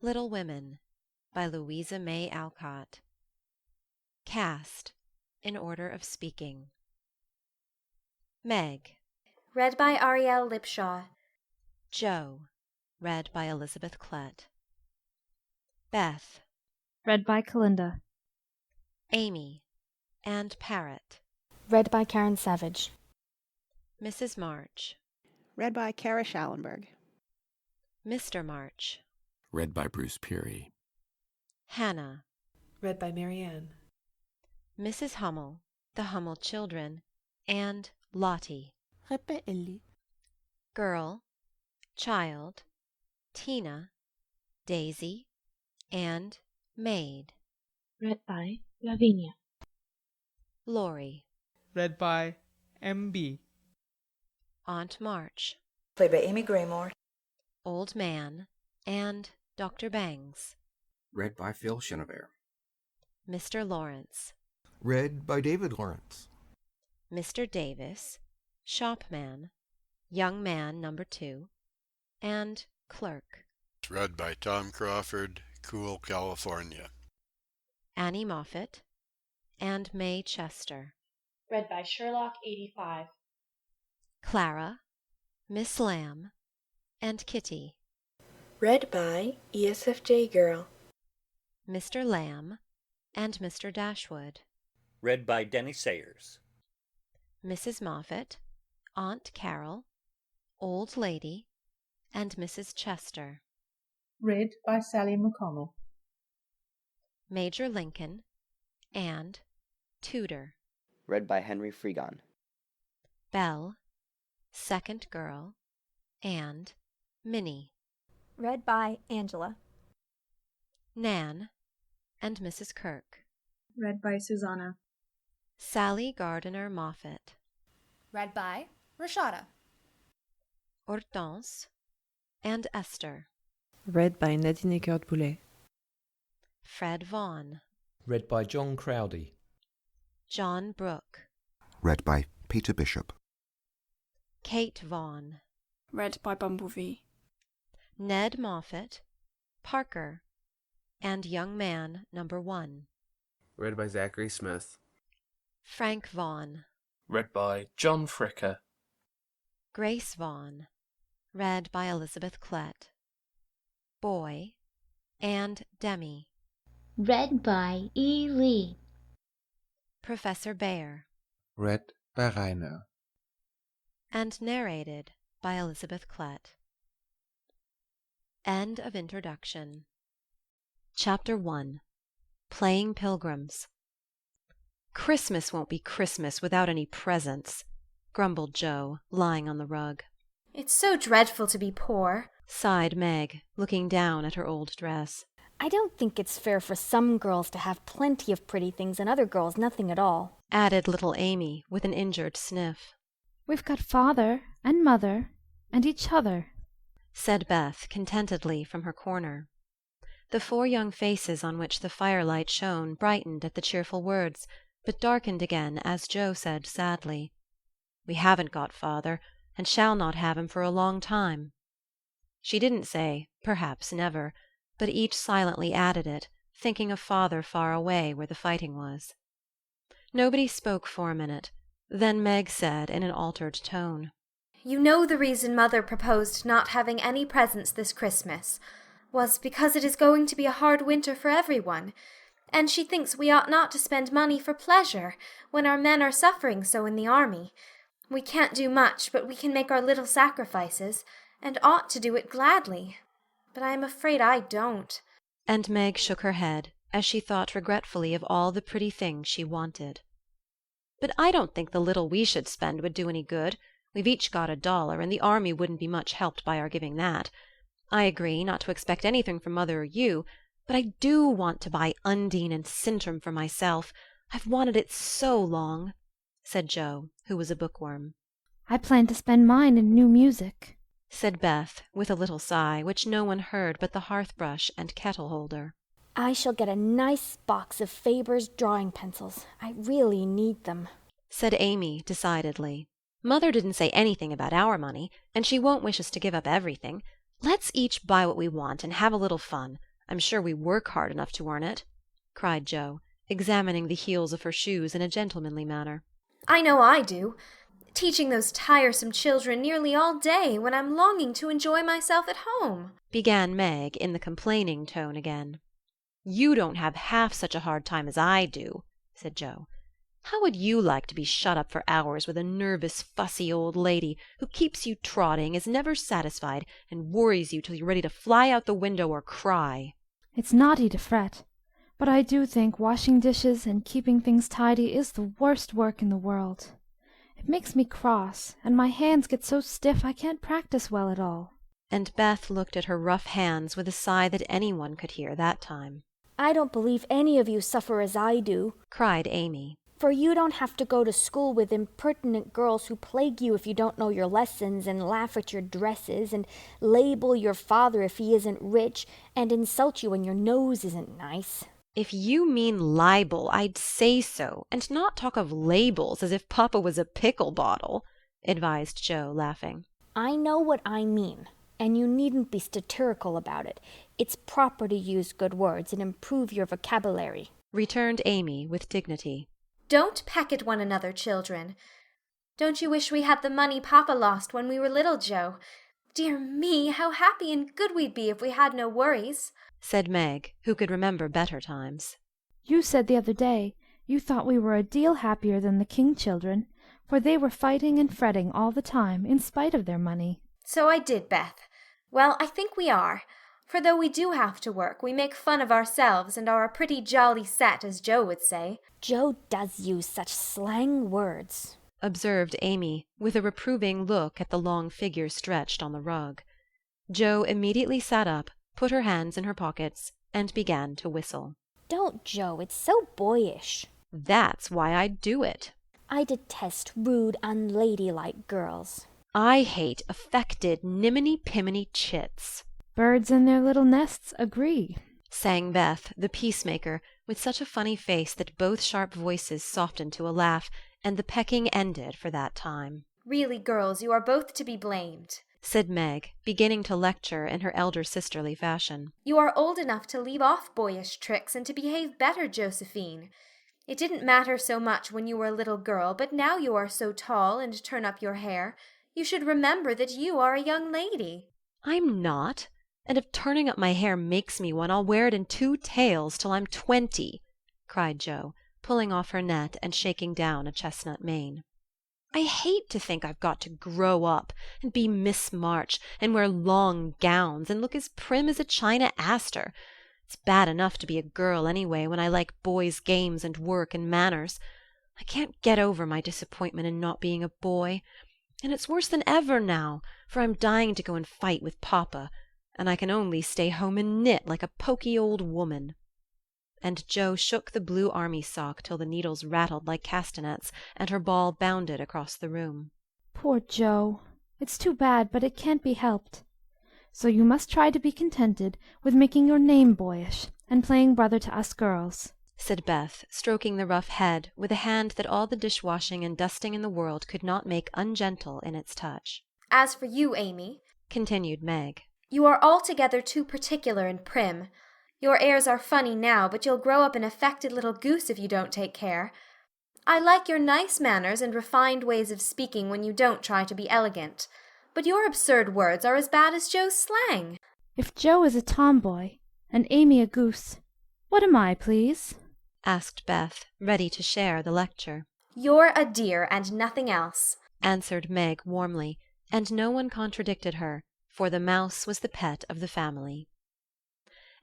Little Women by Louisa May Alcott. Cast in order of speaking. Meg. Read by Ariel Lipshaw. Joe. Read by Elizabeth Klett. Beth. Read by Kalinda. Amy and Parrot. Read by Karen Savage. Mrs. March. Read by Kara Schallenberg. Mr. March. Read by Bruce Peary. Hannah. Read by Marianne. Mrs. Hummel, the Hummel children, and Lottie. Read by Ellie. Girl, Child, Tina, Daisy, and Maid. Read by Lavinia. Laurie. Read by M.B. Aunt March. Played by Amy Graymore. Old Man, and Dr. Bangs. Read by Phil Chenevert. Mr. Laurence. Read by David Laurence. Mr. Davis, Shopman, Young Man No. 2, and Clerk. Read by Tom Crawford, Cool, California. Annie Moffat, and May Chester. Read by Sherlock 85. Clara, Miss Lamb, and Kitty. Read by ESFJ Girl. Mr. Lamb, and Mr. Dashwood. Read by Denny Sayers. Mrs. Moffat, Aunt Carol, Old Lady, and Mrs. Chester. Read by Sally McConnell. Major Lincoln, and Tudor. Read by Henry Freegon. Belle, Second Girl, and Minnie. Read by Angela. Nan, and Mrs. Kirk. Read by Susanna. Sally Gardiner Moffat. Read by Rashada. Hortense, and Esther. Read by Nadine Eckert-Boulet. Fred Vaughn. Read by John Crowdy. John Brooke. Read by Peter Bishop. Kate Vaughn. Read by Bumblebee. Ned Moffat, Parker, and Young Man No. 1. Read by Zachary Smith. Frank Vaughn. Read by John Fricker. Grace Vaughn. Read by Elizabeth Klett. Boy, and Demi. Read by E. Lee. Professor Bayer. Read by Rainer. And narrated by Elizabeth Klett. End of introduction. Chapter 1. Playing Pilgrims. Christmas won't be Christmas without any presents, grumbled Joe, lying on the rug. It's so dreadful to be poor, sighed Meg, looking down at her old dress. I don't think it's fair for some girls to have plenty of pretty things and other girls nothing at all, added little Amy with an injured sniff. We've got father and mother and each other, said Beth contentedly from her corner. The 4 young faces on which the firelight shone brightened at the cheerful words, but darkened again as Joe said sadly, "We haven't got father, and shall not have him for a long time." She didn't say, perhaps never, but each silently added it, thinking of father far away where the fighting was. Nobody spoke for a minute. Then Meg said in an altered tone, "You know the reason Mother proposed not having any presents this Christmas was because it is going to be a hard winter for everyone, and she thinks we ought not to spend money for pleasure when our men are suffering so in the army. We can't do much, but we can make our little sacrifices, and ought to do it gladly. But I am afraid I don't." And Meg shook her head as she thought regretfully of all the pretty things she wanted. "But I don't think the little we should spend would do any good. We've each got $1, and the army wouldn't be much helped by our giving that. I agree not to expect anything from Mother or you, but I do want to buy Undine and Sintram for myself. I've wanted it so long," said Joe, who was a bookworm. I plan to spend mine in new music, said Beth, with a little sigh, which no one heard but the hearth-brush and kettle-holder. I shall get a nice box of Faber's drawing pencils. I really need them, said Amy decidedly. Mother didn't say anything about our money, and she won't wish us to give up everything. Let's each buy what we want and have a little fun. I'm sure we work hard enough to earn it," cried Joe, examining the heels of her shoes in a gentlemanly manner. I know I do. Teaching those tiresome children nearly all day when I'm longing to enjoy myself at home, began Meg in the complaining tone again. "You don't have half such a hard time as I do," said Joe. "How would you like to be shut up for hours with a nervous, fussy old lady who keeps you trotting, is never satisfied, and worries you till you're ready to fly out the window or cry?" It's naughty to fret, but I do think washing dishes and keeping things tidy is the worst work in the world. It makes me cross, and my hands get so stiff I can't practice well at all. And Beth looked at her rough hands with a sigh that anyone could hear that time. I don't believe any of you suffer as I do, cried Amy. For you don't have to go to school with impertinent girls who plague you if you don't know your lessons, and laugh at your dresses, and label your father if he isn't rich, and insult you when your nose isn't nice. If you mean libel, I'd say so, and not talk of labels as if Papa was a pickle bottle, advised Joe, laughing. I know what I mean, and you needn't be satirical about it. It's proper to use good words and improve your vocabulary, returned Amy with dignity. Don't peck at one another, children. Don't you wish we had the money Papa lost when we were little, Joe? Dear me, how happy and good we'd be if we had no worries, said Meg, who could remember better times. You said the other day you thought we were a deal happier than the King children, for they were fighting and fretting all the time in spite of their money. So I did, Beth. Well, I think we are. For though we do have to work, we make fun of ourselves and are a pretty jolly set, as Joe would say. Joe does use such slang words, observed Amy, with a reproving look at the long figure stretched on the rug. Joe immediately sat up, put her hands in her pockets, and began to whistle. Don't, Joe, it's so boyish. That's why I do it. I detest rude, unladylike girls. I hate affected, niminy-piminy chits. Birds in their little nests agree, sang Beth, the peacemaker, with such a funny face that both sharp voices softened to a laugh, and the pecking ended for that time. Really, girls, you are both to be blamed, said Meg, beginning to lecture in her elder sisterly fashion. You are old enough to leave off boyish tricks and to behave better, Josephine. It didn't matter so much when you were a little girl, but now you are so tall and turn up your hair. You should remember that you are a young lady. I'm not. And if turning up my hair makes me one, I'll wear it in 2 tails till I'm 20, cried Joe, pulling off her net and shaking down a chestnut mane. I hate to think I've got to grow up and be Miss March and wear long gowns and look as prim as a china aster. It's bad enough to be a girl anyway when I like boys' games and work and manners. I can't get over my disappointment in not being a boy. And it's worse than ever now, for I'm dying to go and fight with Papa, and I can only stay home and knit like a poky old woman. And Joe shook the blue army sock till the needles rattled like castanets, and her ball bounded across the room. Poor Joe! It's too bad, but it can't be helped. So you must try to be contented with making your name boyish, and playing brother to us girls, said Beth, stroking the rough head with a hand that all the dishwashing and dusting in the world could not make ungentle in its touch. As for you, Amy, continued Meg, you are altogether too particular and prim. Your airs are funny now, but you'll grow up an affected little goose if you don't take care. I like your nice manners and refined ways of speaking when you don't try to be elegant, but your absurd words are as bad as Joe's slang. If Joe is a tomboy, and Amy a goose, what am I, please? asked Beth, ready to share the lecture. You're a dear and nothing else, answered Meg warmly, and no one contradicted her, for the mouse was the pet of the family.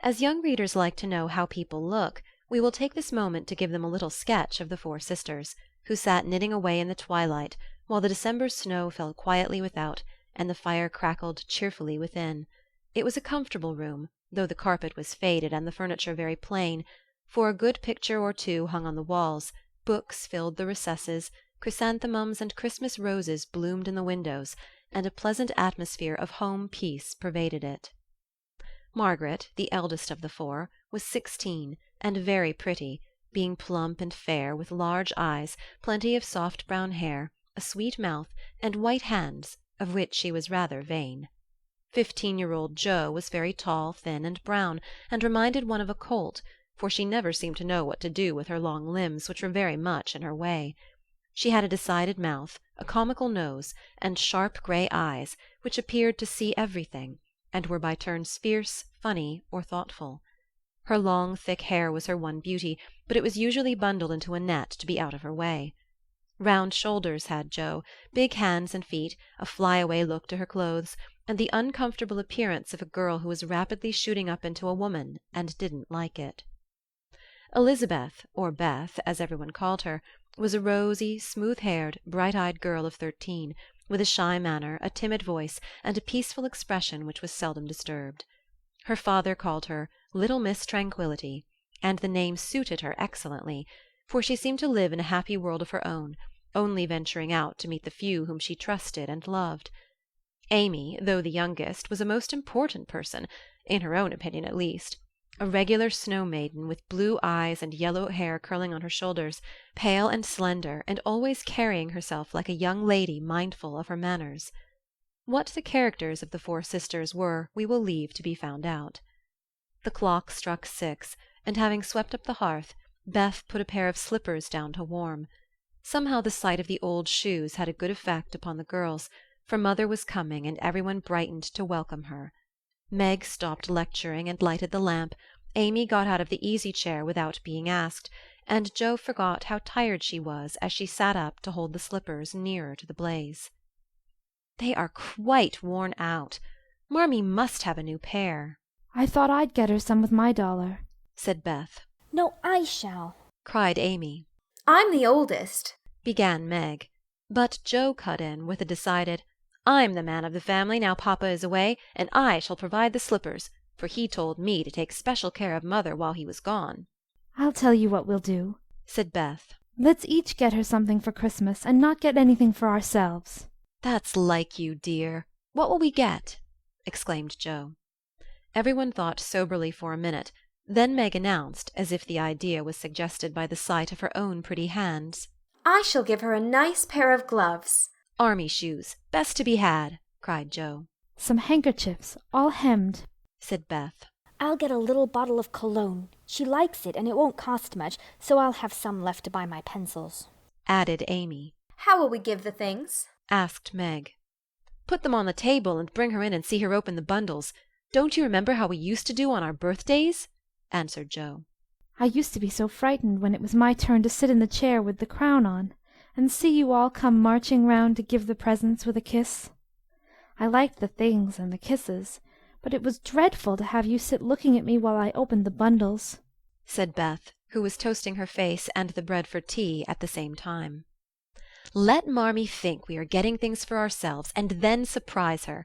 As young readers like to know how people look, we will take this moment to give them a little sketch of the 4 sisters, who sat knitting away in the twilight, while the December snow fell quietly without, and the fire crackled cheerfully within. It was a comfortable room, though the carpet was faded and the furniture very plain, for a good picture or 2 hung on the walls, books filled the recesses, chrysanthemums and Christmas roses bloomed in the windows, and a pleasant atmosphere of home peace pervaded it. Margaret, the eldest of the 4, was 16, and very pretty, being plump and fair, with large eyes, plenty of soft brown hair, a sweet mouth, and white hands, of which she was rather vain. 15-year-old Jo was very tall, thin, and brown, and reminded one of a colt, for she never seemed to know what to do with her long limbs, which were very much in her way. She had a decided mouth, a comical nose, and sharp grey eyes, which appeared to see everything, and were by turns fierce, funny, or thoughtful. Her long, thick hair was her one beauty, but it was usually bundled into a net to be out of her way. Round shoulders had Jo, big hands and feet, a fly-away look to her clothes, and the uncomfortable appearance of a girl who was rapidly shooting up into a woman and didn't like it. Elizabeth, or Beth, as everyone called her, was a rosy, smooth-haired, bright-eyed girl of 13, with a shy manner, a timid voice, and a peaceful expression which was seldom disturbed. Her father called her Little Miss Tranquillity, and the name suited her excellently, for she seemed to live in a happy world of her own, only venturing out to meet the few whom she trusted and loved. Amy, though the youngest, was a most important person, in her own opinion at least. A regular snow-maiden, with blue eyes and yellow hair curling on her shoulders, pale and slender, and always carrying herself like a young lady mindful of her manners. What the characters of the four sisters were we will leave to be found out. The clock struck 6, and having swept up the hearth, Beth put a pair of slippers down to warm. Somehow the sight of the old shoes had a good effect upon the girls, for mother was coming, and everyone brightened to welcome her. Meg stopped lecturing and lighted the lamp, Amy got out of the easy-chair without being asked, and Jo forgot how tired she was as she sat up to hold the slippers nearer to the blaze. "They are quite worn out. Marmee must have a new pair." I thought I'd get her some with my $1, said Beth. No, I shall, cried Amy. I'm the oldest, began Meg, but Jo cut in with a decided, "I'm the man of the family now Papa is away, and I shall provide the slippers, for he told me to take special care of Mother while he was gone." I'll tell you what we'll do, said Beth. Let's each get her something for Christmas, and not get anything for ourselves. That's like you, dear. What will we get? exclaimed Jo. Everyone thought soberly for a minute. Then Meg announced, as if the idea was suggested by the sight of her own pretty hands. I shall give her a nice pair of gloves. Army shoes, best to be had, cried Jo. Some handkerchiefs, all hemmed, said Beth. I'll get a little bottle of cologne. She likes it, and it won't cost much, so I'll have some left to buy my pencils, added Amy. How will we give the things? asked Meg. Put them on the table and bring her in and see her open the bundles. Don't you remember how we used to do on our birthdays? answered Jo. I used to be so frightened when it was my turn to sit in the chair with the crown on, and see you all come marching round to give the presents with a kiss. I liked the things and the kisses, but it was dreadful to have you sit looking at me while I opened the bundles, said Beth, who was toasting her face and the bread for tea at the same time. Let Marmee think we are getting things for ourselves, and then surprise her.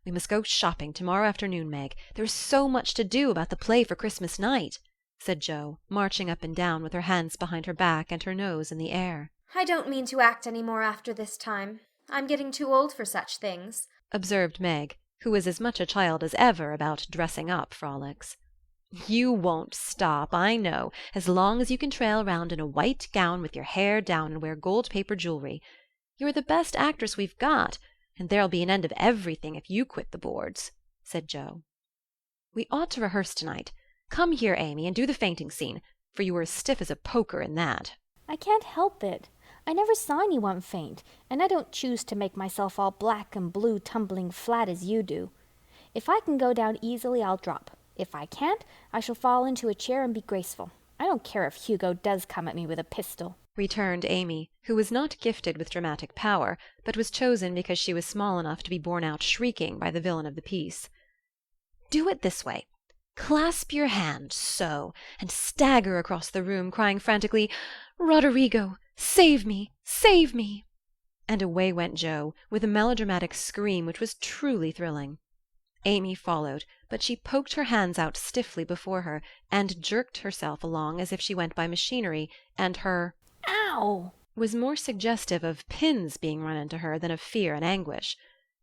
We must go shopping tomorrow afternoon, Meg. There is so much to do about the play for Christmas night, said Jo, marching up and down with her hands behind her back and her nose in the air. I don't mean to act any more after this time. I'm getting too old for such things, observed Meg, who was as much a child as ever about dressing-up frolics. You won't stop, I know, as long as you can trail round in a white gown with your hair down and wear gold-paper jewelry. You're the best actress we've got, and there'll be an end of everything if you quit the boards, said Jo. We ought to rehearse tonight. Come here, Amy, and do the fainting scene, for you were as stiff as a poker in that. I can't help it. I never saw anyone faint, and I don't choose to make myself all black and blue tumbling flat as you do. If I can go down easily, I'll drop. If I can't, I shall fall into a chair and be graceful. I don't care if Hugo does come at me with a pistol, returned Amy, who was not gifted with dramatic power, but was chosen because she was small enough to be borne out shrieking by the villain of the piece. Do it this way. Clasp your hand, so, and stagger across the room, crying frantically, Roderigo, save me, save me! And away went Jo, with a melodramatic scream which was truly thrilling. Amy followed, but she poked her hands out stiffly before her, and jerked herself along as if she went by machinery, and her "Ow!" was more suggestive of pins being run into her than of fear and anguish.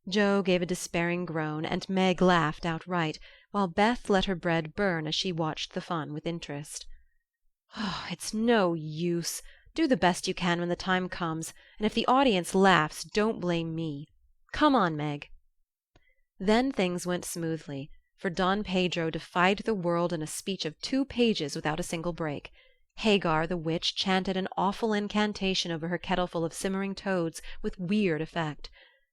Jo gave a despairing groan, and Meg laughed outright, while Beth let her bread burn as she watched the fun with interest. Oh, it's no use. Do the best you can when the time comes, and if the audience laughs, don't blame me. Come on, Meg. Then things went smoothly, for Don Pedro defied the world in a speech of 2 pages without a single break. Hagar the witch chanted an awful incantation over her kettleful of simmering toads with weird effect.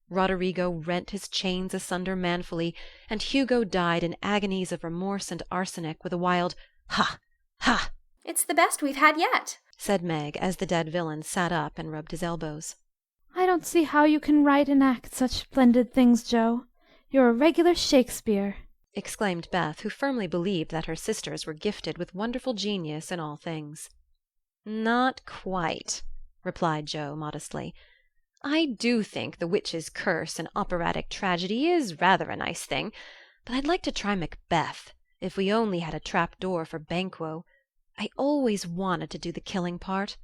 Roderigo rent his chains asunder manfully, and Hugo died in agonies of remorse and arsenic with a wild "Ha! Ha!" It's the best we've had yet, said Meg, as the dead villain sat up and rubbed his elbows. I don't see how you can write and act such splendid things, Joe. You're a regular Shakespeare, exclaimed Beth, who firmly believed that her sisters were gifted with wonderful genius in all things. Not quite, replied Joe modestly. I do think The Witch's Curse and operatic tragedy is rather a nice thing, but I'd like to try Macbeth, if we only had a trap-door for Banquo. I always wanted to do the killing part.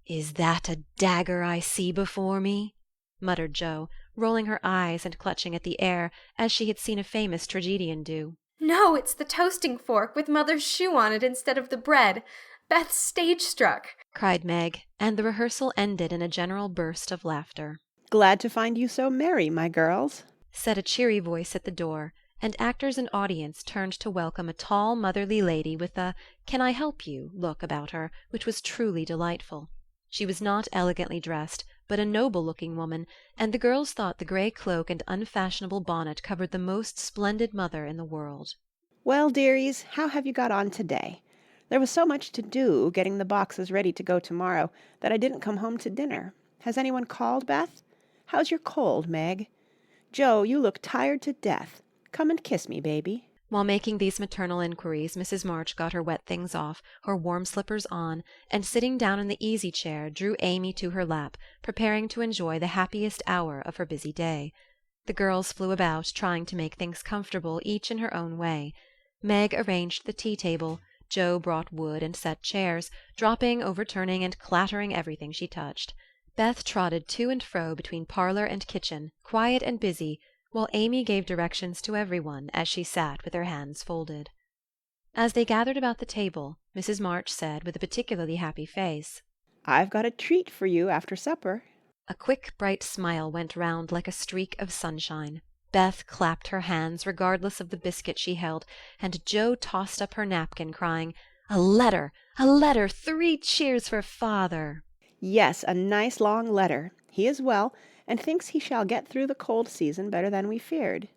Is that a dagger I see before me? Muttered Joe, rolling her eyes and clutching at the air, as she had seen a famous tragedian do. No, it's the toasting fork with Mother's shoe on it instead of the bread. Beth's stage-struck, cried Meg, and the rehearsal ended in a general burst of laughter. Glad to find you so merry, my girls, said a cheery voice at the door, and actors and audience turned to welcome a tall motherly lady with a "Can I help you?" look about her, which was truly delightful. She was not elegantly dressed, but a noble-looking woman, and the girls thought the grey cloak and unfashionable bonnet covered the most splendid mother in the world. Well, dearies, how have you got on today? There was so much to do getting the boxes ready to go tomorrow that I didn't come home to dinner. Has anyone called, Beth? How's your cold, Meg? Joe, you look tired to death. Come and kiss me, baby. While making these maternal inquiries, Mrs. March got her wet things off, her warm slippers on, and sitting down in the easy-chair, drew Amy to her lap, preparing to enjoy the happiest hour of her busy day. The girls flew about, trying to make things comfortable, each in her own way. Meg arranged the tea-table, Joe brought wood and set chairs, dropping, overturning, and clattering everything she touched. Beth trotted to and fro between parlour and kitchen, quiet and busy, while Amy gave directions to everyone as she sat with her hands folded. As they gathered about the table, Mrs. March said, with a particularly happy face, I've got a treat for you after supper. A quick, bright smile went round like a streak of sunshine. Beth clapped her hands, regardless of the biscuit she held, and Joe tossed up her napkin, crying, "A letter! A letter! 3 cheers for father!" Yes, a nice long letter. He is well, and thinks he shall get through the cold season better than we feared.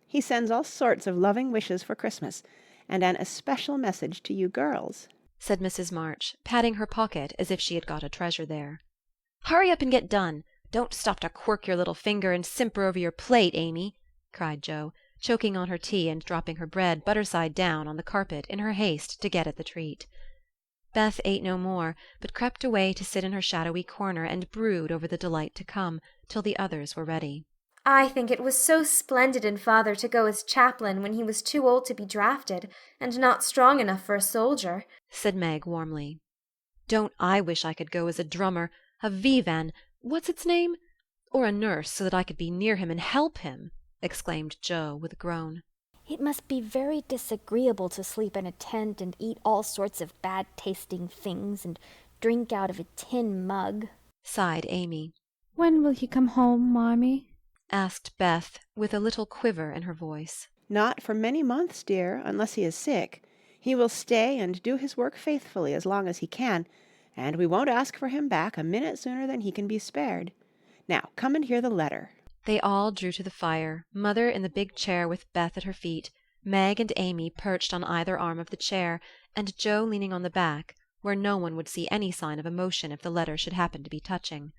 He sends all sorts of loving wishes for Christmas, and an especial message to you girls, said Mrs. March, patting her pocket as if she had got a treasure there. Hurry up and get done. Don't stop to quirk your little finger and simper over your plate, Amy, cried Joe, choking on her tea and dropping her bread butter side down on the carpet in her haste to get at the treat. Beth ate no more, but crept away to sit in her shadowy corner and brood over the delight to come, till the others were ready. I think it was so splendid in Father to go as chaplain when he was too old to be drafted, and not strong enough for a soldier, said Meg warmly. Don't I wish I could go as a drummer, a vivan, what's its name? Or a nurse, so that I could be near him and help him, exclaimed Joe with a groan. It must be very disagreeable to sleep in a tent and eat all sorts of bad-tasting things and drink out of a tin mug, sighed Amy. When will he come home, Mommy? asked Beth, with a little quiver in her voice. Not for many months, dear, unless he is sick. He will stay and do his work faithfully as long as he can, and we won't ask for him back a minute sooner than he can be spared. Now, come and hear the letter. They all drew to the fire, Mother in the big chair with Beth at her feet, Meg and Amy perched on either arm of the chair, and Joe leaning on the back, where no one would see any sign of emotion if the letter should happen to be touching.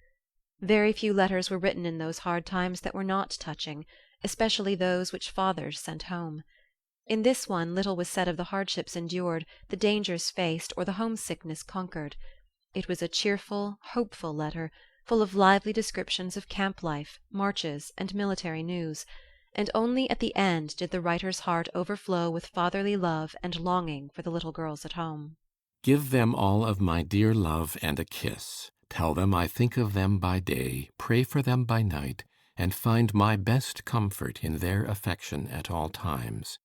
Very few letters were written in those hard times that were not touching, especially those which fathers sent home. In this one little was said of the hardships endured, the dangers faced, or the homesickness conquered. It was a cheerful, hopeful letter, full of lively descriptions of camp life, marches, and military news, and only at the end did the writer's heart overflow with fatherly love and longing for the little girls at home. Give them all of my dear love and a kiss. Tell them I think of them by day, pray for them by night, and find my best comfort in their affection at all times.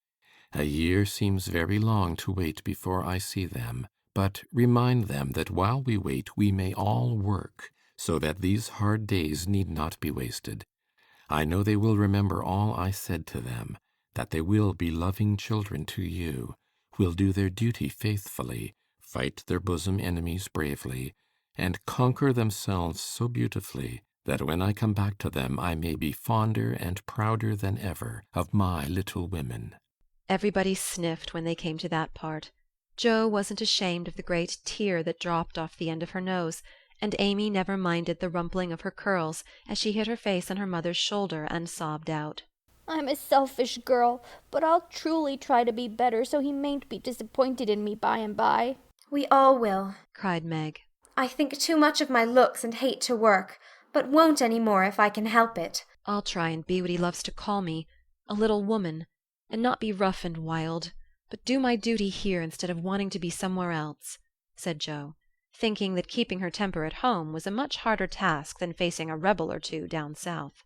A year seems very long to wait before I see them, but remind them that while we wait we may all work, so that these hard days need not be wasted. I know they will remember all I said to them, that they will be loving children to you, will do their duty faithfully, fight their bosom enemies bravely, and conquer themselves so beautifully that when I come back to them I may be fonder and prouder than ever of my little women. Everybody sniffed when they came to that part. Jo wasn't ashamed of the great tear that dropped off the end of her nose, and Amy never minded the rumpling of her curls as she hid her face on her mother's shoulder and sobbed out. I'm a selfish girl, but I'll truly try to be better so he mayn't be disappointed in me by and by. We all will, cried Meg. I think too much of my looks and hate to work, but won't any more if I can help it. I'll try and be what he loves to call me, a little woman, and not be rough and wild, but do my duty here instead of wanting to be somewhere else, said Jo, thinking that keeping her temper at home was a much harder task than facing a rebel or two down south.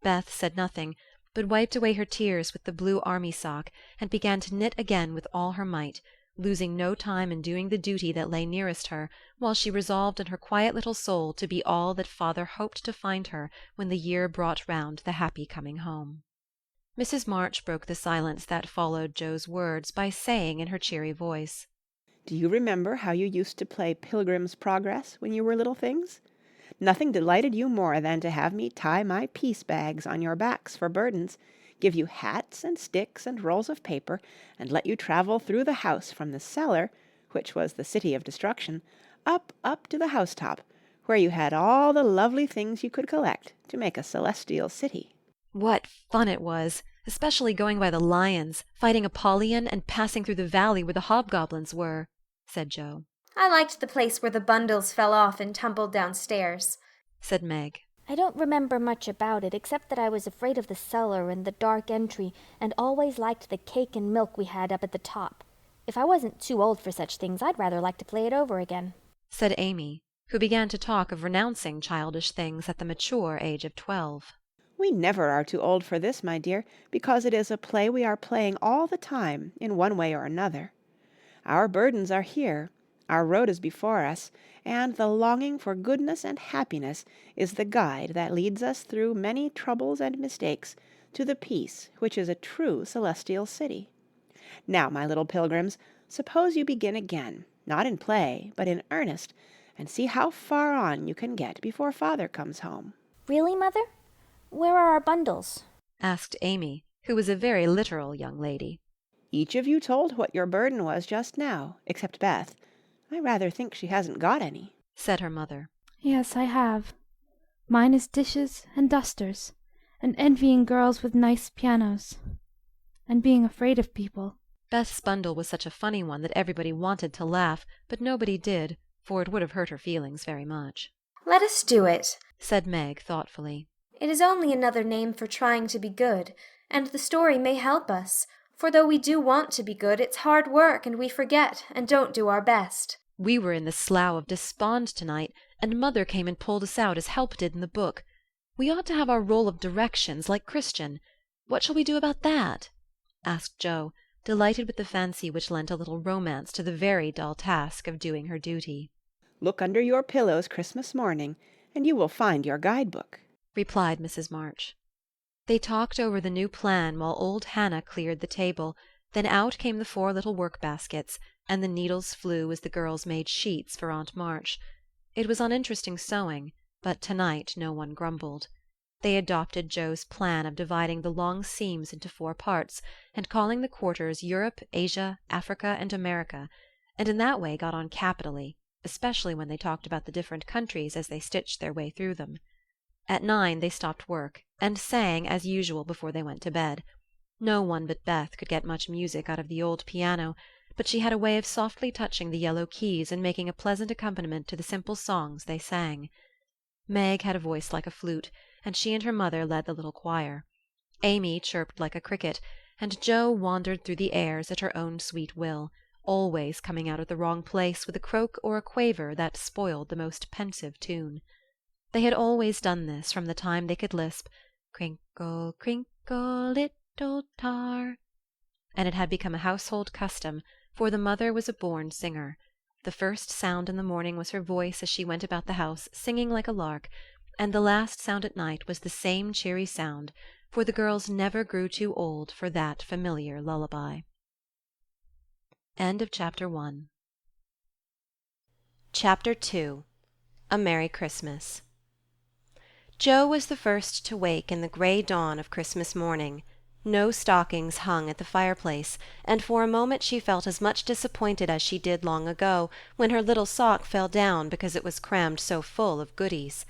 Beth said nothing, but wiped away her tears with the blue army sock and began to knit again with all her might, losing no time in doing the duty that lay nearest her, while she resolved in her quiet little soul to be all that father hoped to find her when the year brought round the happy coming home. Mrs. March broke the silence that followed Jo's words by saying in her cheery voice, Do you remember how you used to play Pilgrim's Progress when you were little things? Nothing delighted you more than to have me tie my piece bags on your backs for burdens, give you hats and sticks and rolls of paper, and let you travel through the house from the cellar, which was the city of destruction, up to the housetop, where you had all the lovely things you could collect to make a celestial city. What fun it was, especially going by the lions, fighting Apollyon, and passing through the valley where the hobgoblins were, said Jo. I liked the place where the bundles fell off and tumbled downstairs, said Meg. I don't remember much about it, except that I was afraid of the cellar and the dark entry, and always liked the cake and milk we had up at the top. If I wasn't too old for such things, I'd rather like to play it over again, said Amy, who began to talk of renouncing childish things at the mature age of 12. We never are too old for this, my dear, because it is a play we are playing all the time, in one way or another. Our burdens are here, our road is before us, and the longing for goodness and happiness is the guide that leads us through many troubles and mistakes to the peace which is a true celestial city. Now, my little pilgrims, suppose you begin again, not in play, but in earnest, and see how far on you can get before father comes home. Really, Mother? Where are our bundles? asked Amy, who was a very literal young lady. Each of you told what your burden was just now, except Beth. I rather think she hasn't got any, said her mother. Yes, I have. Mine is dishes and dusters, and envying girls with nice pianos, and being afraid of people. Beth's bundle was such a funny one that everybody wanted to laugh, but nobody did, for it would have hurt her feelings very much. Let us do it, said Meg thoughtfully. It is only another name for trying to be good, and the story may help us. For though we do want to be good, it's hard work, and we forget, and don't do our best. We were in the Slough of Despond tonight, and Mother came and pulled us out as Help did in the book. We ought to have our roll of directions, like Christian. What shall we do about that? asked Jo, delighted with the fancy which lent a little romance to the very dull task of doing her duty. Look under your pillows Christmas morning, and you will find your guidebook, replied Mrs. March. They talked over the new plan while old Hannah cleared the table, then out came the 4 little work-baskets, and the needles flew as the girls made sheets for Aunt March. It was uninteresting sewing, but tonight no one grumbled. They adopted Jo's plan of dividing the long seams into 4 parts, and calling the quarters Europe, Asia, Africa, and America, and in that way got on capitally, especially when they talked about the different countries as they stitched their way through them. At 9 they stopped work, and sang as usual before they went to bed. No one but Beth could get much music out of the old piano, but she had a way of softly touching the yellow keys and making a pleasant accompaniment to the simple songs they sang. Meg had a voice like a flute, and she and her mother led the little choir. Amy chirped like a cricket, and Jo wandered through the airs at her own sweet will, always coming out of the wrong place with a croak or a quaver that spoiled the most pensive tune. They had always done this from the time they could lisp, "Crinkle, crinkle, little tar," and it had become a household custom, for the mother was a born singer. The first sound in the morning was her voice as she went about the house singing like a lark, and the last sound at night was the same cheery sound, for the girls never grew too old for that familiar lullaby. End of Chapter 1. Chapter 2. A Merry Christmas. Jo was the first to wake in the grey dawn of Christmas morning. No stockings hung at the fireplace, and for a moment she felt as much disappointed as she did long ago, when her little sock fell down because it was crammed so full of goodies.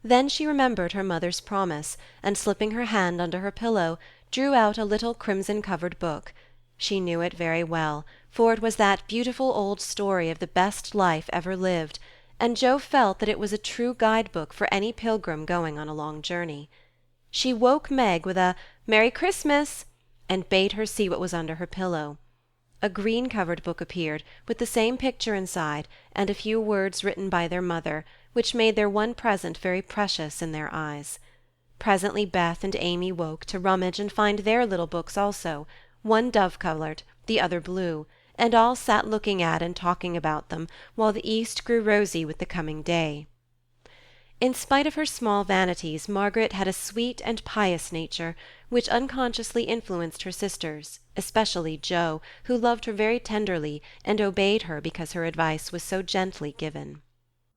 Then she remembered her mother's promise, and slipping her hand under her pillow, drew out a little crimson-covered book. She knew it very well, for it was that beautiful old story of the best life ever lived, and Jo felt that it was a true guide-book for any pilgrim going on a long journey. She woke Meg with a "Merry Christmas!" and bade her see what was under her pillow. A green-covered book appeared, with the same picture inside, and a few words written by their mother, which made their one present very precious in their eyes. Presently Beth and Amy woke to rummage and find their little books also, one dove-coloured, the other blue, and all sat looking at and talking about them, while the east grew rosy with the coming day. In spite of her small vanities, Margaret had a sweet and pious nature, which unconsciously influenced her sisters, especially Jo, who loved her very tenderly, and obeyed her because her advice was so gently given.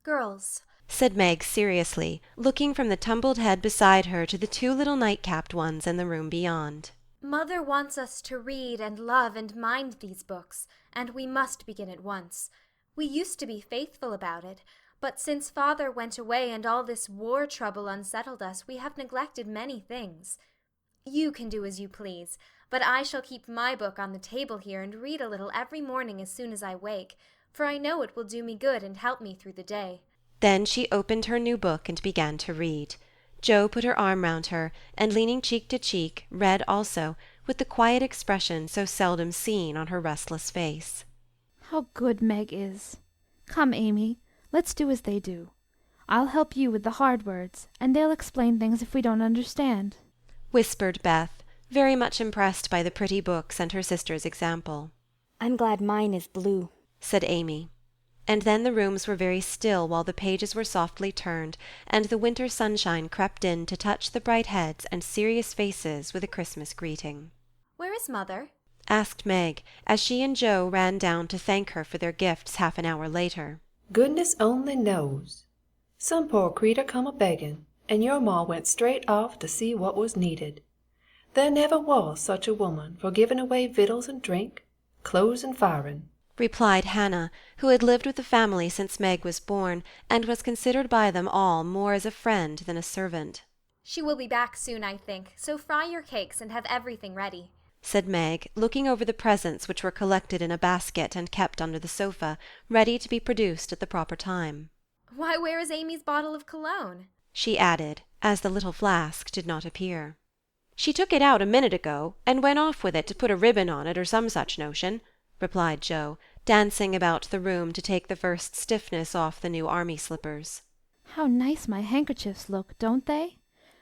"Girls," said Meg seriously, looking from the tumbled head beside her to the two little night-capped ones in the room beyond. "Mother wants us to read and love and mind these books, and we must begin at once. We used to be faithful about it, but since Father went away and all this war trouble unsettled us, we have neglected many things. You can do as you please, but I shall keep my book on the table here and read a little every morning as soon as I wake, for I know it will do me good and help me through the day." Then she opened her new book and began to read. Jo put her arm round her, and leaning cheek to cheek, read also, with the quiet expression so seldom seen on her restless face. How good Meg is! Come, Amy, let's do as they do. I'll help you with the hard words, and they'll explain things if we don't understand, whispered Beth, very much impressed by the pretty books and her sister's example. I'm glad mine is blue, said Amy. And then the rooms were very still while the pages were softly turned, and the winter sunshine crept in to touch the bright heads and serious faces with a Christmas greeting. "Where is Mother?" asked Meg, as she and Jo ran down to thank her for their gifts half an hour later. "Goodness only knows. Some poor creetur come a-beggin', and your ma went straight off to see what was needed. There never was such a woman for giving away victuals and drink, clothes and firing," replied Hannah, who had lived with the family since Meg was born, and was considered by them all more as a friend than a servant. "She will be back soon, I think, so fry your cakes and have everything ready," said Meg, looking over the presents which were collected in a basket and kept under the sofa, ready to be produced at the proper time. "Why, where is Amy's bottle of cologne?" she added, as the little flask did not appear. "She took it out a minute ago, and went off with it to put a ribbon on it or some such notion," replied Jo, dancing about the room to take the first stiffness off the new army slippers. How nice my handkerchiefs look, don't they?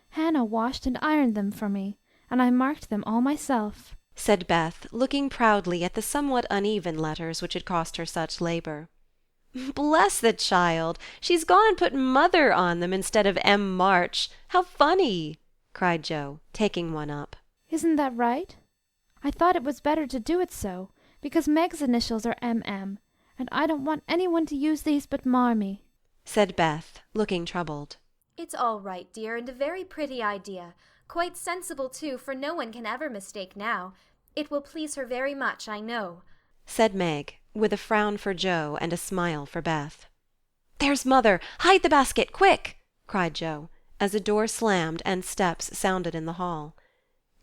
Hannah washed and ironed them for me, and I marked them all myself, said Beth, looking proudly at the somewhat uneven letters which had cost her such labour. "Bless the child! She's gone and put Mother on them instead of M. March. How funny!" cried Jo, taking one up. "Isn't that right? I thought it was better to do it so, because Meg's initials are M.M., and I don't want anyone to use these but Marmee," said Beth, looking troubled. "It's all right, dear, and a very pretty idea. Quite sensible, too, for no one can ever mistake now. It will please her very much, I know," said Meg, with a frown for Jo and a smile for Beth. "There's Mother! Hide the basket, quick!" cried Jo, as a door slammed and steps sounded in the hall.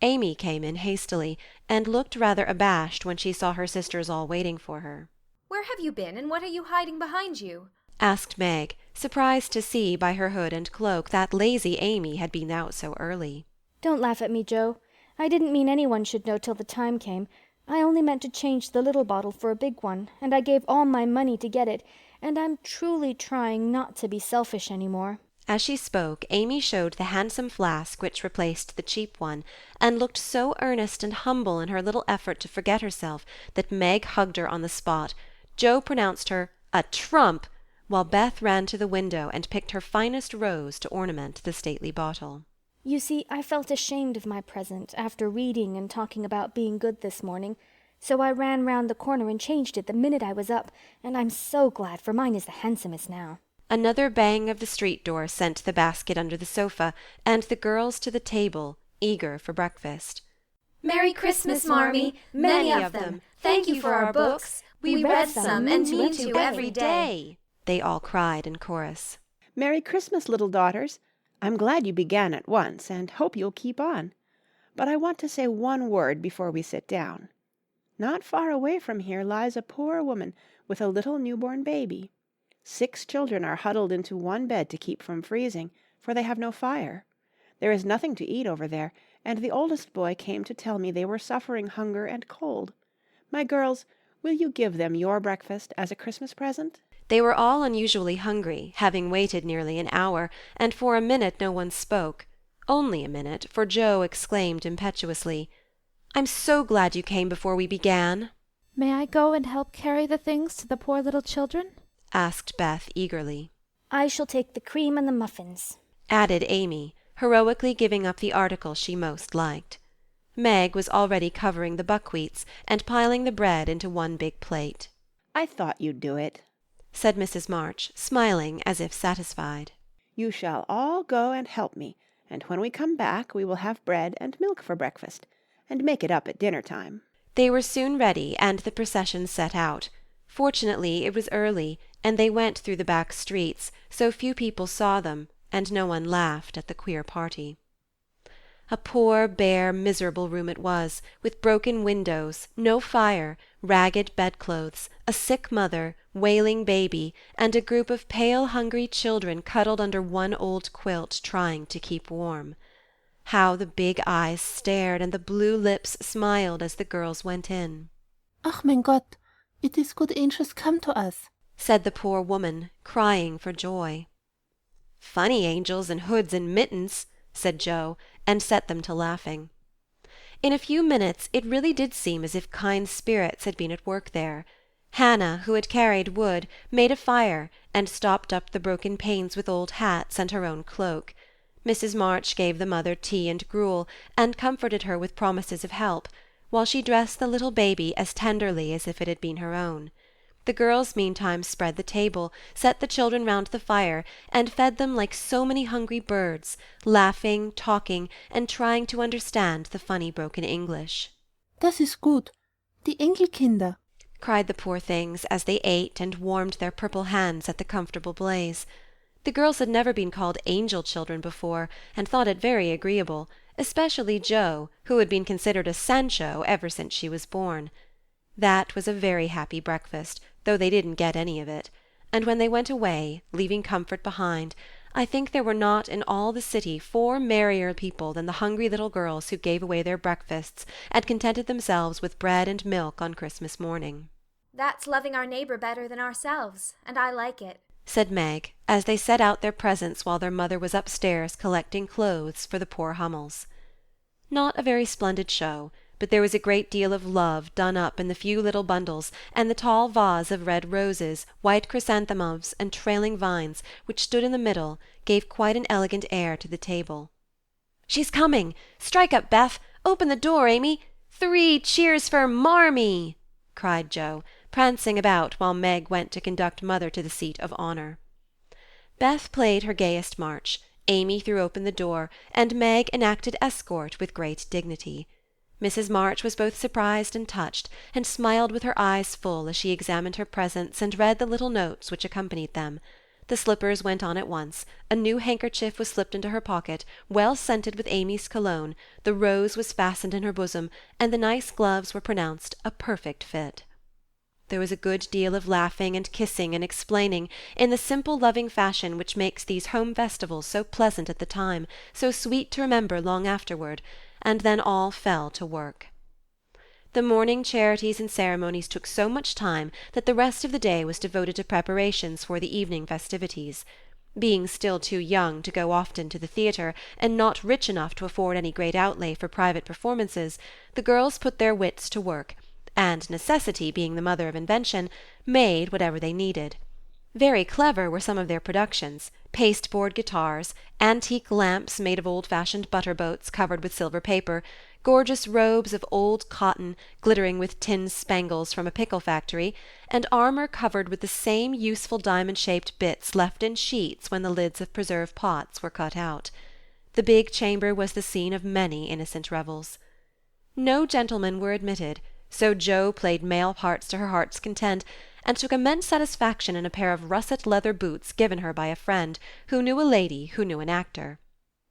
Amy came in hastily, and looked rather abashed when she saw her sisters all waiting for her. "Where have you been, and what are you hiding behind you?" asked Meg, surprised to see by her hood and cloak that lazy Amy had been out so early. Don't laugh at me, Jo. I didn't mean anyone should know till the time came. I only meant to change the little bottle for a big one, and I gave all my money to get it, and I'm truly trying not to be selfish any more." As she spoke, Amy showed the handsome flask which replaced the cheap one, and looked so earnest and humble in her little effort to forget herself that Meg hugged her on the spot. Jo pronounced her a trump, while Beth ran to the window and picked her finest rose to ornament the stately bottle. You see, I felt ashamed of my present after reading and talking about being good this morning, so I ran round the corner and changed it the minute I was up, and I'm so glad, for mine is the handsomest now. Another bang of the street door sent the basket under the sofa, and the girls to the table, eager for breakfast. Merry Christmas, Marmee, many of them. Thank you for our books. We read some and mean to every day, they all cried in chorus. Merry Christmas, little daughters. I'm glad you began at once, and hope you'll keep on. But I want to say one word before we sit down. Not far away from here lies a poor woman with a little newborn baby. 6 children are huddled into one bed to keep from freezing, for they have no fire. There is nothing to eat over there, and the oldest boy came to tell me they were suffering hunger and cold. My girls, will you give them your breakfast as a Christmas present? They were all unusually hungry, having waited nearly an hour, and for a minute no one spoke. Only a minute, for Joe exclaimed impetuously, "I'm so glad you came before we began." May I go and help carry the things to the poor little children? asked Beth eagerly. I shall take the cream and the muffins, added Amy, heroically giving up the article she most liked. Meg was already covering the buckwheats and piling the bread into one big plate. I thought you'd do it, said Mrs. March, smiling as if satisfied. You shall all go and help me, and when we come back we will have bread and milk for breakfast, and make it up at dinner time. They were soon ready, and the procession set out. Fortunately it was early, and they went through the back streets, so few people saw them, and no one laughed at the queer party. A poor, bare, miserable room it was, with broken windows, no fire, ragged bedclothes, a sick mother, wailing baby, and a group of pale, hungry children cuddled under one old quilt trying to keep warm. How the big eyes stared and the blue lips smiled as the girls went in. Ach, mein Gott, it is good angels come to us, said the poor woman, crying for joy. Funny angels in hoods and mittens, said Joe, and set them to laughing. In a few minutes it really did seem as if kind spirits had been at work there. Hannah, who had carried wood, made a fire, and stopped up the broken panes with old hats and her own cloak. Mrs. March gave the mother tea and gruel, and comforted her with promises of help, while she dressed the little baby as tenderly as if it had been her own. The girls meantime spread the table, set the children round the fire, and fed them like so many hungry birds, laughing, talking, and trying to understand the funny broken English. Das ist gut. Die Engelkinder, cried the poor things as they ate and warmed their purple hands at the comfortable blaze. The girls had never been called angel children before, and thought it very agreeable, especially Jo, who had been considered a Sancho ever since she was born. That was a very happy breakfast, though they didn't get any of it, and when they went away, leaving comfort behind, I think there were not in all the city 4 merrier people than the hungry little girls who gave away their breakfasts and contented themselves with bread and milk on Christmas morning. That's loving our neighbor better than ourselves, and I like it, said Meg, as they set out their presents while their mother was upstairs collecting clothes for the poor Hummels. Not a very splendid show, but there was a great deal of love done up in the few little bundles, and the tall vase of red roses, white chrysanthemums, and trailing vines, which stood in the middle, gave quite an elegant air to the table. "She's coming! Strike up, Beth! Open the door, Amy! 3 cheers for Marmee!" cried Jo, prancing about while Meg went to conduct Mother to the seat of honour. Beth played her gayest march, Amy threw open the door, and Meg enacted escort with great dignity. Mrs. March was both surprised and touched, and smiled with her eyes full as she examined her presents and read the little notes which accompanied them. The slippers went on at once, a new handkerchief was slipped into her pocket, well scented with Amy's cologne, the rose was fastened in her bosom, and the nice gloves were pronounced a perfect fit. There was a good deal of laughing and kissing and explaining, in the simple loving fashion which makes these home festivals so pleasant at the time, so sweet to remember long afterward, and then all fell to work. The morning charities and ceremonies took so much time that the rest of the day was devoted to preparations for the evening festivities. Being still too young to go often to the theatre, and not rich enough to afford any great outlay for private performances, the girls put their wits to work, and necessity being the mother of invention, made whatever they needed. Very clever were some of their productions: pasteboard guitars, antique lamps made of old-fashioned butter-boats covered with silver paper, gorgeous robes of old cotton glittering with tin spangles from a pickle factory, and armour covered with the same useful diamond-shaped bits left in sheets when the lids of preserve pots were cut out. The big chamber was the scene of many innocent revels. No gentlemen were admitted, so Jo played male parts to her heart's content, and took immense satisfaction in a pair of russet leather boots given her by a friend, who knew a lady who knew an actor.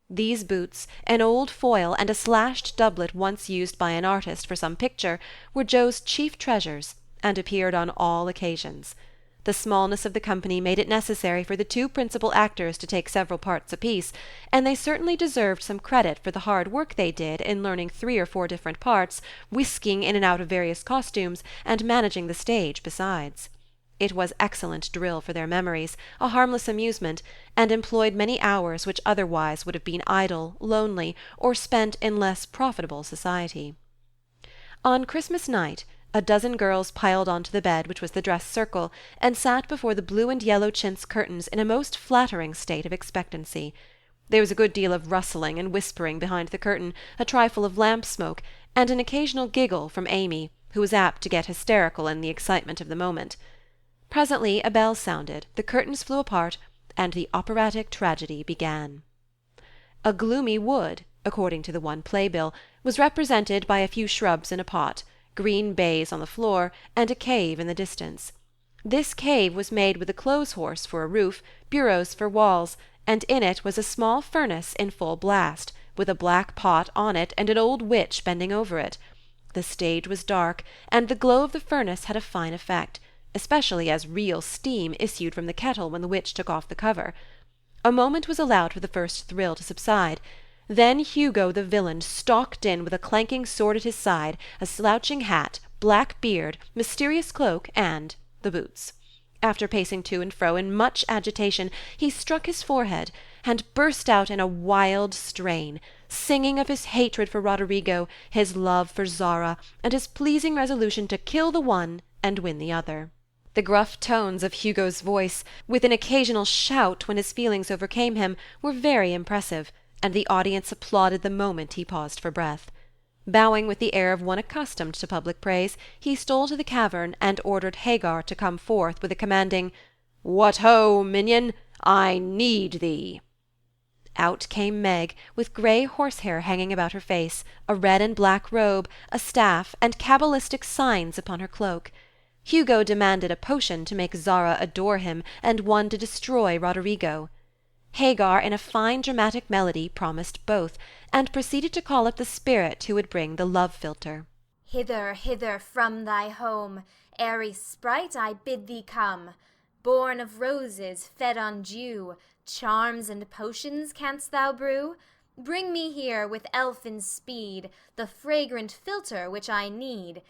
These boots, an old foil, and a slashed doublet once used by an artist for some picture, were Jo's chief treasures, and appeared on all occasions. The smallness of the company made it necessary for the two principal actors to take several parts apiece, and they certainly deserved some credit for the hard work they did in learning 3 or 4 different parts, whisking in and out of various costumes, and managing the stage besides. It was excellent drill for their memories, a harmless amusement, and employed many hours which otherwise would have been idle, lonely, or spent in less profitable society. On Christmas night a dozen girls piled on to the bed which was the dress circle, and sat before the blue and yellow chintz curtains in a most flattering state of expectancy. There was a good deal of rustling and whispering behind the curtain, a trifle of lamp smoke, and an occasional giggle from Amy, who was apt to get hysterical in the excitement of the moment. Presently a bell sounded, the curtains flew apart, and the operatic tragedy began. A gloomy wood, according to the one playbill, was represented by a few shrubs in a pot, green baize on the floor, and a cave in the distance. This cave was made with a clothes-horse for a roof, bureaus for walls, and in it was a small furnace in full blast, with a black pot on it and an old witch bending over it. The stage was dark, and the glow of the furnace had a fine effect, especially as real steam issued from the kettle when the witch took off the cover. A moment was allowed for the first thrill to subside. Then Hugo the villain stalked in with a clanking sword at his side, a slouching hat, black beard, mysterious cloak, and the boots. After pacing to and fro in much agitation, he struck his forehead, and burst out in a wild strain, singing of his hatred for Roderigo, his love for Zara, and his pleasing resolution to kill the one and win the other. The gruff tones of Hugo's voice, with an occasional shout when his feelings overcame him, were very impressive, and the audience applauded the moment he paused for breath. Bowing with the air of one accustomed to public praise, he stole to the cavern and ordered Hagar to come forth with a commanding, "What ho, minion! I need thee!" Out came Meg, with grey horsehair hanging about her face, a red and black robe, a staff, and cabalistic signs upon her cloak. Hugo demanded a potion to make Zara adore him, and one to destroy Roderigo. Hagar, in a fine dramatic melody, promised both, and proceeded to call up the spirit who would bring the love-philtre. Hither, hither from thy home, airy sprite, I bid thee come. Born of roses, fed on dew, charms and potions canst thou brew? Bring me here with elfin speed the fragrant philtre which I need.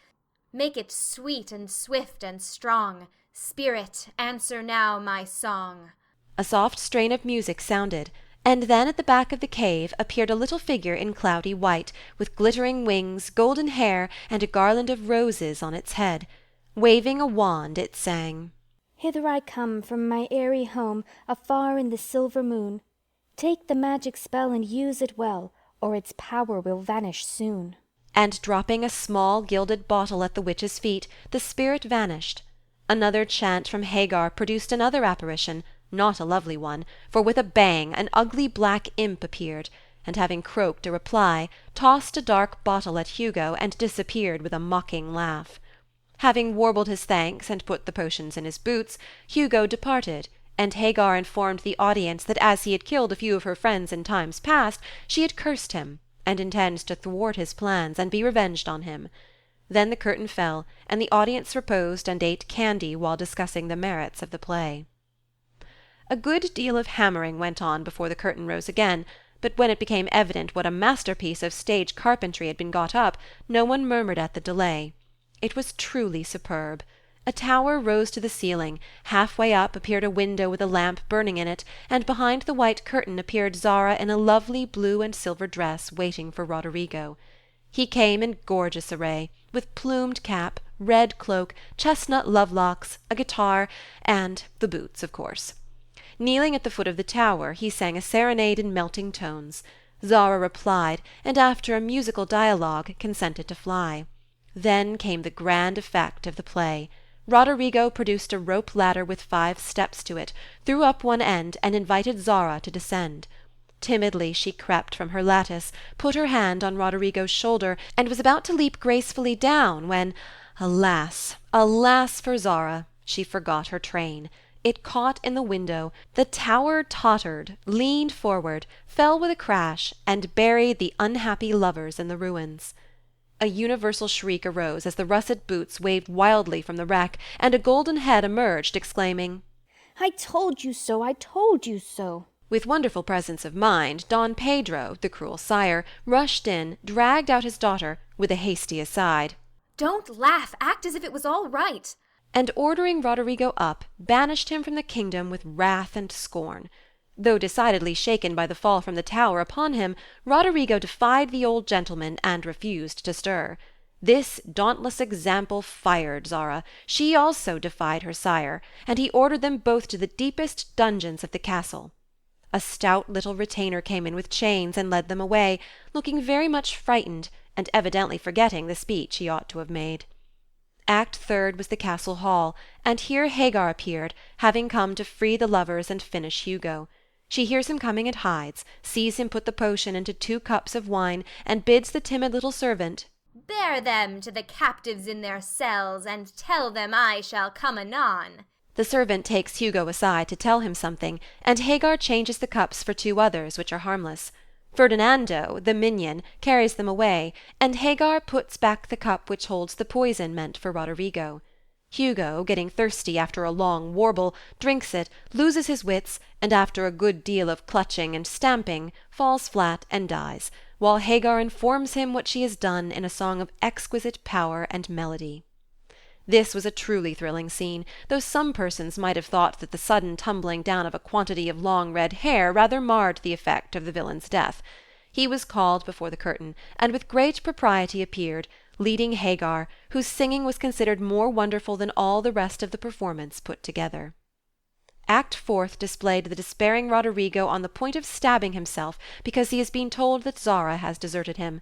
Make it sweet and swift and strong. Spirit, answer now my song. A soft strain of music sounded, and then at the back of the cave appeared a little figure in cloudy white, with glittering wings, golden hair, and a garland of roses on its head. Waving a wand, it sang, "Hither I come from my airy home, afar in the silver moon. Take the magic spell and use it well, or its power will vanish soon." And dropping a small gilded bottle at the witch's feet, the spirit vanished. Another chant from Hagar produced another apparition, not a lovely one, for with a bang an ugly black imp appeared, and having croaked a reply, tossed a dark bottle at Hugo and disappeared with a mocking laugh. Having warbled his thanks and put the potions in his boots, Hugo departed, and Hagar informed the audience that as he had killed a few of her friends in times past, she had cursed him, and intends to thwart his plans and be revenged on him. Then the curtain fell, and the audience reposed and ate candy while discussing the merits of the play. A good deal of hammering went on before the curtain rose again, but when it became evident what a masterpiece of stage carpentry had been got up, no one murmured at the delay. It was truly superb. A tower rose to the ceiling, half-way up appeared a window with a lamp burning in it, and behind the white curtain appeared Zara in a lovely blue and silver dress waiting for Roderigo. He came in gorgeous array, with plumed cap, red cloak, chestnut love-locks, a guitar, and the boots, of course. Kneeling at the foot of the tower, he sang a serenade in melting tones. Zara replied, and after a musical dialogue consented to fly. Then came the grand effect of the play. Roderigo produced a rope ladder with 5 steps to it, threw up one end, and invited Zara to descend. Timidly she crept from her lattice, put her hand on Roderigo's shoulder, and was about to leap gracefully down when, alas, alas for Zara, she forgot her train. It caught in the window, the tower tottered, leaned forward, fell with a crash, and buried the unhappy lovers in the ruins. A universal shriek arose as the russet boots waved wildly from the wreck, and a golden head emerged, exclaiming, "I told you so, I told you so." With wonderful presence of mind, Don Pedro, the cruel sire, rushed in, dragged out his daughter, with a hasty aside, "Don't laugh, act as if it was all right," and ordering Roderigo up, banished him from the kingdom with wrath and scorn. Though decidedly shaken by the fall from the tower upon him, Roderigo defied the old gentleman and refused to stir. This dauntless example fired Zara. She also defied her sire, and he ordered them both to the deepest dungeons of the castle. A stout little retainer came in with chains and led them away, looking very much frightened, and evidently forgetting the speech he ought to have made. Act third was the castle hall, and here Hagar appeared, having come to free the lovers and finish Hugo. She hears him coming and hides, sees him put the potion into 2 cups of wine, and bids the timid little servant, "Bear them to the captives in their cells, and tell them I shall come anon." The servant takes Hugo aside to tell him something, and Hagar changes the cups for 2 others, which are harmless. Ferdinando, the minion, carries them away, and Hagar puts back the cup which holds the poison meant for Roderigo. Hugo, getting thirsty after a long warble, drinks it, loses his wits, and after a good deal of clutching and stamping, falls flat and dies, while Hagar informs him what she has done in a song of exquisite power and melody. This was a truly thrilling scene, though some persons might have thought that the sudden tumbling down of a quantity of long red hair rather marred the effect of the villain's death. He was called before the curtain, and with great propriety appeared, leading Hagar, whose singing was considered more wonderful than all the rest of the performance put together. Act fourth displayed the despairing Roderigo on the point of stabbing himself because he has been told that Zara has deserted him.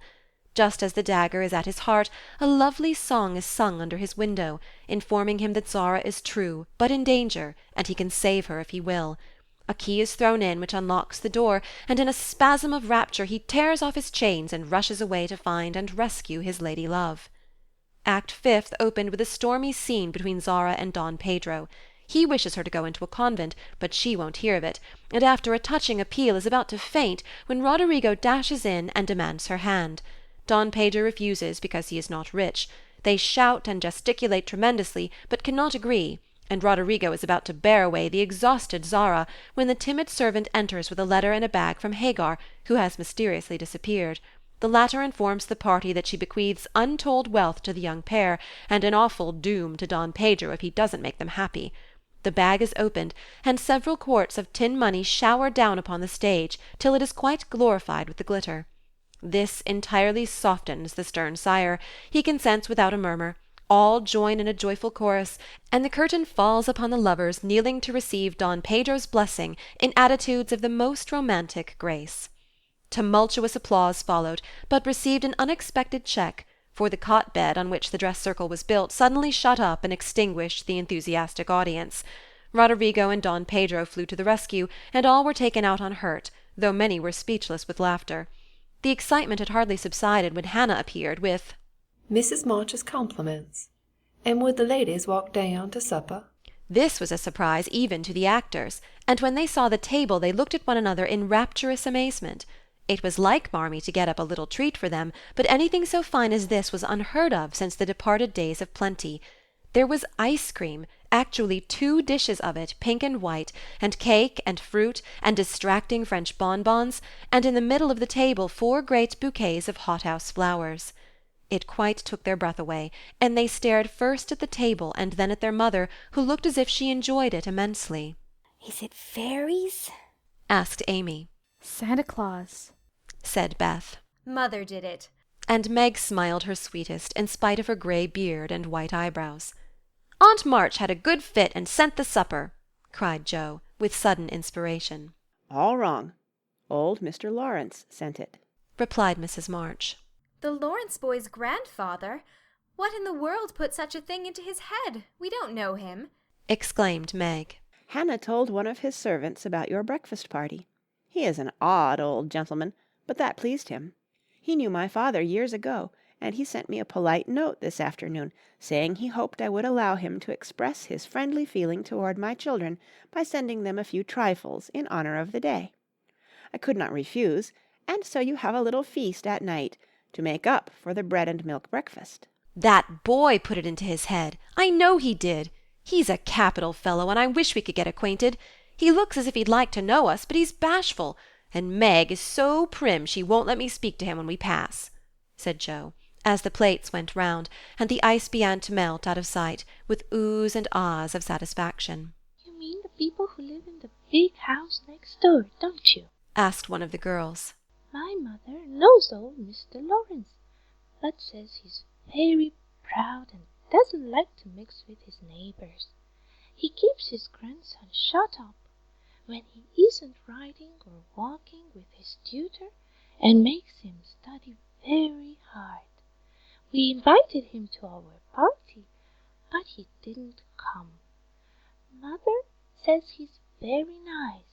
Just as the dagger is at his heart, a lovely song is sung under his window, informing him that Zara is true, but in danger, and he can save her if he will. A key is thrown in which unlocks the door, and in a spasm of rapture he tears off his chains and rushes away to find and rescue his lady love. Act fifth opened with a stormy scene between Zara and Don Pedro. He wishes her to go into a convent, but she won't hear of it, and after a touching appeal is about to faint when Roderigo dashes in and demands her hand. Don Pedro refuses because he is not rich. They shout and gesticulate tremendously, but cannot agree, and Roderigo is about to bear away the exhausted Zara, when the timid servant enters with a letter and a bag from Hagar, who has mysteriously disappeared. The latter informs the party that she bequeaths untold wealth to the young pair, and an awful doom to Don Pedro if he doesn't make them happy. The bag is opened, and several quarts of tin money shower down upon the stage, till it is quite glorified with the glitter. This entirely softens the stern sire. He consents without a murmur. All join in a joyful chorus, and the curtain falls upon the lovers kneeling to receive Don Pedro's blessing in attitudes of the most romantic grace. Tumultuous applause followed, but received an unexpected check, for the cot-bed on which the dress circle was built suddenly shut up and extinguished the enthusiastic audience. Roderigo and Don Pedro flew to the rescue, and all were taken out unhurt, though many were speechless with laughter. The excitement had hardly subsided when Hannah appeared with Mrs. March's compliments. And would the ladies walk down to supper? This was a surprise even to the actors, and when they saw the table they looked at one another in rapturous amazement. It was like Marmee to get up a little treat for them, but anything so fine as this was unheard of since the departed days of plenty. There was ice cream, actually 2 dishes of it, pink and white, and cake and fruit, and distracting French bonbons, and in the middle of the table 4 great bouquets of hothouse flowers. It quite took their breath away, and they stared first at the table and then at their mother, who looked as if she enjoyed it immensely. "Is it fairies?" asked Amy. "Santa Claus," said Beth. "Mother did it," And Meg smiled her sweetest, in spite of her grey beard and white eyebrows. "Aunt March had a good fit and sent the supper," cried Joe, with sudden inspiration. "All wrong. Old Mr. Laurence sent it," replied Mrs. March. The Laurence boy's grandfather? What in the world put such a thing into his head? We don't know him," exclaimed Meg. "Hannah told one of his servants about your breakfast party. He is an odd old gentleman, but that pleased him. He knew my father years ago, and he sent me a polite note this afternoon, saying he hoped I would allow him to express his friendly feeling toward my children by sending them a few trifles in honor of the day. I could not refuse, and so you have a little feast at night to make up for the bread and milk breakfast." "That boy put it into his head. I know he did. He's a capital fellow, and I wish we could get acquainted. He looks as if he'd like to know us, but he's bashful, and Meg is so prim she won't let me speak to him when we pass," said Joe, as the plates went round, and the ice began to melt out of sight, with oohs and ahs of satisfaction. You mean the people who live in the big house next door, don't you? asked one of the girls. My mother knows old Mr. Laurence, but says he's very proud and doesn't like to mix with his neighbors. He keeps his grandson shut up when he isn't riding or walking with his tutor, and makes him study very hard. We invited him to our party, but he didn't come. Mother says he's very nice,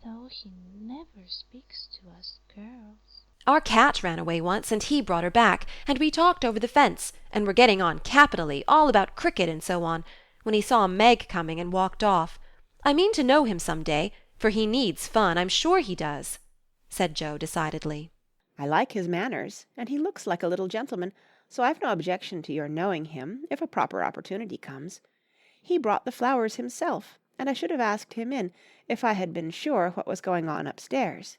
though he never speaks to us girls. Our cat ran away once, and he brought her back, and we talked over the fence, and were getting on capitally, all about cricket and so on, when he saw Meg coming and walked off. I mean to know him some day, for he needs fun, I'm sure he does," said Joe decidedly. "I like his manners, and he looks like a little gentleman, so I've no objection to your knowing him if a proper opportunity comes. He brought the flowers himself, and I should have asked him in if I had been sure what was going on upstairs.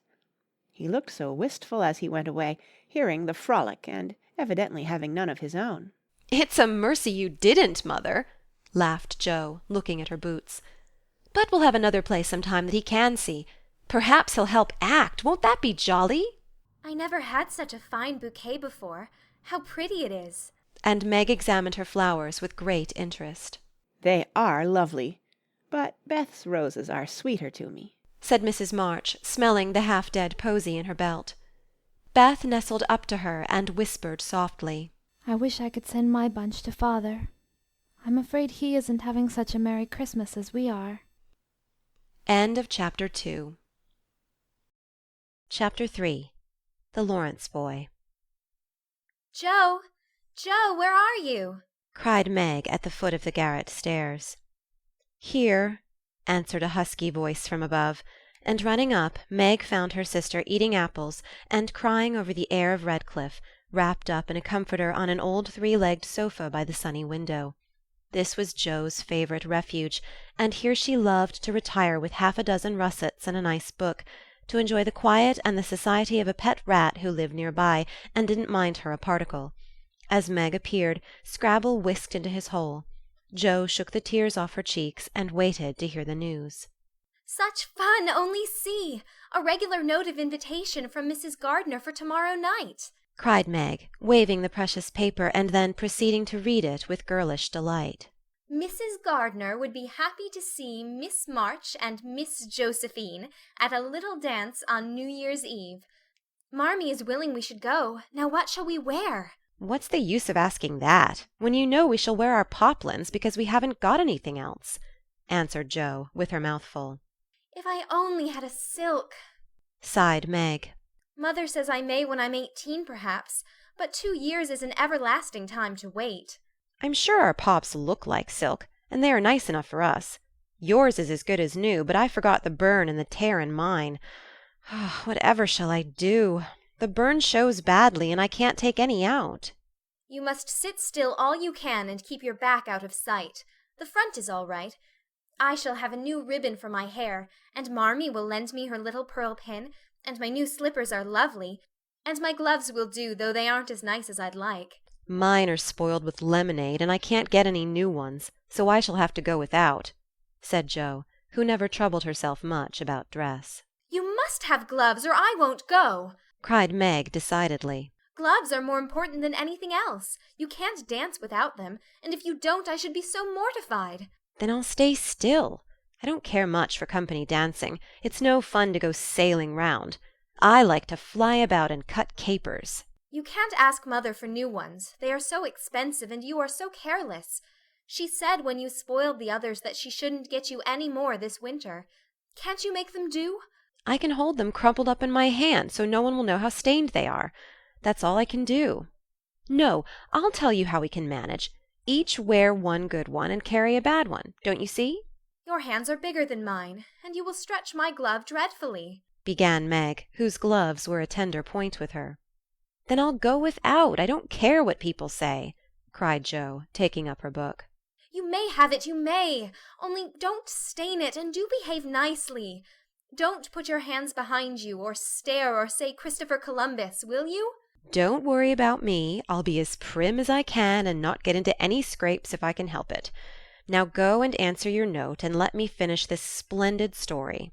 He looked so wistful as he went away, hearing the frolic and evidently having none of his own." "It's a mercy you didn't, mother," laughed Joe, looking at her boots. "But we'll have another play some time that he can see. Perhaps he'll help act. Won't that be jolly?" "I never had such a fine bouquet before. How pretty it is!" And Meg examined her flowers with great interest. "They are lovely, but Beth's roses are sweeter to me," said Mrs. March, smelling the half-dead posy in her belt. Beth nestled up to her and whispered softly, "I wish I could send my bunch to father. I'm afraid he isn't having such a Merry Christmas as we are." End of Chapter 2. Chapter 3. The Laurence Boy. "Joe! Joe, where are you?" cried Meg at the foot of the garret stairs. "Here," answered a husky voice from above, and running up, Meg found her sister eating apples and crying over the heir of Redcliffe, wrapped up in a comforter on an old three-legged sofa by the sunny window. This was Joe's favourite refuge, and here she loved to retire with half a dozen russets and a nice book, to enjoy the quiet and the society of a pet rat who lived near by and didn't mind her a particle. As Meg appeared, Scrabble whisked into his hole. Joe shook the tears off her cheeks and waited to hear the news. "Such fun! Only see! A regular note of invitation from Mrs. Gardner for tomorrow night," cried Meg, waving the precious paper and then proceeding to read it with girlish delight. "Mrs. Gardner would be happy to see Miss March and Miss Josephine at a little dance on New Year's Eve. Marmee is willing we should go. Now what shall we wear?" "What's the use of asking that, when you know we shall wear our poplins because we haven't got anything else?" answered Joe, with her mouth full. "If I only had a silk," sighed Meg. "Mother says I may when I'm 18, perhaps, but 2 years is an everlasting time to wait." "I'm sure our pops look like silk, and they are nice enough for us. Yours is as good as new, but I forgot the burn and the tear in mine. Whatever shall I do? The burn shows badly, and I can't take any out." "You must sit still all you can and keep your back out of sight. The front is all right. I shall have a new ribbon for my hair, and Marmee will lend me her little pearl pin, and my new slippers are lovely, and my gloves will do, though they aren't as nice as I'd like." "Mine are spoiled with lemonade, and I can't get any new ones, so I shall have to go without," said Joe, who never troubled herself much about dress. "You must have gloves, or I won't go," cried Meg decidedly. Gloves are more important than anything else. You can't dance without them, and if you don't, I should be so mortified. Then I'll stay still. I don't care much for company dancing. It's no fun to go sailing round. I like to fly about and cut capers. You can't ask Mother for new ones. They are so expensive, and you are so careless. She said when you spoiled the others that she shouldn't get you any more this winter. Can't you make them do? I can hold them crumpled up in my hand so no one will know how stained they are. That's all I can do. No, I'll tell you how we can manage. Each wear one good one and carry a bad one, don't you see? Your hands are bigger than mine, and you will stretch my glove dreadfully, began Meg, whose gloves were a tender point with her. Then I'll go without. I don't care what people say, cried Jo, taking up her book. You may have it, you may. Only don't stain it, and do behave nicely. Don't put your hands behind you, or stare, or say Christopher Columbus, will you? Don't worry about me. I'll be as prim as I can and not get into any scrapes if I can help it. Now go and answer your note, and let me finish this splendid story.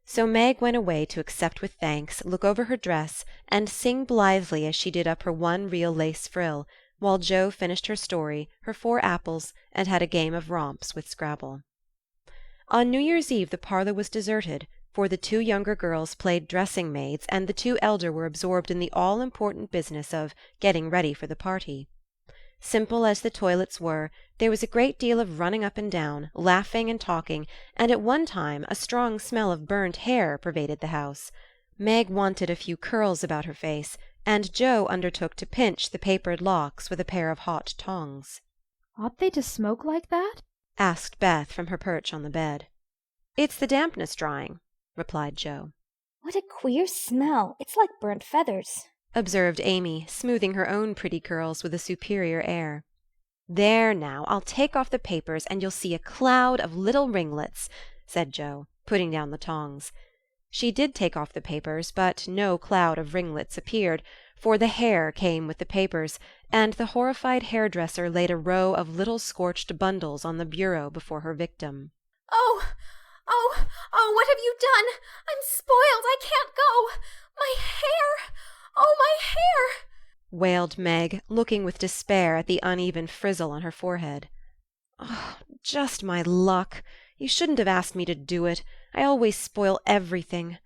So Meg went away to accept with thanks, look over her dress, and sing blithely as she did up her one real lace frill, while Jo finished her story, her 4 apples, and had a game of romps with Scrabble. On New Year's Eve the parlour was deserted, for the 2 younger girls played dressing-maids, and the 2 elder were absorbed in the all-important business of getting ready for the party. Simple as the toilets were, there was a great deal of running up and down, laughing and talking, and at one time a strong smell of burnt hair pervaded the house. Meg wanted a few curls about her face, and Jo undertook to pinch the papered locks with a pair of hot tongs. "Ought they to smoke like that?" asked Beth from her perch on the bed. "It's the dampness drying," replied Jo. "What a queer smell! It's like burnt feathers," observed Amy, smoothing her own pretty curls with a superior air. "There now, I'll take off the papers, and you'll see a cloud of little ringlets," said Jo, putting down the tongs. She did take off the papers, but no cloud of ringlets appeared, for the hair came with the papers, and the horrified hairdresser laid a row of little scorched bundles on the bureau before her victim. Oh, what have you done? I'm spoiled. I can't go. My hair! Oh, my hair! Wailed Meg, looking with despair at the uneven frizzle on her forehead. Oh, just my luck. You shouldn't have asked me to do it. I always spoil everything.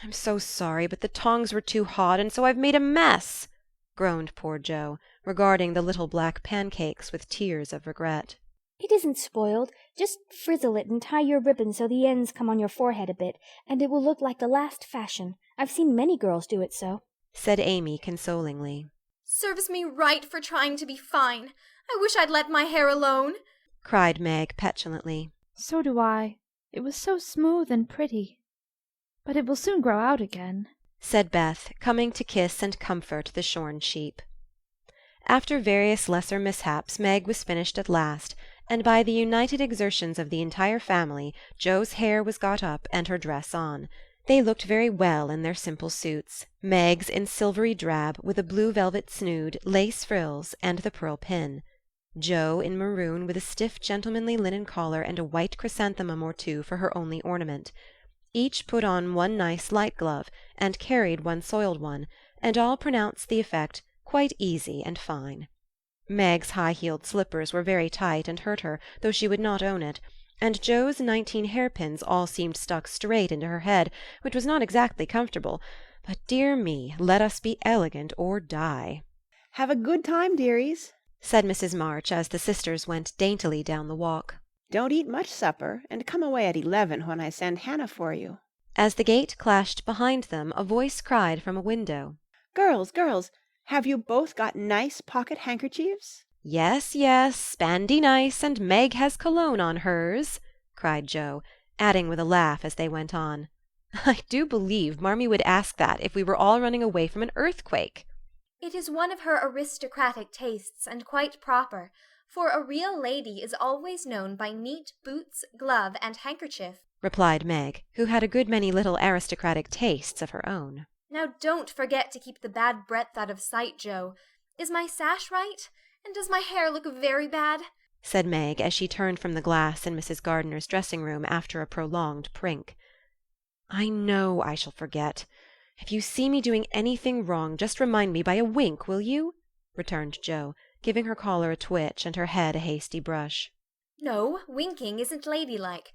I'm so sorry, but the tongs were too hot, and so I've made a mess, groaned poor Jo, regarding the little black pancakes with tears of regret. "It isn't spoiled. Just frizzle it and tie your ribbon so the ends come on your forehead a bit, and it will look like the last fashion. I've seen many girls do it so," said Amy consolingly. Serves me right for trying to be fine. I wish I'd let my hair alone, cried Meg petulantly. "So do I. It was so smooth and pretty. But it will soon grow out again," said Beth, coming to kiss and comfort the shorn sheep. After various lesser mishaps, Meg was finished at last, and by the united exertions of the entire family, Jo's hair was got up and her dress on. They looked very well in their simple suits, Meg's in silvery drab, with a blue velvet snood, lace frills, and the pearl pin; Jo in maroon, with a stiff gentlemanly linen collar and a white chrysanthemum or 2 for her only ornament. Each put on one nice light glove, and carried one soiled one, and all pronounced the effect quite easy and fine. Meg's high-heeled slippers were very tight and hurt her, though she would not own it, and Jo's 19 hairpins all seemed stuck straight into her head, which was not exactly comfortable, but dear me, let us be elegant or die. "Have a good time, dearies," said Mrs. March as the sisters went daintily down the walk. "Don't eat much supper, and come away at 11 when I send Hannah for you." As the gate clashed behind them, a voice cried from a window, Girls, have you both got nice pocket handkerchiefs?" Yes, spandy nice, and Meg has cologne on hers," cried Jo, adding with a laugh as they went on, "I do believe Marmee would ask that if we were all running away from an earthquake." It is one of her aristocratic tastes, and quite proper, for a real lady is always known by neat boots, glove, and handkerchief, replied Meg, who had a good many little aristocratic tastes of her own. Now don't forget to keep the bad breadth out of sight, Jo. Is my sash right? And does my hair look very bad? said Meg as she turned from the glass in Mrs. Gardiner's dressing-room after a prolonged prink. I know I shall forget. If you see me doing anything wrong, just remind me by a wink, will you?" returned Joe, giving her collar a twitch and her head a hasty brush. No, winking isn't ladylike.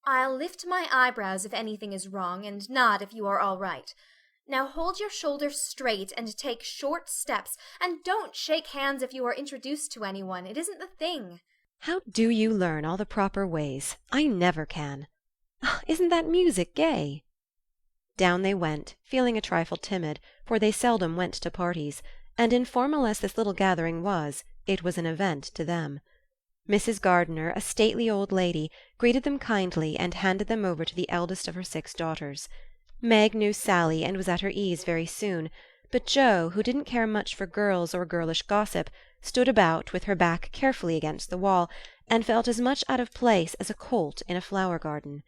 I'll lift my eyebrows if anything is wrong, and nod if you are all right. Now hold your shoulders straight and take short steps, and don't shake hands if you are introduced to anyone. It isn't the thing. How do you learn all the proper ways? I never can. Isn't that music gay? Down they went, feeling a trifle timid, for they seldom went to parties, and informal as this little gathering was, it was an event to them. Mrs. Gardiner, a stately old lady, greeted them kindly and handed them over to the eldest of her 6 daughters. Meg knew Sally and was at her ease very soon, but Jo, who didn't care much for girls or girlish gossip, stood about with her back carefully against the wall, and felt as much out of place as a colt in a flower garden.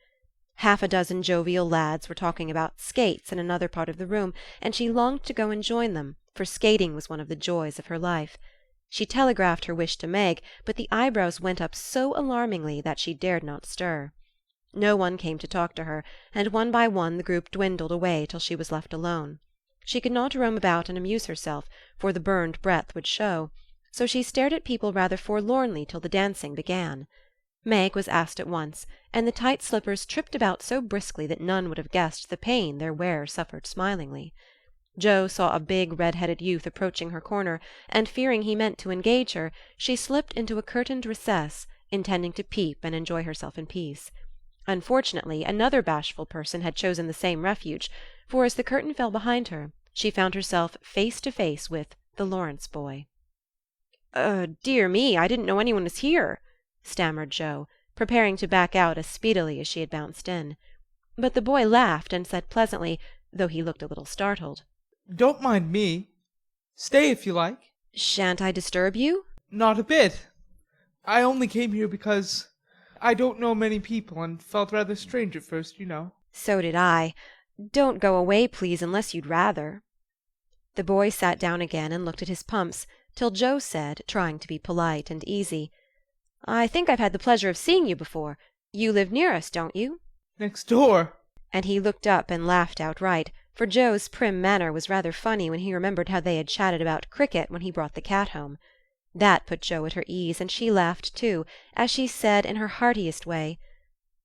Half a dozen jovial lads were talking about skates in another part of the room, and she longed to go and join them, for skating was one of the joys of her life. She telegraphed her wish to Meg, but the eyebrows went up so alarmingly that she dared not stir. No one came to talk to her, and one by one the group dwindled away till she was left alone. She could not roam about and amuse herself, for the burned breath would show, so she stared at people rather forlornly till the dancing began. Meg was asked at once, and the tight slippers tripped about so briskly that none would have guessed the pain their wearer suffered smilingly. Jo saw a big red-headed youth approaching her corner, and fearing he meant to engage her, she slipped into a curtained recess, intending to peep and enjoy herself in peace. Unfortunately, another bashful person had chosen the same refuge, for as the curtain fell behind her, she found herself face to face with the Laurence Boy. Dear me, I didn't know anyone was here," stammered Jo, preparing to back out as speedily as she had bounced in. But the boy laughed and said pleasantly, though he looked a little startled, "Don't mind me. Stay if you like." "Shan't I disturb you?" "Not a bit. I only came here because I don't know many people and felt rather strange at first, you know." "So did I. Don't go away, please, unless you'd rather." The boy sat down again and looked at his pumps, till Jo said, trying to be polite and easy, "I think I've had the pleasure of seeing you before. You live near us, don't you?" "Next door." And he looked up and laughed outright, for Jo's prim manner was rather funny when he remembered how they had chatted about cricket when he brought the cat home. That put Jo at her ease, and she laughed too, as she said in her heartiest way,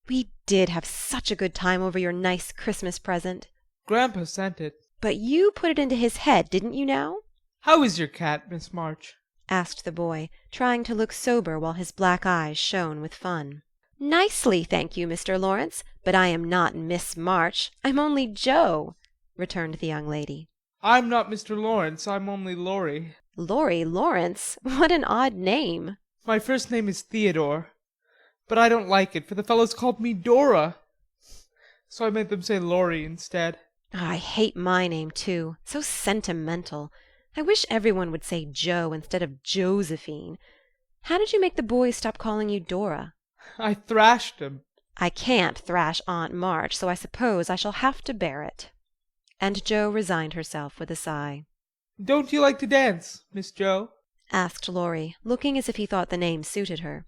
"We did have such a good time over your nice Christmas present." "Grandpa sent it." "But you put it into his head, didn't you now?" "How is your cat, Miss March?" asked the boy, trying to look sober while his black eyes shone with fun. "Nicely, thank you, Mr. Laurence, but I am not Miss March. I'm only Jo," returned the young lady. "I'm not Mr. Laurence. I'm only Laurie." "Laurie Lawrence? What an odd name." "My first name is Theodore, but I don't like it, for the fellows called me Dora, so I made them say Laurie instead." I hate my name too. So sentimental. I wish everyone would say Jo instead of Josephine. How did you make the boys stop calling you Dora?" "I thrashed them." "I can't thrash Aunt March, so I suppose I shall have to bear it." And Jo resigned herself with a sigh. "Don't you like to dance, Miss Jo?" asked Laurie, looking as if he thought the name suited her.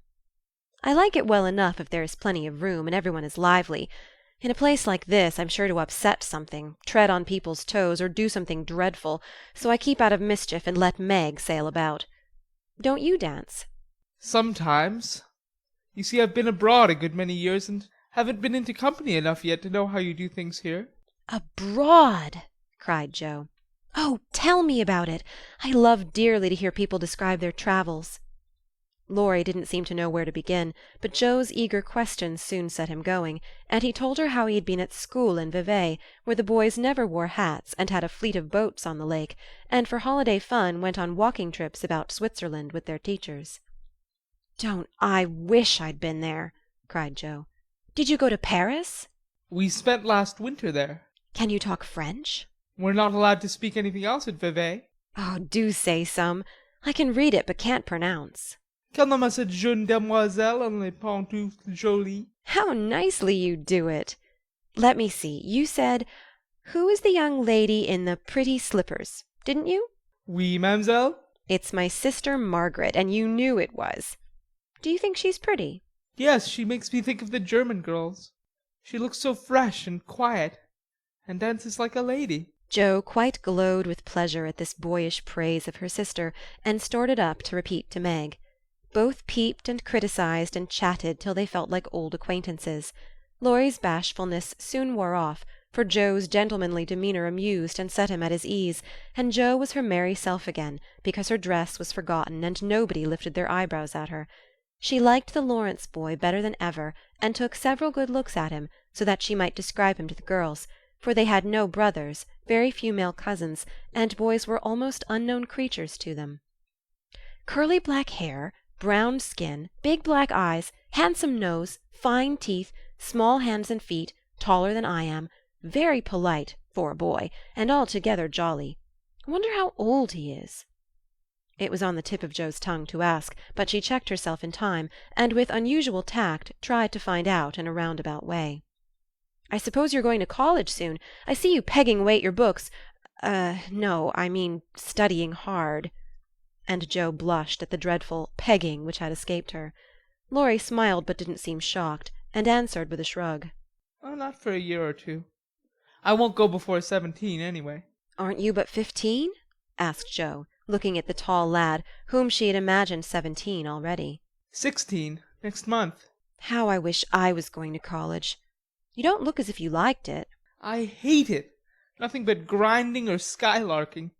"I like it well enough if there is plenty of room and everyone is lively. In a place like this I'm sure to upset something, tread on people's toes, or do something dreadful, so I keep out of mischief and let Meg sail about. Don't you dance?" "Sometimes. You see, I've been abroad a good many years and haven't been into company enough yet to know how you do things here." "Abroad!" cried Jo. "Oh, tell me about it. I love dearly to hear people describe their travels." Laurie didn't seem to know where to begin, but Jo's eager questions soon set him going, and he told her how he had been at school in Vevey, where the boys never wore hats, and had a fleet of boats on the lake, and for holiday fun went on walking trips about Switzerland with their teachers. "Don't I wish I'd been there!" cried Jo. "Did you go to Paris?" "We spent last winter there." "Can you talk French?" "We're not allowed to speak anything else at Vevey." "Oh, do say some. I can read it, but can't pronounce." "Quelle nomme cette jeune demoiselle en les pantoufles jolies?" "How nicely you do it! Let me see, you said, 'Who is the young lady in the pretty slippers?' Didn't you?" "Oui, mademoiselle." "It's my sister Margaret, and you knew it was. Do you think she's pretty?" "Yes, she makes me think of the German girls. She looks so fresh and quiet, and dances like a lady." Jo quite glowed with pleasure at this boyish praise of her sister, and started up to repeat to Meg. Both peeped and criticized and chatted till they felt like old acquaintances. Laurie's bashfulness soon wore off, for Jo's gentlemanly demeanour amused and set him at his ease, and Jo was her merry self again, because her dress was forgotten and nobody lifted their eyebrows at her. She liked the Laurence boy better than ever, and took several good looks at him, so that she might describe him to the girls, for they had no brothers, very few male cousins, and boys were almost unknown creatures to them. Curly black hair, brown skin, big black eyes, handsome nose, fine teeth, small hands and feet, taller than I am, very polite for a boy, and altogether jolly. Wonder how old he is. It was on the tip of Jo's tongue to ask, but she checked herself in time, and with unusual tact tried to find out in a roundabout way. I suppose you're going to college soon. I see you pegging away at your books. No, I mean studying hard. And Jo blushed at the dreadful pegging which had escaped her. Laurie smiled but didn't seem shocked, and answered with a shrug. Oh, not for a year or two. I won't go before 17 anyway. Aren't you but 15? Asked Jo, looking at the tall lad, whom she had imagined 17 already. 16, next month. How I wish I was going to college. You don't look as if you liked it. I hate it. Nothing but grinding or skylarking.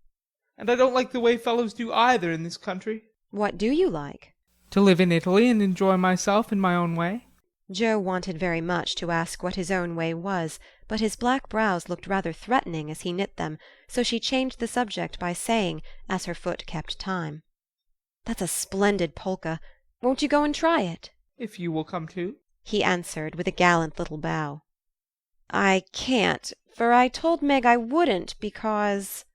And I don't like the way fellows do either in this country. What do you like? To live in Italy and enjoy myself in my own way. Jo wanted very much to ask what his own way was, but his black brows looked rather threatening as he knit them, so she changed the subject by saying, as her foot kept time, "That's a splendid polka. Won't you go and try it?" If you will come too. He answered with a gallant little bow. "I can't, for I told Meg I wouldn't because—"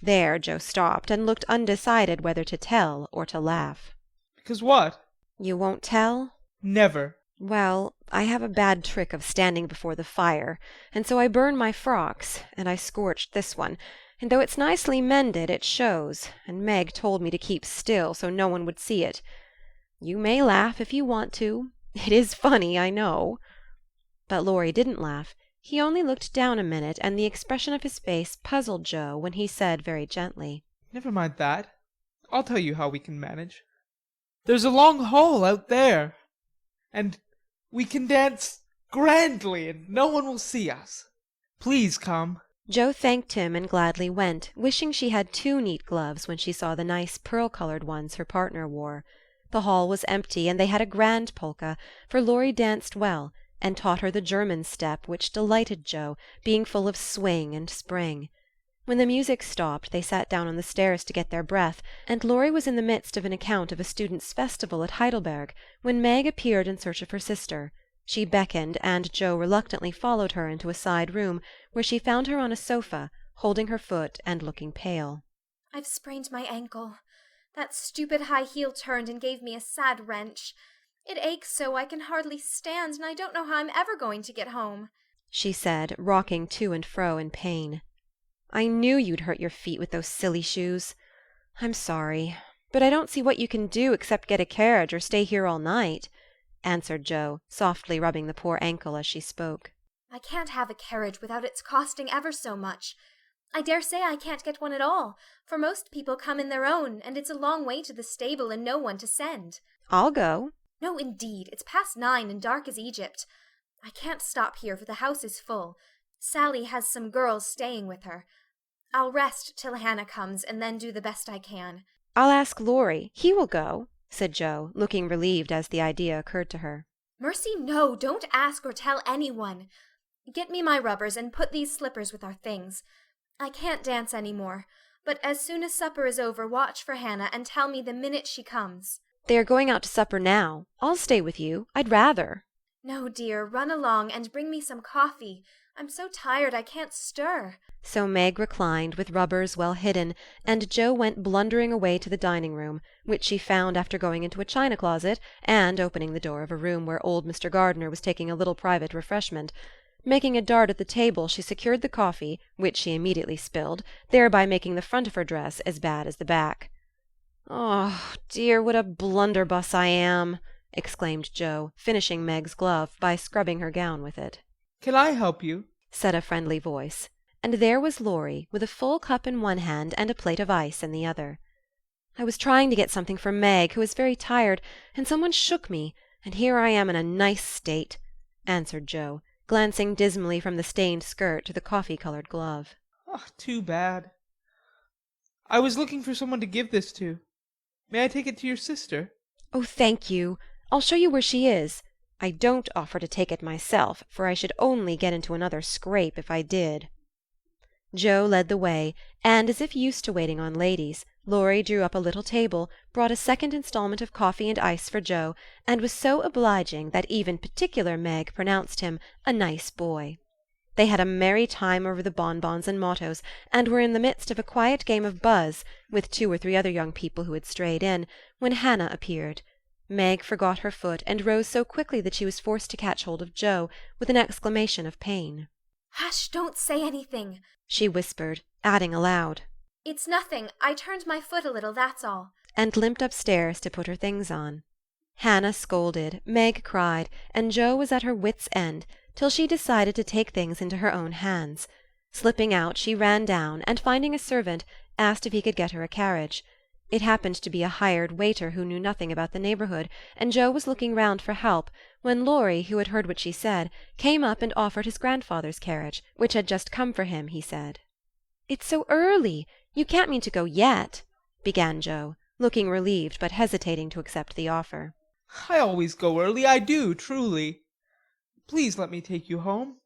There Jo stopped and looked undecided whether to tell or to laugh. Because what? You won't tell? Never. Well, I have a bad trick of standing before the fire, and so I burn my frocks, and I scorched this one, and though it's nicely mended, it shows, and Meg told me to keep still so no one would see it. You may laugh if you want to. It is funny, I know." But Laurie didn't laugh. He only looked down a minute, and the expression of his face puzzled Jo when he said very gently, "Never mind that. I'll tell you how we can manage. There's a long hall out there, and we can dance grandly, and no one will see us. Please come." Jo thanked him and gladly went, wishing she had 2 neat gloves when she saw the nice pearl-coloured ones her partner wore. The hall was empty, and they had a grand polka, for Laurie danced well, and taught her the German step, which delighted Jo, being full of swing and spring. When the music stopped, they sat down on the stairs to get their breath, and Laurie was in the midst of an account of a students' festival at Heidelberg, when Meg appeared in search of her sister. She beckoned, and Jo reluctantly followed her into a side room, where she found her on a sofa, holding her foot and looking pale. "I've sprained my ankle. That stupid high heel turned and gave me a sad wrench. It aches so I can hardly stand, and I don't know how I'm ever going to get home," she said, rocking to and fro in pain. "I knew you'd hurt your feet with those silly shoes. I'm sorry, but I don't see what you can do except get a carriage or stay here all night," answered Jo, softly rubbing the poor ankle as she spoke. "I can't have a carriage without its costing ever so much. I dare say I can't get one at all, for most people come in their own, and it's a long way to the stable and no one to send." "I'll go." "No, indeed. It's past 9 and dark as Egypt. I can't stop here, for the house is full. Sally has some girls staying with her. I'll rest till Hannah comes, and then do the best I can." "I'll ask Laurie. He will go," said Jo, looking relieved as the idea occurred to her. "Mercy, no! Don't ask or tell anyone. Get me my rubbers and put these slippers with our things. I can't dance any more, but as soon as supper is over, watch for Hannah and tell me the minute she comes." "They are going out to supper now. I'll stay with you. I'd rather." "No, dear, run along and bring me some coffee. I'm so tired I can't stir." So Meg reclined with rubbers well hidden, and Jo went blundering away to the dining-room, which she found after going into a china closet and opening the door of a room where old Mr. Gardiner was taking a little private refreshment. Making a dart at the table, she secured the coffee, which she immediately spilled, thereby making the front of her dress as bad as the back. "Oh, dear, what a blunderbuss I am!" exclaimed Jo, finishing Meg's glove by scrubbing her gown with it. "Can I help you?" said a friendly voice. and there was Laurie with a full cup in one hand and a plate of ice in the other. "I was trying to get something for Meg, who is very tired, and someone shook me, and here I am in a nice state," answered Joe, glancing dismally from the stained skirt to the coffee-colored glove. Oh, too bad. I was looking for someone to give this to. May I take it to your sister? "Oh, thank you. I'll show you where she is. I don't offer to take it myself, for I should only get into another scrape if I did." Joe led the way, and, as if used to waiting on ladies, Laurie drew up a little table, brought a second instalment of coffee and ice for Joe, and was so obliging that even particular Meg pronounced him a nice boy. They had a merry time over the bonbons and mottos, and were in the midst of a quiet game of buzz, with 2 or 3 other young people who had strayed in, when Hannah appeared. Meg forgot her foot, and rose so quickly that she was forced to catch hold of Joe, with an exclamation of pain. "Hush, don't say anything," she whispered, adding aloud, "It's nothing. I turned my foot a little, that's all," and limped upstairs to put her things on. Hannah scolded, Meg cried, and Joe was at her wits' end, till she decided to take things into her own hands. Slipping out, she ran down, and finding a servant, asked if he could get her a carriage. It happened to be a hired waiter who knew nothing about the neighbourhood, and Joe was looking round for help, when Laurie, who had heard what she said, came up and offered his grandfather's carriage, which had just come for him, he said. "It's so early. You can't mean to go yet," began Joe, looking relieved but hesitating to accept the offer. I always go early, I do, truly. Please let me take you home.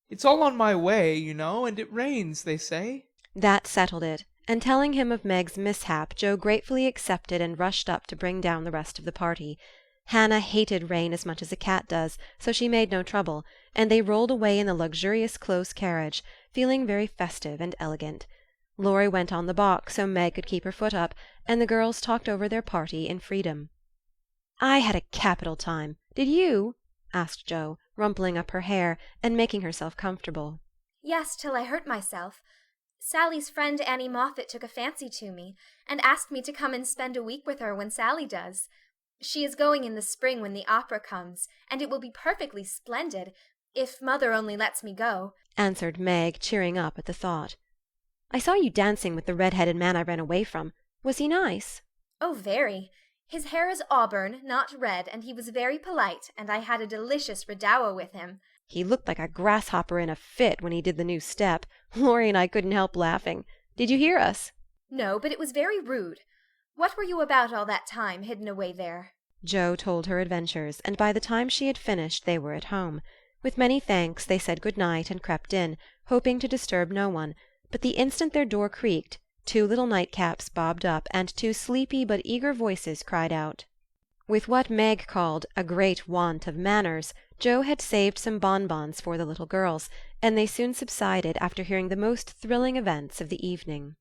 It's all on my way, you know, and it rains, they say." That settled it, and telling him of Meg's mishap, Joe gratefully accepted and rushed up to bring down the rest of the party. Hannah hated rain as much as a cat does, so she made no trouble, and they rolled away in the luxurious close carriage, feeling very festive and elegant. Laurie went on the box so Meg could keep her foot up, and the girls talked over their party in freedom. "I had a capital time. Did you?" asked Joe, rumpling up her hair and making herself comfortable. "Yes, till I hurt myself. Sally's friend Annie Moffat took a fancy to me, and asked me to come and spend a week with her when Sally does. She is going in the spring when the opera comes, and it will be perfectly splendid, if Mother only lets me go," answered Meg, cheering up at the thought. "I saw you dancing with the red-headed man I ran away from. Was he nice?" "Oh, very. His hair is auburn, not red, and he was very polite, and I had a delicious redowa with him." "He looked like a grasshopper in a fit when he did the new step. Laurie and I couldn't help laughing. Did you hear us?" "No, but it was very rude. What were you about all that time, hidden away there?" Joe told her adventures, and by the time she had finished they were at home. With many thanks they said good night and crept in, hoping to disturb no one, but the instant their door creaked, 2 little nightcaps bobbed up, and 2 sleepy but eager voices cried out. With what Meg called a great want of manners, Joe had saved some bonbons for the little girls, and they soon subsided after hearing the most thrilling events of the evening.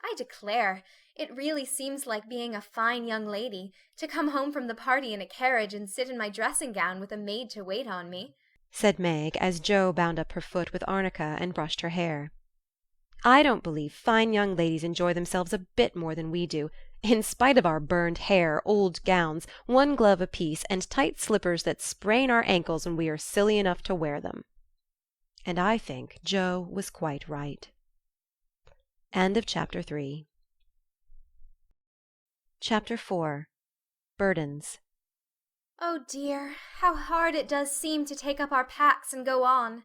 "I declare, it really seems like being a fine young lady, to come home from the party in a carriage and sit in my dressing gown with a maid to wait on me," said Meg, as Joe bound up her foot with arnica and brushed her hair. "I don't believe fine young ladies enjoy themselves a bit more than we do, in spite of our burned hair, old gowns, 1 glove apiece, and tight slippers that sprain our ankles when we are silly enough to wear them." And I think Joe was quite right. End of Chapter 3. Chapter 4. Burdens. "Oh dear, how hard it does seem to take up our packs and go on,"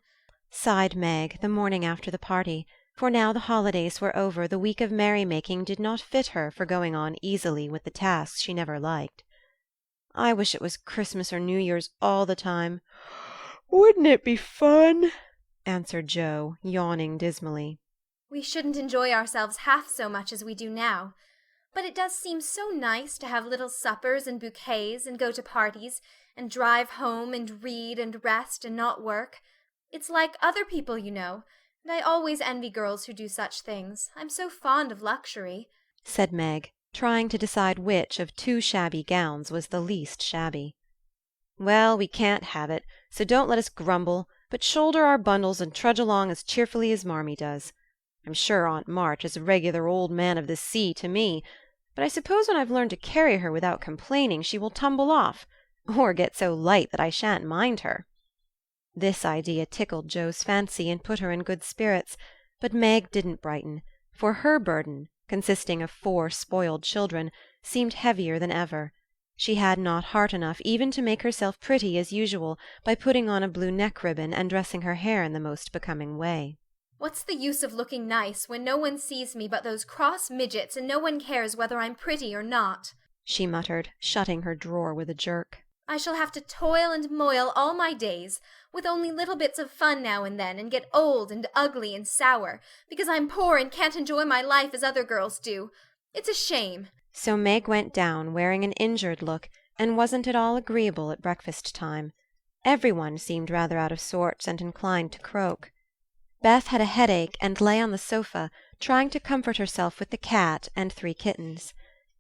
sighed Meg the morning after the party, for now the holidays were over the week of merry-making did not fit her for going on easily with the tasks she never liked. "I wish it was Christmas or New Year's all the time. Wouldn't it be fun?" answered Joe, yawning dismally. "We shouldn't enjoy ourselves half so much as we do now. But it does seem so nice to have little suppers and bouquets and go to parties and drive home and read and rest and not work. It's like other people, you know, and I always envy girls who do such things. I'm so fond of luxury," said Meg, trying to decide which of 2 shabby gowns was the least shabby. "Well, we can't have it, so don't let us grumble, but shoulder our bundles and trudge along as cheerfully as Marmee does. I'm sure Aunt March is a regular old man of the sea to me, but I suppose when I've learned to carry her without complaining she will tumble off, or get so light that I shan't mind her." This idea tickled Joe's fancy and put her in good spirits, But Meg didn't brighten, for her burden, consisting of 4 spoiled children, seemed heavier than ever. She had not heart enough even to make herself pretty as usual by putting on a blue neck-ribbon and dressing her hair in the most becoming way. What's the use of looking nice when no one sees me but those cross midgets and no one cares whether I'm pretty or not? She muttered, shutting her drawer with a jerk. I shall have to toil and moil all my days, with only little bits of fun now and then, and get old and ugly and sour, because I'm poor and can't enjoy my life as other girls do. It's a shame. So Meg went down wearing an injured look, and wasn't at all agreeable at breakfast time. Everyone seemed rather out of sorts and inclined to croak. Beth had a headache and lay on the sofa, trying to comfort herself with the cat and 3 kittens.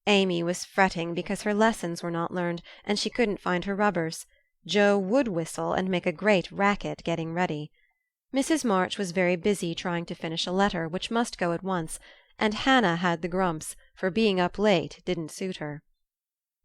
Amy was fretting because her lessons were not learned, and she couldn't find her rubbers. Joe would whistle and make a great racket getting ready. Mrs. March was very busy trying to finish a letter which must go at once, and Hannah had the grumps, for being up late didn't suit her.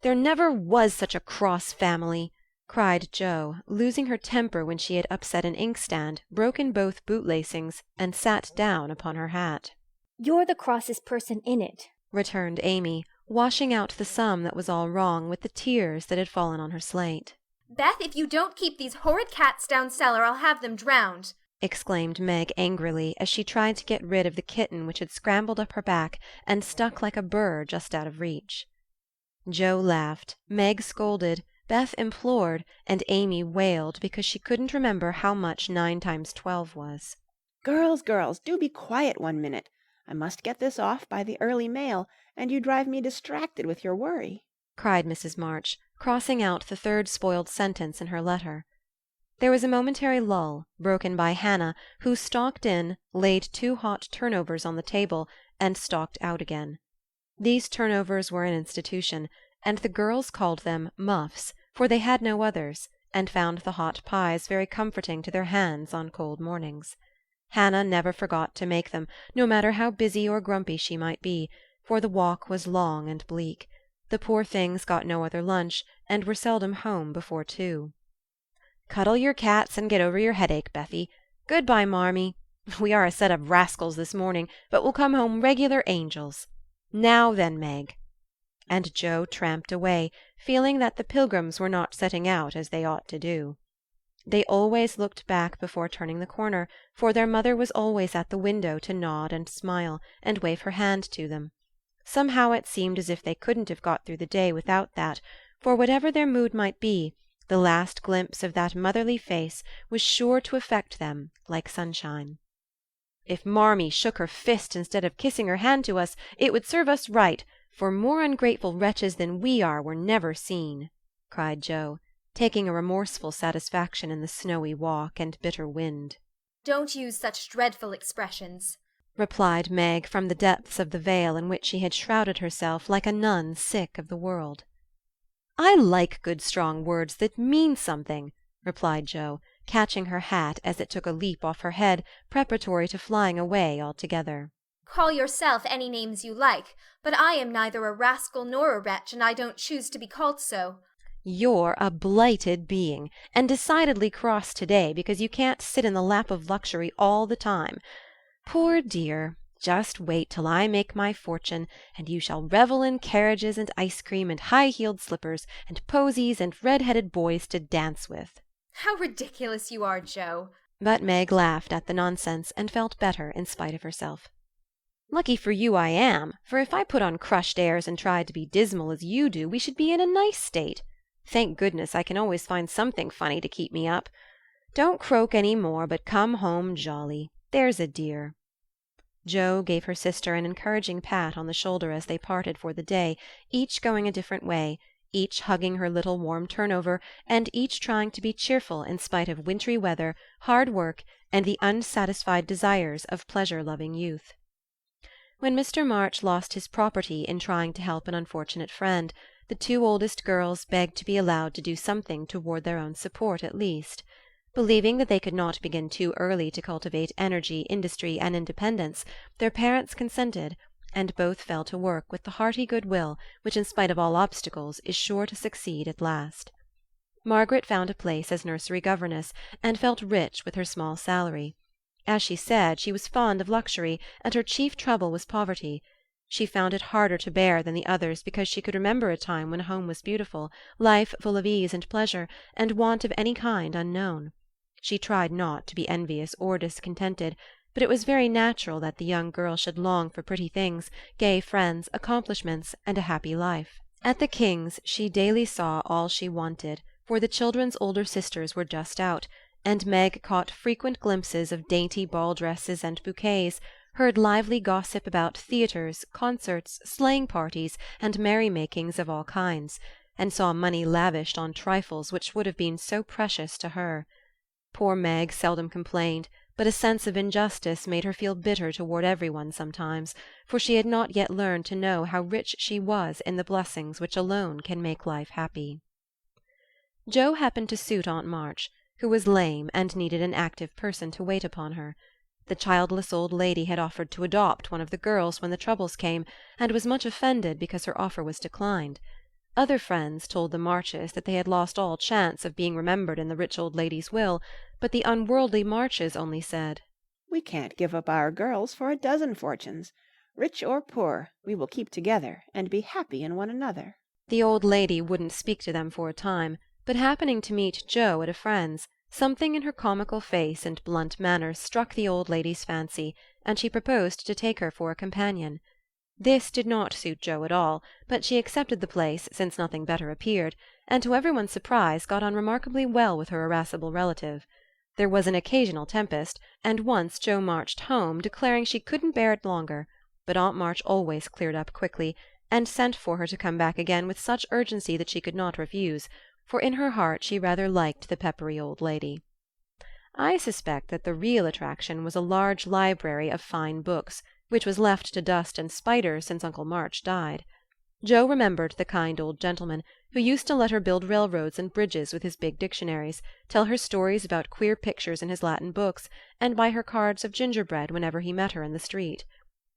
"There never was such a cross family!" cried Jo, losing her temper when she had upset an inkstand, broken both boot-lacings, and sat down upon her hat. "You're the crossest person in it," returned Amy, washing out the sum that was all wrong with the tears that had fallen on her slate. Beth, if you don't keep these horrid cats down cellar, I'll have them drowned, exclaimed Meg angrily as she tried to get rid of the kitten which had scrambled up her back and stuck like a burr just out of reach. Jo laughed, Meg scolded, Beth implored, and Amy wailed because she couldn't remember how much 9 times 12 was. Girls, do be quiet 1 minute. I must get this off by the early mail, and you drive me distracted with your worry," cried Mrs. March, crossing out the 3rd spoiled sentence in her letter. There was a momentary lull, broken by Hannah, who stalked in, laid 2 hot turnovers on the table, and stalked out again. These turnovers were an institution, and the girls called them muffs, for they had no others, and found the hot pies very comforting to their hands on cold mornings. Hannah never forgot to make them, no matter how busy or grumpy she might be, for the walk was long and bleak. The poor things got no other lunch, and were seldom home before 2. "Cuddle your cats and get over your headache, Bethy. Good-bye, Marmee. We are a set of rascals this morning, but we'll come home regular angels. Now then, Meg." And Jo tramped away, feeling that the Pilgrims were not setting out as they ought to do. They always looked back before turning the corner, for their mother was always at the window to nod and smile, and wave her hand to them. Somehow it seemed as if they couldn't have got through the day without that, for whatever their mood might be, the last glimpse of that motherly face was sure to affect them like sunshine. "If Marmee shook her fist instead of kissing her hand to us, it would serve us right, for more ungrateful wretches than we are were never seen," cried Jo, taking a remorseful satisfaction in the snowy walk and bitter wind. "Don't use such dreadful expressions," replied Meg from the depths of the veil in which she had shrouded herself like a nun sick of the world. "I like good strong words that mean something," replied Jo, catching her hat as it took a leap off her head, preparatory to flying away altogether. "Call yourself any names you like, but I am neither a rascal nor a wretch, and I don't choose to be called so." "You're a blighted being, and decidedly cross to-day because you can't sit in the lap of luxury all the time. Poor dear, just wait till I make my fortune, and you shall revel in carriages and ice cream and high-heeled slippers and posies and red-headed boys to dance with." "How ridiculous you are, Jo!" But Meg laughed at the nonsense and felt better in spite of herself. "Lucky for you I am, for if I put on crushed airs and tried to be dismal as you do, we should be in a nice state. Thank goodness I can always find something funny to keep me up. Don't croak any more, but come home jolly. There's a dear." Jo gave her sister an encouraging pat on the shoulder as they parted for the day, each going a different way, each hugging her little warm turnover, and each trying to be cheerful in spite of wintry weather, hard work, and the unsatisfied desires of pleasure-loving youth. When Mr. March lost his property in trying to help an unfortunate friend, the 2 oldest girls begged to be allowed to do something toward their own support at least. Believing that they could not begin too early to cultivate energy, industry, and independence, their parents consented, and both fell to work with the hearty good-will which in spite of all obstacles is sure to succeed at last. Margaret found a place as nursery governess, and felt rich with her small salary. As she said, she was fond of luxury, and her chief trouble was poverty. She found it harder to bear than the others because she could remember a time when home was beautiful, life full of ease and pleasure, and want of any kind unknown. She tried not to be envious or discontented, but it was very natural that the young girl should long for pretty things, gay friends, accomplishments, and a happy life. At the Kings' she daily saw all she wanted, for the children's older sisters were just out, and Meg caught frequent glimpses of dainty ball dresses and bouquets, heard lively gossip about theatres, concerts, sleighing parties, and merry-makings of all kinds, and saw money lavished on trifles which would have been so precious to her. Poor Meg seldom complained, but a sense of injustice made her feel bitter toward everyone sometimes, for she had not yet learned to know how rich she was in the blessings which alone can make life happy. Jo happened to suit Aunt March, who was lame and needed an active person to wait upon her. The childless old lady had offered to adopt one of the girls when the troubles came, and was much offended because her offer was declined. Other friends told the Marches that they had lost all chance of being remembered in the rich old lady's will, but the unworldly Marches only said, "We can't give up our girls for a dozen fortunes. Rich or poor, we will keep together and be happy in one another." The old lady wouldn't speak to them for a time, but happening to meet Jo at a friend's, something in her comical face and blunt manner struck the old lady's fancy, and she proposed to take her for a companion. This did not suit Jo at all, but she accepted the place since nothing better appeared, and to everyone's surprise got on remarkably well with her irascible relative. There was an occasional tempest, and once Jo marched home, declaring she couldn't bear it longer, but Aunt March always cleared up quickly, and sent for her to come back again with such urgency that she could not refuse, for in her heart she rather liked the peppery old lady. I suspect that the real attraction was a large library of fine books, which was left to dust and spiders since Uncle March died. Jo remembered the kind old gentleman who used to let her build railroads and bridges with his big dictionaries, tell her stories about queer pictures in his Latin books, and buy her cards of gingerbread whenever he met her in the street.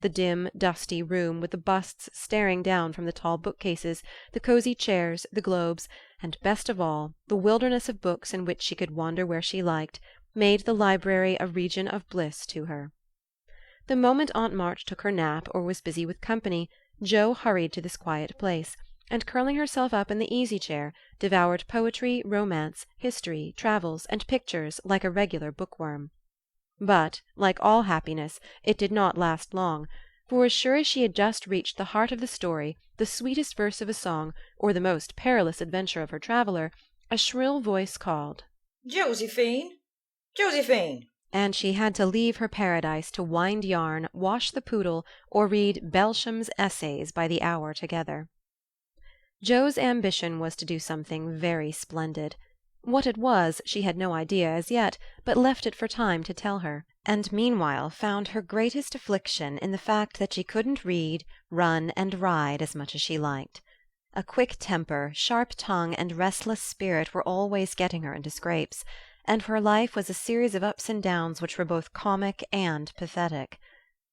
The dim, dusty room, with the busts staring down from the tall bookcases, the cosy chairs, the globes, and, best of all, the wilderness of books in which she could wander where she liked, made the library a region of bliss to her. The moment Aunt March took her nap or was busy with company, Jo hurried to this quiet place, and curling herself up in the easy-chair, devoured poetry, romance, history, travels, and pictures like a regular bookworm. But, like all happiness, it did not last long, for as sure as she had just reached the heart of the story, the sweetest verse of a song, or the most perilous adventure of her traveller, a shrill voice called, "Josephine! Josephine!" and she had to leave her paradise to wind yarn, wash the poodle, or read Belsham's Essays by the hour together. Jo's ambition was to do something very splendid. What it was she had no idea as yet, but left it for time to tell her, and meanwhile found her greatest affliction in the fact that she couldn't read, run, and ride as much as she liked. A quick temper, sharp tongue, and restless spirit were always getting her into scrapes, and her life was a series of ups and downs which were both comic and pathetic.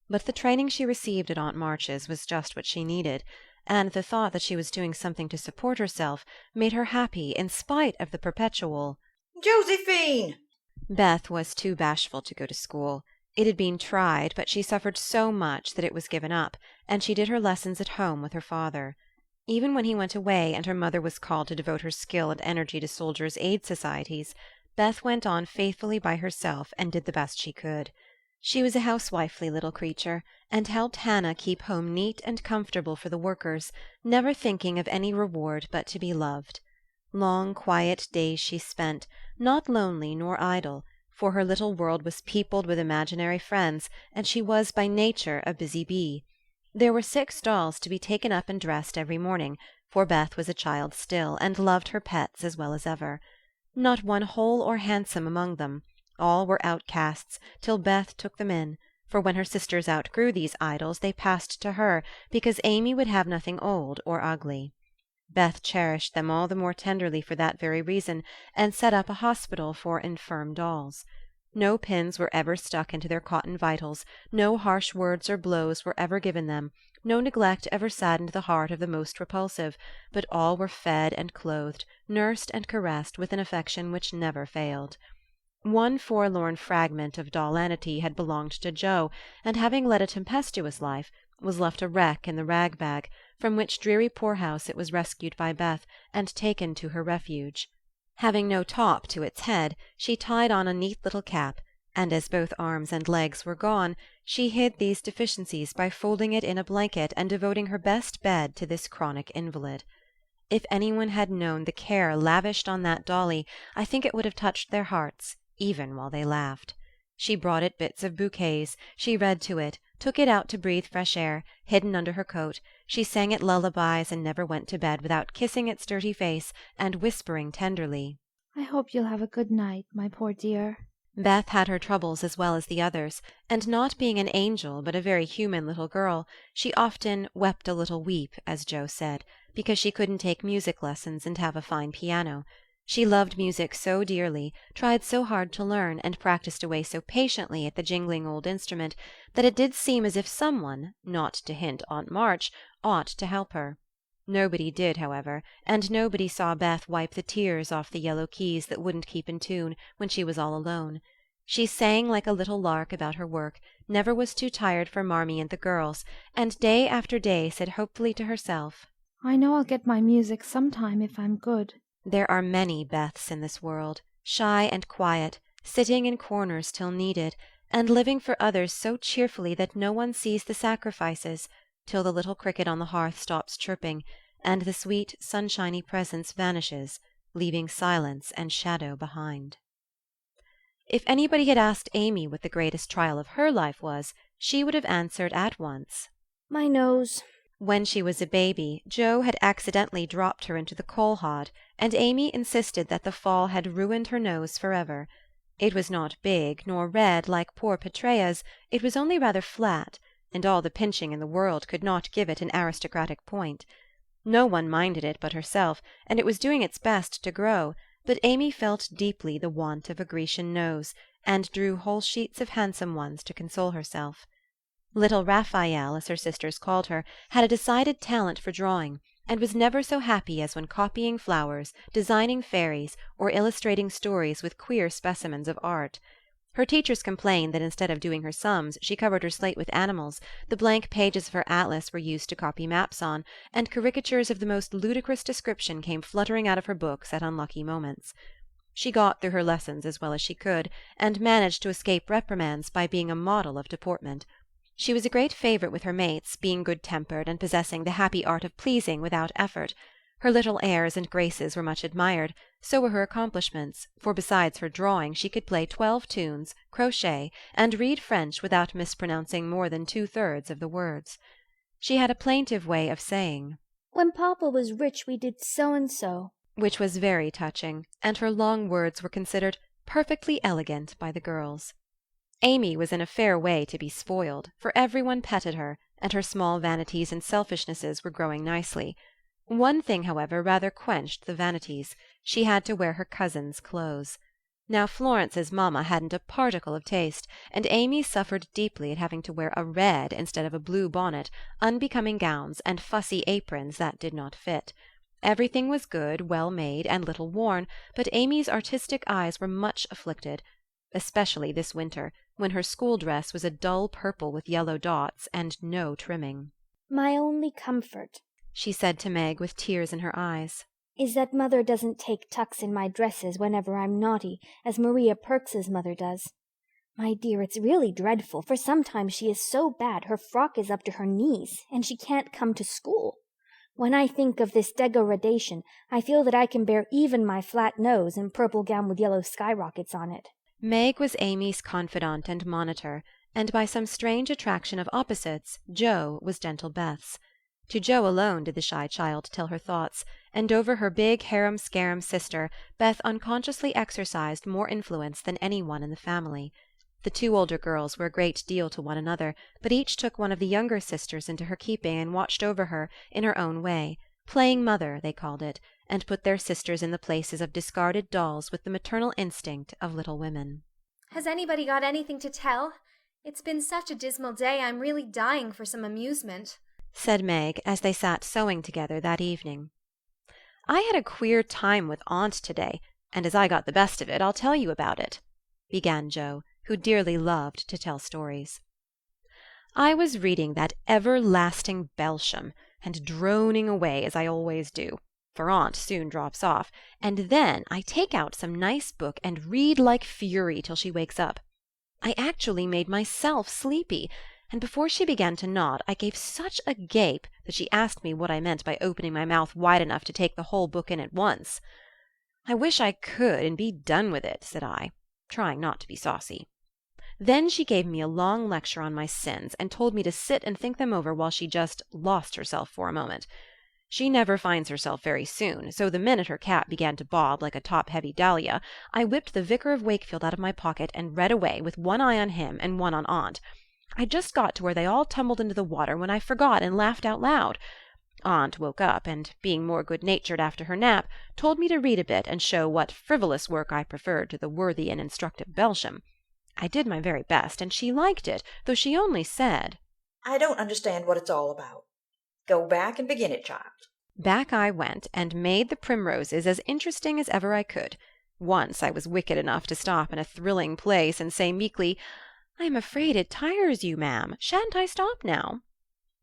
But the training she received at Aunt March's was just what she needed, and the thought that she was doing something to support herself made her happy in spite of the perpetual "Josephine!" Beth was too bashful to go to school. It had been tried, but she suffered so much that it was given up, and she did her lessons at home with her father. Even when he went away and her mother was called to devote her skill and energy to soldiers' aid societies, Beth went on faithfully by herself and did the best she could. She was a housewifely little creature, and helped Hannah keep home neat and comfortable for the workers, never thinking of any reward but to be loved. Long, quiet days she spent, not lonely nor idle, for her little world was peopled with imaginary friends, and she was by nature a busy bee. There were 6 dolls to be taken up and dressed every morning, for Beth was a child still, and loved her pets as well as ever. Not one whole or handsome among them. All were outcasts, till Beth took them in, for when her sisters outgrew these idols they passed to her, because Amy would have nothing old or ugly. Beth cherished them all the more tenderly for that very reason, and set up a hospital for infirm dolls. No pins were ever stuck into their cotton vitals, no harsh words or blows were ever given them, no neglect ever saddened the heart of the most repulsive, but all were fed and clothed, nursed and caressed with an affection which never failed. One forlorn fragment of dollanity had belonged to Joe, and having led a tempestuous life, was left a wreck in the rag-bag, from which dreary poorhouse it was rescued by Beth and taken to her refuge. Having no top to its head, she tied on a neat little cap, and as both arms and legs were gone, she hid these deficiencies by folding it in a blanket and devoting her best bed to this chronic invalid. If anyone had known the care lavished on that dolly, I think it would have touched their hearts, even while they laughed. She brought it bits of bouquets, she read to it, took it out to breathe fresh air, hidden under her coat, she sang it lullabies and never went to bed without kissing its dirty face and whispering tenderly, I hope you'll have a good night, my poor dear. Beth had her troubles as well as the others, and not being an angel but a very human little girl, she often wept a little weep, as Joe said, because she couldn't take music lessons and have a fine piano. She loved music so dearly, tried so hard to learn, and practiced away so patiently at the jingling old instrument, that it did seem as if someone, not to hint Aunt March, ought to help her. Nobody did, however, and nobody saw Beth wipe the tears off the yellow keys that wouldn't keep in tune when she was all alone. She sang like a little lark about her work, never was too tired for Marmee and the girls, and day after day said hopefully to herself, I know I'll get my music sometime if I'm good. There are many Beths in this world, shy and quiet, sitting in corners till needed, and living for others so cheerfully that no one sees the sacrifices, till the little cricket on the hearth stops chirping, and the sweet, sunshiny presence vanishes, leaving silence and shadow behind. If anybody had asked Amy what the greatest trial of her life was, she would have answered at once, My nose. When she was a baby, Joe had accidentally dropped her into the coal-hod, and Amy insisted that the fall had ruined her nose forever. It was not big, nor red like poor Petrea's, it was only rather flat, and all the pinching in the world could not give it an aristocratic point. No one minded it but herself, and it was doing its best to grow, but Amy felt deeply the want of a Grecian nose, and drew whole sheets of handsome ones to console herself. Little Raphael, as her sisters called her, had a decided talent for drawing, and was never so happy as when copying flowers, designing fairies, or illustrating stories with queer specimens of art. Her teachers complained that instead of doing her sums, she covered her slate with animals, the blank pages of her atlas were used to copy maps on, and caricatures of the most ludicrous description came fluttering out of her books at unlucky moments. She got through her lessons as well as she could, and managed to escape reprimands by being a model of deportment. She was a great favourite with her mates, being good-tempered and possessing the happy art of pleasing without effort. Her little airs and graces were much admired, so were her accomplishments, for besides her drawing she could play 12 tunes, crochet, and read French without mispronouncing more than 2/3 of the words. She had a plaintive way of saying, When Papa was rich we did so-and-so, which was very touching, and her long words were considered perfectly elegant by the girls. Amy was in a fair way to be spoiled, for everyone petted her, and her small vanities and selfishnesses were growing nicely. One thing, however, rather quenched the vanities. She had to wear her cousin's clothes. Now Florence's mamma hadn't a particle of taste, and Amy suffered deeply at having to wear a red instead of a blue bonnet, unbecoming gowns, and fussy aprons that did not fit. Everything was good, well made, and little worn, but Amy's artistic eyes were much afflicted, especially this winter, when her school dress was a dull purple with yellow dots and no trimming. My only comfort, she said to Meg with tears in her eyes, is that Mother doesn't take tucks in my dresses whenever I'm naughty, as Maria Perks's mother does. My dear, it's really dreadful, for sometimes she is so bad her frock is up to her knees, and she can't come to school. When I think of this degradation, I feel that I can bear even my flat nose and purple gown with yellow skyrockets on it. Meg was Amy's confidant and monitor, and by some strange attraction of opposites, Jo was gentle Beth's. To Jo alone did the shy child tell her thoughts, and over her big harum-scarum sister Beth unconsciously exercised more influence than any one in the family. The 2 older girls were a great deal to one another, but each took one of the younger sisters into her keeping and watched over her in her own way. Playing mother, they called it, and put their sisters in the places of discarded dolls with the maternal instinct of little women. Has anybody got anything to tell? It's been such a dismal day, I'm really dying for some amusement, said Meg as they sat sewing together that evening. I had a queer time with Aunt today, and as I got the best of it, I'll tell you about it. began Joe, who dearly loved to tell stories. "I was reading that everlasting Belsham, and droning away as I always do, for Aunt soon drops off, and then I take out some nice book and read like fury till she wakes up. I actually made myself sleepy, and before she began to nod I gave such a gape that she asked me what I meant by opening my mouth wide enough to take the whole book in at once. 'I wish I could and be done with it,' said I, trying not to be saucy. Then she gave me a long lecture on my sins, and told me to sit and think them over while she just lost herself for a moment. She never finds herself very soon, so the minute her cap began to bob like a top-heavy dahlia, I whipped the Vicar of Wakefield out of my pocket and read away, with one eye on him and one on Aunt. I just got to where they all tumbled into the water when I forgot and laughed out loud. Aunt woke up, and, being more good-natured after her nap, told me to read a bit and show what frivolous work I preferred to the worthy and instructive Belsham. I did my very best, and she liked it, though she only said, 'I don't understand what it's all about. Go back and begin it, child.' Back I went, and made the primroses as interesting as ever I could. Once I was wicked enough to stop in a thrilling place and say meekly, 'I am afraid it tires you, ma'am. Shan't I stop now?'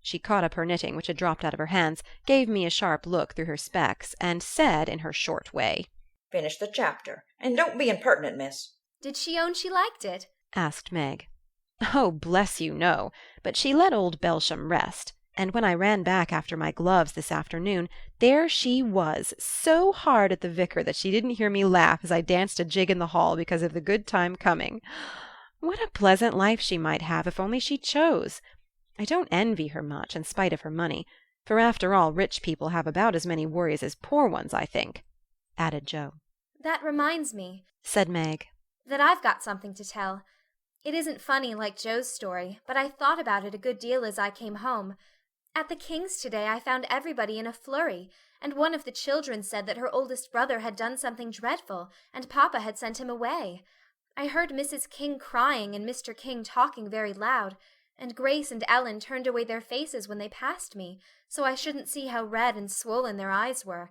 She caught up her knitting, which had dropped out of her hands, gave me a sharp look through her specs, and said in her short way, 'Finish the chapter, and don't be impertinent, miss.' Did she own she liked it? asked Meg. Oh, bless you, no, but she let old Belsham rest, and when I ran back after my gloves this afternoon, there she was, so hard at the vicar that she didn't hear me laugh as I danced a jig in the hall because of the good time coming. What a pleasant life she might have if only she chose! I don't envy her much, in spite of her money, for after all rich people have about as many worries as poor ones, I think," added Joe. That reminds me, said Meg, that I've got something to tell. It isn't funny like Joe's story, but I thought about it a good deal as I came home. At the King's today I found everybody in a flurry, and one of the children said that her oldest brother had done something dreadful, and Papa had sent him away. I heard Mrs. King crying and Mr. King talking very loud, and Grace and Ellen turned away their faces when they passed me, so I shouldn't see how red and swollen their eyes were.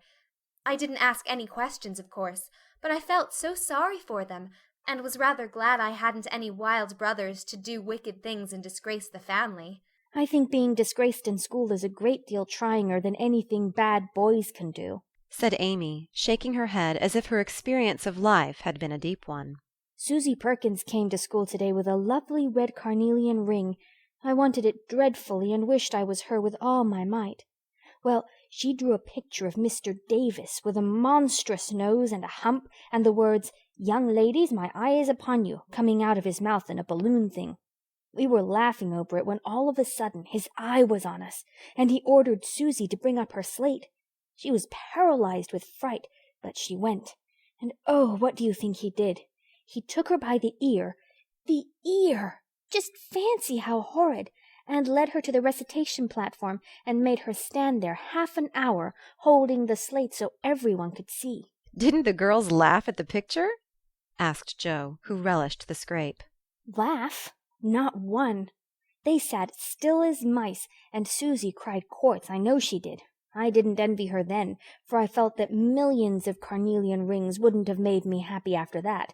I didn't ask any questions, of course, but I felt so sorry for them, and was rather glad I hadn't any wild brothers to do wicked things and disgrace the family. I think being disgraced in school is a great deal tryinger than anything bad boys can do, said Amy, shaking her head as if her experience of life had been a deep one. Susie Perkins came to school today with a lovely red carnelian ring. I wanted it dreadfully and wished I was her with all my might. Well, she drew a picture of Mr. Davis with a monstrous nose and a hump and the words, "Young ladies, my eye is upon you," coming out of his mouth in a balloon thing. We were laughing over it when all of a sudden his eye was on us, and he ordered Susie to bring up her slate. She was paralyzed with fright, but she went. And oh, what do you think he did? He took her by the ear. The ear! Just fancy how horrid! And led her to the recitation platform and made her stand there half an hour, holding the slate so everyone could see. Didn't the girls laugh at the picture? asked Joe, who relished the scrape. Laugh? Not one. They sat still as mice, and Susie cried quarts, I know she did. I didn't envy her then, for I felt that millions of carnelian rings wouldn't have made me happy after that.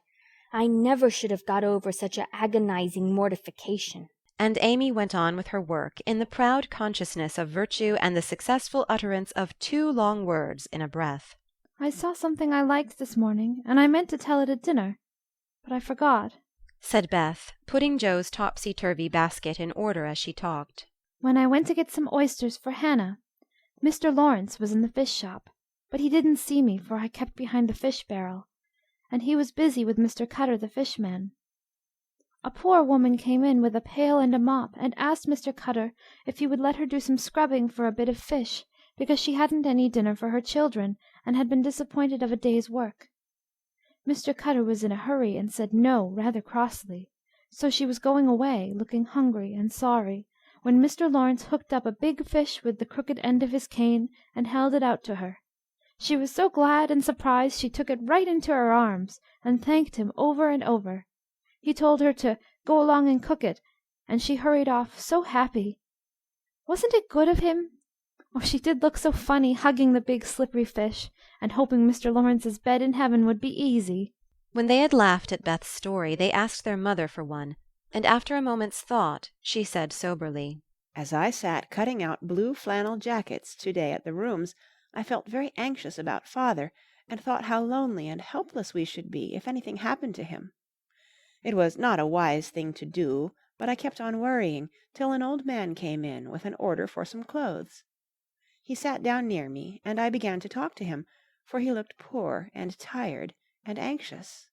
I never should have got over such a agonizing mortification. And Amy went on with her work in the proud consciousness of virtue and the successful utterance of 2 long words in a breath. I saw something I liked this morning, and I meant to tell it at dinner, but I forgot, said Beth, putting Joe's topsy-turvy basket in order as she talked. When I went to get some oysters for Hannah, Mr. Laurence was in the fish shop, but he didn't see me, for I kept behind the fish barrel, and he was busy with Mr. Cutter the fishman. A poor woman came in with a pail and a mop and asked Mr. Cutter if he would let her do some scrubbing for a bit of fish, because she hadn't any dinner for her children and had been disappointed of a day's work. Mr. Cutter was in a hurry and said no rather crossly, so she was going away, looking hungry and sorry, when Mr. Laurence hooked up a big fish with the crooked end of his cane and held it out to her. She was so glad and surprised she took it right into her arms and thanked him over and over. He told her to go along and cook it, and she hurried off so happy. Wasn't it good of him? Oh, she did look so funny, hugging the big slippery fish, and hoping Mr. Lawrence's bed in heaven would be easy. When they had laughed at Beth's story, they asked their mother for one, and after a moment's thought, she said soberly, As I sat cutting out blue flannel jackets to-day at the rooms, I felt very anxious about father, and thought how lonely and helpless we should be if anything happened to him. It was not a wise thing to do, but I kept on worrying till an old man came in with an order for some clothes. He sat down near me, and I began to talk to him, for he looked poor and tired and anxious.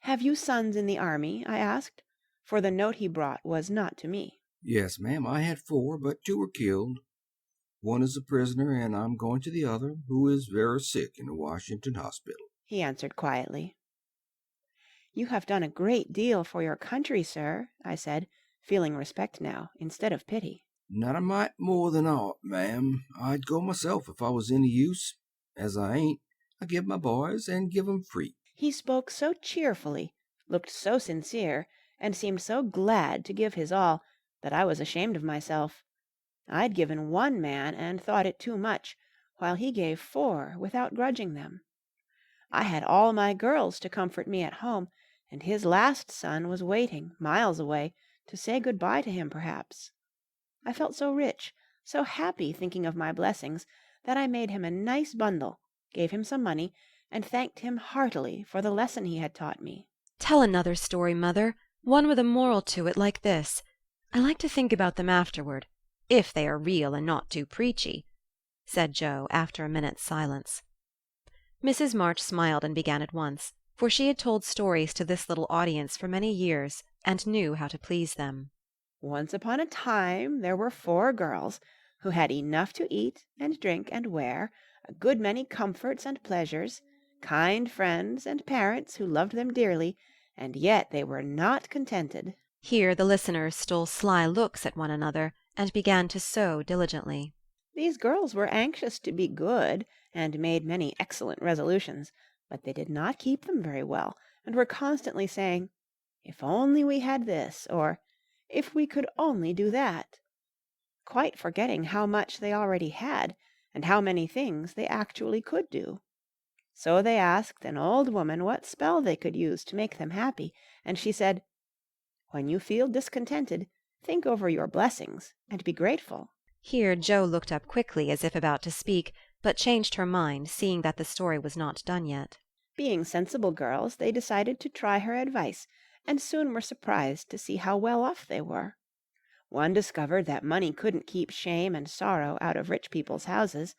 Have you sons in the army? I asked, for the note he brought was not to me. Yes, ma'am, I had 4, but 2 were killed. One is a prisoner, and I'm going to the other, who is very sick in the Washington hospital, he answered quietly. You have done a great deal for your country, sir, I said, feeling respect now, instead of pity. Not a mite more than aught, ma'am. I'd go myself if I was any use. As I ain't, I give my boys and give 'em free. He spoke so cheerfully, looked so sincere, and seemed so glad to give his all, that I was ashamed of myself. I'd given 1 man and thought it too much, while he gave 4 without grudging them. I had all my girls to comfort me at home, and his last son was waiting, miles away, to say good-bye to him perhaps. I felt so rich, so happy thinking of my blessings, that I made him a nice bundle, gave him some money, and thanked him heartily for the lesson he had taught me. Tell another story, Mother, one with a moral to it like this. I like to think about them afterward, if they are real and not too preachy, said Joe after a minute's silence. Mrs. March smiled and began at once, for she had told stories to this little audience for many years and knew how to please them. Once upon a time there were 4 girls who had enough to eat and drink and wear, a good many comforts and pleasures, kind friends and parents who loved them dearly, and yet they were not contented. Here the listeners stole sly looks at one another and began to sew diligently. These girls were anxious to be good, and made many excellent resolutions, but they did not keep them very well, and were constantly saying, "If only we had this," or "If we could only do that," quite forgetting how much they already had, and how many things they actually could do. So they asked an old woman what spell they could use to make them happy, and she said, "When you feel discontented, think over your blessings and be grateful." Here Joe looked up quickly as if about to speak, but changed her mind, seeing that the story was not done yet. Being sensible girls, they decided to try her advice, and soon were surprised to see how well off they were. One discovered that money couldn't keep shame and sorrow out of rich people's houses,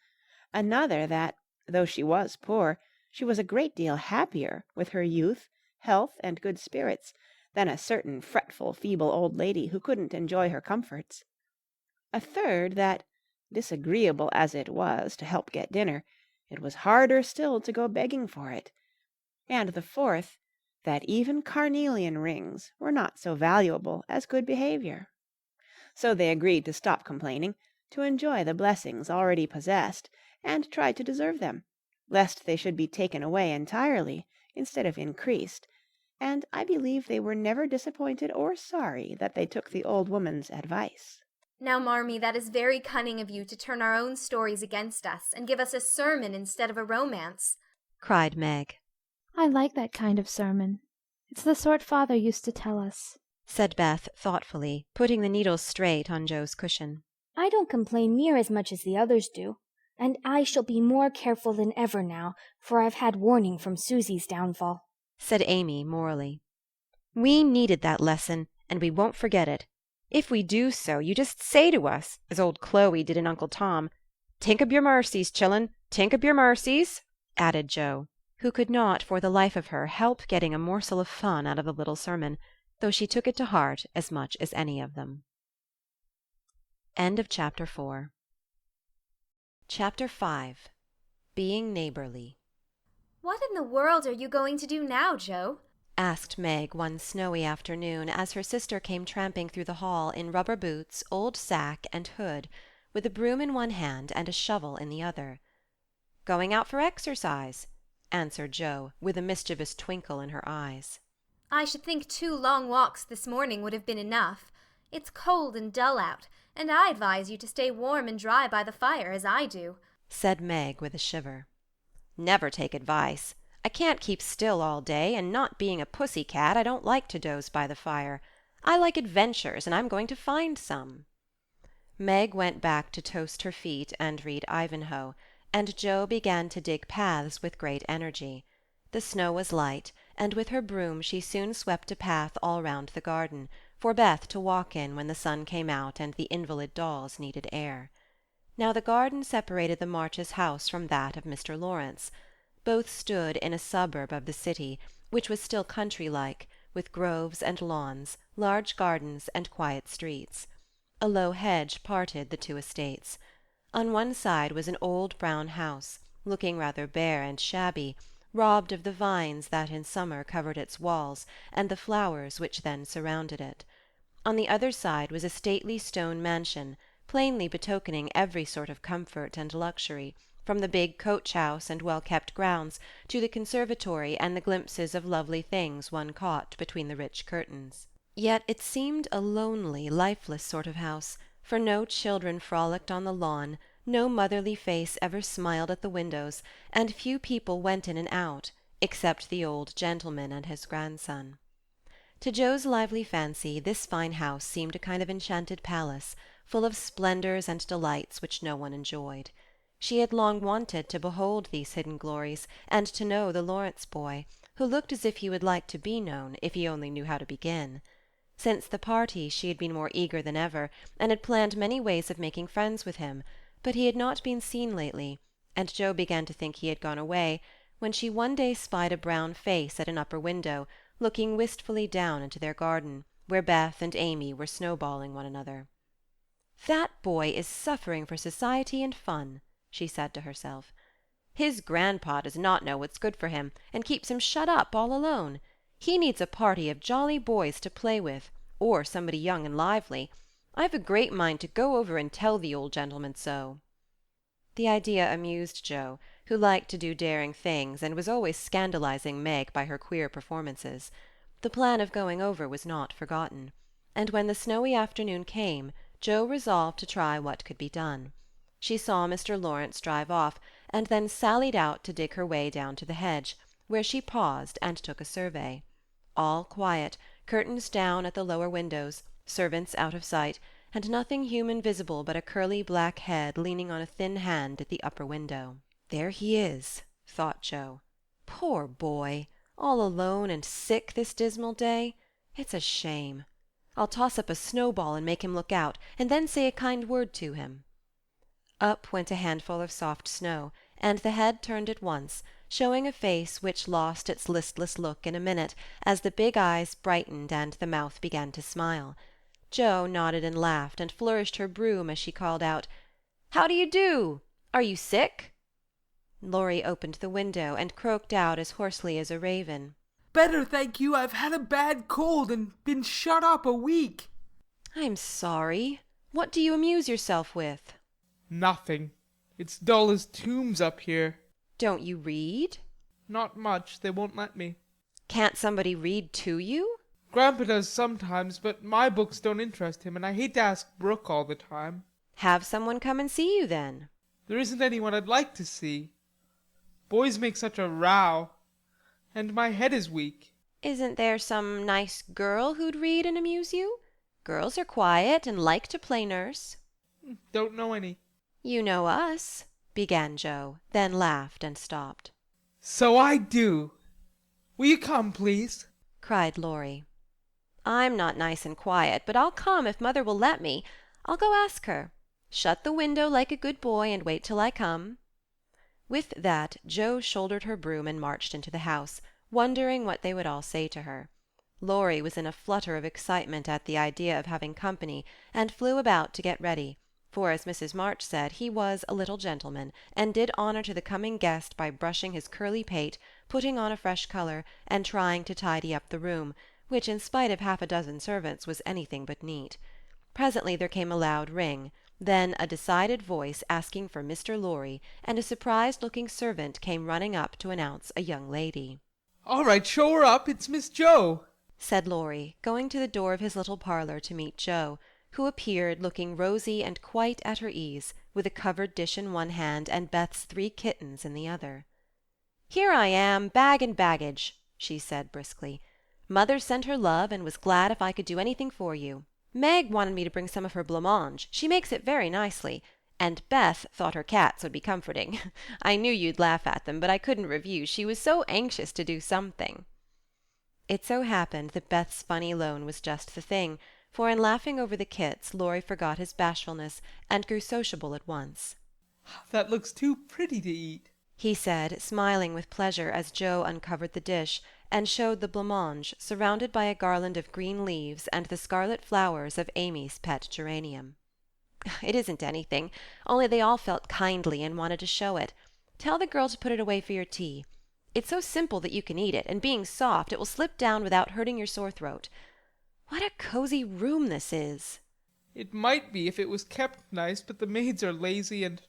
another that, though she was poor, she was a great deal happier with her youth, health, and good spirits than a certain fretful, feeble old lady who couldn't enjoy her comforts. A third that, disagreeable as it was to help get dinner, it was harder still to go begging for it. And the fourth, that even carnelian rings were not so valuable as good behavior. So they agreed to stop complaining, to enjoy the blessings already possessed, and try to deserve them, lest they should be taken away entirely instead of increased, and I believe they were never disappointed or sorry that they took the old woman's advice. Now, Marmee, that is very cunning of you to turn our own stories against us and give us a sermon instead of a romance, cried Meg. I like that kind of sermon. It's the sort Father used to tell us, said Beth thoughtfully, putting the needles straight on Joe's cushion. I don't complain near as much as the others do, and I shall be more careful than ever now, for I've had warning from Susie's downfall, said Amy morally. We needed that lesson, and we won't forget it. If we do so, you just say to us, as old Chloe did in Uncle Tom, "Tink up your mercies, chillun, tink up your mercies," added Joe, who could not for the life of her help getting a morsel of fun out of the little sermon, though she took it to heart as much as any of them. End of Chapter 4. Chapter 5. Being Neighborly. What in the world are you going to do now, Joe? asked Meg one snowy afternoon as her sister came tramping through the hall in rubber boots, old sack, and hood, with a broom in one hand and a shovel in the other. Going out for exercise, answered Joe, with a mischievous twinkle in her eyes. I should think 2 long walks this morning would have been enough. It's cold and dull out, and I advise you to stay warm and dry by the fire, as I do, said Meg with a shiver. Never take advice. I can't keep still all day, and not being a pussy cat, I don't like to doze by the fire. I like adventures, and I'm going to find some." Meg went back to toast her feet and read Ivanhoe, and Jo began to dig paths with great energy. The snow was light, and with her broom she soon swept a path all round the garden, for Beth to walk in when the sun came out and the invalid dolls needed air. Now the garden separated the Marches' house from that of Mr. Laurence. Both stood in a suburb of the city, which was still country-like, with groves and lawns, large gardens, and quiet streets. A low hedge parted the two estates. On one side was an old brown house, looking rather bare and shabby, robbed of the vines that in summer covered its walls and the flowers which then surrounded it. On the other side was a stately stone mansion, plainly betokening every sort of comfort and luxury, from the big coach-house and well-kept grounds to the conservatory and the glimpses of lovely things one caught between the rich curtains. Yet it seemed a lonely, lifeless sort of house, for no children frolicked on the lawn, no motherly face ever smiled at the windows, and few people went in and out, except the old gentleman and his grandson. To Jo's lively fancy this fine house seemed a kind of enchanted palace, full of splendours and delights which no one enjoyed. She had long wanted to behold these hidden glories, and to know the Laurence boy, who looked as if he would like to be known, if he only knew how to begin. Since the party she had been more eager than ever, and had planned many ways of making friends with him, but he had not been seen lately, and Jo began to think he had gone away, when she one day spied a brown face at an upper window, looking wistfully down into their garden, where Beth and Amy were snowballing one another. "That boy is suffering for society and fun," she said to herself. "His grandpa does not know what's good for him, and keeps him shut up all alone. He needs a party of jolly boys to play with, or somebody young and lively. I've a great mind to go over and tell the old gentleman so." The idea amused Jo, who liked to do daring things and was always scandalizing Meg by her queer performances. The plan of going over was not forgotten, and when the snowy afternoon came, Jo resolved to try what could be done. She saw Mr. Laurence drive off, and then sallied out to dig her way down to the hedge, where she paused and took a survey. All quiet, curtains down at the lower windows, servants out of sight, and nothing human visible but a curly black head leaning on a thin hand at the upper window. "There he is," thought Jo. "Poor boy! All alone and sick this dismal day. It's a shame. I'll toss up a snowball and make him look out, and then say a kind word to him." Up went a handful of soft snow, and the head turned at once, showing a face which lost its listless look in a minute, as the big eyes brightened and the mouth began to smile. Jo nodded and laughed, and flourished her broom as she called out, "How do you do? Are you sick?" Laurie opened the window and croaked out as hoarsely as a raven, "Better, thank you. I've had a bad cold and been shut up a week." "I'm sorry. What do you amuse yourself with?" Nothing. It's dull as tombs up here. "Don't you read?" Not much. They won't let me. "Can't somebody read to you?" Grandpa does sometimes, but my books don't interest him, and I hate to ask Brooke all the time. "Have someone come and see you, then." There isn't anyone I'd like to see. Boys make such a row. And my head is weak. "Isn't there some nice girl who'd read and amuse you? Girls are quiet and like to play nurse." Don't know any. "You know us," began Jo, then laughed and stopped. "So I do. Will you come, please?" cried Laurie. "I'm not nice and quiet, but I'll come if mother will let me. I'll go ask her. Shut the window like a good boy and wait till I come." With that Jo shouldered her broom and marched into the house, wondering what they would all say to her. Laurie was in a flutter of excitement at the idea of having company, and flew about to get ready, for, as Mrs. March said, he was a little gentleman, and did honour to the coming guest by brushing his curly pate, putting on a fresh colour, and trying to tidy up the room, which, in spite of half a dozen servants, was anything but neat. Presently there came a loud ring, then a decided voice asking for Mr. Laurie, and a surprised-looking servant came running up to announce a young lady. "All right, show her up. It's Miss Jo," said Laurie, going to the door of his little parlour to meet Jo, who appeared looking rosy and quite at her ease, with a covered dish in one hand and Beth's 3 kittens in the other. "Here I am, bag and baggage," she said briskly. "Mother sent her love and was glad if I could do anything for you. Meg wanted me to bring some of her blancmange. She makes it very nicely. And Beth thought her cats would be comforting. I knew you'd laugh at them, but I couldn't refuse. She was so anxious to do something." It so happened that Beth's funny loan was just the thing, for in laughing over the kits Laurie forgot his bashfulness and grew sociable at once. "That looks too pretty to eat," he said, smiling with pleasure as Joe uncovered the dish and showed the blancmange, surrounded by a garland of green leaves and the scarlet flowers of Amy's pet geranium. "It isn't anything, only they all felt kindly and wanted to show it. Tell the girl to put it away for your tea. It's so simple that you can eat it, and being soft, it will slip down without hurting your sore throat. What a cozy room this is!" "It might be if it was kept nice, but the maids are lazy, and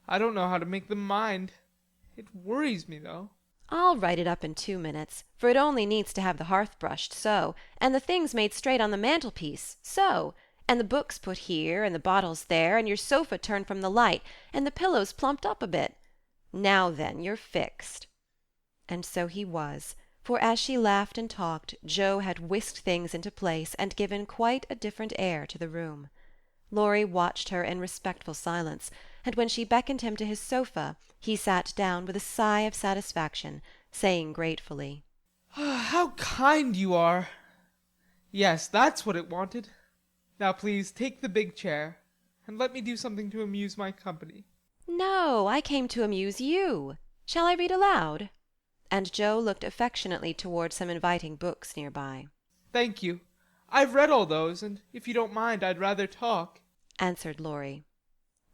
I don't know how to make them mind. It worries me, though." "I'll write it up in 2 minutes, for it only needs to have the hearth brushed so, and the things made straight on the mantelpiece so, and the books put here, and the bottles there, and your sofa turned from the light, and the pillows plumped up a bit. Now then, you're fixed." And so he was, for as she laughed and talked, Joe had whisked things into place and given quite a different air to the room. Laurie watched her in respectful silence, and when she beckoned him to his sofa, he sat down with a sigh of satisfaction, saying gratefully, "How kind you are! Yes, that's what it wanted. Now please take the big chair, and let me do something to amuse my company." "No, I came to amuse you. Shall I read aloud?" And Joe looked affectionately toward some inviting books near by. "Thank you. I've read all those, and if you don't mind, I'd rather talk," answered Laurie.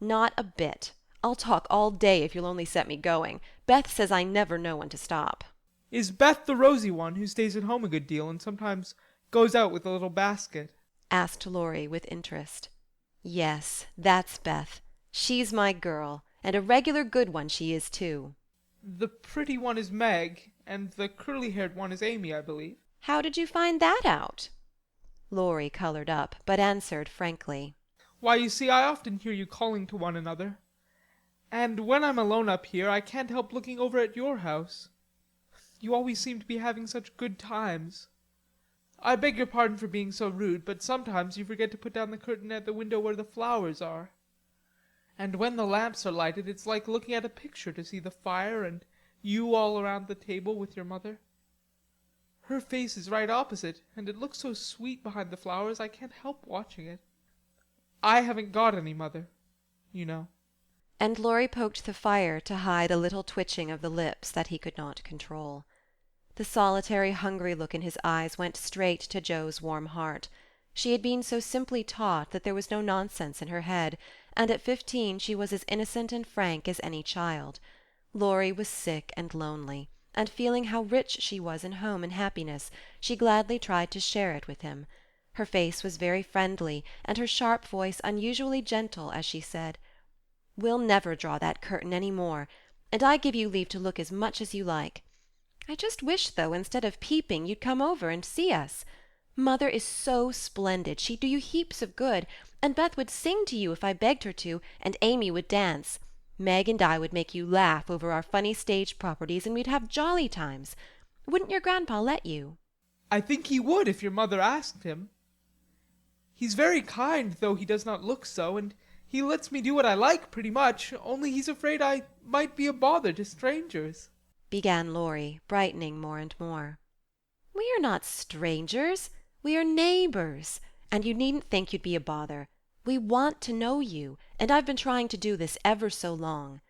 "Not a bit. I'll talk all day if you'll only set me going. Beth says I never know when to stop." "Is Beth the rosy one who stays at home a good deal and sometimes goes out with a little basket?" asked Laurie with interest. "Yes, that's Beth. She's my girl, and a regular good one she is, too." "The pretty one is Meg, and the curly-haired one is Amy, I believe." "How did you find that out?" Laurie coloured up, but answered frankly. "Why, you see, I often hear you calling to one another. And when I'm alone up here, I can't help looking over at your house. You always seem to be having such good times. I beg your pardon for being so rude, but sometimes you forget to put down the curtain at the window where the flowers are. And when the lamps are lighted, it's like looking at a picture to see the fire and you all around the table with your mother. Her face is right opposite, and it looks so sweet behind the flowers I can't help watching it. I haven't got any mother, you know." And Laurie poked the fire to hide a little twitching of the lips that he could not control. The solitary, hungry look in his eyes went straight to Joe's warm heart. She had been so simply taught that there was no nonsense in her head, and at 15 she was as innocent and frank as any child. Laurie was sick and lonely, and feeling how rich she was in home and happiness, she gladly tried to share it with him. Her face was very friendly, and her sharp voice unusually gentle as she said, "We'll never draw that curtain any more, and I give you leave to look as much as you like. I just wish, though, instead of peeping, you'd come over and see us. Mother is so splendid, she'd do you heaps of good, and Beth would sing to you if I begged her to, and Amy would dance. Meg and I would make you laugh over our funny stage properties, and we'd have jolly times. Wouldn't your grandpa let you?" "I think he would if your mother asked him. He's very kind, though he does not look so, and he lets me do what I like pretty much, only he's afraid I might be a bother to strangers," began Laurie, brightening more and more. "We are not strangers. We are neighbours, and you needn't think you'd be a bother. We want to know you, and I've been trying to do this ever so long.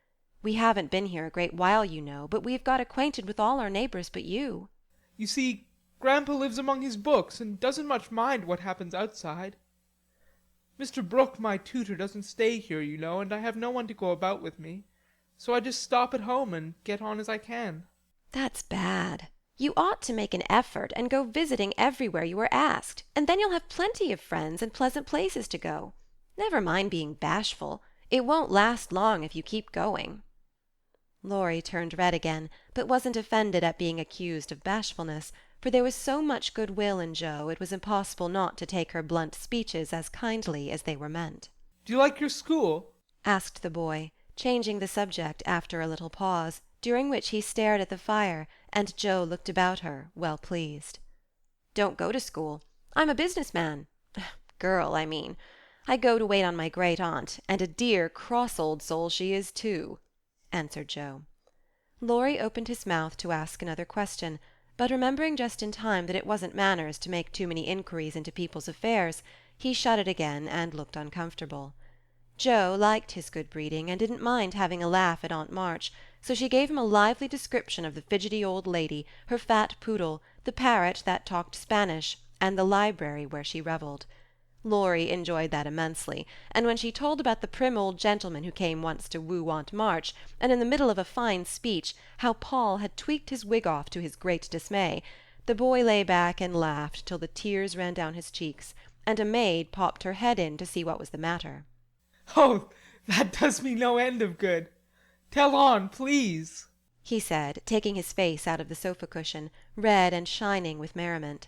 We haven't been here a great while, you know, but we've got acquainted with all our neighbours but you." "You see, Grandpa lives among his books and doesn't much mind what happens outside. Mr. Brooke, my tutor, doesn't stay here, you know, and I have no one to go about with me, so I just stop at home and get on as I can." "That's bad. You ought to make an effort and go visiting everywhere you are asked, and then you'll have plenty of friends and pleasant places to go. Never mind being bashful. It won't last long if you keep going." Laurie turned red again, but wasn't offended at being accused of bashfulness, for there was so much good-will in Joe it was impossible not to take her blunt speeches as kindly as they were meant. "Do you like your school?" asked the boy, changing the subject after a little pause, during which he stared at the fire, and Joe looked about her, well pleased. "Don't go to school. I'm a business man. Girl, I mean. I go to wait on my great-aunt, and a dear, cross old soul she is, too," answered Joe. Laurie opened his mouth to ask another question, but remembering just in time that it wasn't manners to make too many inquiries into people's affairs, he shut it again and looked uncomfortable. Joe liked his good breeding, and didn't mind having a laugh at Aunt March, so she gave him a lively description of the fidgety old lady, her fat poodle, the parrot that talked Spanish, and the library where she revelled. Laurie enjoyed that immensely, and when she told about the prim old gentleman who came once to woo Aunt March, and in the middle of a fine speech how Paul had tweaked his wig off to his great dismay, the boy lay back and laughed till the tears ran down his cheeks, and a maid popped her head in to see what was the matter. "Oh, that does me no end of good. Tell on, please," he said, taking his face out of the sofa-cushion, red and shining with merriment.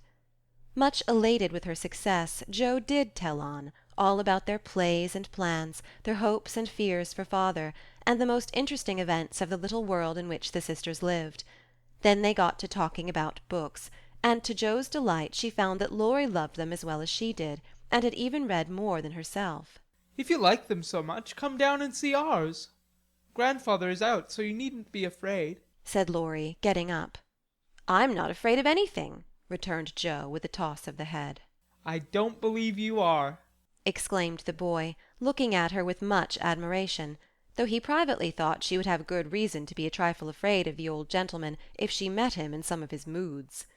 Much elated with her success, Joe did tell on, all about their plays and plans, their hopes and fears for father, and the most interesting events of the little world in which the sisters lived. Then they got to talking about books, and to Joe's delight she found that Laurie loved them as well as she did, and had even read more than herself. "If you like them so much, come down and see ours. Grandfather is out, so you needn't be afraid," said Laurie, getting up. "I'm not afraid of anything," returned Joe, with a toss of the head. "I don't believe you are," exclaimed the boy, looking at her with much admiration, though he privately thought she would have good reason to be a trifle afraid of the old gentleman if she met him in some of his moods.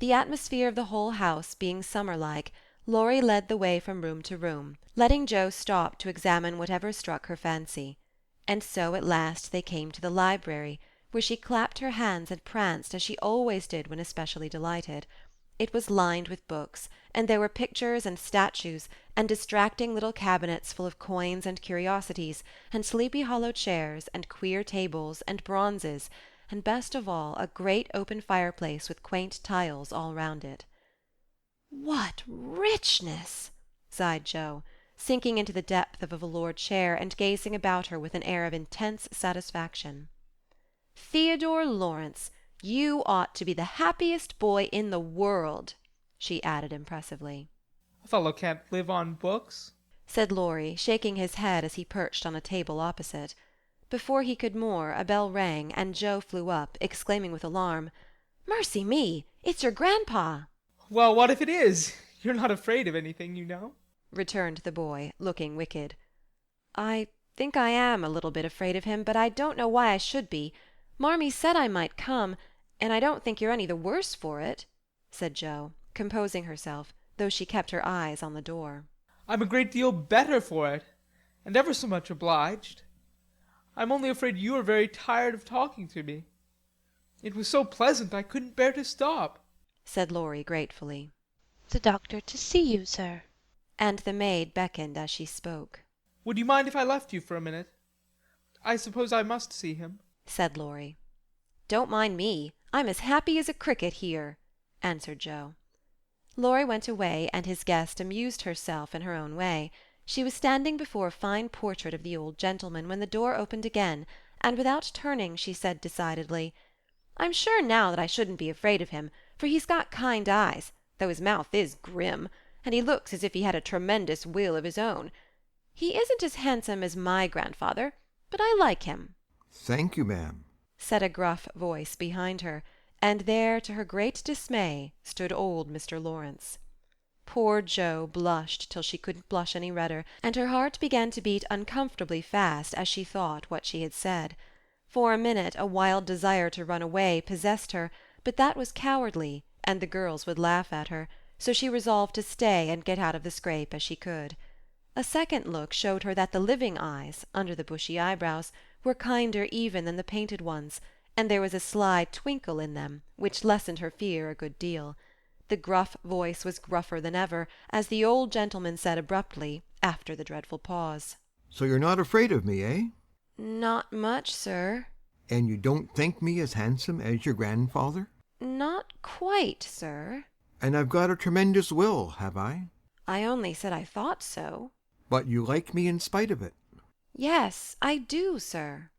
The atmosphere of the whole house being summer-like, Laurie led the way from room to room, letting Joe stop to examine whatever struck her fancy. And so at last they came to the library, where she clapped her hands and pranced as she always did when especially delighted. It was lined with books, and there were pictures and statues, and distracting little cabinets full of coins and curiosities, and Sleepy Hollow chairs, and queer tables, and bronzes, and best of all a great open fireplace with quaint tiles all round it. "What richness!" sighed Joe, sinking into the depth of a velour chair and gazing about her with an air of intense satisfaction. "Theodore Laurence, you ought to be the happiest boy in the world," she added impressively. "A fellow can't live on books," said Laurie, shaking his head as he perched on a table opposite. Before he could more, a bell rang, and Joe flew up, exclaiming with alarm, "Mercy me! It's your grandpa!" "Well, what if it is? You're not afraid of anything, you know," returned the boy, looking wicked. "I think I am a little bit afraid of him, but I don't know why I should be. Marmee said I might come, and I don't think you're any the worse for it," said Joe, composing herself, though she kept her eyes on the door. "I'm a great deal better for it, and ever so much obliged. I'm only afraid you are very tired of talking to me. It was so pleasant I couldn't bear to stop," said Laurie gratefully. "The doctor to see you, sir." And the maid beckoned as she spoke. "Would you mind if I left you for a minute? I suppose I must see him," said Laurie. "Don't mind me. I'm as happy as a cricket here," answered Joe. Laurie went away, and his guest amused herself in her own way. She was standing before a fine portrait of the old gentleman when the door opened again, and without turning she said decidedly, "I'm sure now that I shouldn't be afraid of him, for he's got kind eyes, though his mouth is grim, and he looks as if he had a tremendous will of his own. He isn't as handsome as my grandfather, but I like him," Thank you, ma'am, said a gruff voice behind her, and there, to her great dismay, stood old Mr. Laurence. Poor Joe blushed till she couldn't blush any redder, and her heart began to beat uncomfortably fast as she thought what she had said. For a minute a wild desire to run away possessed her, but that was cowardly, and the girls would laugh at her, so she resolved to stay and get out of the scrape as she could. A second look showed her that the living eyes, under the bushy eyebrows, were kinder even than the painted ones, and there was a sly twinkle in them, which lessened her fear a good deal. The gruff voice was gruffer than ever, as the old gentleman said abruptly, after the dreadful pause, So you're not afraid of me, eh? "Not much, sir." And you don't think me as handsome as your grandfather? "Not quite, sir." And I've got a tremendous will, have I? "I only said I thought so." But you like me in spite of it. "Yes, I do, sir."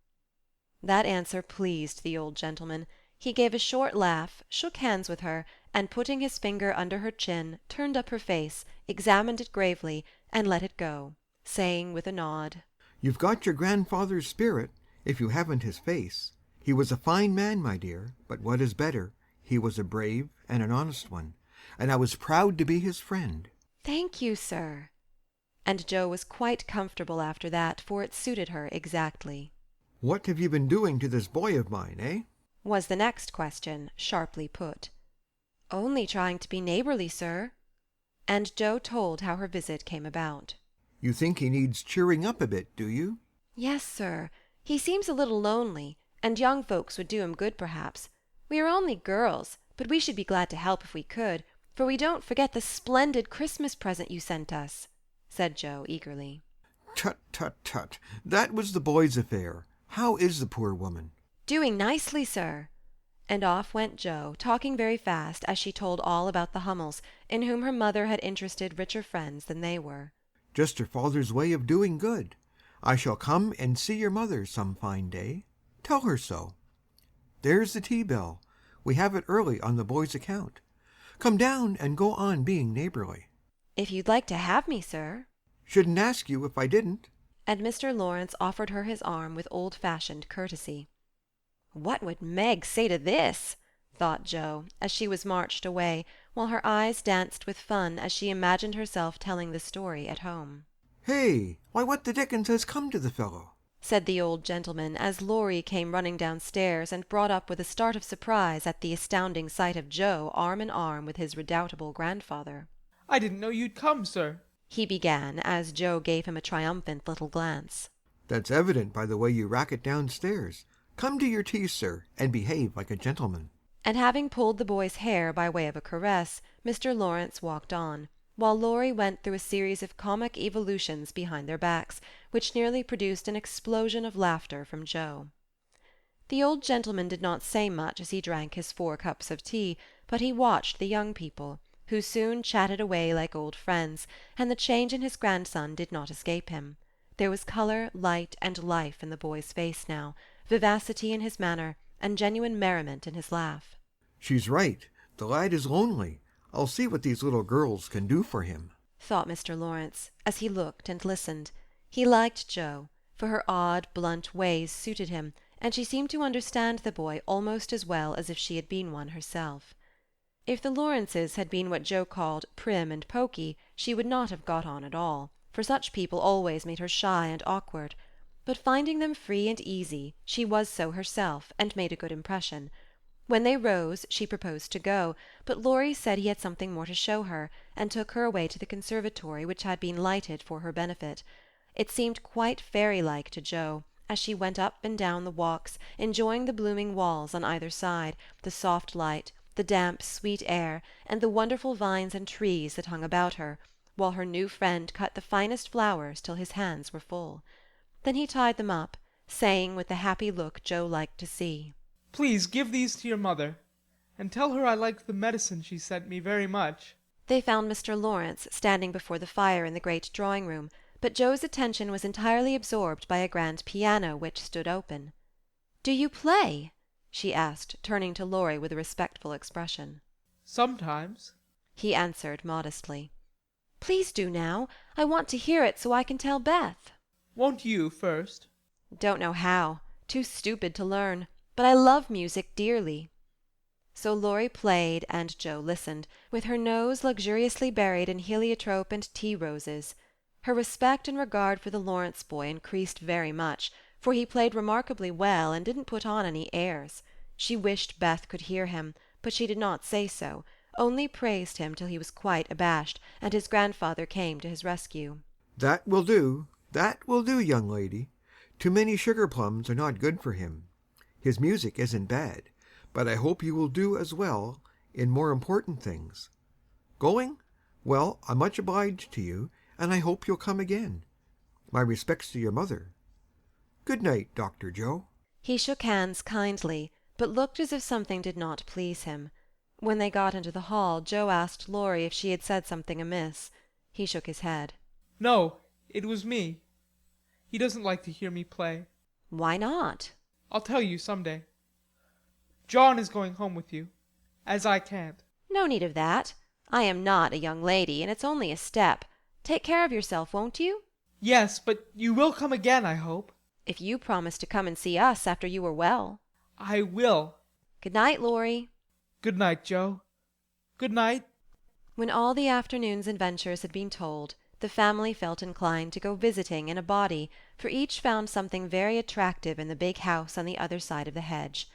That answer pleased the old gentleman. He gave a short laugh, shook hands with her, and putting his finger under her chin, turned up her face, examined it gravely, and let it go, saying with a nod, "You've got your grandfather's spirit, if you haven't his face. He was a fine man, my dear, but what is better, he was a brave and an honest one, and I was proud to be his friend." "Thank you, sir." And Jo was quite comfortable after that, for it suited her exactly. "What have you been doing to this boy of mine, eh?" was the next question, sharply put. "Only trying to be neighbourly, sir." And Jo told how her visit came about. "You think he needs cheering up a bit, do you?" "Yes, sir. He seems a little lonely, and young folks would do him good, perhaps. We are only girls, but we should be glad to help if we could, for we don't forget the splendid Christmas present you sent us," said Jo eagerly. "Tut, tut, tut! That was the boy's affair. How is the poor woman?" "Doing nicely, sir." And off went Jo, talking very fast as she told all about the Hummels, in whom her mother had interested richer friends than they were. "Just her father's way of doing good. I shall come and see your mother some fine day. Tell her so. There's the tea bell. We have it early on the boy's account. Come down and go on being neighbourly." "If you'd like to have me, sir." "Shouldn't ask you if I didn't." And Mr. Laurence offered her his arm with old-fashioned courtesy. "What would Meg say to this?" thought Jo, as she was marched away, while her eyes danced with fun as she imagined herself telling the story at home. "Hey, why what the dickens has come to the fellow?" said the old gentleman, as Laurie came running downstairs and brought up with a start of surprise at the astounding sight of Jo arm in arm with his redoubtable grandfather. "I didn't know you'd come, sir," he began, as Jo gave him a triumphant little glance. "That's evident by the way you rack it downstairs. Come to your tea, sir, and behave like a gentleman." And having pulled the boy's hair by way of a caress, Mr. Laurence walked on, while Laurie went through a series of comic evolutions behind their backs, which nearly produced an explosion of laughter from Jo. The old gentleman did not say much as he drank his 4 cups of tea, but he watched the young people, who soon chatted away like old friends, and the change in his grandson did not escape him. There was colour, light, and life in the boy's face now, vivacity in his manner, and genuine merriment in his laugh. "She's right. The lad is lonely. I'll see what these little girls can do for him," thought Mr. Laurence, as he looked and listened. He liked Jo, for her odd, blunt ways suited him, and she seemed to understand the boy almost as well as if she had been one herself. If the Lawrences had been what Jo called prim and poky, she would not have got on at all, for such people always made her shy and awkward. But finding them free and easy, she was so herself, and made a good impression. When they rose, she proposed to go, but Laurie said he had something more to show her, and took her away to the conservatory which had been lighted for her benefit. It seemed quite fairy-like to Jo, as she went up and down the walks, enjoying the blooming walls on either side, the soft light, the damp, sweet air, and the wonderful vines and trees that hung about her, while her new friend cut the finest flowers till his hands were full. Then he tied them up, saying with the happy look Jo liked to see, "Please give these to your mother, and tell her I liked the medicine she sent me very much." They found Mr. Laurence standing before the fire in the great drawing-room, but Jo's attention was entirely absorbed by a grand piano which stood open. "Do you play?" she asked, turning to Laurie with a respectful expression. "Sometimes," he answered modestly. "Please do now. I want to hear it so I can tell Beth." "Won't you first?" "Don't know how. Too stupid to learn. But I love music dearly." So Laurie played and Jo listened, with her nose luxuriously buried in heliotrope and tea-roses. Her respect and regard for the Laurence boy increased very much, for he played remarkably well and didn't put on any airs. She wished Beth could hear him, but she did not say so, only praised him till he was quite abashed, and his grandfather came to his rescue. That will do, young lady. Too many sugar plums are not good for him. His music isn't bad, but I hope you will do as well in more important things. Going? Well, I'm much obliged to you, and I hope you'll come again. My respects to your mother. Good night, Dr. Joe." He shook hands kindly, but looked as if something did not please him. When they got into the hall, Jo asked Laurie if she had said something amiss. He shook his head. "No, it was me. He doesn't like to hear me play." "Why not?" I'll tell you some day. John is going home with you, as I can't. No need of that. I am not a young lady, and it's only a step. Take care of yourself, won't you? Yes, but you will come again, I hope. If you promise to come and see us after you are well. I will. Good night, Laurie. Good night, Joe. Good night. When all the afternoon's adventures had been told, the family felt inclined to go visiting in a body, for each found something very attractive in the big house on the other side of the hedge.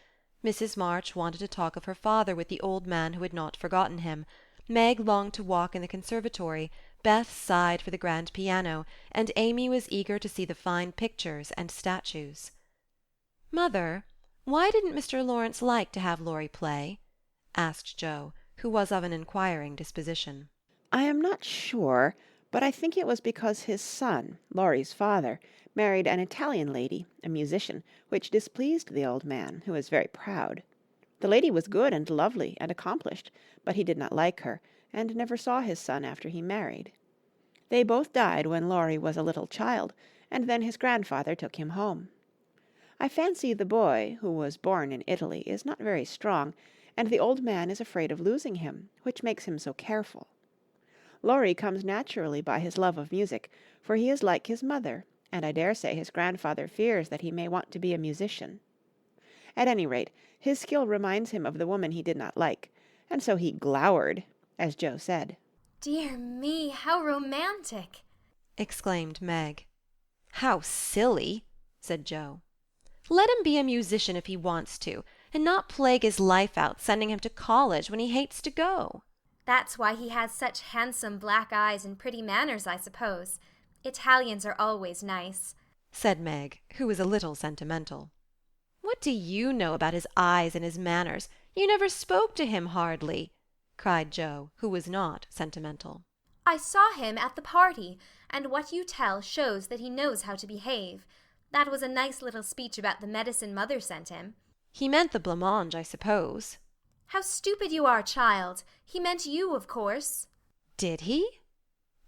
Mrs. March wanted to talk of her father with the old man who had not forgotten him. Meg longed to walk in the conservatory, Beth sighed for the grand piano, and Amy was eager to see the fine pictures and statues. "Mother, why didn't Mr. Laurence like to have Laurie play?" asked Joe, who was of an inquiring disposition. I am not sure, but I think it was because his son, Laurie's father, married an Italian lady, a musician, which displeased the old man, who was very proud. The lady was good and lovely and accomplished, but he did not like her, and never saw his son after he married. They both died when Laurie was a little child, and then his grandfather took him home. I fancy the boy, who was born in Italy, is not very strong, and the old man is afraid of losing him, which makes him so careful. Laurie comes naturally by his love of music, for he is like his mother, and I dare say his grandfather fears that he may want to be a musician. At any rate, his skill reminds him of the woman he did not like, and so he glowered, as Joe said. Dear me, how romantic! exclaimed Meg. How silly, said Joe. Let him be a musician if he wants to, and not plague his life out sending him to college when he hates to go. That's why he has such handsome black eyes and pretty manners, I suppose. Italians are always nice, said Meg, who was a little sentimental. What do you know about his eyes and his manners? You never spoke to him hardly, cried Joe, who was not sentimental. I saw him at the party, and what you tell shows that he knows how to behave. That was a nice little speech about the medicine Mother sent him. He meant the blancmange, I suppose. How stupid you are, child. He meant you, of course. Did he?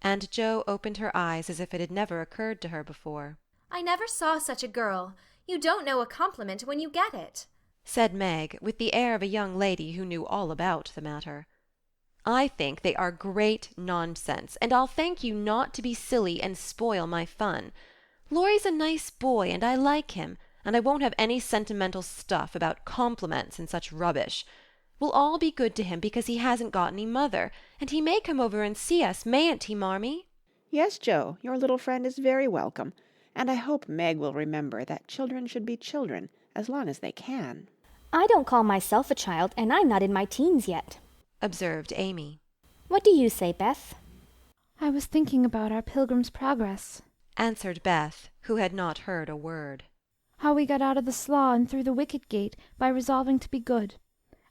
And Joe opened her eyes as if it had never occurred to her before. I never saw such a girl. You don't know a compliment when you get it, said Meg, with the air of a young lady who knew all about the matter. I think they are great nonsense, and I'll thank you not to be silly and spoil my fun. Laurie's a nice boy, and I like him, and I won't have any sentimental stuff about compliments and such rubbish. We'll all be good to him because he hasn't got any mother, and he may come over and see us, mayn't he, Marmee? Yes, Joe, your little friend is very welcome, and I hope Meg will remember that children should be children as long as they can. I don't call myself a child, and I'm not in my teens yet, observed Amy. What do you say, Beth? I was thinking about our Pilgrim's Progress, answered Beth, who had not heard a word. How we got out of the slough and through the wicket gate by resolving to be good,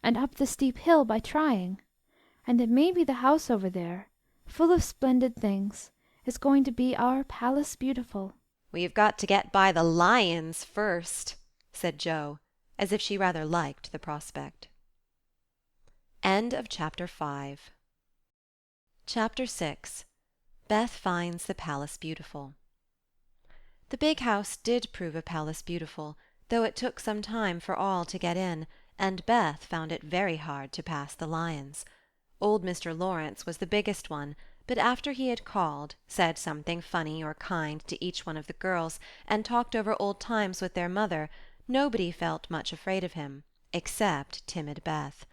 and up the steep hill by trying, and that maybe the house over there, full of splendid things, is going to be our Palace Beautiful. We've got to get by the lions first, said Joe, as if she rather liked the prospect. End of Chapter 5. Chapter 6. Beth finds the Palace Beautiful. The big house did prove a palace beautiful, though it took some time for all to get in, and Beth found it very hard to pass the lions. Old Mr. Laurence was the biggest one, but after he had called, said something funny or kind to each one of the girls, and talked over old times with their mother, nobody felt much afraid of him, except timid Beth.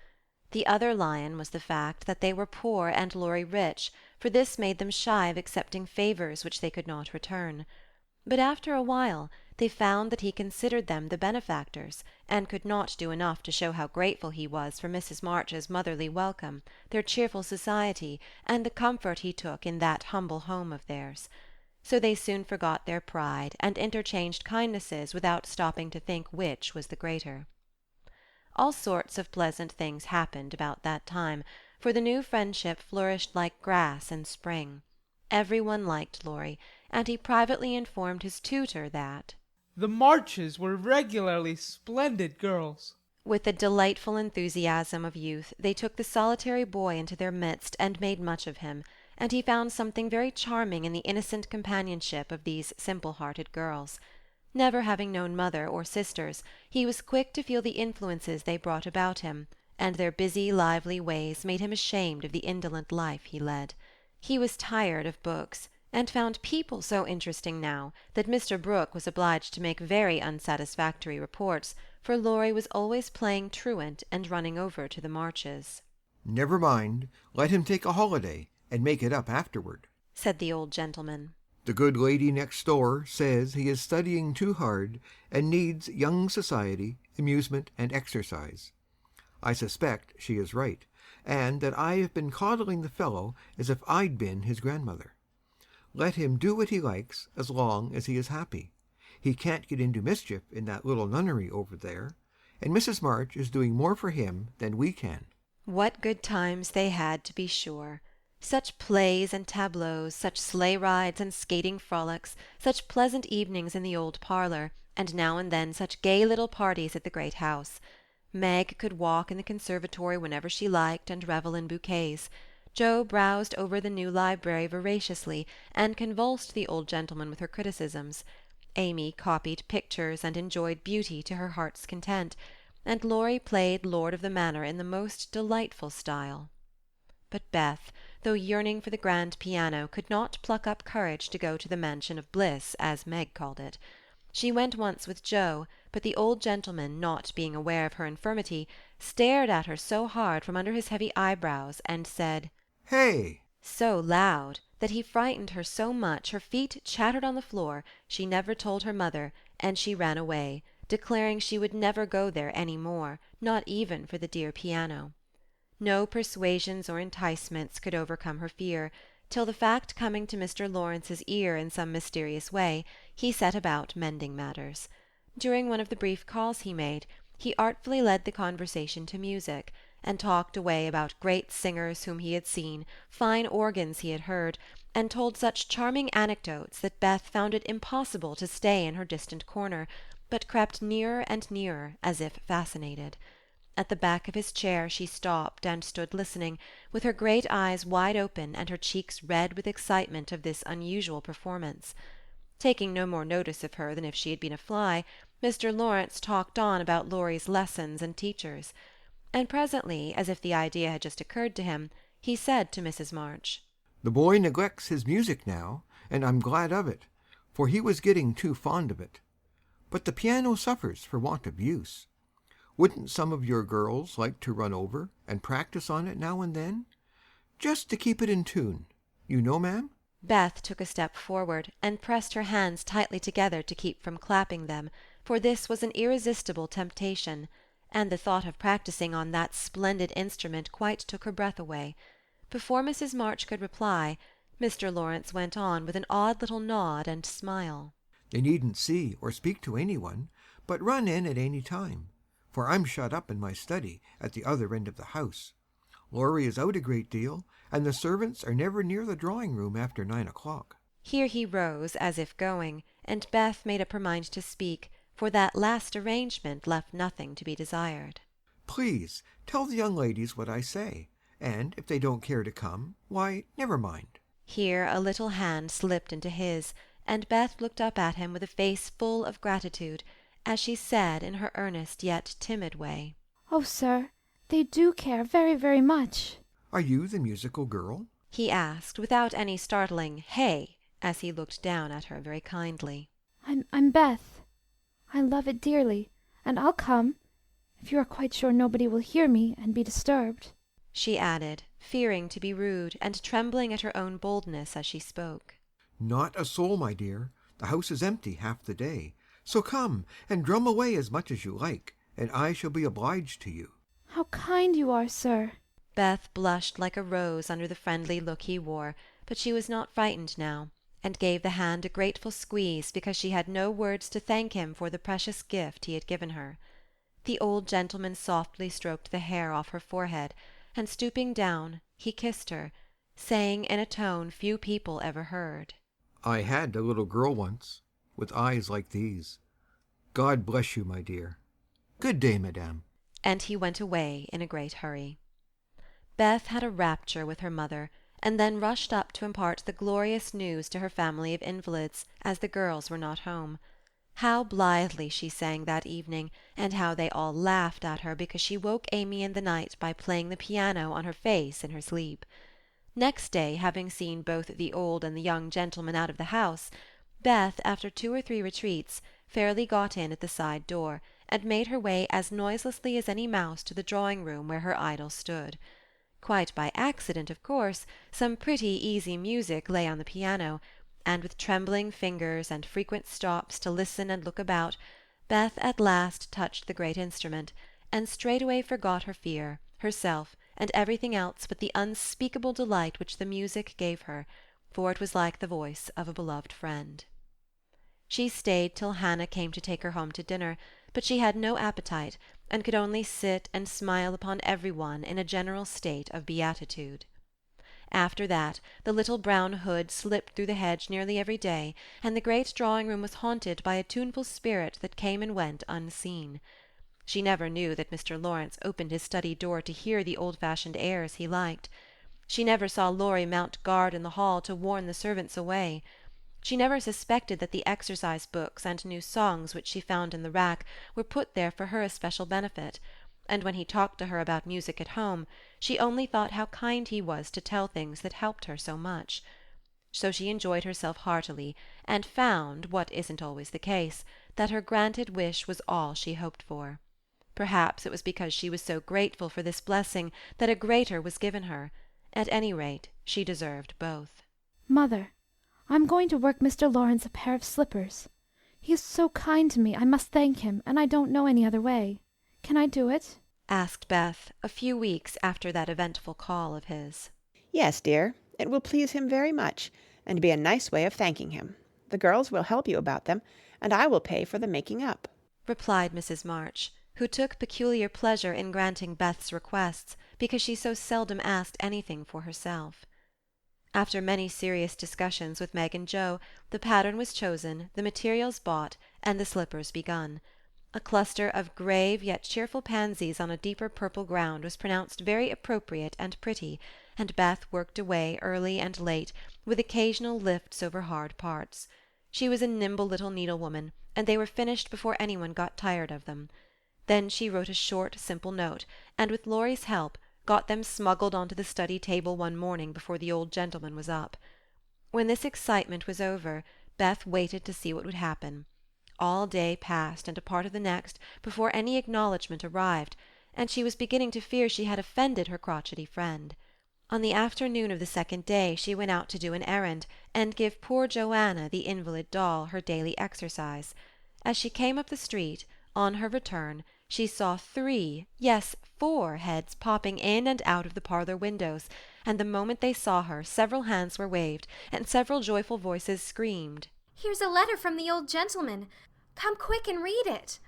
The other lion was the fact that they were poor and Laurie rich, for this made them shy of accepting favours which they could not return. But after a while they found that he considered them the benefactors, and could not do enough to show how grateful he was for Mrs. March's motherly welcome, their cheerful society, and the comfort he took in that humble home of theirs. So they soon forgot their pride, and interchanged kindnesses without stopping to think which was the greater. All sorts of pleasant things happened about that time, for the new friendship flourished like grass in spring. Every one liked Laurie, and he privately informed his tutor that the Marches were regularly splendid girls. With the delightful enthusiasm of youth, they took the solitary boy into their midst and made much of him, and he found something very charming in the innocent companionship of these simple-hearted girls. Never having known mother or sisters, he was quick to feel the influences they brought about him, and their busy, lively ways made him ashamed of the indolent life he led. He was tired of books, and found people so interesting now that Mr. Brooke was obliged to make very unsatisfactory reports, for Laurie was always playing truant and running over to the Marches. "Never mind, let him take a holiday, and make it up afterward," said the old gentleman. "The good lady next door says he is studying too hard, and needs young society, amusement, and exercise. I suspect she is right, and that I have been coddling the fellow as if I'd been his grandmother. Let him do what he likes as long as he is happy. He can't get into mischief in that little nunnery over there, and Mrs. March is doing more for him than we can." What good times they had, to be sure! Such plays and tableaux, such sleigh rides and skating frolics, such pleasant evenings in the old parlour, and now and then such gay little parties at the great house. Meg could walk in the conservatory whenever she liked and revel in bouquets. Jo browsed over the new library voraciously, and convulsed the old gentleman with her criticisms. Amy copied pictures and enjoyed beauty to her heart's content, and Laurie played lord of the manor in the most delightful style. But Beth, though yearning for the grand piano, could not pluck up courage to go to the mansion of bliss, as Meg called it. She went once with Jo, but the old gentleman, not being aware of her infirmity, stared at her so hard from under his heavy eyebrows, and said, "Hey!" so loud that he frightened her so much her feet chattered on the floor she never told her mother, and she ran away, declaring she would never go there any more, not even for the dear piano. No persuasions or enticements could overcome her fear, till the fact coming to Mr. Lawrence's ear in some mysterious way, he set about mending matters. During one of the brief calls he made, he artfully led the conversation to music, and talked away about great singers whom he had seen, fine organs he had heard, and told such charming anecdotes that Beth found it impossible to stay in her distant corner, but crept nearer and nearer, as if fascinated. At the back of his chair she stopped and stood listening, with her great eyes wide open and her cheeks red with excitement of this unusual performance. Taking no more notice of her than if she had been a fly, Mr. Lawrence talked on about Laurie's lessons and teachers, and presently, as if the idea had just occurred to him, he said to Mrs. March, "The boy neglects his music now, and I'm glad of it, for he was getting too fond of it. But the piano suffers for want of use. Wouldn't some of your girls like to run over and practice on it now and then? Just to keep it in tune, you know, ma'am?" Beth took a step forward, and pressed her hands tightly together to keep from clapping them, for this was an irresistible temptation, and the thought of practising on that splendid instrument quite took her breath away. Before Mrs. March could reply, Mr. Lawrence went on with an odd little nod and smile. "They needn't see or speak to anyone, but run in at any time, for I'm shut up in my study at the other end of the house. Laurie is out a great deal, and the servants are never near the drawing-room after 9 o'clock." Here he rose, as if going, and Beth made up her mind to speak, for that last arrangement left nothing to be desired. "Please tell the young ladies what I say, and if they don't care to come, why, never mind." Here a little hand slipped into his, and Beth looked up at him with a face full of gratitude, as she said in her earnest yet timid way, "Oh, sir, they do care very, very much." "Are you the musical girl?" he asked, without any startling "hey," as he looked down at her very kindly. I'm Beth. I love it dearly, and I'll come, if you are quite sure nobody will hear me and be disturbed," she added, fearing to be rude, and trembling at her own boldness as she spoke. "Not a soul, my dear. The house is empty half the day. So come and drum away as much as you like, and I shall be obliged to you." "How kind you are, sir." Beth blushed like a rose under the friendly look he wore, but she was not frightened now, and gave the hand a grateful squeeze because she had no words to thank him for the precious gift he had given her. The old gentleman softly stroked the hair off her forehead, and stooping down, he kissed her, saying in a tone few people ever heard, "I had a little girl once, with eyes like these. God bless you, my dear. Good day, madame." And he went away in a great hurry. Beth had a rapture with her mother, and then rushed up to impart the glorious news to her family of invalids, as the girls were not home. How blithely she sang that evening, and how they all laughed at her because she woke Amy in the night by playing the piano on her face in her sleep. Next day, having seen both the old and the young gentlemen out of the house, Beth, after 2 or 3 retreats, fairly got in at the side door, and made her way as noiselessly as any mouse to the drawing-room where her idol stood. Quite by accident, of course, some pretty easy music lay on the piano, and with trembling fingers and frequent stops to listen and look about, Beth at last touched the great instrument, and straightway forgot her fear, herself, and everything else but the unspeakable delight which the music gave her, for it was like the voice of a beloved friend. She stayed till Hannah came to take her home to dinner, but she had no appetite, and could only sit and smile upon every one in a general state of beatitude. After that, the little brown hood slipped through the hedge nearly every day, and the great drawing-room was haunted by a tuneful spirit that came and went unseen. She never knew that Mr. Laurence opened his study door to hear the old-fashioned airs he liked. She never saw Laurie mount guard in the hall to warn the servants away. She never suspected that the exercise books and new songs which she found in the rack were put there for her especial benefit, and when he talked to her about music at home, she only thought how kind he was to tell things that helped her so much. So she enjoyed herself heartily, and found, what isn't always the case, that her granted wish was all she hoped for. Perhaps it was because she was so grateful for this blessing that a greater was given her. At any rate, she deserved both. Mother, I'm going to work Mr. Laurence a pair of slippers. He is so kind to me, I must thank him, and I don't know any other way. Can I do it? Asked Beth, a few weeks after that eventful call of his. Yes, dear, it will please him very much, and be a nice way of thanking him. The girls will help you about them, and I will pay for the making up, replied Mrs. March, who took peculiar pleasure in granting Beth's requests, because she so seldom asked anything for herself. After many serious discussions with Meg and Joe, the pattern was chosen, the materials bought, and the slippers begun. A cluster of grave yet cheerful pansies on a deeper purple ground was pronounced very appropriate and pretty, and Beth worked away early and late, with occasional lifts over hard parts. She was a nimble little needlewoman, and they were finished before anyone got tired of them. Then she wrote a short, simple note, and with Laurie's help, got them smuggled onto the study table one morning before the old gentleman was up. When this excitement was over, Beth waited to see what would happen. All day passed, and a part of the next, before any acknowledgment arrived, and she was beginning to fear she had offended her crotchety friend. On the afternoon of the second day she went out to do an errand, and give poor Joanna, the invalid doll, her daily exercise. As she came up the street, on her return, she saw 3, yes, 4 heads popping in and out of the parlour windows, and the moment they saw her, several hands were waved, and several joyful voices screamed, "Here's a letter from the old gentleman. Come quick and read it."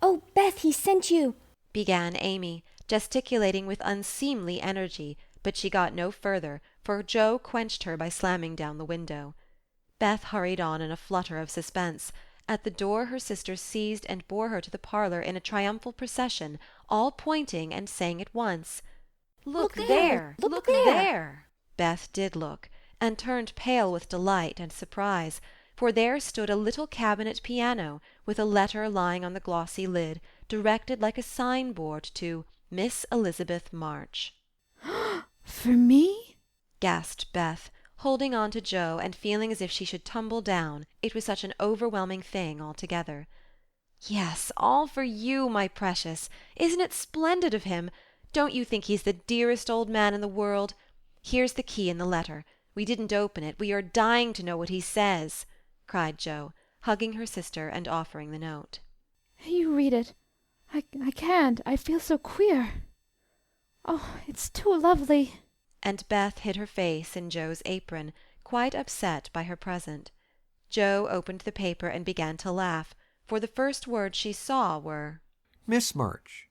"Oh, Beth, he sent you," began Amy, gesticulating with unseemly energy, but she got no further, for Joe quenched her by slamming down the window. Beth hurried on in a flutter of suspense. At the door her sisters seized and bore her to the parlour in a triumphal procession, all pointing and saying at once, "Look there! Look there!" Beth did look, and turned pale with delight and surprise, for there stood a little cabinet piano, with a letter lying on the glossy lid, directed like a sign-board to Miss Elizabeth March. For me? Gasped Beth, holding on to Joe and feeling as if she should tumble down, it was such an overwhelming thing altogether. "Yes, all for you, my precious. Isn't it splendid of him? Don't you think he's the dearest old man in the world? Here's the key in the letter. We didn't open it. We are dying to know what he says," cried Joe, hugging her sister and offering the note. You read it. I can't. I feel so queer. Oh, it's too lovely. And Beth hid her face in Joe's apron, quite upset by her present. Joe opened the paper and began to laugh, for the first words she saw were, Miss March,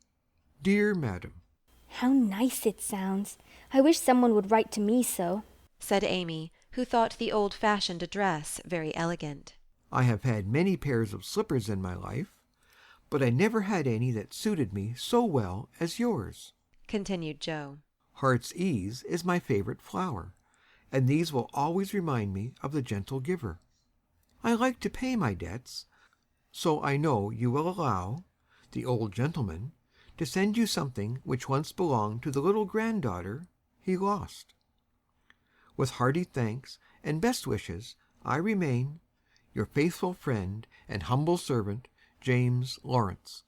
dear Madam. "How nice it sounds. I wish someone would write to me so," said Amy, who thought the old-fashioned address very elegant. I have had many pairs of slippers in my life, but I never had any that suited me so well as yours, continued Joe. Heart's ease is my favorite flower, and these will always remind me of the gentle giver. I like to pay my debts, so I know you will allow the old gentleman to send you something which once belonged to the little granddaughter he lost. With hearty thanks and best wishes, I remain your faithful friend and humble servant, James Lawrence.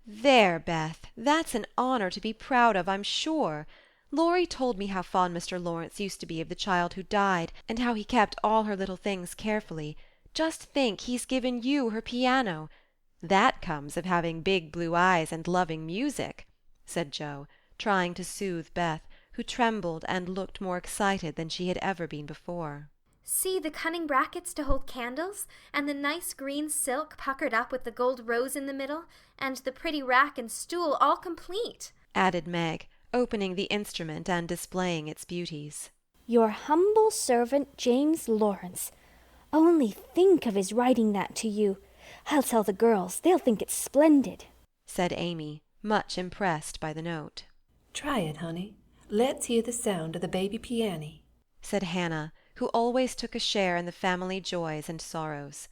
There, Beth, that's an honor to be proud of, I'm sure. Laurie told me how fond Mr. Lawrence used to be of the child who died, and how he kept all her little things carefully. Just think, he's given you her piano. That comes of having big blue eyes and loving music, said Joe, trying to soothe Beth, who trembled and looked more excited than she had ever been before. See the cunning brackets to hold candles, and the nice green silk puckered up with the gold rose in the middle, and the pretty rack and stool all complete, added Meg, opening the instrument and displaying its beauties. Your humble servant, James Lawrence. Only think of his writing that to you. I'll tell the girls. They'll think it's splendid, said Amy, much impressed by the note. Try it, honey. Let's hear the sound of the baby piano, said Hannah, who always took a share in the family joys and sorrows.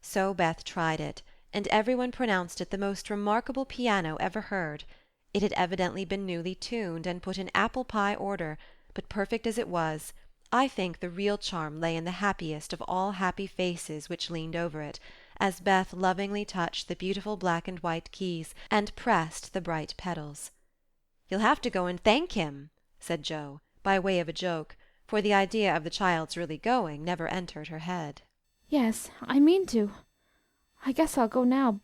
So Beth tried it, and everyone pronounced it the most remarkable piano ever heard. It had evidently been newly tuned and put in apple pie order, but perfect as it was, I think the real charm lay in the happiest of all happy faces which leaned over it, as Beth lovingly touched the beautiful black and white keys and pressed the bright pedals. "You'll have to go and thank him," said Joe, by way of a joke, for the idea of the child's really going never entered her head. Yes, I mean to. I guess I'll go now,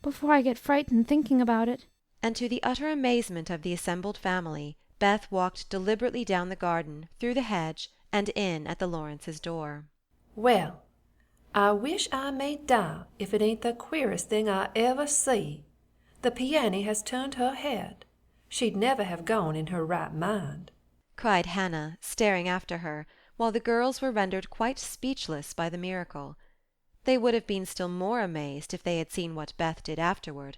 before I get frightened thinking about it. And to the utter amazement of the assembled family, Beth walked deliberately down the garden, through the hedge, and in at the Lawrences' door. Well, I wish I may die if it ain't the queerest thing I ever see. The piano has turned her head. She'd never have gone in her right mind, cried Hannah, staring after her, while the girls were rendered quite speechless by the miracle. They would have been still more amazed if they had seen what Beth did afterward.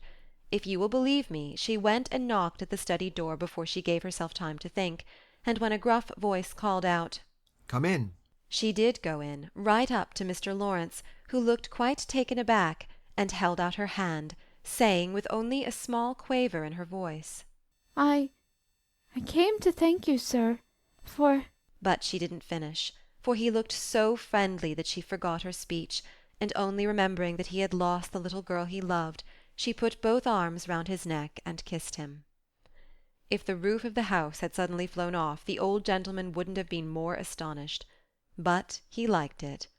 If you will believe me, she went and knocked at the study door before she gave herself time to think, and when a gruff voice called out, "Come in," she did go in, right up to Mr. Lawrence, who looked quite taken aback, and held out her hand, saying with only a small quaver in her voice, I came to thank you, sir, for—" But she didn't finish, for he looked so friendly that she forgot her speech, and only remembering that he had lost the little girl he loved, she put both arms round his neck and kissed him. If the roof of the house had suddenly flown off, the old gentleman wouldn't have been more astonished. But he liked it.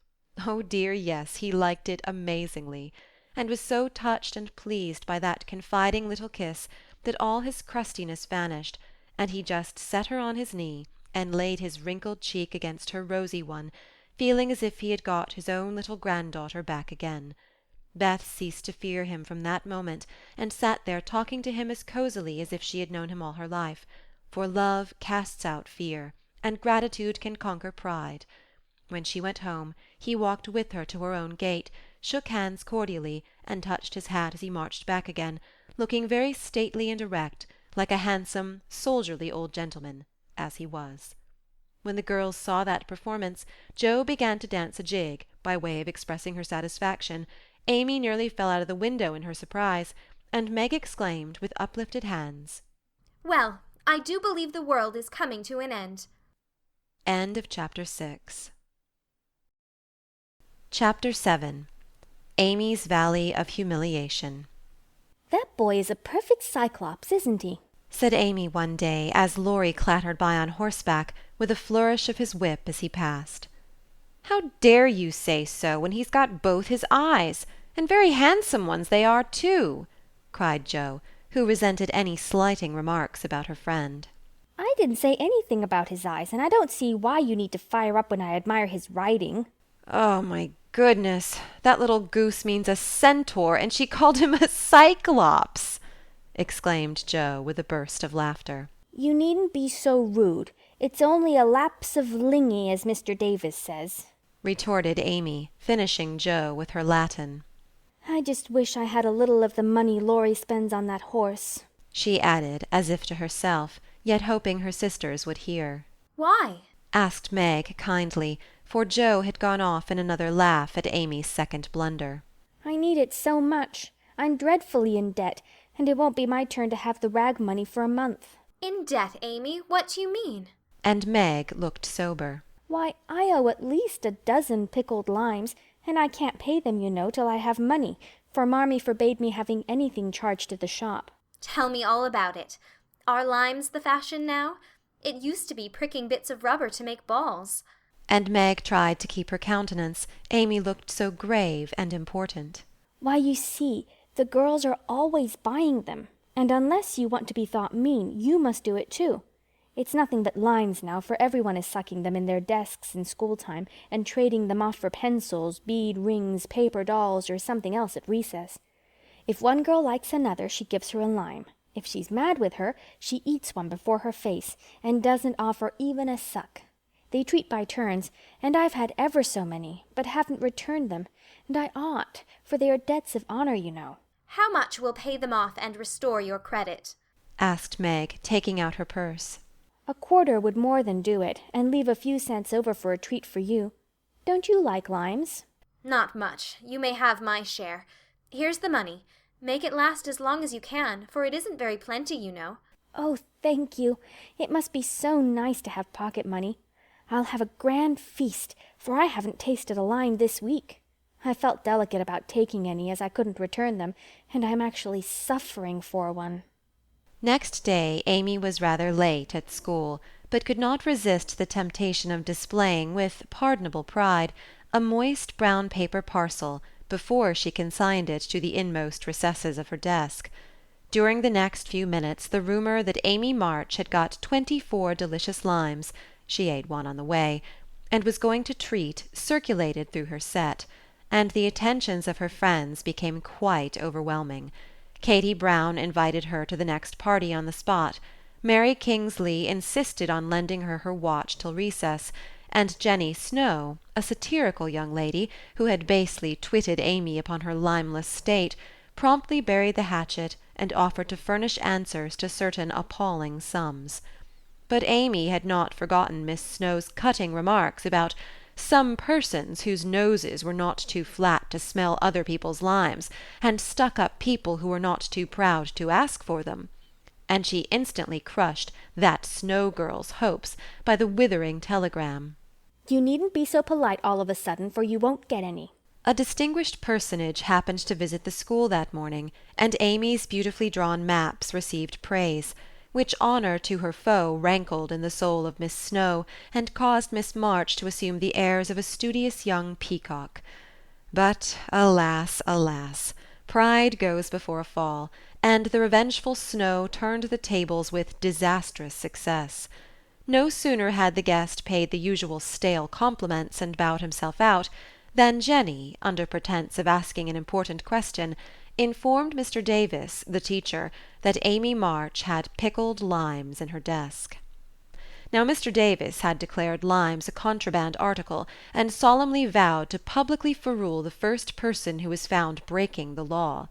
Oh dear, yes, he liked it amazingly, and was so touched and pleased by that confiding little kiss that all his crustiness vanished, and he just set her on his knee and laid his wrinkled cheek against her rosy one, feeling as if he had got his own little granddaughter back again. Beth ceased to fear him from that moment, and sat there talking to him as cosily as if she had known him all her life, for love casts out fear, and gratitude can conquer pride. When she went home, he walked with her to her own gate, shook hands cordially, and touched his hat as he marched back again, looking very stately and erect, like a handsome, soldierly old gentleman, as he was. When the girls saw that performance, Jo began to dance a jig, by way of expressing her satisfaction. Amy nearly fell out of the window in her surprise, and Meg exclaimed, with uplifted hands, "Well, I do believe the world is coming to an end." End of Chapter 6. Chapter 7. Amy's Valley of Humiliation. That boy is a perfect cyclops, isn't he? Said Amy one day, as Laurie clattered by on horseback, with a flourish of his whip as he passed. "How dare you say so, when he's got both his eyes, and very handsome ones they are, too," cried Jo, who resented any slighting remarks about her friend. I didn't say anything about his eyes, and I don't see why you need to fire up when I admire his riding. Oh, my goodness, that little goose means a centaur, and she called him a cyclops, exclaimed Jo, with a burst of laughter. You needn't be so rude. It's only a lapse of lingy, as Mr. Davis says, retorted Amy, finishing Jo with her Latin. I just wish I had a little of the money Laurie spends on that horse, she added, as if to herself, yet hoping her sisters would hear. Why? asked Meg kindly, for Jo had gone off in another laugh at Amy's second blunder. I need it so much. I'm dreadfully in debt, and it won't be my turn to have the rag money for a month. In debt, Amy? What do you mean? And Meg looked sober. Why, I owe at least a dozen pickled limes, and I can't pay them, you know, till I have money, for Marmee forbade me having anything charged at the shop. Tell me all about it. Are limes the fashion now? It used to be pricking bits of rubber to make balls. And Meg tried to keep her countenance. Amy looked so grave and important. Why, you see, the girls are always buying them, and unless you want to be thought mean, you must do it too. It's nothing but limes now, for everyone is sucking them in their desks in school time and trading them off for pencils, bead rings, paper dolls, or something else at recess. If one girl likes another, she gives her a lime. If she's mad with her, she eats one before her face and doesn't offer even a suck. They treat by turns, and I've had ever so many, but haven't returned them, and I ought, for they are debts of honor, you know. How much will pay them off and restore your credit? Asked Meg, taking out her purse. A quarter would more than do it, and leave a few cents over for a treat for you. Don't you like limes? Not much. You may have my share. Here's the money. Make it last as long as you can, for it isn't very plenty, you know. Oh, thank you. It must be so nice to have pocket money. I'll have a grand feast, for I haven't tasted a lime this week. I felt delicate about taking any, as I couldn't return them, and I'm actually suffering for one. Next day Amy was rather late at school, but could not resist the temptation of displaying, with pardonable pride, a moist brown paper parcel before she consigned it to the inmost recesses of her desk. During the next few minutes the rumour that Amy March had got 24 delicious limes, she ate one on the way, and was going to treat, circulated through her set, and the attentions of her friends became quite overwhelming. Katy Brown invited her to the next party on the spot. Mary Kingsley insisted on lending her her watch till recess, and Jenny Snow, a satirical young lady who had basely twitted Amy upon her limeless state, promptly buried the hatchet and offered to furnish answers to certain appalling sums. But Amy had not forgotten Miss Snow's cutting remarks about some persons whose noses were not too flat to smell other people's limes, and stuck-up people who were not too proud to ask for them. And she instantly crushed that Snow girl's hopes by the withering telegram. You needn't be so polite all of a sudden, for you won't get any. A distinguished personage happened to visit the school that morning, and Amy's beautifully drawn maps received praise, which honour to her foe rankled in the soul of Miss Snow, and caused Miss March to assume the airs of a studious young peacock. But, alas, alas! Pride goes before a fall, and the revengeful Snow turned the tables with disastrous success. No sooner had the guest paid the usual stale compliments and bowed himself out, than Jenny, under pretence of asking an important question, informed Mr. Davis, the teacher, that Amy March had pickled limes in her desk. Now Mr. Davis had declared limes a contraband article, and solemnly vowed to publicly ferule the first person who was found breaking the law.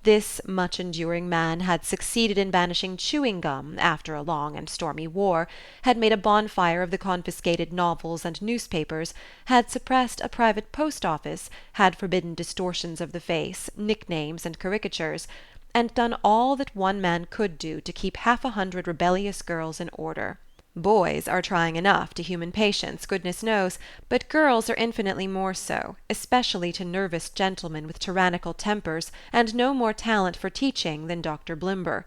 This much-enduring man had succeeded in banishing chewing-gum after a long and stormy war, had made a bonfire of the confiscated novels and newspapers, had suppressed a private post-office, had forbidden distortions of the face, nicknames and caricatures, and done all that one man could do to keep 100 rebellious girls in order. Boys are trying enough to human patience, goodness knows, but girls are infinitely more so, especially to nervous gentlemen with tyrannical tempers and no more talent for teaching than Dr. Blimber.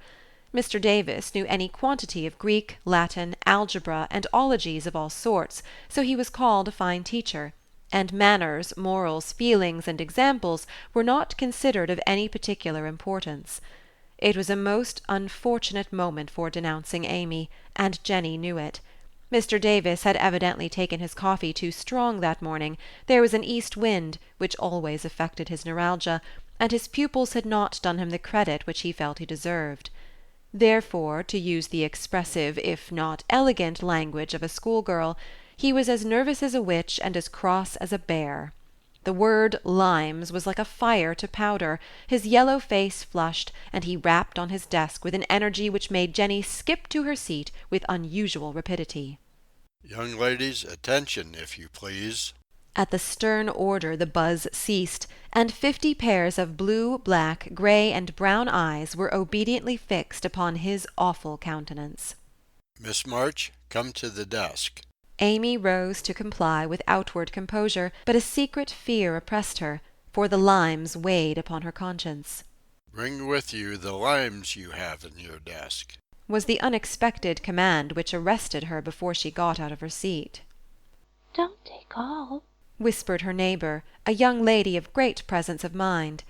Mr. Davis knew any quantity of Greek, Latin, algebra, and ologies of all sorts, so he was called a fine teacher, and manners, morals, feelings, and examples were not considered of any particular importance. It was a most unfortunate moment for denouncing Amy, and Jenny knew it. Mr. Davis had evidently taken his coffee too strong that morning, there was an east wind, which always affected his neuralgia, and his pupils had not done him the credit which he felt he deserved. Therefore, to use the expressive, if not elegant, language of a schoolgirl, he was as nervous as a witch and as cross as a bear. The word limes was like a fire to powder, his yellow face flushed, and he rapped on his desk with an energy which made Jenny skip to her seat with unusual rapidity. Young ladies, attention, if you please. At the stern order the buzz ceased, and 50 pairs of blue, black, grey, and brown eyes were obediently fixed upon his awful countenance. Miss March, come to the desk. Amy rose to comply with outward composure, but a secret fear oppressed her, for the limes weighed upon her conscience. Bring with you the limes you have in your desk, was the unexpected command which arrested her before she got out of her seat. Don't take all, whispered her neighbour, a young lady of great presence of mind.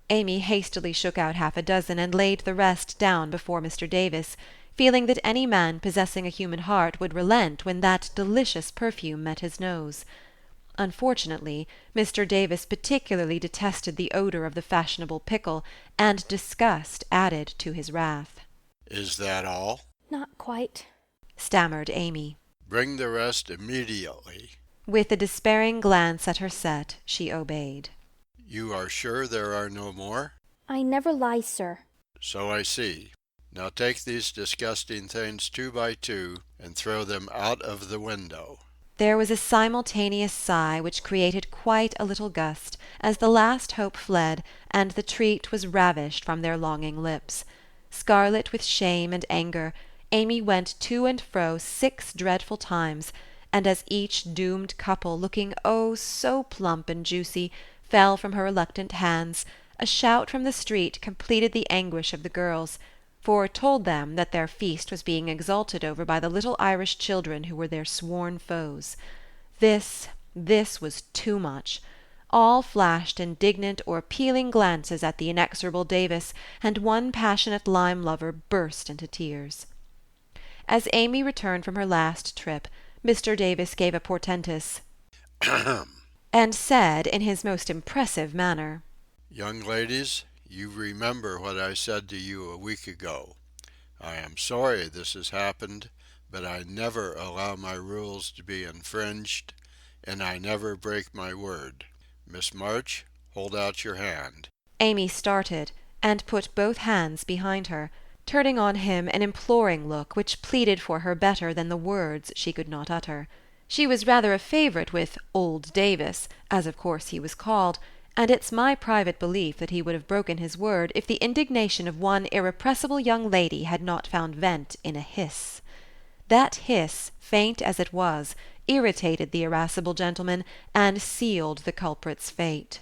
Amy hastily shook out half a dozen and laid the rest down before Mr. Davis, feeling that any man possessing a human heart would relent when that delicious perfume met his nose. Unfortunately, Mr. Davis particularly detested the odour of the fashionable pickle, and disgust added to his wrath. Is that all? Not quite, stammered Amy. Bring the rest immediately. With a despairing glance at her set, she obeyed. You are sure there are no more? I never lie, sir. So I see. Now take these disgusting things 2 by 2 and throw them out of the window. There was a simultaneous sigh which created quite a little gust, as the last hope fled, and the treat was ravished from their longing lips. Scarlet with shame and anger, Amy went to and fro 6 dreadful times, and as each doomed couple, looking oh so plump and juicy, fell from her reluctant hands, a shout from the street completed the anguish of the girls, for it told them that their feast was being exulted over by the little Irish children who were their sworn foes. This was too much. All flashed indignant or appealing glances at the inexorable Davis, and one passionate lime-lover burst into tears. As Amy returned from her last trip, Mr. Davis gave a portentous and said in his most impressive manner, Young ladies, you remember what I said to you a week ago. I am sorry this has happened, but I never allow my rules to be infringed, and I never break my word. Miss March, hold out your hand. Amy started, and put both hands behind her, turning on him an imploring look which pleaded for her better than the words she could not utter. She was rather a favourite with "old Davis," as of course he was called, and it's my private belief that he would have broken his word if the indignation of one irrepressible young lady had not found vent in a hiss. That hiss, faint as it was, irritated the irascible gentleman, and sealed the culprit's fate.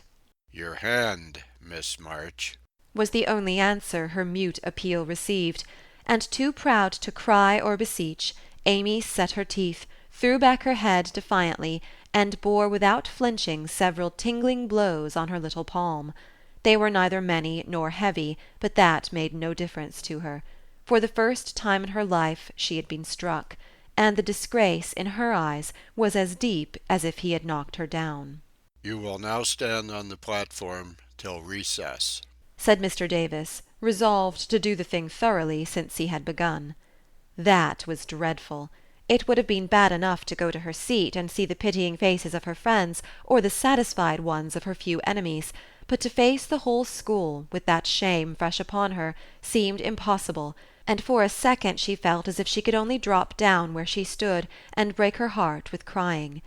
Your hand, Miss March, was the only answer her mute appeal received, and too proud to cry or beseech, Amy set her teeth, threw back her head defiantly, and bore without flinching several tingling blows on her little palm. They were neither many nor heavy, but that made no difference to her. For the first time in her life she had been struck, and the disgrace, in her eyes, was as deep as if he had knocked her down. You will now stand on the platform till recess, said Mr. Davis, resolved to do the thing thoroughly since he had begun. That was dreadful. It would have been bad enough to go to her seat and see the pitying faces of her friends, or the satisfied ones of her few enemies, but to face the whole school, with that shame fresh upon her, seemed impossible, and for a second she felt as if she could only drop down where she stood, and break her heart with crying.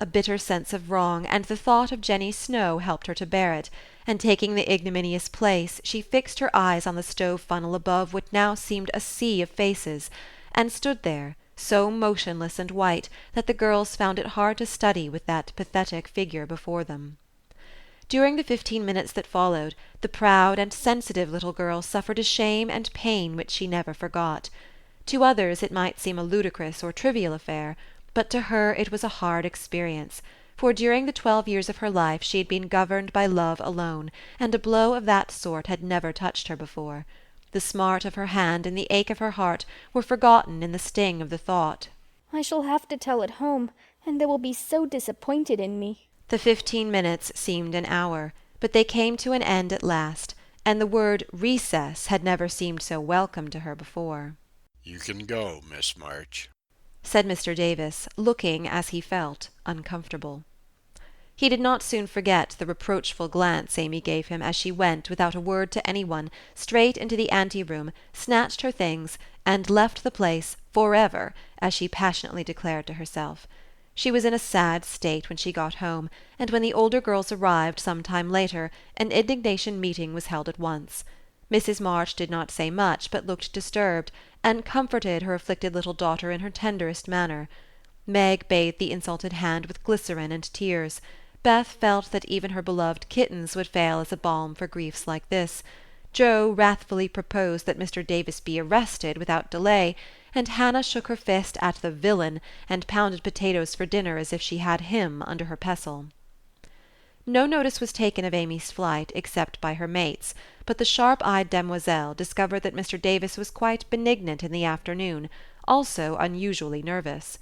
A bitter sense of wrong, and the thought of Jenny Snow helped her to bear it, and taking the ignominious place, she fixed her eyes on the stove funnel above what now seemed a sea of faces, and stood there, so motionless and white that the girls found it hard to study with that pathetic figure before them. During the 15 minutes that followed, the proud and sensitive little girl suffered a shame and pain which she never forgot. To others it might seem a ludicrous or trivial affair, but to her it was a hard experience, for during the 12 years of her life she had been governed by love alone, and a blow of that sort had never touched her before. The smart of her hand and the ache of her heart were forgotten in the sting of the thought. I shall have to tell it home, and they will be so disappointed in me. The 15 minutes seemed an hour, but they came to an end at last, and the word recess had never seemed so welcome to her before. You can go, Miss March, said Mr. Davis, looking, as he felt, uncomfortable. He did not soon forget the reproachful glance Amy gave him as she went, without a word to any one, straight into the ante-room, snatched her things, and left the place forever, as she passionately declared to herself. She was in a sad state when she got home, and when the older girls arrived some time later, an indignation meeting was held at once. Mrs. March did not say much, but looked disturbed, and comforted her afflicted little daughter in her tenderest manner. Meg bathed the insulted hand with glycerin and tears. Beth felt that even her beloved kittens would fail as a balm for griefs like this. Joe wrathfully proposed that Mr. Davis be arrested without delay, and Hannah shook her fist at the villain, and pounded potatoes for dinner as if she had him under her pestle. No notice was taken of Amy's flight except by her mates, but the sharp-eyed demoiselle discovered that Mr. Davis was quite benignant in the afternoon, also unusually nervous.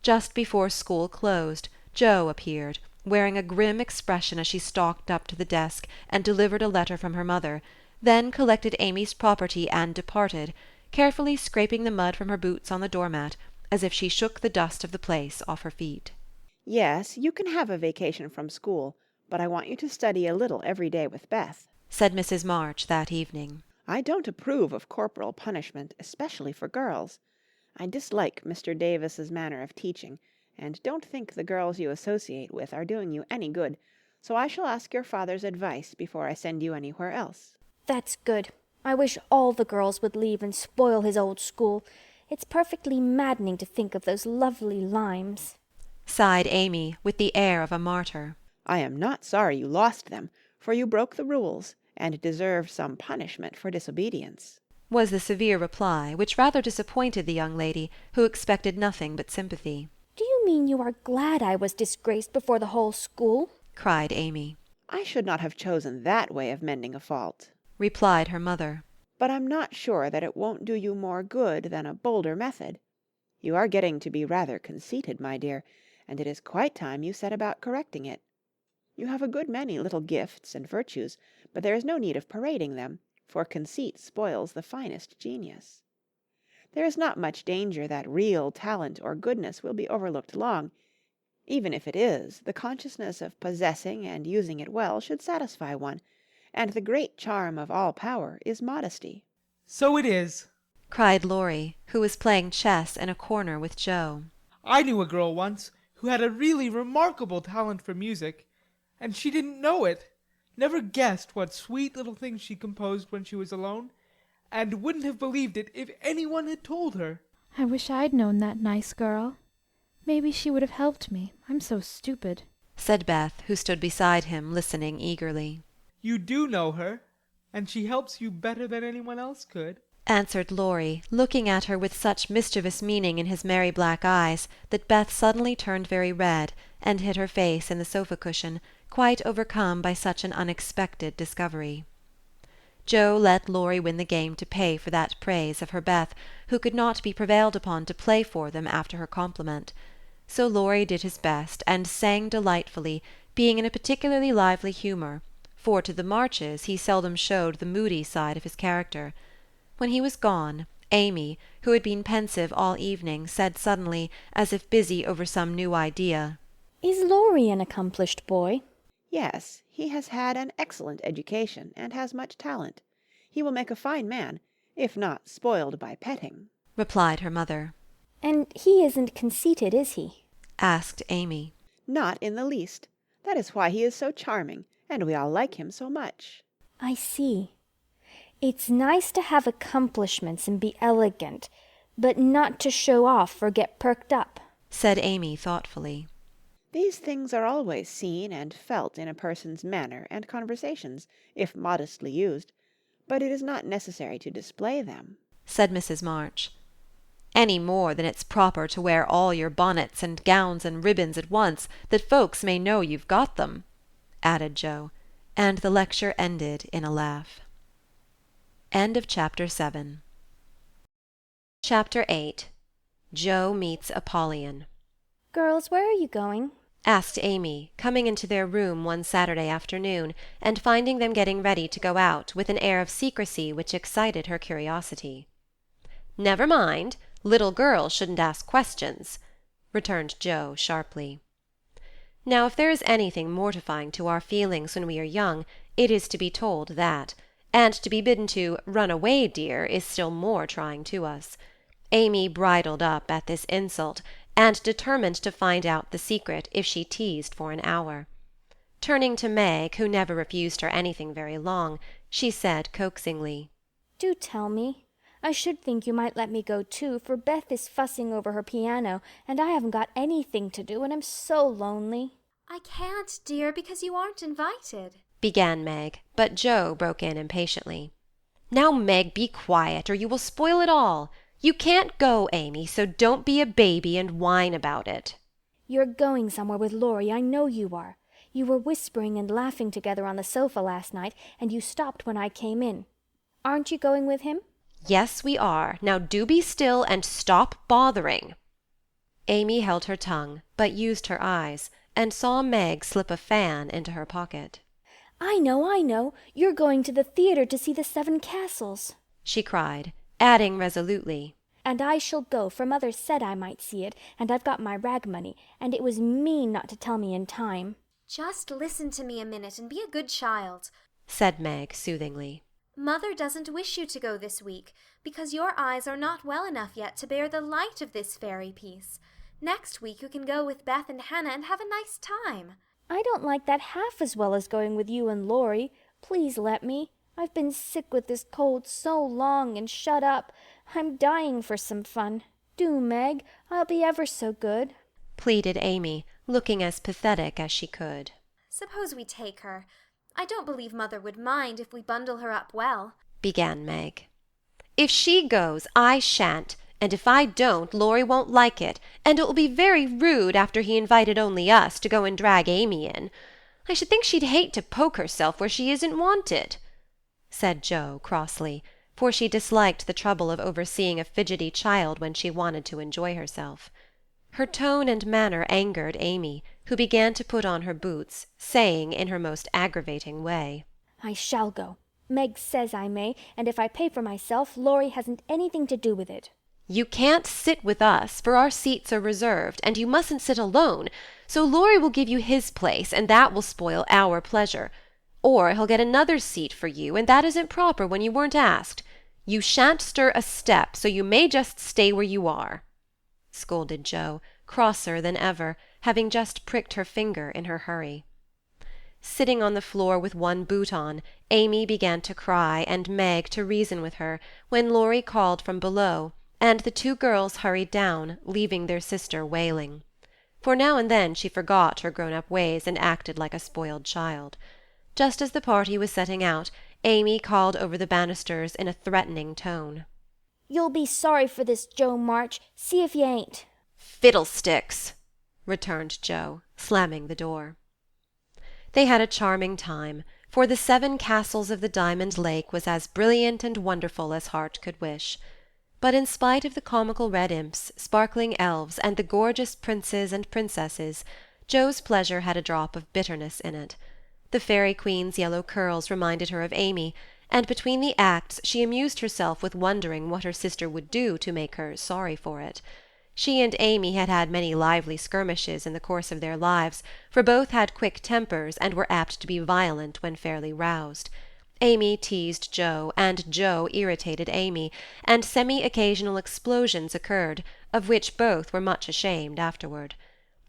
Just before school closed, Jo appeared, wearing a grim expression as she stalked up to the desk and delivered a letter from her mother, then collected Amy's property and departed, carefully scraping the mud from her boots on the doormat, as if she shook the dust of the place off her feet. Yes, you can have a vacation from school, but I want you to study a little every day with Beth, said Mrs. March that evening. I don't approve of corporal punishment, especially for girls. I dislike Mr. Davis's manner of teaching, and don't think the girls you associate with are doing you any good, so I shall ask your father's advice before I send you anywhere else. That's good. I wish all the girls would leave and spoil his old school. It's perfectly maddening to think of those lovely limes, sighed Amy, with the air of a martyr. I am not sorry you lost them, for you broke the rules, and deserved some punishment for disobedience, was the severe reply, which rather disappointed the young lady, who expected nothing but sympathy. Do you mean you are glad I was disgraced before the whole school? cried Amy. I should not have chosen that way of mending a fault, replied her mother. But I'm not sure that it won't do you more good than a bolder method. You are getting to be rather conceited, my dear, and it is quite time you set about correcting it. You have a good many little gifts and virtues, but there is no need of parading them, for conceit spoils the finest genius. There is not much danger that real talent or goodness will be overlooked long. Even if it is, the consciousness of possessing and using it well should satisfy one, and the great charm of all power is modesty. So it is, cried Laurie, who was playing chess in a corner with Jo. I knew a girl once who had a really remarkable talent for music, and she didn't know it, never guessed what sweet little things she composed when she was alone, and wouldn't have believed it if anyone had told her. I wish I'd known that nice girl. Maybe she would have helped me. I'm so stupid, said Beth, who stood beside him, listening eagerly. You do know her, and she helps you better than anyone else could, answered Laurie, looking at her with such mischievous meaning in his merry black eyes that Beth suddenly turned very red, and hid her face in the sofa-cushion, quite overcome by such an unexpected discovery. Jo let Laurie win the game to pay for that praise of her Beth, who could not be prevailed upon to play for them after her compliment. So Laurie did his best, and sang delightfully, being in a particularly lively humour, for to the Marches he seldom showed the moody side of his character. When he was gone, Amy, who had been pensive all evening, said suddenly, as if busy over some new idea, Is Laurie an accomplished boy? Yes, he has had an excellent education, and has much talent. He will make a fine man, if not spoiled by petting, replied her mother. And he isn't conceited, is he? asked Amy. Not in the least. That is why he is so charming, and we all like him so much. I see. It's nice to have accomplishments and be elegant, but not to show off or get perked up, said Amy thoughtfully. These things are always seen and felt in a person's manner and conversations, if modestly used, but it is not necessary to display them, said Mrs. March. Any more than it's proper to wear all your bonnets and gowns and ribbons at once, that folks may know you've got them, added Jo, and the lecture ended in a laugh. End of Chapter 7. Chapter 8. Jo Meets Apollyon. Girls, where are you going? asked Amy, coming into their room one Saturday afternoon, and finding them getting ready to go out, with an air of secrecy which excited her curiosity. Never mind, little girls shouldn't ask questions, returned Jo sharply. Now, if there is anything mortifying to our feelings when we are young, it is to be told that, and to be bidden to run away, dear, is still more trying to us. Amy bridled up at this insult, and determined to find out the secret if she teased for an hour. Turning to Meg, who never refused her anything very long, she said coaxingly, "Do tell me. I should think you might let me go too, for Beth is fussing over her piano, and I haven't got anything to do, and I'm so lonely." I can't, dear, because you aren't invited, began Meg, but Joe broke in impatiently. Now, Meg, be quiet, or you will spoil it all. You can't go, Amy, so don't be a baby and whine about it. "You're going somewhere with Laurie, I know you are. You were whispering and laughing together on the sofa last night, and you stopped when I came in. Aren't you going with him?" Yes, we are. Now do be still and stop bothering. Amy held her tongue, but used her eyes, and saw Meg slip a fan into her pocket. I know. You're going to the theatre to see the 7 Castles," she cried, adding resolutely, "and I shall go, for Mother said I might see it, and I've got my rag money, and it was mean not to tell me in time." Just listen to me a minute and be a good child, said Meg soothingly. Mother doesn't wish you to go this week, because your eyes are not well enough yet to bear the light of this fairy piece. Next week you can go with Beth and Hannah and have a nice time. "I don't like that half as well as going with you and Laurie. Please let me. I've been sick with this cold so long and shut up. I'm dying for some fun. Do, Meg. I'll be ever so good," pleaded Amy, looking as pathetic as she could. Suppose we take her. I don't believe Mother would mind if we bundle her up well, began Meg. If she goes, I shan't, and if I don't, Laurie won't like it, and it will be very rude after he invited only us to go and drag Amy in. I should think she'd hate to poke herself where she isn't wanted, said Jo crossly, for she disliked the trouble of overseeing a fidgety child when she wanted to enjoy herself. Her tone and manner angered Amy, who began to put on her boots, saying in her most aggravating way, "I shall go. Meg says I may, and if I pay for myself, Laurie hasn't anything to do with it." You can't sit with us, for our seats are reserved, and you mustn't sit alone, so Laurie will give you his place, and that will spoil our pleasure. Or he'll get another seat for you, and that isn't proper when you weren't asked. You shan't stir a step, so you may just stay where you are, scolded Jo, crosser than ever, having just pricked her finger in her hurry. Sitting on the floor with one boot on, Amy began to cry and Meg to reason with her, when Laurie called from below, and the 2 girls hurried down, leaving their sister wailing. For now and then she forgot her grown-up ways and acted like a spoiled child. Just as the party was setting out, Amy called over the banisters in a threatening tone. "You'll be sorry for this, Joe March. See if you ain't." "Fiddlesticks!" returned Jo, slamming the door. They had a charming time, for the 7 Castles of the Diamond Lake was as brilliant and wonderful as heart could wish. But in spite of the comical red imps, sparkling elves, and the gorgeous princes and princesses, Jo's pleasure had a drop of bitterness in it. The fairy queen's yellow curls reminded her of Amy, and between the acts she amused herself with wondering what her sister would do to make her sorry for it. She and Amy had had many lively skirmishes in the course of their lives, for both had quick tempers and were apt to be violent when fairly roused. Amy teased Jo, and Jo irritated Amy, and semi-occasional explosions occurred, of which both were much ashamed afterward.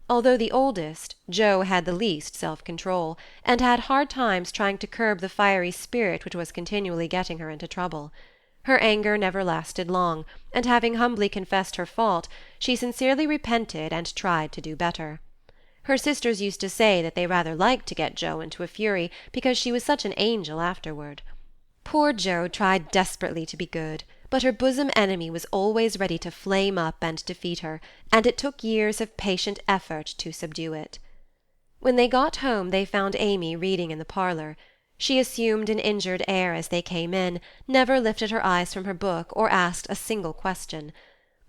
Although the oldest, Jo had the least self-control, and had hard times trying to curb the fiery spirit which was continually getting her into trouble. Her anger never lasted long, and having humbly confessed her fault, she sincerely repented and tried to do better. Her sisters used to say that they rather liked to get Jo into a fury, because she was such an angel afterward. Poor Jo tried desperately to be good, but her bosom enemy was always ready to flame up and defeat her, and it took years of patient effort to subdue it. When they got home they found Amy reading in the parlour. She assumed an injured air as they came in, never lifted her eyes from her book or asked a single question.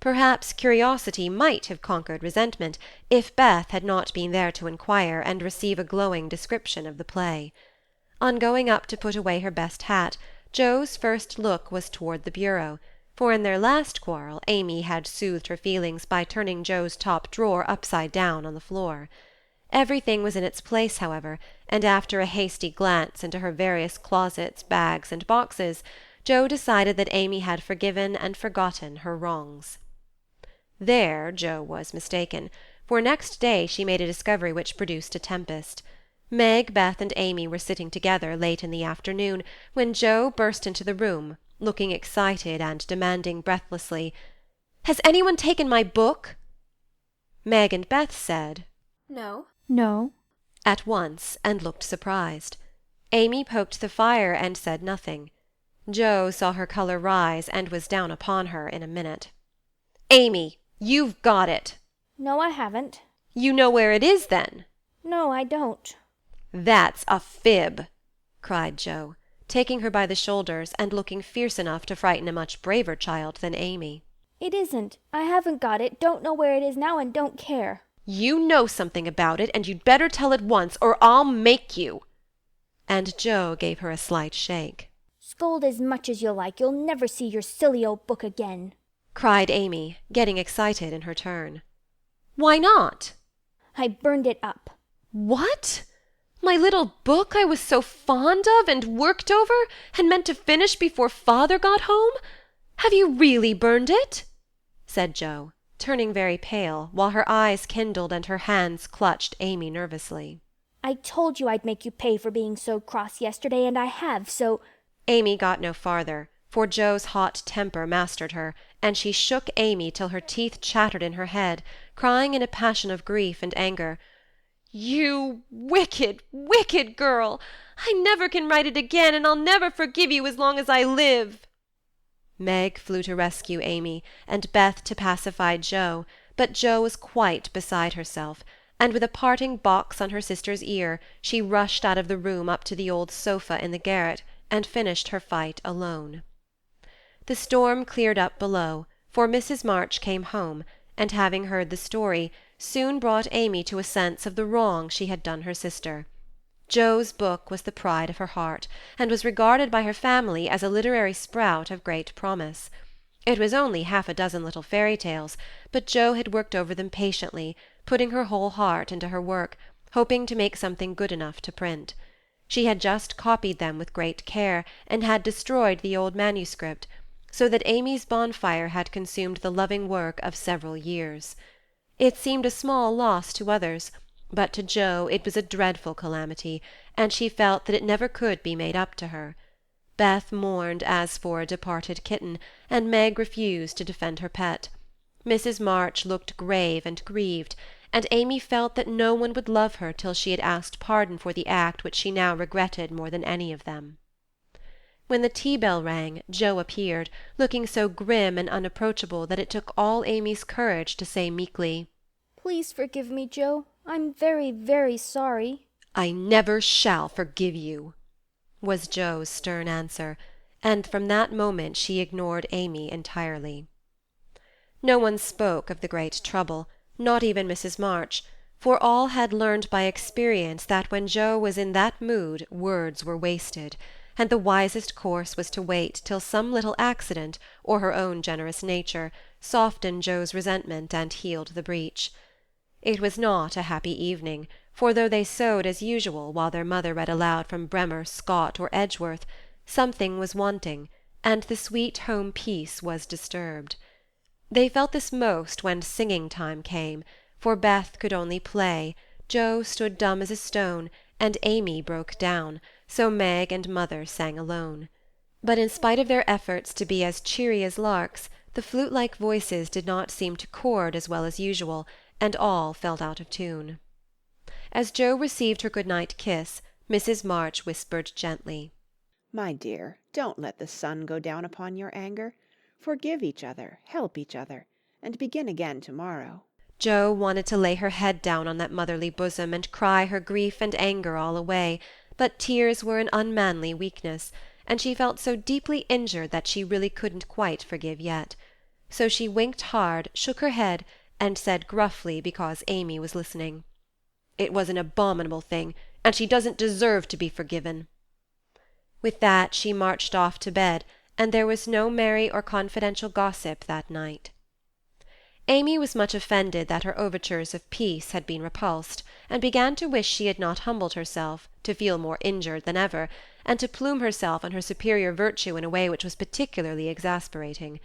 Perhaps curiosity might have conquered resentment, if Beth had not been there to inquire and receive a glowing description of the play. On going up to put away her best hat, Jo's first look was toward the bureau, for in their last quarrel Amy had soothed her feelings by turning Jo's top drawer upside down on the floor. Everything was in its place, however, and after a hasty glance into her various closets, bags, and boxes, Jo decided that Amy had forgiven and forgotten her wrongs. There Jo was mistaken, for next day she made a discovery which produced a tempest. Meg, Beth, and Amy were sitting together late in the afternoon when Jo burst into the room, looking excited and demanding breathlessly, "Has anyone taken my book?" Meg and Beth said, No. No. at once, and looked surprised. Amy poked the fire and said nothing. Jo saw her colour rise and was down upon her in a minute. "Amy, you've got it." No, I haven't. "You know where it is, then?" No, I don't. "That's a fib," cried Jo, taking her by the shoulders and looking fierce enough to frighten a much braver child than Amy. It isn't. I haven't got it, don't know where it is now, and don't care. "You know something about it, and you'd better tell at once, or I'll make you." And Jo gave her a slight shake. Scold as much as you like, you'll never see your silly old book again, cried Amy, getting excited in her turn. "Why not?" I burned it up. "What? My little book I was so fond of and worked over and meant to finish before father got home? Have you really burned it?" said Jo, turning very pale, while her eyes kindled and her hands clutched Amy nervously. I told you I'd make you pay for being so cross yesterday, and I have, so— Amy got no farther, for Jo's hot temper mastered her, and she shook Amy till her teeth chattered in her head, crying in a passion of grief and anger, "You wicked, wicked girl! I never can write it again, and I'll never forgive you as long as I live." Meg flew to rescue Amy, and Beth to pacify Jo, but Jo was quite beside herself, and with a parting box on her sister's ear, she rushed out of the room up to the old sofa in the garret, and finished her fight alone. The storm cleared up below, for Mrs. March came home, and having heard the story, soon brought Amy to a sense of the wrong she had done her sister. Jo's book was the pride of her heart, and was regarded by her family as a literary sprout of great promise. It was only half a dozen little fairy tales, but Jo had worked over them patiently, putting her whole heart into her work, hoping to make something good enough to print. She had just copied them with great care, and had destroyed the old manuscript, so that Amy's bonfire had consumed the loving work of several years. It seemed a small loss to others, but to Jo it was a dreadful calamity, and she felt that it never could be made up to her. Beth mourned as for a departed kitten, and Meg refused to defend her pet. Mrs. March looked grave and grieved, and Amy felt that no one would love her till she had asked pardon for the act which she now regretted more than any of them. When the tea-bell rang, Jo appeared, looking so grim and unapproachable that it took all Amy's courage to say meekly, Please forgive me, Jo. I'm very, very sorry. "I never shall forgive you," was Jo's stern answer, and from that moment she ignored Amy entirely. No one spoke of the great trouble, not even Mrs. March, for all had learned by experience that when Jo was in that mood words were wasted, and the wisest course was to wait till some little accident, or her own generous nature, softened Jo's resentment and healed the breach. It was not a happy evening, for though they sewed as usual while their mother read aloud from Bremer, Scott, or Edgeworth, something was wanting, and the sweet home peace was disturbed. They felt this most when singing time came, for Beth could only play, Jo stood dumb as a stone, and Amy broke down, so Meg and mother sang alone. But in spite of their efforts to be as cheery as larks, the flute-like voices did not seem to chord as well as usual, and all felt out of tune. As Jo received her good-night kiss, Mrs. March whispered gently, "My dear, don't let the sun go down upon your anger. Forgive each other, help each other, and begin again tomorrow." Jo wanted to lay her head down on that motherly bosom and cry her grief and anger all away, but tears were an unmanly weakness, and she felt so deeply injured that she really couldn't quite forgive yet. So she winked hard, shook her head, and said gruffly, because Amy was listening, "It was an abominable thing, and she doesn't deserve to be forgiven." With that she marched off to bed, and there was no merry or confidential gossip that night. Amy was much offended that her overtures of peace had been repulsed, and began to wish she had not humbled herself, to feel more injured than ever, and to plume herself on her superior virtue in a way which was particularly exasperating.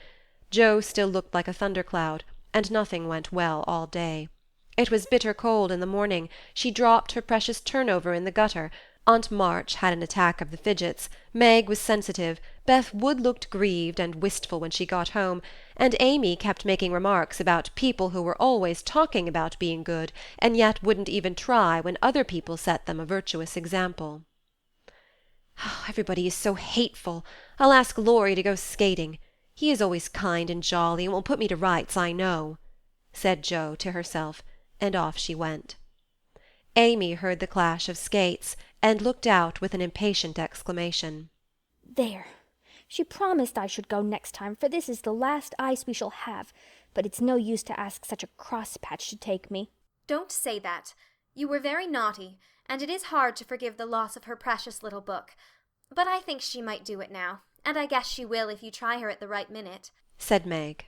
Jo still looked like a thundercloud, and nothing went well all day. It was bitter cold in the morning. She dropped her precious turnover in the gutter. Aunt March had an attack of the fidgets, Meg was sensitive, Beth Wood looked grieved and wistful when she got home, and Amy kept making remarks about people who were always talking about being good, and yet wouldn't even try when other people set them a virtuous example. Everybody is so hateful. I'll ask Laurie to go skating. He is always kind and jolly, and will put me to rights, I know, said Jo to herself, and off she went. Amy heard the clash of skates, and looked out with an impatient exclamation. There! She promised I should go next time, for this is the last ice we shall have, but it's no use to ask such a crosspatch to take me. Don't say that. You were very naughty, and it is hard to forgive the loss of her precious little book. But I think she might do it now, and I guess she will if you try her at the right minute, said Meg.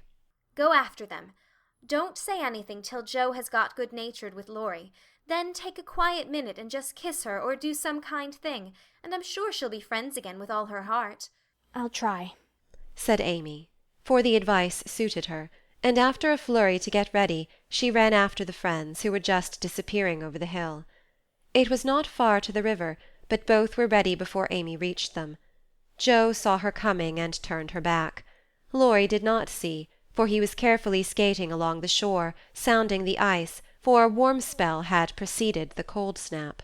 Go after them. Don't say anything till Jo has got good-natured with Laurie. Then take a quiet minute and just kiss her or do some kind thing, and I'm sure she'll be friends again with all her heart. I'll try, said Amy, for the advice suited her, and after a flurry to get ready, she ran after the friends, who were just disappearing over the hill. It was not far to the river, but both were ready before Amy reached them. Jo saw her coming and turned her back. Laurie did not see, for he was carefully skating along the shore, sounding the ice, for a warm spell had preceded the cold snap.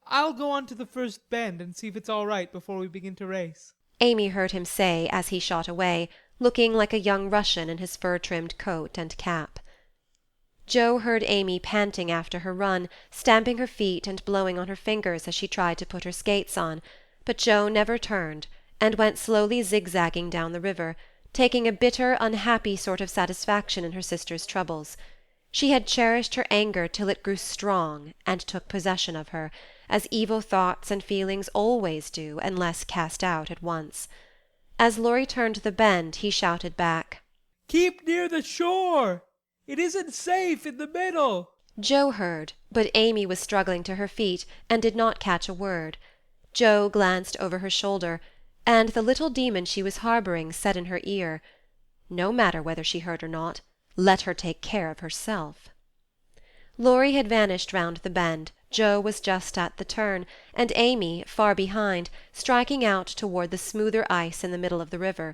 I'll go on to the first bend and see if it's all right before we begin to race, Amy heard him say as he shot away, looking like a young Russian in his fur-trimmed coat and cap. Jo heard Amy panting after her run, stamping her feet and blowing on her fingers as she tried to put her skates on, but Jo never turned, and went slowly zigzagging down the river, taking a bitter, unhappy sort of satisfaction in her sister's troubles. She had cherished her anger till it grew strong and took possession of her, as evil thoughts and feelings always do unless cast out at once. As Laurie turned the bend, he shouted back, "Keep near the shore! It isn't safe in the middle!" Jo heard, but Amy was struggling to her feet and did not catch a word. Jo glanced over her shoulder, and the little demon she was harboring said in her ear, "No matter whether she heard or not, let her take care of herself." Laurie had vanished round the bend, Jo was just at the turn, and Amy, far behind, striking out toward the smoother ice in the middle of the river.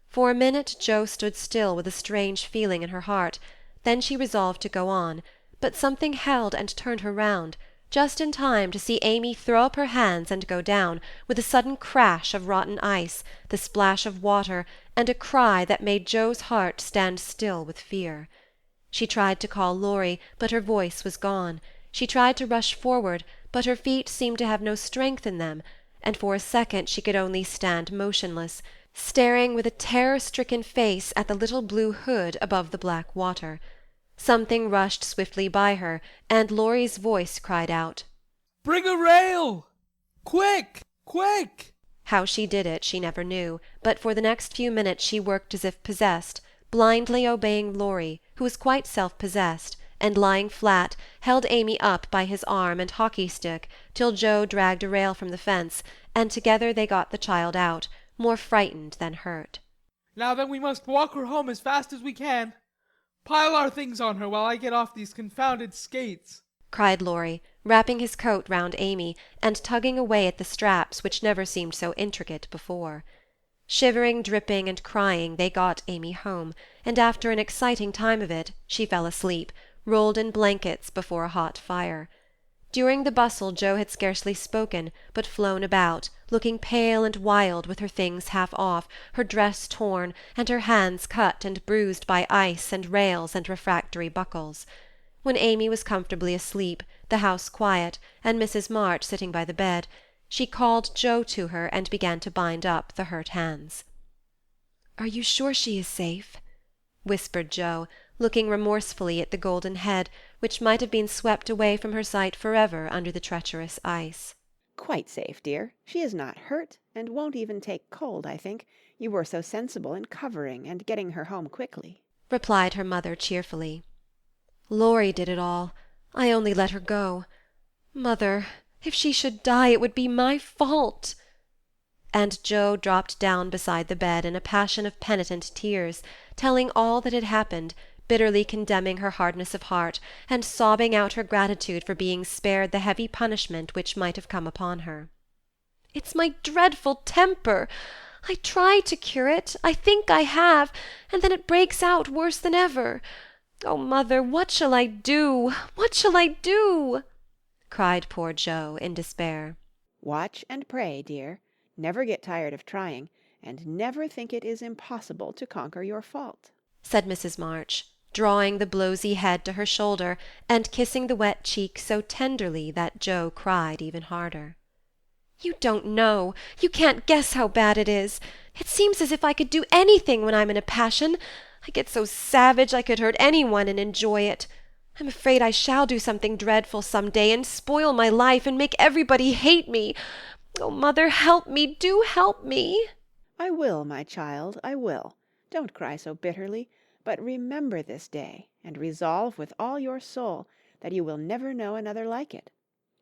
For a minute Jo stood still with a strange feeling in her heart. Then she resolved to go on, but something held and turned her round, just in time to see Amy throw up her hands and go down, with a sudden crash of rotten ice, the splash of water, and a cry that made Jo's heart stand still with fear. She tried to call Laurie, but her voice was gone. She tried to rush forward, but her feet seemed to have no strength in them, and for a second she could only stand motionless, staring with a terror-stricken face at the little blue hood above the black water. Something rushed swiftly by her, and Laurie's voice cried out, "Bring a rail! Quick! Quick!" How she did it she never knew, but for the next few minutes she worked as if possessed, blindly obeying Laurie, who was quite self-possessed, and lying flat, held Amy up by his arm and hockey-stick till Jo dragged a rail from the fence, and together they got the child out, more frightened than hurt. "Now then we must walk her home as fast as we can. Pile our things on her while I get off these confounded skates," cried Laurie, wrapping his coat round Amy, and tugging away at the straps which never seemed so intricate before. Shivering, dripping, and crying, they got Amy home, and after an exciting time of it, she fell asleep, rolled in blankets before a hot fire. During the bustle Jo had scarcely spoken, but flown about, looking pale and wild, with her things half off, her dress torn, and her hands cut and bruised by ice and rails and refractory buckles. When Amy was comfortably asleep, the house quiet, and Mrs. March sitting by the bed, she called Jo to her and began to bind up the hurt hands. "Are you sure she is safe?" whispered Jo, looking remorsefully at the golden head, which might have been swept away from her sight forever under the treacherous ice. "Quite safe, dear. She is not hurt, and won't even take cold, I think. You were so sensible in covering and getting her home quickly," replied her mother cheerfully. "Laurie did it all. I only let her go. Mother, if she should die, it would be my fault." And Jo dropped down beside the bed in a passion of penitent tears, telling all that had happened, bitterly condemning her hardness of heart, and sobbing out her gratitude for being spared the heavy punishment which might have come upon her. "It's my dreadful temper. I try to cure it, I think I have, and then it breaks out worse than ever. Oh, mother, what shall I do? What shall I do?" cried poor Jo in despair. Watch and pray, dear. Never get tired of trying, and never think it is impossible to conquer your fault," said Mrs. March, drawing the blowsy head to her shoulder and kissing the wet cheek so tenderly that Jo cried even harder. "You don't know, you can't guess how bad it is. It seems as if I could do anything when I'm in a passion. I get so savage I could hurt anyone and enjoy it. I'm afraid I shall do something dreadful some day and spoil my life and make everybody hate me. Oh, mother, help me, do help me." "I will, my child, I will. Don't cry so bitterly, but remember this day, and resolve with all your soul that you will never know another like it.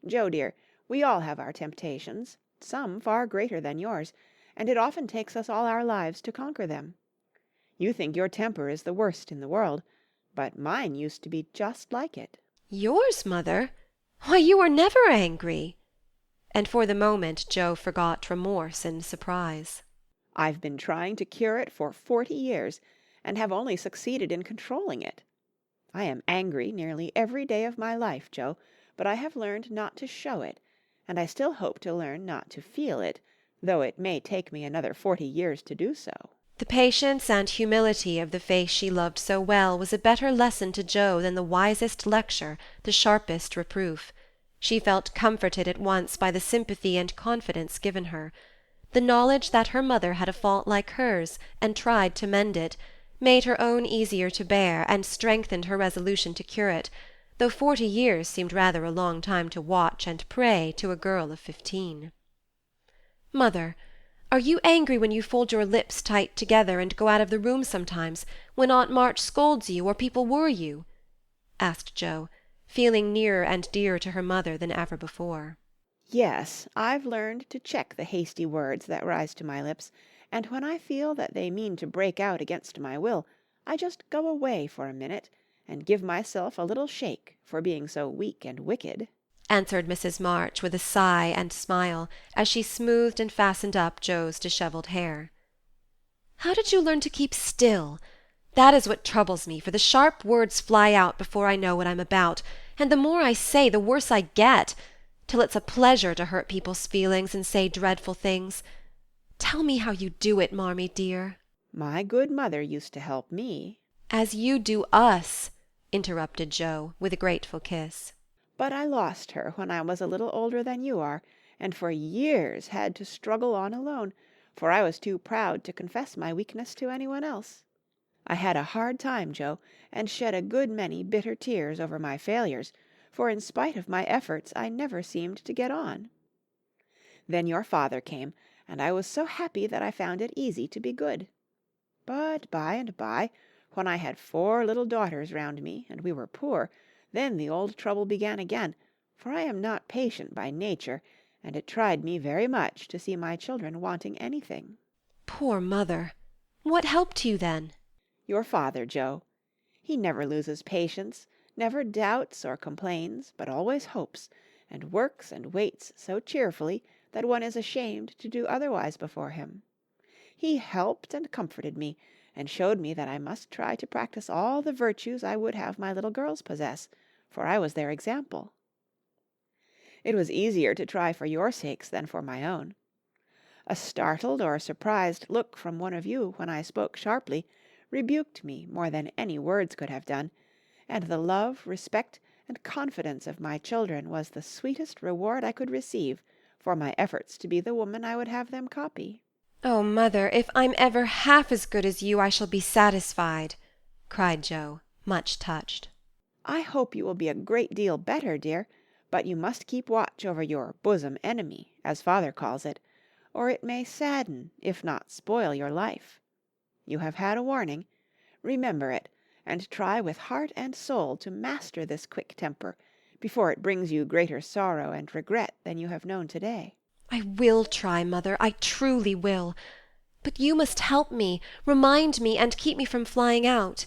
Jo, dear, we all have our temptations, some far greater than yours, and it often takes us all our lives to conquer them. You think your temper is the worst in the world, but mine used to be just like it." "Yours, mother? Why, you were never angry." And for the moment Jo forgot remorse in surprise. "I've been trying to cure it for 40 years, and have only succeeded in controlling it. I am angry nearly every day of my life, Jo, but I have learned not to show it, and I still hope to learn not to feel it, though it may take me another 40 years to do so." The patience and humility of the face she loved so well was a better lesson to Jo than the wisest lecture, the sharpest reproof. She felt comforted at once by the sympathy and confidence given her. The knowledge that her mother had a fault like hers, and tried to mend it, made her own easier to bear, and strengthened her resolution to cure it, though 40 years seemed rather a long time to watch and pray to a girl of 15. "Mother, are you angry when you fold your lips tight together and go out of the room sometimes, when Aunt March scolds you or people worry you?" asked Jo, feeling nearer and dearer to her mother than ever before. "Yes, I've learned to check the hasty words that rise to my lips, and when I feel that they mean to break out against my will, I just go away for a minute, and give myself a little shake for being so weak and wicked," answered Mrs. March with a sigh and smile, as she smoothed and fastened up Jo's dishevelled hair. "How did you learn to keep still? That is what troubles me, for the sharp words fly out before I know what I'm about, and the more I say, the worse I get, till it's a pleasure to hurt people's feelings and say dreadful things. Tell me how you do it, Marmee dear." "My good mother used to help me." "As you do us," interrupted Jo, with a grateful kiss. "But I lost her when I was a little older than you are, and for years had to struggle on alone, for I was too proud to confess my weakness to anyone else. I had a hard time, Jo, and shed a good many bitter tears over my failures, for in spite of my efforts I never seemed to get on. Then your father came, and I was so happy that I found it easy to be good. But by and by, when I had 4 little daughters round me, and we were poor, then the old trouble began again, for I am not patient by nature, and it tried me very much to see my children wanting anything." "Poor mother! What helped you then?" "Your father, Jo. He never loses patience, never doubts or complains, but always hopes, and works and waits so cheerfully that one is ashamed to do otherwise before him. He helped and comforted me, and showed me that I must try to practice all the virtues I would have my little girls possess, for I was their example. It was easier to try for your sakes than for my own. A startled or surprised look from one of you when I spoke sharply rebuked me more than any words could have done, and the love, respect, and confidence of my children was the sweetest reward I could receive for my efforts to be the woman I would have them copy." "Oh, mother, if I'm ever half as good as you, I shall be satisfied," cried Jo, much touched. "I hope you will be a great deal better, dear, but you must keep watch over your bosom enemy, as father calls it, or it may sadden, if not spoil your life. You have had a warning. Remember it, and try with heart and soul to master this quick temper, before it brings you greater sorrow and regret than you have known today." "I will try, mother, I truly will. But you must help me, remind me, and keep me from flying out.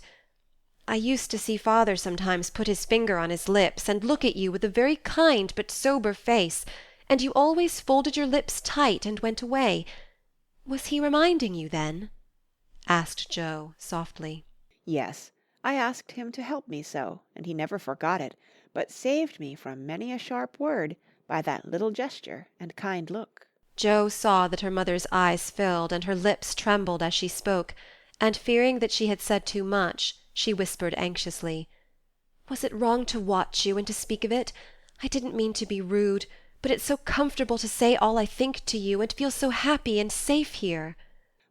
I used to see father sometimes put his finger on his lips and look at you with a very kind but sober face, and you always folded your lips tight and went away. Was he reminding you then?" asked Joe softly. Yes, I asked him to help me so, and he never forgot it, but saved me from many a sharp word by that little gesture and kind look. Joe saw that her mother's eyes filled and her lips trembled as she spoke, and fearing that she had said too much, she whispered anxiously, "Was it wrong to watch you and to speak of it? I didn't mean to be rude, but it's so comfortable to say all I think to you, and feel so happy and safe here."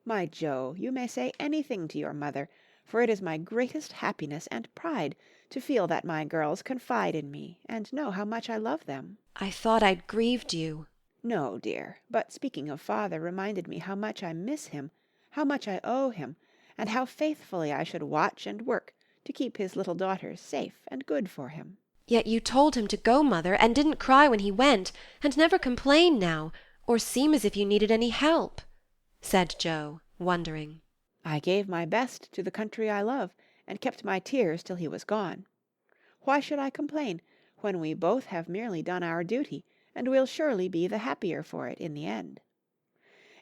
My Joe, you may say anything to your mother, for it is my greatest happiness and pride to feel that my girls confide in me and know how much I love them. "I thought I'd grieved you." "No, dear, but speaking of father reminded me how much I miss him, how much I owe him, and how faithfully I should watch and work to keep his little daughters safe and good for him." "Yet you told him to go, mother, and didn't cry when he went, and never complain now, or seem as if you needed any help," said Joe, wondering. "I gave my best to the country I love, and kept my tears till he was gone. Why should I complain, when we both have merely done our duty, and will surely be the happier for it in the end?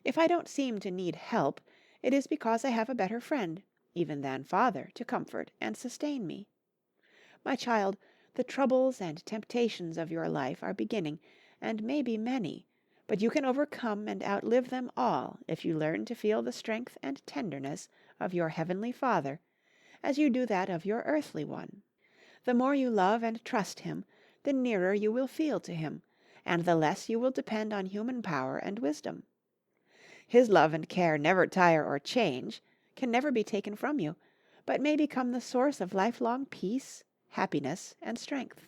If I don't seem to need help, it is because I have a better friend, even than father, to comfort and sustain me. My child, the troubles and temptations of your life are beginning, and may be many, but you can overcome and outlive them all if you learn to feel the strength and tenderness of your heavenly Father, as you do that of your earthly one. The more you love and trust him, the nearer you will feel to him, and the less you will depend on human power and wisdom. His love and care never tire or change, can never be taken from you, but may become the source of lifelong peace, happiness, and strength.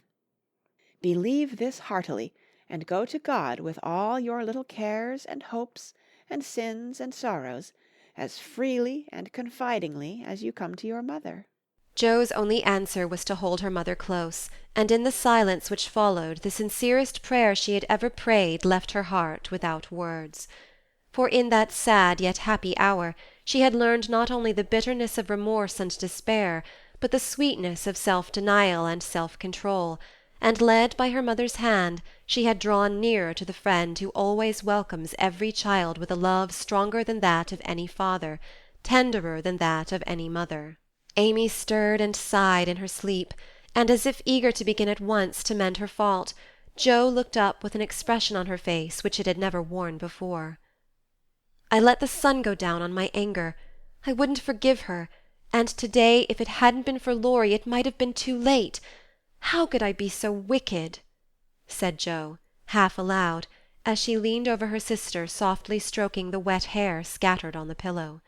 Believe this heartily, and go to God with all your little cares and hopes and sins and sorrows, as freely and confidingly as you come to your mother." Joe's only answer was to hold her mother close, and in the silence which followed, the sincerest prayer she had ever prayed left her heart without words. For in that sad yet happy hour she had learned not only the bitterness of remorse and despair, but the sweetness of self-denial and self-control, and led by her mother's hand, she had drawn nearer to the friend who always welcomes every child with a love stronger than that of any father, tenderer than that of any mother. Amy stirred and sighed in her sleep, and as if eager to begin at once to mend her fault, Joe looked up with an expression on her face which it had never worn before. "I let the sun go down on my anger. I wouldn't forgive her, and today, if it hadn't been for Laurie, it might have been too late. How could I be so wicked?" said Joe, half aloud, as she leaned over her sister, softly stroking the wet hair scattered on the pillow.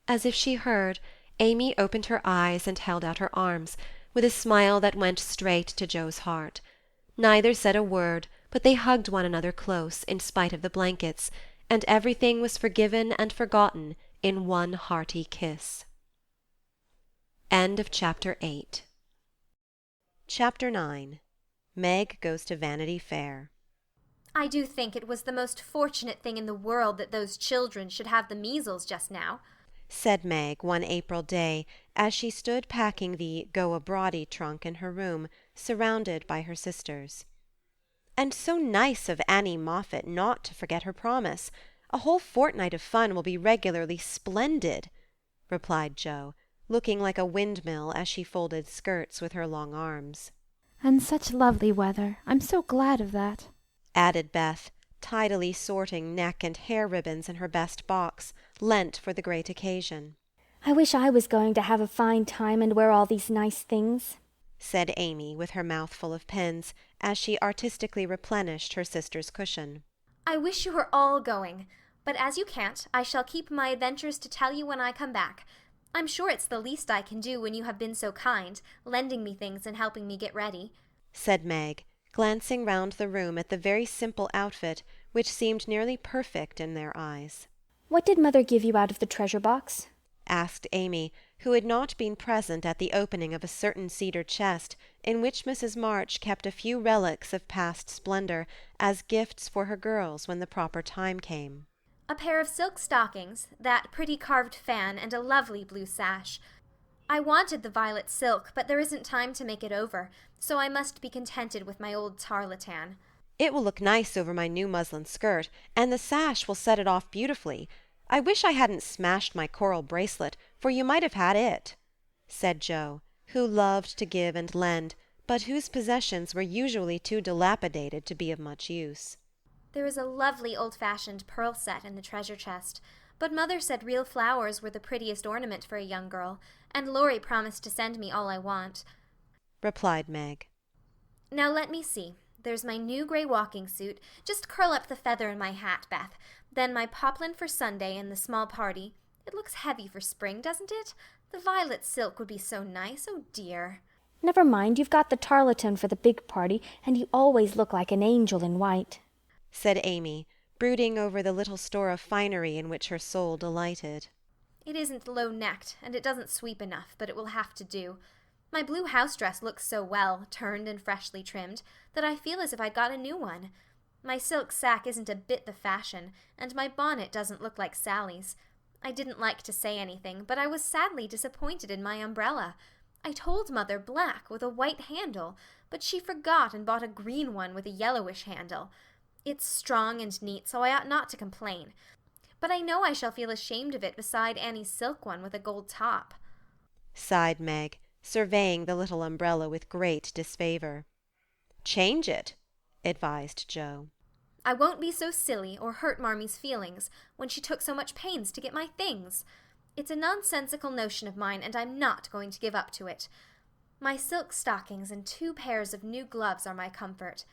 As if she heard, Amy opened her eyes and held out her arms, with a smile that went straight to Joe's heart. Neither said a word, but they hugged one another close, in spite of the blankets, and everything was forgiven and forgotten in one hearty kiss. End of Chapter 8. Chapter 9. Meg goes to Vanity Fair. I do think it was the most fortunate thing in the world that those children should have the measles just now, said Meg one April day, as she stood packing the go-abroady trunk in her room, surrounded by her sisters. "And so nice of Annie Moffat not to forget her promise. A whole fortnight of fun will be regularly splendid," replied Jo, looking like a windmill as she folded skirts with her long arms. "And such lovely weather. I'm so glad of that," added Beth, tidily sorting neck and hair ribbons in her best box, lent for the great occasion. "I wish I was going to have a fine time and wear all these nice things," said Amy, with her mouth full of pins, as she artistically replenished her sister's cushion. I wish you were all going, but as you can't, I shall keep my adventures to tell you when I come back. I'm sure it's the least I can do when you have been so kind, lending me things and helping me get ready," said Meg, glancing round the room at the very simple outfit, which seemed nearly perfect in their eyes. "What did Mother give you out of the treasure box?" asked Amy, who had not been present at the opening of a certain cedar chest in which Mrs. March kept a few relics of past splendour as gifts for her girls when the proper time came. "A pair of silk stockings, that pretty carved fan, and a lovely blue sash. I wanted the violet silk, but there isn't time to make it over, so I must be contented with my old tarlatan. It will look nice over my new muslin skirt, and the sash will set it off beautifully. I wish I hadn't smashed my coral bracelet, for you might have had it," said Jo, who loved to give and lend, but whose possessions were usually too dilapidated to be of much use. There is a lovely old-fashioned pearl set in the treasure chest, but Mother said real flowers were the prettiest ornament for a young girl, and Laurie promised to send me all I want, replied Meg. Now let me see. There's my new grey walking suit. Just curl up the feather in my hat, Beth. Then my poplin for Sunday and the small party. It looks heavy for spring, doesn't it? The violet silk would be so nice, oh dear. Never mind, you've got the tarlatan for the big party, and you always look like an angel in white, said Amy, brooding over the little store of finery in which her soul delighted. It isn't low-necked, and it doesn't sweep enough, but it will have to do. My blue house dress looks so well, turned and freshly trimmed, that I feel as if I'd got a new one. My silk sack isn't a bit the fashion, and my bonnet doesn't look like Sally's. I didn't like to say anything, but I was sadly disappointed in my umbrella. I told Mother black with a white handle, but she forgot and bought a green one with a yellowish handle. It's strong and neat, so I ought not to complain. But I know I shall feel ashamed of it beside Annie's silk one with a gold top, sighed Meg, surveying the little umbrella with great disfavour. Change it, advised Jo. I won't be so silly or hurt Marmy's feelings when she took so much pains to get my things. It's a nonsensical notion of mine, and I'm not going to give up to it. My silk stockings and 2 pairs of new gloves are my comfort.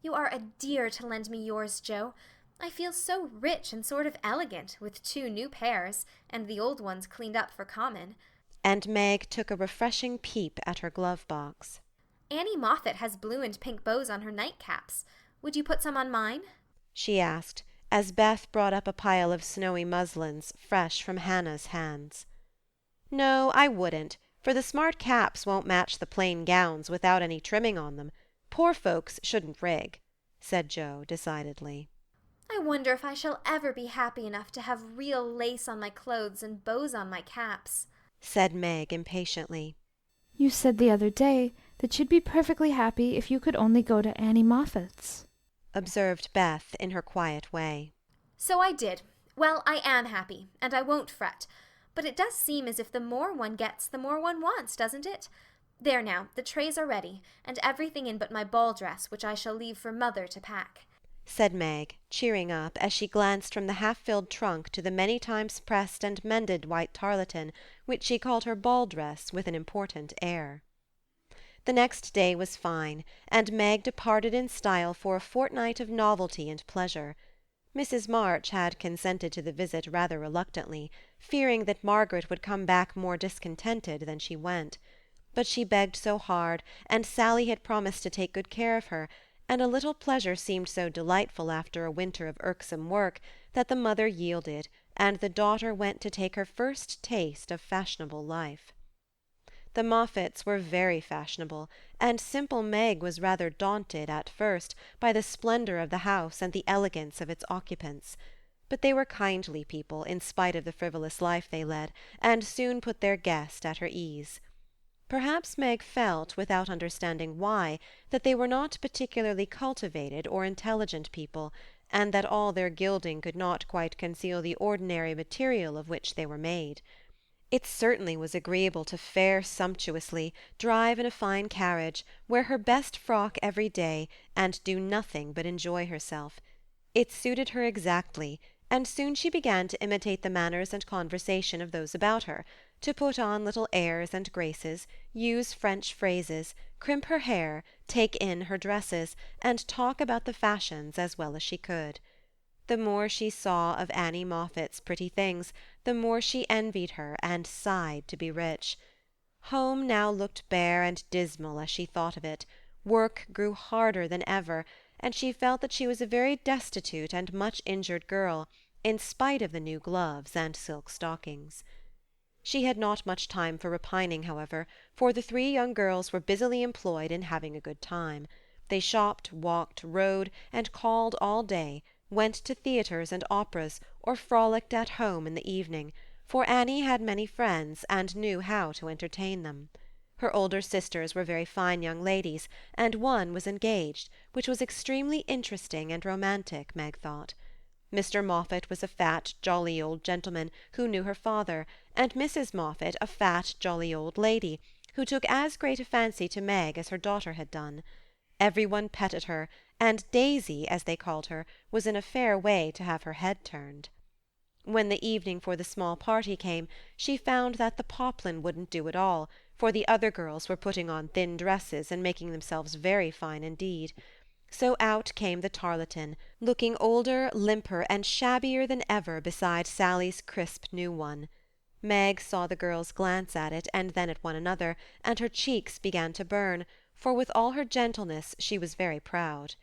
You are a dear to lend me yours, Jo. I feel so rich and sort of elegant with 2 new pairs, and the old ones cleaned up for common. And Meg took a refreshing peep at her glove-box. Annie Moffat has blue and pink bows on her nightcaps. Would you put some on mine? She asked, as Beth brought up a pile of snowy muslins, fresh from Hannah's hands. No, I wouldn't, for the smart caps won't match the plain gowns without any trimming on them. Poor folks shouldn't rig, said Jo decidedly. I wonder if I shall ever be happy enough to have real lace on my clothes and bows on my caps, said Meg impatiently. You said the other day that you'd be perfectly happy if you could only go to Annie Moffat's, observed Beth in her quiet way. So I did. Well, I am happy, and I won't fret. But it does seem as if the more one gets, the more one wants, doesn't it? There now, the trays are ready, and everything in but my ball dress, which I shall leave for Mother to pack, said Meg, cheering up as she glanced from the half-filled trunk to the many times pressed and mended white tarlatan, which she called her ball dress with an important air. The next day was fine, and Meg departed in style for a fortnight of novelty and pleasure. Mrs. March had consented to the visit rather reluctantly, fearing that Margaret would come back more discontented than she went. But she begged so hard, and Sally had promised to take good care of her, and a little pleasure seemed so delightful after a winter of irksome work, that the mother yielded, and the daughter went to take her first taste of fashionable life. The Moffats were very fashionable, and simple Meg was rather daunted, at first, by the splendour of the house and the elegance of its occupants. But they were kindly people, in spite of the frivolous life they led, and soon put their guest at her ease. Perhaps Meg felt, without understanding why, that they were not particularly cultivated or intelligent people, and that all their gilding could not quite conceal the ordinary material of which they were made. It certainly was agreeable to fare sumptuously, drive in a fine carriage, wear her best frock every day, and do nothing but enjoy herself. It suited her exactly, and soon she began to imitate the manners and conversation of those about her, to put on little airs and graces, use French phrases, crimp her hair, take in her dresses, and talk about the fashions as well as she could. The more she saw of Annie Moffat's pretty things, the more she envied her and sighed to be rich. Home now looked bare and dismal as she thought of it. Work grew harder than ever, and she felt that she was a very destitute and much injured girl, in spite of the new gloves and silk stockings. She had not much time for repining, however, for the 3 young girls were busily employed in having a good time. They shopped, walked, rode, and called all day, went to theatres and operas, or frolicked at home in the evening, for Annie had many friends and knew how to entertain them. Her older sisters were very fine young ladies, and one was engaged, which was extremely interesting and romantic, Meg thought. Mr. Moffatt was a fat, jolly old gentleman who knew her father, and Mrs. Moffatt a fat, jolly old lady, who took as great a fancy to Meg as her daughter had done. Every one petted her, and Daisy, as they called her, was in a fair way to have her head turned. When the evening for the small party came, she found that the poplin wouldn't do at all, for the other girls were putting on thin dresses and making themselves very fine indeed. So out came the tarletan, looking older, limper, and shabbier than ever beside Sally's crisp new one. Meg saw the girls glance at it, and then at one another, and her cheeks began to burn, for with all her gentleness she was very proud.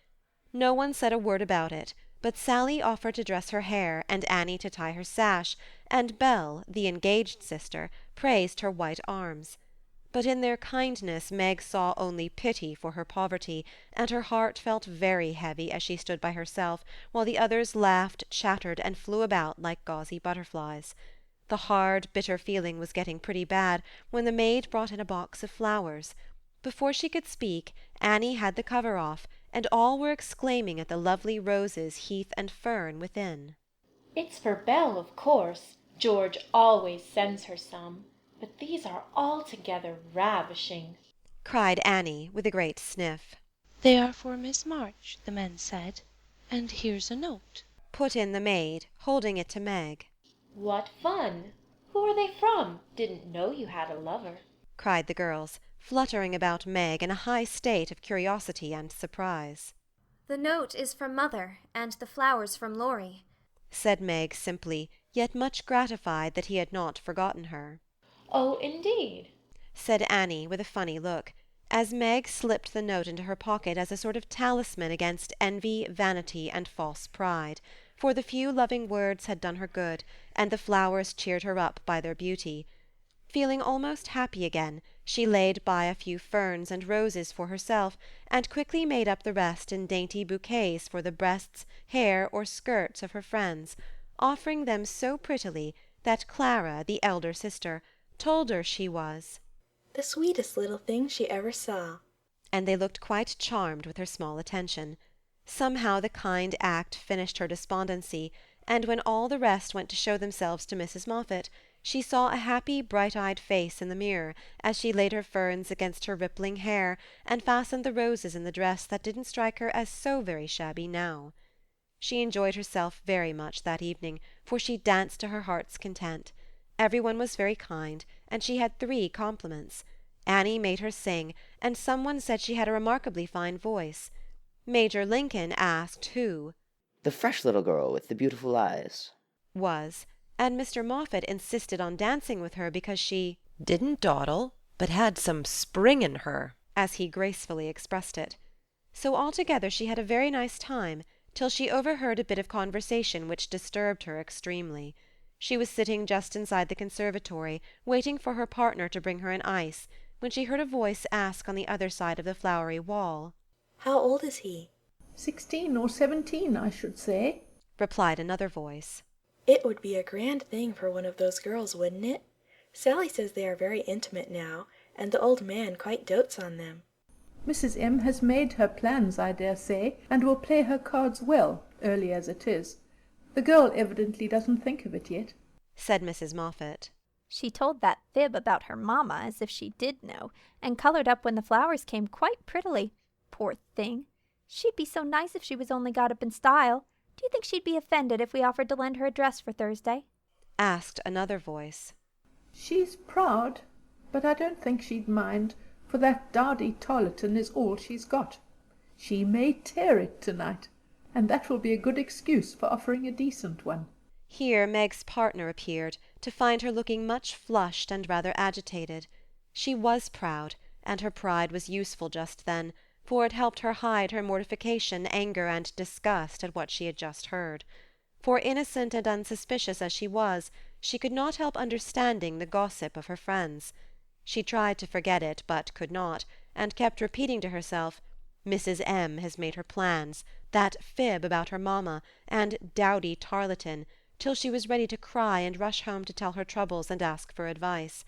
No one said a word about it, but Sally offered to dress her hair, and Annie to tie her sash, and Belle, the engaged sister, praised her white arms. But in their kindness Meg saw only pity for her poverty, and her heart felt very heavy as she stood by herself, while the others laughed, chattered, and flew about like gauzy butterflies. The hard, bitter feeling was getting pretty bad when the maid brought in a box of flowers. Before she could speak, Annie had the cover off, and all were exclaiming at the lovely roses, heath, and fern within. "It's for Belle, of course. George always sends her some. But these are altogether ravishing," cried Annie, with a great sniff. "They are for Miss March, the men said. And here's a note," put in the maid, holding it to Meg. "What fun! Who are they from? Didn't know you had a lover," cried the girls, fluttering about Meg in a high state of curiosity and surprise. "The note is from Mother, and the flowers from Laurie," said Meg simply, yet much gratified that he had not forgotten her. "Oh, indeed," said Annie, with a funny look, as Meg slipped the note into her pocket as a sort of talisman against envy, vanity, and false pride, for the few loving words had done her good, and the flowers cheered her up by their beauty. Feeling almost happy again, she laid by a few ferns and roses for herself, and quickly made up the rest in dainty bouquets for the breasts, hair, or skirts of her friends, offering them so prettily that Clara, the elder sister, told her she was the sweetest little thing she ever saw, and they looked quite charmed with her small attention. Somehow the kind act finished her despondency, and when all the rest went to show themselves to Mrs. Moffatt, she saw a happy, bright-eyed face in the mirror as she laid her ferns against her rippling hair and fastened the roses in the dress that didn't strike her as so very shabby now. She enjoyed herself very much that evening, for she danced to her heart's content. Everyone was very kind, and she had 3 compliments. Annie made her sing, and someone said she had a remarkably fine voice. Major Lincoln asked who "The fresh little girl with the beautiful eyes" was, and Mr. Moffatt insisted on dancing with her because she "didn't dawdle, but had some spring in her," as he gracefully expressed it. So altogether she had a very nice time, till she overheard a bit of conversation which disturbed her extremely. She was sitting just inside the conservatory, waiting for her partner to bring her an ice, when she heard a voice ask on the other side of the flowery wall, "How old is he?" 16 or 17, I should say," replied another voice. "It would be a grand thing for one of those girls, wouldn't it? Sally says they are very intimate now, and the old man quite dotes on them." "Mrs. M. has made her plans, I dare say, and will play her cards well, early as it is. The girl evidently doesn't think of it yet," said Mrs. Moffatt. She told that fib about her mamma as if she did know, and coloured up when the flowers came quite prettily. Poor thing! She'd be so nice if she was only got up in style. Do you think she'd be offended if we offered to lend her a dress for Thursday?" asked another voice. "She's proud, but I don't think she'd mind, for that dowdy tarletan is all she's got. She may tear it tonight, and that will be a good excuse for offering a decent one." Here Meg's partner appeared, to find her looking much flushed and rather agitated. She was proud, and her pride was useful just then, for it helped her hide her mortification, anger, and disgust at what she had just heard. For innocent and unsuspicious as she was, she could not help understanding the gossip of her friends. She tried to forget it, but could not, and kept repeating to herself, "Mrs. M. has made her plans, that fib about her mamma, and dowdy tarletan, till she was ready to cry and rush home to tell her troubles and ask for advice.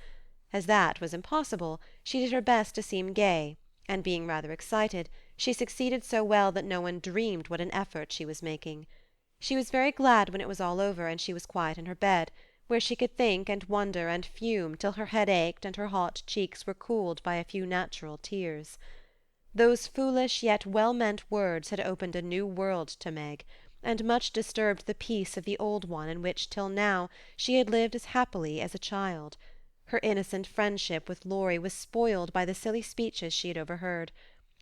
As that was impossible, she did her best to seem gay, and being rather excited, she succeeded so well that no one dreamed what an effort she was making. She was very glad when it was all over and she was quiet in her bed, where she could think and wonder and fume till her head ached and her hot cheeks were cooled by a few natural tears. Those foolish yet well-meant words had opened a new world to Meg, and much disturbed the peace of the old one in which till now she had lived as happily as a child. Her innocent friendship with Laurie was spoiled by the silly speeches she had overheard.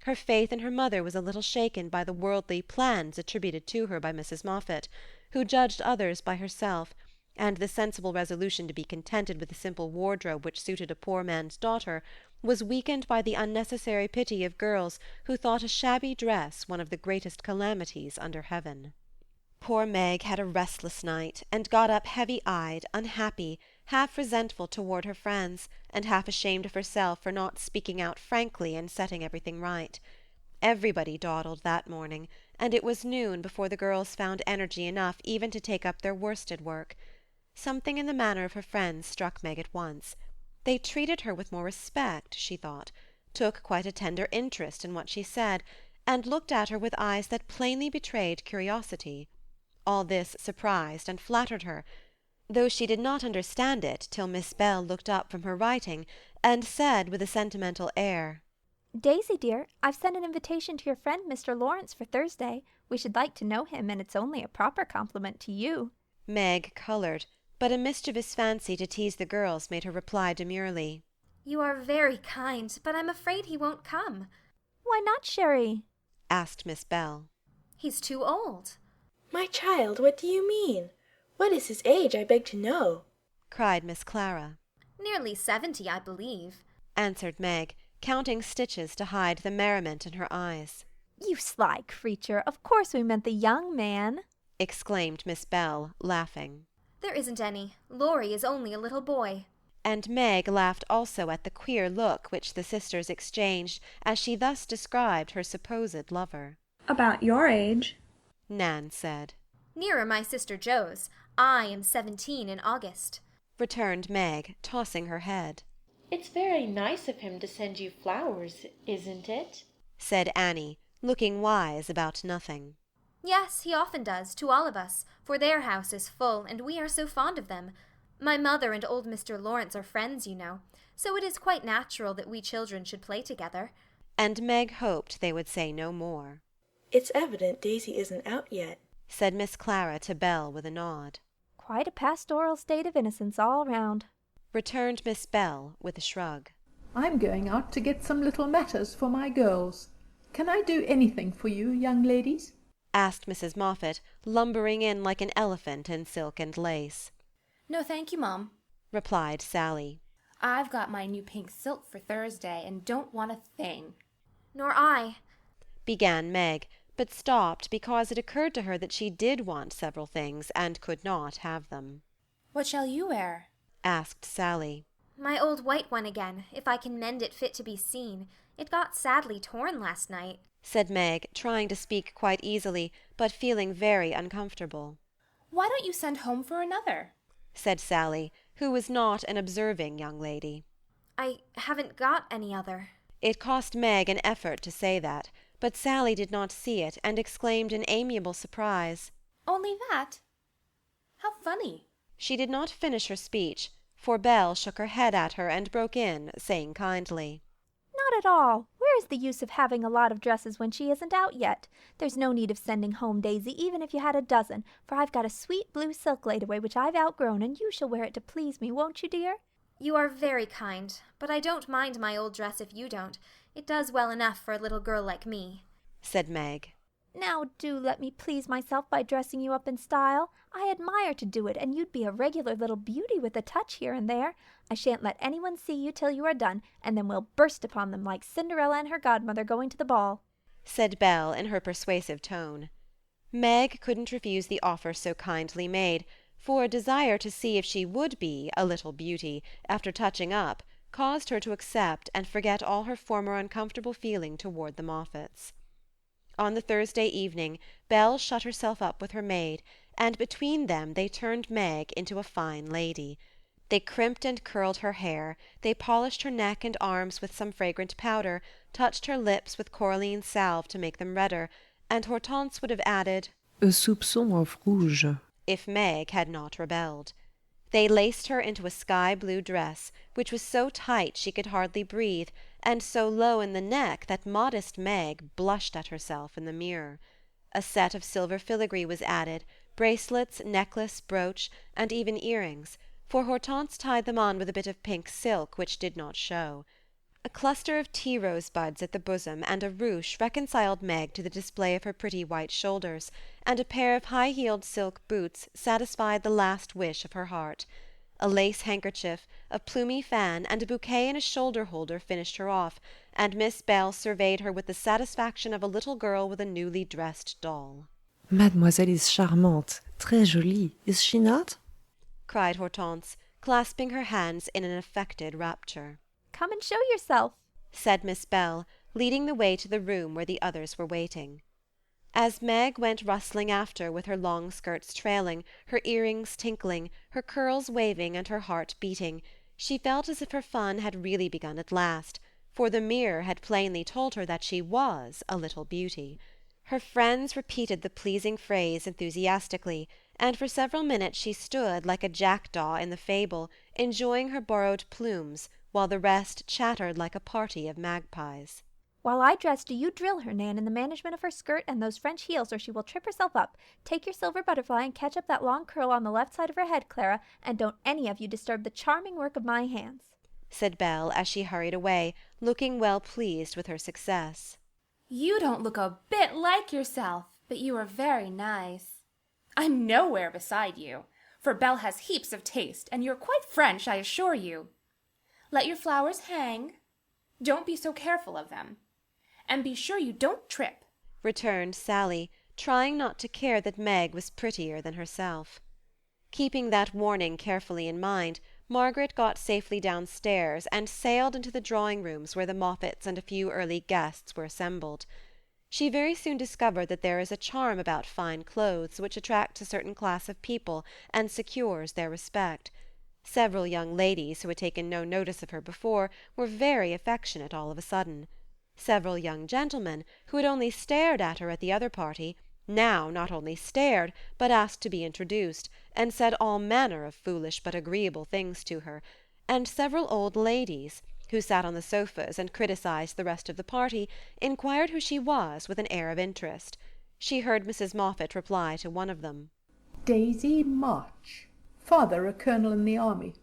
Her faith in her mother was a little shaken by the worldly plans attributed to her by Mrs. Moffat, who judged others by herself, and the sensible resolution to be contented with the simple wardrobe which suited a poor man's daughter was weakened by the unnecessary pity of girls who thought a shabby dress one of the greatest calamities under heaven. Poor Meg had a restless night, and got up heavy-eyed, unhappy, half resentful toward her friends, and half ashamed of herself for not speaking out frankly and setting everything right. Everybody dawdled that morning, and it was noon before the girls found energy enough even to take up their worsted work. Something in the manner of her friends struck Meg at once. They treated her with more respect, she thought, took quite a tender interest in what she said, and looked at her with eyes that plainly betrayed curiosity. All this surprised and flattered her, though she did not understand it till Miss Bell looked up from her writing and said with a sentimental air, "Daisy, dear, I've sent an invitation to your friend Mr. Laurence for Thursday. We should like to know him, and it's only a proper compliment to you." Meg coloured, but a mischievous fancy to tease the girls made her reply demurely, "You are very kind, but I'm afraid he won't come." "Why not, Sherry?" asked Miss Bell. "He's too old." "My child, what do you mean? What is his age, I beg to know?" cried Miss Clara. "Nearly 70, I believe," answered Meg, counting stitches to hide the merriment in her eyes. "You sly creature, of course we meant the young man," exclaimed Miss Bell, laughing. "There isn't any. Laurie is only a little boy." And Meg laughed also at the queer look which the sisters exchanged as she thus described her supposed lover. "About your age," Nan said. "Nearer my sister Jo's. I am 17 in August," returned Meg, tossing her head. "It's very nice of him to send you flowers, isn't it?" said Annie, looking wise about nothing. "Yes, he often does, to all of us, for their house is full, and we are so fond of them. My mother and old Mr. Laurence are friends, you know, so it is quite natural that we children should play together." And Meg hoped they would say no more. "It's evident Daisy isn't out yet," said Miss Clara to Bell with a nod. "Quite a pastoral state of innocence all round," returned Miss Bell with a shrug. "I'm going out to get some little matters for my girls. Can I do anything for you, young ladies?" asked Mrs. Moffat, lumbering in like an elephant in silk and lace. "No, thank you, Mom," replied Sally. "I've got my new pink silk for Thursday and don't want a thing." "Nor I," began Meg, but stopped because it occurred to her that she did want several things and could not have them. "What shall you wear?" asked Sally. "My old white one again, if I can mend it fit to be seen. It got sadly torn last night," said Meg, trying to speak quite easily, but feeling very uncomfortable. "Why don't you send home for another?" said Sally, who was not an observing young lady. "I haven't got any other." It cost Meg an effort to say that, but Sally did not see it, and exclaimed in amiable surprise, "Only that? How funny!" She did not finish her speech, for Belle shook her head at her and broke in, saying kindly, "Not at all. Where is the use of having a lot of dresses when she isn't out yet? There's no need of sending home Daisy, even if you had a dozen, for I've got a sweet blue silk laid away which I've outgrown, and you shall wear it to please me, won't you, dear?" "You are very kind, but I don't mind my old dress if you don't. It does well enough for a little girl like me," said Meg. "Now do let me please myself by dressing you up in style. I admire to do it, and you'd be a regular little beauty with a touch here and there. I shan't let anyone see you till you are done, and then we'll burst upon them like Cinderella and her godmother going to the ball," said Belle in her persuasive tone. Meg couldn't refuse the offer so kindly made, for a desire to see if she would be a little beauty after touching up caused her to accept and forget all her former uncomfortable feeling toward the Moffats. On the Thursday evening Belle shut herself up with her maid, and between them they turned Meg into a fine lady. They crimped and curled her hair, they polished her neck and arms with some fragrant powder, touched her lips with coralline salve to make them redder, and Hortense would have added, Un soupçon of rouge. if Meg had not rebelled. They laced her into a sky-blue dress, which was so tight she could hardly breathe, and so low in the neck that modest Meg blushed at herself in the mirror. A set of silver filigree was added, bracelets, necklace, brooch, and even earrings, for Hortense tied them on with a bit of pink silk which did not show. A cluster of tea rosebuds at the bosom and a ruche reconciled Meg to the display of her pretty white shoulders, and a pair of high-heeled silk boots satisfied the last wish of her heart. A lace handkerchief, a plumy fan, and a bouquet in a shoulder-holder finished her off, and Miss Belle surveyed her with the satisfaction of a little girl with a newly dressed doll. Mademoiselle is charmante, très jolie, is she not? Cried Hortense, clasping her hands in an affected rapture. Come and show yourself, said Miss Belle, leading the way to the room where the others were waiting. As Meg went rustling after with her long skirts trailing, her earrings tinkling, her curls waving, and her heart beating, she felt as if her fun had really begun at last, for the mirror had plainly told her that she was a little beauty. Her friends repeated the pleasing phrase enthusiastically, and for several minutes she stood like a jackdaw in the fable, enjoying her borrowed plumes, while the rest chattered like a party of magpies. While I dress, do you drill her, Nan, in the management of her skirt and those French heels, or she will trip herself up. Take your silver butterfly and catch up that long curl on the left side of her head, Clara, and don't any of you disturb the charming work of my hands, said Belle as she hurried away, looking well pleased with her success. You don't look a bit like yourself, but you are very nice. I'm nowhere beside you, for Belle has heaps of taste, and you're quite French, I assure you. Let your flowers hang. Don't be so careful of them. And be sure you don't trip, returned Sally, trying not to care that Meg was prettier than herself. Keeping that warning carefully in mind, Margaret got safely downstairs and sailed into the drawing-rooms where the Moffats and a few early guests were assembled. She very soon discovered that there is a charm about fine clothes which attracts a certain class of people and secures their respect. Several young ladies who had taken no notice of her before were very affectionate all of a sudden. Several young gentlemen, who had only stared at her at the other party, now not only stared, but asked to be introduced, and said all manner of foolish but agreeable things to her, and several old ladies, who sat on the sofas and criticized the rest of the party, inquired who she was with an air of interest. She heard Mrs. Moffat reply to one of them. Daisy March. Father a colonel in the army.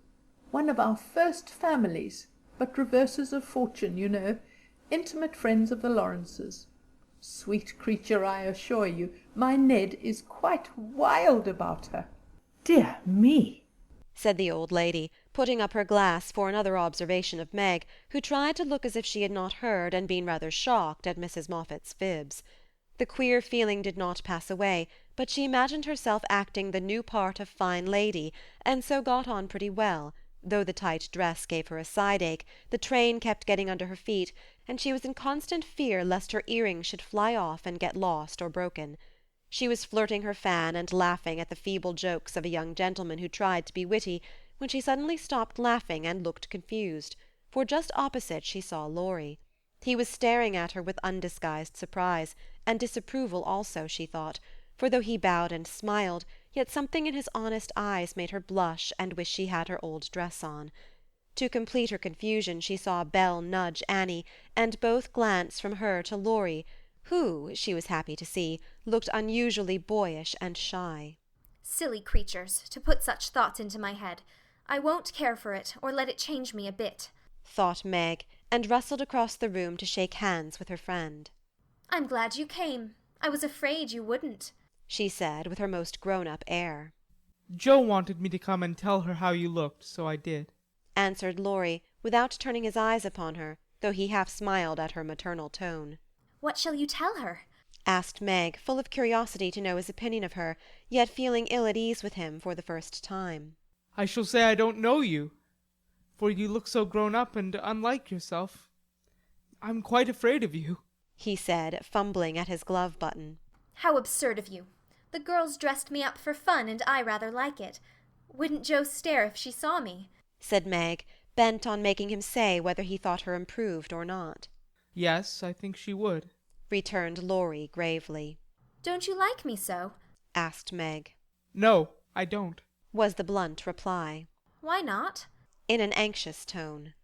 One of our first families, but reverses of fortune, you know. Intimate friends of the Lawrences. Sweet creature, I assure you. My Ned is quite wild about her. Dear me, said the old lady, putting up her glass for another observation of Meg, who tried to look as if she had not heard and been rather shocked at Mrs. Moffat's fibs. The queer feeling did not pass away, but she imagined herself acting the new part of fine lady, and so got on pretty well, though the tight dress gave her a side-ache, the train kept getting under her feet, and she was in constant fear lest her earrings should fly off and get lost or broken. She was flirting her fan and laughing at the feeble jokes of a young gentleman who tried to be witty, when she suddenly stopped laughing and looked confused, for just opposite she saw Laurie. He was staring at her with undisguised surprise, and disapproval also, she thought, for though he bowed and smiled, yet something in his honest eyes made her blush and wish she had her old dress on. To complete her confusion she saw Belle nudge Annie, and both glance from her to Laurie, who, she was happy to see, looked unusually boyish and shy. Silly creatures, to put such thoughts into my head. I won't care for it, or let it change me a bit, thought Meg, and rustled across the room to shake hands with her friend. I'm glad you came. I was afraid you wouldn't, she said with her most grown-up air. Joe wanted me to come and tell her how you looked, so I did, answered Laurie, without turning his eyes upon her, though he half smiled at her maternal tone. What shall you tell her? asked Meg, full of curiosity to know his opinion of her, yet feeling ill at ease with him for the first time. I shall say I don't know you, for you look so grown up and unlike yourself. I'm quite afraid of you. he said, fumbling at his glove button. How absurd of you. The girls dressed me up for fun, and I rather like it. Wouldn't Jo stare if she saw me? Said Meg, bent on making him say whether he thought her improved or not. Yes, I think she would, returned Laurie gravely. Don't you like me so? Asked Meg. No, I don't, was the blunt reply. Why not? In an anxious tone.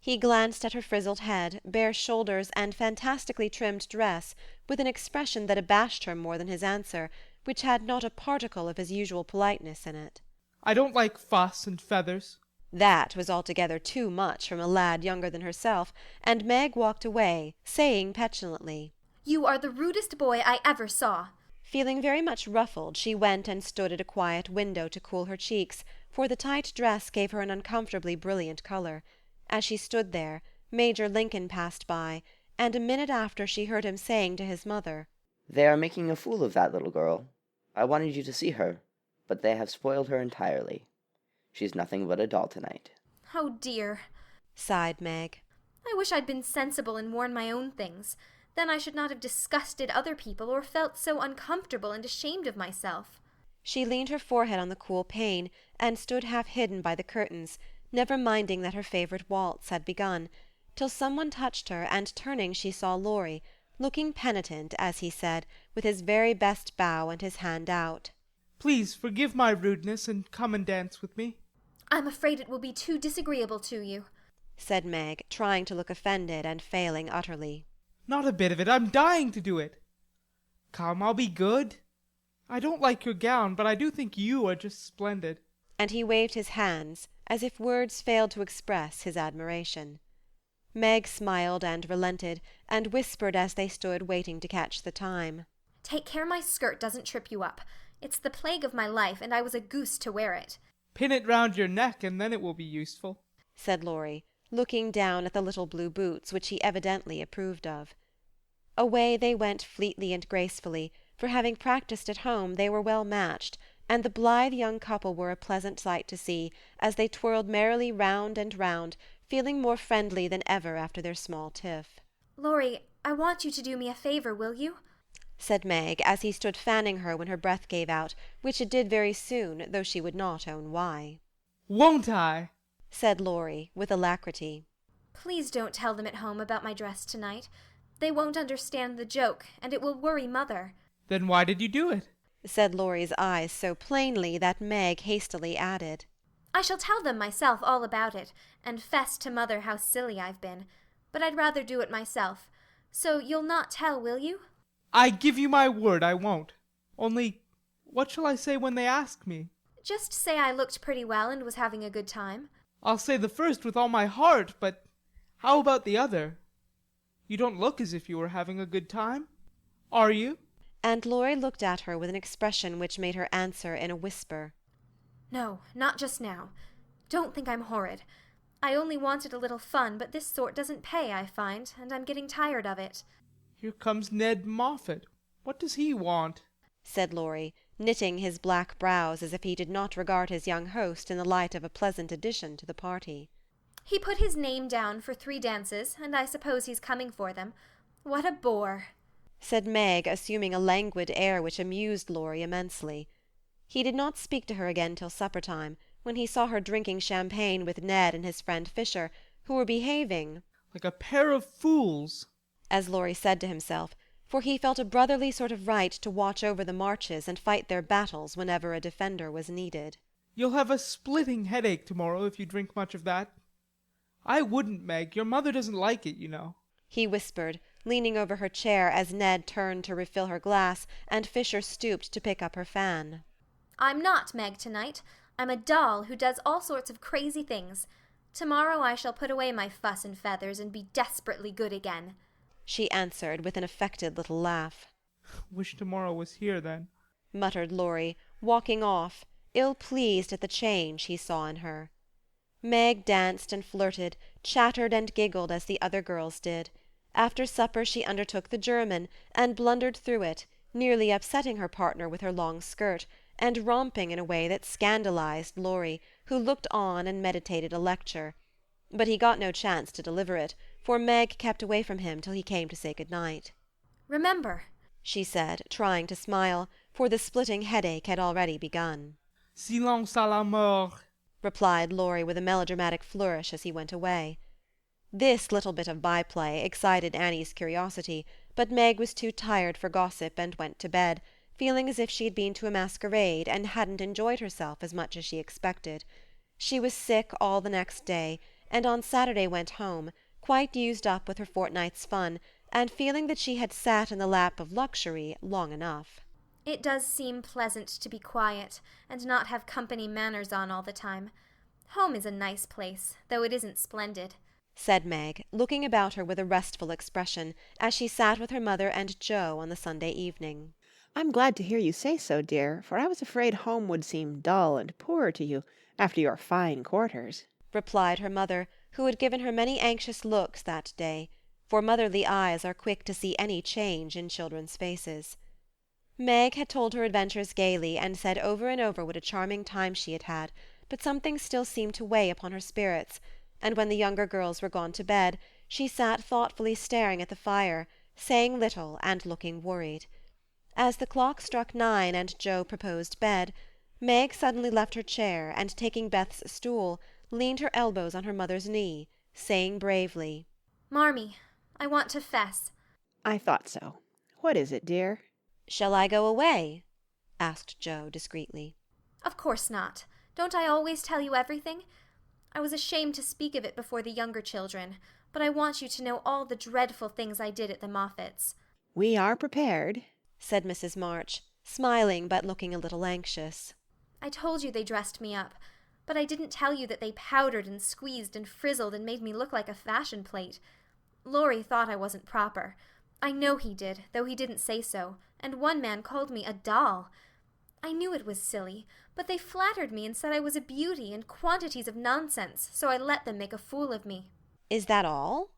He glanced at her frizzled head, bare shoulders, and fantastically trimmed dress, with an expression that abashed her more than his answer, which had not a particle of his usual politeness in it. I don't like fuss and feathers. That was altogether too much from a lad younger than herself, and Meg walked away, saying petulantly, You are the rudest boy I ever saw. Feeling very much ruffled, she went and stood at a quiet window to cool her cheeks, for the tight dress gave her an uncomfortably brilliant colour. As she stood there, Major Lincoln passed by, and a minute after she heard him saying to his mother, They are making a fool of that little girl. I wanted you to see her, but they have spoiled her entirely. She's nothing but a doll tonight. Oh dear, sighed Meg. I wish I'd been sensible and worn my own things. Then I should not have disgusted other people or felt so uncomfortable and ashamed of myself. She leaned her forehead on the cool pane, and stood half hidden by the curtains, never minding that her favourite waltz had begun, till someone touched her, and turning she saw Laurie, looking penitent, as he said, with his very best bow and his hand out. Please forgive my rudeness, and come and dance with me. I'm afraid it will be too disagreeable to you, said Meg, trying to look offended and failing utterly. Not a bit of it. I'm dying to do it. Come, I'll be good. I don't like your gown, but I do think you are just splendid. And he waved his hands, as if words failed to express his admiration. Meg smiled and relented, and whispered as they stood waiting to catch the time. Take care my skirt doesn't trip you up. It's the plague of my life, and I was a goose to wear it. Pin it round your neck, and then it will be useful, said Laurie, looking down at the little blue boots, which he evidently approved of. Away they went fleetly and gracefully, for having practised at home they were well matched, and the blithe young couple were a pleasant sight to see, as they twirled merrily round and round, feeling more friendly than ever after their small tiff. Laurie, I want you to do me a favour, will you? said Meg, as he stood fanning her when her breath gave out, which it did very soon, though she would not own why. Won't I? said Laurie, with alacrity. Please don't tell them at home about my dress tonight. They won't understand the joke, and it will worry Mother. Then why did you do it? said Laurie's eyes so plainly that Meg hastily added, I shall tell them myself all about it, and fess to Mother how silly I've been. But I'd rather do it myself. So you'll not tell, will you? I give you my word I won't. Only, what shall I say when they ask me? Just say I looked pretty well and was having a good time. I'll say the first with all my heart, but how about the other? You don't look as if you were having a good time. Are you? And Laurie looked at her with an expression which made her answer in a whisper. No, not just now. Don't think I'm horrid. I only wanted a little fun, but this sort doesn't pay, I find, and I'm getting tired of it. Here comes Ned Moffat. What does he want? said Laurie, knitting his black brows as if he did not regard his young host in the light of a pleasant addition to the party. He put his name down for 3 dances, and I suppose he's coming for them. What a bore! said Meg, assuming a languid air which amused Laurie immensely. He did not speak to her again till supper-time, when he saw her drinking champagne with Ned and his friend Fisher, who were behaving like a pair of fools, as Laurie said to himself, for he felt a brotherly sort of right to watch over the marches and fight their battles whenever a defender was needed. You'll have a splitting headache tomorrow if you drink much of that. I wouldn't, Meg. Your mother doesn't like it, you know, he whispered, leaning over her chair as Ned turned to refill her glass and Fisher stooped to pick up her fan. I'm not Meg tonight. I'm a doll who does all sorts of crazy things. Tomorrow I shall put away my fuss and feathers and be desperately good again, she answered with an affected little laugh. Wish tomorrow was here, then, muttered Laurie, walking off, ill-pleased at the change he saw in her. Meg danced and flirted, chattered and giggled as the other girls did. After supper she undertook the German, and blundered through it, nearly upsetting her partner with her long skirt, and romping in a way that scandalized Laurie, who looked on and meditated a lecture. But he got no chance to deliver it, for Meg kept away from him till he came to say good night. Remember, she said, trying to smile, for the splitting headache had already begun. Silence à la mort, replied Laurie with a melodramatic flourish as he went away. This little bit of by-play excited Annie's curiosity, but Meg was too tired for gossip and went to bed, feeling as if she had been to a masquerade and hadn't enjoyed herself as much as she expected. She was sick all the next day, and on Saturday went home, quite used up with her fortnight's fun, and feeling that she had sat in the lap of luxury long enough. It does seem pleasant to be quiet, and not have company manners on all the time. Home is a nice place, though it isn't splendid, said Meg, looking about her with a restful expression, as she sat with her mother and Joe on the Sunday evening. I'm glad to hear you say so, dear, for I was afraid home would seem dull and poor to you after your fine quarters, replied her mother, who had given her many anxious looks that day, for motherly eyes are quick to see any change in children's faces. Meg had told her adventures gaily, and said over and over what a charming time she had had, but something still seemed to weigh upon her spirits, and when the younger girls were gone to bed, she sat thoughtfully staring at the fire, saying little and looking worried. As the clock struck 9 and Joe proposed bed, Meg suddenly left her chair, and taking Beth's stool, leaned her elbows on her mother's knee, saying bravely, Marmee, I want to fess. I thought so. What is it, dear? Shall I go away? asked Joe discreetly. Of course not. Don't I always tell you everything? I was ashamed to speak of it before the younger children, but I want you to know all the dreadful things I did at the Moffats. We are prepared, said Mrs. March, smiling but looking a little anxious. I told you they dressed me up, but I didn't tell you that they powdered and squeezed and frizzled and made me look like a fashion plate. Laurie thought I wasn't proper. I know he did, though he didn't say so, and one man called me a doll. I knew it was silly, but they flattered me and said I was a beauty and quantities of nonsense, so I let them make a fool of me. Is that all?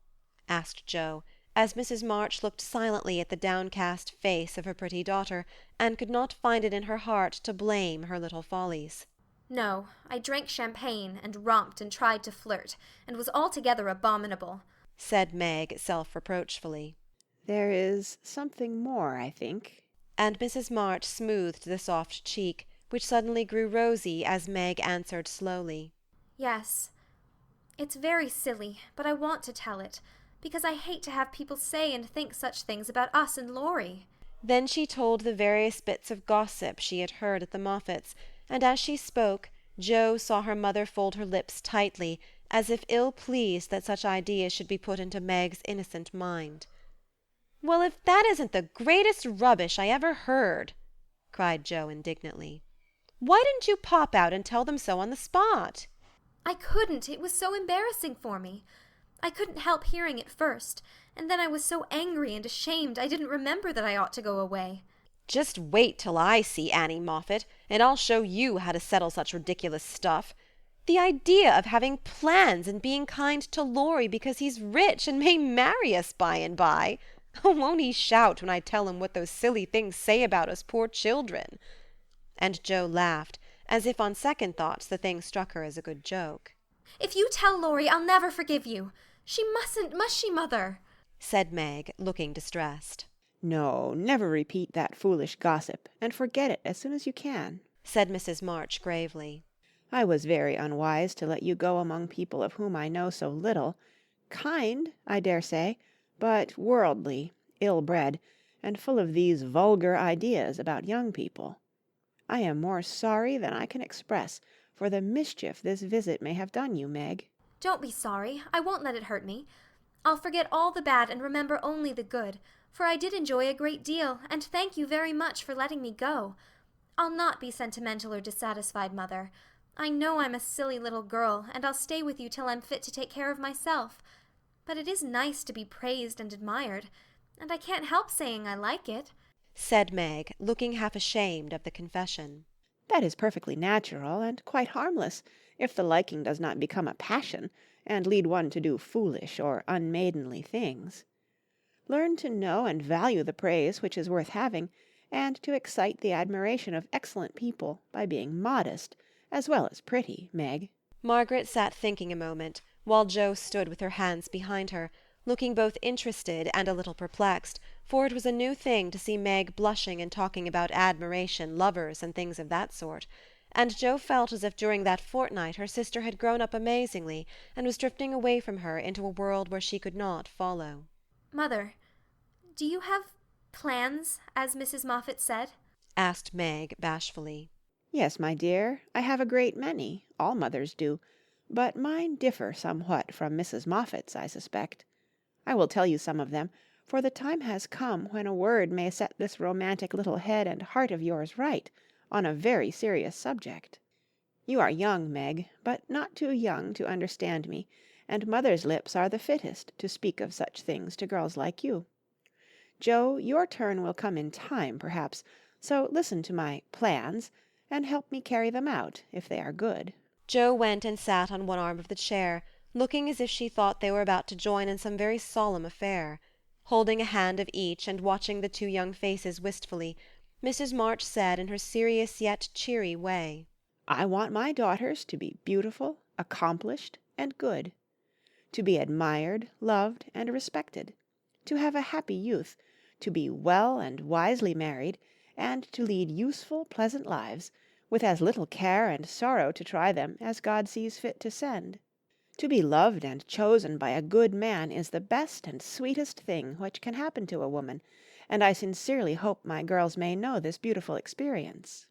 asked Joe, as Mrs. March looked silently at the downcast face of her pretty daughter, and could not find it in her heart to blame her little follies. No, I drank champagne, and romped and tried to flirt, and was altogether abominable, said Meg self-reproachfully. There is something more, I think. And Mrs. March smoothed the soft cheek, which suddenly grew rosy as Meg answered slowly. Yes, it's very silly, but I want to tell it, because I hate to have people say and think such things about us and Laurie. Then she told the various bits of gossip she had heard at the Moffats, and as she spoke, Joe saw her mother fold her lips tightly, as if ill-pleased that such ideas should be put into Meg's innocent mind. "Well, if that isn't the greatest rubbish I ever heard!" cried Joe indignantly. "Why didn't you pop out and tell them so on the spot?" I couldn't. It was so embarrassing for me. I couldn't help hearing it first, and then I was so angry and ashamed I didn't remember that I ought to go away. Just wait till I see Annie Moffat, and I'll show you how to settle such ridiculous stuff. The idea of having plans and being kind to Laurie because he's rich and may marry us by and by. Won't he shout when I tell him what those silly things say about us poor children? And Joe laughed, as if on second thoughts the thing struck her as a good joke. If you tell Laurie, I'll never forgive you. She mustn't, must she, Mother? said Meg, looking distressed. No, never repeat that foolish gossip, and forget it as soon as you can, said Mrs. March gravely. I was very unwise to let you go among people of whom I know so little. Kind, I dare say, but worldly, ill-bred, and full of these vulgar ideas about young people. I am more sorry than I can express for the mischief this visit may have done you, Meg. Don't be sorry. I won't let it hurt me. I'll forget all the bad and remember only the good, for I did enjoy a great deal, and thank you very much for letting me go. I'll not be sentimental or dissatisfied, Mother. I know I'm a silly little girl, and I'll stay with you till I'm fit to take care of myself. But it is nice to be praised and admired, and I can't help saying I like it, said Meg, looking half ashamed of the confession. That is perfectly natural and quite harmless, if the liking does not become a passion, and lead one to do foolish or unmaidenly things. Learn to know and value the praise which is worth having, and to excite the admiration of excellent people by being modest, as well as pretty, Meg. Margaret sat thinking a moment, while Jo stood with her hands behind her, looking both interested and a little perplexed, for it was a new thing to see Meg blushing and talking about admiration, lovers, and things of that sort. And Jo felt as if during that fortnight her sister had grown up amazingly, and was drifting away from her into a world where she could not follow. Mother, do you have plans, as Mrs. Moffat said? Asked Meg bashfully. Yes, my dear, I have a great many. All mothers do. But mine differ somewhat from Mrs. Moffat's, I suspect. I will tell you some of them, for the time has come when a word may set this romantic little head and heart of yours right on a very serious subject. You are young, Meg, but not too young to understand me, and mother's lips are the fittest to speak of such things to girls like you. Jo, your turn will come in time, perhaps, so listen to my plans, and help me carry them out, if they are good. Jo went and sat on one arm of the chair, looking as if she thought they were about to join in some very solemn affair. Holding a hand of each and watching the two young faces wistfully, Mrs. March said in her serious yet cheery way, I want my daughters to be beautiful, accomplished, and good, to be admired, loved, and respected, to have a happy youth, to be well and wisely married, and to lead useful, pleasant lives, with as little care and sorrow to try them as God sees fit to send. To be loved and chosen by a good man is the best and sweetest thing which can happen to a woman, and I sincerely hope my girls may know this beautiful experience.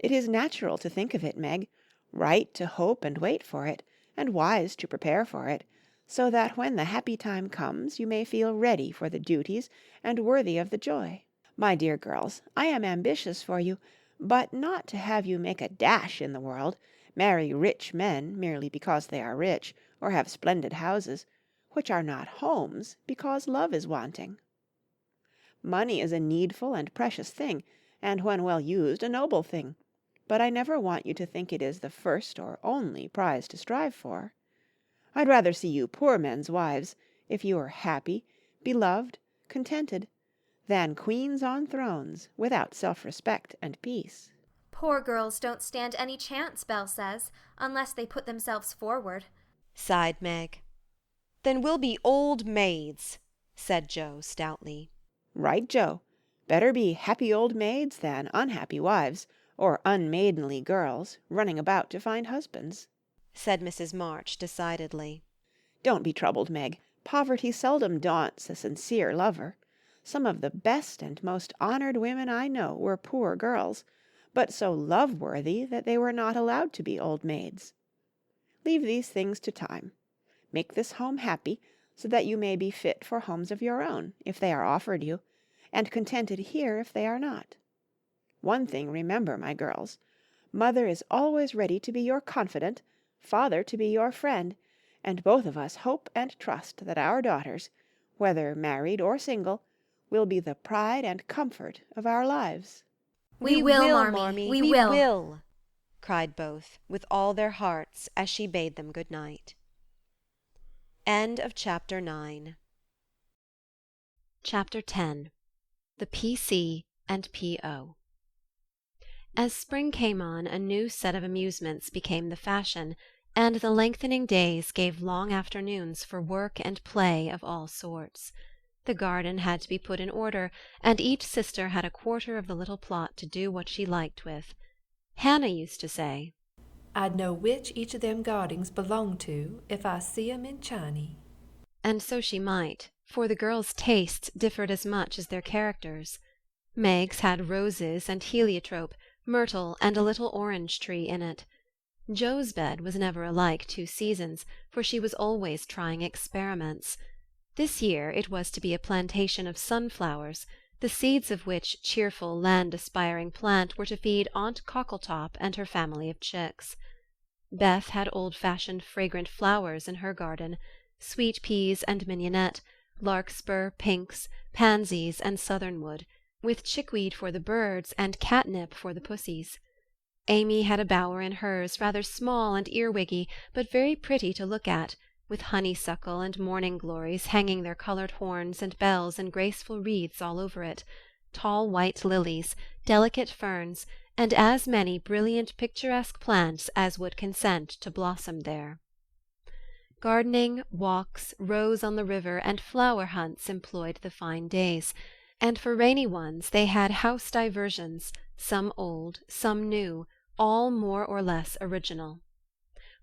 It is natural to think of it, Meg, right to hope and wait for it, and wise to prepare for it, so that when the happy time comes you may feel ready for the duties and worthy of the joy. My dear girls, I am ambitious for you, but not to have you make a dash in the world, marry rich men merely because they are rich, or have splendid houses, which are not homes, because love is wanting. Money is a needful and precious thing, and when well used a noble thing, but I never want you to think it is the first or only prize to strive for. I'd rather see you poor men's wives, if you are happy, beloved, contented, than queens on thrones, without self-respect and peace. Poor girls don't stand any chance, Belle says, unless they put themselves forward, sighed Meg. Then we'll be old maids, said Jo stoutly. Right, Jo. Better be happy old maids than unhappy wives, or unmaidenly girls, running about to find husbands, said Mrs. March decidedly. Don't be troubled, Meg. Poverty seldom daunts a sincere lover. Some of the best and most honored women I know were poor girls, but so love-worthy that they were not allowed to be old maids. Leave these things to time. Make this home happy, so that you may be fit for homes of your own, if they are offered you, and contented here if they are not. One thing remember, my girls. Mother is always ready to be your confidant, father to be your friend, and both of us hope and trust that our daughters, whether married or single, will be the pride and comfort of our lives. We will, Marmee, we will, cried both, with all their hearts, as she bade them good night. End of Chapter 9. Chapter 10. The P.C. and P.O. As spring came on, a new set of amusements became the fashion, and the lengthening days gave long afternoons for work and play of all sorts. The garden had to be put in order, and each sister had a quarter of the little plot to do what she liked with. Hannah used to say, I'd know which each of them gardings belonged to if I see 'em in Chiney. And so she might, for the girls' tastes differed as much as their characters. Meg's had roses and heliotrope, myrtle, and a little orange tree in it. Jo's bed was never alike 2 seasons, for she was always trying experiments. This year it was to be a plantation of sunflowers, the seeds of which cheerful, land-aspiring plant were to feed Aunt Cockletop and her family of chicks. Beth had old-fashioned fragrant flowers in her garden, sweet peas and mignonette, larkspur, pinks, pansies, and southernwood, with chickweed for the birds and catnip for the pussies. Amy had a bower in hers, rather small and earwiggy, but very pretty to look at, with honeysuckle and morning-glories hanging their coloured horns and bells in graceful wreaths all over it, tall white lilies, delicate ferns, and as many brilliant picturesque plants as would consent to blossom there. Gardening, walks, rows on the river, and flower hunts employed the fine days, and for rainy ones they had house diversions, some old, some new, all more or less original.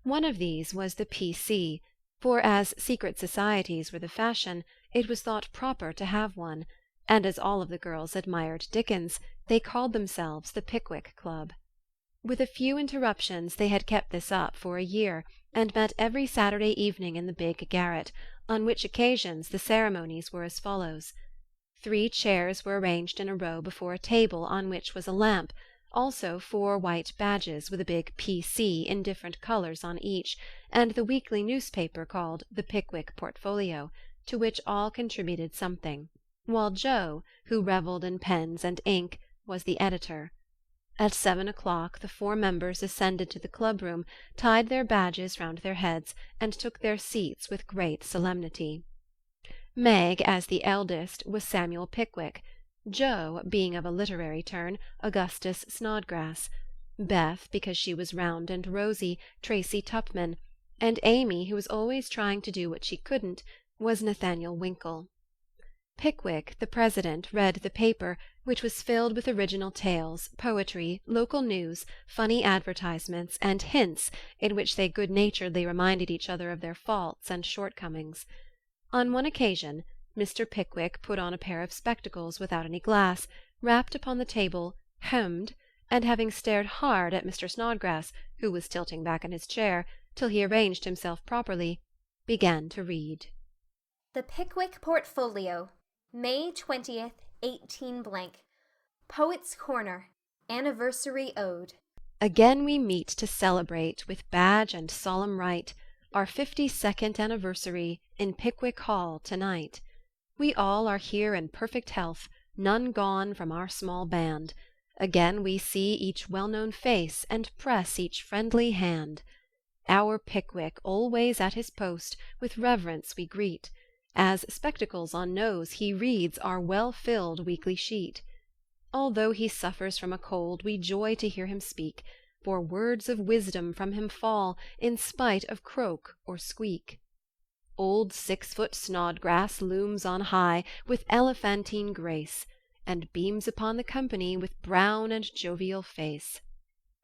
One of these was the P.C., for as secret societies were the fashion, it was thought proper to have one, and as all of the girls admired Dickens, they called themselves the Pickwick Club. With a few interruptions they had kept this up for a year, and met every Saturday evening in the big garret, on which occasions the ceremonies were as follows. 3 chairs were arranged in a row before a table on which was a lamp, also 4 white badges with a big P.C. in different colours on each, and the weekly newspaper called the Pickwick Portfolio, to which all contributed something, while Joe, who revelled in pens and ink, was the editor. At 7 o'clock the 4 members ascended to the club-room, tied their badges round their heads, and took their seats with great solemnity. Meg, as the eldest, was Samuel Pickwick, Joe, being of a literary turn, Augustus Snodgrass, Beth, because she was round and rosy, Tracy Tupman, and Amy, who was always trying to do what she couldn't, was Nathaniel Winkle. Pickwick, the president, read the paper, which was filled with original tales, poetry, local news, funny advertisements, and hints in which they good-naturedly reminded each other of their faults and shortcomings. On one occasion Mr. Pickwick put on a pair of spectacles without any glass, rapped upon the table, hemmed, and having stared hard at Mr. Snodgrass, who was tilting back in his chair, till he arranged himself properly, began to read. The Pickwick Portfolio, May 20th, 18 Poet's Corner, Anniversary Ode. Again we meet to celebrate, with badge and solemn rite, our 52nd anniversary in Pickwick Hall to-night. We all are here in perfect health, none gone from our small band. Again we see each well-known face, and press each friendly hand. Our Pickwick, always at his post, with reverence we greet, as spectacles on nose he reads our well-filled weekly sheet. Although he suffers from a cold, we joy to hear him speak, for words of wisdom from him fall, in spite of croak or squeak. Old 6-foot Snodgrass looms on high, with elephantine grace, and beams upon the company with brown and jovial face.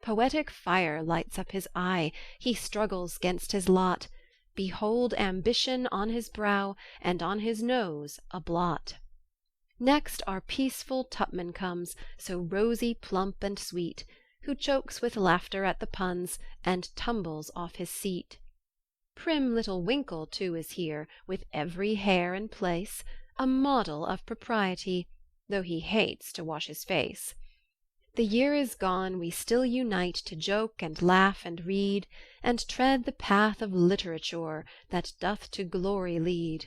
Poetic fire lights up his eye, he struggles 'gainst his lot. Behold ambition on his brow, and on his nose a blot. Next our peaceful Tupman comes, so rosy, plump, and sweet, who chokes with laughter at the puns, and tumbles off his seat. Prim little Winkle, too, is here, with every hair in place, a model of propriety, though he hates to wash his face. The year is gone, we still unite to joke and laugh and read, and tread the path of literature that doth to glory lead.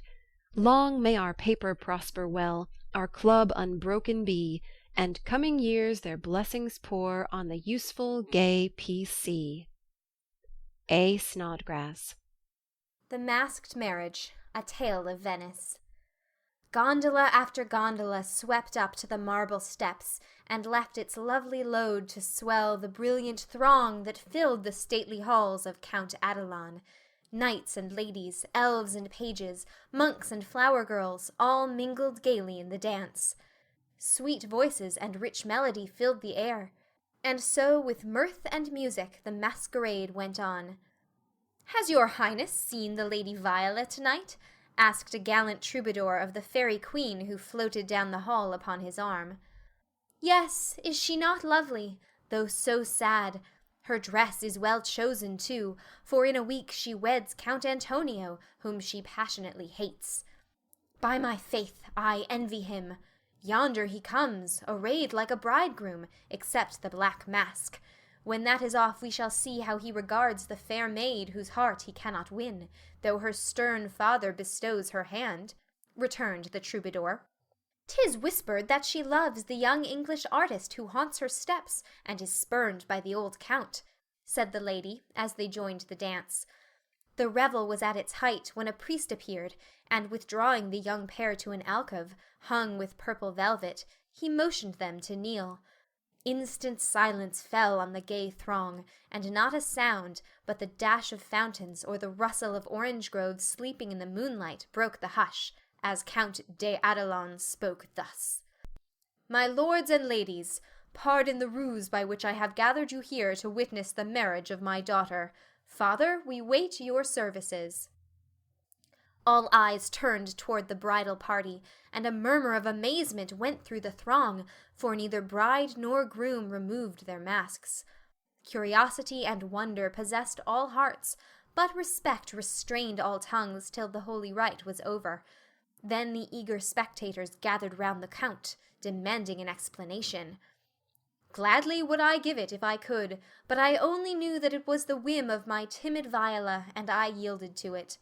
Long may our paper prosper well, our club unbroken be, and coming years their blessings pour on the useful, gay P.C. A. Snodgrass. The Masked Marriage, A Tale of Venice. Gondola after gondola swept up to the marble steps, and left its lovely load to swell the brilliant throng that filled the stately halls of Count Adelon. Knights and ladies, elves and pages, monks and flower-girls, all mingled gaily in the dance. Sweet voices and rich melody filled the air, and so with mirth and music the masquerade went on. "Has your Highness seen the Lady Viola to-night?" asked a gallant troubadour of the fairy queen who floated down the hall upon his arm. "Yes, is she not lovely, though so sad? Her dress is well chosen, too, for in a week she weds Count Antonio, whom she passionately hates. By my faith, I envy him. Yonder he comes, arrayed like a bridegroom, except the black mask. When that is off we shall see how he regards the fair maid whose heart he cannot win, though her stern father bestows her hand," returned the troubadour. "'Tis whispered that she loves the young English artist who haunts her steps, and is spurned by the old count," said the lady, as they joined the dance. The revel was at its height when a priest appeared, and withdrawing the young pair to an alcove, hung with purple velvet, he motioned them to kneel. Instant silence fell on the gay throng, and not a sound but the dash of fountains or the rustle of orange groves sleeping in the moonlight broke the hush, as Count de Adelon spoke thus. My lords and ladies, pardon the ruse by which I have gathered you here to witness the marriage of my daughter. Father, we wait your services. All eyes turned toward the bridal party, and a murmur of amazement went through the throng, for neither bride nor groom removed their masks. Curiosity and wonder possessed all hearts, but respect restrained all tongues till the holy rite was over. Then the eager spectators gathered round the Count, demanding an explanation. Gladly would I give it if I could, but I only knew that it was the whim of my timid Viola, and I yielded to it.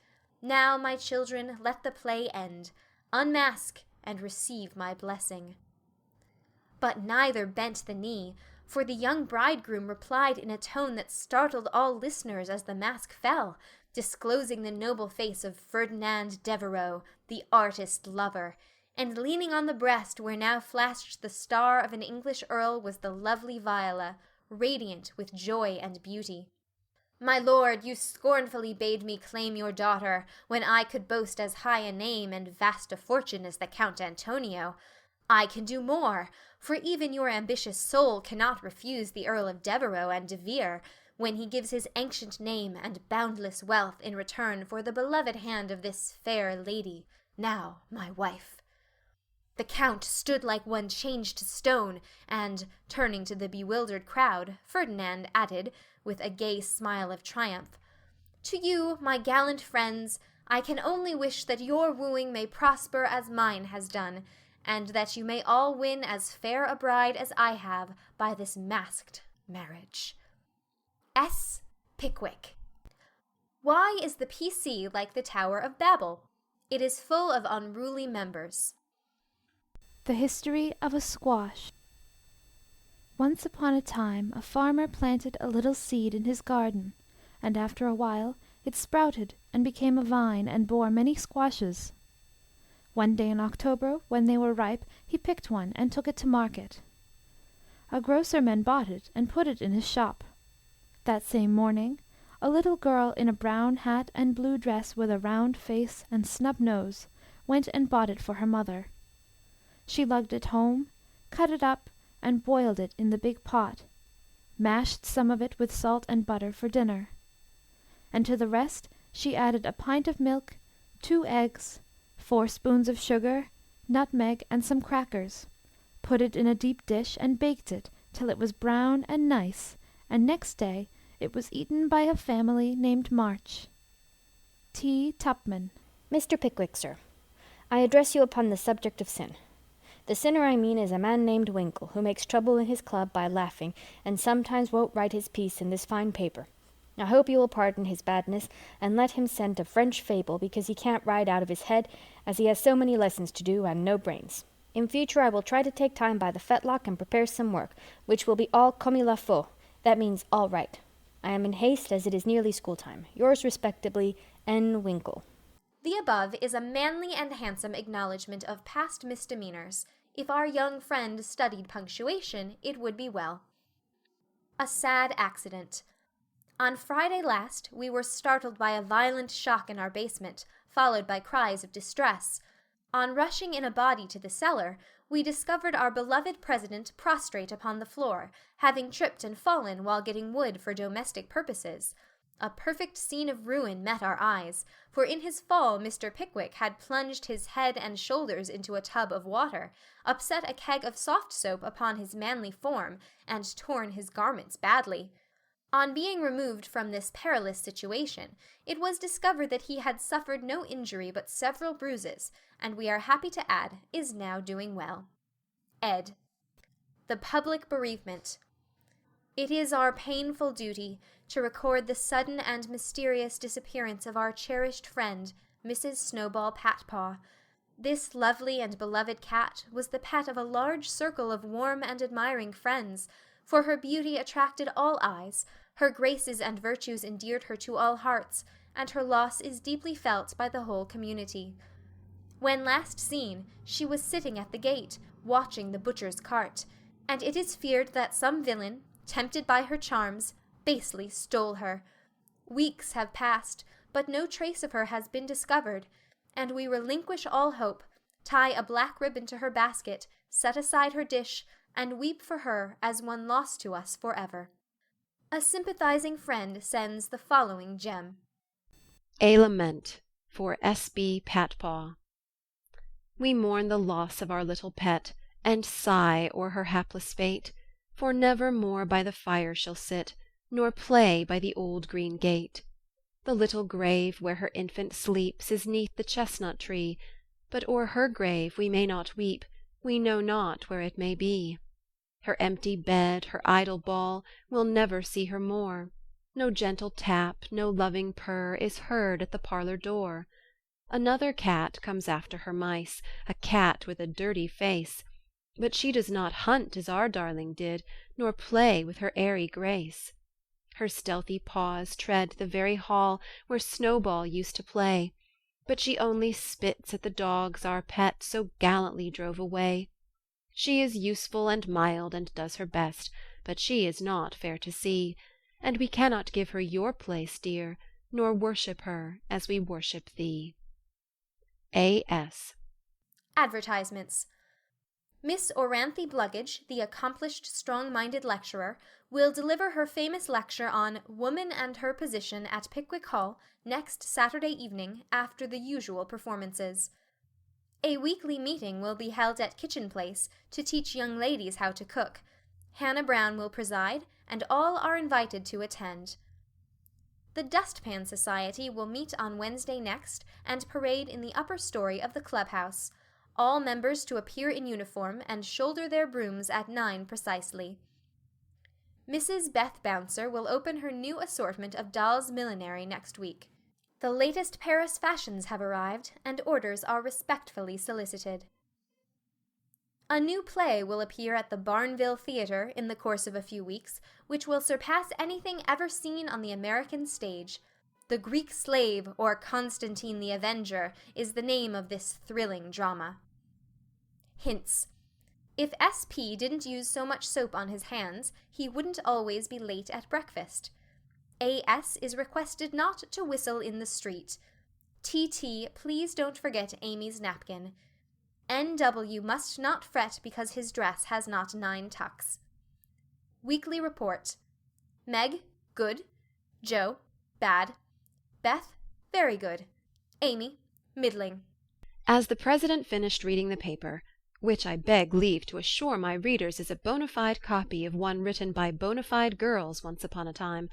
Now, my children, let the play end. Unmask, and receive my blessing. But neither bent the knee, for the young bridegroom replied in a tone that startled all listeners as the mask fell, disclosing the noble face of Ferdinand Devereux, the artist lover, and leaning on the breast where now flashed the star of an English earl was the lovely Viola, radiant with joy and beauty. My lord, you scornfully bade me claim your daughter, when I could boast as high a name and vast a fortune as the Count Antonio. I can do more, for even your ambitious soul cannot refuse the Earl of Devereux and de Vere, when he gives his ancient name and boundless wealth in return for the beloved hand of this fair lady, now my wife. The Count stood like one changed to stone, and, turning to the bewildered crowd, Ferdinand added, with a gay smile of triumph, To you, my gallant friends, I can only wish that your wooing may prosper as mine has done, and that you may all win as fair a bride as I have by this masked marriage. S. Pickwick. Why is the PC like the Tower of Babel? It is full of unruly members. The History of a Squash. Once upon a time a farmer planted a little seed in his garden, and after a while it sprouted and became a vine and bore many squashes. One day in October, when they were ripe, he picked one and took it to market. A grocerman bought it and put it in his shop. That same morning a little girl in a brown hat and blue dress with a round face and snub nose went and bought it for her mother. She lugged it home, cut it up, and boiled it in the big pot, mashed some of it with salt and butter for dinner, and to the rest she added a pint of milk, 2 eggs, 4 spoons of sugar, nutmeg, and some crackers, put it in a deep dish, and baked it till it was brown and nice, and next day it was eaten by a family named March. T. Tupman. Mr. Pickwick, sir, I address you upon the subject of sin. The sinner I mean is a man named Winkle, who makes trouble in his club by laughing, and sometimes won't write his piece in this fine paper. I hope you will pardon his badness, and let him send a French fable, because he can't write out of his head, as he has so many lessons to do, and no brains. In future I will try to take time by the fetlock and prepare some work, which will be all comme il faut. That means all right. I am in haste, as it is nearly school time. Yours respectably, N. Winkle. The above is a manly and handsome acknowledgment of past misdemeanors. If our young friend studied punctuation, it would be well. A sad accident. On Friday last, we were startled by a violent shock in our basement, followed by cries of distress. On rushing in a body to the cellar, we discovered our beloved president prostrate upon the floor, having tripped and fallen while getting wood for domestic purposes. A perfect scene of ruin met our eyes, for in his fall Mr. Pickwick had plunged his head and shoulders into a tub of water, upset a keg of soft soap upon his manly form, and torn his garments badly. On being removed from this perilous situation, it was discovered that he had suffered no injury but several bruises, and we are happy to add, is now doing well. Ed. The public bereavement. It is our painful duty to record the sudden and mysterious disappearance of our cherished friend, Mrs. Snowball Patpaw. This lovely and beloved cat was the pet of a large circle of warm and admiring friends, for her beauty attracted all eyes, her graces and virtues endeared her to all hearts, and her loss is deeply felt by the whole community. When last seen, she was sitting at the gate, watching the butcher's cart. and it is feared that some villain, tempted by her charms, basely stole her. Weeks have passed, but no trace of her has been discovered, and we relinquish all hope, tie a black ribbon to her basket, set aside her dish, and weep for her as one lost to us forever. A sympathizing friend sends the following gem. A Lament for S.B. Patpaw. We mourn the loss of our little pet, and sigh o'er her hapless fate, for never more by the fire she'll sit, nor play by the old green gate. The little grave where her infant sleeps is 'neath the chestnut tree, but o'er her grave we may not weep, we know not where it may be. Her empty bed, her idle ball, we'll never see her more. No gentle tap, no loving purr is heard at the parlour door. Another cat comes after her mice, a cat with a dirty face, but she does not hunt as our darling did, nor play with her airy grace. Her stealthy paws tread the very hall where Snowball used to play, but she only spits at the dogs our pet so gallantly drove away. She is useful and mild and does her best, but she is not fair to see, and we cannot give her your place, dear, nor worship her as we worship thee. A.S. Advertisements. Miss Oranthe Bluggage, the accomplished, strong-minded lecturer, will deliver her famous lecture on Woman and Her Position at Pickwick Hall next Saturday evening after the usual performances. A weekly meeting will be held at Kitchen Place to teach young ladies how to cook. Hannah Brown will preside, and all are invited to attend. The Dustpan Society will meet on Wednesday next and parade in the upper story of the clubhouse. All members to appear in uniform and shoulder their brooms at 9 precisely. Mrs. Beth Bouncer will open her new assortment of dolls' millinery next week. The latest Paris fashions have arrived, and orders are respectfully solicited. A new play will appear at the Barnville Theatre in the course of a few weeks, which will surpass anything ever seen on the American stage. The Greek Slave, or Constantine the Avenger, is the name of this thrilling drama. Hints. If S.P. didn't use so much soap on his hands, he wouldn't always be late at breakfast. A.S. is requested not to whistle in the street. T.T. please don't forget Amy's napkin. N.W. must not fret because his dress has not 9 tucks. Weekly report. Meg, good. Joe, bad. Beth, very good. Amy, middling. As the president finished reading the paper, which I beg leave to assure my readers is a bona fide copy of one written by bona fide girls once upon a time,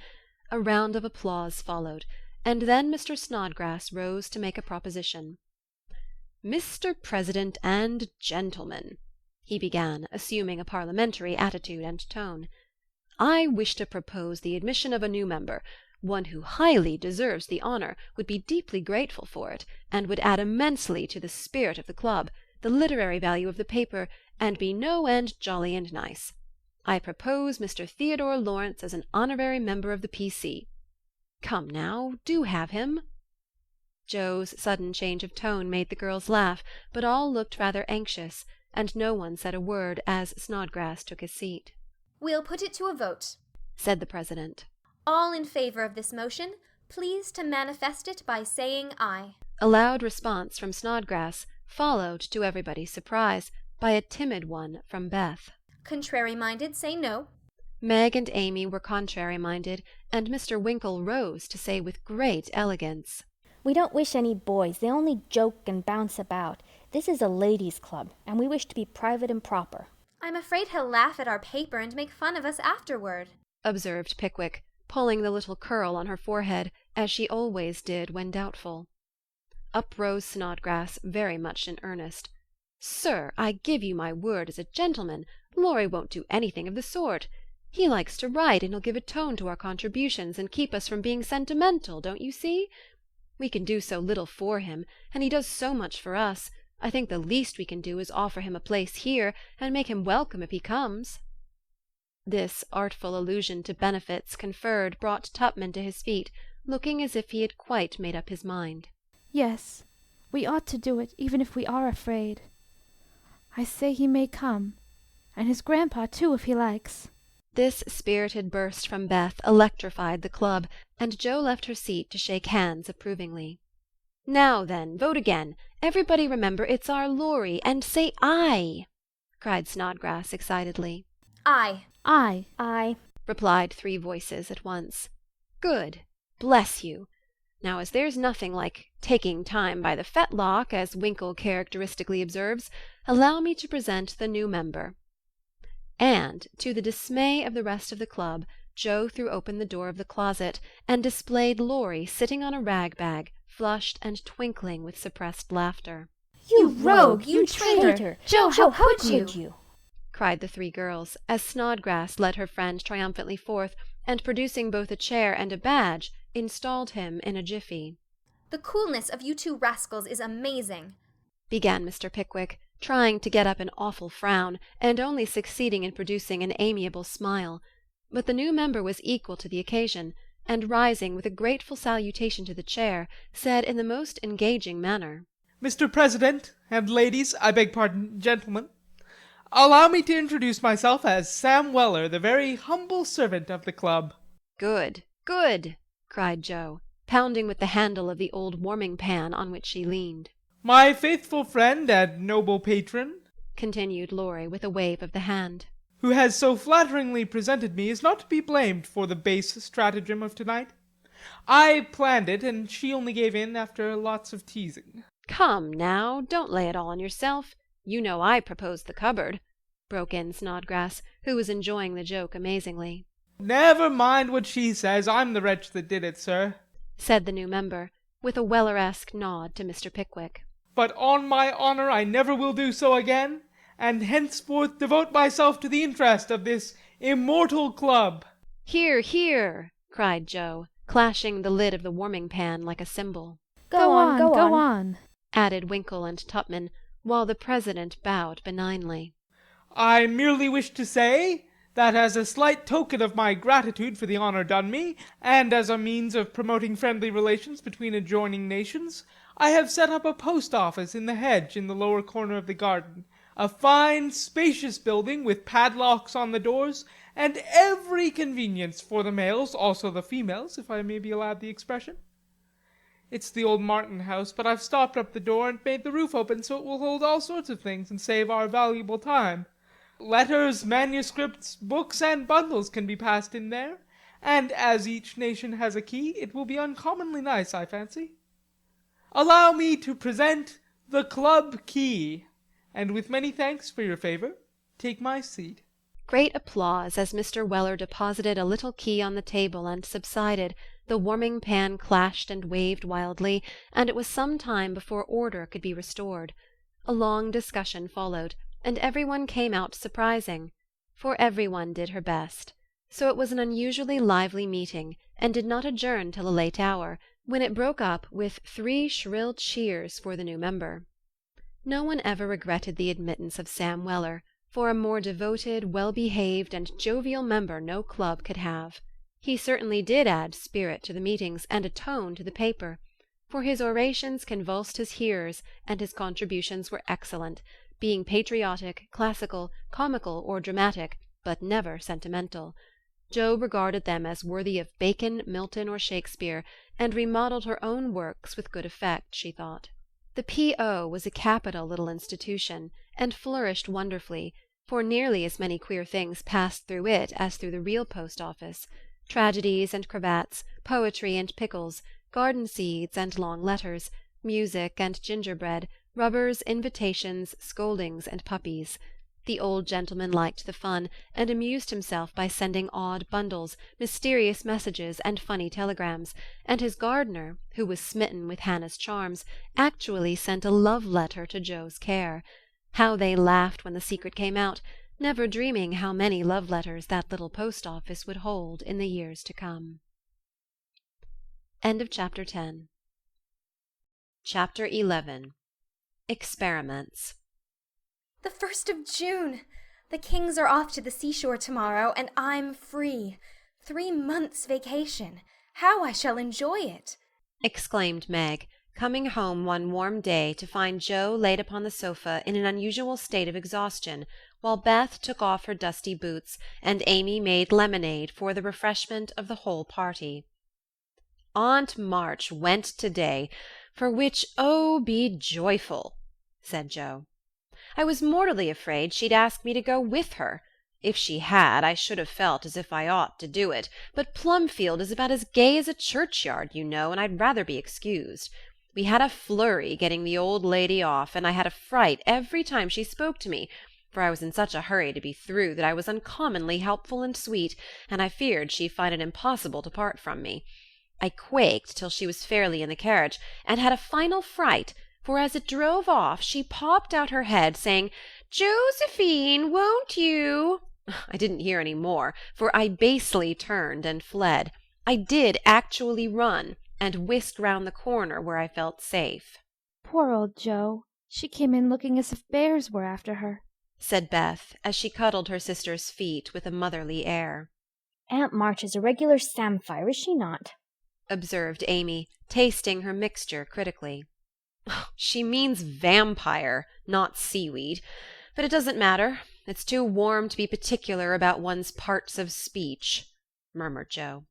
a round of applause followed, and then Mr. Snodgrass rose to make a proposition. "Mr. President and gentlemen," he began, assuming a parliamentary attitude and tone, "I wish to propose the admission of a new member, one who highly deserves the honor, would be deeply grateful for it, and would add immensely to the spirit of the club, the literary value of the paper, and be no end jolly and nice. I propose Mr. Theodore Laurence as an honorary member of the P.C. Come now, do have him." Joe's sudden change of tone made the girls laugh, but all looked rather anxious, and no one said a word as Snodgrass took his seat. "We'll put it to a vote," said the president. "All in favor of this motion, please to manifest it by saying aye." A loud response from Snodgrass, followed, to everybody's surprise, by a timid one from Beth. Contrary-minded say no. Meg and Amy were contrary-minded, and Mr. Winkle rose to say with great elegance, "We don't wish any boys. They only joke and bounce about. This is a ladies' club, and we wish to be private and proper." "I'm afraid he'll laugh at our paper and make fun of us afterward," observed Pickwick, pulling the little curl on her forehead, as she always did when doubtful. Up rose Snodgrass, very much in earnest. "Sir, I give you my word as a gentleman, Laurie won't do anything of the sort. He likes to write, and he'll give a tone to our contributions and keep us from being sentimental, don't you see? We can do so little for him, and he does so much for us. I think the least we can do is offer him a place here, and make him welcome if he comes." This artful allusion to benefits conferred brought Tupman to his feet, looking as if he had quite made up his mind. Yes, we ought to do it, even if we are afraid. I say he may come, and his grandpa, too, if he likes." This spirited burst from Beth electrified the club, and Jo left her seat to shake hands approvingly. "Now then, vote again. Everybody remember it's our Laurie, and say aye," cried Snodgrass excitedly. Aye. "Aye." "Aye," replied 3 voices at once. "Good. Bless you. Now, as there's nothing like taking time by the fetlock, as Winkle characteristically observes, allow me to present the new member." And, to the dismay of the rest of the club, Jo threw open the door of the closet, and displayed Laurie sitting on a rag-bag, flushed and twinkling with suppressed laughter. "You rogue! You traitor! Jo, Jo, how could you?" cried the 3 girls, as Snodgrass led her friend triumphantly forth, and producing both a chair and a badge, installed him in a jiffy. "The coolness of you 2 rascals is amazing," began Mr. Pickwick, trying to get up an awful frown, and only succeeding in producing an amiable smile. But the new member was equal to the occasion, and rising with a grateful salutation to the chair, said in the most engaging manner, "Mr. President, and ladies, I beg pardon, gentlemen, allow me to introduce myself as Sam Weller, the very humble servant of the club." "Good, good," cried Jo, pounding with the handle of the old warming-pan on which she leaned. "My faithful friend and noble patron," continued Laurie with a wave of the hand, "who has so flatteringly presented me, is not to be blamed for the base stratagem of tonight. I planned it, and she only gave in after lots of teasing." "Come, now, don't lay it all on yourself. You know I proposed the cupboard," broke in Snodgrass, who was enjoying the joke amazingly. "Never mind what she says. I'm the wretch that did it, sir," said the new member, with a Weller-esque nod to Mr. Pickwick. "But on my honor I never will do so again, and henceforth devote myself to the interest of this immortal club." "Hear, hear!" cried Jo, clashing the lid of the warming-pan like a cymbal. Go on, added Winkle and Tupman, while the president bowed benignly. "I merely wish to say that as a slight token of my gratitude for the honor done me, and as a means of promoting friendly relations between adjoining nations, I have set up a post office in the hedge in the lower corner of the garden, a fine spacious building with padlocks on the doors, and every convenience for the males, also the females, if I may be allowed the expression. It's the old Martin house, but I've stopped up the door and made the roof open so it will hold all sorts of things and save our valuable time. Letters, manuscripts, books, and bundles can be passed in there, and as each nation has a key, it will be uncommonly nice, I fancy. Allow me to present the club key, and with many thanks for your favor, take my seat." Great applause as Mr. Weller deposited a little key on the table and subsided, the warming-pan clashed and waved wildly, and it was some time before order could be restored. A long discussion followed, and everyone came out surprising, for everyone did her best. So it was an unusually lively meeting, and did not adjourn till a late hour, when it broke up with 3 shrill cheers for the new member. No one ever regretted the admittance of Sam Weller, for a more devoted, well-behaved, and jovial member no club could have. He certainly did add spirit to the meetings and a tone to the paper, for his orations convulsed his hearers, and his contributions were excellent, being patriotic, classical, comical, or dramatic, but never sentimental. Jo regarded them as worthy of Bacon, Milton, or Shakespeare, and remodelled her own works with good effect, she thought. The P.O. was a capital little institution, and flourished wonderfully, for nearly as many queer things passed through it as through the real post office. Tragedies and cravats, poetry and pickles, garden seeds and long letters, music and gingerbread, rubbers, invitations, scoldings, and puppies. The old gentleman liked the fun, and amused himself by sending odd bundles, mysterious messages, and funny telegrams, and his gardener, who was smitten with Hannah's charms, actually sent a love-letter to Jo's care. How they laughed when the secret came out, never dreaming how many love-letters that little post-office would hold in the years to come. End of Chapter 10. Chapter 11. Experiments. The 1st of June! The Kings are off to the seashore tomorrow, and I'm free. 3 months' vacation. How I shall enjoy it! Exclaimed Meg, coming home one warm day to find Jo laid upon the sofa in an unusual state of exhaustion, while Beth took off her dusty boots, and Amy made lemonade for the refreshment of the whole party. "Aunt March went to-day, for which, oh, be joyful," said Joe. "I was mortally afraid she'd ask me to go with her. If she had, I should have felt as if I ought to do it, but Plumfield is about as gay as a churchyard, you know, and I'd rather be excused. We had a flurry getting the old lady off, and I had a fright every time she spoke to me, for I was in such a hurry to be through that I was uncommonly helpful and sweet, and I feared she'd find it impossible to part from me. I quaked till she was fairly in the carriage, and had a final fright, for as it drove off she popped out her head, saying, 'Josephine, won't you?' I didn't hear any more, for I basely turned and fled. I did actually run, and whisked round the corner where I felt safe." Poor old Joe. She came in looking as if bears were after her, said Beth, as she cuddled her sister's feet with a motherly air. Aunt March is a regular samphire, is she not? observed Amy, tasting her mixture critically. "She means vampire, not seaweed. But it doesn't matter. It's too warm to be particular about one's parts of speech," murmured Joe.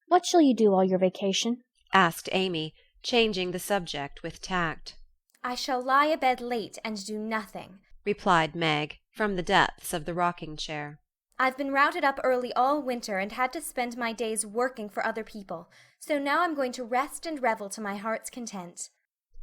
What shall you do all your vacation? asked Amy, changing the subject with tact. I shall lie abed late and do nothing, replied Meg, from the depths of the rocking-chair. I've been routed up early all winter and had to spend my days working for other people, so now I'm going to rest and revel to my heart's content.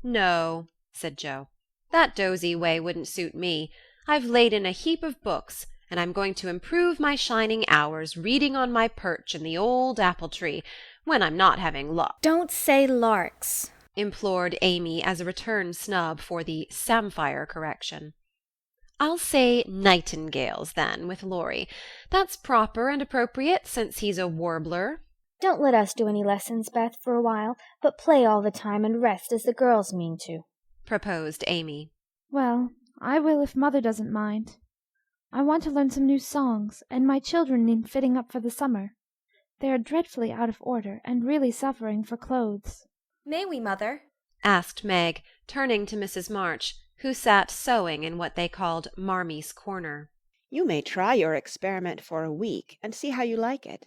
"No," said Joe, "that dozy way wouldn't suit me. I've laid in a heap of books, and I'm going to improve my shining hours reading on my perch in the old apple-tree, when I'm not having luck." Don't say larks, implored Amy as a return snub for the samphire correction. "I'll say nightingales, then, with Laurie. That's proper and appropriate, since he's a warbler." Don't let us do any lessons, Beth, for a while, but play all the time and rest as the girls mean to, proposed Amy. Well, I will if Mother doesn't mind. I want to learn some new songs, and my children need fitting up for the summer. They are dreadfully out of order, and really suffering for clothes. May we, Mother? asked Meg, turning to Mrs. March, who sat sewing in what they called Marmy's corner. You may try your experiment for a week and see how you like it.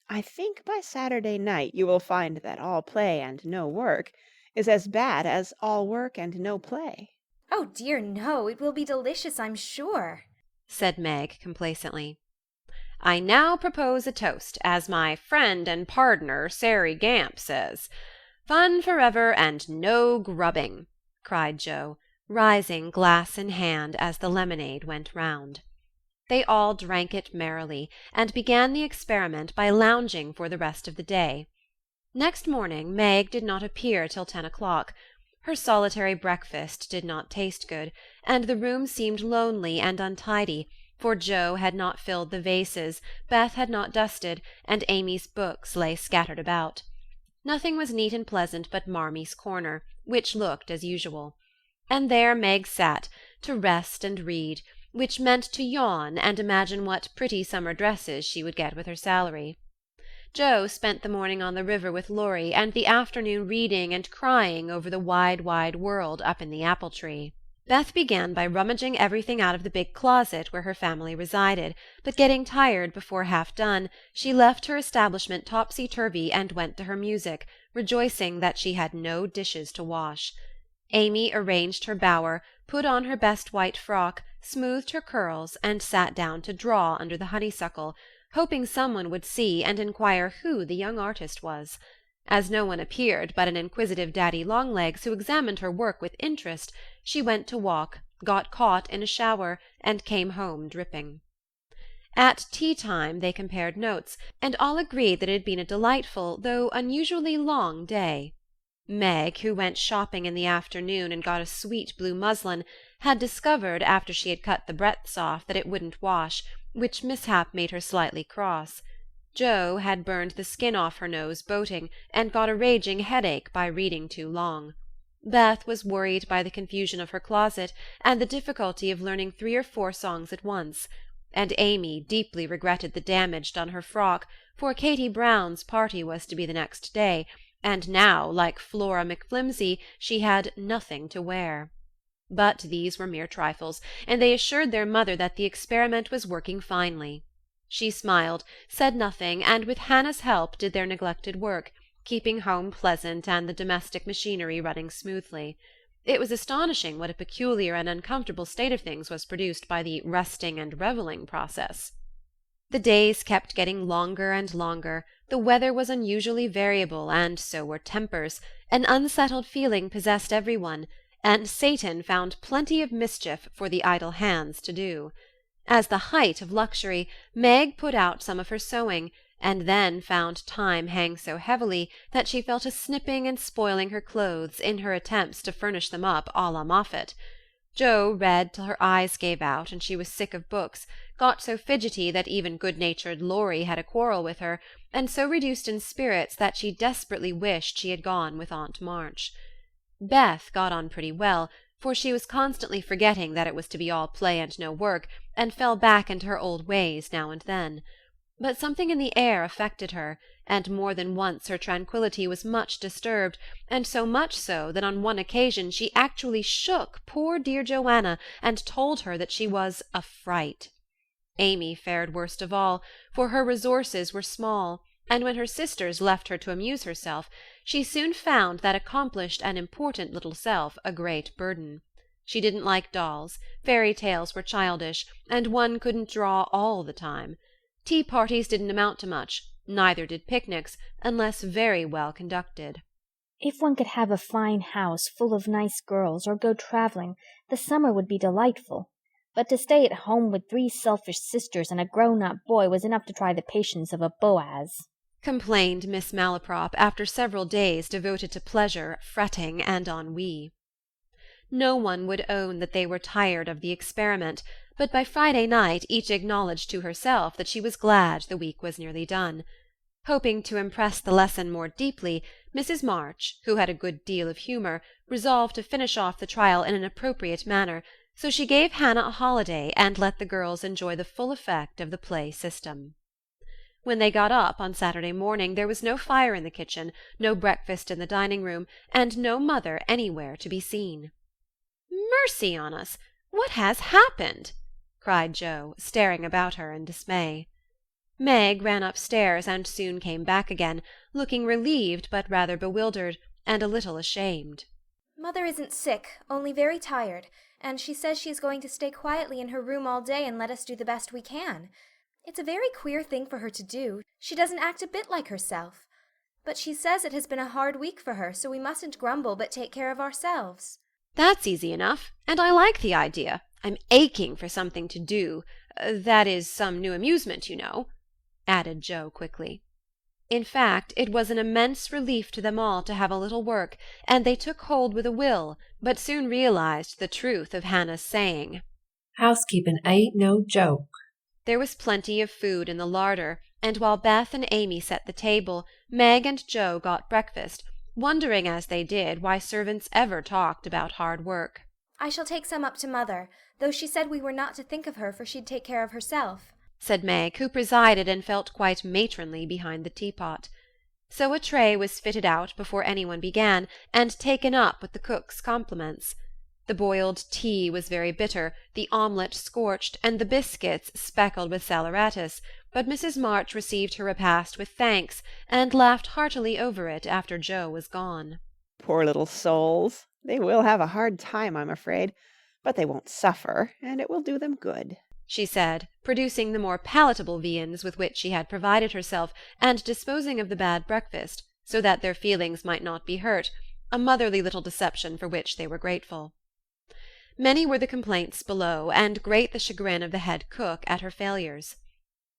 I think by Saturday night you will find that all play and no work is as bad as all work and no play. Oh dear, no, it will be delicious, I'm sure, said Meg complacently. "I now propose a toast, as my friend and pardner, Sary Gamp, says. Fun forever and no grubbing," cried Joe, rising glass in hand as the lemonade went round. They all drank it merrily, and began the experiment by lounging for the rest of the day. Next morning Meg did not appear till 10 o'clock. Her solitary breakfast did not taste good, and the room seemed lonely and untidy, for Joe had not filled the vases, Beth had not dusted, and Amy's books lay scattered about. Nothing was neat and pleasant but Marmy's corner, which looked as usual. And there Meg sat, to rest and read, which meant to yawn and imagine what pretty summer dresses she would get with her salary. Joe spent the morning on the river with Laurie, and the afternoon reading and crying over the wide, wide world up in the apple-tree. Beth began by rummaging everything out of the big closet where her family resided, but getting tired before half done, she left her establishment topsy-turvy and went to her music, rejoicing that she had no dishes to wash. Amy arranged her bower, put on her best white frock, smoothed her curls, and sat down to draw under the honeysuckle, hoping someone would see and inquire who the young artist was. As no one appeared but an inquisitive Daddy-long-legs who examined her work with interest, she went to walk, got caught in a shower, and came home dripping. At tea-time they compared notes, and all agreed that it had been a delightful, though unusually long day. Meg, who went shopping in the afternoon and got a sweet blue muslin, had discovered, after she had cut the breadths off, that it wouldn't wash, which mishap made her slightly cross. Joe had burned the skin off her nose boating, and got a raging headache by reading too long. Beth was worried by the confusion of her closet, and the difficulty of learning 3 or 4 songs at once, and Amy deeply regretted the damage done her frock, for Katy Brown's party was to be the next day, and now, like Flora McFlimsy, she had nothing to wear. But these were mere trifles, and they assured their mother that the experiment was working finely. She smiled, said nothing, and with Hannah's help did their neglected work, keeping home pleasant and the domestic machinery running smoothly. It was astonishing what a peculiar and uncomfortable state of things was produced by the resting and revelling process. The days kept getting longer and longer, the weather was unusually variable, and so were tempers. An unsettled feeling possessed every one, and Satan found plenty of mischief for the idle hands to do. As the height of luxury, Meg put out some of her sewing, and then found time hang so heavily that she fell to snipping and spoiling her clothes in her attempts to furnish them up à la Moffat. Jo read till her eyes gave out and she was sick of books, got so fidgety that even good-natured Laurie had a quarrel with her, and so reduced in spirits that she desperately wished she had gone with Aunt March. Beth got on pretty well, for she was constantly forgetting that it was to be all play and no work, and fell back into her old ways now and then. But something in the air affected her, and more than once her tranquillity was much disturbed, and so much so that on one occasion she actually shook poor dear Joanna and told her that she was a fright. Amy fared worst of all, for her resources were small, and when her sisters left her to amuse herself, she soon found that accomplished and important little self a great burden. She didn't like dolls, fairy tales were childish, and one couldn't draw all the time. Tea parties didn't amount to much, neither did picnics, unless very well conducted. If one could have a fine house full of nice girls or go traveling, the summer would be delightful. But to stay at home with 3 selfish sisters and a grown-up boy was enough to try the patience of a Boaz, complained Miss Malaprop after several days devoted to pleasure, fretting, and ennui. No one would own that they were tired of the experiment, but by Friday night each acknowledged to herself that she was glad the week was nearly done. Hoping to impress the lesson more deeply, Mrs. March, who had a good deal of humour, resolved to finish off the trial in an appropriate manner, so she gave Hannah a holiday and let the girls enjoy the full effect of the play system. When they got up on Saturday morning there was no fire in the kitchen, no breakfast in the dining-room, and no mother anywhere to be seen. "Mercy on us! What has happened?" cried Jo, staring about her in dismay. Meg ran upstairs and soon came back again, looking relieved but rather bewildered, and a little ashamed. Mother isn't sick, only very tired, and she says she is going to stay quietly in her room all day and let us do the best we can. It's a very queer thing for her to do. She doesn't act a bit like herself. But she says it has been a hard week for her, so we mustn't grumble but take care of ourselves. That's easy enough, and I like the idea. I'm aching for something to do. That is, some new amusement, you know," added Jo quickly. In fact, it was an immense relief to them all to have a little work, and they took hold with a will, but soon realized the truth of Hannah's saying, "Housekeeping ain't no joke." There was plenty of food in the larder, and while Beth and Amy set the table, Meg and Jo got breakfast, wondering as they did why servants ever talked about hard work. I shall take some up to Mother, though she said we were not to think of her, for she'd take care of herself, said Meg, who presided and felt quite matronly behind the teapot. So a tray was fitted out before anyone began, and taken up with the cook's compliments. The boiled tea was very bitter, the omelette scorched, and the biscuits speckled with saleratus, but Mrs. March received her repast with thanks, and laughed heartily over it after Jo was gone. Poor little souls! They will have a hard time, I'm afraid, but they won't suffer, and it will do them good, she said, producing the more palatable viands with which she had provided herself, and disposing of the bad breakfast, so that their feelings might not be hurt, a motherly little deception for which they were grateful. Many were the complaints below, and great the chagrin of the head cook at her failures.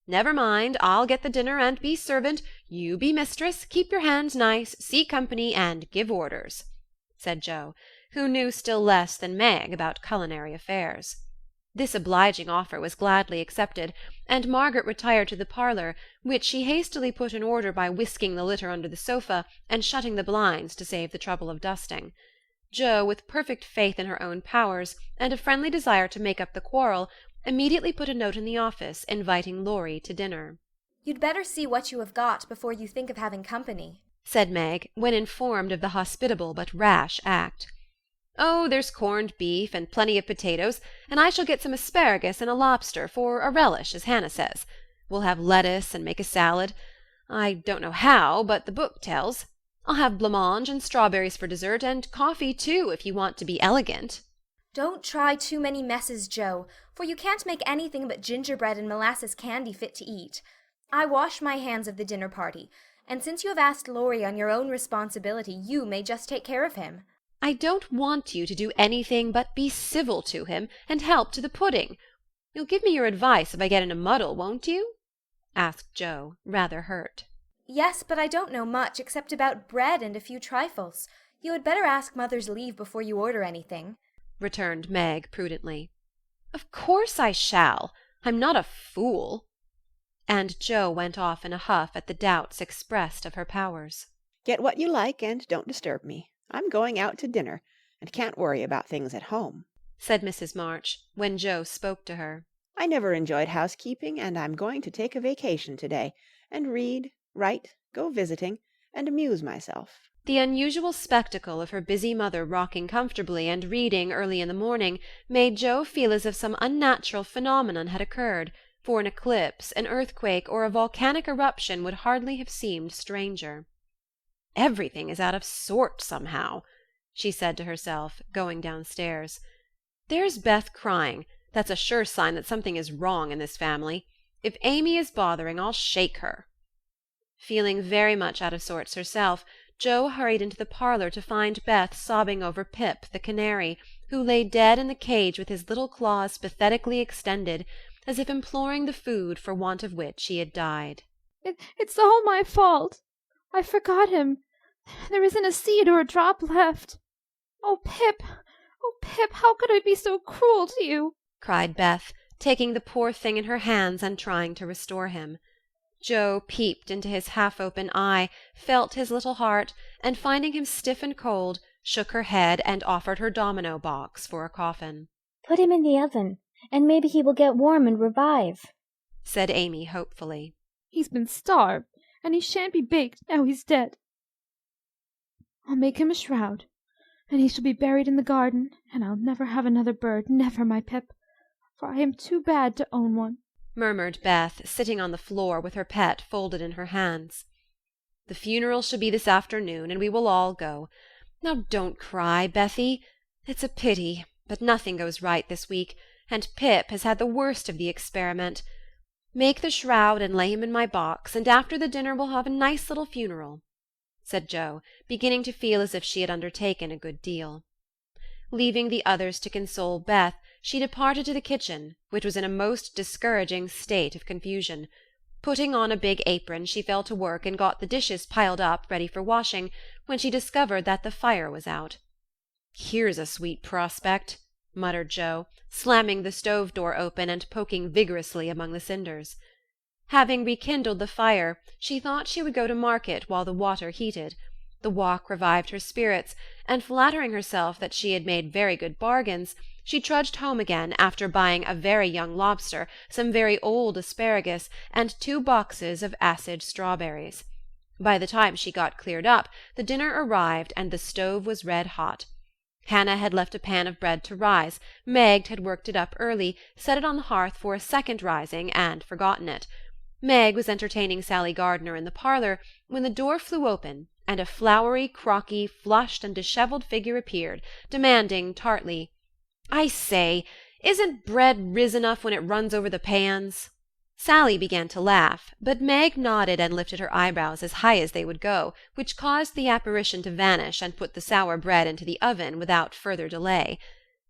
"Never mind, I'll get the dinner and be servant, you be mistress, keep your hands nice, see company, and give orders," said Jo, who knew still less than Meg about culinary affairs. This obliging offer was gladly accepted, and Margaret retired to the parlour, which she hastily put in order by whisking the litter under the sofa and shutting the blinds to save the trouble of dusting. Jo, with perfect faith in her own powers, and a friendly desire to make up the quarrel, immediately put a note in the office inviting Laurie to dinner. "You'd better see what you have got before you think of having company," said Meg, when informed of the hospitable but rash act. Oh, there's corned beef and plenty of potatoes, and I shall get some asparagus and a lobster for a relish, as Hannah says. We'll have lettuce and make a salad. I don't know how, but the book tells. I'll have blancmange and strawberries for dessert, and coffee too, if you want to be elegant." Don't try too many messes, Joe, for you can't make anything but gingerbread and molasses candy fit to eat. I wash my hands of the dinner party, and since you have asked Laurie on your own responsibility, you may just take care of him. I don't want you to do anything but be civil to him and help to the pudding. You'll give me your advice if I get in a muddle, won't you? Asked Joe, rather hurt. Yes, but I don't know much except about bread and a few trifles. You had better ask Mother's leave before you order anything, returned Meg prudently. Of course I shall. I'm not a fool. And Joe went off in a huff at the doubts expressed of her powers. Get what you like and don't disturb me. I'm going out to dinner and can't worry about things at home, said Mrs. March, when Joe spoke to her. I never enjoyed housekeeping, and I'm going to take a vacation today and read, write, go visiting, and amuse myself. The unusual spectacle of her busy mother rocking comfortably and reading early in the morning made Joe feel as if some unnatural phenomenon had occurred, for an eclipse, an earthquake, or a volcanic eruption would hardly have seemed stranger. Everything is out of sorts somehow, she said to herself, going downstairs. There's Beth crying. That's a sure sign that something is wrong in this family. If Amy is bothering, I'll shake her. Feeling very much out of sorts herself, Joe hurried into the parlour to find Beth sobbing over Pip, the canary, who lay dead in the cage with his little claws pathetically extended, as if imploring the food for want of which he had died. It's all my fault. I forgot him. There isn't a seed or a drop left. Oh, Pip! Oh, Pip, how could I be so cruel to you? Cried Beth, taking the poor thing in her hands and trying to restore him. Joe peeped into his half-open eye, felt his little heart, and finding him stiff and cold, shook her head and offered her domino box for a coffin. Put him in the oven, and maybe he will get warm and revive, said Amy hopefully. He's been starved, and he shan't be baked now he's dead. I'll make him a shroud, and he shall be buried in the garden, and I'll never have another bird, never, my Pip, for I am too bad to own one, murmured Beth, sitting on the floor with her pet folded in her hands. The funeral shall be this afternoon, and we will all go. Now don't cry, Bethy. It's a pity, but nothing goes right this week, and Pip has had the worst of the experiment. Make the shroud and lay him in my box, and after the dinner we'll have a nice little funeral, said Joe, beginning to feel as if she had undertaken a good deal. Leaving the others to console Beth, she departed to the kitchen, which was in a most discouraging state of confusion. Putting on a big apron, she fell to work and got the dishes piled up ready for washing, when she discovered that the fire was out. Here's a sweet prospect, muttered Joe, slamming the stove door open and poking vigorously among the cinders. Having rekindled the fire, she thought she would go to market while the water heated. The walk revived her spirits, and flattering herself that she had made very good bargains, she trudged home again after buying a very young lobster, some very old asparagus, and 2 boxes of acid strawberries. By the time she got cleared up, the dinner arrived, and the stove was red hot. Hannah had left a pan of bread to rise, Meg had worked it up early, set it on the hearth for a second rising, and forgotten it. Meg was entertaining Sally Gardner in the parlour, when the door flew open, and a flowery, crocky, flushed, and dishevelled figure appeared, demanding tartly, "I say, isn't bread riz enough when it runs over the pans?" Sally began to laugh, but Meg nodded and lifted her eyebrows as high as they would go, which caused the apparition to vanish and put the sour bread into the oven without further delay.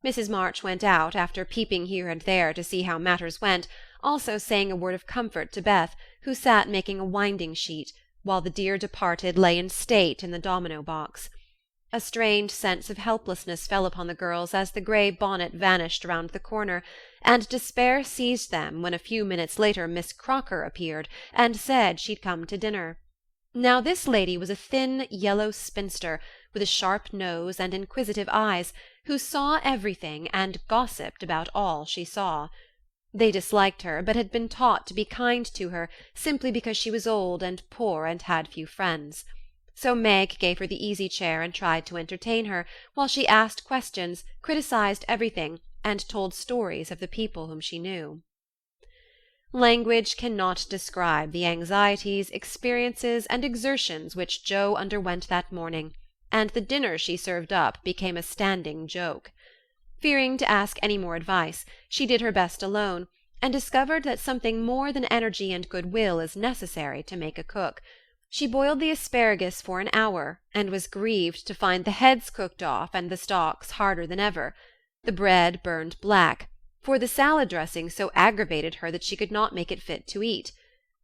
Mrs. March went out, after peeping here and there to see how matters went, also saying a word of comfort to Beth, who sat making a winding-sheet, while the dear departed lay in state in the domino-box. A strange sense of helplessness fell upon the girls as the grey bonnet vanished round the corner, and despair seized them when a few minutes later Miss Crocker appeared, and said she'd come to dinner. Now this lady was a thin, yellow spinster, with a sharp nose and inquisitive eyes, who saw everything and gossiped about all she saw. They disliked her, but had been taught to be kind to her, simply because she was old and poor and had few friends. so Meg gave her the easy chair and tried to entertain her, while she asked questions, criticized everything, and told stories of the people whom she knew. Language cannot describe the anxieties, experiences, and exertions which Jo underwent that morning, and the dinner she served up became a standing joke. Fearing to ask any more advice, she did her best alone, and discovered that something more than energy and good-will is necessary to make a cook. She boiled the asparagus for an hour, and was grieved to find the heads cooked off and the stalks harder than ever. The bread burned black, for the salad dressing so aggravated her that she could not make it fit to eat.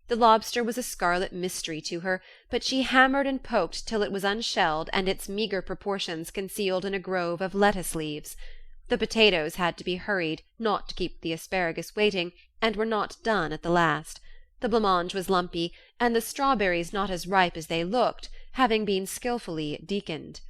The lobster was a scarlet mystery to her, but she hammered and poked till it was unshelled and its meagre proportions concealed in a grove of lettuce leaves. The potatoes had to be hurried, not to keep the asparagus waiting, and were not done at the last. The blancmange was lumpy, and the strawberries not as ripe as they looked, having been skilfully deaconed.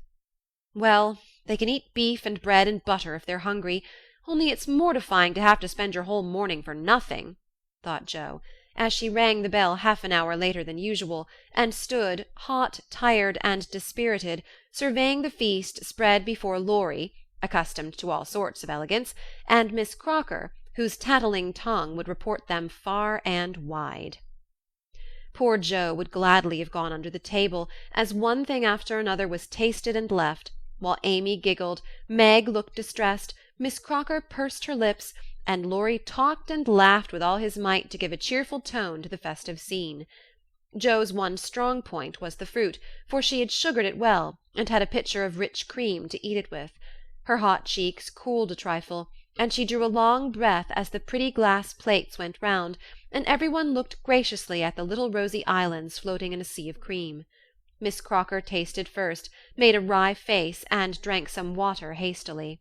Well, they can eat beef and bread and butter if they're hungry, only it's mortifying to have to spend your whole morning for nothing, thought Jo, as she rang the bell half an hour later than usual, and stood, hot, tired, and dispirited, surveying the feast spread before Laurie, accustomed to all sorts of elegance, and Miss Crocker, whose tattling tongue would report them far and wide. Poor Jo would gladly have gone under the table, as one thing after another was tasted and left, while Amy giggled, Meg looked distressed, Miss Crocker pursed her lips, and Laurie talked and laughed with all his might to give a cheerful tone to the festive scene. Jo's one strong point was the fruit, for she had sugared it well, and had a pitcher of rich cream to eat it with. Her hot cheeks cooled a trifle, and she drew a long breath as the pretty glass plates went round, and every one looked graciously at the little rosy islands floating in a sea of cream. Miss Crocker tasted first, made a wry face, and drank some water hastily.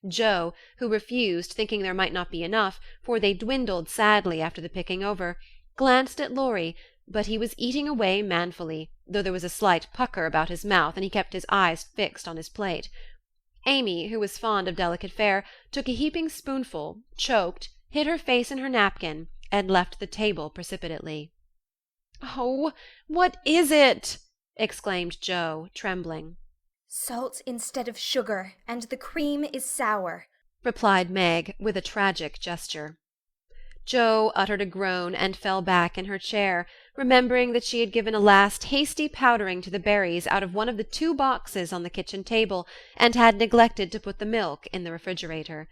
Jo, who refused, thinking there might not be enough, for they dwindled sadly after the picking over, glanced at Laurie, but he was eating away manfully, though there was a slight pucker about his mouth, and he kept his eyes fixed on his plate. Amy, who was fond of delicate fare, took a heaping spoonful, choked, hid her face in her napkin, and left the table precipitately. "Oh, what is it?" exclaimed Jo, trembling. "Salt instead of sugar, and the cream is sour," replied Meg, with a tragic gesture. Jo uttered a groan and fell back in her chair, remembering that she had given a last hasty powdering to the berries out of one of the 2 boxes on the kitchen table, and had neglected to put the milk in the refrigerator.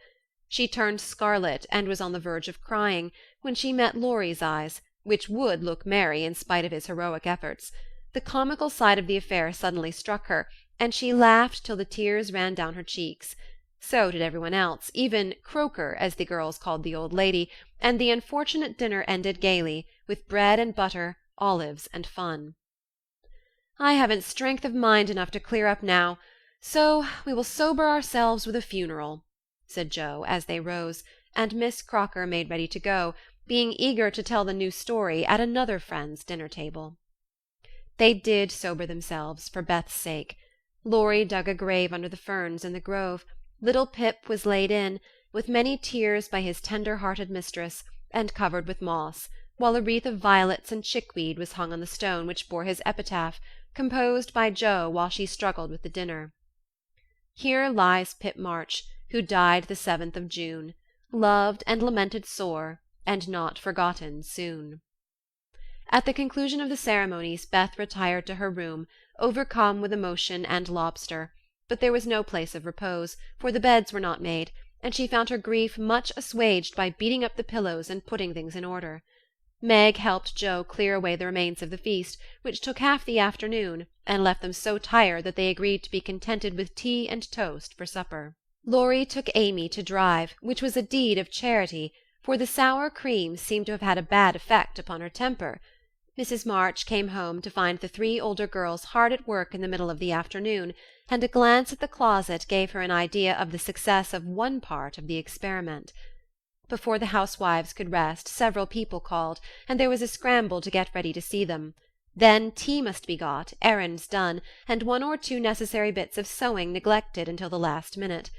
She turned scarlet and was on the verge of crying, when she met Laurie's eyes, which would look merry in spite of his heroic efforts. The comical side of the affair suddenly struck her, and she laughed till the tears ran down her cheeks. So did everyone else, even Croker, as the girls called the old lady, and the unfortunate dinner ended gaily, with bread and butter, olives, and fun. "I haven't strength of mind enough to clear up now, so we will sober ourselves with a funeral," said Jo, as they rose, and Miss Crocker made ready to go, being eager to tell the new story at another friend's dinner-table. They did sober themselves, for Beth's sake. Laurie dug a grave under the ferns in the grove. Little Pip was laid in, with many tears by his tender-hearted mistress, and covered with moss, while a wreath of violets and chickweed was hung on the stone which bore his epitaph, composed by Jo while she struggled with the dinner. Here lies Pip March, who died the 7th of June, loved and lamented sore, and not forgotten soon. At the conclusion of the ceremonies, Beth retired to her room, overcome with emotion and lobster, but there was no place of repose, for the beds were not made, and she found her grief much assuaged by beating up the pillows and putting things in order. Meg helped Jo clear away the remains of the feast, which took half the afternoon, and left them so tired that they agreed to be contented with tea and toast for supper. Laurie took Amy to drive, which was a deed of charity, for the sour cream seemed to have had a bad effect upon her temper. Mrs. March came home to find the 3 older girls hard at work in the middle of the afternoon, and a glance at the closet gave her an idea of the success of one part of the experiment. Before the housewives could rest, several people called, and there was a scramble to get ready to see them. Then tea must be got, errands done, and 1 or 2 necessary bits of sewing neglected until the last minute.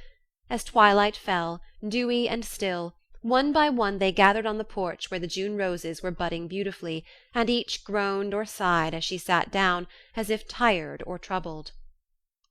As twilight fell, dewy and still, One by one they gathered on the porch where the June roses were budding beautifully, and each groaned or sighed as she sat down, as if tired or troubled.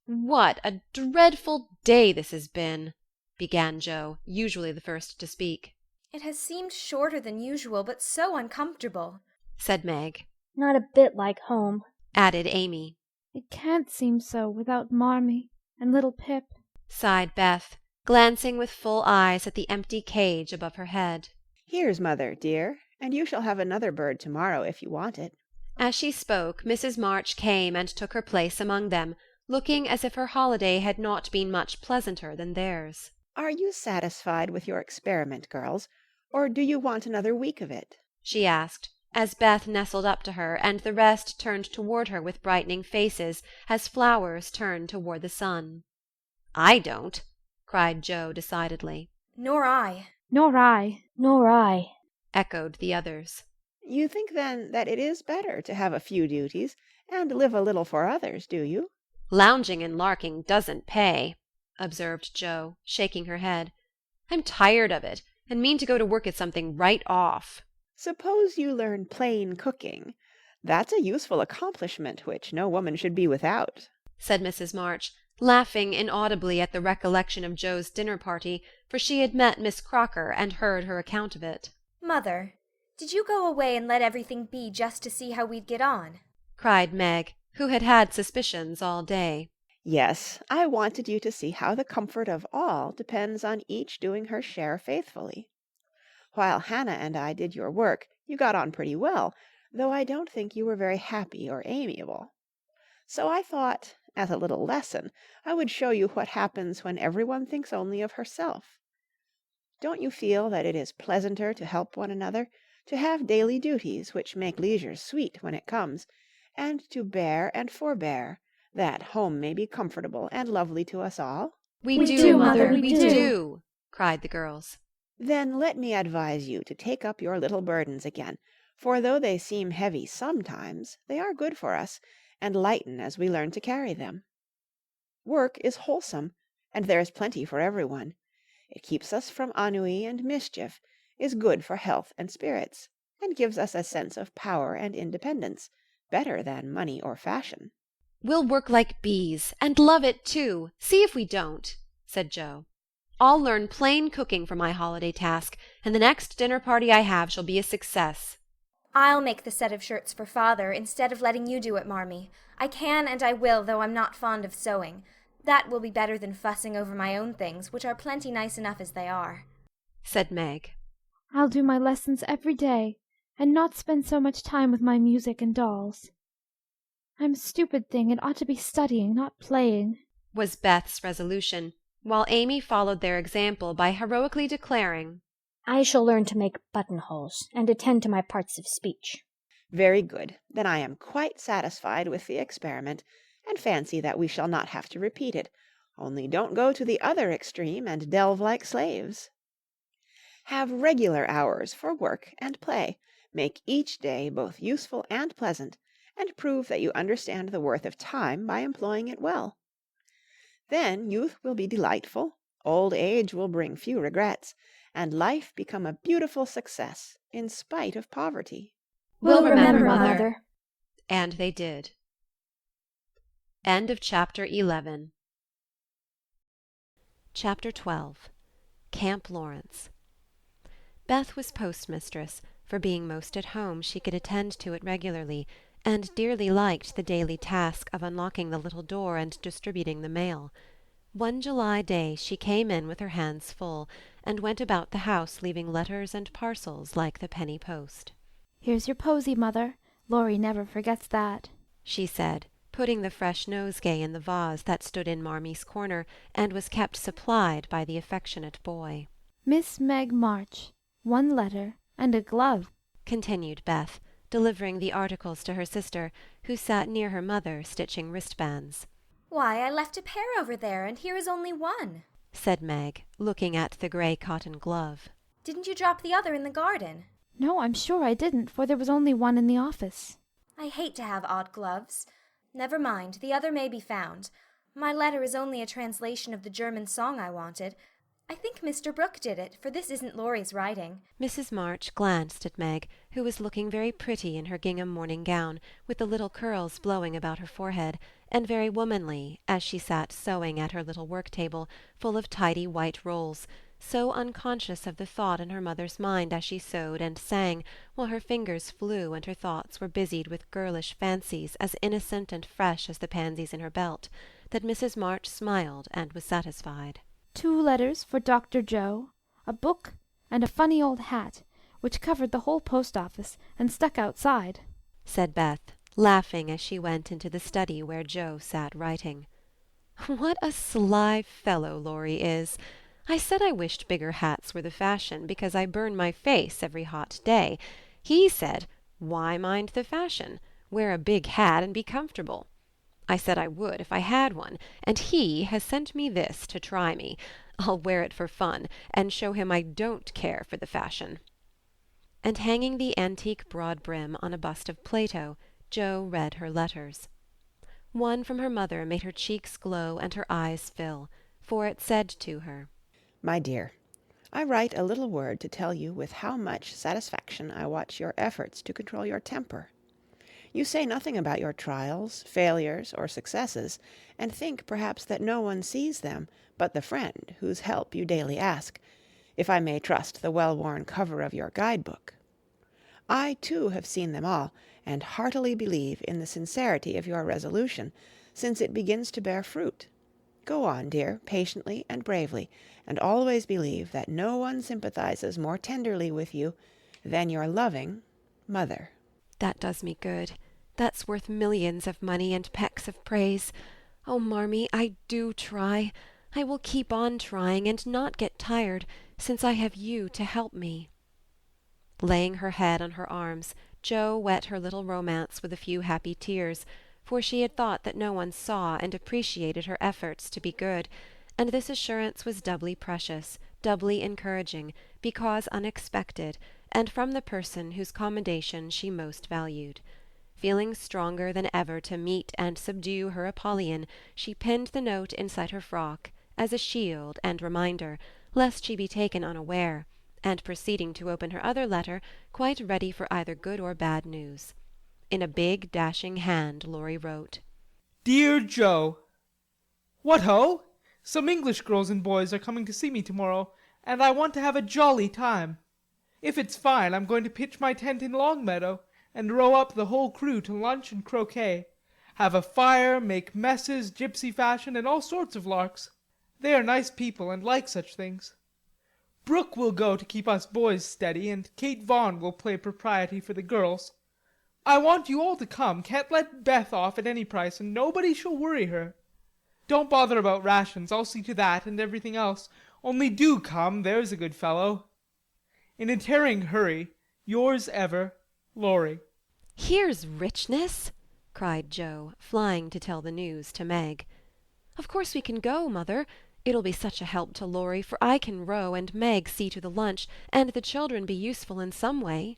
"What a dreadful day this has been!" began Joe, usually the first to speak. "It has seemed shorter than usual, but so uncomfortable," said Meg. "Not a bit like home," added Amy. "It can't seem so without Marmee and little Pip," sighed Beth, glancing with full eyes at the empty cage above her head. "Here's Mother, dear, and you shall have another bird tomorrow if you want it." As she spoke, Mrs. March came and took her place among them, looking as if her holiday had not been much pleasanter than theirs. "Are you satisfied with your experiment, girls, or do you want another week of it?" she asked, as Beth nestled up to her, and the rest turned toward her with brightening faces, as flowers turn toward the sun. "I don't," cried Joe decidedly. "Nor I." "Nor I." "Nor I," echoed the others. "You think, then, that it is better to have a few duties, and live a little for others, do you?" "Lounging and larking doesn't pay," observed Joe, shaking her head. "I'm tired of it, and mean to go to work at something right off." "Suppose you learn plain cooking. That's a useful accomplishment which no woman should be without," said Mrs. March, laughing inaudibly at the recollection of Joe's dinner party, for she had met Miss Crocker and heard her account of it. "Mother, did you go away and let everything be just to see how we'd get on?" cried Meg, who had had suspicions all day. "Yes, I wanted you to see how the comfort of all depends on each doing her share faithfully. While Hannah and I did your work, you got on pretty well, though I don't think you were very happy or amiable. So I thought, as a little lesson, I would show you what happens when everyone thinks only of herself. Don't you feel that it is pleasanter to help one another, to have daily duties which make leisure sweet when it comes, and to bear and forbear, that home may be comfortable and lovely to us all?" We do, Mother, we do, cried the girls. "Then let me advise you to take up your little burdens again, for though they seem heavy sometimes, they are good for us, and lighten as we learn to carry them. Work is wholesome, and there is plenty for everyone. It keeps us from ennui and mischief, is good for health and spirits, and gives us a sense of power and independence, better than money or fashion." "We'll work like bees, and love it too. See if we don't," said Joe. "I'll learn plain cooking for my holiday task, and the next dinner party I have shall be a success." "I'll make the set of shirts for Father, instead of letting you do it, Marmee. I can and I will, though I'm not fond of sewing. That will be better than fussing over my own things, which are plenty nice enough as they are," said Meg. "I'll do my lessons every day, and not spend so much time with my music and dolls. I'm a stupid thing and ought to be studying, not playing," was Beth's resolution, while Amy followed their example by heroically declaring, "I shall learn to make buttonholes, and attend to my parts of speech." "Very good. Then I am quite satisfied with the experiment, and fancy that we shall not have to repeat it. Only don't go to the other extreme and delve like slaves. Have regular hours for work and play. Make each day both useful and pleasant, and prove that you understand the worth of time by employing it well. Then youth will be delightful, old age will bring few regrets, and life become a beautiful success in spite of poverty." "We'll remember, Mother." And they did. End of Chapter 11. Chapter 12. Camp Laurence. Beth was postmistress, for being most at home she could attend to it regularly, and dearly liked the daily task of unlocking the little door and distributing the mail. One July day she came in with her hands full, and went about the house leaving letters and parcels like the penny post. "Here's your posy, Mother. Laurie never forgets that," she said, putting the fresh nosegay in the vase that stood in Marmee's corner and was kept supplied by the affectionate boy. "Miss Meg March, 1 letter, and a glove," continued Beth, delivering the articles to her sister, who sat near her mother stitching wristbands. "Why, I left a pair over there, and here is only one," said Meg, looking at the grey cotton glove. "Didn't you drop the other in the garden?" "No, I'm sure I didn't, for there was only one in the office." "I hate to have odd gloves. Never mind, the other may be found. My letter is only a translation of the German song I wanted. I think Mr. Brooke did it, for this isn't Laurie's writing. Mrs. March glanced at Meg, who was looking very pretty in her gingham morning gown, with the little curls blowing about her forehead, and very womanly, as she sat sewing at her little work-table, full of tidy white rolls, so unconscious of the thought in her mother's mind as she sewed and sang, while her fingers flew and her thoughts were busied with girlish fancies as innocent and fresh as the pansies in her belt, that Mrs. March smiled and was satisfied. 2 letters for Dr. Joe, a book, and a funny old hat, which covered the whole post office and stuck outside, said Beth, laughing as she went into the study where Joe sat writing. What a sly fellow Laurie is! I said I wished bigger hats were the fashion, because I burn my face every hot day. He said, why mind the fashion? Wear a big hat and be comfortable. I said I would if I had one, and he has sent me this to try me. I'll wear it for fun, and show him I don't care for the fashion. And hanging the antique broad brim on a bust of Plato, Jo read her letters. One from her mother made her cheeks glow and her eyes fill, for it said to her, My dear, I write a little word to tell you with how much satisfaction I watch your efforts to control your temper. You say nothing about your trials, failures, or successes, and think perhaps that no one sees them but the friend whose help you daily ask, if I may trust the well-worn cover of your guide-book. I, too, have seen them all, and heartily believe in the sincerity of your resolution, since it begins to bear fruit. Go on, dear, patiently and bravely, and always believe that no one sympathizes more tenderly with you than your loving mother. That does me good. That's worth millions of money and pecks of praise. Oh, Marmee, I do try. I will keep on trying and not get tired, since I have you to help me. Laying her head on her arms, Jo wet her little romance with a few happy tears, for she had thought that no one saw and appreciated her efforts to be good, and this assurance was doubly precious, doubly encouraging, because unexpected, and from the person whose commendation she most valued. Feeling stronger than ever to meet and subdue her Apollyon, she pinned the note inside her frock, as a shield and reminder, lest she be taken unaware, and proceeding to open her other letter, quite ready for either good or bad news. In a big, dashing hand Laurie wrote, Dear Joe, What ho! Some English girls and boys are coming to see me tomorrow, and I want to have a jolly time. If it's fine, I'm going to pitch my tent in Longmeadow, and row up the whole crew to lunch and croquet. Have a fire, make messes, gypsy fashion, and all sorts of larks. They are nice people and like such things. Brooke will go to keep us boys steady, and Kate Vaughan will play propriety for the girls. I want you all to come, can't let Beth off at any price, and nobody shall worry her. Don't bother about rations, I'll see to that and everything else. Only do come, there's a good fellow. In a tearing hurry, yours ever, Laurie. Here's richness! cried Jo, flying to tell the news to Meg. Of course we can go, mother. It'll be such a help to Laurie, for I can row and Meg see to the lunch, and the children be useful in some way.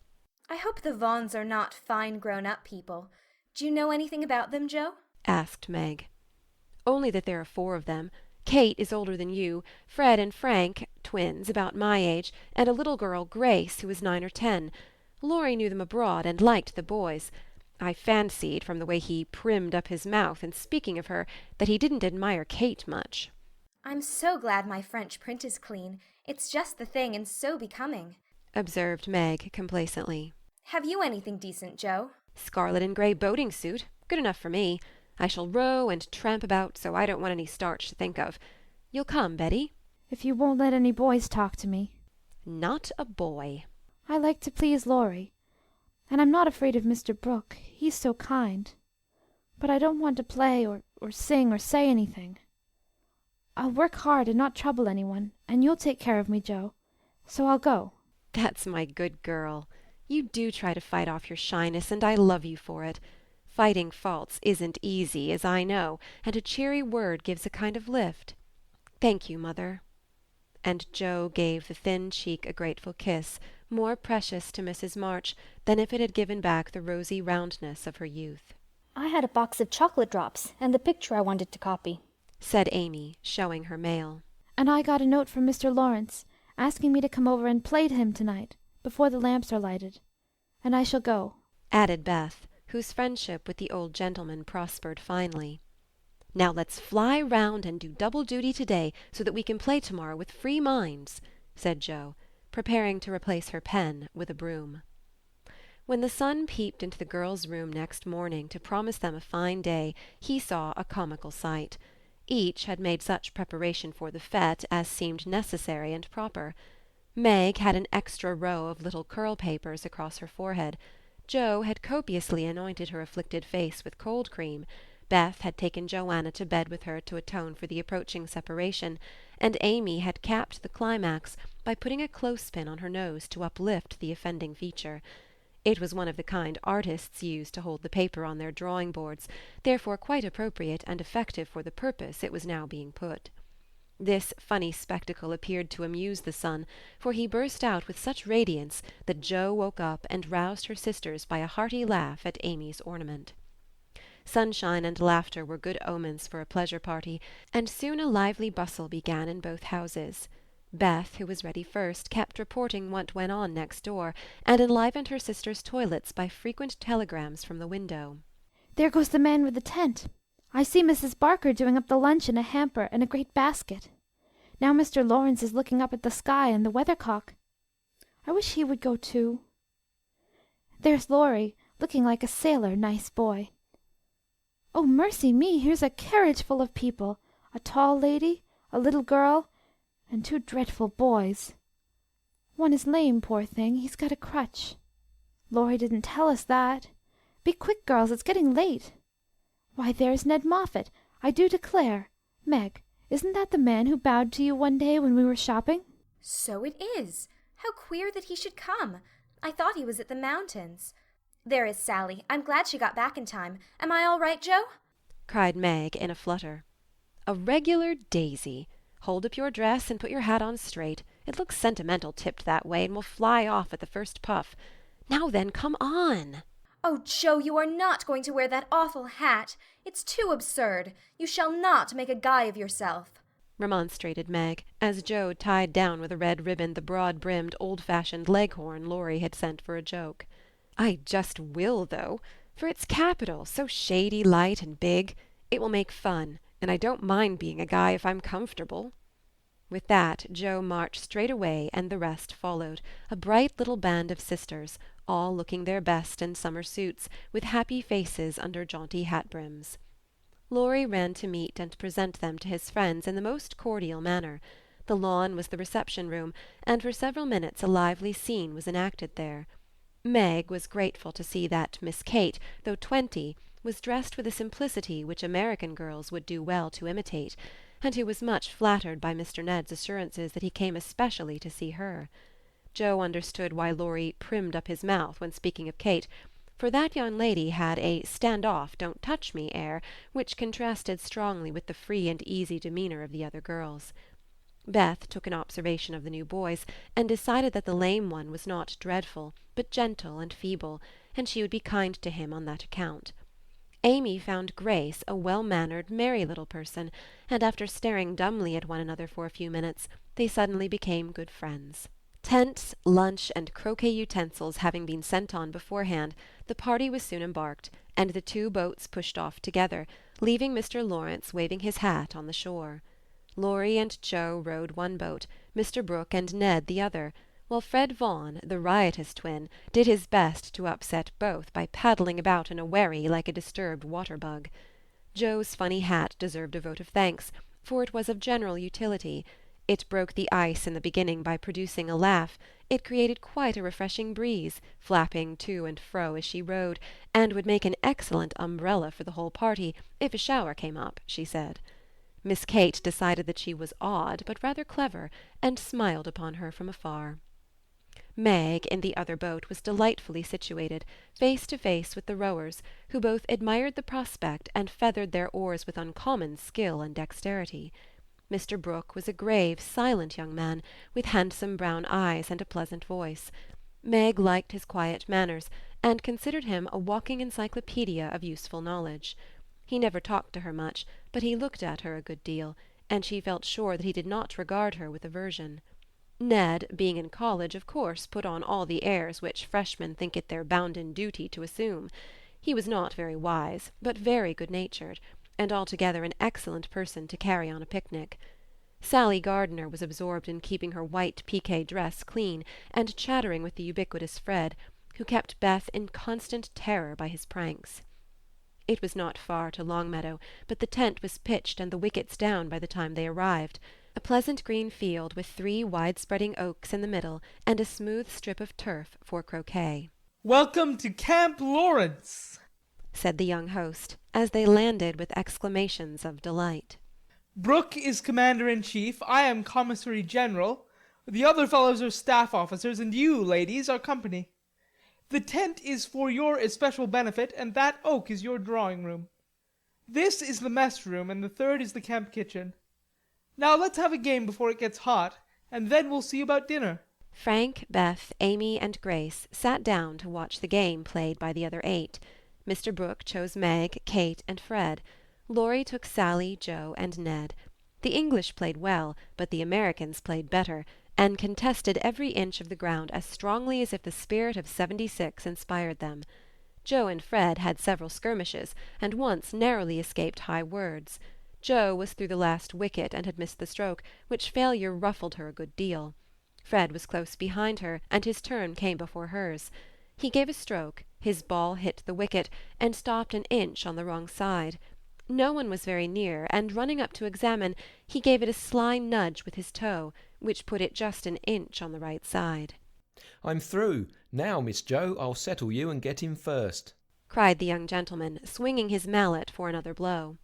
I hope the Vaughans are not fine grown-up people. Do you know anything about them, Jo? asked Meg. Only that there are 4 of them. Kate is older than you, Fred and Frank, twins, about my age, and a little girl, Grace, who is 9 or 10. Laurie knew them abroad and liked the boys. I fancied, from the way he primmed up his mouth in speaking of her, that he didn't admire Kate much. I'm so glad my French print is clean. It's just the thing and so becoming, observed Meg complacently. Have you anything decent, Jo? Scarlet and grey boating suit. Good enough for me. I shall row and tramp about, so I don't want any starch to think of. You'll come, Betty? If you won't let any boys talk to me. Not a boy. I like to please Laurie. And I'm not afraid of Mr. Brooke. He's so kind. But I don't want to play or sing or say anything. I'll work hard and not trouble anyone, and you'll take care of me, Jo. So I'll go. That's my good girl. You do try to fight off your shyness, and I love you for it. Fighting faults isn't easy, as I know, and a cheery word gives a kind of lift. Thank you, mother. And Jo gave the thin cheek a grateful kiss, more precious to Mrs. March than if it had given back the rosy roundness of her youth. I had a box of chocolate drops, and the picture I wanted to copy, said Amy, showing her mail. And I got a note from Mr. Laurence, asking me to come over and play to him tonight, before the lamps are lighted. And I shall go," added Beth, whose friendship with the old gentleman prospered finely. "Now let's fly round and do double duty today, so that we can play tomorrow with free minds," said Joe, preparing to replace her pen with a broom. When the sun peeped into the girls' room next morning to promise them a fine day, he saw a comical sight. Each had made such preparation for the fete as seemed necessary and proper. Meg had an extra row of little curl-papers across her forehead. Joe had copiously anointed her afflicted face with cold cream. Beth had taken Joanna to bed with her to atone for the approaching separation, and Amy had capped the climax by putting a clothespin on her nose to uplift the offending feature. It was one of the kind artists use to hold the paper on their drawing-boards, therefore quite appropriate and effective for the purpose it was now being put. This funny spectacle appeared to amuse the sun, for he burst out with such radiance that Joe woke up and roused her sisters by a hearty laugh at Amy's ornament. Sunshine and laughter were good omens for a pleasure party, and soon a lively bustle began in both houses. Beth, who was ready first, kept reporting what went on next door, and enlivened her sisters' toilets by frequent telegrams from the window. "There goes the man with the tent. I see Mrs. Barker doing up the lunch in a hamper and a great basket. Now Mr. Laurence is looking up at the sky and the weathercock. I wish he would go too. There's Laurie, looking like a sailor, nice boy. Oh, mercy me, here's a carriage full of people, a tall lady, a little girl, and 2 dreadful boys. One is lame, poor thing, he's got a crutch. Laurie didn't tell us that. Be quick, girls, it's getting late. Why, there's Ned Moffat, I do declare. Meg, isn't that the man who bowed to you one day when we were shopping?" "So it is. How queer that he should come. I thought he was at the mountains. There is Sally. I'm glad she got back in time. Am I all right, Joe?" cried Meg in a flutter. "A regular daisy. Hold up your dress and put your hat on straight. It looks sentimental tipped that way and will fly off at the first puff. Now then, come on." "Oh, Joe, you are not going to wear that awful hat. It's too absurd. You shall not make a guy of yourself," remonstrated Meg, as Joe tied down with a red ribbon the broad-brimmed, old-fashioned leghorn Laurie had sent for a joke. "I just will, though, for it's capital, so shady, light, and big. It will make fun, and I don't mind being a guy if I'm comfortable." With that, Joe marched straight away, and the rest followed, a bright little band of sisters, all looking their best in summer suits, with happy faces under jaunty hat-brims. Laurie ran to meet and present them to his friends in the most cordial manner. The lawn was the reception-room, and for several minutes a lively scene was enacted there. Meg was grateful to see that Miss Kate, though 20, was dressed with a simplicity which American girls would do well to imitate, and who was much flattered by Mr. Ned's assurances that he came especially to see her. Joe understood why Laurie primmed up his mouth when speaking of Kate, for that young lady had a stand-off, don't-touch-me air which contrasted strongly with the free and easy demeanour of the other girls. Beth took an observation of the new boys, and decided that the lame one was not dreadful, but gentle and feeble, and she would be kind to him on that account. Amy found Grace a well-mannered, merry little person, and after staring dumbly at one another for a few minutes, they suddenly became good friends. Tents, lunch, and croquet utensils having been sent on beforehand, the party was soon embarked, and the 2 boats pushed off together, leaving Mr. Laurence waving his hat on the shore. Laurie and Joe rowed one boat, Mr. Brooke and Ned the other, while Fred Vaughan, the riotous twin, did his best to upset both by paddling about in a wherry like a disturbed water-bug. Joe's funny hat deserved a vote of thanks, for it was of general utility. It broke the ice in the beginning by producing a laugh. It created quite a refreshing breeze, flapping to and fro as she rowed, and would make an excellent umbrella for the whole party, if a shower came up, she said. Miss Kate decided that she was odd, but rather clever, and smiled upon her from afar. Meg, in the other boat, was delightfully situated, face to face with the rowers, who both admired the prospect and feathered their oars with uncommon skill and dexterity. Mr. Brooke was a grave, silent young man, with handsome brown eyes and a pleasant voice. Meg liked his quiet manners, and considered him a walking encyclopaedia of useful knowledge. He never talked to her much, but he looked at her a good deal, and she felt sure that he did not regard her with aversion. Ned, being in college, of course put on all the airs which freshmen think it their bounden duty to assume. He was not very wise, but very good-natured, and altogether an excellent person to carry on a picnic. Sally Gardner was absorbed in keeping her white piqué dress clean, and chattering with the ubiquitous Fred, who kept Beth in constant terror by his pranks. It was not far to Longmeadow, but the tent was pitched and the wickets down by the time they arrived. A pleasant green field with 3 wide-spreading oaks in the middle, and a smooth strip of turf for croquet. "Welcome to Camp Laurence," said the young host, as they landed with exclamations of delight. "Brooke is commander-in-chief, I am commissary general, the other fellows are staff officers, and you, ladies, are company. The tent is for your especial benefit, and that oak is your drawing-room. This is the mess-room, and the third is the camp kitchen. Now let's have a game before it gets hot, and then we'll see about dinner." Frank, Beth, Amy, and Grace sat down to watch the game played by the other 8. Mr. Brooke chose Meg, Kate, and Fred. Laurie took Sally, Joe, and Ned. The English played well, but the Americans played better, and contested every inch of the ground as strongly as if the spirit of '76 inspired them. Joe and Fred had several skirmishes, and once narrowly escaped high words. Joe was through the last wicket and had missed the stroke, which failure ruffled her a good deal. Fred was close behind her, and his turn came before hers. He gave a stroke, his ball hit the wicket, and stopped an inch on the wrong side. No one was very near, and running up to examine, he gave it a sly nudge with his toe, which put it just an inch on the right side. "I'm through. Now, Miss Joe, I'll settle you and get him first," cried the young gentleman, swinging his mallet for another blow.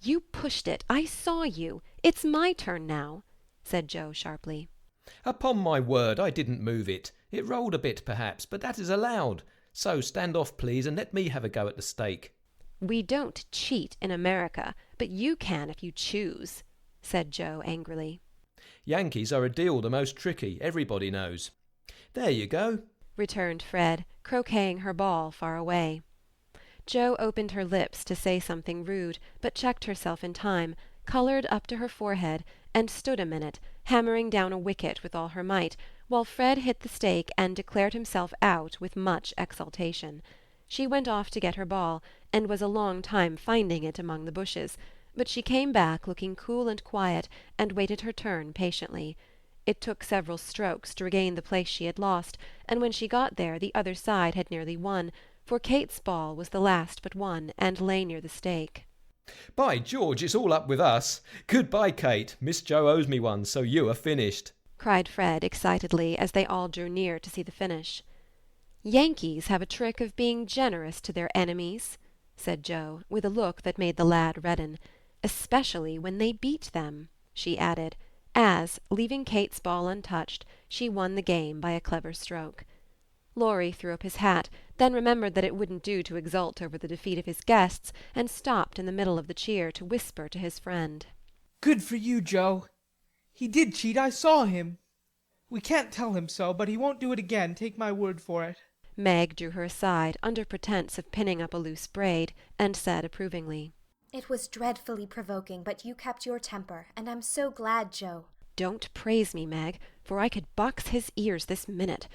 "You pushed it. I saw you. It's my turn now," said Joe sharply. "Upon my word, I didn't move it. It rolled a bit, perhaps, but that is allowed. So stand off, please, and let me have a go at the stake." "We don't cheat in America, but you can if you choose," said Joe angrily. "Yankees are a deal the most tricky, everybody knows. There you go," returned Fred, croqueting her ball far away. Joe opened her lips to say something rude, but checked herself in time, coloured up to her forehead, and stood a minute, hammering down a wicket with all her might, while Fred hit the stake and declared himself out with much exultation. She went off to get her ball, and was a long time finding it among the bushes, but she came back looking cool and quiet, and waited her turn patiently. It took several strokes to regain the place she had lost, and when she got there the other side had nearly won, for Kate's ball was the last but one, and lay near the stake. "By George, it's all up with us. Goodbye, Kate. Miss Joe owes me one, so you are finished," cried Fred excitedly, as they all drew near to see the finish. "Yankees have a trick of being generous to their enemies," said Joe, with a look that made the lad redden. "Especially when they beat them," she added, as, leaving Kate's ball untouched, she won the game by a clever stroke. Laurie threw up his hat, then remembered that it wouldn't do to exult over the defeat of his guests, and stopped in the middle of the cheer to whisper to his friend. "Good for you, Joe. He did cheat, I saw him. We can't tell him so, but he won't do it again, take my word for it." Meg drew her aside, under pretence of pinning up a loose braid, and said approvingly, "It was dreadfully provoking, but you kept your temper, and I'm so glad, Joe." "Don't praise me, Meg, for I could box his ears this minute.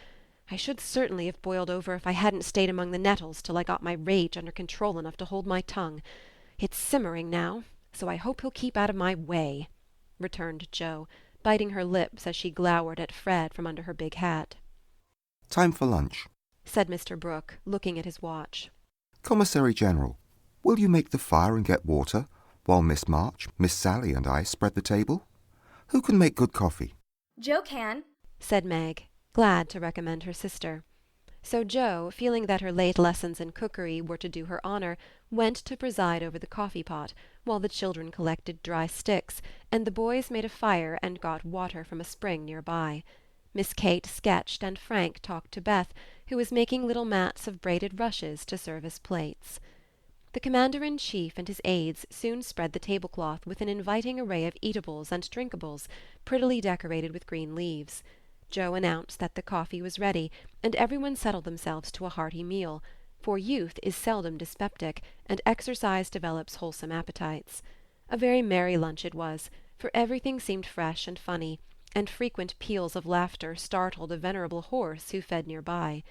I should certainly have boiled over if I hadn't stayed among the nettles till I got my rage under control enough to hold my tongue. It's simmering now, so I hope he'll keep out of my way," returned Joe, biting her lips as she glowered at Fred from under her big hat. "Time for lunch," said Mr. Brooke, looking at his watch. "Commissary General, will you make the fire and get water, while Miss March, Miss Sally, and I spread the table? Who can make good coffee?" "Joe can," said Meg, glad to recommend her sister. So Joe, feeling that her late lessons in cookery were to do her honour, went to preside over the coffee-pot, while the children collected dry sticks, and the boys made a fire and got water from a spring near by. Miss Kate sketched, and Frank talked to Beth, who was making little mats of braided rushes to serve as plates. The commander-in-chief and his aides soon spread the tablecloth with an inviting array of eatables and drinkables, prettily decorated with green leaves. Joe announced that the coffee was ready, and everyone settled themselves to a hearty meal, for youth is seldom dyspeptic, and exercise develops wholesome appetites. A very merry lunch it was, for everything seemed fresh and funny, and frequent peals of laughter startled a venerable horse who fed near by.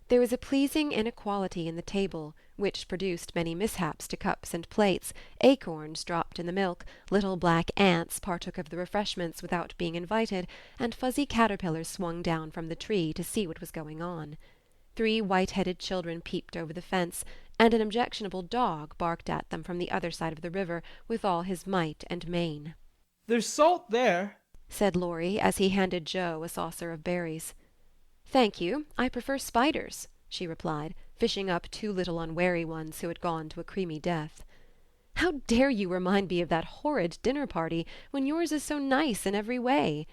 There was a pleasing inequality in the table, which produced many mishaps to cups and plates, acorns dropped in the milk, little black ants partook of the refreshments without being invited, and fuzzy caterpillars swung down from the tree to see what was going on. 3 white-headed children peeped over the fence, and an objectionable dog barked at them from the other side of the river with all his might and main. There's salt there, said Laurie, as he handed Joe a saucer of berries. "Thank you, I prefer spiders," she replied, fishing up 2 little unwary ones who had gone to a creamy death. "How dare you remind me of that horrid dinner-party, when yours is so nice in every way?"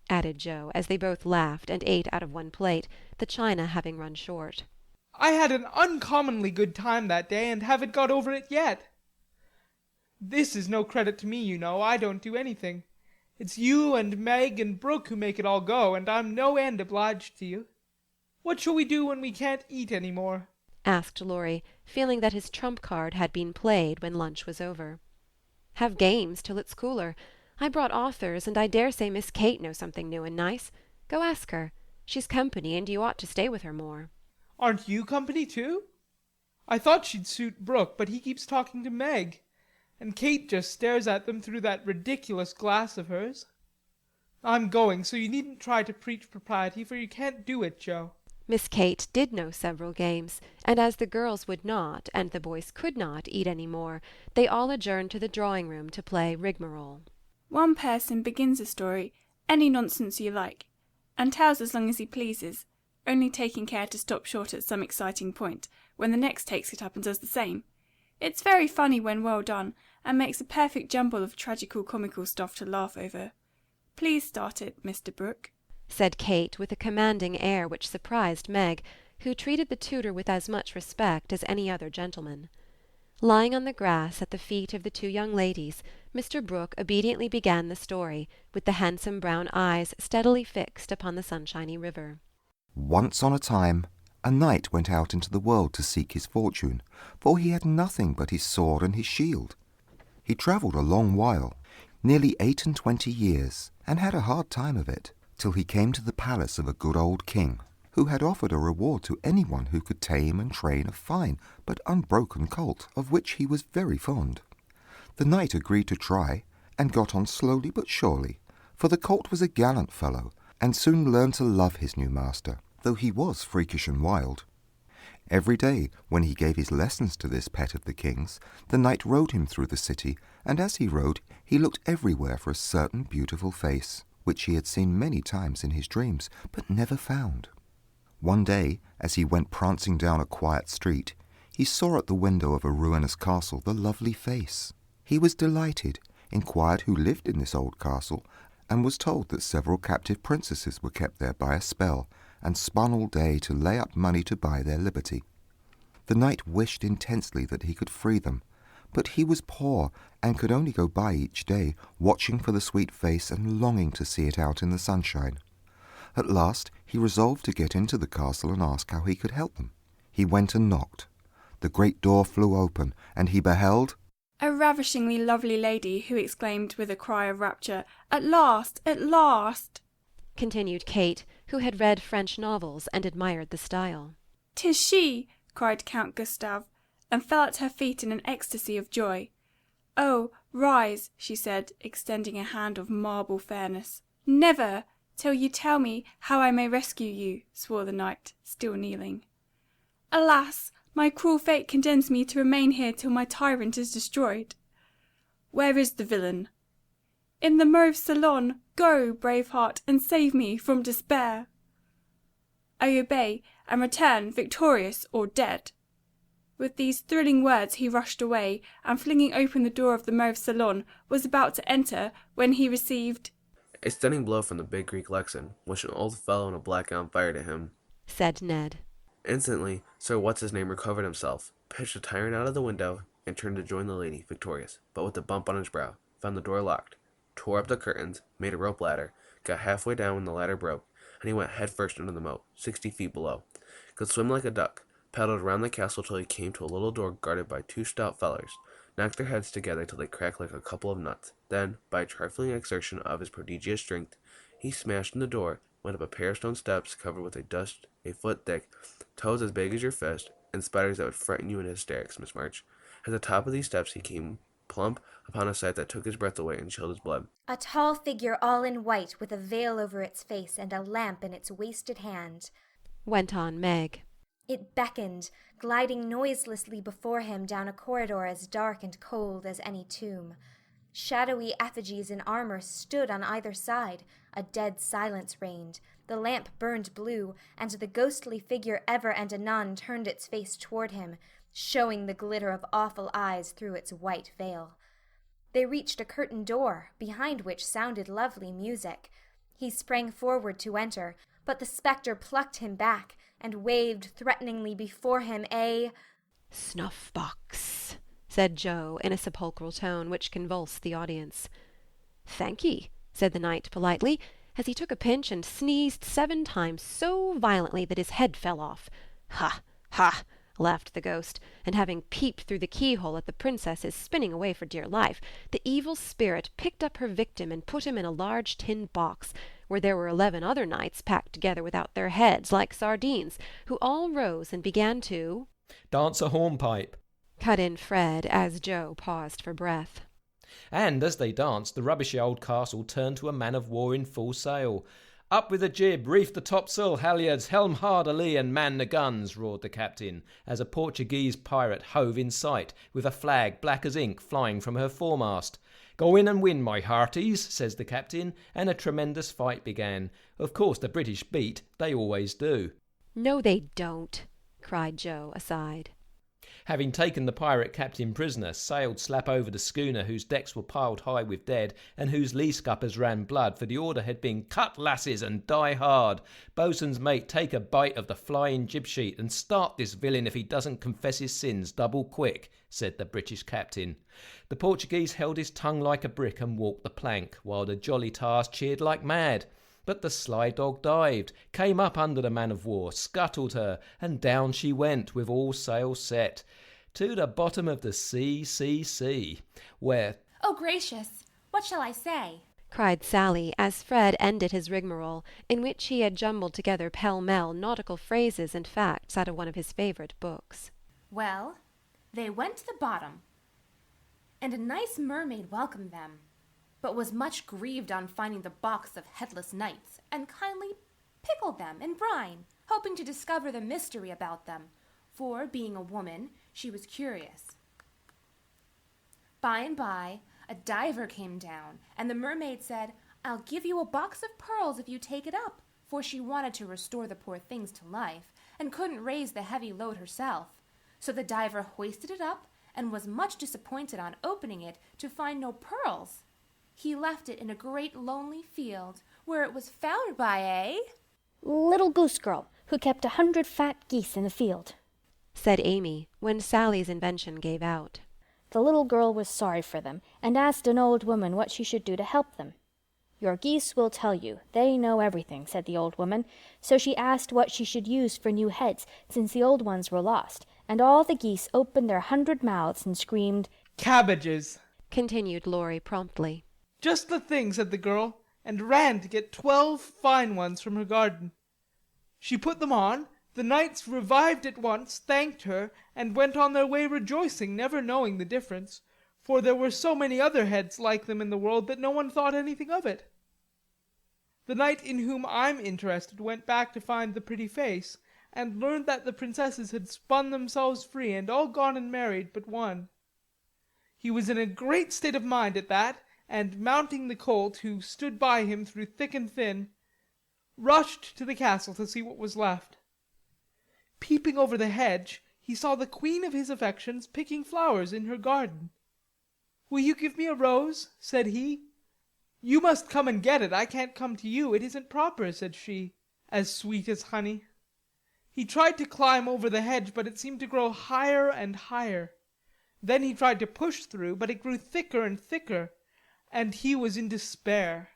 added Joe, as they both laughed and ate out of one plate, the china having run short. I had an uncommonly good time that day, and haven't got over it yet. This is no credit to me, you know. I don't do anything. It's you and Meg and Brooke who make it all go, and I'm no end obliged to you. What shall we do when we can't eat any more?" asked Laurie, feeling that his trump card had been played when lunch was over. "Have games till it's cooler. I brought authors, and I dare say Miss Kate knows something new and nice. Go ask her. She's company, and you ought to stay with her more." Aren't you company too? I thought she'd suit Brooke, but he keeps talking to Meg, and Kate just stares at them through that ridiculous glass of hers. I'm going, so you needn't try to preach propriety, for you can't do it, Joe. Miss Kate did know several games, and as the girls would not, and the boys could not, eat any more, they all adjourned to the drawing-room to play rigmarole. One person begins a story, any nonsense you like, and tells as long as he pleases, only taking care to stop short at some exciting point, when the next takes it up and does the same. It's very funny when well done, and makes a perfect jumble of tragical-comical stuff to laugh over. Please start it, Mr. Brooke, said Kate with a commanding air which surprised Meg, who treated the tutor with as much respect as any other gentleman. Lying on the grass at the feet of the 2 young ladies, Mr. Brooke obediently began the story, with the handsome brown eyes steadily fixed upon the sunshiny river. Once on a time, a knight went out into the world to seek his fortune, for he had nothing but his sword and his shield. He travelled a long while, nearly 28 years, and had a hard time of it, till he came to the palace of a good old king, who had offered a reward to anyone who could tame and train a fine but unbroken colt, of which he was very fond. The knight agreed to try, and got on slowly but surely, for the colt was a gallant fellow, and soon learned to love his new master, though he was freakish and wild. Every day, when he gave his lessons to this pet of the king's, the knight rode him through the city, and as he rode, he looked everywhere for a certain beautiful face, which he had seen many times in his dreams, but never found. One day, as he went prancing down a quiet street, he saw at the window of a ruinous castle the lovely face. He was delighted, inquired who lived in this old castle, and was told that several captive princesses were kept there by a spell, and spun all day to lay up money to buy their liberty. The knight wished intensely that he could free them, but he was poor, and could only go by each day, watching for the sweet face and longing to see it out in the sunshine. At last he resolved to get into the castle and ask how he could help them. He went and knocked. The great door flew open, and he beheld a ravishingly lovely lady, who exclaimed with a cry of rapture, "At last! At last!" continued Kate, who had read French novels and admired the style. "'Tis she!" cried Count Gustav, and fell at her feet in an ecstasy of joy. "Oh, rise," she said, extending a hand of marble fairness. "Never, till you tell me how I may rescue you," swore the knight, still kneeling. "Alas! My cruel fate condemns me to remain here till my tyrant is destroyed." "Where is the villain?" "In the Mauve Salon. Go, brave heart, and save me from despair." "I obey, and return victorious or dead." With these thrilling words he rushed away, and flinging open the door of the Mauve Salon, was about to enter, when he received a stunning blow from the big Greek Lexan, which an old fellow in a black gown fired at him, said Ned. Instantly, Sir What's-His-Name recovered himself, pitched the tyrant out of the window, and turned to join the lady, victorious, but with a bump on his brow, found the door locked, tore up the curtains, made a rope ladder, got halfway down when the ladder broke, and he went headfirst into the moat, 60 feet below, could swim like a duck, paddled around the castle till he came to a little door guarded by 2 stout fellers, knocked their heads together till they cracked like a couple of nuts. Then, by a trifling exertion of his prodigious strength, he smashed in the door, went up a pair of stone steps covered with a dust a foot thick, toes as big as your fist, and spiders that would frighten you into hysterics, Miss March. At the top of these steps he came plump upon a sight that took his breath away and chilled his blood. A tall figure all in white, with a veil over its face and a lamp in its wasted hand, went on Meg. It beckoned, gliding noiselessly before him down a corridor as dark and cold as any tomb. Shadowy effigies in armor stood on either side. A dead silence reigned. The lamp burned blue, and the ghostly figure ever and anon turned its face toward him, showing the glitter of awful eyes through its white veil. They reached a curtained door, behind which sounded lovely music. He sprang forward to enter, but the spectre plucked him back, and waved threateningly before him a snuff-box, said Joe, in a sepulchral tone which convulsed the audience. Thank'ee, said the knight politely, as he took a pinch and sneezed 7 times so violently that his head fell off. Ha! Ha! laughed the ghost, and having peeped through the keyhole at the princess's spinning away for dear life, the evil spirit picked up her victim and put him in a large tin box, where there were 11 other knights packed together without their heads, like sardines, who all rose and began to dance a hornpipe, cut in Fred, as Joe paused for breath. And as they danced, the rubbishy old castle turned to a man-of-war in full sail. Up with the jib, reef the topsail halyards, helm hard a-lee, and man the guns, roared the captain, as a Portuguese pirate hove in sight, with a flag black as ink flying from her foremast. Go in and win, my hearties, says the captain, and a tremendous fight began. Of course the British beat, they always do. No, they don't, cried Joe aside. Having taken the pirate captain prisoner, sailed slap over the schooner whose decks were piled high with dead, and whose lee scuppers ran blood, for the order had been cut lasses and die hard. Boatswain's mate, take a bite of the flying jib sheet, and start this villain if he doesn't confess his sins double quick, said the British captain. The Portuguese held his tongue like a brick and walked the plank, while the jolly tars cheered like mad. But the sly dog dived, came up under the man-of-war, scuttled her, and down she went with all sails set, to the bottom of the sea, where... Oh, gracious! What shall I say? cried Sally, as Fred ended his rigmarole, in which he had jumbled together pell-mell nautical phrases and facts out of one of his favourite books. Well, they went to the bottom, and a nice mermaid welcomed them, but was much grieved on finding the box of headless knights, and kindly pickled them in brine, hoping to discover the mystery about them, for, being a woman, she was curious. By and by, a diver came down, and the mermaid said, I'll give you a box of pearls if you take it up, for she wanted to restore the poor things to life, and couldn't raise the heavy load herself. So the diver hoisted it up, and was much disappointed on opening it to find no pearls. He left it in a great lonely field, where it was found by a little goose girl who kept 100 fat geese in the field, said Amy, when Sally's invention gave out. The little girl was sorry for them, and asked an old woman what she should do to help them. Your geese will tell you. They know everything, said the old woman. So she asked what she should use for new heads, since the old ones were lost, and all the geese opened their 100 mouths and screamed, Cabbages, continued Laurie promptly. Just the thing, said the girl, and ran to get 12 fine ones from her garden. She put them on, the knights revived at once, thanked her, and went on their way rejoicing, never knowing the difference, for there were so many other heads like them in the world that no one thought anything of it. The knight in whom I'm interested went back to find the pretty face, and learned that the princesses had spun themselves free and all gone and married but one. He was in a great state of mind at that, and mounting the colt, who stood by him through thick and thin, rushed to the castle to see what was left. Peeping over the hedge, he saw the queen of his affections picking flowers in her garden. "Will you give me a rose?" said he. "You must come and get it, I can't come to you, it isn't proper," said she, as sweet as honey. He tried to climb over the hedge, but it seemed to grow higher and higher. Then he tried to push through, but it grew thicker and thicker, and he was in despair.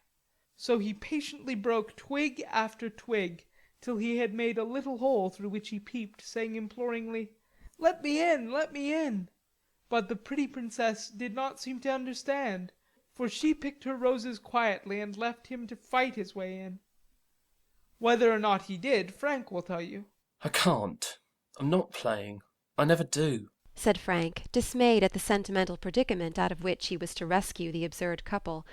So he patiently broke twig after twig, till he had made a little hole through which he peeped, saying imploringly, "Let me in, let me in." But the pretty princess did not seem to understand, for she picked her roses quietly and left him to fight his way in. Whether or not he did, Frank will tell you. I can't. I'm not playing. I never do, said Frank, dismayed at the sentimental predicament out of which he was to rescue the absurd couple.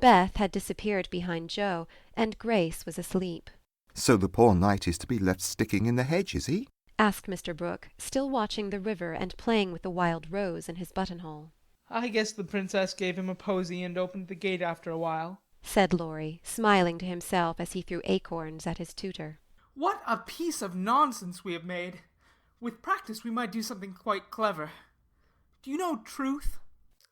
Beth had disappeared behind Joe, and Grace was asleep. So the poor knight is to be left sticking in the hedge, is he? Asked Mr. Brooke, still watching the river and playing with the wild rose in his buttonhole. I guess the princess gave him a posy and opened the gate after a while, said Laurie, smiling to himself as he threw acorns at his tutor. What a piece of nonsense we have made. With practice we might do something quite clever. Do you know Truth?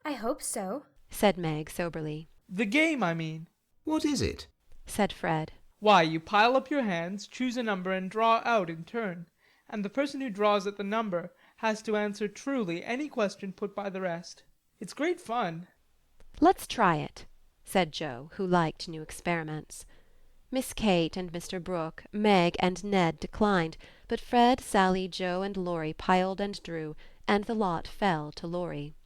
I hope so, said Meg soberly. The game, I mean. What is it? said Fred. Why, you pile up your hands, choose a number, and draw out in turn. And the person who draws at the number has to answer truly any question put by the rest. It's great fun. Let's try it, said Joe, who liked new experiments. Miss Kate and Mr. Brooke, Meg and Ned declined, but Fred, Sally, Joe, and Laurie piled and drew, and the lot fell to Laurie.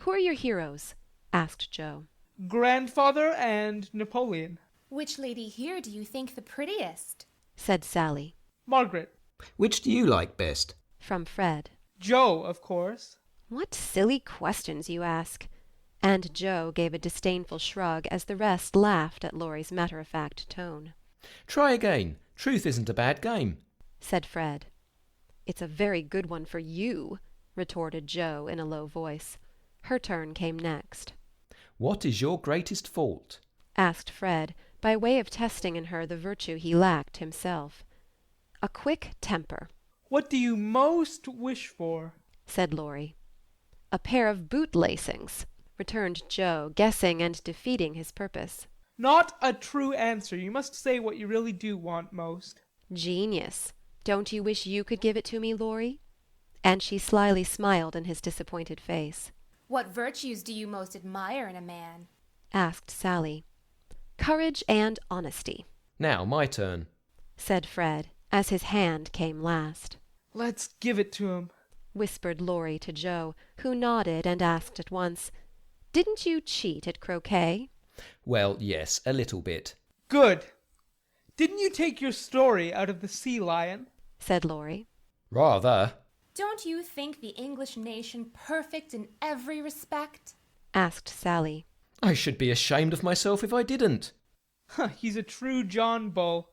Who are your heroes? asked Joe. Grandfather and Napoleon. Which lady here do you think the prettiest? said Sally. Margaret. Which do you like best? From Fred. Joe, of course. What silly questions you ask. And Joe gave a disdainful shrug as the rest laughed at Laurie's matter-of-fact tone. Try again. Truth isn't a bad game, said Fred. It's a very good one for you, retorted Joe in a low voice. Her turn came next. What is your greatest fault? asked Fred, by way of testing in her the virtue he lacked himself. A quick temper. What do you most wish for? said Laurie. A pair of boot-lacings, returned Joe, guessing and defeating his purpose. Not a true answer. You must say what you really do want most. Genius. Don't you wish you could give it to me, Laurie? And she slyly smiled in his disappointed face. What virtues do you most admire in a man? asked Sally. Courage and honesty. Now my turn, said Fred, as his hand came last. Let's give it to him, whispered Laurie to Joe, who nodded and asked at once, Didn't you cheat at croquet? Well, yes, a little bit. Good. Didn't you take your story out of the Sea Lion? said Laurie. Rather. Don't you think the English nation perfect in every respect? asked Sally. I should be ashamed of myself if I didn't. He's a true John Bull.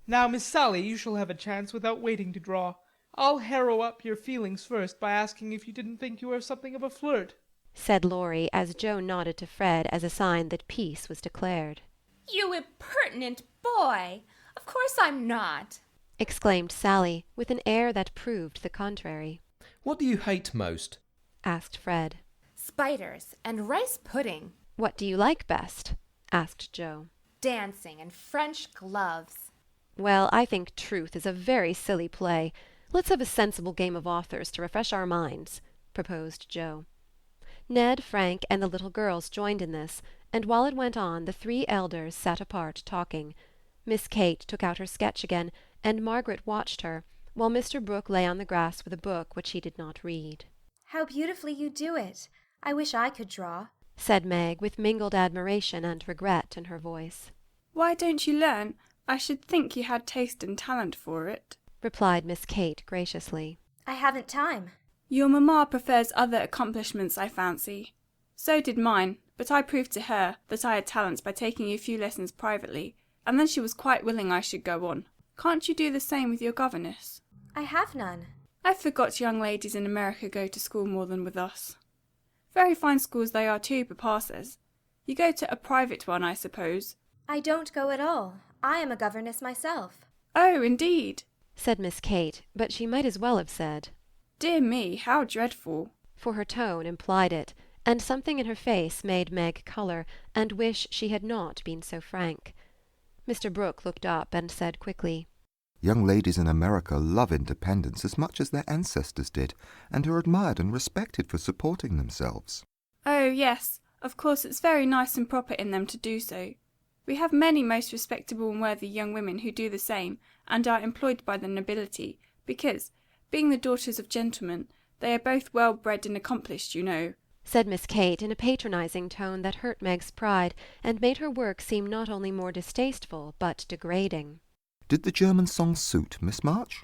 Now, Miss Sally, you shall have a chance without waiting to draw. I'll harrow up your feelings first by asking if you didn't think you were something of a flirt, said Laurie, as Joe nodded to Fred as a sign that peace was declared. You impertinent boy! Of course I'm not, exclaimed Sally, with an air that proved the contrary. What do you hate most? asked Fred. Spiders and rice pudding. What do you like best? asked Joe. Dancing and French gloves. Well, I think Truth is a very silly play. Let's have a sensible game of authors to refresh our minds, proposed Joe. Ned, Frank, and the little girls joined in this, and while it went on, the three elders sat apart talking. Miss Kate took out her sketch again, and Margaret watched her, while Mr. Brooke lay on the grass with a book which he did not read. How beautifully you do it. I wish I could draw, said Meg, with mingled admiration and regret in her voice. Why don't you learn? I should think you had taste and talent for it, replied Miss Kate graciously. I haven't time. Your mamma prefers other accomplishments, I fancy. So did mine, but I proved to her that I had talent by taking a few lessons privately, and then she was quite willing I should go on. Can't you do the same with your governess? I have none. I forgot young ladies in America go to school more than with us. Very fine schools they are too, papa says. You go to a private one, I suppose? I don't go at all. I am a governess myself. Oh, indeed, said Miss Kate, but she might as well have said, Dear me, how dreadful, for her tone implied it, and something in her face made Meg colour and wish she had not been so frank. Mr. Brooke looked up and said quickly, Young ladies in America love independence as much as their ancestors did, and are admired and respected for supporting themselves. Oh, yes, of course it's very nice and proper in them to do so. We have many most respectable and worthy young women who do the same, and are employed by the nobility, because, being the daughters of gentlemen, They are both well bred and accomplished, you know," said Miss Kate in a patronizing tone that hurt Meg's pride and made her work seem not only more distasteful but degrading. Did the German song suit Miss March?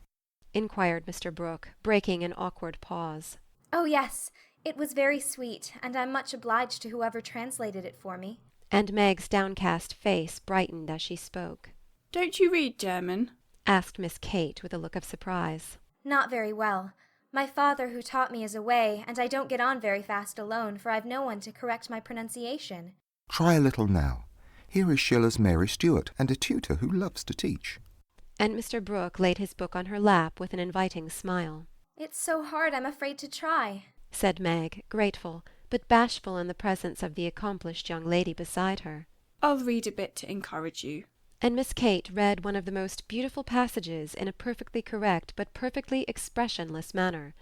Inquired Mr. Brooke, breaking an awkward pause. Oh, yes. It was very sweet, and I'm much obliged to whoever translated it for me. And Meg's downcast face brightened as she spoke. "Don't you read German?" asked Miss Kate with a look of surprise. Not very well. My father who taught me is away, and I don't get on very fast alone, for I've no one to correct my pronunciation. Try a little now. Here is Schiller's Mary Stuart, and a tutor who loves to teach. And Mr. Brooke laid his book on her lap with an inviting smile. It's so hard I'm afraid to try, said Meg, grateful, but bashful in the presence of the accomplished young lady beside her. "I'll read a bit to encourage you." And Miss Kate read one of the most beautiful passages in a perfectly correct but perfectly expressionless manner.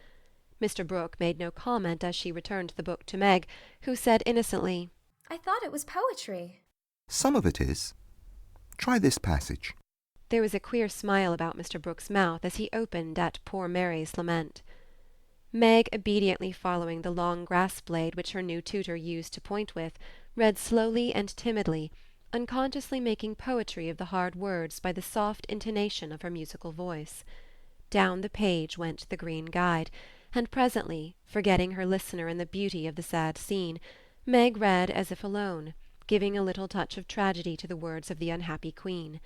Mr. Brooke made no comment as she returned the book to Meg, who said innocently, I thought it was poetry. Some of it is. Try this passage. There was a queer smile about Mr. Brooke's mouth as he opened at poor Mary's lament. Meg, obediently following the long grass-blade which her new tutor used to point with, read slowly and timidly, unconsciously making poetry of the hard words by the soft intonation of her musical voice. Down the page went the green guide, and presently, forgetting her listener in the beauty of the sad scene, Meg read as if alone, giving a little touch of tragedy to the words of the unhappy queen.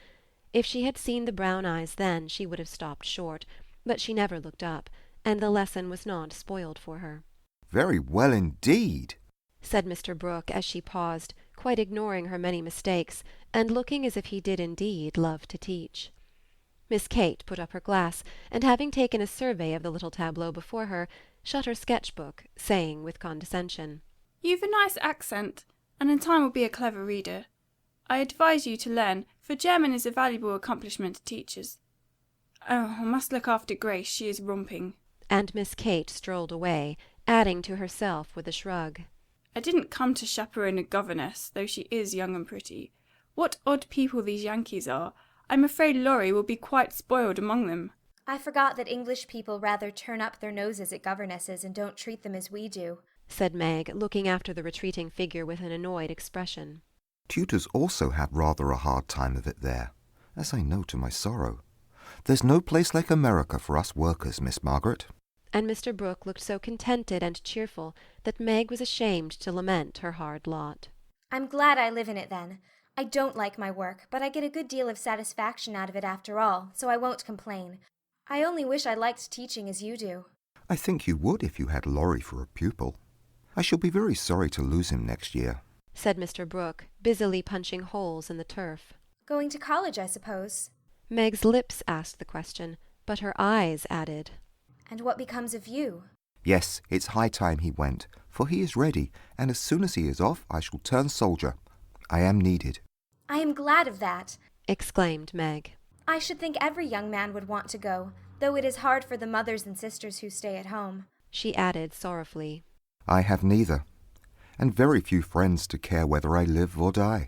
If she had seen the brown eyes then, she would have stopped short, but she never looked up, and the lesson was not spoiled for her. Very well indeed, said Mr. Brooke as she paused, quite ignoring her many mistakes, and looking as if he did indeed love to teach. Miss Kate put up her glass, and having taken a survey of the little tableau before her, shut her sketch-book, saying with condescension, "You've a nice accent, and in time will be a clever reader. I advise you to learn, for German is a valuable accomplishment to teachers. Oh, I must look after Grace, she is romping." And Miss Kate strolled away, adding to herself with a shrug, "I didn't come to chaperone a governess, though she is young and pretty. What odd people these Yankees are! I'm afraid Laurie will be quite spoiled among them." I forgot that English people rather turn up their noses at governesses and don't treat them as we do, said Meg, looking after the retreating figure with an annoyed expression. Tutors also have rather a hard time of it there, as I know to my sorrow. There's no place like America for us workers, Miss Margaret. And Mr. Brooke looked so contented and cheerful that Meg was ashamed to lament her hard lot. I'm glad I live in it then. I don't like my work, but I get a good deal of satisfaction out of it after all, so I won't complain. I only wish I liked teaching as you do. I think you would if you had Laurie for a pupil. I shall be very sorry to lose him next year, said Mr. Brooke, busily punching holes in the turf. Going to college, I suppose? Meg's lips asked the question, but her eyes added, And what becomes of you? Yes, it's high time he went, for he is ready, and as soon as he is off I shall turn soldier. I am needed. I am glad of that, exclaimed Meg. I should think every young man would want to go, though it is hard for the mothers and sisters who stay at home, she added sorrowfully. I have neither, and very few friends to care whether I live or die,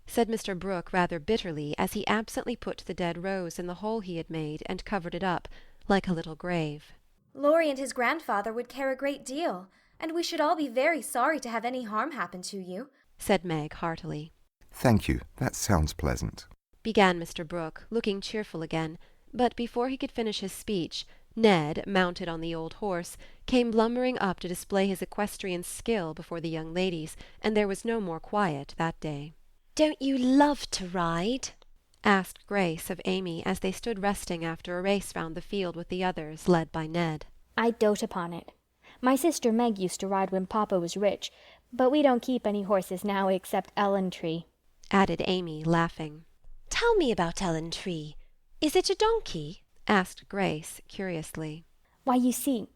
said Mr. Brooke rather bitterly as he absently put the dead rose in the hole he had made and covered it up, like a little grave. Laurie and his grandfather would care a great deal, and we should all be very sorry to have any harm happen to you, said Meg heartily. Thank you, that sounds pleasant, began Mr. Brooke, looking cheerful again, but before he could finish his speech, Ned, mounted on the old horse, came lumbering up to display his equestrian skill before the young ladies, and there was no more quiet that day. Don't you love to ride? asked Grace of Amy as they stood resting after a race round the field with the others, led by Ned. I dote upon it. My sister Meg used to ride when Papa was rich, but we don't keep any horses now except Ellen-Tree, added Amy, laughing. Tell me about Ellen-Tree. Is it a donkey? asked Grace, curiously. Why, you see,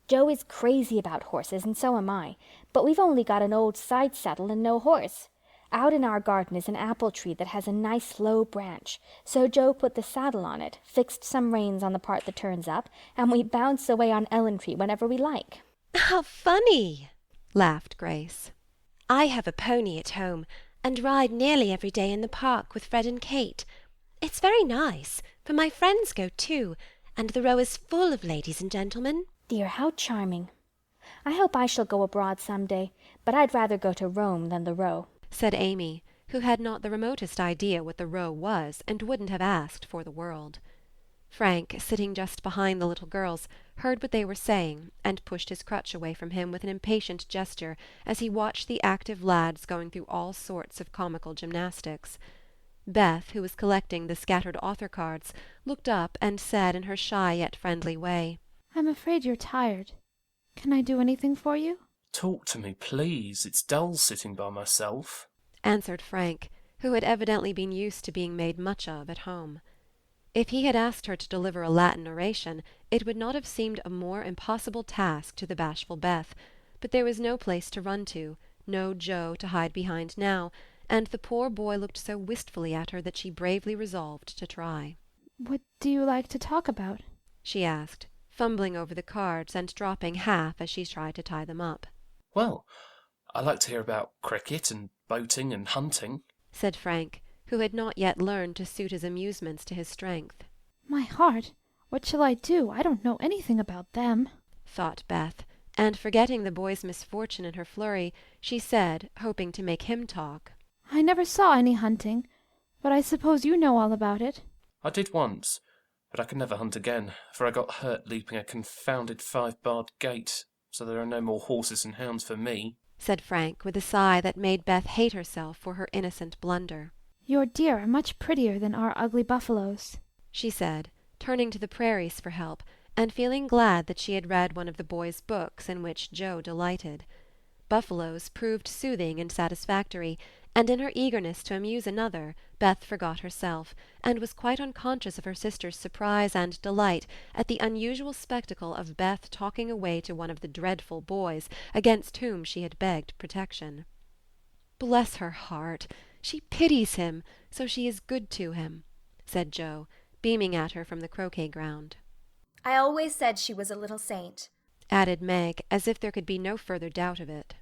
Joe is crazy about horses, and so am I, but we've only got an old side saddle and no horse. Out in our garden is an apple tree that has a nice low branch, so Joe put the saddle on it, fixed some reins on the part that turns up, and we bounce away on Ellen-Tree whenever we like. How funny, laughed Grace. I have a pony at home, and ride nearly every day in the park with Fred and Kate. It's very nice, for my friends go too, and the row is full of ladies and gentlemen. Dear, how charming. I hope I shall go abroad some day, but I'd rather go to Rome than the Row," said Amy, who had not the remotest idea what the Row was, and wouldn't have asked for the world. Frank, sitting just behind the little girls, heard what they were saying, and pushed his crutch away from him with an impatient gesture as he watched the active lads going through all sorts of comical gymnastics. Beth, who was collecting the scattered author cards, looked up and said in her shy yet friendly way, "I'm afraid you're tired. Can I do anything for you?" Talk to me, please. It's dull sitting by myself," answered Frank, who had evidently been used to being made much of at home. If he had asked her to deliver a Latin oration, it would not have seemed a more impossible task to the bashful Beth, but there was no place to run to, no Joe to hide behind now, and the poor boy looked so wistfully at her that she bravely resolved to try. "What do you like to talk about?" she asked, fumbling over the cards and dropping half as she tried to tie them up. "Well, I like to hear about cricket and boating and hunting," said Frank, who had not yet learned to suit his amusements to his strength. "My heart! What shall I do? I don't know anything about them," thought Beth, and forgetting the boy's misfortune in her flurry, she said, hoping to make him talk, "I never saw any hunting, but I suppose you know all about it." "I did once, but I can never hunt again, for I got hurt leaping a confounded 5-barred gate, so there are no more horses and hounds for me," said Frank, with a sigh that made Beth hate herself for her innocent blunder. "Your deer are much prettier than our ugly buffaloes," she said, turning to the prairies for help, and feeling glad that she had read one of the boys' books in which Joe delighted. Buffaloes proved soothing and satisfactory, and in her eagerness to amuse another, Beth forgot herself, and was quite unconscious of her sister's surprise and delight at the unusual spectacle of Beth talking away to one of the dreadful boys against whom she had begged protection. "Bless her heart! She pities him, so she is good to him," said Joe, beaming at her from the croquet ground. I always said she was a little saint, added Meg, as if there could be no further doubt of it.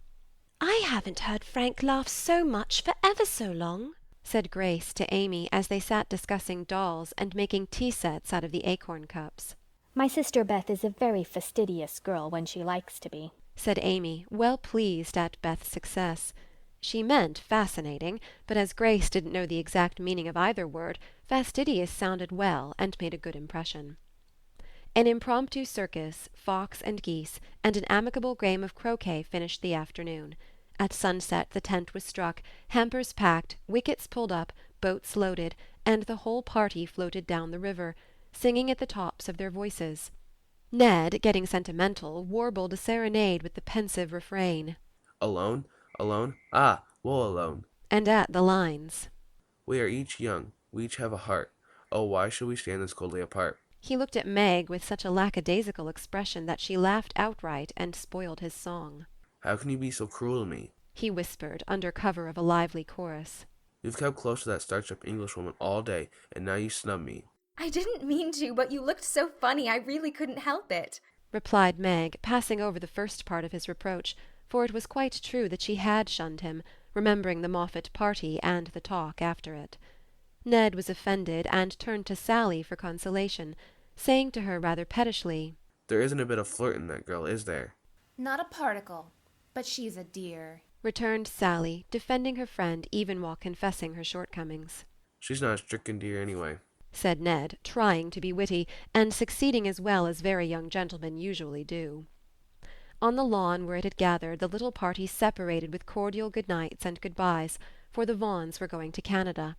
"I haven't heard Frank laugh so much for ever so long," said Grace to Amy as they sat discussing dolls and making tea-sets out of the acorn cups. "My sister Beth is a very fastidious girl when she likes to be," said Amy, well pleased at Beth's success. She meant fascinating, but as Grace didn't know the exact meaning of either word, fastidious sounded well and made a good impression. An impromptu circus, fox and geese, and an amicable game of croquet finished the afternoon. At sunset the tent was struck, hampers packed, wickets pulled up, boats loaded, and the whole party floated down the river, singing at the tops of their voices. Ned, getting sentimental, warbled a serenade with the pensive refrain, "Alone, alone, ah, woe alone," and at the lines, "We are each young, we each have a heart. Oh, why should we stand this coldly apart?" He looked at Meg with such a lackadaisical expression that she laughed outright and spoiled his song. "How can you be so cruel to me?" he whispered, under cover of a lively chorus. "You've kept close to that starched-up Englishwoman all day, and now you snub me." I didn't mean to, but you looked so funny I really couldn't help it, replied Meg, passing over the first part of his reproach, for it was quite true that she had shunned him, remembering the Moffatt party and the talk after it. Ned was offended, and turned to Sally for consolation, saying to her rather pettishly, "There isn't a bit of flirt in that girl, is there?" "Not a particle, but she's a dear," returned Sally, defending her friend even while confessing her shortcomings. "She's not a stricken dear anyway," said Ned, trying to be witty, and succeeding as well as very young gentlemen usually do. On the lawn where it had gathered, the little party separated with cordial good-nights and good-byes, for the Vaughans were going to Canada.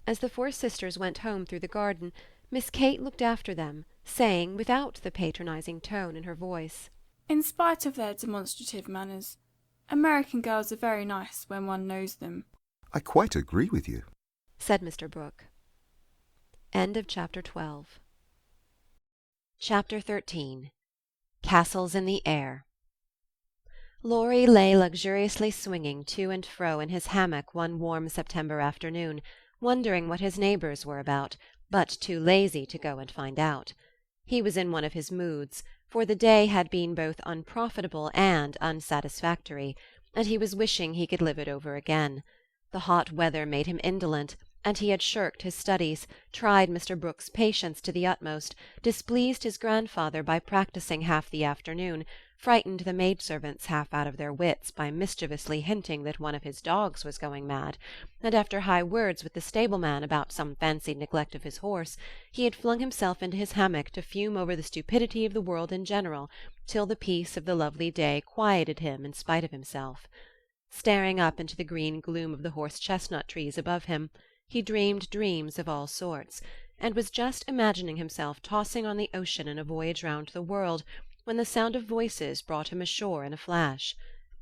As the four sisters went home through the garden, Miss Kate looked after them, saying, without the patronizing tone in her voice, "In spite of their demonstrative manners, American girls are very nice when one knows them." "I quite agree with you," said Mr. Brooke. End of Chapter 12. Chapter 13. Castles in the Air. Laurie lay luxuriously swinging to and fro in his hammock one warm September afternoon, wondering what his neighbours were about, but too lazy to go and find out. He was in one of his moods, for the day had been both unprofitable and unsatisfactory, and he was wishing he could live it over again. The hot weather made him indolent, and he had shirked his studies, tried Mr. Brooke's patience to the utmost, displeased his grandfather by practising half the afternoon, frightened the maidservants half out of their wits by mischievously hinting that one of his dogs was going mad, and after high words with the stableman about some fancied neglect of his horse, he had flung himself into his hammock to fume over the stupidity of the world in general, till the peace of the lovely day quieted him in spite of himself. Staring up into the green gloom of the horse-chestnut trees above him, he dreamed dreams of all sorts, and was just imagining himself tossing on the ocean in a voyage round the world, when the sound of voices brought him ashore in a flash.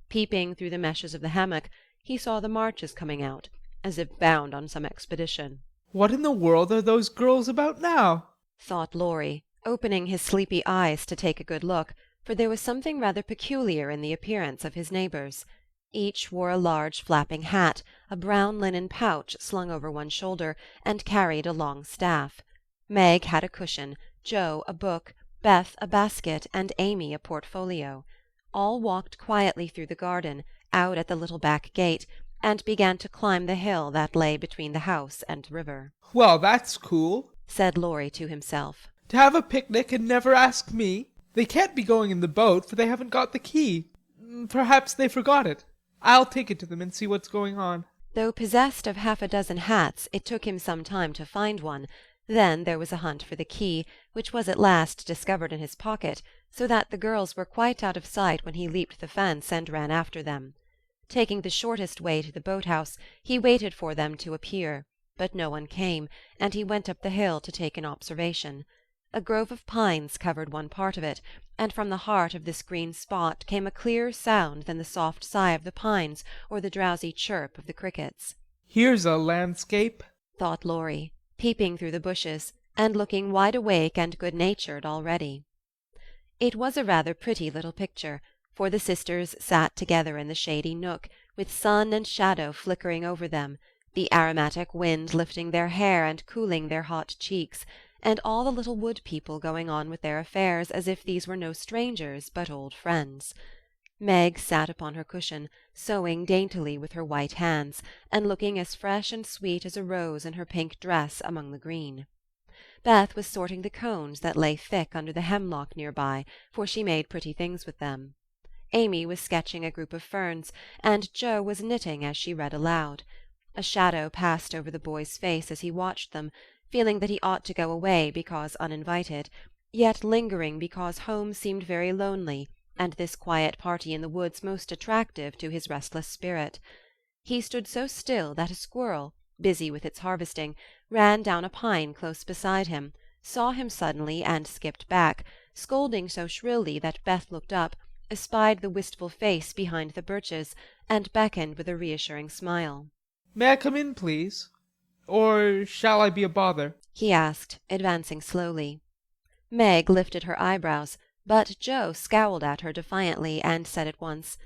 Peeping through the meshes of the hammock, he saw the Marches coming out, as if bound on some expedition. What in the world are those girls about now? Thought Laurie, opening his sleepy eyes to take a good look, for there was something rather peculiar in the appearance of his neighbours. Each wore a large flapping hat, a brown linen pouch slung over one shoulder, and carried a long staff. Meg had a cushion, Joe a book, Beth a basket, and Amy a portfolio. All walked quietly through the garden, out at the little back gate, and began to climb the hill that lay between the house and the river. Well, that's cool, said Laurie to himself. To have a picnic and never ask me. They can't be going in the boat, for they haven't got the key. Perhaps they forgot it. I'll take it to them and see what's going on. Though possessed of half a dozen hats, it took him some time to find one. Then there was a hunt for the key, which was at last discovered in his pocket, so that the girls were quite out of sight when he leaped the fence and ran after them. Taking the shortest way to the boat-house, he waited for them to appear, but no one came, and he went up the hill to take an observation. A grove of pines covered one part of it, and from the heart of this green spot came a clearer sound than the soft sigh of the pines or the drowsy chirp of the crickets. Here's a landscape, thought Laurie, peeping through the bushes, and looking wide awake and good-natured already. It was a rather pretty little picture, for the sisters sat together in the shady nook, with sun and shadow flickering over them, the aromatic wind lifting their hair and cooling their hot cheeks, and all the little wood people going on with their affairs as if these were no strangers but old friends. Meg sat upon her cushion, sewing daintily with her white hands, and looking as fresh and sweet as a rose in her pink dress among the green. Beth was sorting the cones that lay thick under the hemlock near by, for she made pretty things with them. Amy was sketching a group of ferns, and Jo was knitting as she read aloud. A shadow passed over the boy's face as he watched them, feeling that he ought to go away because uninvited, yet lingering because home seemed very lonely, and this quiet party in the woods most attractive to his restless spirit. He stood so still that a squirrel, busy with its harvesting, ran down a pine close beside him, saw him suddenly, and skipped back, scolding so shrilly that Beth looked up, espied the wistful face behind the birches, and beckoned with a reassuring smile. May I come in, please? Or shall I be a bother? He asked, advancing slowly. Meg lifted her eyebrows, but Jo scowled at her defiantly, and said at once,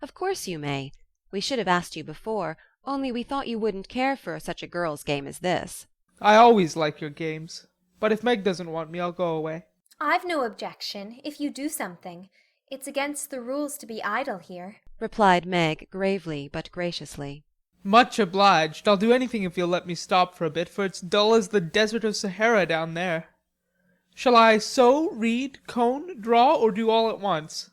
"Of course you may. We should have asked you before, only we thought you wouldn't care for such a girl's game as this." I always like your games. But if Meg doesn't want me, I'll go away. I've no objection, if you do something. It's against the rules to be idle here, replied Meg gravely but graciously. Much obliged. I'll do anything if you'll let me stop for a bit, for it's dull as the desert of Sahara down there. Shall I sew, read, cone, draw, or do all at once?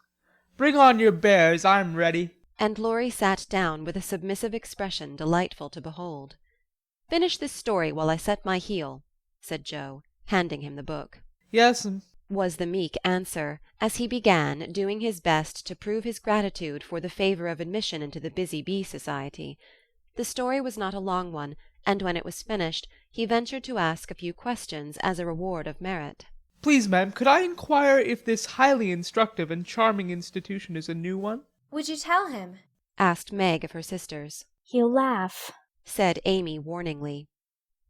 Bring on your bears, I'm ready. And Laurie sat down with a submissive expression delightful to behold. Finish this story while I set my heel, said Jo, handing him the book. Yes'm, was the meek answer, as he began, doing his best to prove his gratitude for the favour of admission into the Busy Bee Society. The story was not a long one, and when it was finished, he ventured to ask a few questions as a reward of merit. Please, ma'am, could I inquire if this highly instructive and charming institution is a new one? Would you tell him? Asked Meg of her sisters. He'll laugh, said Amy warningly.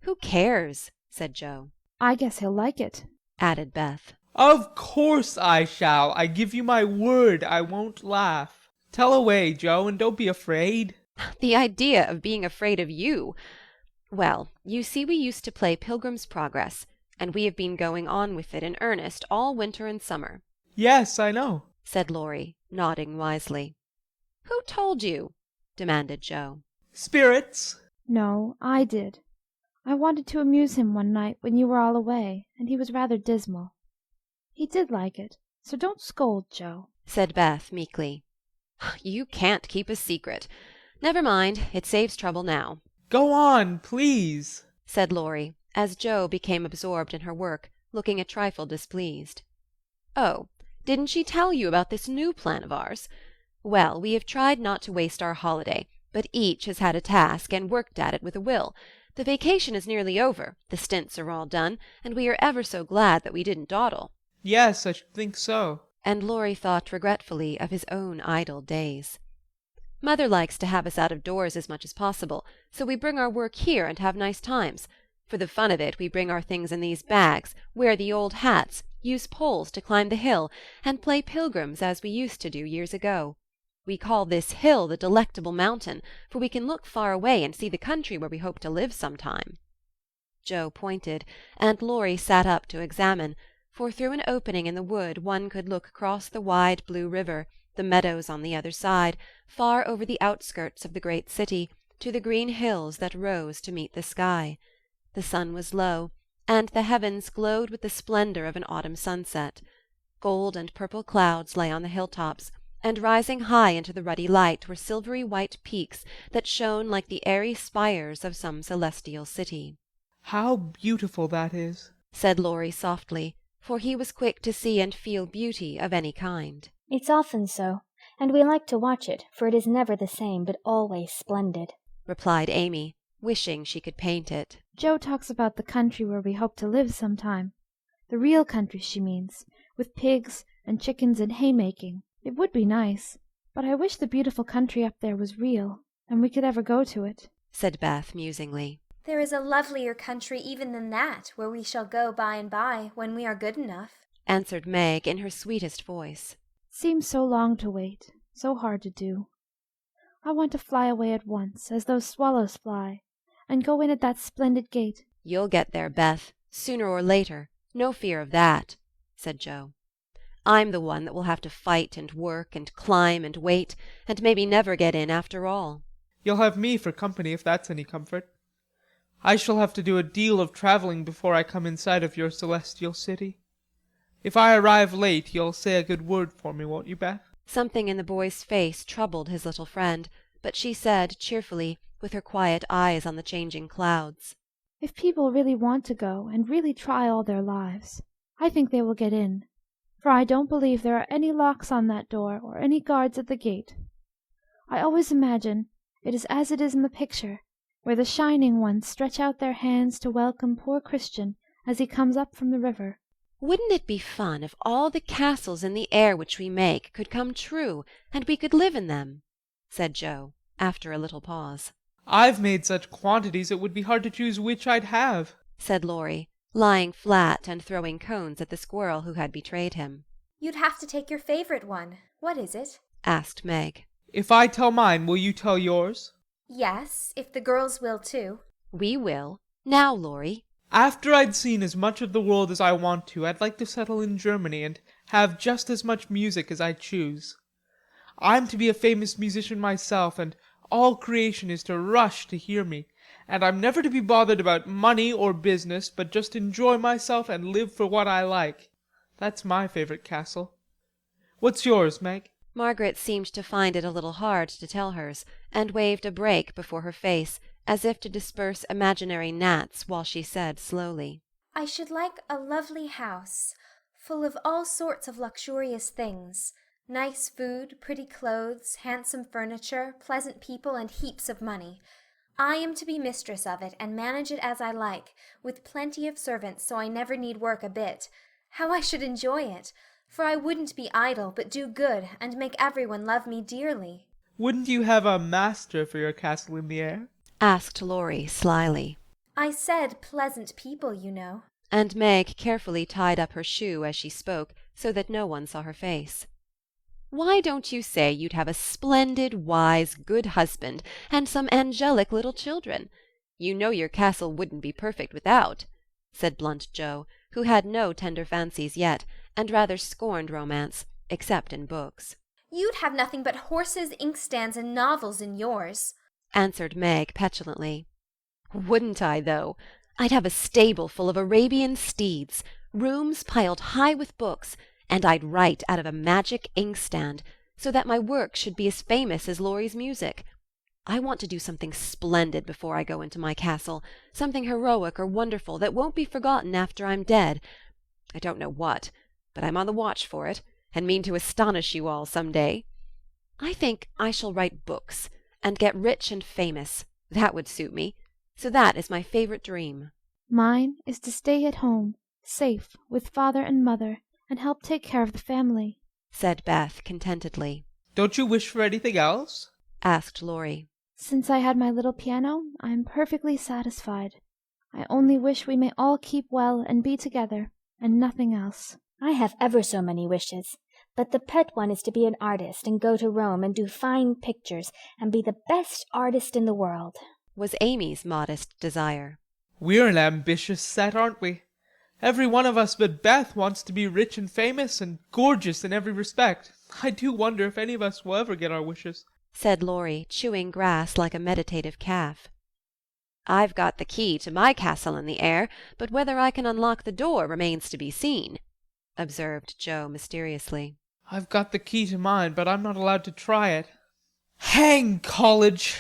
Who cares? Said Jo. I guess he'll like it, added Beth. Of course I shall. I give you my word I won't laugh. Tell away, Jo, and don't be afraid. The idea of being afraid of you! Well, you see we used to play Pilgrim's Progress, and we have been going on with it in earnest all winter and summer. Yes, I know, said Laurie, nodding wisely. Who told you? Demanded Jo. Spirits. No, I did. I wanted to amuse him one night when you were all away, and he was rather dismal. He did like it, so don't scold, Joe," said Beth meekly. You can't keep a secret. Never mind, it saves trouble now. Go on, please, said Laurie, as Jo became absorbed in her work, looking a trifle displeased. Oh, didn't she tell you about this new plan of ours? Well, we have tried not to waste our holiday, but each has had a task and worked at it with a will. The vacation is nearly over, the stints are all done, and we are ever so glad that we didn't dawdle. Yes, I should think so. And Laurie thought regretfully of his own idle days. Mother likes to have us out of doors as much as possible, so we bring our work here and have nice times. For the fun of it, we bring our things in these bags, wear the old hats, use poles to climb the hill, and play Pilgrims as we used to do years ago. We call this hill the Delectable Mountain, for we can look far away and see the country where we hope to live sometime. Jo pointed, and Laurie sat up to examine, for through an opening in the wood one could look across the wide blue river, the meadows on the other side, far over the outskirts of the great city, to the green hills that rose to meet the sky. The sun was low, and the heavens glowed with the splendor of an autumn sunset. Gold and purple clouds lay on the hilltops, and rising high into the ruddy light were silvery white peaks that shone like the airy spires of some celestial city. How beautiful that is, said Laurie softly, for he was quick to see and feel beauty of any kind. It's often so, and we like to watch it, for it is never the same, but always splendid, replied Amy, wishing she could paint it. Jo talks about the country where we hope to live sometime. The real country, she means, with pigs and chickens and haymaking. It would be nice, but I wish the beautiful country up there was real, and we could ever go to it, said Beth musingly. There is a lovelier country even than that, where we shall go by and by, when we are good enough, answered Meg in her sweetest voice. Seems so long to wait, so hard to do. I want to fly away at once, as those swallows fly, and go in at that splendid gate. You'll get there, Beth, sooner or later. No fear of that, said Jo. I'm the one that will have to fight and work and climb and wait, and maybe never get in after all. You'll have me for company, if that's any comfort. I shall have to do a deal of travelling before I come inside of your celestial city. If I arrive late, you'll say a good word for me, won't you, Beth? Something in the boy's face troubled his little friend, but she said cheerfully, with her quiet eyes on the changing clouds, If people really want to go, and really try all their lives, I think they will get in, for I don't believe there are any locks on that door or any guards at the gate. I always imagine it is as it is in the picture, where the shining ones stretch out their hands to welcome poor Christian as he comes up from the river. Wouldn't it be fun if all the castles in the air which we make could come true, and we could live in them? Said Jo, after a little pause. I've made such quantities it would be hard to choose which I'd have, said Laurie, lying flat and throwing cones at the squirrel who had betrayed him. You'd have to take your favorite one. What is it? asked Meg. If I tell mine, will you tell yours? Yes, if the girls will too. We will. Now, Laurie. After I'd seen as much of the world as I want to, I'd like to settle in Germany and have just as much music as I choose. I'm to be a famous musician myself, and all creation is to rush to hear me, and I'm never to be bothered about money or business, but just enjoy myself and live for what I like. That's my favorite castle. What's yours, Meg? Margaret seemed to find it a little hard to tell hers, and waved a break before her face, as if to disperse imaginary gnats, while she said slowly, I should like a lovely house, full of all sorts of luxurious things, nice food, pretty clothes, handsome furniture, pleasant people, and heaps of money. I am to be mistress of it, and manage it as I like, with plenty of servants, so I never need work a bit. How I should enjoy it! For I wouldn't be idle, but do good, and make everyone love me dearly. Wouldn't you have a master for your castle in the air? asked Laurie slyly. I said pleasant people, you know. And Meg carefully tied up her shoe as she spoke, so that no one saw her face. Why don't you say you'd have a splendid, wise, good husband, and some angelic little children? You know your castle wouldn't be perfect without, said blunt Jo, who had no tender fancies yet, and rather scorned romance, except in books. You'd have nothing but horses, inkstands, and novels in yours, answered Meg petulantly. Wouldn't I, though? I'd have a stable full of Arabian steeds, rooms piled high with books, and I'd write out of a magic inkstand, so that my work should be as famous as Laurie's music. I want to do something splendid before I go into my castle, something heroic or wonderful that won't be forgotten after I'm dead. I don't know what, but I'm on the watch for it, and mean to astonish you all some day. I think I shall write books, and get rich and famous. That would suit me. So that is my favorite dream. Mine is to stay at home, safe, with father and mother, and help take care of the family," said Beth contentedly. Don't you wish for anything else? Asked Laurie. "Since I had my little piano, I am perfectly satisfied. I only wish we may all keep well and be together, and nothing else." I have ever so many wishes, but the pet one is to be an artist and go to Rome and do fine pictures and be the best artist in the world, was Amy's modest desire. We're an ambitious set, aren't we? Every one of us but Beth wants to be rich and famous and gorgeous in every respect. I do wonder if any of us will ever get our wishes, said Laurie, chewing grass like a meditative calf. I've got the key to my castle in the air, but whether I can unlock the door remains to be seen, observed Joe mysteriously. I've got the key to mine, but I'm not allowed to try it. Hang college,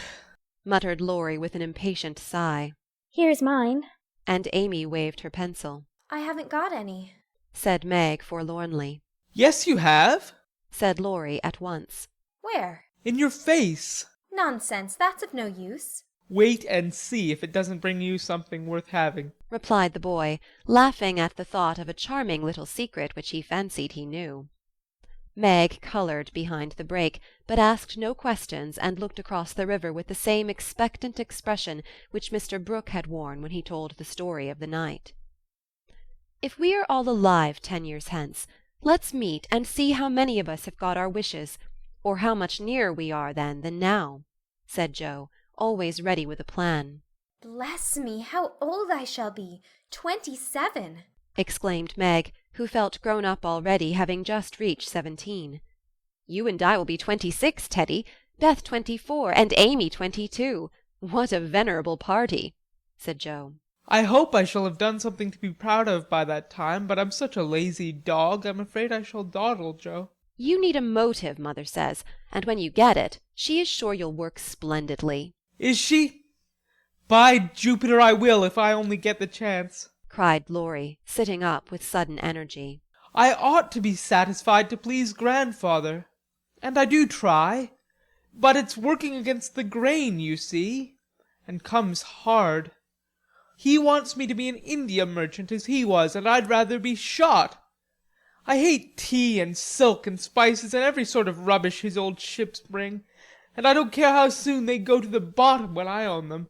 muttered Laurie with an impatient sigh. Here's mine. And Amy waved her pencil. I haven't got any, said Meg forlornly. Yes, you have, said Laurie at once. Where? In your face. Nonsense, that's of no use. Wait and see if it doesn't bring you something worth having, replied the boy, laughing at the thought of a charming little secret which he fancied he knew. Meg coloured behind the brake, but asked no questions and looked across the river with the same expectant expression which Mr. Brooke had worn when he told the story of the night. If we are all alive 10 years hence, let's meet and see how many of us have got our wishes, or how much nearer we are then than now, said Joe, always ready with a plan. Bless me, how old I shall be! 27! exclaimed Meg, who felt grown up already, having just reached 17. You and I will be 26, Teddy, Beth 24, and Amy 22. What a venerable party, said Joe. I hope I shall have done something to be proud of by that time, but I'm such a lazy dog, I'm afraid I shall dawdle, Joe. You need a motive, Mother says, and when you get it, she is sure you'll work splendidly. Is she? By Jupiter, I will, if I only get the chance, cried Laurie, sitting up with sudden energy. I ought to be satisfied to please grandfather, and I do try, but it's working against the grain, you see, and comes hard. He wants me to be an India merchant as he was, and I'd rather be shot. I hate tea and silk and spices and every sort of rubbish his old ships bring, and I don't care how soon they go to the bottom when I own them.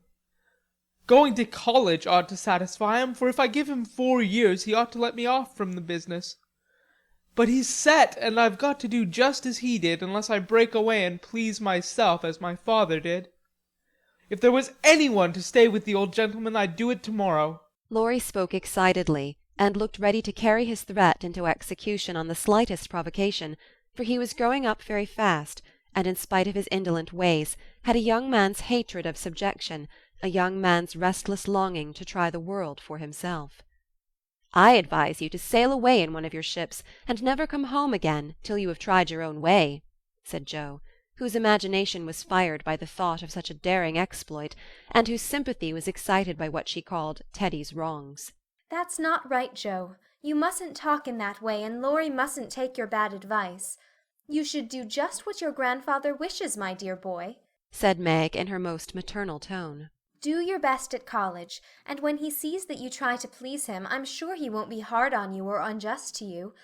Going to college ought to satisfy him, for if I give him 4 years he ought to let me off from the business. But he's set, and I've got to do just as he did, unless I break away and please myself as my father did. If there was anyone to stay with the old gentleman, I'd do it tomorrow. Laurie spoke excitedly, and looked ready to carry his threat into execution on the slightest provocation, for he was growing up very fast, and in spite of his indolent ways, had a young man's hatred of subjection, a young man's restless longing to try the world for himself. I advise you to sail away in one of your ships, and never come home again till you have tried your own way, said Joe, whose imagination was fired by the thought of such a daring exploit, and whose sympathy was excited by what she called Teddy's wrongs. That's not right, Joe. You mustn't talk in that way, and Laurie mustn't take your bad advice. You should do just what your grandfather wishes, my dear boy, said Meg in her most maternal tone. Do your best at college, and when he sees that you try to please him, I'm sure he won't be hard on you or unjust to you.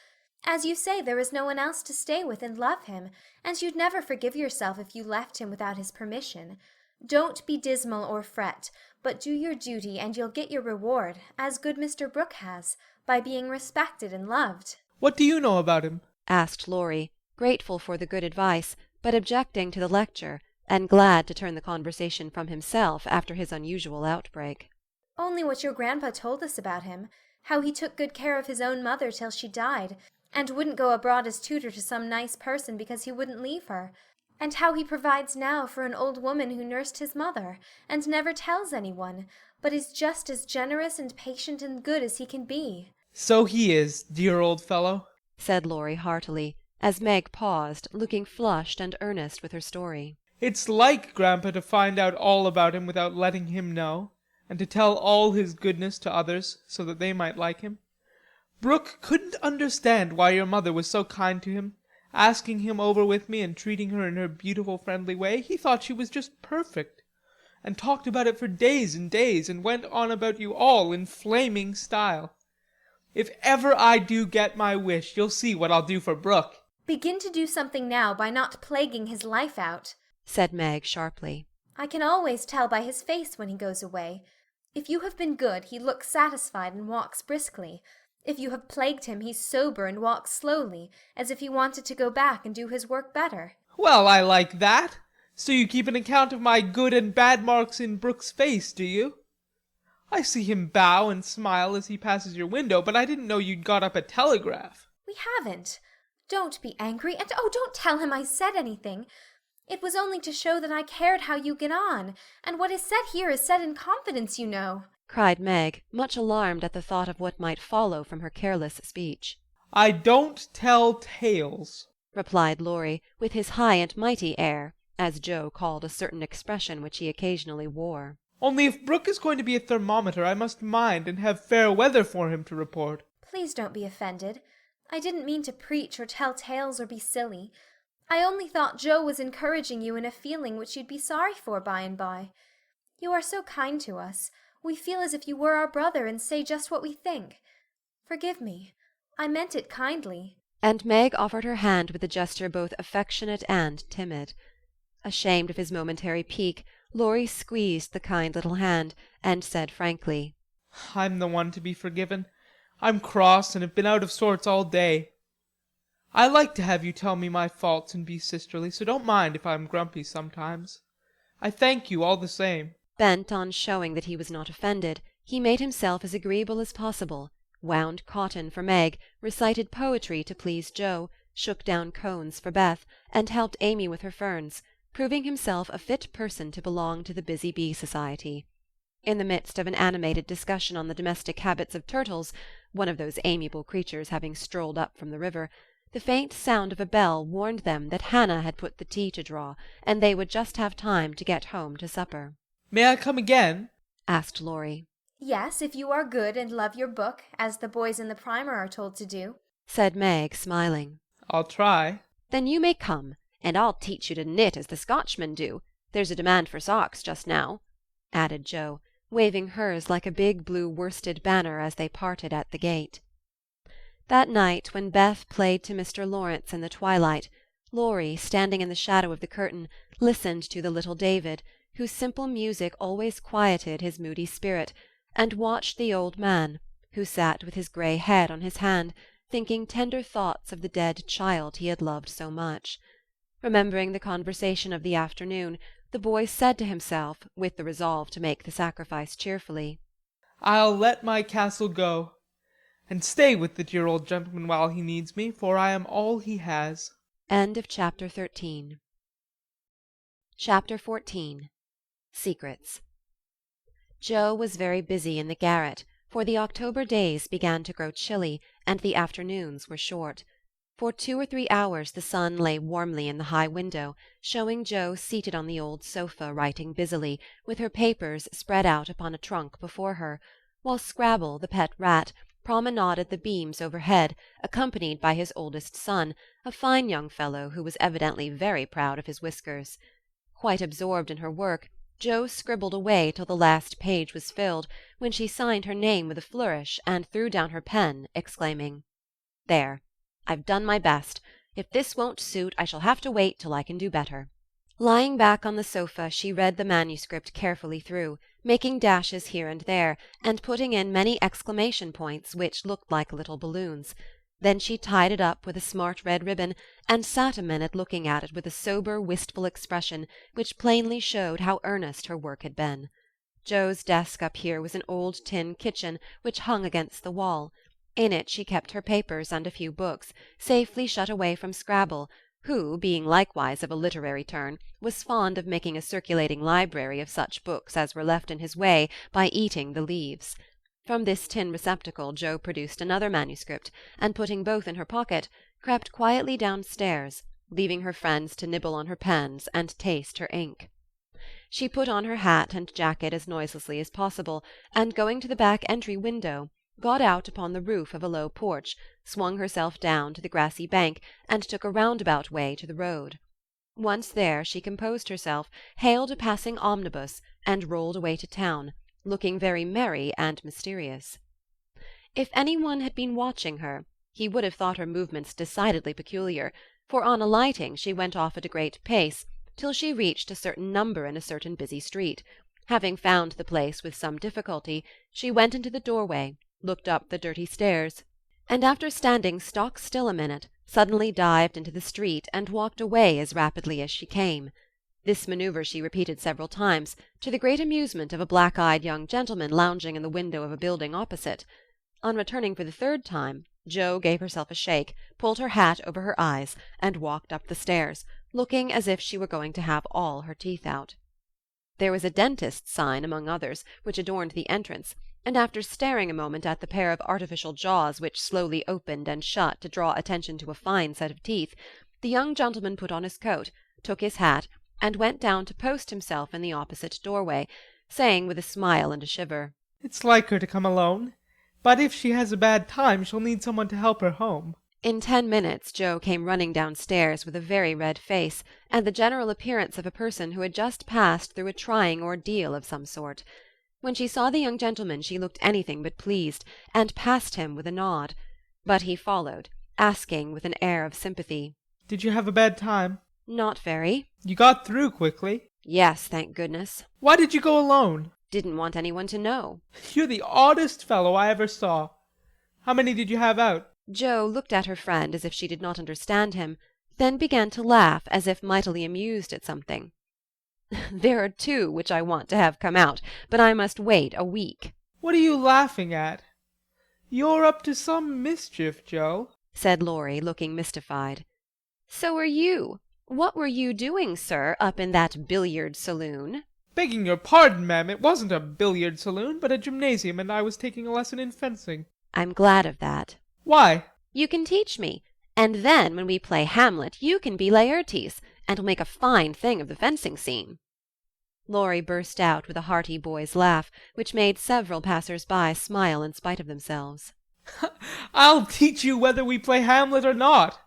As you say, there is no one else to stay with and love him, and you'd never forgive yourself if you left him without his permission. Don't be dismal or fret, but do your duty and you'll get your reward, as good Mr. Brooke has, by being respected and loved. What do you know about him? Asked Laurie, grateful for the good advice, but objecting to the lecture, and glad to turn the conversation from himself after his unusual outbreak. Only what your grandpa told us about him, how he took good care of his own mother till she died, and wouldn't go abroad as tutor to some nice person because he wouldn't leave her, And how he provides now for an old woman who nursed his mother, and never tells anyone, but is just as generous and patient and good as he can be. So he is, dear old fellow, said Laurie heartily, as Meg paused, looking flushed and earnest with her story. It's like Grandpa to find out all about him without letting him know, and to tell all his goodness to others, so that they might like him. Brooke couldn't understand why your mother was so kind to him, asking him over with me and treating her in her beautiful friendly way. He thought she was just perfect, and talked about it for days and days, and went on about you all in flaming style. If ever I do get my wish, you'll see what I'll do for Brooke. Begin to do something now by not plaguing his life out, said Meg sharply. I can always tell by his face when he goes away. If you have been good, he looks satisfied and walks briskly. If you have plagued him, he's sober and walks slowly, as if he wanted to go back and do his work better. Well, I like that. So you keep an account of my good and bad marks in Brooke's face, do you? I see him bow and smile as he passes your window, but I didn't know you'd got up a telegraph. We haven't. Don't be angry, and don't tell him I said anything. It was only to show that I cared how you get on, and what is said here is said in confidence, you know, cried Meg, much alarmed at the thought of what might follow from her careless speech. I don't tell tales, replied Laurie, with his high and mighty air, as Joe called a certain expression which he occasionally wore. Only if Brooke is going to be a thermometer, I must mind and have fair weather for him to report. Please don't be offended. I didn't mean to preach or tell tales or be silly. I only thought Joe was encouraging you in a feeling which you'd be sorry for by and by. You are so kind to us. We feel as if you were our brother and say just what we think. Forgive me. I meant it kindly. And Meg offered her hand with a gesture both affectionate and timid. Ashamed of his momentary pique, Laurie squeezed the kind little hand, and said frankly, I'm the one to be forgiven. I'm cross and have been out of sorts all day. I like to have you tell me my faults and be sisterly, so don't mind if I'm grumpy sometimes. I thank you all the same. Bent on showing that he was not offended, he made himself as agreeable as possible, wound cotton for Meg, recited poetry to please Joe, shook down cones for Beth, and helped Amy with her ferns, proving himself a fit person to belong to the Busy Bee Society. In the midst of an animated discussion on the domestic habits of turtles, one of those amiable creatures having strolled up from the river, the faint sound of a bell warned them that Hannah had put the tea to draw, and they would just have time to get home to supper. May I come again? asked Laurie. Yes, if you are good and love your book, as the boys in the primer are told to do, said Meg, smiling. I'll try. Then you may come, and I'll teach you to knit as the Scotchmen do. There's a demand for socks just now, added Joe, waving hers like a big blue worsted banner as they parted at the gate. That night, when Beth played to Mr. Laurence in the twilight, Laurie, standing in the shadow of the curtain, listened to the little David, whose simple music always quieted his moody spirit, and watched the old man, who sat with his grey head on his hand, thinking tender thoughts of the dead child he had loved so much. Remembering the conversation of the afternoon, the boy said to himself, with the resolve to make the sacrifice cheerfully, I'll let my castle go, and stay with the dear old gentleman while he needs me, for I am all he has. End of Chapter 13. Chapter 14. Secrets. Joe was very busy in the garret, for the October days began to grow chilly, and the afternoons were short. For 2 or 3 hours the sun lay warmly in the high window, showing Joe seated on the old sofa writing busily, with her papers spread out upon a trunk before her, while Scrabble, the pet rat, promenaded the beams overhead, accompanied by his oldest son, a fine young fellow who was evidently very proud of his whiskers. Quite absorbed in her work, Joe scribbled away till the last page was filled, when she signed her name with a flourish and threw down her pen, exclaiming, "There, I've done my best. If this won't suit, I shall have to wait till I can do better." Lying back on the sofa, she read the manuscript carefully through, making dashes here and there, and putting in many exclamation points which looked like little balloons. Then she tied it up with a smart red ribbon, and sat a minute looking at it with a sober, wistful expression which plainly showed how earnest her work had been. Joe's desk up here was an old tin kitchen which hung against the wall. In it she kept her papers and a few books, safely shut away from Scrabble, who, being likewise of a literary turn, was fond of making a circulating library of such books as were left in his way by eating the leaves. From this tin receptacle Jo produced another manuscript, and putting both in her pocket, crept quietly downstairs, leaving her friends to nibble on her pens and taste her ink. She put on her hat and jacket as noiselessly as possible, and going to the back entry window, got out upon the roof of a low porch, swung herself down to the grassy bank, and took a roundabout way to the road. Once there, she composed herself, hailed a passing omnibus, and rolled away to town, looking very merry and mysterious. If any one had been watching her, he would have thought her movements decidedly peculiar, for on alighting she went off at a great pace, till she reached a certain number in a certain busy street. Having found the place with some difficulty, she went into the doorway, looked up the dirty stairs, and after standing stock still a minute, suddenly dived into the street and walked away as rapidly as she came. This manoeuvre she repeated several times, to the great amusement of a black-eyed young gentleman lounging in the window of a building opposite. On returning for the third time, Jo gave herself a shake, pulled her hat over her eyes, and walked up the stairs, looking as if she were going to have all her teeth out. There was a dentist's sign among others, which adorned the entrance, and after staring a moment at the pair of artificial jaws which slowly opened and shut to draw attention to a fine set of teeth, the young gentleman put on his coat, took his hat, and went down to post himself in the opposite doorway, saying with a smile and a shiver, "It's like her to come alone, but if she has a bad time she'll need someone to help her home." In 10 minutes Jo came running downstairs with a very red face, and the general appearance of a person who had just passed through a trying ordeal of some sort. When she saw the young gentleman she looked anything but pleased, and passed him with a nod. But he followed, asking with an air of sympathy, "Did you have a bad time?" "Not very." "You got through quickly?" "Yes, thank goodness." "Why did you go alone?" "Didn't want anyone to know." "You're the oddest fellow I ever saw. How many did you have out?" Jo looked at her friend as if she did not understand him, then began to laugh as if mightily amused at something. "There are 2 which I want to have come out, but I must wait a week." "What are you laughing at? You're up to some mischief, Jo," said Laurie, looking mystified. "So are you. What were you doing, sir, up in that billiard saloon?" "Begging your pardon, ma'am, it wasn't a billiard saloon, but a gymnasium, and I was taking a lesson in fencing." "I'm glad of that." "Why?" "You can teach me, and then when we play Hamlet you can be Laertes, and will make a fine thing of the fencing scene." Laurie burst out with a hearty boy's laugh, which made several passers-by smile in spite of themselves. "I'll teach you whether we play Hamlet or not.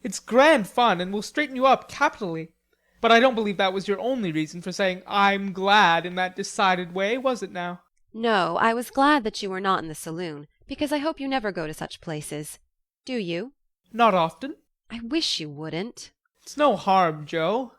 It's grand fun, and will straighten you up capitally. But I don't believe that was your only reason for saying 'I'm glad' in that decided way, was it now?" "No, I was glad that you were not in the saloon, because I hope you never go to such places. Do you?" "Not often." "I wish you wouldn't." "It's no harm, Jo.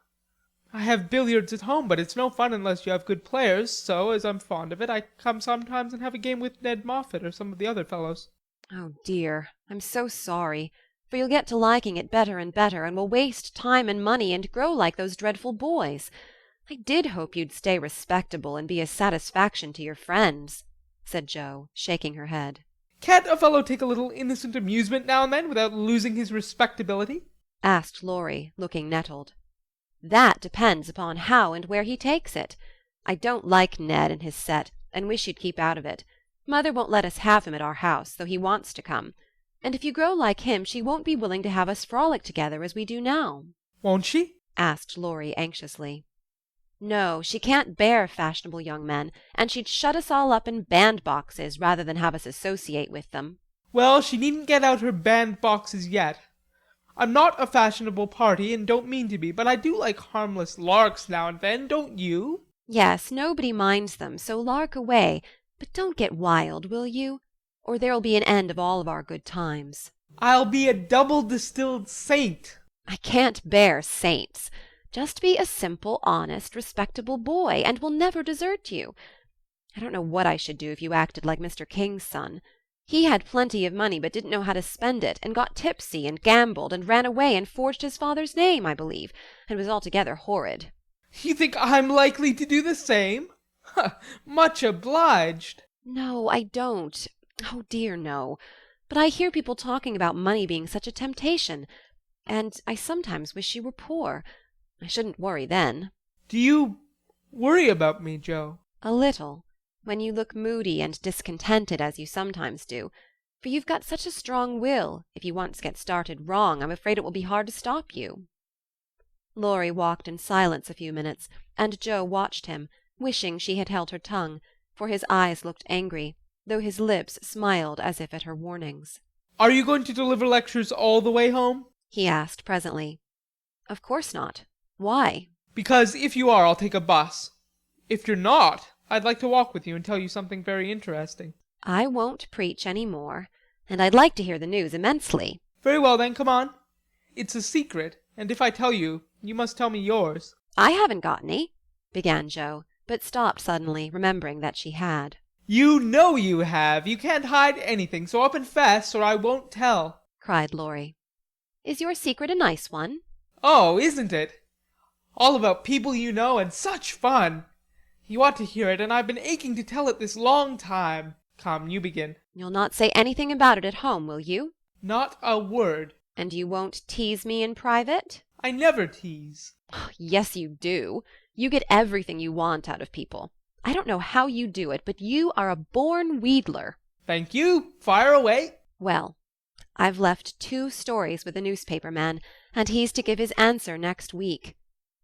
I have billiards at home, but it's no fun unless you have good players, so, as I'm fond of it, I come sometimes and have a game with Ned Moffat or some of the other fellows." "Oh dear, I'm so sorry, for you'll get to liking it better and better, and will waste time and money and grow like those dreadful boys. I did hope you'd stay respectable and be a satisfaction to your friends," said Jo, shaking her head. "Can't a fellow take a little innocent amusement now and then without losing his respectability?" asked Laurie, looking nettled. "That depends upon how and where he takes it. I don't like Ned and his set, and wish you'd keep out of it. Mother won't let us have him at our house, though he wants to come. And if you grow like him, she won't be willing to have us frolic together as we do now." "Won't she?" asked Laurie anxiously. "No, she can't bear fashionable young men, and she'd shut us all up in bandboxes rather than have us associate with them." "Well, she needn't get out her bandboxes yet. I'm not a fashionable party, and don't mean to be, but I do like harmless larks now and then, don't you?" "Yes, nobody minds them, so lark away, but don't get wild, will you? Or there'll be an end of all of our good times." "I'll be a double-distilled saint." "I can't bear saints. Just be a simple, honest, respectable boy, and we'll never desert you. I don't know what I should do if you acted like Mr. King's son. He had plenty of money, but didn't know how to spend it, and got tipsy, and gambled, and ran away, and forged his father's name, I believe, and was altogether horrid." "You think I'm likely to do the same? Much obliged." "No, I don't. Oh dear, no. But I hear people talking about money being such a temptation. And I sometimes wish you were poor. I shouldn't worry then." Do you worry about me, Joe? "A little, when you look moody and discontented as you sometimes do. For you've got such a strong will. If you once get started wrong, I'm afraid it will be hard to stop you." Laurie walked in silence a few minutes, and Joe watched him, wishing she had held her tongue, for his eyes looked angry, though his lips smiled as if at her warnings. Are you going to deliver lectures all the way home? He asked presently. "Of course not. Why?" Because if you are, I'll take a bus. If you're not, I'd like to walk with you and tell you something very interesting. "I won't preach any more, and I'd like to hear the news immensely." Very well then, come on. It's a secret, and if I tell you, you must tell me yours. "I haven't got any," began Joe, but stopped suddenly, remembering that she had. You know you have. You can't hide anything, so up and fess, or I won't tell," cried Laurie. "Is your secret a nice one?" "Oh, isn't it? All about people you know, and such fun. You ought to hear it, and I've been aching to tell it this long time. Come, you begin." "You'll not say anything about it at home, will you?" "Not a word." "And you won't tease me in private?" "I never tease." "Yes, you do. You get everything you want out of people. I don't know how you do it, but you are a born wheedler." "Thank you. Fire away." "Well, I've left 2 stories with a newspaper man, and he's to give his answer next week,"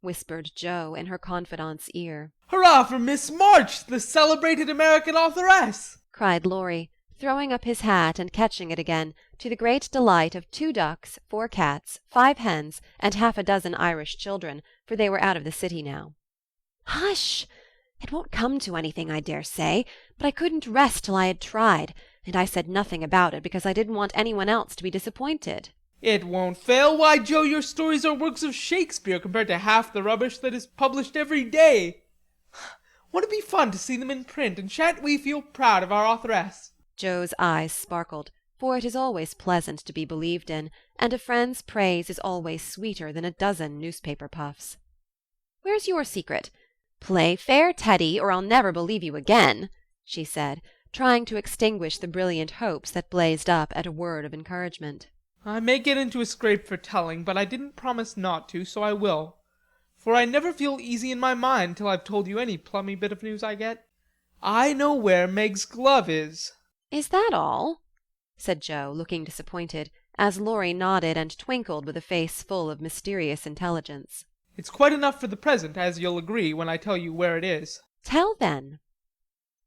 whispered Joe in her confidant's ear. "Hurrah for Miss March, the celebrated American authoress!" cried Laurie, throwing up his hat and catching it again, to the great delight of 2 ducks, 4 cats, 5 hens, and half a dozen Irish children, for they were out of the city now. "Hush! It won't come to anything, I dare say, but I couldn't rest till I had tried, and I said nothing about it because I didn't want anyone else to be disappointed." "It won't fail. Why, Joe, your stories are works of Shakespeare compared to half the rubbish that is published every day. Won't it be fun to see them in print, and shan't we feel proud of our authoress?" Joe's eyes sparkled, for it is always pleasant to be believed in, and a friend's praise is always sweeter than a dozen newspaper puffs. "Where's your secret? Play fair, Teddy, or I'll never believe you again," she said, trying to extinguish the brilliant hopes that blazed up at a word of encouragement. "I may get into a scrape for telling, but I didn't promise not to, so I will. For I never feel easy in my mind till I've told you any plummy bit of news I get. I know where Meg's glove is." "Is that all?" said Joe, looking disappointed, as Laurie nodded and twinkled with a face full of mysterious intelligence. "It's quite enough for the present, as you'll agree when I tell you where it is." "Tell, then."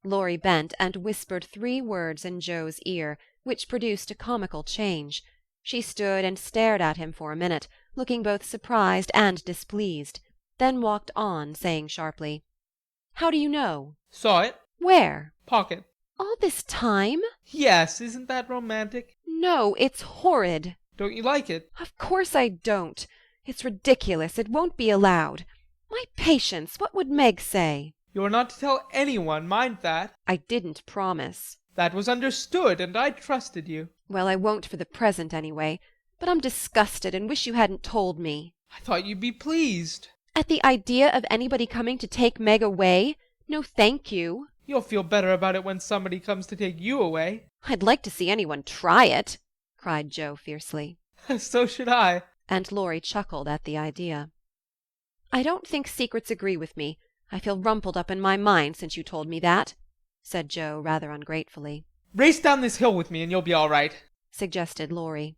Laurie bent and whispered 3 words in Joe's ear, which produced a comical change. She stood and stared at him for a minute, looking both surprised and displeased, then walked on, saying sharply, "How do you know?" "Saw it." "Where?" "Pocket." "All this time?" "Yes, isn't that romantic?" "No, it's horrid." "Don't you like it?" "Of course I don't. It's ridiculous. It won't be allowed. My patience, what would Meg say?" "You're not to tell anyone, mind that." "I didn't promise." "That was understood, and I trusted you." "Well, I won't for the present, anyway. But I'm disgusted and wish you hadn't told me." "I thought you'd be pleased." "At the idea of anybody coming to take Meg away? No, thank you." "You'll feel better about it when somebody comes to take you away." "I'd like to see anyone try it," cried Joe fiercely. "So should I." And Laurie chuckled at the idea. "I don't think secrets agree with me. I feel rumpled up in my mind since you told me that," said Joe rather ungratefully. "Race down this hill with me and you'll be all right," suggested Laurie.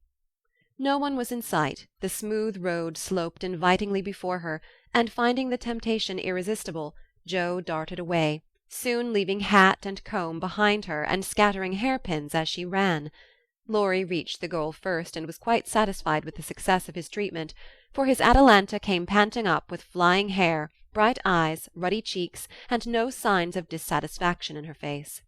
No one was in sight. The smooth road sloped invitingly before her, and finding the temptation irresistible, Joe darted away, soon leaving hat and comb behind her and scattering hairpins as she ran. Laurie reached the goal first and was quite satisfied with the success of his treatment, for his Atalanta came panting up with flying hair, bright eyes, ruddy cheeks, and no signs of dissatisfaction in her face.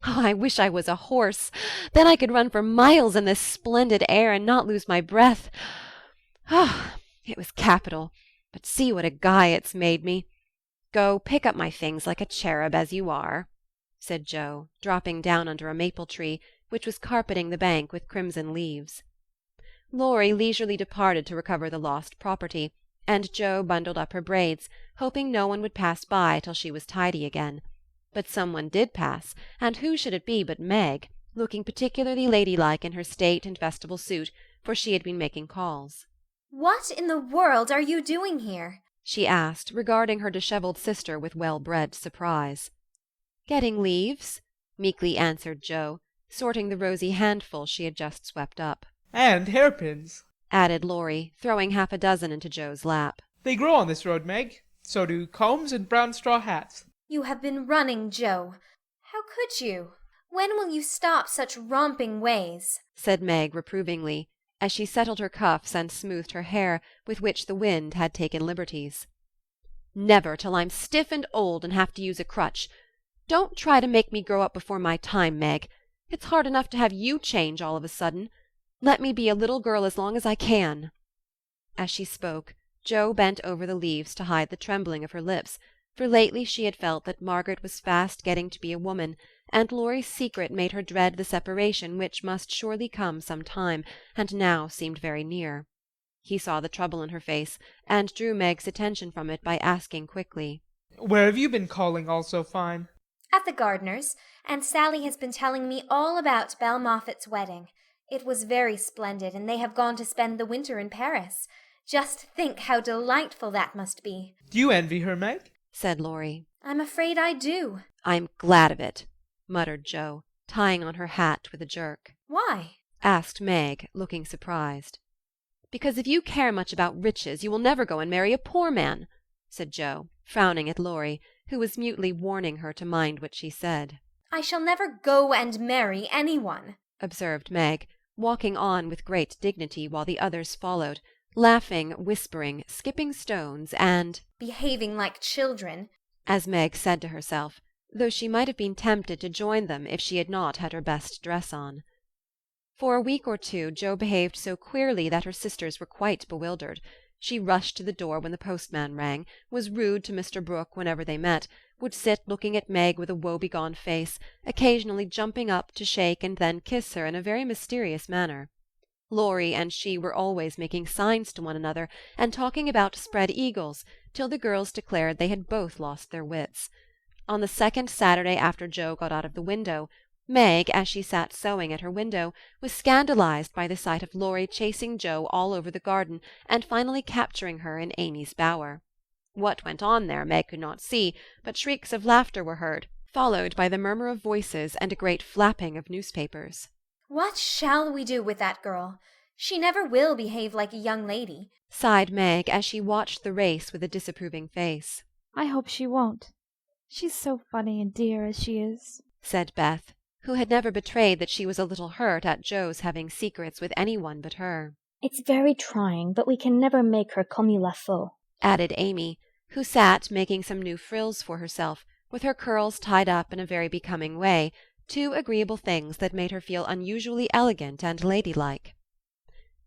"Oh, I wish I was a horse. Then I could run for miles in this splendid air and not lose my breath. Oh, it was capital, but see what a guy it's made me. Go pick up my things like a cherub as you are," said Joe, dropping down under a maple tree, which was carpeting the bank with crimson leaves. Laurie leisurely departed to recover the lost property, and Joe bundled up her braids, hoping no one would pass by till she was tidy again. But some one did pass, and who should it be but Meg, looking particularly ladylike in her state and festival suit, for she had been making calls. What in the world are you doing here? She asked, regarding her dishevelled sister with well-bred surprise. Getting leaves, meekly answered Jo, sorting the rosy handful she had just swept up. And hairpins, added Laurie, throwing half a dozen into Jo's lap. They grow on this road, Meg. So do combs and brown straw hats. You have been running, Jo. How could you? When will you stop such romping ways? Said Meg reprovingly, as she settled her cuffs and smoothed her hair, with which the wind had taken liberties. Never till I'm stiff and old and have to use a crutch. Don't try to make me grow up before my time, Meg. It's hard enough to have you change all of a sudden. Let me be a little girl as long as I can. As she spoke, Jo bent over the leaves to hide the trembling of her lips, for lately she had felt that Margaret was fast getting to be a woman, and Laurie's secret made her dread the separation which must surely come some time, and now seemed very near. He saw the trouble in her face, and drew Meg's attention from it by asking quickly, Where have you been calling all so fine? At the gardener's, and Sally has been telling me all about Belle Moffat's wedding. It was very splendid, and they have gone to spend the winter in Paris. Just think how delightful that must be. Do you envy her, Meg? Said Laurie. I'm afraid I do. I'm glad of it, muttered Jo, tying on her hat with a jerk. Why? Asked Meg, looking surprised. Because if you care much about riches, you will never go and marry a poor man, said Jo, frowning at Laurie, who was mutely warning her to mind what she said. I shall never go and marry anyone, observed Meg, walking on with great dignity while the others followed, laughing, whispering, skipping stones, and behaving like children, as Meg said to herself, though she might have been tempted to join them if she had not had her best dress on. For a week or two Jo behaved so queerly that her sisters were quite bewildered. She rushed to the door when the postman rang, was rude to Mr. Brooke whenever they met, would sit looking at Meg with a woebegone face, occasionally jumping up to shake and then kiss her in a very mysterious manner. Laurie and she were always making signs to one another and talking about spread eagles, till the girls declared they had both lost their wits. On the second Saturday after Jo got out of the window, Meg, as she sat sewing at her window, was scandalized by the sight of Laurie chasing Jo all over the garden and finally capturing her in Amy's bower. What went on there Meg could not see, but shrieks of laughter were heard, followed by the murmur of voices and a great flapping of newspapers. What shall we do with that girl? She never will behave like a young lady, sighed Meg as she watched the race with a disapproving face. I hope she won't. She's so funny and dear as she is, said Beth, who had never betrayed that she was a little hurt at Jo's having secrets with anyone but her. It's very trying, but we can never make her comme il la faut, added Amy, who sat making some new frills for herself, with her curls tied up in a very becoming way, two agreeable things that made her feel unusually elegant and ladylike.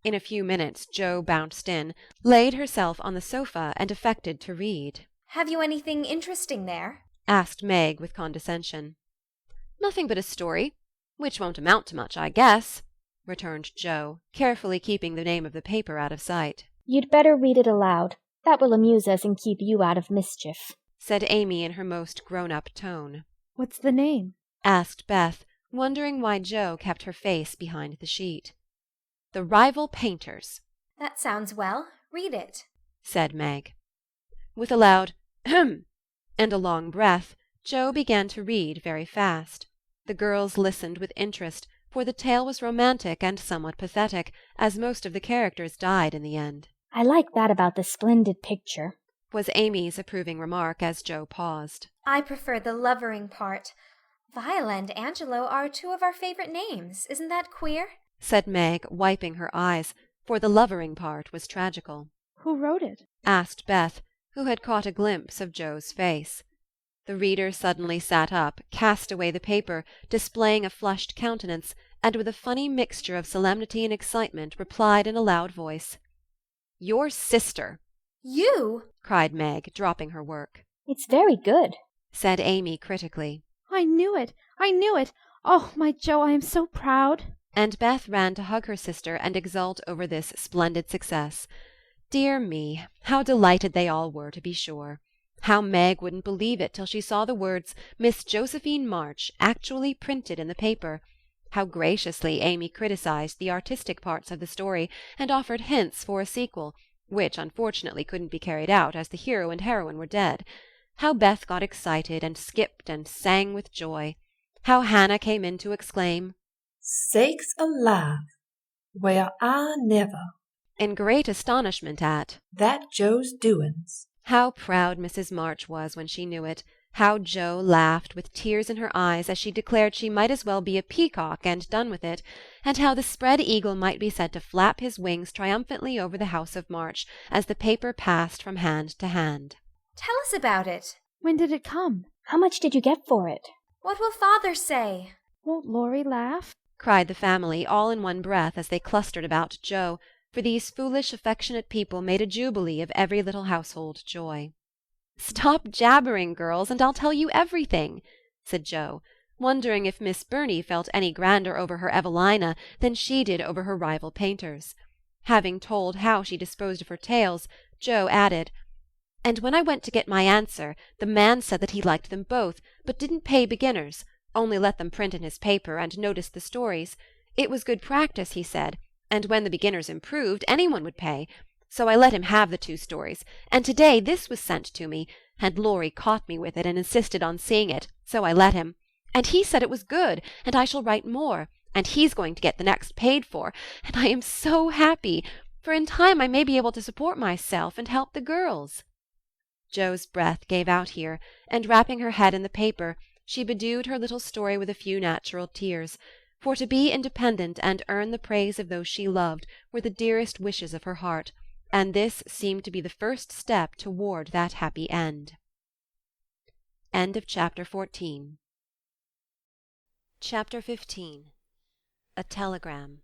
In a few minutes Jo bounced in, laid herself on the sofa, and affected to read. Have you anything interesting there? Asked Meg with condescension. Nothing but a story, which won't amount to much, I guess, returned Jo, carefully keeping the name of the paper out of sight. You'd better read it aloud. That will amuse us and keep you out of mischief, said Amy in her most grown-up tone. What's the name? Asked Beth, wondering why Jo kept her face behind the sheet. The Rival Painters. That sounds well. Read it, said Meg. With a loud "Ahem!" and a long breath, Jo began to read very fast. The girls listened with interest, for the tale was romantic and somewhat pathetic, as most of the characters died in the end. I like that about the splendid picture, was Amy's approving remark as Jo paused. I prefer the lovering part. Viola and Angelo are two of our favorite names. Isn't that queer? Said Meg, wiping her eyes, for the lovering part was tragical. Who wrote it? Asked Beth, who had caught a glimpse of Jo's face. The reader suddenly sat up, cast away the paper, displaying a flushed countenance, and with a funny mixture of solemnity and excitement replied in a loud voice, Your sister. You? Cried Meg, dropping her work. It's very good, said Amy critically. I knew it! I knew it! Oh, my Jo, I am so proud! And Beth ran to hug her sister and exult over this splendid success. Dear me, how delighted they all were, to be sure. How Meg wouldn't believe it till she saw the words Miss Josephine March actually printed in the paper, How graciously Amy criticized the artistic parts of the story, and offered hints for a sequel, which unfortunately couldn't be carried out as the hero and heroine were dead. How Beth got excited and skipped and sang with joy. How Hannah came in to exclaim, "Sakes alive! Well, I never!" in great astonishment at "That Joe's doings." How proud Mrs. March was when she knew it. How Jo laughed with tears in her eyes as she declared she might as well be a peacock and done with it, and how the spread eagle might be said to flap his wings triumphantly over the house of March as the paper passed from hand to hand. Tell us about it. When did it come? How much did you get for it? What will Father say? Won't Laurie laugh? Cried the family all in one breath as they clustered about Jo, for these foolish, affectionate people made a jubilee of every little household joy. "Stop jabbering, girls, and I'll tell you everything," said Jo, wondering if Miss Burney felt any grander over her Evelina than she did over her rival painters. Having told how she disposed of her tales, Jo added, "And when I went to get my answer, the man said that he liked them both, but didn't pay beginners, only let them print in his paper and noticed the stories. It was good practice, he said, and when the beginners improved, anyone would pay. So I let him have the 2 stories, and today this was sent to me, and Laurie caught me with it and insisted on seeing it, so I let him. And he said it was good, and I shall write more, and he's going to get the next paid for, and I am so happy, for in time I may be able to support myself and help the girls." Jo's breath gave out here, and wrapping her head in the paper, she bedewed her little story with a few natural tears, for to be independent and earn the praise of those she loved were the dearest wishes of her heart, and this seemed to be the first step toward that happy end. End of Chapter 14. Chapter 15. A Telegram.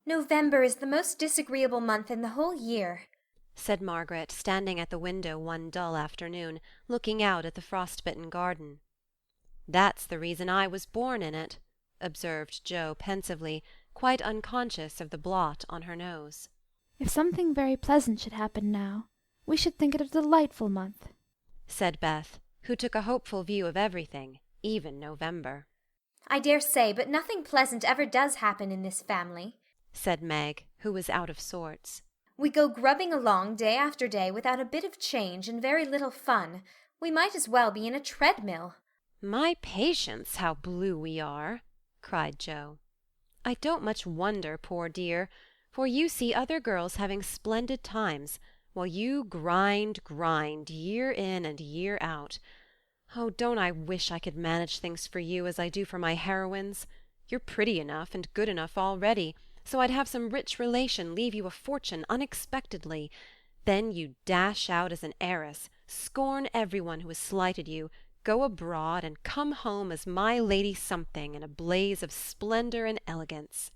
November is the most disagreeable month in the whole year, said Margaret, standing at the window one dull afternoon, looking out at the frost-bitten garden. "That's the reason I was born in it," observed Jo pensively, quite unconscious of the blot on her nose. If something very pleasant should happen now, we should think it a delightful month, said Beth, who took a hopeful view of everything, even November. I dare say, but nothing pleasant ever does happen in this family, said Meg, who was out of sorts. We go grubbing along day after day without a bit of change and very little fun. We might as well be in a treadmill. My patience, how blue we are, cried Jo. I don't much wonder, poor dear, for you see other girls having splendid times, while you grind, year in and year out. Oh, don't I wish I could manage things for you as I do for my heroines? You're pretty enough and good enough already, so I'd have some rich relation leave you a fortune unexpectedly. Then you dash out as an heiress, scorn everyone who has slighted you, go abroad, and come home as my Lady Something in a blaze of splendour and elegance.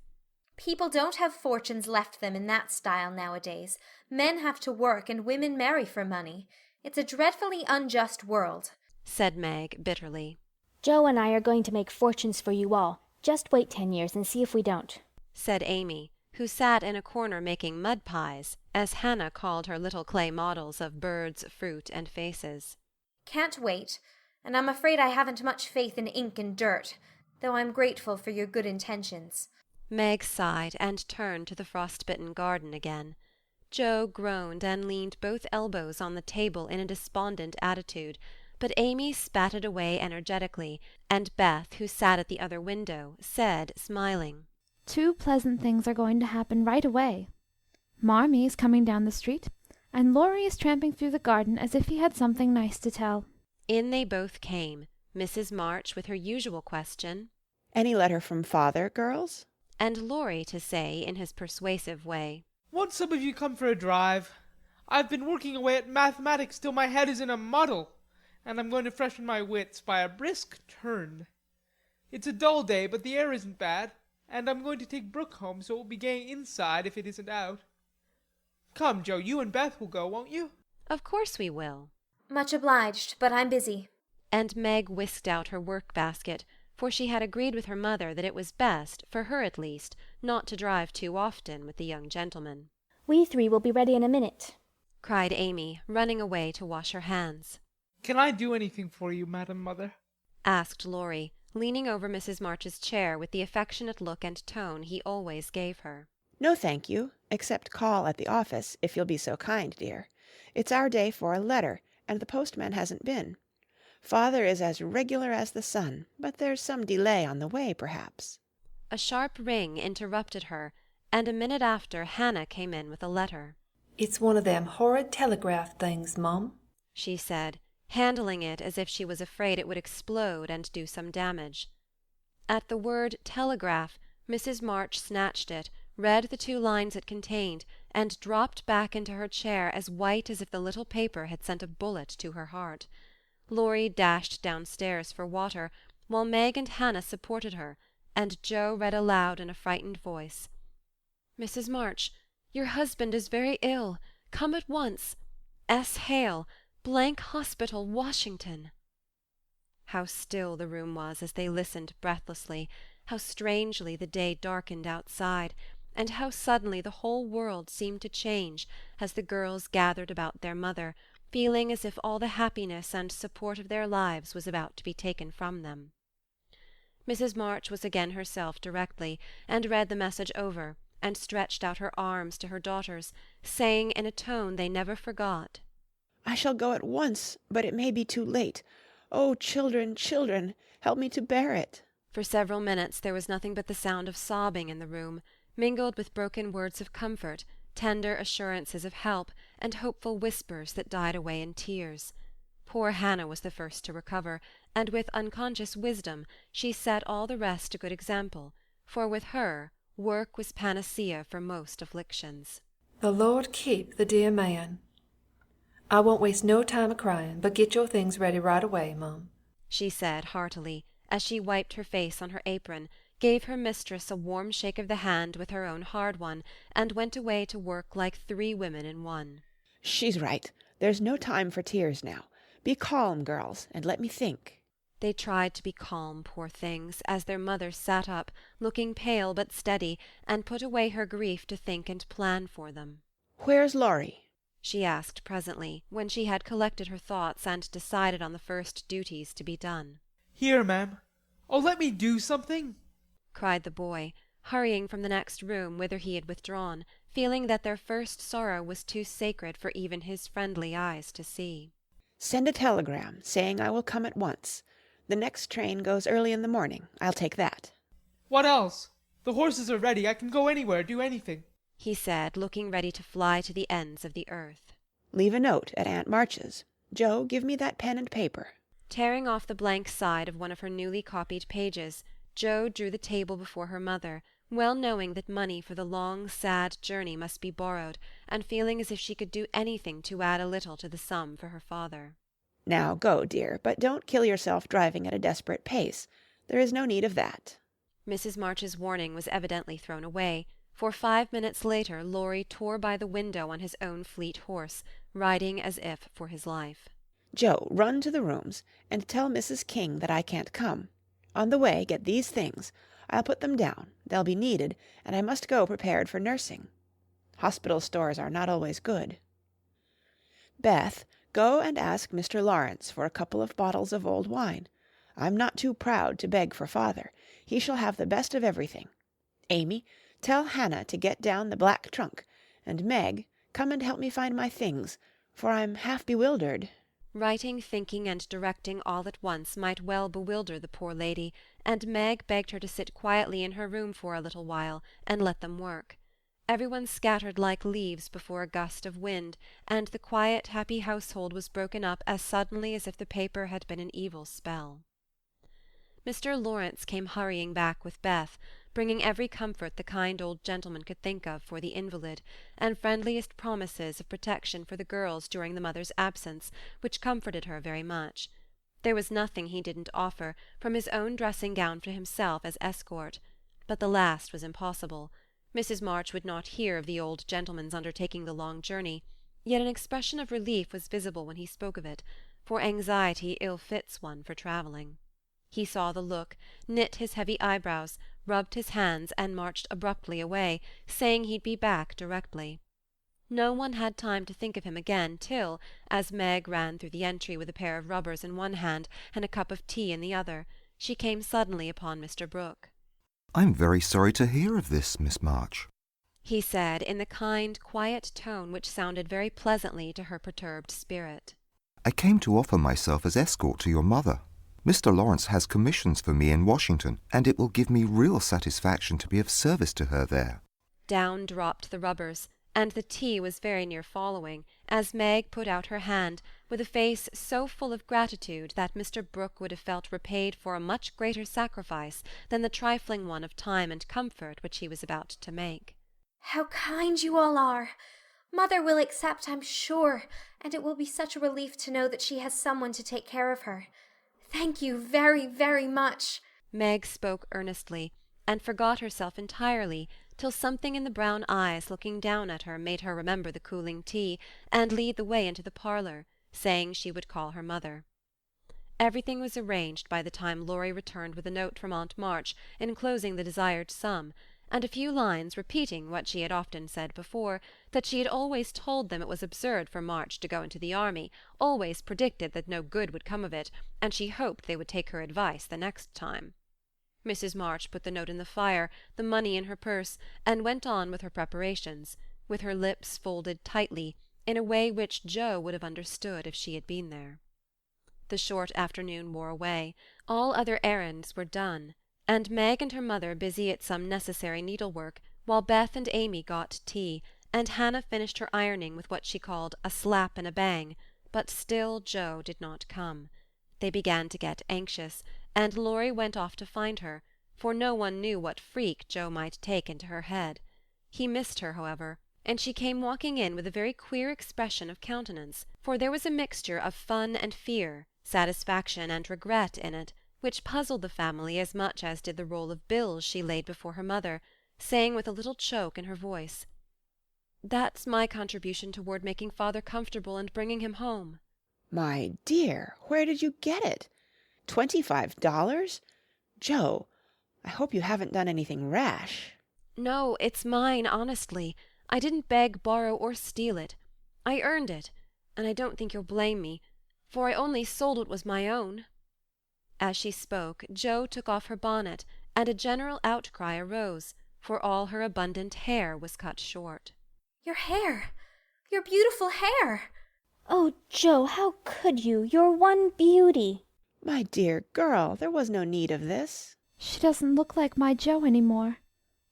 People don't have fortunes left them in that style nowadays. Men have to work and women marry for money. It's a dreadfully unjust world, said Meg bitterly. Jo and I are going to make fortunes for you all. Just wait 10 years and see if we don't, said Amy, who sat in a corner making mud pies, as Hannah called her little clay models of birds, fruit, and faces. Can't wait, and I'm afraid I haven't much faith in ink and dirt, though I'm grateful for your good intentions. Meg sighed and turned to the frost-bitten garden again. Jo groaned and leaned both elbows on the table in a despondent attitude, but Amy spatted away energetically, and Beth, who sat at the other window, said, smiling, 2 pleasant things are going to happen right away. Marmee is coming down the street, and Laurie is tramping through the garden as if he had something nice to tell. In they both came, Mrs. March with her usual question, Any letter from Father, girls? And Laurie to say, in his persuasive way, Won't some of you come for a drive? I've been working away at mathematics till my head is in a muddle, and I'm going to freshen my wits by a brisk turn. It's a dull day, but the air isn't bad, and I'm going to take Brooke home, so it will be gay inside if it isn't out. Come, Jo, you and Beth will go, won't you? Of course we will. Much obliged, but I'm busy. And Meg whisked out her work-basket, for she had agreed with her mother that it was best, for her at least, not to drive too often with the young gentleman. We 3 will be ready in a minute, cried Amy, running away to wash her hands. Can I do anything for you, Madam Mother? asked Laurie, leaning over Mrs. March's chair with the affectionate look and tone he always gave her. No, thank you, except call at the office, if you'll be so kind, dear. It's our day for a letter, and the postman hasn't been. Father is as regular as the sun, but there's some delay on the way, perhaps." A sharp ring interrupted her, and a minute after Hannah came in with a letter. "It's one of them horrid telegraph things, Mum," she said, handling it as if she was afraid it would explode and do some damage. At the word telegraph, Mrs. March snatched it, read the 2 lines it contained, and dropped back into her chair as white as if the little paper had sent a bullet to her heart. Laurie dashed downstairs for water, while Meg and Hannah supported her, and Joe read aloud in a frightened voice. "Mrs. March, your husband is very ill. Come at once. S. Hale, Hospital, Washington." How still the room was as they listened breathlessly, how strangely the day darkened outside, and how suddenly the whole world seemed to change as the girls gathered about their mother, feeling as if all the happiness and support of their lives was about to be taken from them. Mrs. March was again herself directly, and read the message over, and stretched out her arms to her daughters, saying in a tone they never forgot, "I shall go at once, but it may be too late. Oh, children, children, help me to bear it." For several minutes there was nothing but the sound of sobbing in the room, mingled with broken words of comfort, tender assurances of help, and hopeful whispers that died away in tears. Poor Hannah was the first to recover, and with unconscious wisdom she set all the rest a good example, for with her work was panacea for most afflictions. "The Lord keep the dear man. I won't waste no time a-crying, but get your things ready right away, Mum," she said heartily, as she wiped her face on her apron, gave her mistress a warm shake of the hand with her own hard one, and went away to work like 3 women in one. "She's right. There's no time for tears now. Be calm, girls, and let me think." They tried to be calm, poor things, as their mother sat up, looking pale but steady, and put away her grief to think and plan for them. "Where's Laurie?" she asked presently, when she had collected her thoughts and decided on the first duties to be done. "Here, ma'am. Oh, let me do something!" cried the boy, hurrying from the next room whither he had withdrawn, feeling that their first sorrow was too sacred for even his friendly eyes to see. "Send a telegram, saying I will come at once. The next train goes early in the morning. I'll take that." "What else? The horses are ready. I can go anywhere, do anything," he said, looking ready to fly to the ends of the earth. "Leave a note at Aunt March's. Joe, give me that pen and paper." Tearing off the blank side of one of her newly copied pages, Joe drew the table before her mother, well knowing that money for the long, sad journey must be borrowed, and feeling as if she could do anything to add a little to the sum for her father. "Now go, dear, but don't kill yourself driving at a desperate pace. There is no need of that." Mrs. March's warning was evidently thrown away, for 5 minutes later Laurie tore by the window on his own fleet horse, riding as if for his life. "Joe, run to the rooms, and tell Mrs. King that I can't come. On the way, get these things. I'll put them down. They'll be needed, and I must go prepared for nursing. Hospital stores are not always good. Beth, go and ask Mr. Laurence for a couple of bottles of old wine. I'm not too proud to beg for father. He shall have the best of everything. Amy, tell Hannah to get down the black trunk, and Meg, come and help me find my things, for I'm half bewildered." Writing, thinking, and directing all at once might well bewilder the poor lady, and Meg begged her to sit quietly in her room for a little while, and let them work. Everyone scattered like leaves before a gust of wind, and the quiet, happy household was broken up as suddenly as if the paper had been an evil spell. Mr. Laurence came hurrying back with Beth, bringing every comfort the kind old gentleman could think of for the invalid, and friendliest promises of protection for the girls during the mother's absence, which comforted her very much. There was nothing he didn't offer, from his own dressing-gown for himself as escort, but the last was impossible. Mrs. March would not hear of the old gentleman's undertaking the long journey, yet an expression of relief was visible when he spoke of it, for anxiety ill fits one for travelling. He saw the look, knit his heavy eyebrows, rubbed his hands, and marched abruptly away, saying he'd be back directly. No one had time to think of him again till, as Meg ran through the entry with a pair of rubbers in one hand and a cup of tea in the other, she came suddenly upon Mr. Brooke. "I'm very sorry to hear of this, Miss March," he said in the kind, quiet tone which sounded very pleasantly to her perturbed spirit. "I came to offer myself as escort to your mother. Mr. Laurence has commissions for me in Washington, and it will give me real satisfaction to be of service to her there." Down dropped the rubbers, and the tea was very near following, as Meg put out her hand, with a face so full of gratitude that Mr. Brooke would have felt repaid for a much greater sacrifice than the trifling one of time and comfort which he was about to make. How kind you all are! Mother will accept, I'm sure, and it will be such a relief to know that she has someone to take care of her. Thank you very, very much. Meg spoke earnestly, and forgot herself entirely, till something in the brown eyes looking down at her made her remember the cooling tea, and lead the way into the parlour, saying she would call her mother. Everything was arranged by the time Laurie returned with a note from Aunt March, enclosing the desired sum, and a few lines repeating what she had often said before, that she had always told them it was absurd for March to go into the army, always predicted that no good would come of it, and she hoped they would take her advice the next time. Mrs. March put the note in the fire, the money in her purse, and went on with her preparations, with her lips folded tightly, in a way which Joe would have understood if she had been there. The short afternoon wore away. All other errands were done, and Meg and her mother busy at some necessary needlework, while Beth and Amy got tea, and Hannah finished her ironing with what she called a slap and a bang, but still Joe did not come. They began to get anxious, and Laurie went off to find her, for no one knew what freak Joe might take into her head. He missed her, however, and she came walking in with a very queer expression of countenance, for there was a mixture of fun and fear, satisfaction and regret in it, which puzzled the family as much as did the roll of bills she laid before her mother, saying with a little choke in her voice, "That's my contribution toward making father comfortable and bringing him home." My dear, where did you get it? $25? Joe, I hope you haven't done anything rash. No, it's mine, honestly. I didn't beg, borrow, or steal it. I earned it, and I don't think you'll blame me, for I only sold what was my own. As she spoke, Joe took off her bonnet, and a general outcry arose, for all her abundant hair was cut short. Your hair! Your beautiful hair! Oh, Joe, how could you? You're one beauty. My dear girl, there was no need of this. She doesn't look like my Joe any more,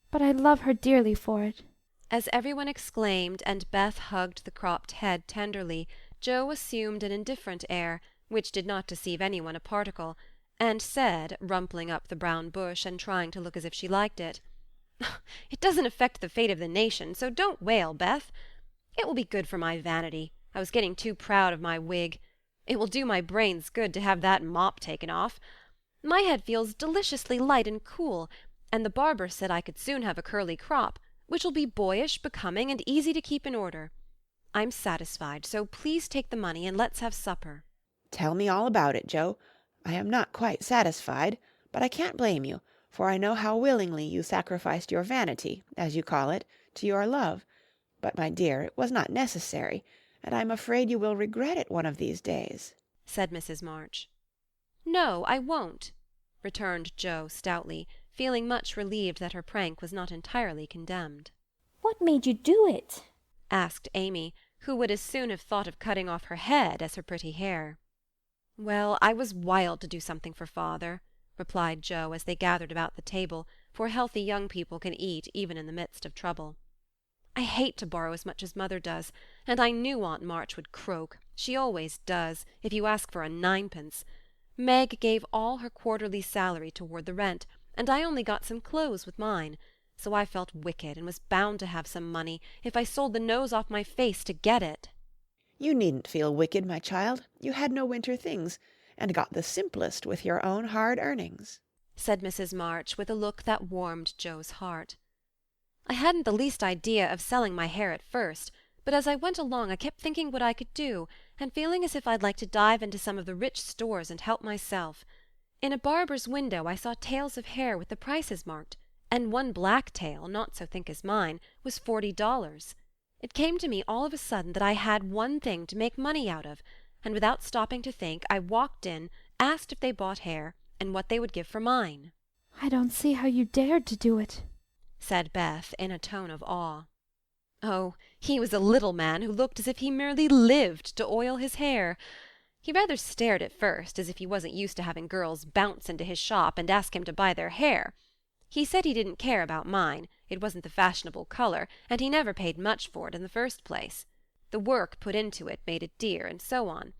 but I love her dearly for it. As everyone exclaimed and Beth hugged the cropped head tenderly, Joe assumed an indifferent air, which did not deceive anyone a particle, and said, rumpling up the brown bush and trying to look as if she liked it, "It doesn't affect the fate of the nation, so don't wail, Beth. It will be good for my vanity. I was getting too proud of my wig. It will do my brains good to have that mop taken off. My head feels deliciously light and cool, and the barber said I could soon have a curly crop, which will be boyish, becoming, and easy to keep in order. I'm satisfied, so please take the money and let's have supper." Tell me all about it, Joe. I am not quite satisfied, but I can't blame you, for I know how willingly you sacrificed your vanity, as you call it, to your love. But, my dear, it was not necessary, and I'm afraid you will regret it one of these days," said Mrs. March. "No, I won't," returned Joe stoutly, feeling much relieved that her prank was not entirely condemned. What made you do it? asked Amy, who would as soon have thought of cutting off her head as her pretty hair. "Well, I was wild to do something for father," replied Joe as they gathered about the table, for healthy young people can eat even in the midst of trouble. "I hate to borrow as much as mother does, and I knew Aunt March would croak. She always does, if you ask for a ninepence. Meg gave all her quarterly salary toward the rent, and I only got some clothes with mine, so I felt wicked and was bound to have some money, if I sold the nose off my face to get it." "You needn't feel wicked, my child. You had no winter things, and got the simplest with your own hard earnings," said Mrs. March, with a look that warmed Joe's heart. "I hadn't the least idea of selling my hair at first, but as I went along I kept thinking what I could do, and feeling as if I'd like to dive into some of the rich stores and help myself. In a barber's window I saw tails of hair with the prices marked, and one black tail, not so thick as mine, was $40. It came to me all of a sudden that I had one thing to make money out of, and without stopping to think I walked in, asked if they bought hair, and what they would give for mine. I don't see how you dared to do it, said Beth in a tone of awe. Oh, he was a little man who looked as if he merely lived to oil his hair. He rather stared at first, as if he wasn't used to having girls bounce into his shop and ask him to buy their hair. He said he didn't care about mine, it wasn't the fashionable colour, and he never paid much for it in the first place. The work put into it made it dear, and so on.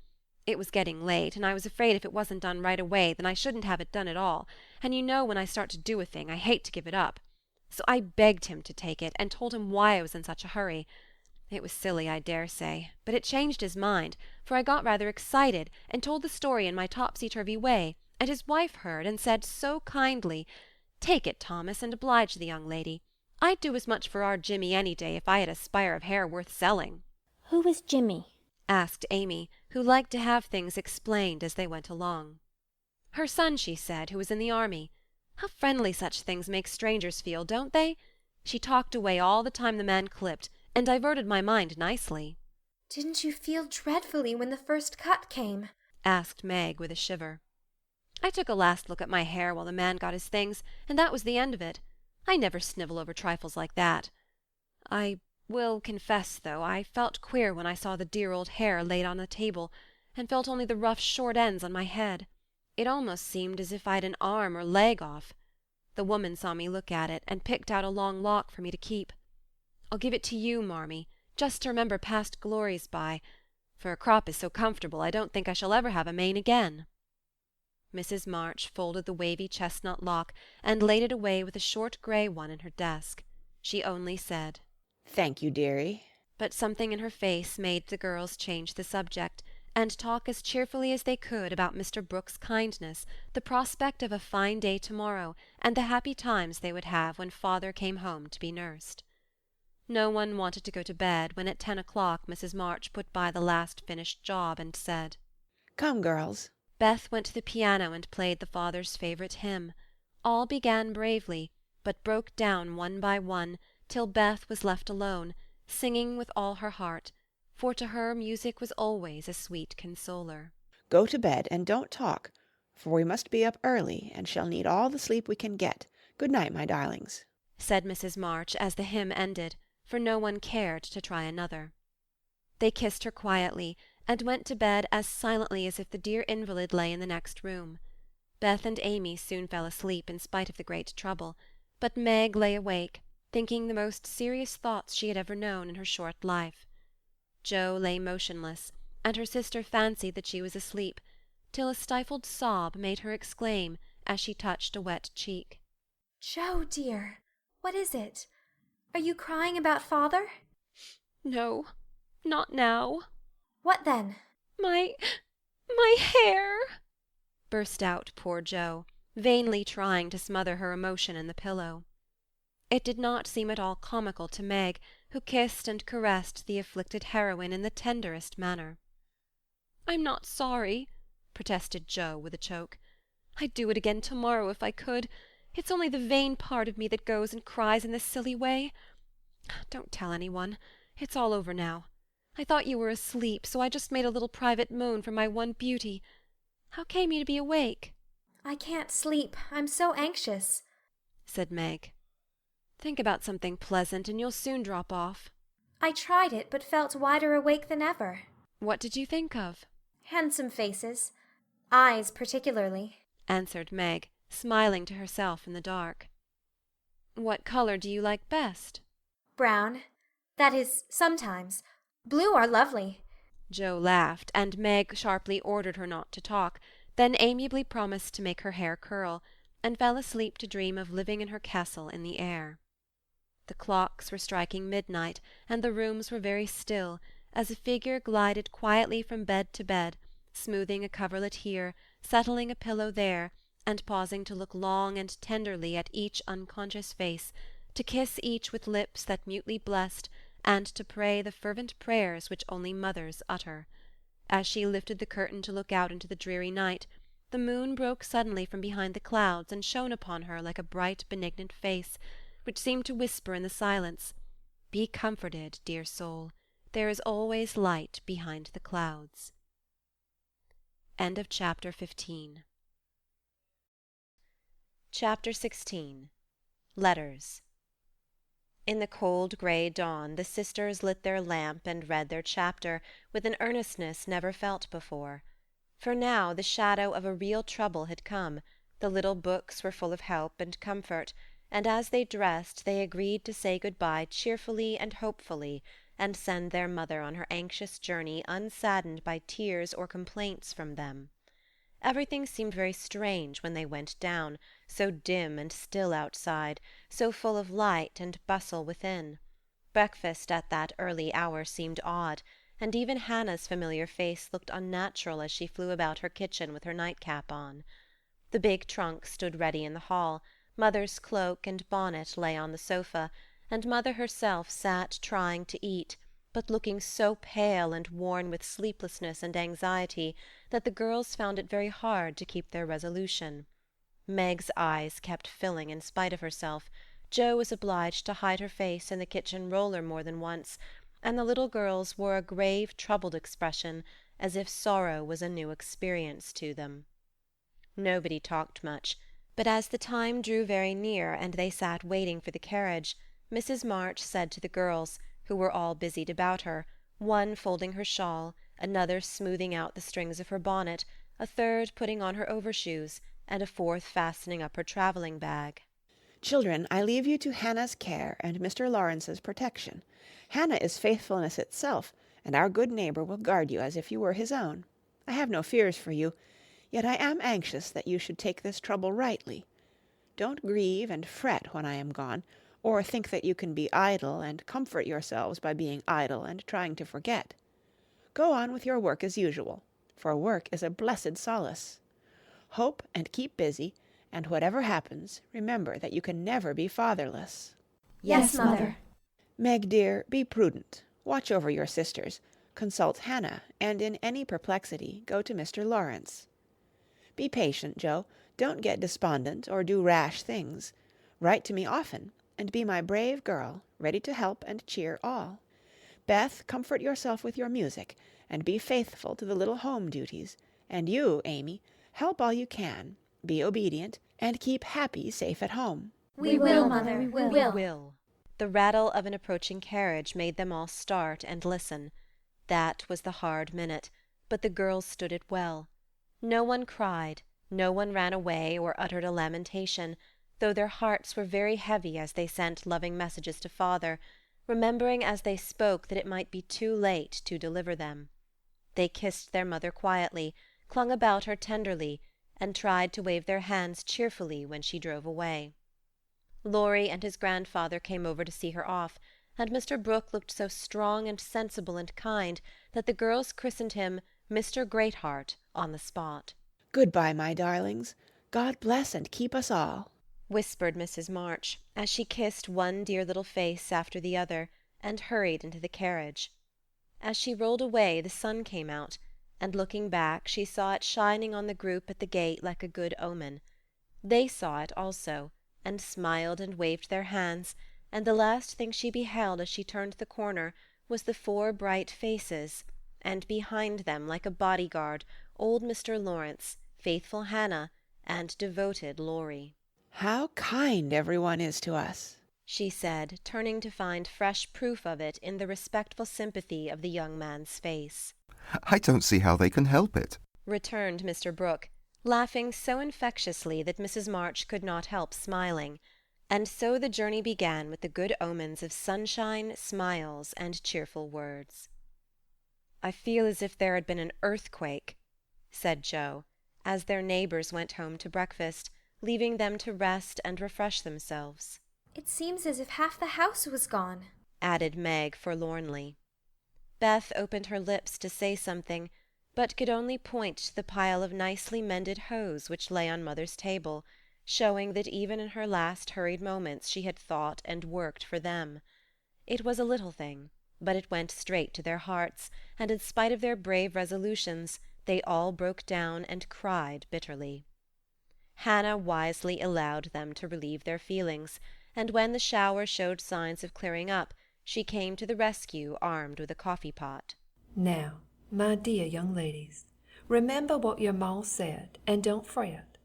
It was getting late, and I was afraid if it wasn't done right away, then I shouldn't have it done at all, and you know when I start to do a thing, I hate to give it up. So I begged him to take it, and told him why I was in such a hurry. It was silly, I dare say, but it changed his mind, for I got rather excited, and told the story in my topsy-turvy way, and his wife heard, and said so kindly, "Take it, Thomas, and oblige the young lady. I'd do as much for our Jimmy any day if I had a spire of hair worth selling." Who is Jimmy? asked Amy, who liked to have things explained as they went along. Her son, she said, who was in the army. How friendly such things make strangers feel, don't they? She talked away all the time the man clipped, and diverted my mind nicely. Didn't you feel dreadfully when the first cut came? asked Meg with a shiver. I took a last look at my hair while the man got his things, and that was the end of it. I never snivel over trifles like that. I will confess, though, I felt queer when I saw the dear old hair laid on the table, and felt only the rough short ends on my head. It almost seemed as if I'd an arm or leg off. The woman saw me look at it, and picked out a long lock for me to keep. I'll give it to you, Marmee, just to remember past glories by, for a crop is so comfortable I don't think I shall ever have a mane again. Mrs. March folded the wavy chestnut lock, and laid it away with a short grey one in her desk. She only said, "Thank you, dearie." But something in her face made the girls change the subject, and talk as cheerfully as they could about Mr. Brooke's kindness, the prospect of a fine day tomorrow, and the happy times they would have when father came home to be nursed. No one wanted to go to bed when at 10 o'clock Mrs. March put by the last finished job and said, "Come, girls." Beth went to the piano and played the father's favourite hymn. All began bravely, but broke down one by one, till Beth was left alone, singing with all her heart, for to her music was always a sweet consoler. "Go to bed, and don't talk, for we must be up early, and shall need all the sleep we can get. Good night, my darlings," said Mrs. March as the hymn ended, for no one cared to try another. They kissed her quietly, and went to bed as silently as if the dear invalid lay in the next room. Beth and Amy soon fell asleep in spite of the great trouble, but Meg lay awake, thinking the most serious thoughts she had ever known in her short life. Jo lay motionless, and her sister fancied that she was asleep, till a stifled sob made her exclaim as she touched a wet cheek. "Jo, dear, what is it? Are you crying about father?" "No, not now." "What then?" My hair!" burst out poor Jo, vainly trying to smother her emotion in the pillow. It did not seem at all comical to Meg, who kissed and caressed the afflicted heroine in the tenderest manner. "I'm not sorry," protested Jo with a choke. "I'd do it again tomorrow if I could. It's only the vain part of me that goes and cries in this silly way. Don't tell anyone. It's all over now. I thought you were asleep, so I just made a little private moan for my one beauty. How came you to be awake?" "I can't sleep. I'm so anxious," said Meg. "Think about something pleasant, and you'll soon drop off." "I tried it, but felt wider awake than ever." "What did you think of?" "Handsome faces. Eyes particularly," answered Meg, smiling to herself in the dark. "What colour do you like best?" "Brown. That is, sometimes. Blue are lovely." Jo laughed, and Meg sharply ordered her not to talk, then amiably promised to make her hair curl, and fell asleep to dream of living in her castle in the air. The clocks were striking midnight, and the rooms were very still, as a figure glided quietly from bed to bed, smoothing a coverlet here, settling a pillow there, and pausing to look long and tenderly at each unconscious face, to kiss each with lips that mutely blessed, and to pray the fervent prayers which only mothers utter. As she lifted the curtain to look out into the dreary night, the moon broke suddenly from behind the clouds and shone upon her like a bright benignant face, which seemed to whisper in the silence, "Be comforted, dear soul, there is always light behind the clouds." End of chapter 15. Chapter 16 Letters In the cold grey dawn the sisters lit their lamp and read their chapter with an earnestness never felt before. For now the shadow of a real trouble had come, the little books were full of help and comfort, and as they dressed they agreed to say good-bye cheerfully and hopefully, and send their mother on her anxious journey unsaddened by tears or complaints from them. Everything seemed very strange when they went down, so dim and still outside, so full of light and bustle within. Breakfast at that early hour seemed odd, and even Hannah's familiar face looked unnatural as she flew about her kitchen with her nightcap on. The big trunk stood ready in the hall, Mother's cloak and bonnet lay on the sofa, and Mother herself sat trying to eat, but looking so pale and worn with sleeplessness and anxiety that the girls found it very hard to keep their resolution. Meg's eyes kept filling in spite of herself, Jo was obliged to hide her face in the kitchen roller more than once, and the little girls wore a grave, troubled expression, as if sorrow was a new experience to them. Nobody talked much, but as the time drew very near and they sat waiting for the carriage, Mrs. March said to the girls, who were all busied about her, one folding her shawl, another smoothing out the strings of her bonnet, a third putting on her overshoes, and a fourth fastening up her travelling bag. Children, I leave you to Hannah's care and Mr. Lawrence's protection. Hannah is faithfulness itself, and our good neighbour will guard you as if you were his own. I have no fears for you, yet I am anxious that you should take this trouble rightly. Don't grieve and fret when I am gone, or think that you can be idle and comfort yourselves by being idle and trying to forget. Go on with your work as usual, for work is a blessed solace. Hope and keep busy, and whatever happens, remember that you can never be fatherless. Yes, Mother. Meg, dear, be prudent. Watch over your sisters. Consult Hannah, and in any perplexity, go to Mr. Laurence. Be patient, Jo. Don't get despondent or do rash things. Write to me often, and be my brave girl, ready to help and cheer all. Beth, comfort yourself with your music, and be faithful to the little home duties. And you, Amy, help all you can, be obedient, and keep Happy safe at home. We will, Mother, we will. The rattle of an approaching carriage made them all start and listen. That was the hard minute, but the girls stood it well. No one cried, no one ran away or uttered a lamentation, though their hearts were very heavy as they sent loving messages to Father, remembering as they spoke that it might be too late to deliver them. They kissed their mother quietly, clung about her tenderly, and tried to wave their hands cheerfully when she drove away. Laurie and his grandfather came over to see her off, and Mr. Brooke looked so strong and sensible and kind that the girls christened him Mr. Greatheart on the spot. Goodbye, my darlings. God bless and keep us all, whispered Mrs. March, as she kissed one dear little face after the other, and hurried into the carriage. As she rolled away the sun came out, and looking back she saw it shining on the group at the gate like a good omen. They saw it also, and smiled and waved their hands, and the last thing she beheld as she turned the corner was the 4 bright faces, and behind them, like a bodyguard, old Mr. Lawrence, faithful Hannah, and devoted Laurie. How kind everyone is to us, she said, turning to find fresh proof of it in the respectful sympathy of the young man's face. I don't see how they can help it, returned Mr. Brooke, laughing so infectiously that Mrs. March could not help smiling. And so the journey began with the good omens of sunshine, smiles, and cheerful words. I feel as if there had been an earthquake, said Jo, as their neighbours went home to breakfast, leaving them to rest and refresh themselves. It seems as if half the house was gone, added Meg forlornly. Beth opened her lips to say something, but could only point to the pile of nicely mended hose which lay on Mother's table, showing that even in her last hurried moments she had thought and worked for them. It was a little thing, but it went straight to their hearts, and in spite of their brave resolutions, they all broke down and cried bitterly. Hannah wisely allowed them to relieve their feelings, and when the shower showed signs of clearing up, she came to the rescue armed with a coffee-pot. Now, my dear young ladies, remember what your ma said, and don't fret.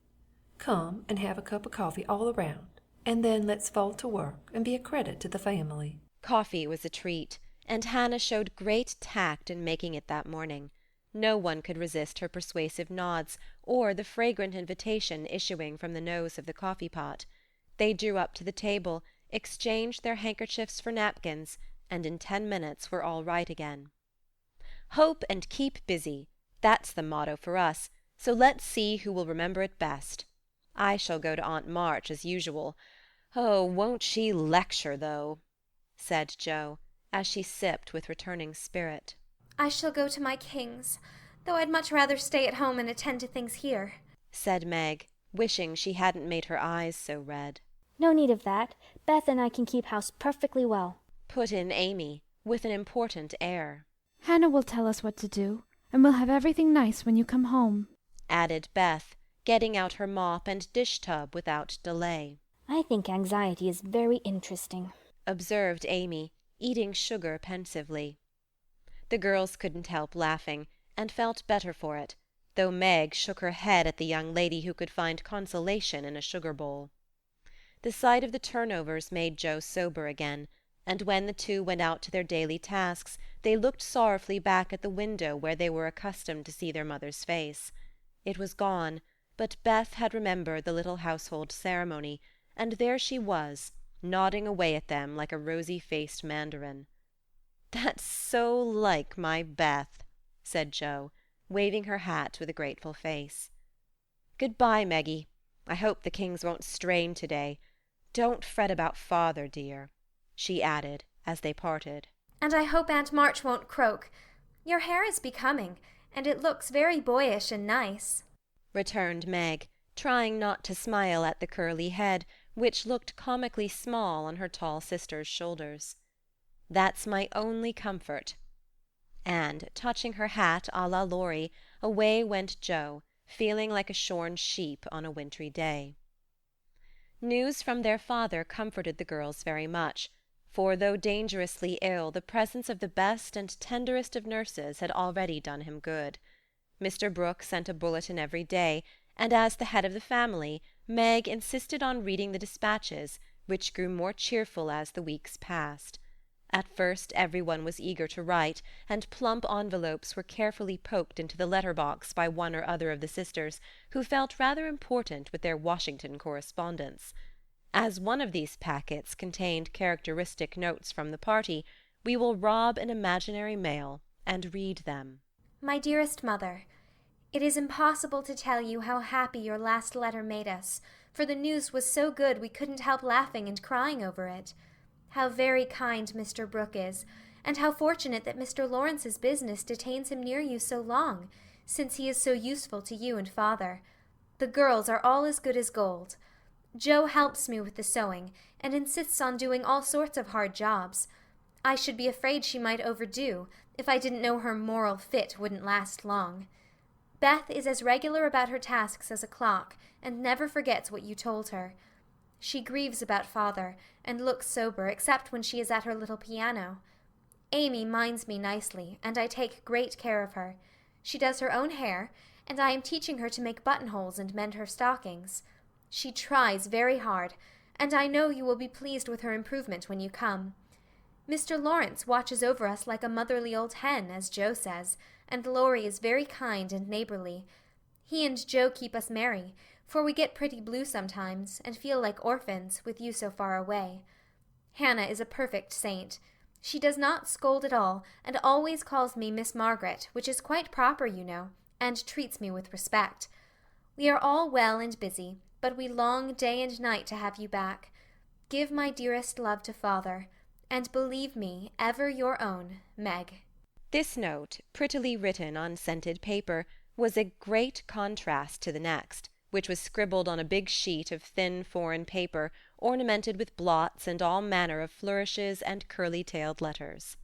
Come and have a cup of coffee all around, and then let's fall to work and be a credit to the family." Coffee was a treat, and Hannah showed great tact in making it that morning. No one could resist her persuasive nods, or the fragrant invitation issuing from the nose of the coffee-pot. They drew up to the table, exchanged their handkerchiefs for napkins, and in 10 minutes were all right again. "Hope and keep busy. That's the motto for us, so let's see who will remember it best. I shall go to Aunt March as usual. Oh, won't she lecture, though!" said Jo, as she sipped with returning spirit. "I shall go to my King's, though I'd much rather stay at home and attend to things here," said Meg, wishing she hadn't made her eyes so red. "No need of that. Beth and I can keep house perfectly well," put in Amy, with an important air. "Hannah will tell us what to do, and we'll have everything nice when you come home," added Beth, getting out her mop and dish-tub without delay. "I think anxiety is very interesting," observed Amy, eating sugar pensively. The girls couldn't help laughing, and felt better for it, though Meg shook her head at the young lady who could find consolation in a sugar-bowl. The sight of the turnovers made Jo sober again, and when the two went out to their daily tasks, they looked sorrowfully back at the window where they were accustomed to see their mother's face. It was gone, but Beth had remembered the little household ceremony, and there she was, nodding away at them like a rosy-faced mandarin. "That's so like my Beth," said Jo, waving her hat with a grateful face. "Good-bye, Meggie. I hope the Kings won't strain today. Don't fret about father, dear," she added, as they parted. "And I hope Aunt March won't croak. Your hair is becoming, and it looks very boyish and nice," returned Meg, trying not to smile at the curly head, which looked comically small on her tall sister's shoulders. "That's my only comfort." And, touching her hat à la Laurie, away went Jo, feeling like a shorn sheep on a wintry day. News from their father comforted the girls very much, for though dangerously ill, the presence of the best and tenderest of nurses had already done him good. Mr. Brooke sent a bulletin every day, and as the head of the family, Meg insisted on reading the dispatches, which grew more cheerful as the weeks passed. At first everyone was eager to write, and plump envelopes were carefully poked into the letter-box by one or other of the sisters, who felt rather important with their Washington correspondence. As one of these packets contained characteristic notes from the party, we will rob an imaginary mail and read them. "My dearest Mother, it is impossible to tell you how happy your last letter made us, for the news was so good we couldn't help laughing and crying over it. How very kind Mr. Brooke is, and how fortunate that Mr. Lawrence's business detains him near you so long, since he is so useful to you and father. The girls are all as good as gold. Jo helps me with the sewing, and insists on doing all sorts of hard jobs. I should be afraid she might overdo, if I didn't know her moral fit wouldn't last long. Beth is as regular about her tasks as a clock, and never forgets what you told her. She grieves about father, and looks sober, except when she is at her little piano. Amy minds me nicely, and I take great care of her. She does her own hair, and I am teaching her to make buttonholes and mend her stockings. She tries very hard, and I know you will be pleased with her improvement when you come. Mr. Lawrence watches over us like a motherly old hen, as Jo says, and Laurie is very kind and neighborly. He and Jo keep us merry, for we get pretty blue sometimes, and feel like orphans, with you so far away. Hannah is a perfect saint. She does not scold at all, and always calls me Miss Margaret, which is quite proper, you know, and treats me with respect. We are all well and busy, but we long day and night to have you back. Give my dearest love to father, and believe me, ever your own, Meg. This note, prettily written on scented paper, was a great contrast to the next, which was scribbled on a big sheet of thin foreign paper, ornamented with blots and all manner of flourishes and curly-tailed letters.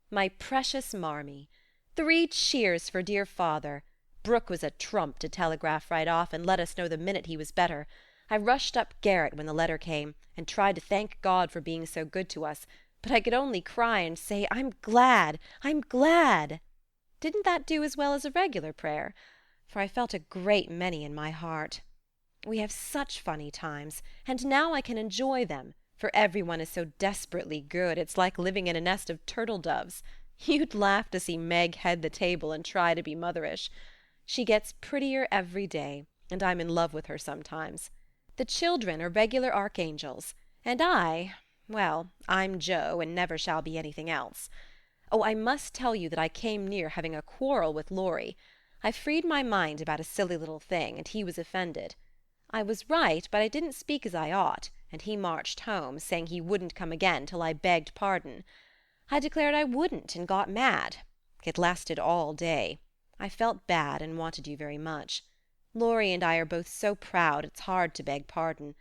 My precious Marmee, 3 cheers for dear father. Brooke was a trump to telegraph right off and let us know the minute he was better. I rushed up garret when the letter came, and tried to thank God for being so good to us, but I could only cry and say, I'm glad, I'm glad. Didn't that do as well as a regular prayer? For I felt a great many in my heart. We have such funny times, and now I can enjoy them, for everyone is so desperately good it's like living in a nest of turtle-doves. You'd laugh to see Meg head the table and try to be motherish. She gets prettier every day, and I'm in love with her sometimes. The children are regular archangels, and well, I'm Jo and never shall be anything else. Oh, I must tell you that I came near having a quarrel with Laurie. I freed my mind about a silly little thing, and he was offended. I was right, but I didn't speak as I ought, and he marched home, saying he wouldn't come again till I begged pardon. I declared I wouldn't, and got mad. It lasted all day. I felt bad and wanted you very much. Laurie and I are both so proud it's hard to beg pardon.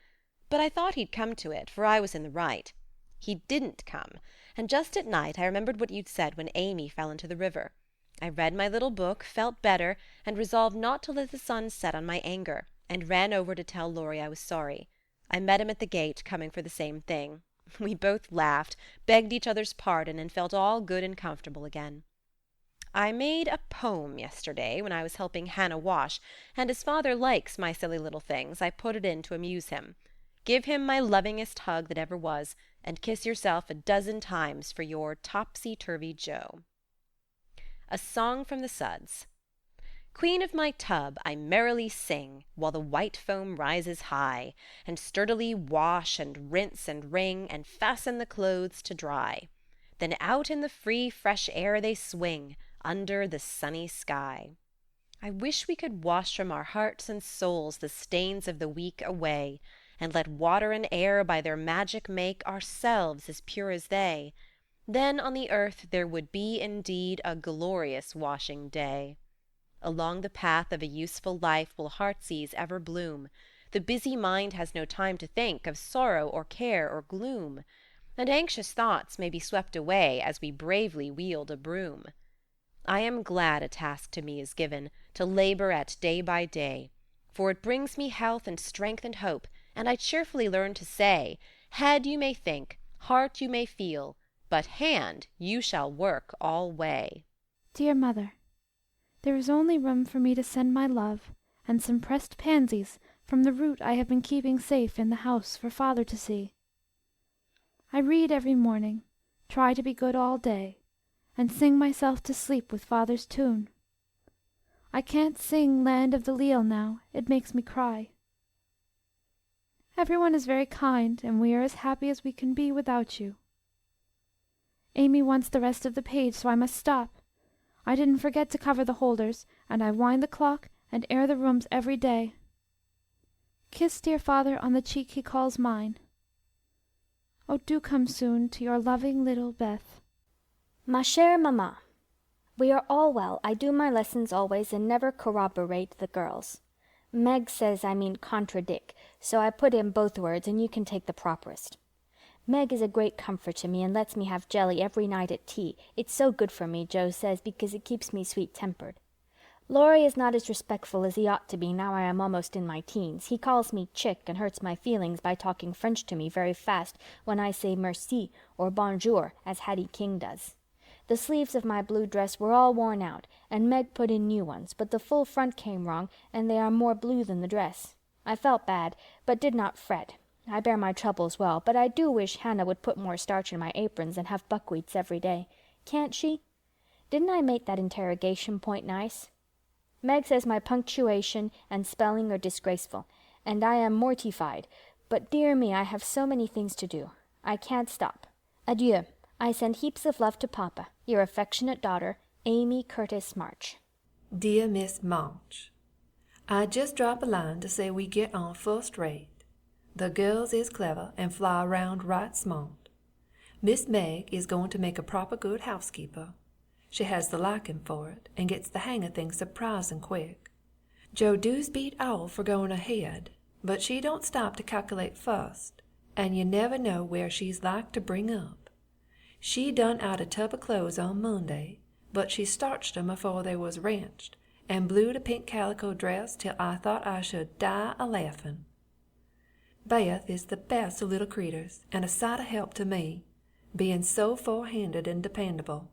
But I thought he'd come to it, for I was in the right. He didn't come, and just at night I remembered what you'd said when Amy fell into the river. I read my little book, felt better, and resolved not to let the sun set on my anger, and ran over to tell Laurie I was sorry. I met him at the gate, coming for the same thing. We both laughed, begged each other's pardon, and felt all good and comfortable again. I made a poem yesterday when I was helping Hannah wash, and as father likes my silly little things, I put it in to amuse him. Give him my lovingest hug that ever was, and kiss yourself a dozen times for your topsy-turvy Jo. A Song from the Suds. Queen of my tub, I merrily sing, while the white foam rises high, and sturdily wash and rinse and wring, and fasten the clothes to dry. Then out in the free, fresh air they swing, under the sunny sky. I wish we could wash from our hearts and souls the stains of the week away, and let water and air by their magic make ourselves as pure as they. Then on the earth there would be indeed a glorious washing day. Along the path of a useful life will heartsease ever bloom. The busy mind has no time to think of sorrow or care or gloom, and anxious thoughts may be swept away as we bravely wield a broom. I am glad a task to me is given, to labor at day by day, for it brings me health and strength and hope, and I cheerfully learn to say, head you may think, heart you may feel, but hand you shall work alway. Dear Mother, there is only room for me to send my love, and some pressed pansies from the root I have been keeping safe in the house for Father to see. I read every morning, try to be good all day, and sing myself to sleep with Father's tune. I can't sing Land of the Leal now, it makes me cry. Everyone is very kind, and we are as happy as we can be without you. Amy wants the rest of the page, so I must stop. I didn't forget to cover the holders, and I wind the clock and air the rooms every day. Kiss dear Father on the cheek he calls mine. Oh, do come soon to your loving little Beth. Ma chère maman, we are all well. I do my lessons always and never corroborate the girls. Meg says I mean contradict, so I put in both words and you can take the properest. Meg is a great comfort to me and lets me have jelly every night at tea. It's so good for me, Jo says, because it keeps me sweet-tempered. Laurie is not as respectful as he ought to be now I am almost in my teens. He calls me chick and hurts my feelings by talking French to me very fast when I say merci or bonjour, as Hattie King does. The sleeves of my blue dress were all worn out, and Meg put in new ones, but the full front came wrong, and they are more blue than the dress. I felt bad, but did not fret. I bear my troubles well, but I do wish Hannah would put more starch in my aprons and have buckwheats every day. Can't she? Didn't I make that interrogation point nice? Meg says my punctuation and spelling are disgraceful, and I am mortified, but dear me, I have so many things to do. I can't stop. Adieu. I send heaps of love to Papa. Your affectionate daughter, Amy Curtis March. Dear Miss March, I just drop a line to say we get on first rate. The girls is clever and fly around right smart. Miss Meg is going to make a proper good housekeeper. She has the liking for it and gets the hang of things surprising quick. Jo doos beat all for going ahead, but she don't stop to calculate first, and you never know where she's like to bring up. She done out a tub of clothes on Monday, but she starched 'em afore they was wrenched, and blued a pink calico dress till I thought I should die a-laughin'. Beth is the best of little creeters, and a sight of help to me, being so forehanded and dependable.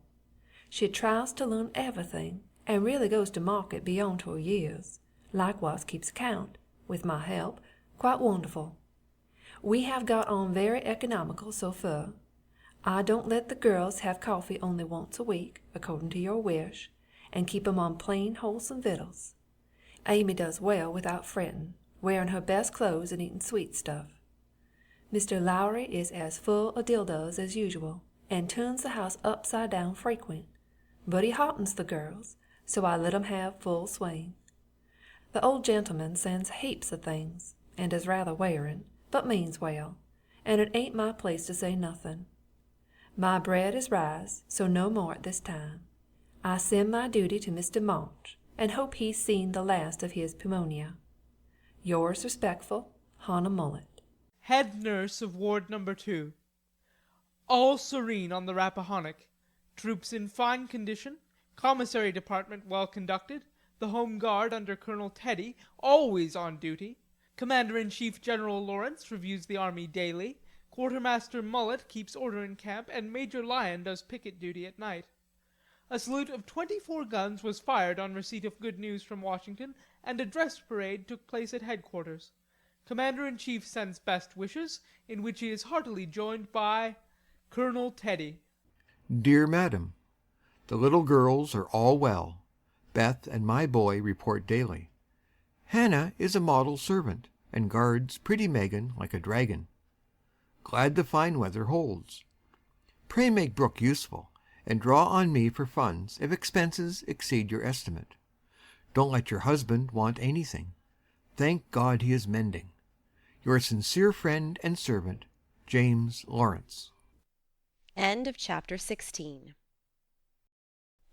She tries to learn everything, and really goes to market beyond her years. Likewise keeps account, with my help, quite wonderful. We have got on very economical so far. I don't let the girls have coffee only once a week, according to your wish, and keep 'em on plain, wholesome victuals. Amy does well without fretting, wearing her best clothes and eating sweet stuff. Mr. Laurie is as full of dildos as usual, and turns the house upside down frequent, but he heartens the girls, so I let 'em have full swing. The old gentleman sends heaps of things, and is rather wearing, but means well, and it ain't my place to say nothing. My bread is rise, so no more at this time. I send my duty to Mr. March, and hope he's seen the last of his pneumonia. Yours respectful, Hannah Mullet. Head nurse of Ward No. 2. All serene on the Rappahannock. Troops in fine condition. Commissary department well conducted. The Home Guard under Colonel Teddy, always on duty. Commander-in-Chief General Laurence reviews the army daily. Quartermaster Mullet keeps order in camp, and Major Lyon does picket duty at night. A salute of 24 guns was fired on receipt of good news from Washington, and a dress parade took place at headquarters. Commander-in-Chief sends best wishes, in which he is heartily joined by Colonel Teddy. Dear Madam, the little girls are all well. Beth and my boy report daily. Hannah is a model servant, and guards pretty Megan like a dragon. Glad the fine weather holds. Pray make Brooke useful, and draw on me for funds if expenses exceed your estimate. Don't let your husband want anything. Thank God he is mending. Your sincere friend and servant, James Lawrence. End of Chapter 16.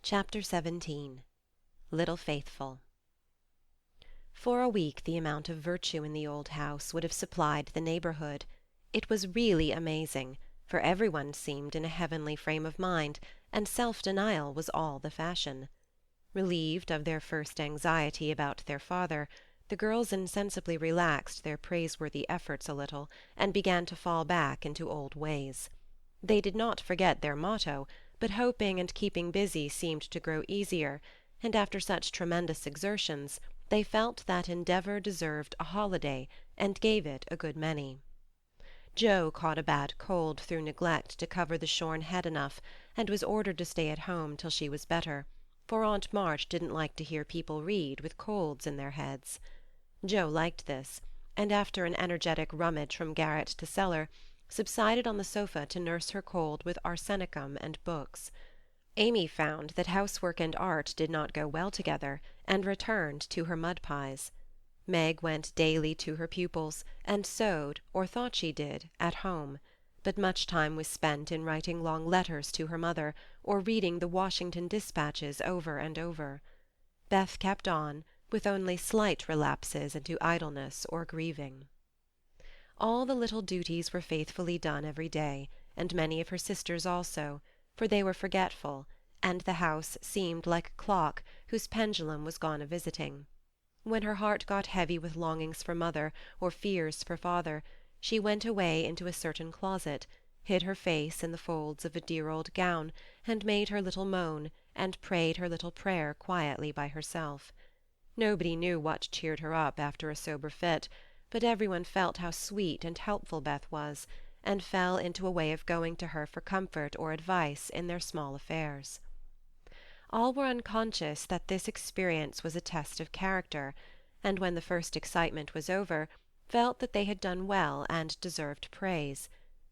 Chapter 17. Little Faithful. For a week the amount of virtue in the old house would have supplied the neighborhood. It was really amazing, for everyone seemed in a heavenly frame of mind, and self-denial was all the fashion. Relieved of their first anxiety about their father, the girls insensibly relaxed their praiseworthy efforts a little, and began to fall back into old ways. They did not forget their motto, but hoping and keeping busy seemed to grow easier, and after such tremendous exertions, they felt that endeavour deserved a holiday, and gave it a good many. Jo caught a bad cold through neglect to cover the shorn head enough, and was ordered to stay at home till she was better, for Aunt March didn't like to hear people read with colds in their heads. Jo liked this, and after an energetic rummage from garret to cellar, subsided on the sofa to nurse her cold with arsenicum and books. Amy found that housework and art did not go well together, and returned to her mud-pies. Meg went daily to her pupils, and sewed, or thought she did, at home, but much time was spent in writing long letters to her mother, or reading the Washington dispatches over and over. Beth kept on, with only slight relapses into idleness or grieving. All the little duties were faithfully done every day, and many of her sisters also, for they were forgetful, and the house seemed like a clock whose pendulum was gone a-visiting. When her heart got heavy with longings for mother, or fears for father, she went away into a certain closet, hid her face in the folds of a dear old gown, and made her little moan, and prayed her little prayer quietly by herself. Nobody knew what cheered her up after a sober fit, but everyone felt how sweet and helpful Beth was, and fell into a way of going to her for comfort or advice in their small affairs. All were unconscious that this experience was a test of character, and when the first excitement was over, felt that they had done well and deserved praise.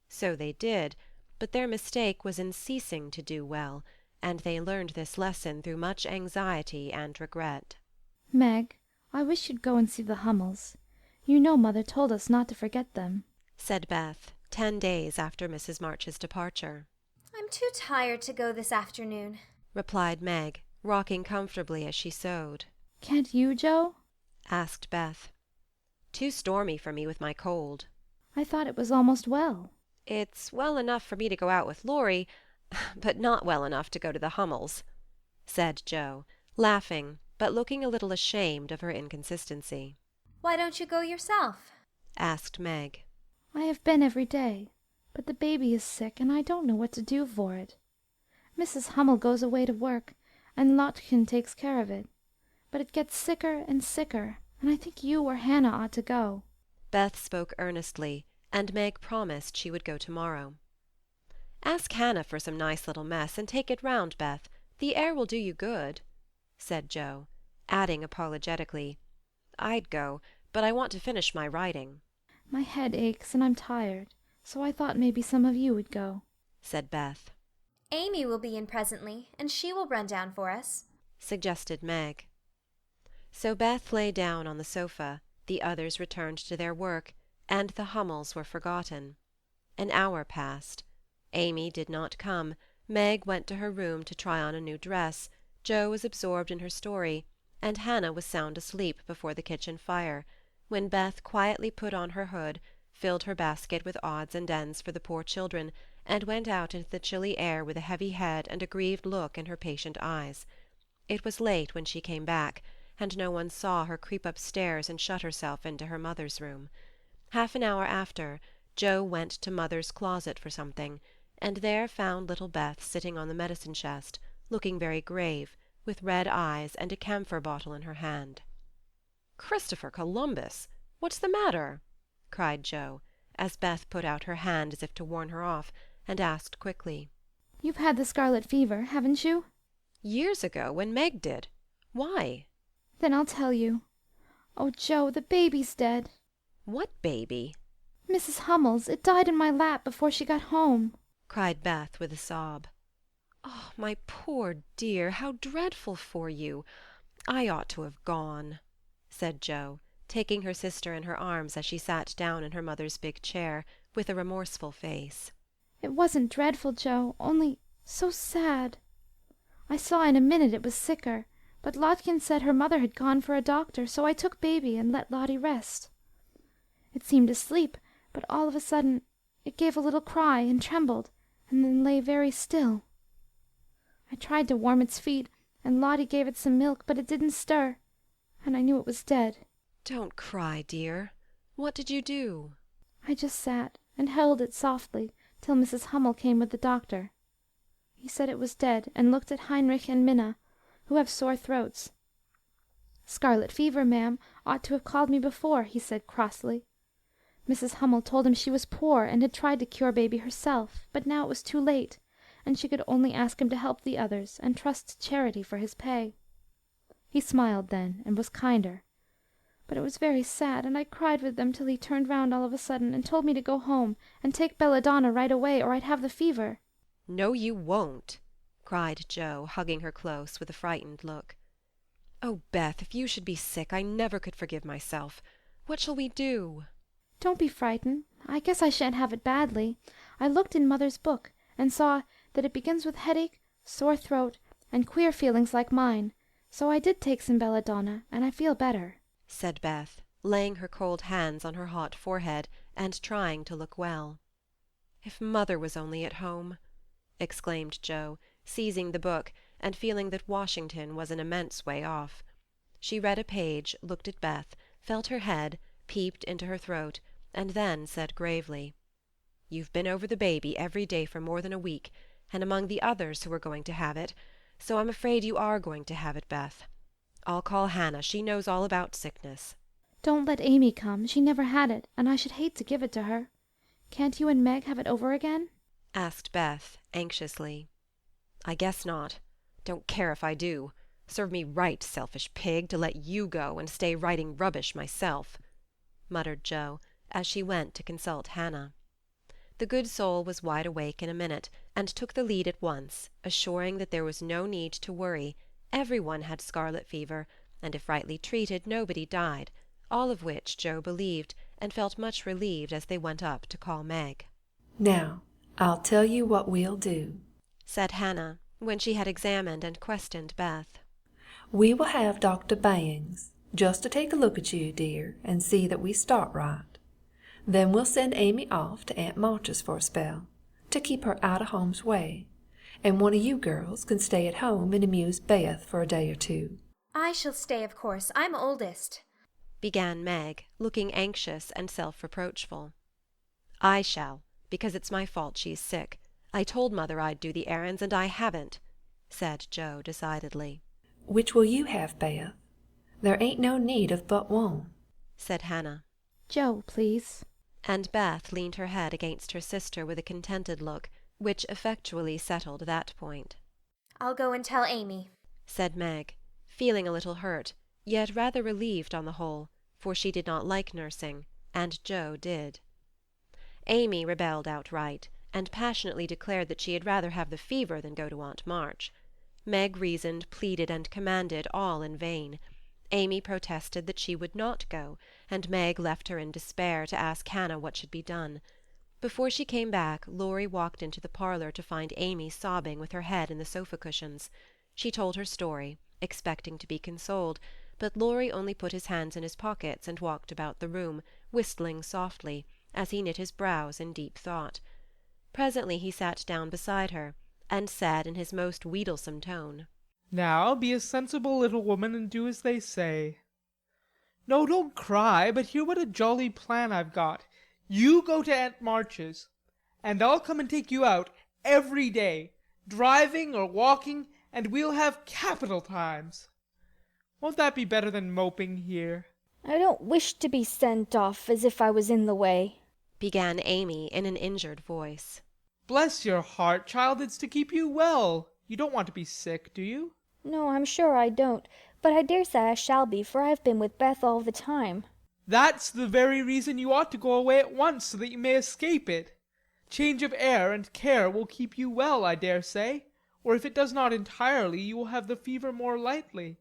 So they did, but their mistake was in ceasing to do well, and they learned this lesson through much anxiety and regret. Meg, I wish you'd go and see the Hummels. You know Mother told us not to forget them, said Beth, 10 days after Mrs. March's departure. I'm too tired to go this afternoon, replied Meg, rocking comfortably as she sewed. Can't you, Jo? asked Beth. Too stormy for me with my cold. I thought it was almost well. It's well enough for me to go out with Laurie, but not well enough to go to the Hummels, said Jo, laughing, but looking a little ashamed of her inconsistency. Why don't you go yourself? asked Meg. I have been every day, but the baby is sick, and I don't know what to do for it. Mrs. Hummel goes away to work, and Lottchen takes care of it, but it gets sicker and sicker, and I think you or Hannah ought to go. Beth spoke earnestly, and Meg promised she would go tomorrow. "Ask Hannah for some nice little mess, and take it round, Beth. The air will do you good," said Joe, adding apologetically, "I'd go, but I want to finish my writing." My head aches and I'm tired, so I thought maybe some of you would go," said Beth. Amy will be in presently, and she will run down for us, suggested Meg. So Beth lay down on the sofa, the others returned to their work, and the Hummels were forgotten. An hour passed. Amy did not come. Meg went to her room to try on a new dress. Jo was absorbed in her story, and Hannah was sound asleep before the kitchen fire, when Beth quietly put on her hood, filled her basket with odds and ends for the poor children, and went out into the chilly air with a heavy head and a grieved look in her patient eyes. It was late when she came back, and no one saw her creep upstairs and shut herself into her mother's room. Half an hour after, Jo went to mother's closet for something, and there found little Beth sitting on the medicine-chest, looking very grave, with red eyes and a camphor bottle in her hand. "Christopher Columbus! What's the matter?" cried Jo, as Beth put out her hand as if to warn her off, and asked quickly. "You've had the scarlet fever, haven't you?" "Years ago, when Meg did. Why?" "Then I'll tell you. Oh, Jo, the baby's dead." "What baby?" "Mrs. Hummel's. It died in my lap before she got home," cried Beth with a sob. "Oh, my poor dear, how dreadful for you! I ought to have gone," said Jo, taking her sister in her arms as she sat down in her mother's big chair, with a remorseful face. "It wasn't dreadful, Jo, only so sad. I saw in a minute it was sicker, but Lotkin said her mother had gone for a doctor, so I took baby and let Lottie rest. It seemed asleep, but all of a sudden it gave a little cry and trembled, and then lay very still. I tried to warm its feet, and Lottie gave it some milk, but it didn't stir, and I knew it was dead." "Don't cry, dear. What did you do?" "I just sat and held it softly till Mrs. Hummel came with the doctor. He said it was dead, and looked at Heinrich and Minna, who have sore throats. 'Scarlet fever, ma'am, ought to have called me before,' he said crossly. Mrs. Hummel told him she was poor and had tried to cure baby herself, but now it was too late, and she could only ask him to help the others and trust to charity for his pay. He smiled then, and was kinder. But it was very sad, and I cried with them till he turned round all of a sudden and told me to go home and take belladonna right away, or I'd have the fever." "No, you won't," cried Jo, hugging her close, with a frightened look. "Oh, Beth, if you should be sick, I never could forgive myself. What shall we do?" "Don't be frightened. I guess I shan't have it badly. I looked in Mother's book, and saw that it begins with headache, sore throat, and queer feelings like mine, so I did take some belladonna, and I feel better," said Beth, laying her cold hands on her hot forehead, and trying to look well. "If Mother was only at home!" exclaimed Jo, seizing the book, and feeling that Washington was an immense way off. She read a page, looked at Beth, felt her head, peeped into her throat, and then said gravely, "You've been over the baby every day for more than a week, and among the others who are going to have it, so I'm afraid you are going to have it, Beth. I'll call Hannah. She knows all about sickness." "Don't let Amy come. She never had it, and I should hate to give it to her. Can't you and Meg have it over again?" asked Beth, anxiously. "I guess not. Don't care if I do. Serve me right, selfish pig, to let you go and stay writing rubbish myself," muttered Jo, as she went to consult Hannah. The good soul was wide awake in a minute, and took the lead at once, assuring that there was no need to worry. Every one had scarlet fever, and if rightly treated nobody died, all of which Jo believed, and felt much relieved as they went up to call Meg. "Now, I'll tell you what we'll do," said Hannah, when she had examined and questioned Beth. "We will have Dr. Bangs, just to take a look at you, dear, and see that we start right. Then we'll send Amy off to Aunt March's for a spell, to keep her out of harm's way, and one of you girls can stay at home and amuse Beth for a day or two." I shall stay, of course. I'm oldest, began Meg, looking anxious and self-reproachful. "I shall, because it's my fault she's sick. I told Mother I'd do the errands, and I haven't," said Jo decidedly. "Which will you have, Beth? There ain't no need of but one, said Hannah. Joe, please. And Beth leaned her head against her sister with a contented look, which effectually settled that point. I'll go and tell Amy, said Meg, feeling a little hurt, yet rather relieved on the whole, for she did not like nursing, and Joe did. Amy rebelled outright, and passionately declared that she had rather have the fever than go to Aunt March. Meg reasoned, pleaded, and commanded, all in vain. Amy protested that she would not go, and Meg left her in despair to ask Hannah what should be done. Before she came back, Laurie walked into the parlour to find Amy sobbing with her head in the sofa-cushions. She told her story, expecting to be consoled, but Laurie only put his hands in his pockets and walked about the room, whistling softly, as he knit his brows in deep thought. Presently he sat down beside her, and said in his most wheedlesome tone, "Now be a sensible little woman and do as they say. No, don't cry, but hear what a jolly plan I've got. You go to Aunt March's, and I'll come and take you out every day, driving or walking, and we'll have capital times. Won't that be better than moping here?" I don't wish to be sent off as if I was in the way, began Amy in an injured voice. Bless your heart, child, it's to keep you well. You don't want to be sick, do you? No, I'm sure I don't, but I dare say I shall be, for I've been with Beth all the time. That's the very reason you ought to go away at once, so that you may escape it. Change of air and care will keep you well, I dare say, or if it does not entirely, you will have the fever more lightly.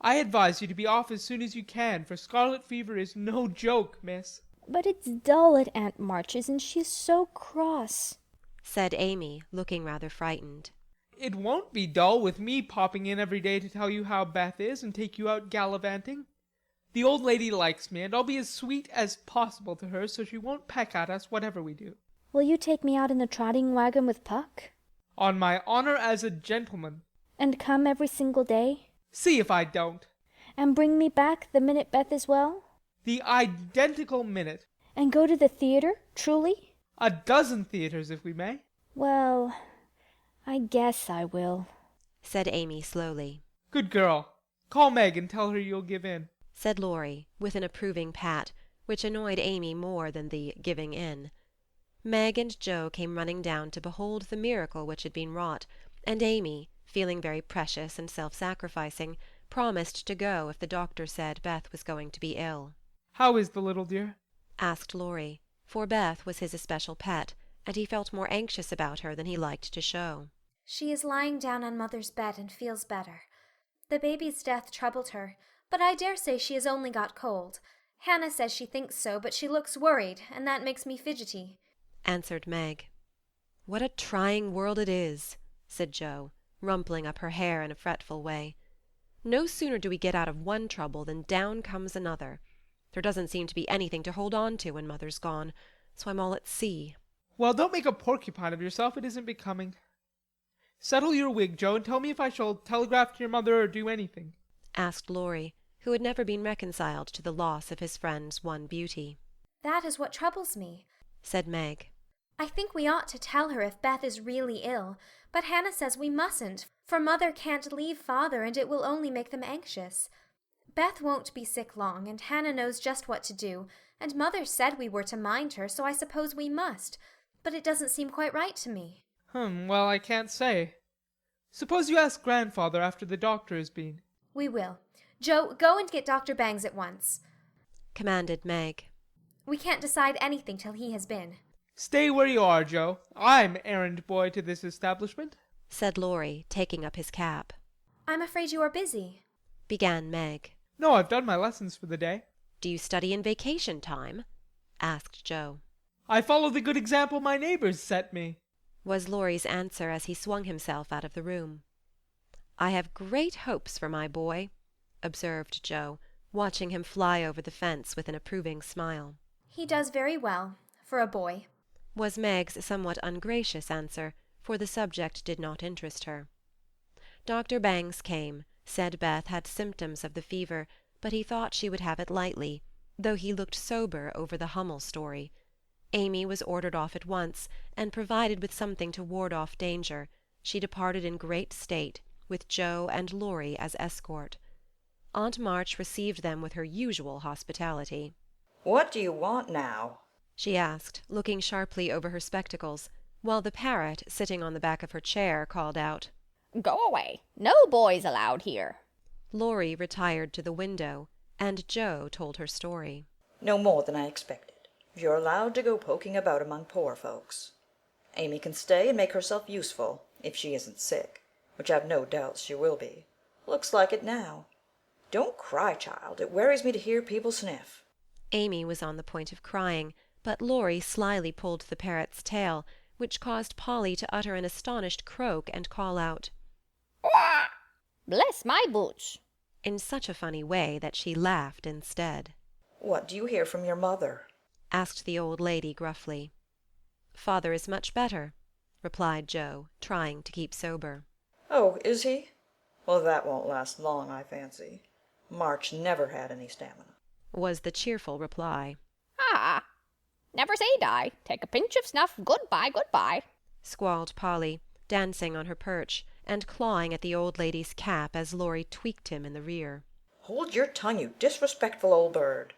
I advise you to be off as soon as you can, for scarlet fever is no joke, miss. But it's dull at Aunt March's, and she's so cross, said Amy, looking rather frightened. It won't be dull with me popping in every day to tell you how Beth is and take you out gallivanting. The old lady likes me, and I'll be as sweet as possible to her, so she won't peck at us whatever we do. Will you take me out in the trotting wagon with Puck? On my honor as a gentleman. And come every single day? See if I don't. And bring me back the minute Beth is well? The identical minute. And go to the theatre, truly? A dozen theatres, if we may. Well, I guess I will, said Amy slowly. Good girl. Call Meg and tell her you'll give in, said Laurie, with an approving pat, which annoyed Amy more than the giving in. Meg and Joe came running down to behold the miracle which had been wrought, and Amy, feeling very precious and self-sacrificing, promised to go if the doctor said Beth was going to be ill. How is the little dear? Asked Laurie, for Beth was his especial pet, and he felt more anxious about her than he liked to show. She is lying down on Mother's bed and feels better. The baby's death troubled her, but I dare say she has only got cold. Hannah says she thinks so, but she looks worried, and that makes me fidgety, answered Meg. What a trying world it is, said Joe, rumpling up her hair in a fretful way. No sooner do we get out of one trouble than down comes another. There doesn't seem to be anything to hold on to when Mother's gone, so I'm all at sea. Well, don't make a porcupine of yourself. It isn't becoming. Settle your wig, Joe, and tell me if I shall telegraph to your mother or do anything, asked Laurie, who had never been reconciled to the loss of his friend's one beauty. That is what troubles me, said Meg. I think we ought to tell her if Beth is really ill, but Hannah says we mustn't, for Mother can't leave Father and it will only make them anxious. Beth won't be sick long, and Hannah knows just what to do, and Mother said we were to mind her, so I suppose we must, but it doesn't seem quite right to me. Well, I can't say. Suppose you ask Grandfather after the doctor has been. We will. Joe, go and get Dr. Bangs at once, commanded Meg. We can't decide anything till he has been. Stay where you are, Joe. I'm errand boy to this establishment, said Laurie, taking up his cap. I'm afraid you are busy, began Meg. No, I've done my lessons for the day. Do you study in vacation time? Asked Joe. I follow the good example my neighbors set me, was Laurie's answer as he swung himself out of the room. I have great hopes for my boy, observed Joe, watching him fly over the fence with an approving smile. He does very well, for a boy, was Meg's somewhat ungracious answer, for the subject did not interest her. Dr. Bangs came, said Beth had symptoms of the fever, but he thought she would have it lightly, though he looked sober over the Hummel story. Amy was ordered off at once, and provided with something to ward off danger. She departed in great state, with Joe and Laurie as escort. Aunt March received them with her usual hospitality. "What do you want now?" she asked, looking sharply over her spectacles, while the parrot, sitting on the back of her chair, called out, "Go away. No boys allowed here." Laurie retired to the window, and Jo told her story. "No more than I expected. You're allowed to go poking about among poor folks. Amy can stay and make herself useful, if she isn't sick, which I've no doubts she will be. Looks like it now. Don't cry, child. It worries me to hear people sniff." Amy was on the point of crying, but Laurie slyly pulled the parrot's tail, which caused Polly to utter an astonished croak and call out, "Wah! Bless my boots!" in such a funny way that she laughed instead. "What do you hear from your mother?" asked the old lady gruffly. "Father is much better," replied Jo, trying to keep sober. "Oh, is he? Well, that won't last long, I fancy. March never had any stamina," was the cheerful reply. "Ah! Never say die. Take a pinch of snuff. Goodbye, goodbye," squalled Polly, dancing on her perch, and clawing at the old lady's cap as Laurie tweaked him in the rear. "Hold your tongue, you disrespectful old bird.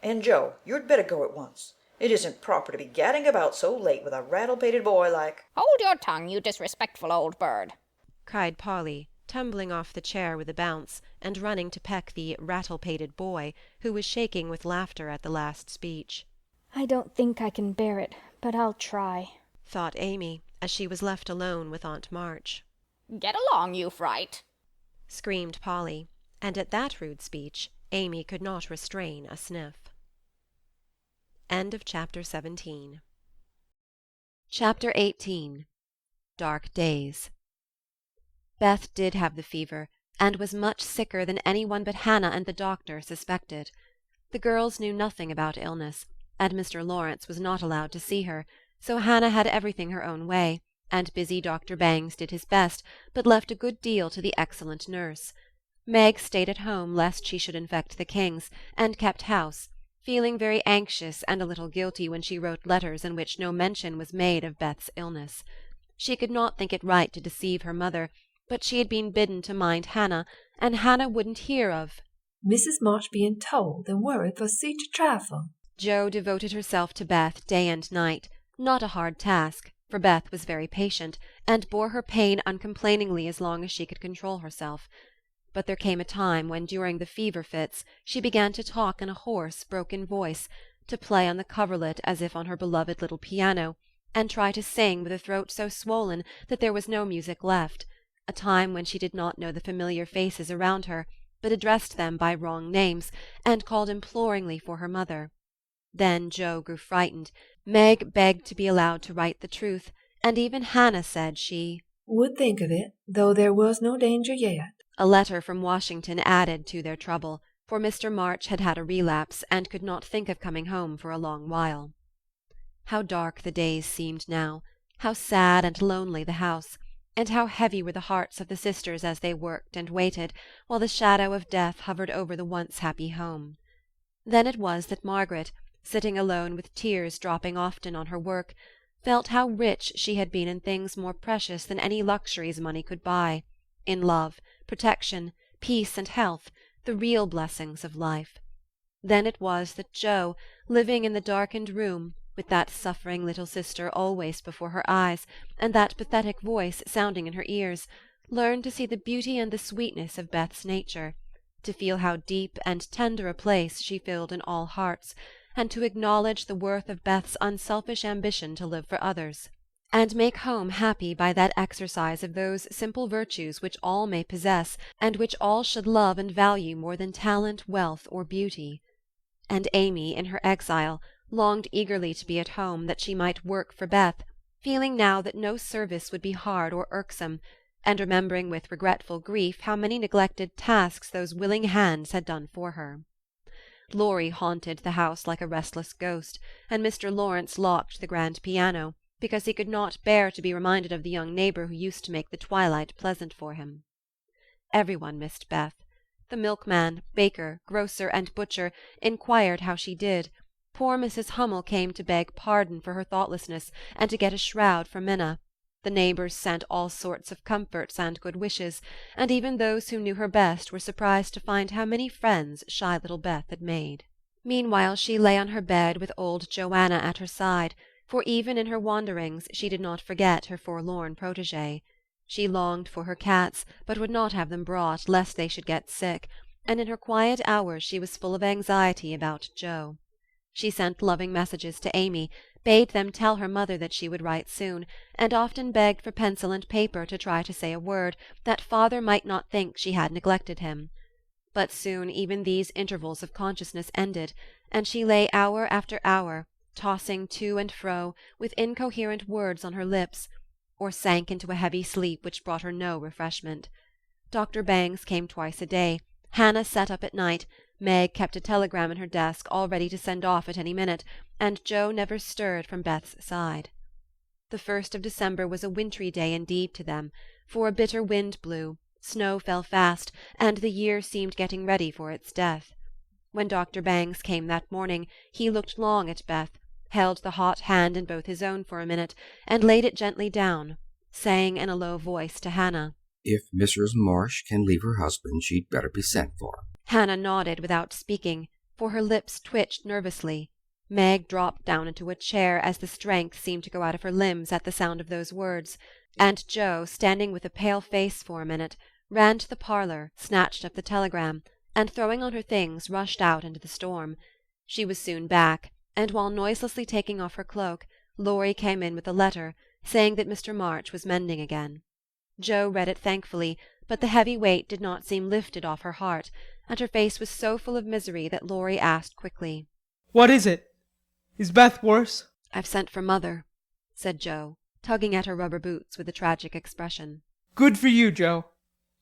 And Joe, you'd better go at once. It isn't proper to be gadding about so late with a rattle-pated boy like—" "Hold your tongue, you disrespectful old bird," cried Polly, tumbling off the chair with a bounce, and running to peck the rattle-pated boy, who was shaking with laughter at the last speech. "I don't think I can bear it, but I'll try," thought Amy, as she was left alone with Aunt March. "Get along, you fright!" screamed Polly, and at that rude speech Amy could not restrain a sniff. End of Chapter 17. Chapter 18. Dark Days. Beth did have the fever, and was much sicker than anyone but Hannah and the doctor suspected. The girls knew nothing about illness, and Mr. Laurence was not allowed to see her, so Hannah had everything her own way, and busy Dr. Bangs did his best, but left a good deal to the excellent nurse. Meg stayed at home lest she should infect the Kings, and kept house, feeling very anxious and a little guilty when she wrote letters in which no mention was made of Beth's illness. She could not think it right to deceive her mother, but she had been bidden to mind Hannah, and Hannah wouldn't hear of Mrs. March being told and worried for such a trifle. Jo devoted herself to Beth day and night, not a hard task, for Beth was very patient, and bore her pain uncomplainingly as long as she could control herself. But there came a time when during the fever fits she began to talk in a hoarse, broken voice, to play on the coverlet as if on her beloved little piano, and try to sing with a throat so swollen that there was no music left, a time when she did not know the familiar faces around her, but addressed them by wrong names, and called imploringly for her mother. Then Jo grew frightened. Meg begged to be allowed to write the truth, and even Hannah said she would think of it, though there was no danger yet. A letter from Washington added to their trouble, for Mr. March had had a relapse, and could not think of coming home for a long while. How dark the days seemed now, how sad and lonely the house, and how heavy were the hearts of the sisters as they worked and waited, while the shadow of death hovered over the once happy home. Then it was that Margaret, sitting alone with tears dropping often on her work, felt how rich she had been in things more precious than any luxuries money could buy, in love, protection, peace, and health, the real blessings of life. Then it was that Jo, living in the darkened room, with that suffering little sister always before her eyes, and that pathetic voice sounding in her ears, learned to see the beauty and the sweetness of Beth's nature, to feel how deep and tender a place she filled in all hearts, and to acknowledge the worth of Beth's unselfish ambition to live for others, and make home happy by that exercise of those simple virtues which all may possess, and which all should love and value more than talent, wealth, or beauty. And Amy, in her exile, longed eagerly to be at home, that she might work for Beth, feeling now that no service would be hard or irksome, and remembering with regretful grief how many neglected tasks those willing hands had done for her. Laurie haunted the house like a restless ghost, and Mr. Laurence locked the grand piano, because he could not bear to be reminded of the young neighbour who used to make the twilight pleasant for him. Everyone missed Beth. The milkman, baker, grocer, and butcher inquired how she did. Poor Mrs. Hummel came to beg pardon for her thoughtlessness, and to get a shroud for Minna. The neighbours sent all sorts of comforts and good wishes, and even those who knew her best were surprised to find how many friends shy little Beth had made. Meanwhile she lay on her bed with old Joanna at her side, for even in her wanderings she did not forget her forlorn protégée. She longed for her cats, but would not have them brought lest they should get sick, and in her quiet hours she was full of anxiety about Joe. She sent loving messages to Amy, bade them tell her mother that she would write soon, and often begged for pencil and paper to try to say a word, that father might not think she had neglected him. But soon even these intervals of consciousness ended, and she lay hour after hour, tossing to and fro, with incoherent words on her lips, or sank into a heavy sleep which brought her no refreshment. Dr. Bangs came twice a day, Hannah sat up at night, Meg kept a telegram in her desk all ready to send off at any minute, and Joe never stirred from Beth's side. The 1st of December was a wintry day indeed to them, for a bitter wind blew, snow fell fast, and the year seemed getting ready for its death. When Dr. Bangs came that morning, he looked long at Beth, held the hot hand in both his own for a minute, and laid it gently down, saying in a low voice to Hannah, "If Mrs. Marsh can leave her husband, she'd better be sent for." Hannah nodded without speaking, for her lips twitched nervously. Meg dropped down into a chair as the strength seemed to go out of her limbs at the sound of those words, and Joe, standing with a pale face for a minute, ran to the parlour, snatched up the telegram, and throwing on her things rushed out into the storm. She was soon back, and while noiselessly taking off her cloak, Laurie came in with a letter, saying that Mr. March was mending again. Joe read it thankfully, but the heavy weight did not seem lifted off her heart, and her face was so full of misery that Laurie asked quickly, "What is it? Is Beth worse?" "I've sent for Mother," said Joe, tugging at her rubber boots with a tragic expression. "Good for you, Joe.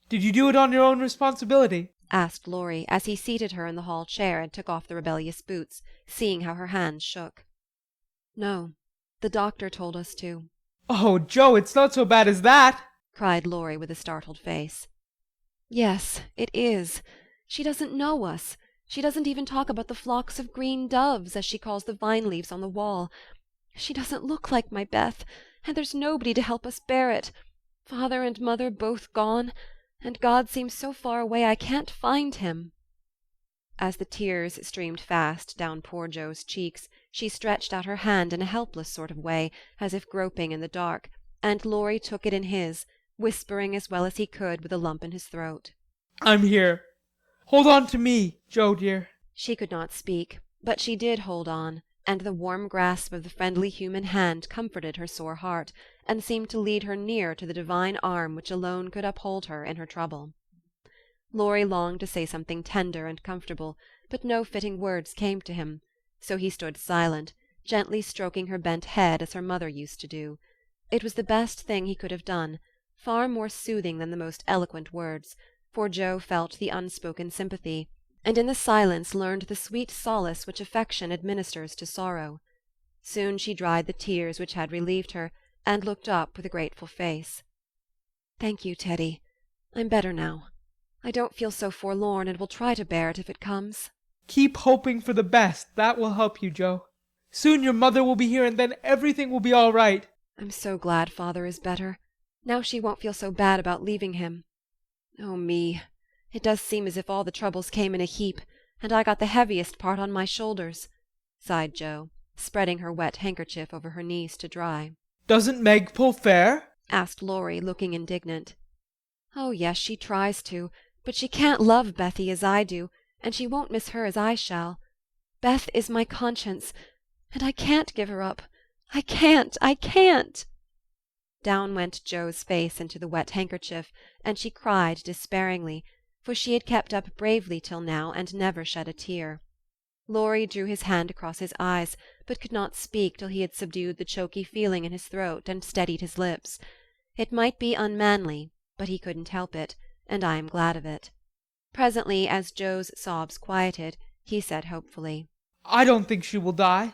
Did you do it on your own responsibility?" asked Laurie, as he seated her in the hall chair and took off the rebellious boots, seeing how her hands shook. "No, the doctor told us to." "Oh, Joe, it's not so bad as that!" cried Laurie with a startled face. "Yes, it is. She doesn't know us. She doesn't even talk about the flocks of green doves, as she calls the vine leaves on the wall. She doesn't look like my Beth, and there's nobody to help us bear it. Father and Mother both gone, and God seems so far away I can't find him." As the tears streamed fast down poor Joe's cheeks, she stretched out her hand in a helpless sort of way, as if groping in the dark, and Laurie took it in his, whispering as well as he could with a lump in his throat. "I'm here. Hold on to me, Joe dear." She could not speak, but she did hold on, and the warm grasp of the friendly human hand comforted her sore heart, and seemed to lead her near to the divine arm which alone could uphold her in her trouble. Laurie longed to say something tender and comfortable, but no fitting words came to him, so he stood silent, gently stroking her bent head as her mother used to do. It was the best thing he could have done, far more soothing than the most eloquent words, for Joe felt the unspoken sympathy, and in the silence learned the sweet solace which affection administers to sorrow. Soon she dried the tears which had relieved her, and looked up with a grateful face. "Thank you, Teddy. I'm better now. I don't feel so forlorn, and will try to bear it if it comes." "Keep hoping for the best. That will help you, Joe. Soon your mother will be here, and then everything will be all right." "I'm so glad Father is better. Now she won't feel so bad about leaving him. Oh, me! It does seem as if all the troubles came in a heap, and I got the heaviest part on my shoulders," sighed Joe, spreading her wet handkerchief over her knees to dry. "Doesn't Meg pull fair?" asked Laurie, looking indignant. "Oh, yes, she tries to, but she can't love Bethy as I do, and she won't miss her as I shall. Beth is my conscience, and I can't give her up. I can't!" Down went Joe's face into the wet handkerchief, and she cried despairingly, for she had kept up bravely till now and never shed a tear. Laurie drew his hand across his eyes, but could not speak till he had subdued the choky feeling in his throat and steadied his lips. It might be unmanly, but he couldn't help it, and I am glad of it. Presently, as Joe's sobs quieted, he said hopefully, "I don't think she will die.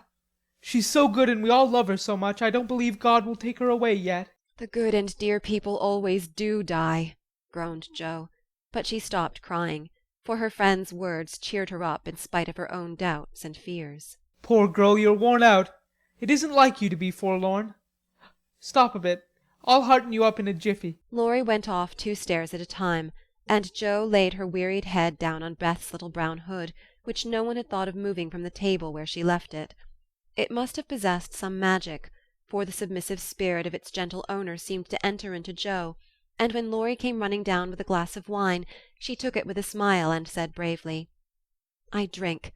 She's so good and we all love her so much, I don't believe God will take her away yet." "The good and dear people always do die," groaned Joe, but she stopped crying, for her friend's words cheered her up in spite of her own doubts and fears. "Poor girl, you're worn out. It isn't like you to be forlorn. Stop a bit. I'll hearten you up in a jiffy." Laurie went off 2 stairs at a time, and Jo laid her wearied head down on Beth's little brown hood, which no one had thought of moving from the table where she left it. It must have possessed some magic, for the submissive spirit of its gentle owner seemed to enter into Jo, and when Laurie came running down with a glass of wine, she took it with a smile and said bravely, "I drink.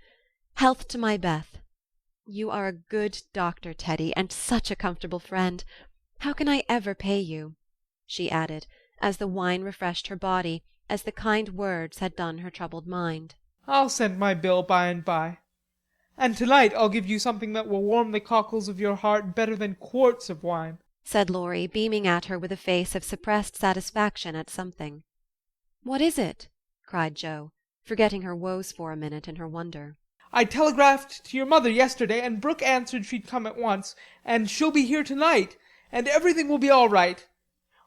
Health to my Beth. You are a good doctor, Teddy, and such a comfortable friend. How can I ever pay you?" she added, as the wine refreshed her body, as the kind words had done her troubled mind. "I'll send my bill by and by. And tonight I'll give you something that will warm the cockles of your heart better than quarts of wine," said Laurie, beaming at her with a face of suppressed satisfaction at something. "What is it?" cried Jo, forgetting her woes for a minute in her wonder. "I telegraphed to your mother yesterday, and Brooke answered she'd come at once, and she'll be here tonight, and everything will be all right.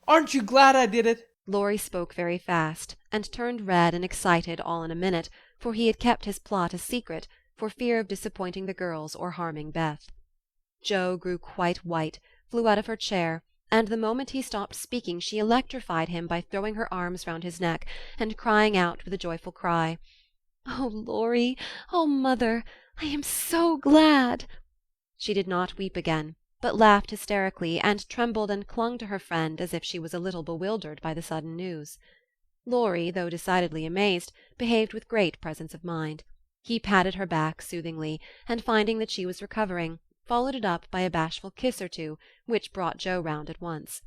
Aren't you glad I did it?" Laurie spoke very fast, and turned red and excited all in a minute, for he had kept his plot a secret, for fear of disappointing the girls or harming Beth. Jo grew quite white, flew out of her chair, and the moment he stopped speaking she electrified him by throwing her arms round his neck, and crying out with a joyful cry, "Oh, Laurie! Oh, mother! I am so glad!" She did not weep again, but laughed hysterically, and trembled and clung to her friend as if she was a little bewildered by the sudden news. Laurie, though decidedly amazed, behaved with great presence of mind. He patted her back soothingly, and finding that she was recovering, followed it up by a bashful kiss or two, which brought Jo round at once.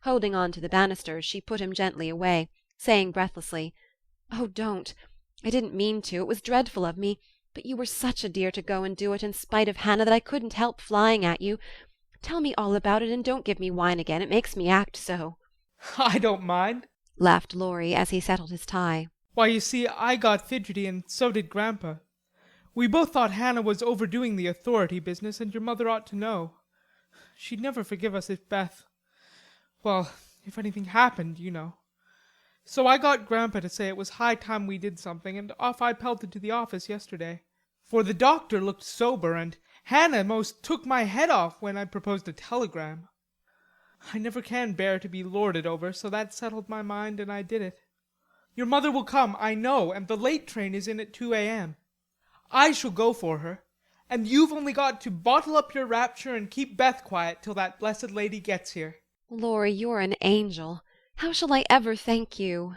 Holding on to the banisters, she put him gently away, saying breathlessly, "Oh, don't! I didn't mean to. It was dreadful of me. But you were such a dear to go and do it in spite of Hannah that I couldn't help flying at you. Tell me all about it, and don't give me wine again. It makes me act so." "I don't mind," laughed Laurie as he settled his tie. "Why, you see, I got fidgety, and so did Grandpa. We both thought Hannah was overdoing the authority business, and your mother ought to know. She'd never forgive us if if anything happened, you know. So I got Grandpa to say it was high time we did something, and off I pelted to the office yesterday. For the doctor looked sober, and Hannah most took my head off when I proposed a telegram. I never can bear to be lorded over, so that settled my mind, and I did it. Your mother will come, I know, and the late train is in at 2 a.m. I shall go for her, and you've only got to bottle up your rapture and keep Beth quiet till that blessed lady gets here." "Laurie, you're an angel. How shall I ever thank you?"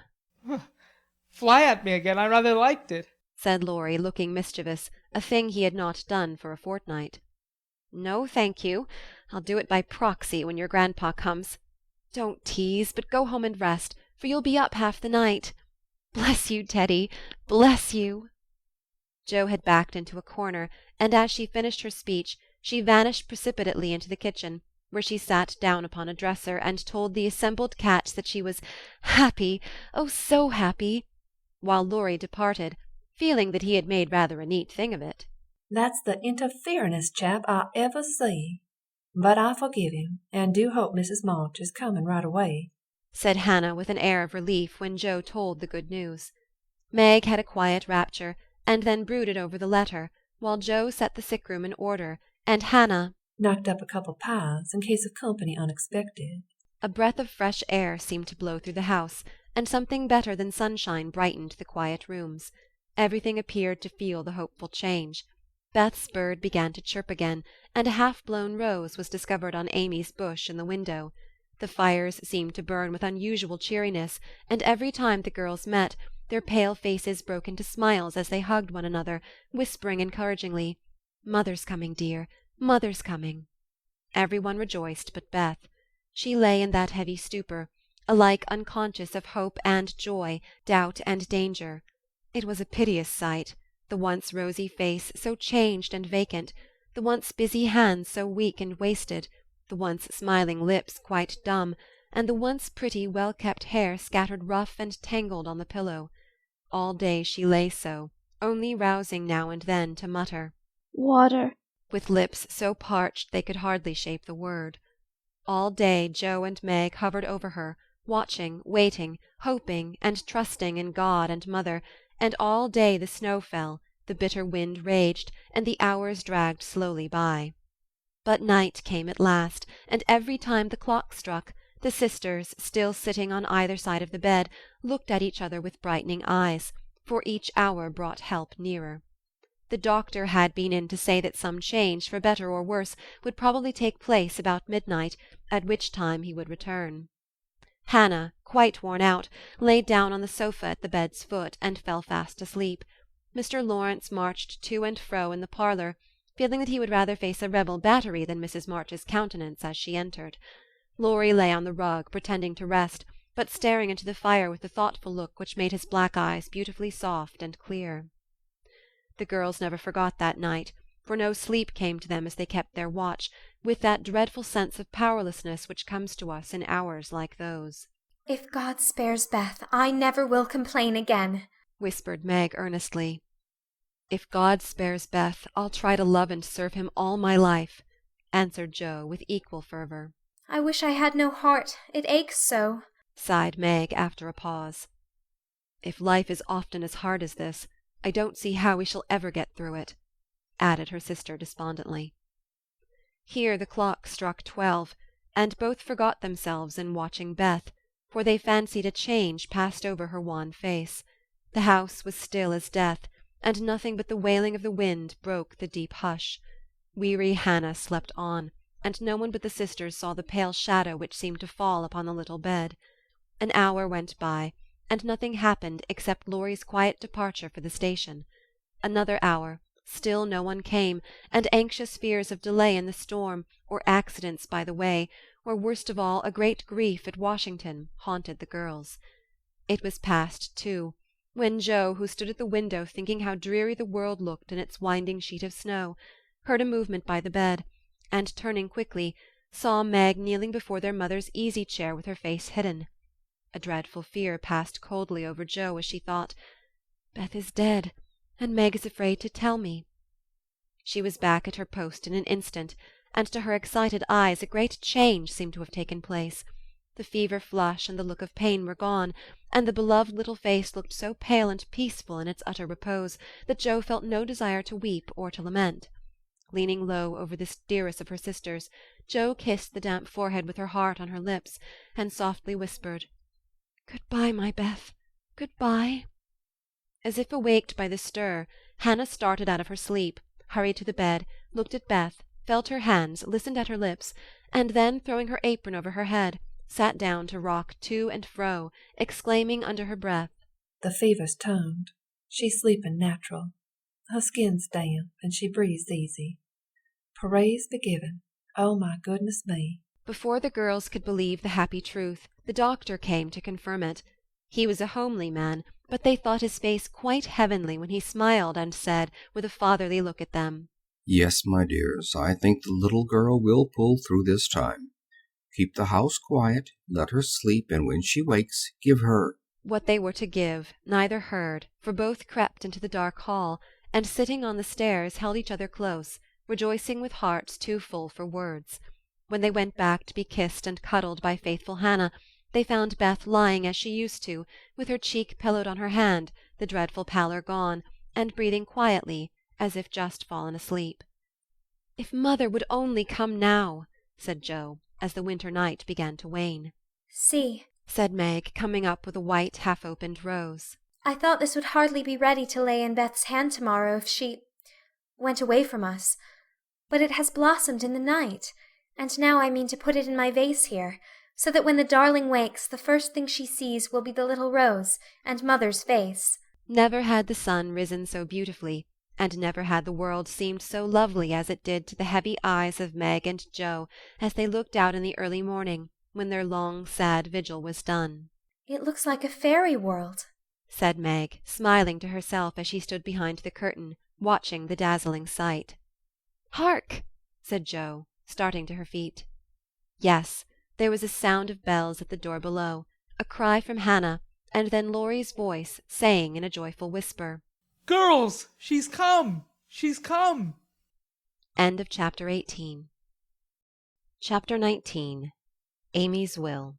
"Fly at me again, I rather liked it," said Laurie, looking mischievous, a thing he had not done for a fortnight. "No, thank you. I'll do it by proxy when your grandpa comes. Don't tease, but go home and rest, for you'll be up half the night. Bless you, Teddy, bless you." Jo had backed into a corner, and as she finished her speech, she vanished precipitately into the kitchen, where she sat down upon a dresser and told the assembled cats that she was happy, oh, so happy, while Laurie departed, feeling that he had made rather a neat thing of it. "That's the interferin'est chap I ever see. But I forgive him, and do hope Mrs. March is coming right away," said Hannah with an air of relief when Jo told the good news. Meg had a quiet rapture, and then brooded over the letter, while Jo set the sick-room in order, and Hannah knocked up a couple pies in case of company unexpected. A breath of fresh air seemed to blow through the house, and something better than sunshine brightened the quiet rooms. Everything appeared to feel the hopeful change. Beth's bird began to chirp again, and a half-blown rose was discovered on Amy's bush in the window. The fires seemed to burn with unusual cheeriness, and every time the girls met, their pale faces broke into smiles as they hugged one another, whispering encouragingly, "Mother's coming, dear, Mother's coming." Every one rejoiced but Beth. She lay in that heavy stupor, alike unconscious of hope and joy, doubt and danger. It was a piteous sight, the once rosy face so changed and vacant, the once busy hands so weak and wasted, the once smiling lips quite dumb, and the once pretty, well-kept hair scattered rough and tangled on the pillow. All day she lay so, only rousing now and then to mutter, "Water," with lips so parched they could hardly shape the word. All day Jo and Meg hovered over her, watching, waiting, hoping, and trusting in God and Mother, and all day the snow fell, the bitter wind raged, and the hours dragged slowly by. But night came at last, and every time the clock struck, The sisters, still sitting on either side of the bed, looked at each other with brightening eyes, for each hour brought help nearer. The doctor had been in to say that some change, for better or worse, would probably take place about midnight, at which time he would return. Hannah, quite worn out, lay down on the sofa at the bed's foot and fell fast asleep. Mr. Laurence marched to and fro in the parlour, feeling that he would rather face a rebel battery than Mrs. March's countenance as she entered. Laurie lay on the rug, pretending to rest, but staring into the fire with the thoughtful look which made his black eyes beautifully soft and clear. The girls never forgot that night, for no sleep came to them as they kept their watch, with that dreadful sense of powerlessness which comes to us in hours like those. "If God spares Beth, I never will complain again," whispered Meg earnestly. "If God spares Beth, I'll try to love and serve him all my life," answered Joe with equal fervour. "I wish I had no heart. It aches so," sighed Meg after a pause. "If life is often as hard as this, I don't see how we shall ever get through it," added her sister despondently. Here the clock struck 12, and both forgot themselves in watching Beth, for they fancied a change passed over her wan face. The house was still as death, and nothing but the wailing of the wind broke the deep hush. Weary Hannah slept on, and no one but the sisters saw the pale shadow which seemed to fall upon the little bed. An hour went by, and nothing happened except Laurie's quiet departure for the station. Another hour, still no one came, and anxious fears of delay in the storm, or accidents by the way, or worst of all, a great grief at Washington, haunted the girls. It was past 2, when Joe, who stood at the window thinking how dreary the world looked in its winding sheet of snow, heard a movement by the bed, and turning quickly, saw Meg kneeling before their mother's easy-chair with her face hidden. A dreadful fear passed coldly over Joe as she thought, "Beth is dead, and Meg is afraid to tell me." She was back at her post in an instant, and to her excited eyes a great change seemed to have taken place. The fever flush and the look of pain were gone, and the beloved little face looked so pale and peaceful in its utter repose that Joe felt no desire to weep or to lament. Leaning low over this dearest of her sisters, Joe kissed the damp forehead with her heart on her lips, and softly whispered, "Good-bye, my Beth, good-bye." As if awaked by the stir, Hannah started out of her sleep, hurried to the bed, looked at Beth, felt her hands, listened at her lips, and then, throwing her apron over her head, sat down to rock to and fro, exclaiming under her breath, "The fever's toned. She's sleeping natural. Her skin's damp, and she breathes easy. Praise be given. Oh, my goodness me!" Before the girls could believe the happy truth, the doctor came to confirm it. He was a homely man, but they thought his face quite heavenly when he smiled and said, with a fatherly look at them, "Yes, my dears, I think the little girl will pull through this time. Keep the house quiet, let her sleep, and when she wakes, give her—" What they were to give, neither heard, for both crept into the dark hall, and sitting on the stairs held each other close, rejoicing with hearts too full for words. When they went back to be kissed and cuddled by faithful Hannah, they found Beth lying as she used to, with her cheek pillowed on her hand, the dreadful pallor gone, and breathing quietly, as if just fallen asleep. "If Mother would only come now," said Joe, as the winter night began to wane. "See," said Meg, coming up with a white half-opened rose. "I thought this would hardly be ready to lay in Beth's hand tomorrow if she went away from us. But it has blossomed in the night, and now I mean to put it in my vase here, so that when the darling wakes, the first thing she sees will be the little rose and Mother's face." Never had the sun risen so beautifully, and never had the world seemed so lovely as it did to the heavy eyes of Meg and Joe as they looked out in the early morning, when their long, sad vigil was done. "It looks like a fairy world," said Meg, smiling to herself as she stood behind the curtain, watching the dazzling sight. "Hark!" said Joe, starting to her feet. Yes, there was a sound of bells at the door below, a cry from Hannah, and then Laurie's voice saying in a joyful whisper, "Girls, she's come! She's come!" End of Chapter 18. Chapter 19. Amy's Will.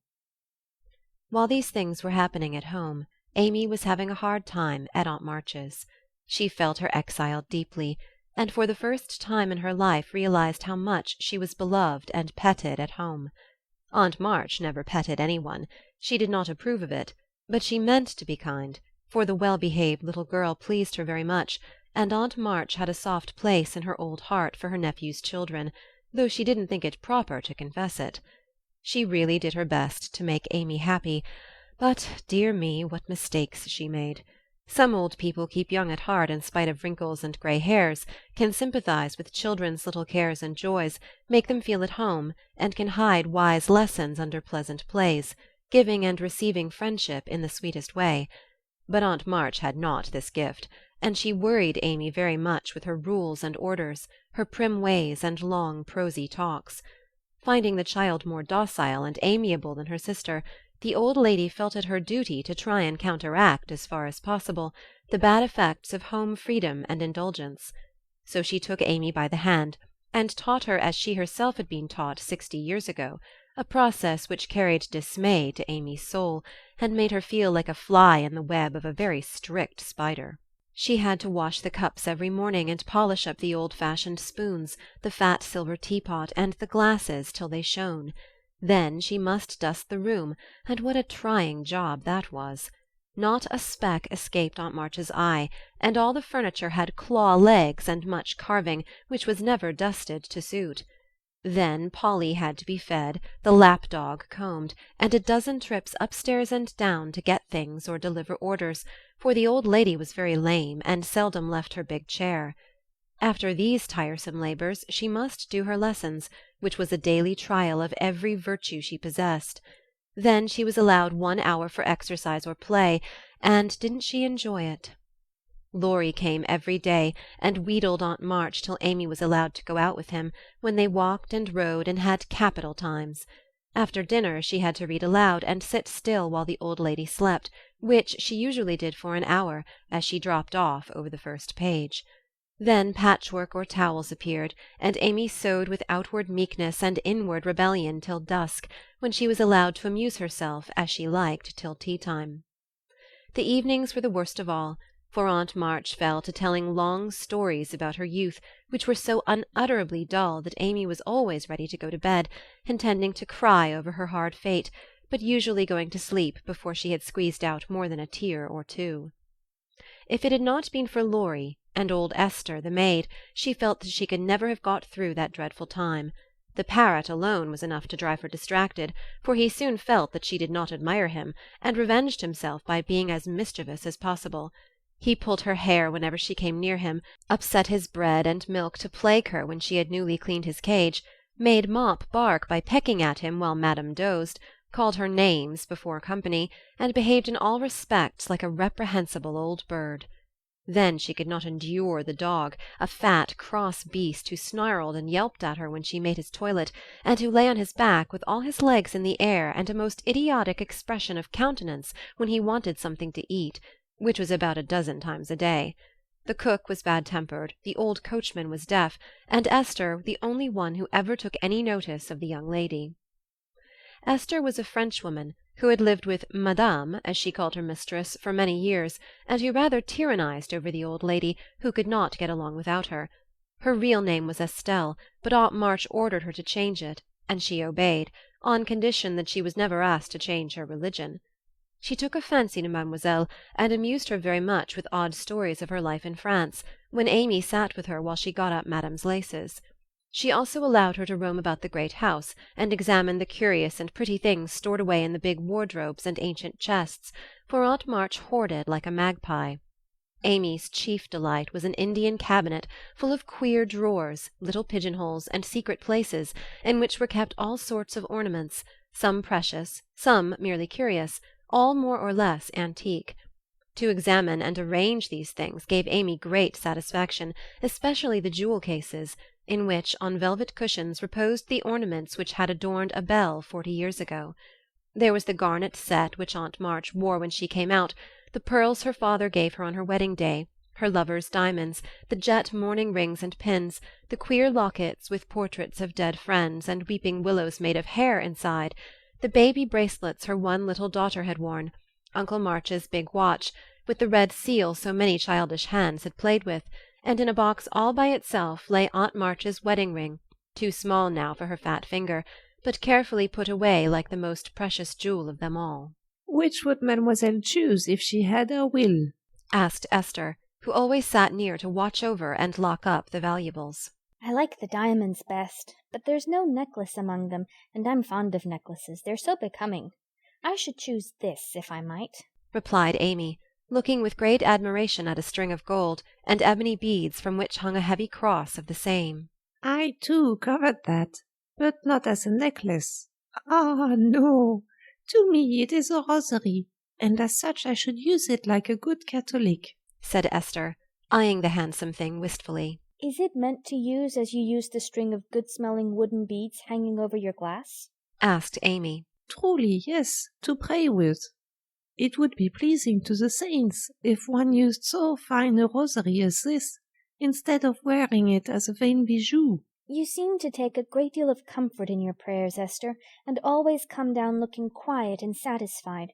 While these things were happening at home, Amy was having a hard time at Aunt March's. She felt her exile deeply, and for the first time in her life realized how much she was beloved and petted at home. Aunt March never petted any one. She did not approve of it, but she meant to be kind, for the well-behaved little girl pleased her very much, and Aunt March had a soft place in her old heart for her nephew's children, though she didn't think it proper to confess it. She really did her best to make Amy happy, but, dear me, what mistakes she made! Some old people keep young at heart in spite of wrinkles and grey hairs, can sympathize with children's little cares and joys, make them feel at home, and can hide wise lessons under pleasant plays, giving and receiving friendship in the sweetest way. But Aunt March had not this gift, and she worried Amy very much with her rules and orders, her prim ways and long prosy talks. Finding the child more docile and amiable than her sister, the old lady felt it her duty to try and counteract, as far as possible, the bad effects of home freedom and indulgence. So she took Amy by the hand, and taught her as she herself had been taught 60 years ago, a process which carried dismay to Amy's soul, and made her feel like a fly in the web of a very strict spider. She had to wash the cups every morning and polish up the old-fashioned spoons, the fat silver teapot, and the glasses till they shone. Then she must dust the room, and what a trying job that was! Not a speck escaped Aunt March's eye, and all the furniture had claw legs and much carving, which was never dusted to suit. Then Polly had to be fed, the lap-dog combed, and a dozen trips upstairs and down to get things or deliver orders, for the old lady was very lame and seldom left her big chair. After these tiresome labours she must do her lessons, which was a daily trial of every virtue she possessed. Then she was allowed 1 hour for exercise or play, and didn't she enjoy it! Laurie came every day and wheedled Aunt March till Amy was allowed to go out with him, when they walked and rode and had capital times. After dinner she had to read aloud and sit still while the old lady slept, which she usually did for an hour, as she dropped off over the first page. Then patchwork or towels appeared, and Amy sewed with outward meekness and inward rebellion till dusk, when she was allowed to amuse herself as she liked till tea-time. The evenings were the worst of all, for Aunt March fell to telling long stories about her youth, which were so unutterably dull that Amy was always ready to go to bed, intending to cry over her hard fate, but usually going to sleep before she had squeezed out more than a tear or two. If it had not been for Laurie and old Esther, the maid, she felt that she could never have got through that dreadful time. The parrot alone was enough to drive her distracted, for he soon felt that she did not admire him, and revenged himself by being as mischievous as possible. He pulled her hair whenever she came near him, upset his bread and milk to plague her when she had newly cleaned his cage, made Mop bark by pecking at him while Madame dozed, called her names before company, and behaved in all respects like a reprehensible old bird. Then she could not endure the dog, a fat, cross beast who snarled and yelped at her when she made his toilet, and who lay on his back with all his legs in the air and a most idiotic expression of countenance when he wanted something to eat, which was about a dozen times a day. The cook was bad-tempered, the old coachman was deaf, and Esther the only one who ever took any notice of the young lady. Esther was a Frenchwoman, who had lived with Madame, as she called her mistress, for many years, and who rather tyrannized over the old lady, who could not get along without her. Her real name was Estelle, but Aunt March ordered her to change it, and she obeyed, on condition that she was never asked to change her religion. She took a fancy to Mademoiselle, and amused her very much with odd stories of her life in France, when Amy sat with her while she got up Madame's laces. She also allowed her to roam about the great house, and examine the curious and pretty things stored away in the big wardrobes and ancient chests, for Aunt March hoarded like a magpie. Amy's chief delight was an Indian cabinet full of queer drawers, little pigeonholes, and secret places, in which were kept all sorts of ornaments, some precious, some merely curious, all more or less antique. To examine and arrange these things gave Amy great satisfaction, especially the jewel cases, in which, on velvet cushions, reposed the ornaments which had adorned a belle 40 years ago. There was the garnet set which Aunt March wore when she came out, the pearls her father gave her on her wedding day, her lover's diamonds, the jet mourning rings and pins, the queer lockets with portraits of dead friends and weeping willows made of hair inside, the baby bracelets her one little daughter had worn, Uncle March's big watch, with the red seal so many childish hands had played with, and in a box all by itself lay Aunt March's wedding ring, too small now for her fat finger, but carefully put away like the most precious jewel of them all. "Which would mademoiselle choose if she had her will?" asked Esther, who always sat near to watch over and lock up the valuables. I like the diamonds best, but there's no necklace among them, and I'm fond of necklaces. They're so becoming. I should choose this, if I might, replied Amy, looking with great admiration at a string of gold and ebony beads from which hung a heavy cross of the same. "I, too, covet that, but not as a necklace. Ah, no! To me it is a rosary, and as such I should use it like a good Catholic," said Esther, eyeing the handsome thing wistfully. Is it meant to use as you use the string of good-smelling wooden beads hanging over your glass? asked Amy. "Truly, yes, to pray with. It would be pleasing to the saints if one used so fine a rosary as this, instead of wearing it as a vain bijou." You seem to take a great deal of comfort in your prayers, Esther, and always come down looking quiet and satisfied.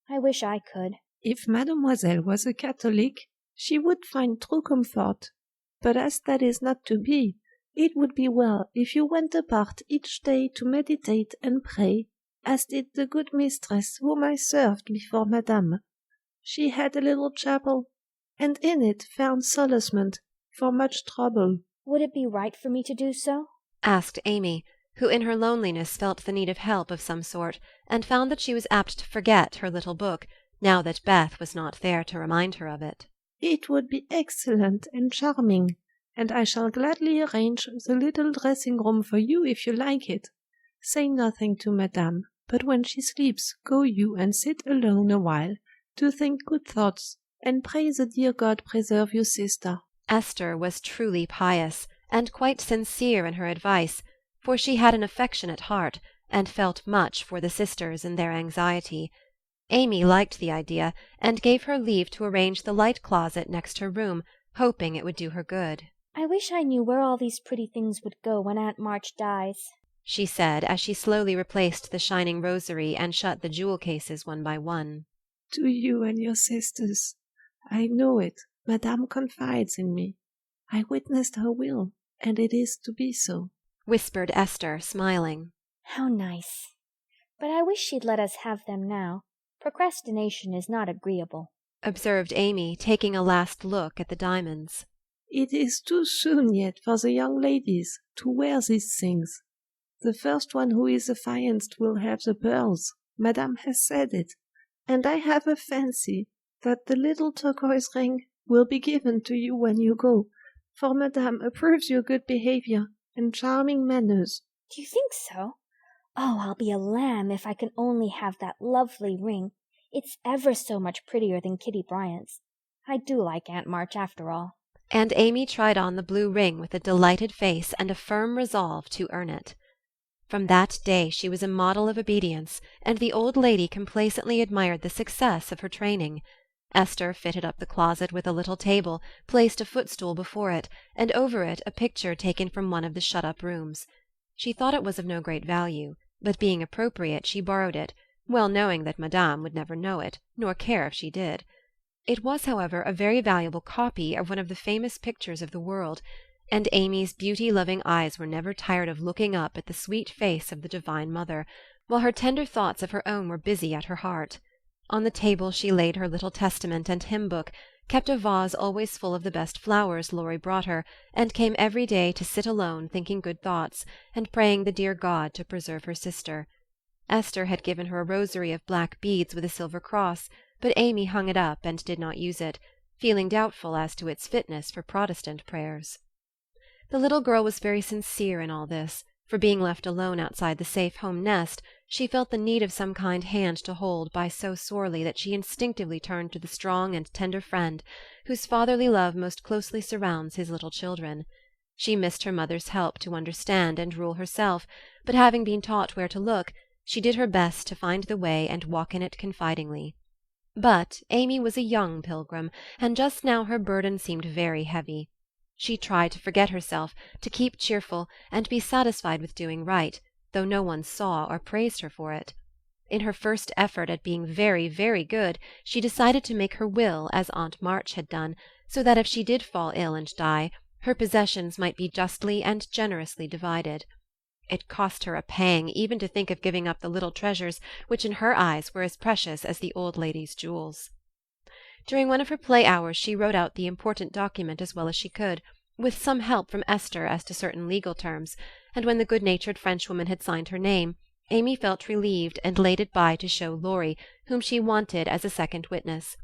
I wish I could. "If mademoiselle was a Catholic, she would find true comfort. But as that is not to be, it would be well if you went apart each day to meditate and pray, as did the good mistress whom I served before Madame. She had a little chapel, and in it found solacement for much trouble." Would it be right for me to do so? asked Amy, who in her loneliness felt the need of help of some sort, and found that she was apt to forget her little book, now that Beth was not there to remind her of it. "It would be excellent and charming, and I shall gladly arrange the little dressing-room for you if you like it. Say nothing to Madame, but when she sleeps, go you and sit alone a while, to think good thoughts, and pray the dear God preserve your sister." Esther was truly pious, and quite sincere in her advice, for she had an affectionate heart, and felt much for the sisters in their anxiety. Amy liked the idea, and gave her leave to arrange the light closet next her room, hoping it would do her good. I wish I knew where all these pretty things would go when Aunt March dies, she said, as she slowly replaced the shining rosary and shut the jewel cases one by one. "To you and your sisters. I know it. Madame confides in me. I witnessed her will, and it is to be so," whispered Esther, smiling. How nice. But I wish she'd let us have them now. Procrastination is not agreeable, observed Amy, taking a last look at the diamonds. "It is too soon yet for the young ladies to wear these things. The first one who is affianced will have the pearls. Madame has said it, and I have a fancy that the little turquoise ring will be given to you when you go, for Madame approves your good behavior and charming manners." Do you think so? Oh, I'll be a lamb if I can only have that lovely ring. It's ever so much prettier than Kitty Bryant's. I do like Aunt March after all. And Amy tried on the blue ring with a delighted face and a firm resolve to earn it. From that day she was a model of obedience, and the old lady complacently admired the success of her training. Esther fitted up the closet with a little table, placed a footstool before it, and over it a picture taken from one of the shut-up rooms. She thought it was of no great value, but being appropriate she borrowed it, well knowing that Madame would never know it, nor care if she did. It was, however, a very valuable copy of one of the famous pictures of the world, and Amy's beauty-loving eyes were never tired of looking up at the sweet face of the Divine Mother, while her tender thoughts of her own were busy at her heart. On the table she laid her little testament and hymn-book, kept a vase always full of the best flowers Laurie brought her, and came every day to sit alone thinking good thoughts, and praying the dear God to preserve her sister. Esther had given her a rosary of black beads with a silver cross, but Amy hung it up and did not use it, feeling doubtful as to its fitness for Protestant prayers. The little girl was very sincere in all this, for being left alone outside the safe home nest, she felt the need of some kind hand to hold by so sorely that she instinctively turned to the strong and tender friend whose fatherly love most closely surrounds his little children. She missed her mother's help to understand and rule herself, but having been taught where to look, she did her best to find the way and walk in it confidingly. But Amy was a young pilgrim, and just now her burden seemed very heavy. She tried to forget herself, to keep cheerful, and be satisfied with doing right, though no one saw or praised her for it. In her first effort at being very, very good, she decided to make her will as Aunt March had done, so that if she did fall ill and die, her possessions might be justly and generously divided. It cost her a pang even to think of giving up the little treasures which in her eyes were as precious as the old lady's jewels. During one of her play hours she wrote out the important document as well as she could, with some help from Esther as to certain legal terms, and when the good-natured Frenchwoman had signed her name, Amy felt relieved and laid it by to show Laurie, whom she wanted as a second witness.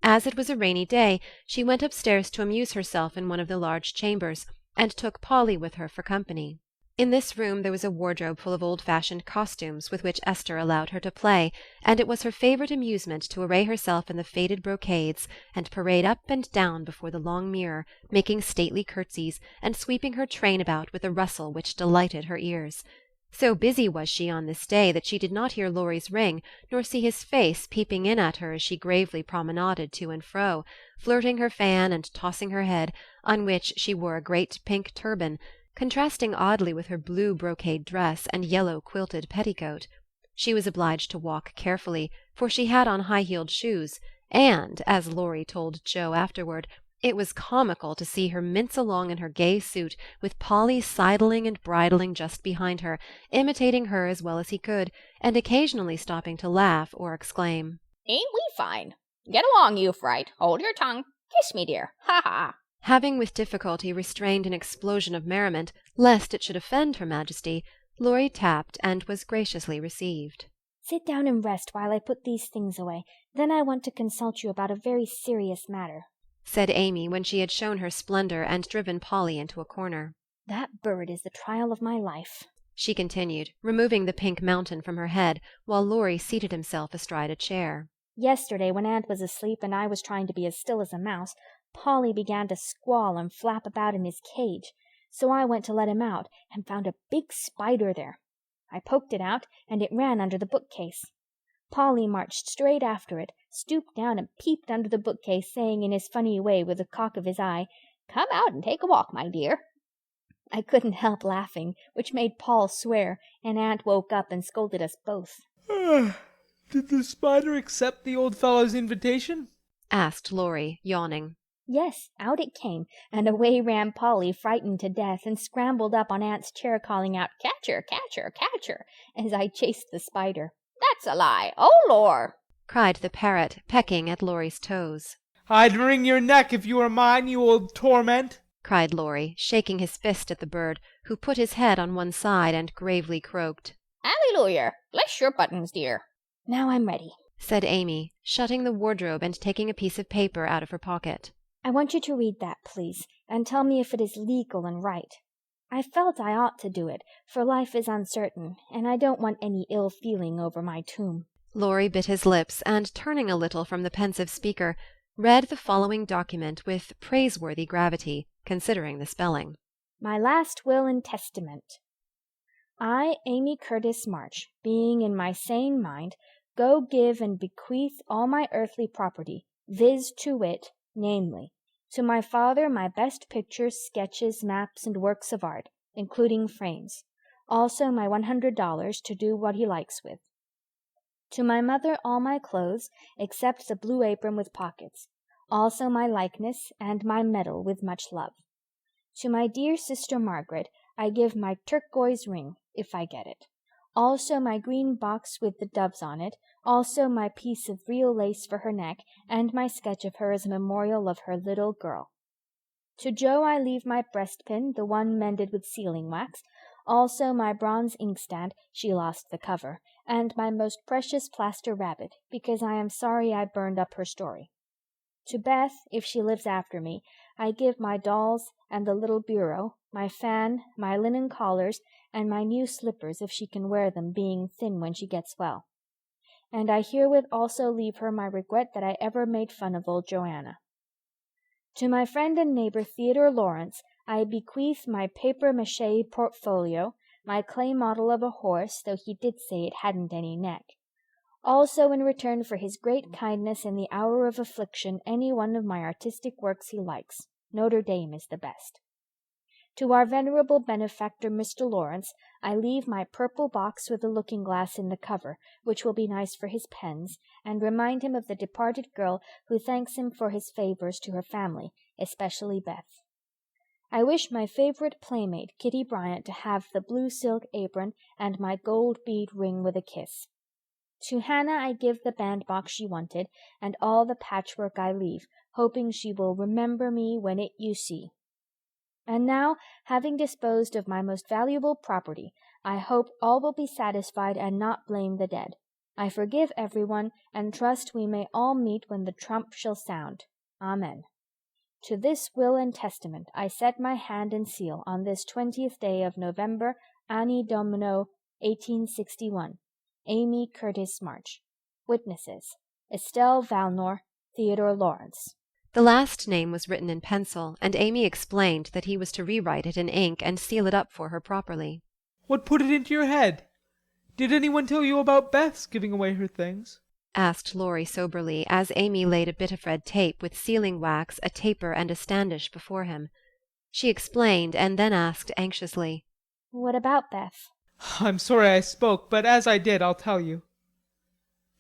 As it was a rainy day, she went upstairs to amuse herself in one of the large chambers, and took Polly with her for company. In this room there was a wardrobe full of old-fashioned costumes with which Esther allowed her to play, and it was her favourite amusement to array herself in the faded brocades and parade up and down before the long mirror, making stately curtsies, and sweeping her train about with a rustle which delighted her ears. So busy was she on this day that she did not hear Laurie's ring, nor see his face peeping in at her as she gravely promenaded to and fro, flirting her fan and tossing her head, on which she wore a great pink turban, contrasting oddly with her blue brocade dress and yellow quilted petticoat. She was obliged to walk carefully, for she had on high-heeled shoes, and, as Laurie told Joe afterward, it was comical to see her mince along in her gay suit, with Polly sidling and bridling just behind her, imitating her as well as he could, and occasionally stopping to laugh or exclaim, "Ain't we fine? Get along, you fright. Hold your tongue. Kiss me, dear. Ha ha!" Having with difficulty restrained an explosion of merriment, lest it should offend Her Majesty, Laurie tapped and was graciously received. "Sit down and rest while I put these things away. Then I want to consult you about a very serious matter," said Amy when she had shown her splendor and driven Polly into a corner. "That bird is the trial of my life," she continued, removing the pink mountain from her head, while Laurie seated himself astride a chair. "Yesterday, when Aunt was asleep and I was trying to be as still as a mouse, Polly began to squall and flap about in his cage. So I went to let him out and found a big spider there. I poked it out, and it ran under the bookcase. Polly marched straight after it, stooped down and peeped under the bookcase, saying in his funny way with a cock of his eye, 'Come out and take a walk, my dear.' I couldn't help laughing, which made Paul swear, and Aunt woke up and scolded us both." Did the spider accept the old fellow's invitation? asked Laurie, yawning. "Yes, out it came, and away ran Polly, frightened to death, and scrambled up on Aunt's chair, calling out, 'Catch her, catch her, catch her,' as I chased the spider." "That's a lie. Oh, Lor!" cried the parrot, pecking at Laurie's toes. "I'd wring your neck if you were mine, you old torment!" cried Laurie, shaking his fist at the bird, who put his head on one side and gravely croaked. "Alleluia! Bless your buttons, dear." "Now I'm ready," said Amy, shutting the wardrobe and taking a piece of paper out of her pocket. "I want you to read that, please, and tell me if it is legal and right. I felt I ought to do it, for life is uncertain, and I don't want any ill feeling over my tomb." Laurie bit his lips, and turning a little from the pensive speaker, read the following document with praiseworthy gravity, considering the spelling. "My last will and testament. I, Amy Curtis March, being in my sane mind, go give and bequeath all my earthly property, viz. to wit, namely, to my father my best pictures, sketches, maps, and works of art, including frames, also my $100 to do what he likes with. To my mother all my clothes, except the blue apron with pockets, also my likeness and my medal with much love. To my dear sister Margaret I give my turquoise ring, if I get it, also my green box with the doves on it, also my piece of real lace for her neck, and my sketch of her as a memorial of her little girl. To Jo I leave my breastpin, the one mended with sealing wax, also my bronze inkstand, she lost the cover, and my most precious plaster rabbit, because I am sorry I burned up her story. To Beth, if she lives after me, I give my dolls and the little bureau, my fan, my linen collars, and my new slippers if she can wear them, being thin when she gets well. And I herewith also leave her my regret that I ever made fun of old Joanna. To my friend and neighbor Theodore Laurence I bequeath my papier-mâché portfolio, my clay model of a horse, though he did say it hadn't any neck. Also in return for his great kindness in the hour of affliction any one of my artistic works he likes. Notre Dame is the best. To our venerable benefactor Mr. Laurence I leave my purple box with a looking-glass in the cover, which will be nice for his pens, and remind him of the departed girl who thanks him for his favors to her family, especially Beth. I wish my favorite playmate, Kitty Bryant, to have the blue silk apron and my gold bead ring with a kiss. To Hannah I give the bandbox she wanted, and all the patchwork I leave, hoping she will remember me when it you see. And now, having disposed of my most valuable property, I hope all will be satisfied and not blame the dead. I forgive everyone, and trust we may all meet when the trump shall sound. Amen. To this will and testament I set my hand and seal on this 20th day of November, Anni Domino, 1861. Amy Curtis March. Witnesses: Estelle Valnor, Theodore Laurence. The last name was written in pencil, and Amy explained that he was to rewrite it in ink and seal it up for her properly. What put it into your head? Did anyone tell you about Beth's giving away her things? Asked Laurie soberly, as Amy laid a bit of red tape with sealing wax, a taper, and a standish before him. She explained, and then asked anxiously, What about Beth? I'm sorry I spoke, but as I did, I'll tell you.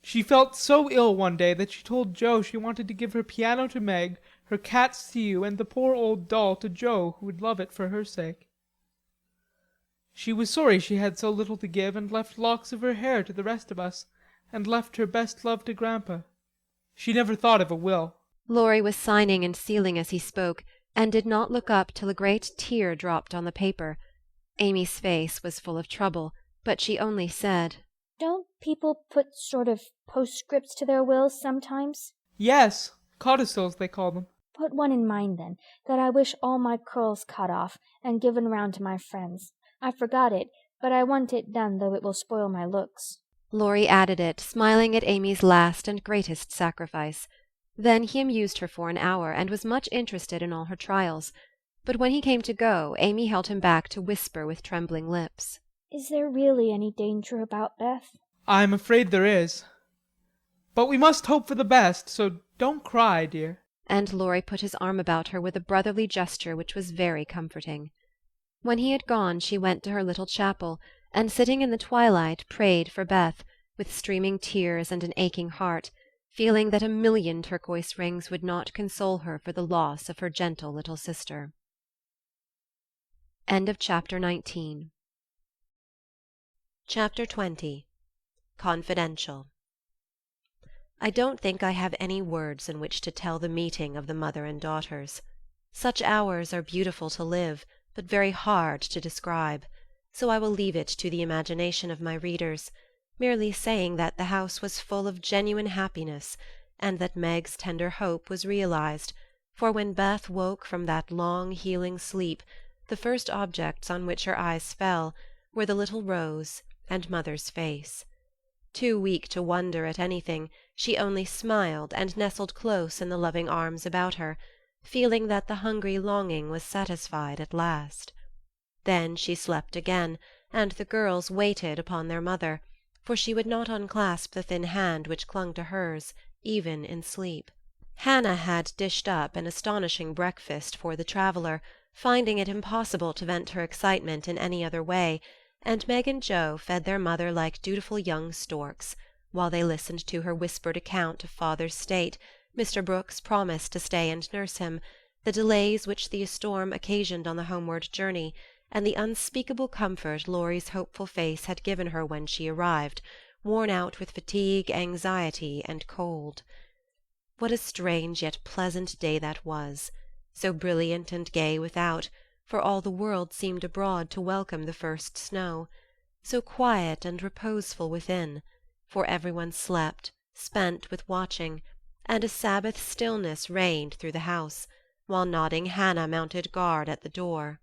She felt so ill one day that she told Joe she wanted to give her piano to Meg, her cats to you, and the poor old doll to Joe, who would love it for her sake. She was sorry she had so little to give, and left locks of her hair to the rest of us, and left her best love to Grandpa. She never thought of a will. Laurie was signing and sealing as he spoke, and did not look up till a great tear dropped on the paper. Amy's face was full of trouble, but she only said, Don't people put sort of postscripts to their wills sometimes? Yes, codicils they call them. Put one in mine, then, that I wish all my curls cut off and given round to my friends. I forgot it, but I want it done, though it will spoil my looks. Laurie added it, smiling at Amy's last and greatest sacrifice. Then he amused her for an hour, and was much interested in all her trials. But when he came to go, Amy held him back to whisper with trembling lips, Is there really any danger about Beth? I'm afraid there is. But we must hope for the best, so don't cry, dear. And Laurie put his arm about her with a brotherly gesture which was very comforting. When he had gone, she went to her little chapel, and sitting in the twilight prayed for Beth, with streaming tears and an aching heart, feeling that 1,000,000 turquoise rings would not console her for the loss of her gentle little sister. End of Chapter 19. Chapter 20. Confidential. I don't think I have any words in which to tell the meeting of the mother and daughters. Such hours are beautiful to live, but very hard to describe, so I will leave it to the imagination of my readers, merely saying that the house was full of genuine happiness, and that Meg's tender hope was realized, for when Beth woke from that long healing sleep, the first objects on which her eyes fell were the little rose and mother's face. Too weak to wonder at anything, she only smiled and nestled close in the loving arms about her, feeling that the hungry longing was satisfied at last. Then she slept again, and the girls waited upon their mother, for she would not unclasp the thin hand which clung to hers, even in sleep. Hannah had dished up an astonishing breakfast for the traveller, finding it impossible to vent her excitement in any other way, and Meg and Joe fed their mother like dutiful young storks, while they listened to her whispered account of father's state, Mr. Brooks' promise to stay and nurse him, the delays which the storm occasioned on the homeward journey, and the unspeakable comfort Laurie's hopeful face had given her when she arrived, worn out with fatigue, anxiety, and cold. What a strange yet pleasant day that was, so brilliant and gay without, for all the world seemed abroad to welcome the first snow, so quiet and reposeful within, for everyone slept, spent with watching, and a Sabbath stillness reigned through the house, while nodding Hannah mounted guard at the door.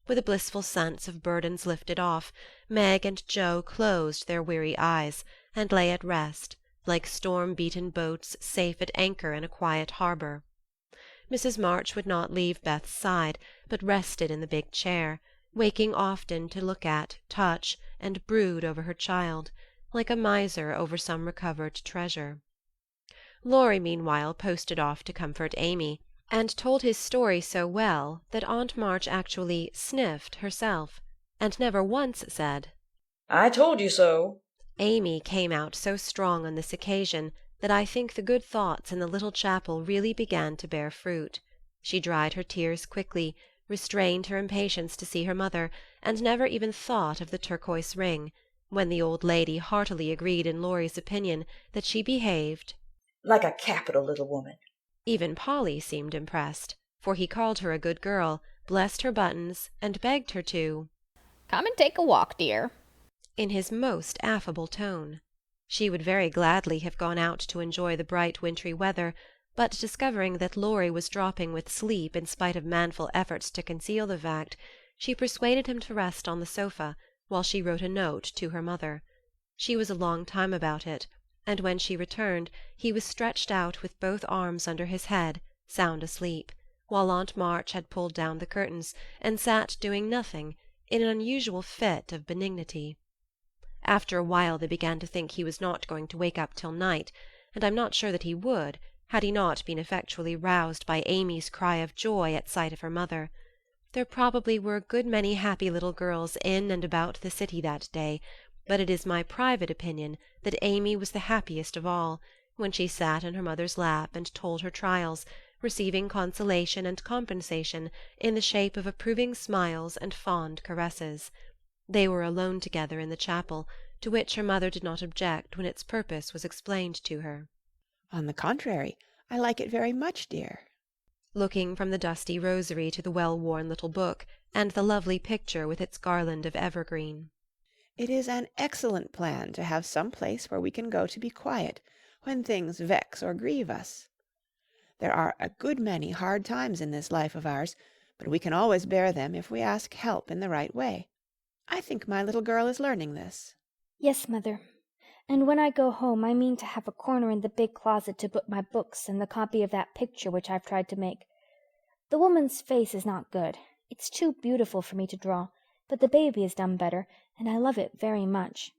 With a blissful sense of burdens lifted off, Meg and Joe closed their weary eyes, and lay at rest, like storm-beaten boats safe at anchor in a quiet harbour. Mrs. March would not leave Beth's side, but rested in the big chair, waking often to look at, touch, and brood over her child, like a miser over some recovered treasure. Laurie meanwhile posted off to comfort Amy, and told his story so well that Aunt March actually sniffed herself, and never once said, "I told you so." Amy came out so strong on this occasion that I think the good thoughts in the little chapel really began to bear fruit. She dried her tears quickly, restrained her impatience to see her mother, and never even thought of the turquoise ring, when the old lady heartily agreed in Laurie's opinion that she behaved like a capital little woman. Even Polly seemed impressed, for he called her a good girl, blessed her buttons, and begged her to "Come and take a walk, dear," in his most affable tone. She would very gladly have gone out to enjoy the bright wintry weather, but discovering that Laurie was dropping with sleep in spite of manful efforts to conceal the fact, she persuaded him to rest on the sofa while she wrote a note to her mother. She was a long time about it, and when she returned he was stretched out with both arms under his head, sound asleep, while Aunt March had pulled down the curtains and sat doing nothing, in an unusual fit of benignity. After a while they began to think he was not going to wake up till night, and I'm not sure that he would, had he not been effectually roused by Amy's cry of joy at sight of her mother. There probably were a good many happy little girls in and about the city that day, but it is my private opinion that Amy was the happiest of all, when she sat in her mother's lap and told her trials, receiving consolation and compensation in the shape of approving smiles and fond caresses. They were alone together in the chapel, to which her mother did not object when its purpose was explained to her. On the contrary, I like it very much, dear. Looking from the dusty rosary to the well-worn little book, and the lovely picture with its garland of evergreen. It is an excellent plan to have some place where we can go to be quiet when things vex or grieve us. There are a good many hard times in this life of ours, but we can always bear them if we ask help in the right way. I think my little girl is learning this. Yes, Mother. And when I go home I mean to have a corner in the big closet to put my books and the copy of that picture which I've tried to make. The woman's face is not good. It's too beautiful for me to draw, but the baby has done better, and I love it very much.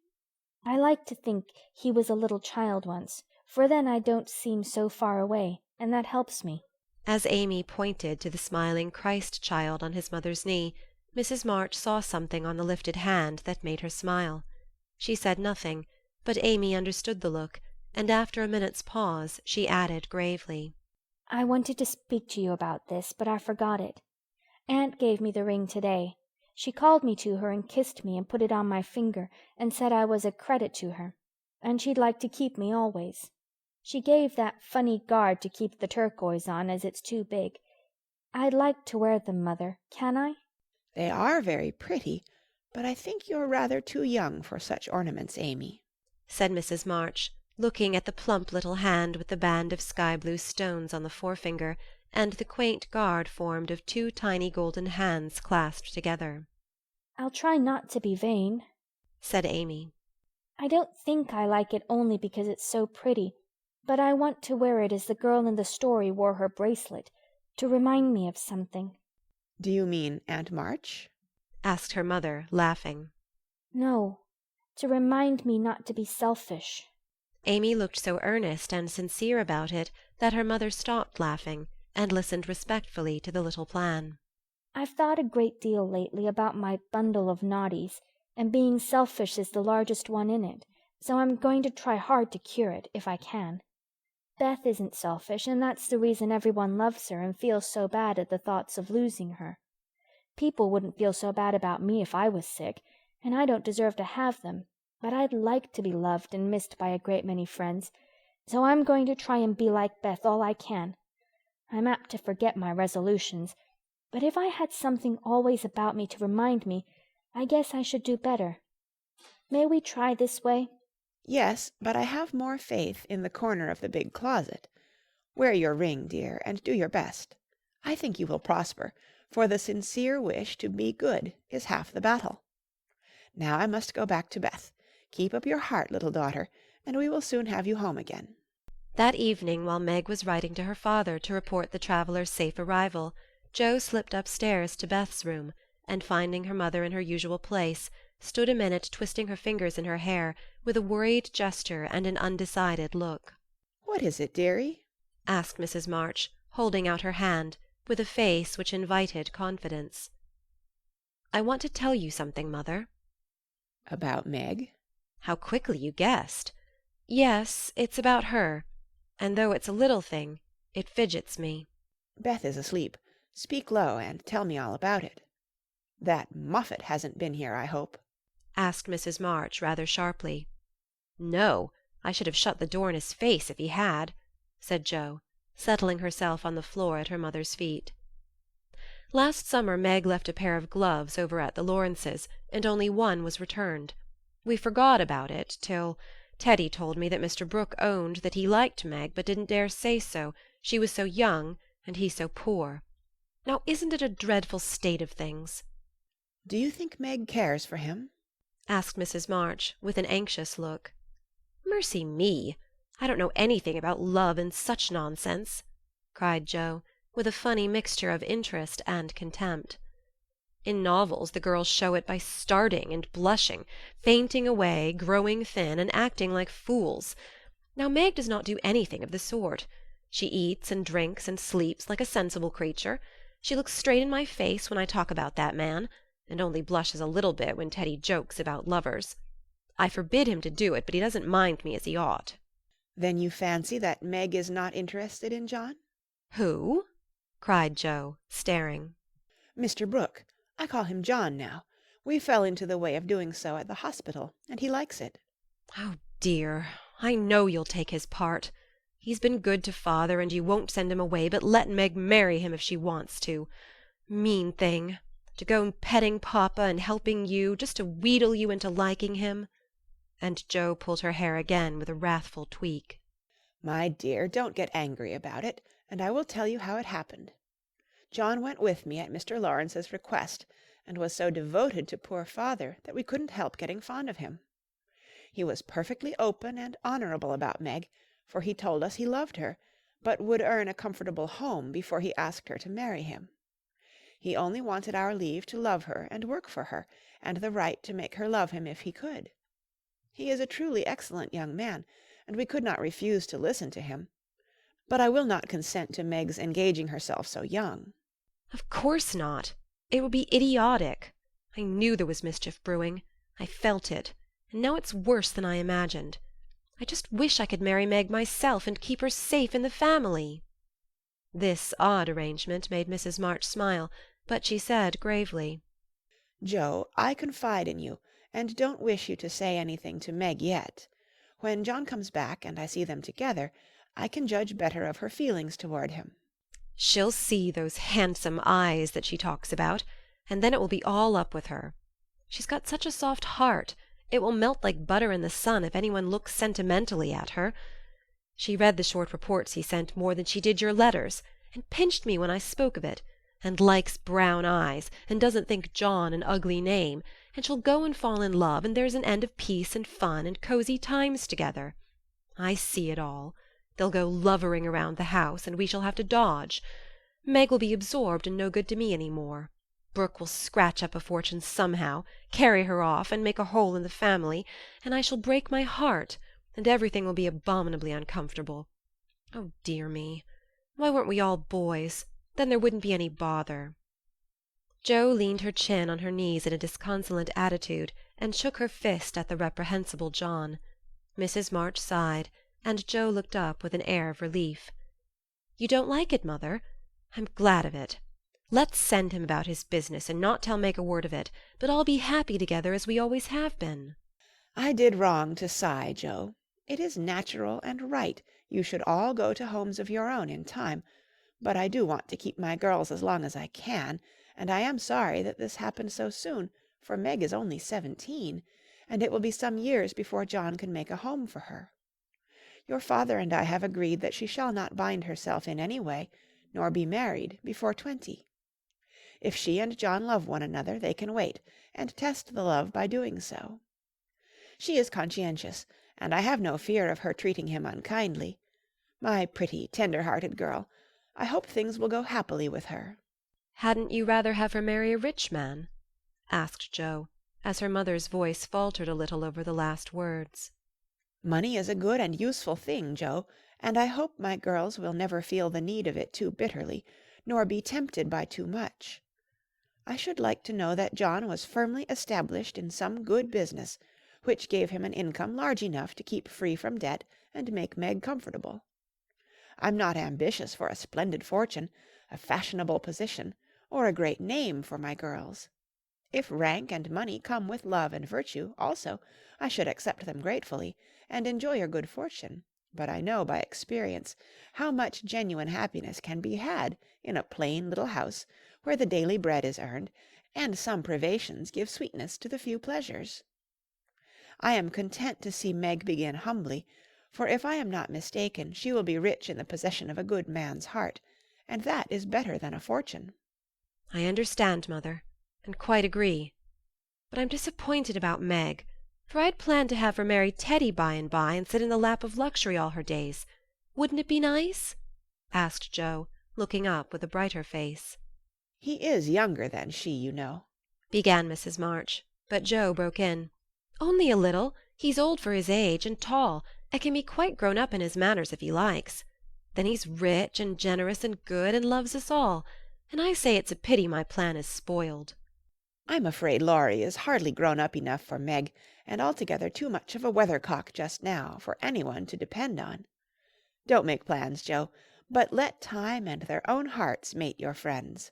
I like to think he was a little child once, for then I don't seem so far away, and that helps me. As Amy pointed to the smiling Christ-child on his mother's knee, Mrs. March saw something on the lifted hand that made her smile. She said nothing, but Amy understood the look, and after a minute's pause she added gravely, I wanted to speak to you about this, but I forgot it. Aunt gave me the ring today. She called me to her and kissed me and put it on my finger and said I was a credit to her, and she'd like to keep me always. She gave that funny guard to keep the turquoise on, as it's too big. I'd like to wear them, Mother. Can I? They are very pretty, but I think you're rather too young for such ornaments, Amy, said Mrs. March, looking at the plump little hand with the band of sky-blue stones on the forefinger, and the quaint guard formed of two tiny golden hands clasped together. I'll try not to be vain, said Amy. I don't think I like it only because it's so pretty, but I want to wear it as the girl in the story wore her bracelet, to remind me of something. Do you mean Aunt March? asked her mother, laughing. No, to remind me not to be selfish. Amy looked so earnest and sincere about it that her mother stopped laughing and listened respectfully to the little plan. I've thought a great deal lately about my bundle of naughties, and being selfish is the largest one in it, so I'm going to try hard to cure it, if I can. Beth isn't selfish, and that's the reason everyone loves her and feels so bad at the thoughts of losing her. People wouldn't feel so bad about me if I was sick, and I don't deserve to have them, but I'd like to be loved and missed by a great many friends, so I'm going to try and be like Beth all I can. I'm apt to forget my resolutions, but if I had something always about me to remind me, I guess I should do better. May we try this way? Yes, but I have more faith in the corner of the big closet. Wear your ring, dear, and do your best. I think you will prosper, for the sincere wish to be good is half the battle. Now I must go back to Beth. Keep up your heart, little daughter, and we will soon have you home again. That evening, while Meg was writing to her father to report the traveller's safe arrival, Jo slipped upstairs to Beth's room, and finding her mother in her usual place, stood a minute twisting her fingers in her hair with a worried gesture and an undecided look. What is it, dearie? asked Mrs. March, holding out her hand, with a face which invited confidence. I want to tell you something, Mother. About Meg? How quickly you guessed. Yes, it's about her, and though it's a little thing, it fidgets me. Beth is asleep, Speak low and tell me all about it. That Muffet hasn't been here, I hope?" asked Mrs. March rather sharply. "No, I should have shut the door in his face if he had," said Jo, settling herself on the floor at her mother's feet. Last summer Meg left a pair of gloves over at the Lawrences', and only one was returned. We forgot about it till Teddy told me that Mr. Brooke owned that he liked Meg but didn't dare say so, she was so young and he so poor. Now isn't it a dreadful state of things? "Do you think Meg cares for him?" asked Mrs. March, with an anxious look. "Mercy me! I don't know anything about love and such nonsense," cried Jo, with a funny mixture of interest and contempt. "In novels the girls show it by starting and blushing, fainting away, growing thin, and acting like fools. Now Meg does not do anything of the sort. She eats and drinks and sleeps like a sensible creature. She looks straight in my face when I talk about that man, and only blushes a little bit when Teddy jokes about lovers. I forbid him to do it, but he doesn't mind me as he ought." "Then you fancy that Meg is not interested in John?" "Who?" cried Jo, staring. "Mr. Brooke. I call him John now. We fell into the way of doing so at the hospital, and he likes it." "Oh dear, I know you'll take his part. He's been good to father, and you won't send him away, but let Meg marry him if she wants to. Mean thing, to go petting papa and helping you, just to wheedle you into liking him." And Jo pulled her hair again with a wrathful tweak. "My dear, don't get angry about it, and I will tell you how it happened. John went with me at Mr. Lawrence's request, and was so devoted to poor father that we couldn't help getting fond of him. He was perfectly open and honourable about Meg, for he told us he loved her, but would earn a comfortable home before he asked her to marry him. He only wanted our leave to love her and work for her, and the right to make her love him if he could. He is a truly excellent young man, and we could not refuse to listen to him. But I will not consent to Meg's engaging herself so young." "Of course not. It would be idiotic. I knew there was mischief brewing. I felt it, and now it's worse than I imagined. I just wish I could marry Meg myself and keep her safe in the family." This odd arrangement made Mrs. March smile, but she said gravely, "Jo, I confide in you, and don't wish you to say anything to Meg yet. When John comes back and I see them together, I can judge better of her feelings toward him." "She'll see those handsome eyes that she talks about, and then it will be all up with her. She's got such a soft heart, it will melt like butter in the sun if anyone looks sentimentally at her. She read the short reports he sent more than she did your letters, and pinched me when I spoke of it, and likes brown eyes, and doesn't think John an ugly name, and she'll go and fall in love, and there's an end of peace and fun and cosy times together. I see it all. They'll go lovering around the house, and we shall have to dodge. Meg will be absorbed and no good to me any more. Brooke will scratch up a fortune somehow, carry her off, and make a hole in the family, and I shall break my heart, and everything will be abominably uncomfortable. Oh, dear me! Why weren't we all boys? Then there wouldn't be any bother." Jo leaned her chin on her knees in a disconsolate attitude, and shook her fist at the reprehensible John. Mrs. March sighed, and Jo looked up with an air of relief. "You don't like it, mother? I'm glad of it. Let's send him about his business, and not tell Meg a word of it, but all be happy together as we always have been." "I did wrong to sigh, Jo. It is natural and right you should all go to homes of your own in time, but I do want to keep my girls as long as I can, and I am sorry that this happened so soon, for Meg is only 17, and it will be some years before John can make a home for her. Your father and I have agreed that she shall not bind herself in any way, nor be married before 20. If she and John love one another, they can wait, and test the love by doing so. She is conscientious, and I have no fear of her treating him unkindly. My pretty, tender-hearted girl, I hope things will go happily with her." "Hadn't you rather have her marry a rich man?" asked Jo, as her mother's voice faltered a little over the last words. "Money is a good and useful thing, Jo, and I hope my girls will never feel the need of it too bitterly, nor be tempted by too much. I should like to know that John was firmly established in some good business, which gave him an income large enough to keep free from debt and make Meg comfortable. I'm not ambitious for a splendid fortune. a fashionable position, or a great name for my girls. If rank and money come with love and virtue also, I should accept them gratefully, and enjoy your good fortune. But I know by experience how much genuine happiness can be had in a plain little house where the daily bread is earned, and some privations give sweetness to the few pleasures. I am content to see Meg begin humbly, for if I am not mistaken, she will be rich in the possession of a good man's heart, and that is better than a fortune." "I understand, mother, and quite agree. But I'm disappointed about Meg, for I had planned to have her marry Teddy by and sit in the lap of luxury all her days. Wouldn't it be nice?" asked Joe, looking up with a brighter face. "He is younger than she, you know," began Mrs. March, but Joe broke in. "Only a little. He's old for his age, and tall, and can be quite grown up in his manners if he likes. Then he's rich and generous and good, and loves us all, and I say it's a pity my plan is spoiled." "I'm afraid Laurie is hardly grown up enough for Meg, and altogether too much of a weathercock just now for anyone to depend on. Don't make plans, Joe, but let time and their own hearts mate your friends.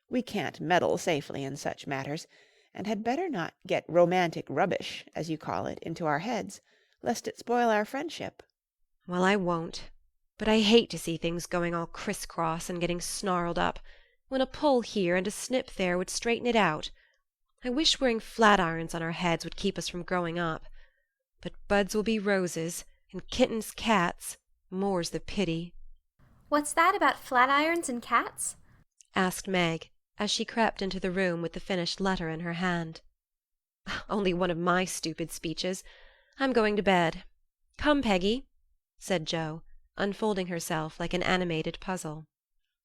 We can't meddle safely in such matters, and had better not get romantic rubbish, as you call it, into our heads, lest it spoil our friendship." "Well, I won't. But I hate to see things going all criss-cross and getting snarled up, when a pull here and a snip there would straighten it out. I wish wearing flat-irons on our heads would keep us from growing up. But buds will be roses, and kittens cats. More's the pity." What's that about flat-irons and cats? asked Meg, as she crept into the room with the finished letter in her hand. "Only one of my stupid speeches. I'm going to bed. Come, Peggy," said Joe, unfolding herself like an animated puzzle.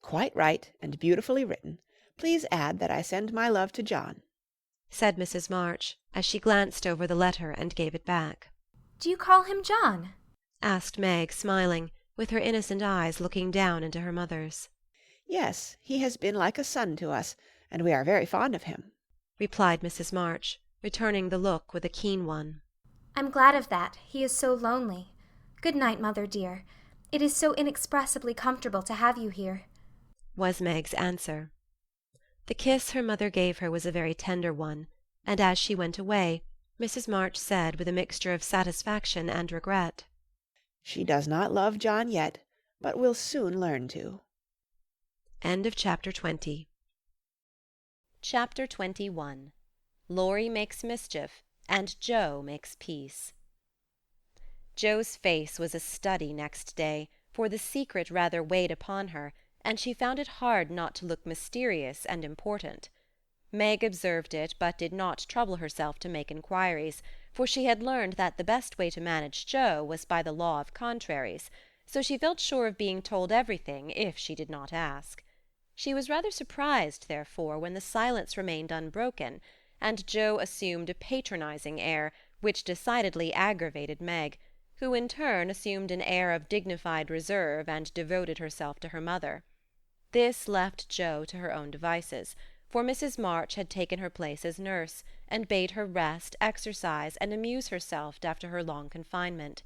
"Quite right, and beautifully written. Please add that I send my love to John," said Mrs. March, as she glanced over the letter and gave it back. Do you call him John? asked Meg, smiling, with her innocent eyes looking down into her mother's. "Yes, he has been like a son to us, and we are very fond of him," replied Mrs. March, returning the look with a keen one. I'm glad of that. He is so lonely. Good night, mother dear. It is so inexpressibly comfortable to have you here," was Meg's answer. The kiss her mother gave her was a very tender one, and as she went away, Mrs. March said with a mixture of satisfaction and regret, "She does not love John yet, but will soon learn to." End of Chapter 20. Chapter 21. Laurie makes mischief, and Joe makes peace. Joe's face was a study next day, for the secret rather weighed upon her, and she found it hard not to look mysterious and important. Meg observed it, but did not trouble herself to make inquiries, for she had learned that the best way to manage Joe was by the law of contraries, so she felt sure of being told everything if she did not ask. She was rather surprised, therefore, when the silence remained unbroken, and Joe assumed a patronizing air, which decidedly aggravated Meg, who in turn assumed an air of dignified reserve and devoted herself to her mother. This left Joe to her own devices, for Mrs. March had taken her place as nurse, and bade her rest, exercise, and amuse herself after her long confinement.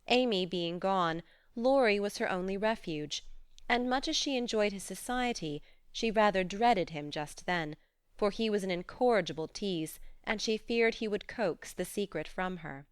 Amy being gone, Laurie was her only refuge, and much as she enjoyed his society, she rather dreaded him just then, for he was an incorrigible tease, and she feared he would coax the secret from her.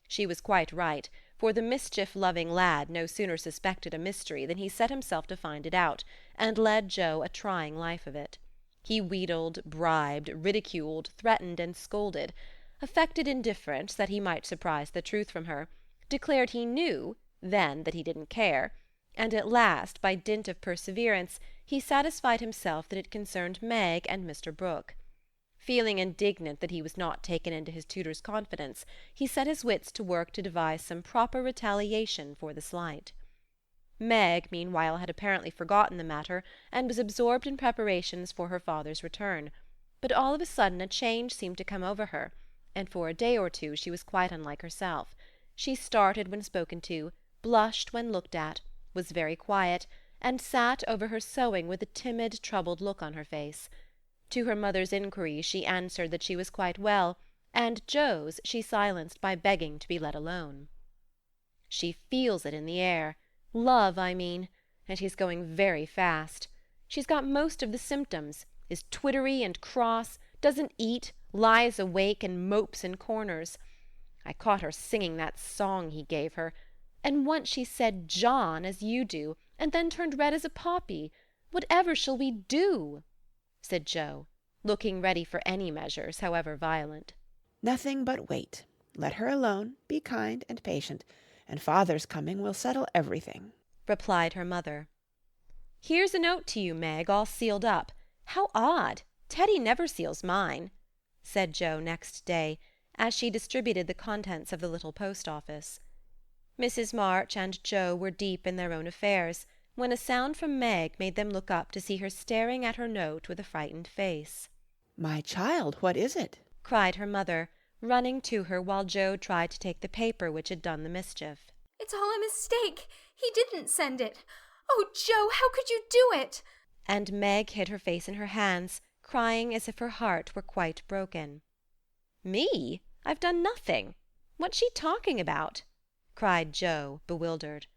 She was quite right, for the mischief-loving lad no sooner suspected a mystery than he set himself to find it out, and led Joe a trying life of it. He wheedled, bribed, ridiculed, threatened, and scolded, affected indifference that he might surprise the truth from her, declared he knew, then that he didn't care, and at last, by dint of perseverance, he satisfied himself that it concerned Meg and Mr. Brooke. Feeling indignant that he was not taken into his tutor's confidence, he set his wits to work to devise some proper retaliation for the slight. Meg, meanwhile, had apparently forgotten the matter, and was absorbed in preparations for her father's return. But all of a sudden a change seemed to come over her, and for a day or two she was quite unlike herself. She started when spoken to, blushed when looked at, was very quiet, and sat over her sewing with a timid, troubled look on her face. To her mother's inquiries she answered that she was quite well, and Joe's she silenced by begging to be let alone. "She feels it in the air. Love, I mean, and he's going very fast. She's got most of the symptoms, is twittery and cross, doesn't eat, lies awake, and mopes in corners. I caught her singing that song he gave her, and once she said John, as you do, and then turned red as a poppy. Whatever shall we do?" said Joe, looking ready for any measures, however violent. Nothing but wait. Let her alone, be kind and patient, and father's coming will settle everything, replied her mother. "Here's a note to you, Meg, all sealed up. How odd! Teddy never seals mine," said Joe next day, as she distributed the contents of the little post-office. Mrs. March and Joe were deep in their own affairs, when a sound from Meg made them look up to see her staring at her note with a frightened face. "My child, what is it?" cried her mother, running to her while Joe tried to take the paper which had done the mischief. "It's all a mistake. He didn't send it. Oh, Joe, how could you do it?" And Meg hid her face in her hands, crying as if her heart were quite broken. "Me? I've done nothing. What's she talking about?" cried Joe, bewildered.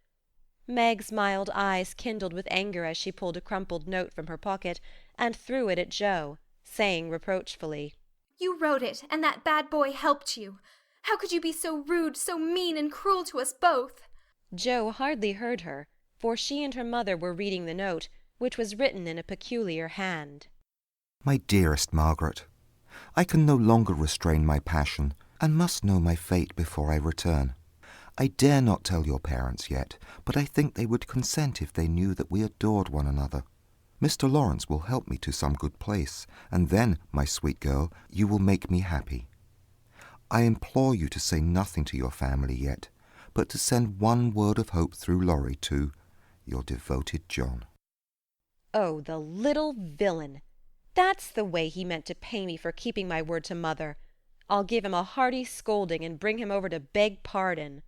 Meg's mild eyes kindled with anger as she pulled a crumpled note from her pocket and threw it at Joe, saying reproachfully, "You wrote it, and that bad boy helped you. How could you be so rude, so mean and cruel to us both?" Joe hardly heard her, for she and her mother were reading the note, which was written in a peculiar hand. My dearest Margaret, I can no longer restrain my passion, and must know my fate before I return. I dare not tell your parents yet, but I think they would consent if they knew that we adored one another. Mr. Laurence will help me to some good place, and then, my sweet girl, you will make me happy. I implore you to say nothing to your family yet, but to send one word of hope through Laurie to your devoted John. Oh, the little villain! That's the way he meant to pay me for keeping my word to mother. I'll give him a hearty scolding and bring him over to beg pardon,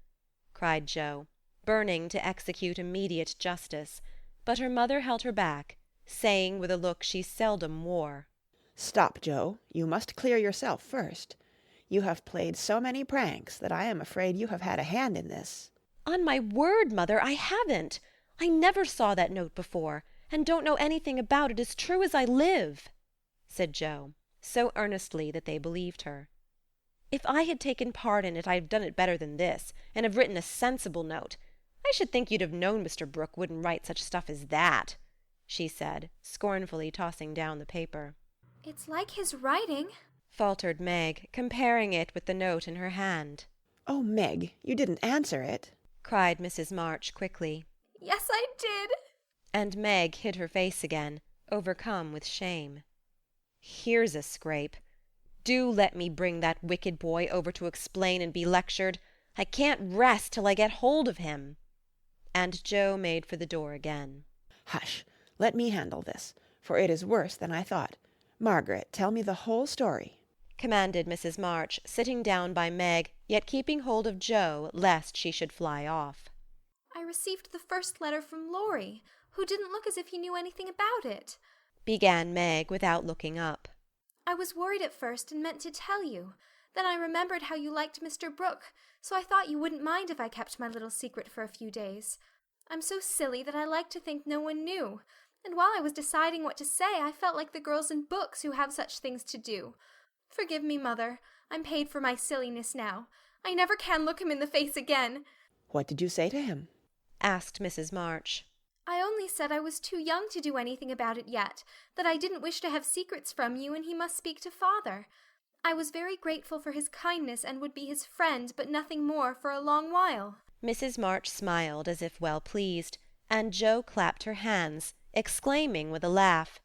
cried Joe, burning to execute immediate justice, but her mother held her back, saying with a look she seldom wore, "Stop, Joe. You must clear yourself first. You have played so many pranks that I am afraid you have had a hand in this." "On my word, mother, I haven't. I never saw that note before, and don't know anything about it as true as I live," said Joe, so earnestly that they believed her. "If I had taken part in it, I'd have done it better than this, and have written a sensible note. I should think you'd have known Mr. Brooke wouldn't write such stuff as that," she said, scornfully tossing down the paper. "It's like his writing," faltered Meg, comparing it with the note in her hand. "Oh, Meg, you didn't answer it," cried Mrs. March quickly. "Yes, I did." And Meg hid her face again, overcome with shame. "Here's a scrape. Do let me bring that wicked boy over to explain and be lectured. I can't rest till I get hold of him." And Joe made for the door again. "Hush! Let me handle this, for it is worse than I thought. Margaret, tell me the whole story," commanded Mrs. March, sitting down by Meg, yet keeping hold of Joe lest she should fly off. "I received the first letter from Laurie, who didn't look as if he knew anything about it," began Meg without looking up. "I was worried at first and meant to tell you. Then I remembered how you liked Mr. Brooke, so I thought you wouldn't mind if I kept my little secret for a few days. I'm so silly that I like to think no one knew, and while I was deciding what to say, I felt like the girls in books who have such things to do. Forgive me, Mother. I'm paid for my silliness now. I never can look him in the face again." "What did you say to him?" asked Mrs. March. "I only said I was too young to do anything about it yet, that I didn't wish to have secrets from you and he must speak to Father. I was very grateful for his kindness and would be his friend, but nothing more for a long while." Mrs. March smiled as if well pleased, and Joe clapped her hands, exclaiming with a laugh,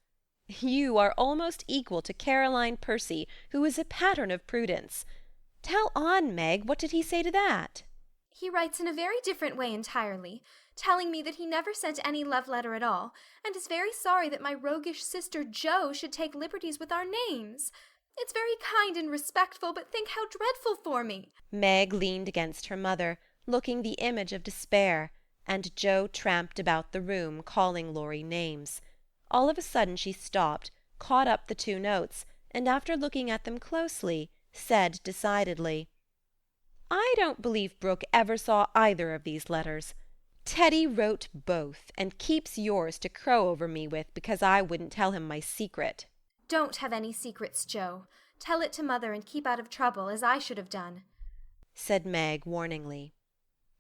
"You are almost equal to Caroline Percy, who is a pattern of prudence. Tell on, Meg, what did he say to that?" "He writes in a very different way entirely, telling me that he never sent any love letter at all, and is very sorry that my roguish sister Jo should take liberties with our names. It's very kind and respectful, but think how dreadful for me." Meg leaned against her mother, looking the image of despair, and Jo tramped about the room, calling Laurie names. All of a sudden she stopped, caught up the two notes, and after looking at them closely, said decidedly, "I don't believe Brooke ever saw either of these letters. Teddy wrote both, and keeps yours to crow over me with because I wouldn't tell him my secret. Don't have any secrets, Joe. Tell it to Mother and keep out of trouble, as I should have done, said Meg warningly.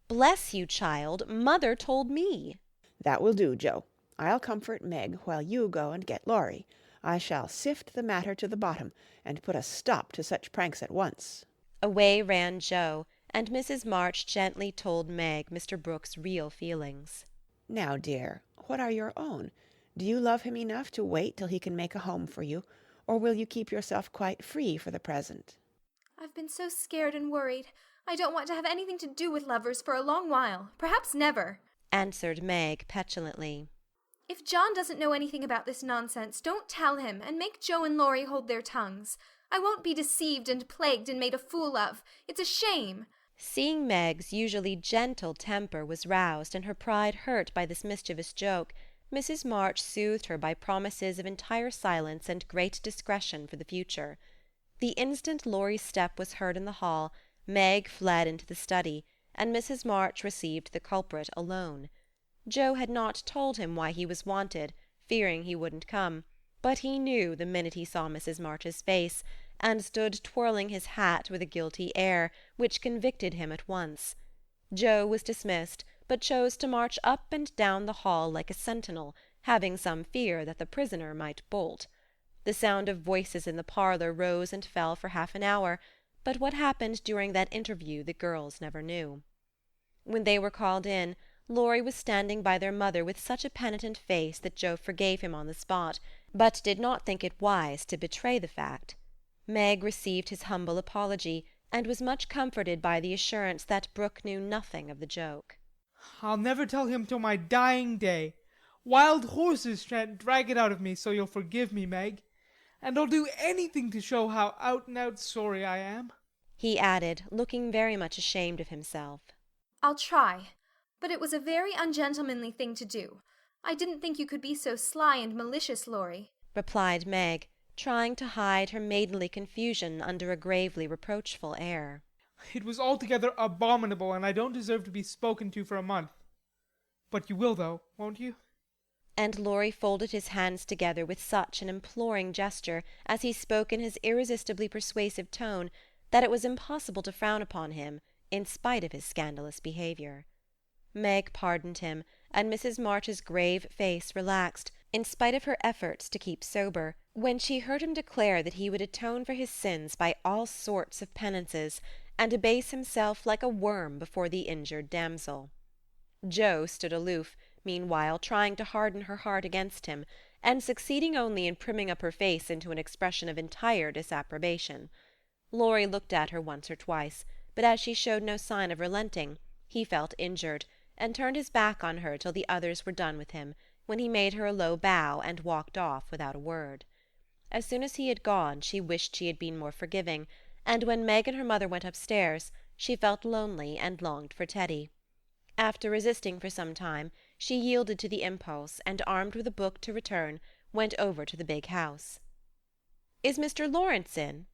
Bless you, child, Mother told me. That will do, Joe. I'll comfort Meg while you go and get Laurie. I shall sift the matter to the bottom and put a stop to such pranks at once. Away ran Joe, and Mrs. March gently told Meg Mr. Brooke's real feelings. Now, dear, what are your own? Do you love him enough to wait till he can make a home for you, or will you keep yourself quite free for the present? I've been so scared and worried. I don't want to have anything to do with lovers for a long while, perhaps never, answered Meg petulantly. If John doesn't know anything about this nonsense, don't tell him, and make Joe and Laurie hold their tongues. I won't be deceived and plagued and made a fool of. It's a shame. Seeing Meg's usually gentle temper was roused and her pride hurt by this mischievous joke, Mrs. March soothed her by promises of entire silence and great discretion for the future. The instant Laurie's step was heard in the hall, Meg fled into the study, and Mrs. March received the culprit alone. Joe had not told him why he was wanted, fearing he wouldn't come, but he knew the minute he saw Mrs. March's face, and stood twirling his hat with a guilty air, which convicted him at once. Joe was dismissed, but chose to march up and down the hall like a sentinel, having some fear that the prisoner might bolt. The sound of voices in the parlour rose and fell for half an hour, but what happened during that interview the girls never knew. When they were called in, Laurie was standing by their mother with such a penitent face that Joe forgave him on the spot, but did not think it wise to betray the fact. Meg received his humble apology, and was much comforted by the assurance that Brooke knew nothing of the joke. I'll never tell him till my dying day. Wild horses shan't drag it out of me, so you'll forgive me, Meg. And I'll do anything to show how out-and-out sorry I am, he added, looking very much ashamed of himself. I'll try, but it was a very ungentlemanly thing to do. I didn't think you could be so sly and malicious, Laurie, replied Meg, trying to hide her maidenly confusion under a gravely reproachful air. It was altogether abominable, and I don't deserve to be spoken to for a month. But you will, though, won't you? And Laurie folded his hands together with such an imploring gesture, as he spoke in his irresistibly persuasive tone, that it was impossible to frown upon him, in spite of his scandalous behaviour. Meg pardoned him, and Mrs. March's grave face relaxed, in spite of her efforts to keep sober, when she heard him declare that he would atone for his sins by all sorts of penances, and abase himself like a worm before the injured damsel. Joe stood aloof, meanwhile trying to harden her heart against him, and succeeding only in primming up her face into an expression of entire disapprobation. Laurie looked at her once or twice, but as she showed no sign of relenting, he felt injured, and turned his back on her till the others were done with him, when he made her a low bow and walked off without a word. As soon as he had gone, she wished she had been more forgiving, and when Meg and her mother went upstairs, she felt lonely and longed for Teddy. After resisting for some time, she yielded to the impulse, and armed with a book to return, went over to the big house. "Is Mr. Laurence in?"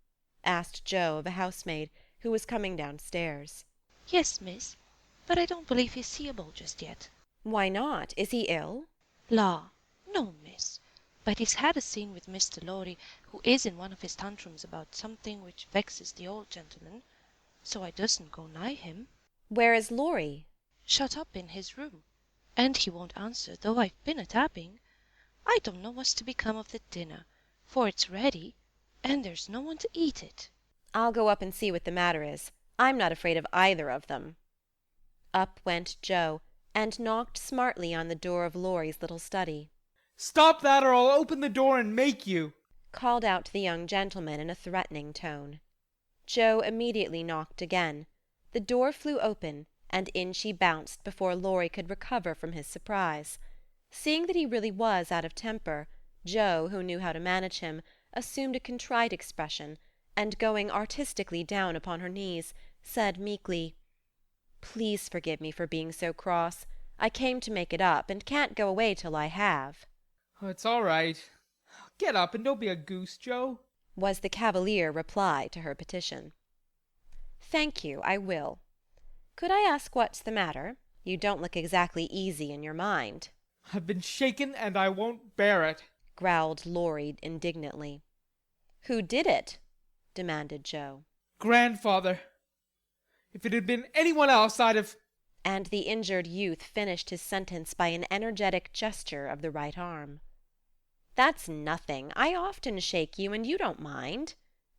asked Joe of a housemaid, who was coming downstairs. "Yes, miss, but I don't believe he's seeable just yet." "Why not? Is he ill?" "La, no, miss, but he's had a scene with Mr. Laurie, who is in one of his tantrums about something which vexes the old gentleman, so I doesn't go nigh him." "Where is Laurie?" "Shut up in his room, and he won't answer, though I've been a-tapping. I don't know what's to become of the dinner, for it's ready, and there's no one to eat it." "I'll go up and see what the matter is. I'm not afraid of either of them." Up went Joe, and knocked smartly on the door of Laurie's little study. "Stop that, or I'll open the door and make you!" called out the young gentleman in a threatening tone. Joe immediately knocked again. The door flew open, and in she bounced before Laurie could recover from his surprise. Seeing that he really was out of temper, Joe, who knew how to manage him, assumed a contrite expression, and going artistically down upon her knees, said meekly, "Please forgive me for being so cross. I came to make it up, and can't go away till I have." "It's all right. Get up, and don't be a goose, Joe," was the cavalier reply to her petition. "Thank you, I will. Could I ask what's the matter? You don't look exactly easy in your mind. I've been shaken, and I won't bear it, growled Laurie indignantly. Who did it? demanded Joe. Grandfather. If it had been anyone else, I'd have... And the injured youth finished his sentence by an energetic gesture of the right arm. That's nothing. I often shake you, and you don't mind,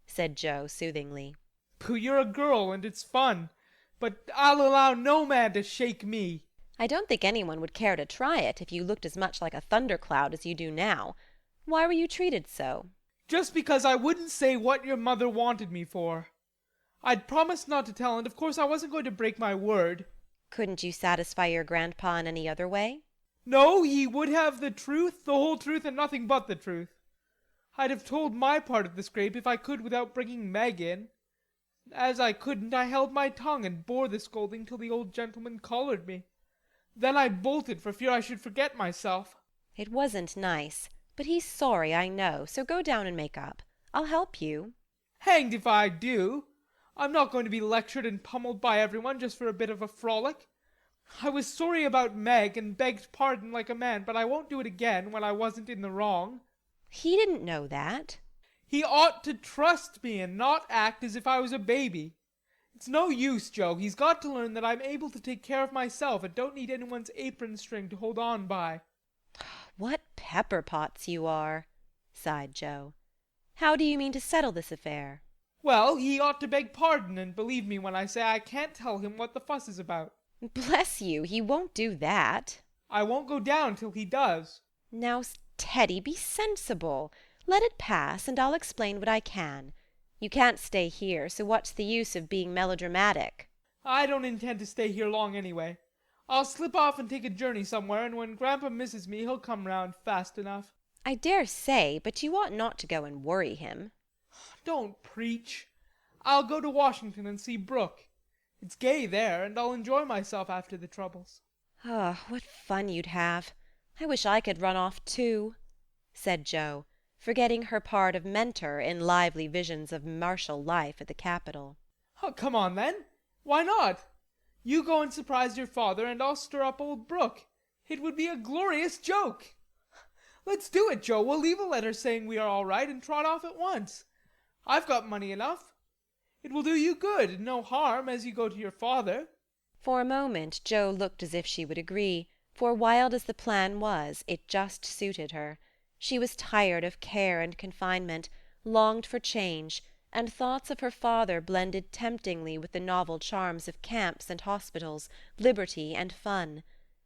said Joe soothingly. Pooh, you're a girl, and it's fun. But I'll allow no man to shake me. I don't think anyone would care to try it if you looked as much like a thundercloud as you do now. Why were you treated so? Just because I wouldn't say what your mother wanted me for. I'd promised not to tell, and of course I wasn't going to break my word. Couldn't you satisfy your grandpa in any other way? No, he would have the truth, the whole truth, and nothing but the truth. I'd have told my part of the scrape if I could without bringing Meg in. As I couldn't, I held my tongue and bore the scolding till the old gentleman collared me. Then I bolted for fear I should forget myself. It wasn't nice, but he's sorry, I know, so go down and make up. I'll help you. Hanged if I do. I'm not going to be lectured and pummeled by everyone just for a bit of a frolic. I was sorry about Meg and begged pardon like a man, but I won't do it again when I wasn't in the wrong. He didn't know that. He ought to trust me and not act as if I was a baby. It's no use, Joe. He's got to learn that I'm able to take care of myself and don't need anyone's apron string to hold on by. What pepper pots you are, sighed Joe. How do you mean to settle this affair? Well, he ought to beg pardon and believe me when I say I can't tell him what the fuss is about. Bless you, he won't do that. I won't go down till he does. Now, Teddy, be sensible. Let it pass, and I'll explain what I can. You can't stay here, so what's the use of being melodramatic? I don't intend to stay here long anyway. I'll slip off and take a journey somewhere, and when Grandpa misses me, he'll come round fast enough. I dare say, but you ought not to go and worry him. Don't preach. I'll go to Washington and see Brooke. It's gay there, and I'll enjoy myself after the troubles. Ah, what fun you'd have. I wish I could run off too, said Joe, forgetting her part of mentor in lively visions of martial life at the Capitol. Oh, come on, then. Why not? You go and surprise your father, and I'll stir up old Brooke. It would be a glorious joke. Let's do it, Joe. We'll leave a letter saying we are all right and trot off at once. I've got money enough. It will do you good and no harm as you go to your father. For a moment Joe looked as if she would agree, for wild as the plan was, it just suited her. She was tired of care and confinement, longed for change, and thoughts of her father blended temptingly with the novel charms of camps and hospitals, liberty and fun.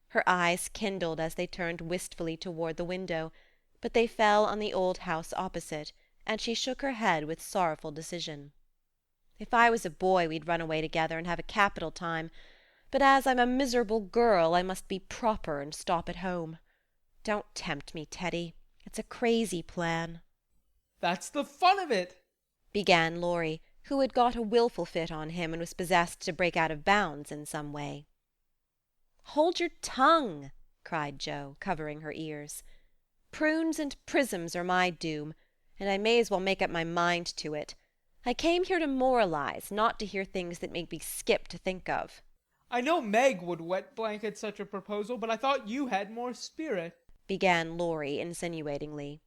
Her eyes kindled as they turned wistfully toward the window, but they fell on the old house opposite, and she shook her head with sorrowful decision. If I was a boy, we'd run away together and have a capital time, but as I'm a miserable girl, I must be proper and stop at home. Don't tempt me, Teddy. It's a crazy plan. That's the fun of it, began Laurie, who had got a wilful fit on him and was possessed to break out of bounds in some way. Hold your tongue, cried Joe, covering her ears. Prunes and prisms are my doom, and I may as well make up my mind to it. I came here to moralize, not to hear things that make me skip to think of. I know Meg would wet blanket such a proposal, but I thought you had more spirit, began Laurie insinuatingly.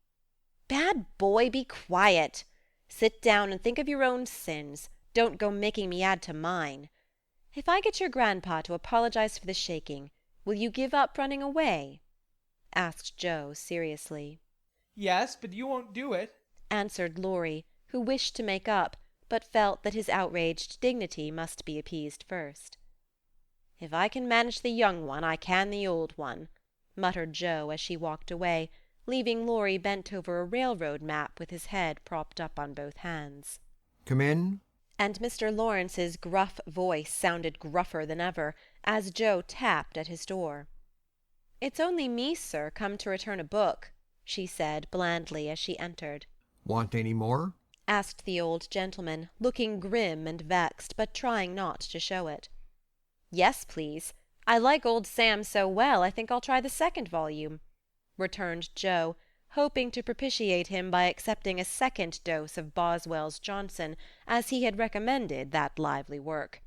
Bad boy, be quiet. Sit down and think of your own sins. Don't go making me add to mine. If I get your grandpa to apologize for the shaking, will you give up running away? Asked Joe seriously. Yes, but you won't do it, answered Laurie, who wished to make up, but felt that his outraged dignity must be appeased first. If I can manage the young one, I can the old one, muttered Joe as she walked away, leaving Laurie bent over a railroad map with his head propped up on both hands. Come in. And Mr. Lawrence's gruff voice sounded gruffer than ever, as Joe tapped at his door. It's only me, sir, come to return a book, she said blandly as she entered. Want any more? Asked the old gentleman, looking grim and vexed, but trying not to show it. Yes, please. I like old Sam so well, I think I'll try the second volume, returned Joe, hoping to propitiate him by accepting a second dose of Boswell's Johnson, as he had recommended that lively work.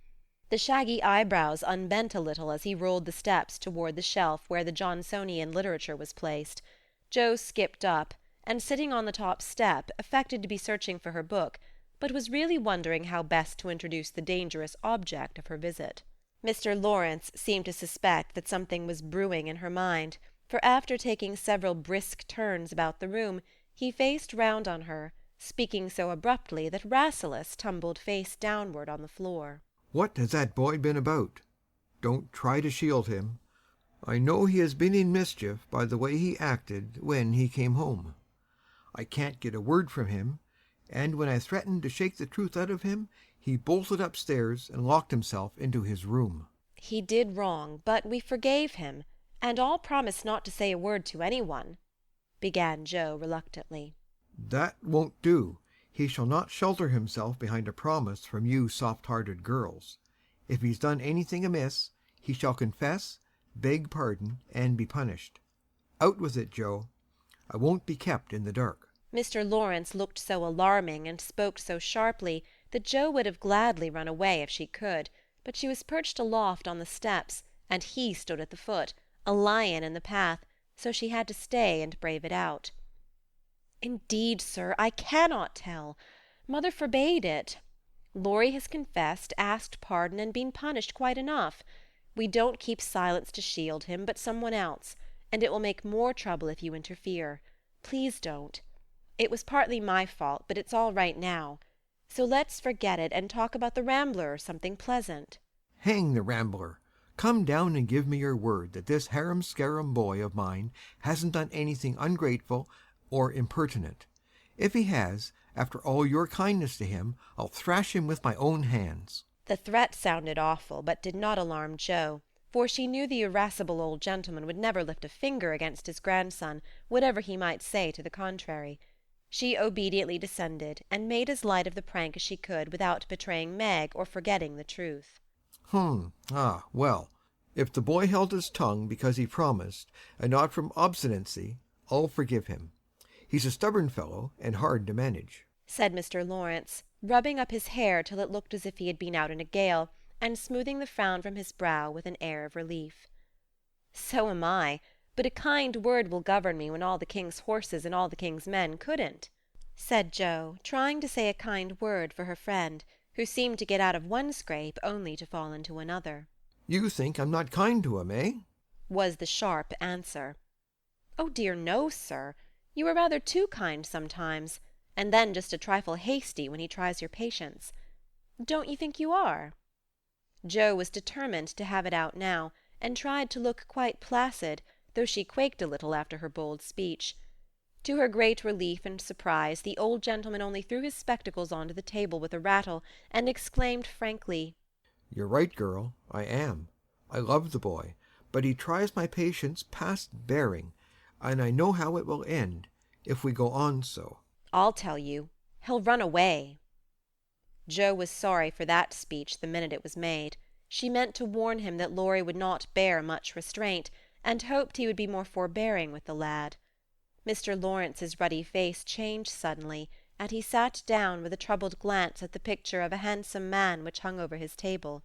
The shaggy eyebrows unbent a little as he rolled the steps toward the shelf where the Johnsonian literature was placed. Jo skipped up, and sitting on the top step, affected to be searching for her book, but was really wondering how best to introduce the dangerous object of her visit. Mr. Laurence seemed to suspect that something was brewing in her mind, for after taking several brisk turns about the room, he faced round on her, speaking so abruptly that Rasselas tumbled face downward on the floor. What has that boy been about? Don't try to shield him. I know he has been in mischief by the way he acted when he came home. I can't get a word from him, and when I threatened to shake the truth out of him, he bolted upstairs and locked himself into his room. He did wrong, but we forgave him, and all promised not to say a word to anyone, began Jo reluctantly. That won't do. He shall not shelter himself behind a promise from you soft-hearted girls. If he's done anything amiss, he shall confess, beg pardon, and be punished. Out with it, Jo. I won't be kept in the dark. Mr. Laurence looked so alarming and spoke so sharply that Jo would have gladly run away if she could, but she was perched aloft on the steps, and he stood at the foot, a lion in the path, so she had to stay and brave it out. Indeed, sir, I cannot tell. Mother forbade it. Laurie has confessed, asked pardon, and been punished quite enough. We don't keep silence to shield him, but someone else, and it will make more trouble if you interfere. Please don't. It was partly my fault, but it's all right now. So let's forget it and talk about the Rambler or something pleasant. Hang the Rambler. Come down and give me your word that this harum-scarum boy of mine hasn't done anything ungrateful or impertinent. If he has, after all your kindness to him, I'll thrash him with my own hands. The threat sounded awful, but did not alarm Jo, for she knew the irascible old gentleman would never lift a finger against his grandson, whatever he might say to the contrary. She obediently descended, and made as light of the prank as she could without betraying Meg or forgetting the truth. Well, if the boy held his tongue because he promised, and not from obstinacy, I'll forgive him. He's a stubborn fellow, and hard to manage, said Mr. Laurence, rubbing up his hair till it looked as if he had been out in a gale, and smoothing the frown from his brow with an air of relief. So am I, but a kind word will govern me when all the king's horses and all the king's men couldn't, said Jo, trying to say a kind word for her friend, who seemed to get out of one scrape only to fall into another. You think I'm not kind to him, eh? Was the sharp answer. Oh dear no, sir. You are rather too kind sometimes, and then just a trifle hasty when he tries your patience. Don't you think you are? Jo was determined to have it out now, and tried to look quite placid, though she quaked a little after her bold speech. To her great relief and surprise, the old gentleman only threw his spectacles onto the table with a rattle, and exclaimed frankly, You're right, girl, I am. I love the boy, but he tries my patience past bearing, and I know how it will end, if we go on so. I'll tell you. He'll run away. Jo was sorry for that speech the minute it was made. She meant to warn him that Laurie would not bear much restraint, and hoped he would be more forbearing with the lad. Mr. Lawrence's ruddy face changed suddenly, and he sat down with a troubled glance at the picture of a handsome man which hung over his table.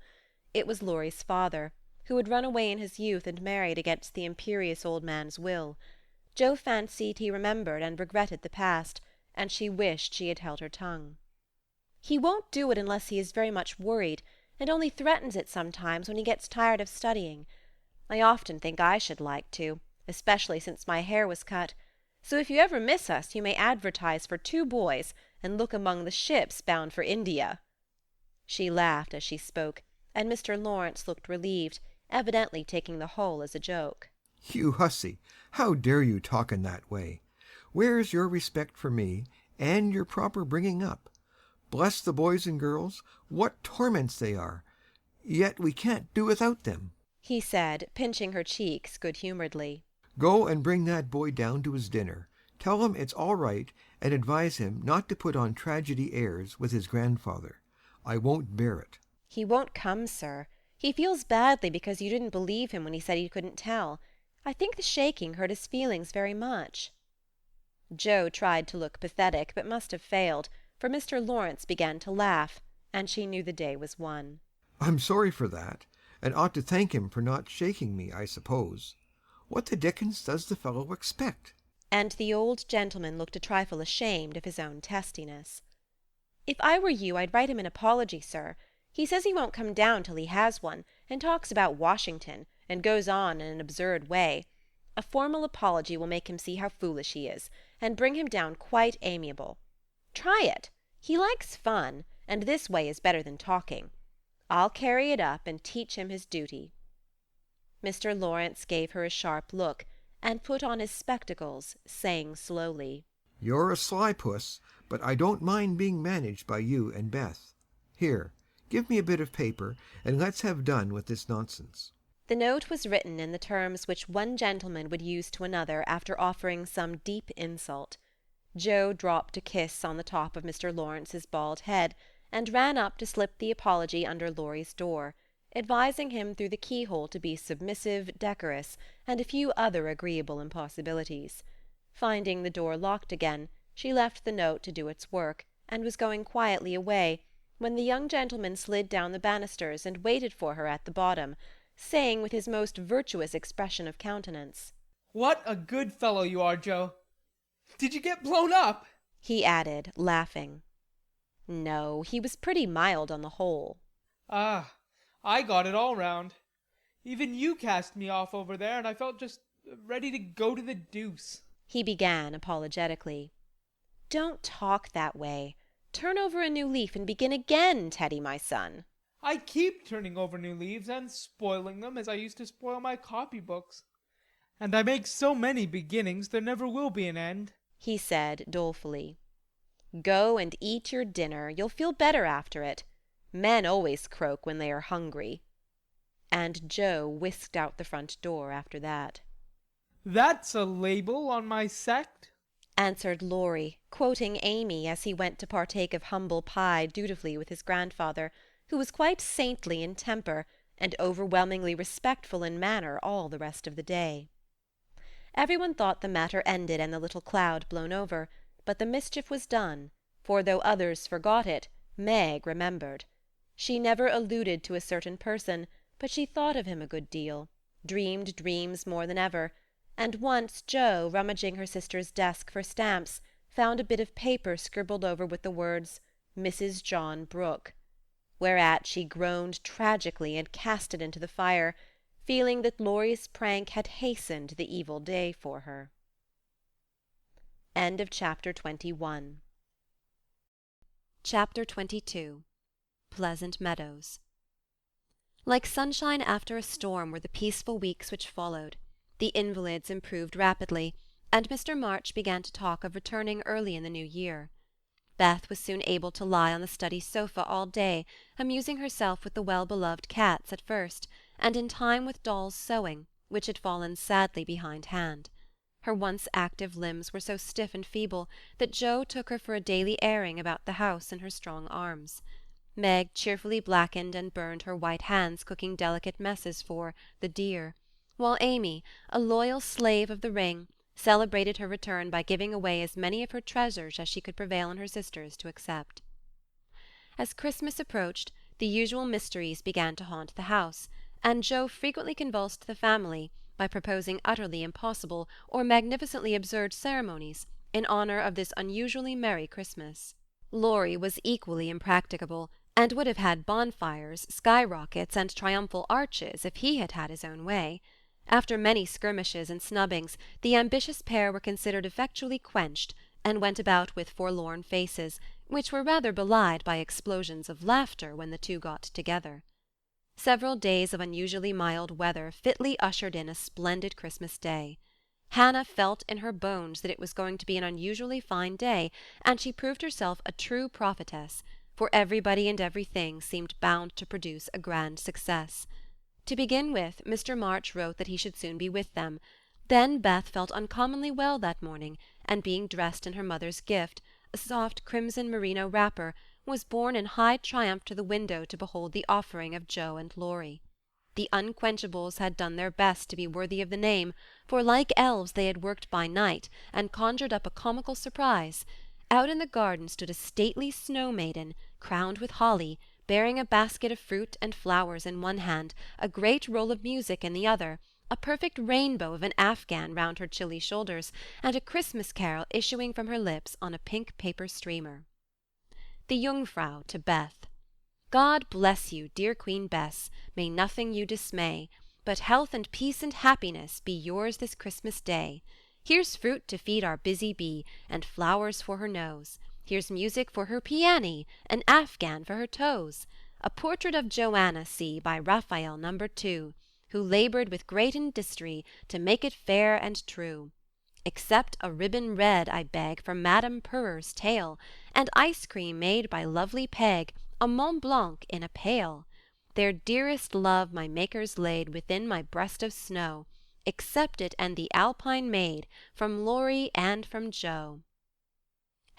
It was Laurie's father, who had run away in his youth and married against the imperious old man's will. Jo fancied he remembered and regretted the past, and she wished she had held her tongue. He won't do it unless he is very much worried, and only threatens it sometimes when he gets tired of studying. I often think I should like to, especially since my hair was cut. So if you ever miss us, you may advertise for 2 boys, and look among the ships bound for India. She laughed as she spoke, and Mr. Laurence looked relieved, evidently taking the whole as a joke. You hussy, how dare you talk in that way? Where's your respect for me, and your proper bringing up? Bless the boys and girls, what torments they are! Yet we can't do without them, he said, pinching her cheeks good-humouredly. Go and bring that boy down to his dinner. Tell him it's all right, and advise him not to put on tragedy airs with his grandfather. I won't bear it. He won't come, sir. He feels badly because you didn't believe him when he said he couldn't tell. I think the shaking hurt his feelings very much. Jo tried to look pathetic, but must have failed, for Mr. Laurence began to laugh, and she knew the day was won. I'm sorry for that, and ought to thank him for not shaking me, I suppose. What the dickens does the fellow expect? And the old gentleman looked a trifle ashamed of his own testiness. If I were you, I'd write him an apology, sir. He says he won't come down till he has one, and talks about Washington, and goes on in an absurd way. A formal apology will make him see how foolish he is, and bring him down quite amiable. Try it. He likes fun, and this way is better than talking. I'll carry it up and teach him his duty. Mr. Laurence gave her a sharp look, and put on his spectacles, saying slowly, You're a sly puss, but I don't mind being managed by you and Beth. Here, give me a bit of paper, and let's have done with this nonsense. The note was written in the terms which one gentleman would use to another after offering some deep insult. Joe dropped a kiss on the top of Mr. Lawrence's bald head, and ran up to slip the apology under Laurie's door, advising him through the keyhole to be submissive, decorous, and a few other agreeable impossibilities. Finding the door locked again, she left the note to do its work, and was going quietly away, when the young gentleman slid down the banisters and waited for her at the bottom, saying with his most virtuous expression of countenance, What a good fellow you are, Joe. Did you get blown up? He added, laughing. No, he was pretty mild on the whole. Ah, I got it all round. Even you cast me off over there, and I felt just ready to go to the deuce. He began apologetically. Don't talk that way. Turn over a new leaf and begin again, Teddy, my son. I keep turning over new leaves and spoiling them as I used to spoil my copybooks. And I make so many beginnings there never will be an end, he said dolefully. Go and eat your dinner. You'll feel better after it. Men always croak when they are hungry. And Joe whisked out the front door after that. That's a label on my sect, answered Laurie, quoting Amy as he went to partake of humble pie dutifully with his grandfather, who was quite saintly in temper and overwhelmingly respectful in manner all the rest of the day. Everyone thought the matter ended and the little cloud blown over, but the mischief was done, for though others forgot it, Meg remembered. She never alluded to a certain person, but she thought of him a good deal, dreamed dreams more than ever, and once Jo, rummaging her sister's desk for stamps, found a bit of paper scribbled over with the words, Mrs. John Brooke, whereat she groaned tragically and cast it into the fire, feeling that Laurie's prank had hastened the evil day for her. End of chapter 21. Chapter 22. Pleasant Meadows. Like sunshine after a storm were the peaceful weeks which followed. The invalids improved rapidly, and Mr. March began to talk of returning early in the new year. Beth was soon able to lie on the study sofa all day, amusing herself with the well-beloved cats at first, and in time with Doll's sewing, which had fallen sadly behindhand. Her once active limbs were so stiff and feeble that Jo took her for a daily airing about the house in her strong arms. Meg cheerfully blackened and burned her white hands cooking delicate messes for the dear, while Amy, a loyal slave of the ring, celebrated her return by giving away as many of her treasures as she could prevail on her sisters to accept. As Christmas approached, the usual mysteries began to haunt the house, and Jo frequently convulsed the family by proposing utterly impossible or magnificently absurd ceremonies in honour of this unusually merry Christmas. Laurie was equally impracticable, and would have had bonfires, skyrockets, and triumphal arches if he had had his own way. After many skirmishes and snubbings, the ambitious pair were considered effectually quenched, and went about with forlorn faces, which were rather belied by explosions of laughter when the two got together. Several days of unusually mild weather fitly ushered in a splendid Christmas day. Hannah felt in her bones that it was going to be an unusually fine day, and she proved herself a true prophetess, for everybody and everything seemed bound to produce a grand success. To begin with, Mr. March wrote that he should soon be with them. Then Beth felt uncommonly well that morning, and being dressed in her mother's gift, a soft crimson merino wrapper, was borne in high triumph to the window to behold the offering of Jo and Laurie. The unquenchables had done their best to be worthy of the name, for like elves they had worked by night, and conjured up a comical surprise. Out in the garden stood a stately snow-maiden, crowned with holly, bearing a basket of fruit and flowers in one hand, a great roll of music in the other, a perfect rainbow of an afghan round her chilly shoulders, and a Christmas carol issuing from her lips on a pink paper streamer. The Jungfrau to Beth. God bless you, dear Queen Bess, may nothing you dismay, but health and peace and happiness be yours this Christmas day. Here's fruit to feed our busy bee, and flowers for her nose. Here's music for her piany, an afghan for her toes. A portrait of Joanna, see, by Raphael No. 2, who laboured with great industry to make it fair and true. Except a ribbon red, I beg, for Madame Purrer's tail, and ice cream made by lovely Peg, a Mont Blanc in a pail. Their dearest love my makers laid within my breast of snow. Accept it and the Alpine maid, from Laurie and from Joe.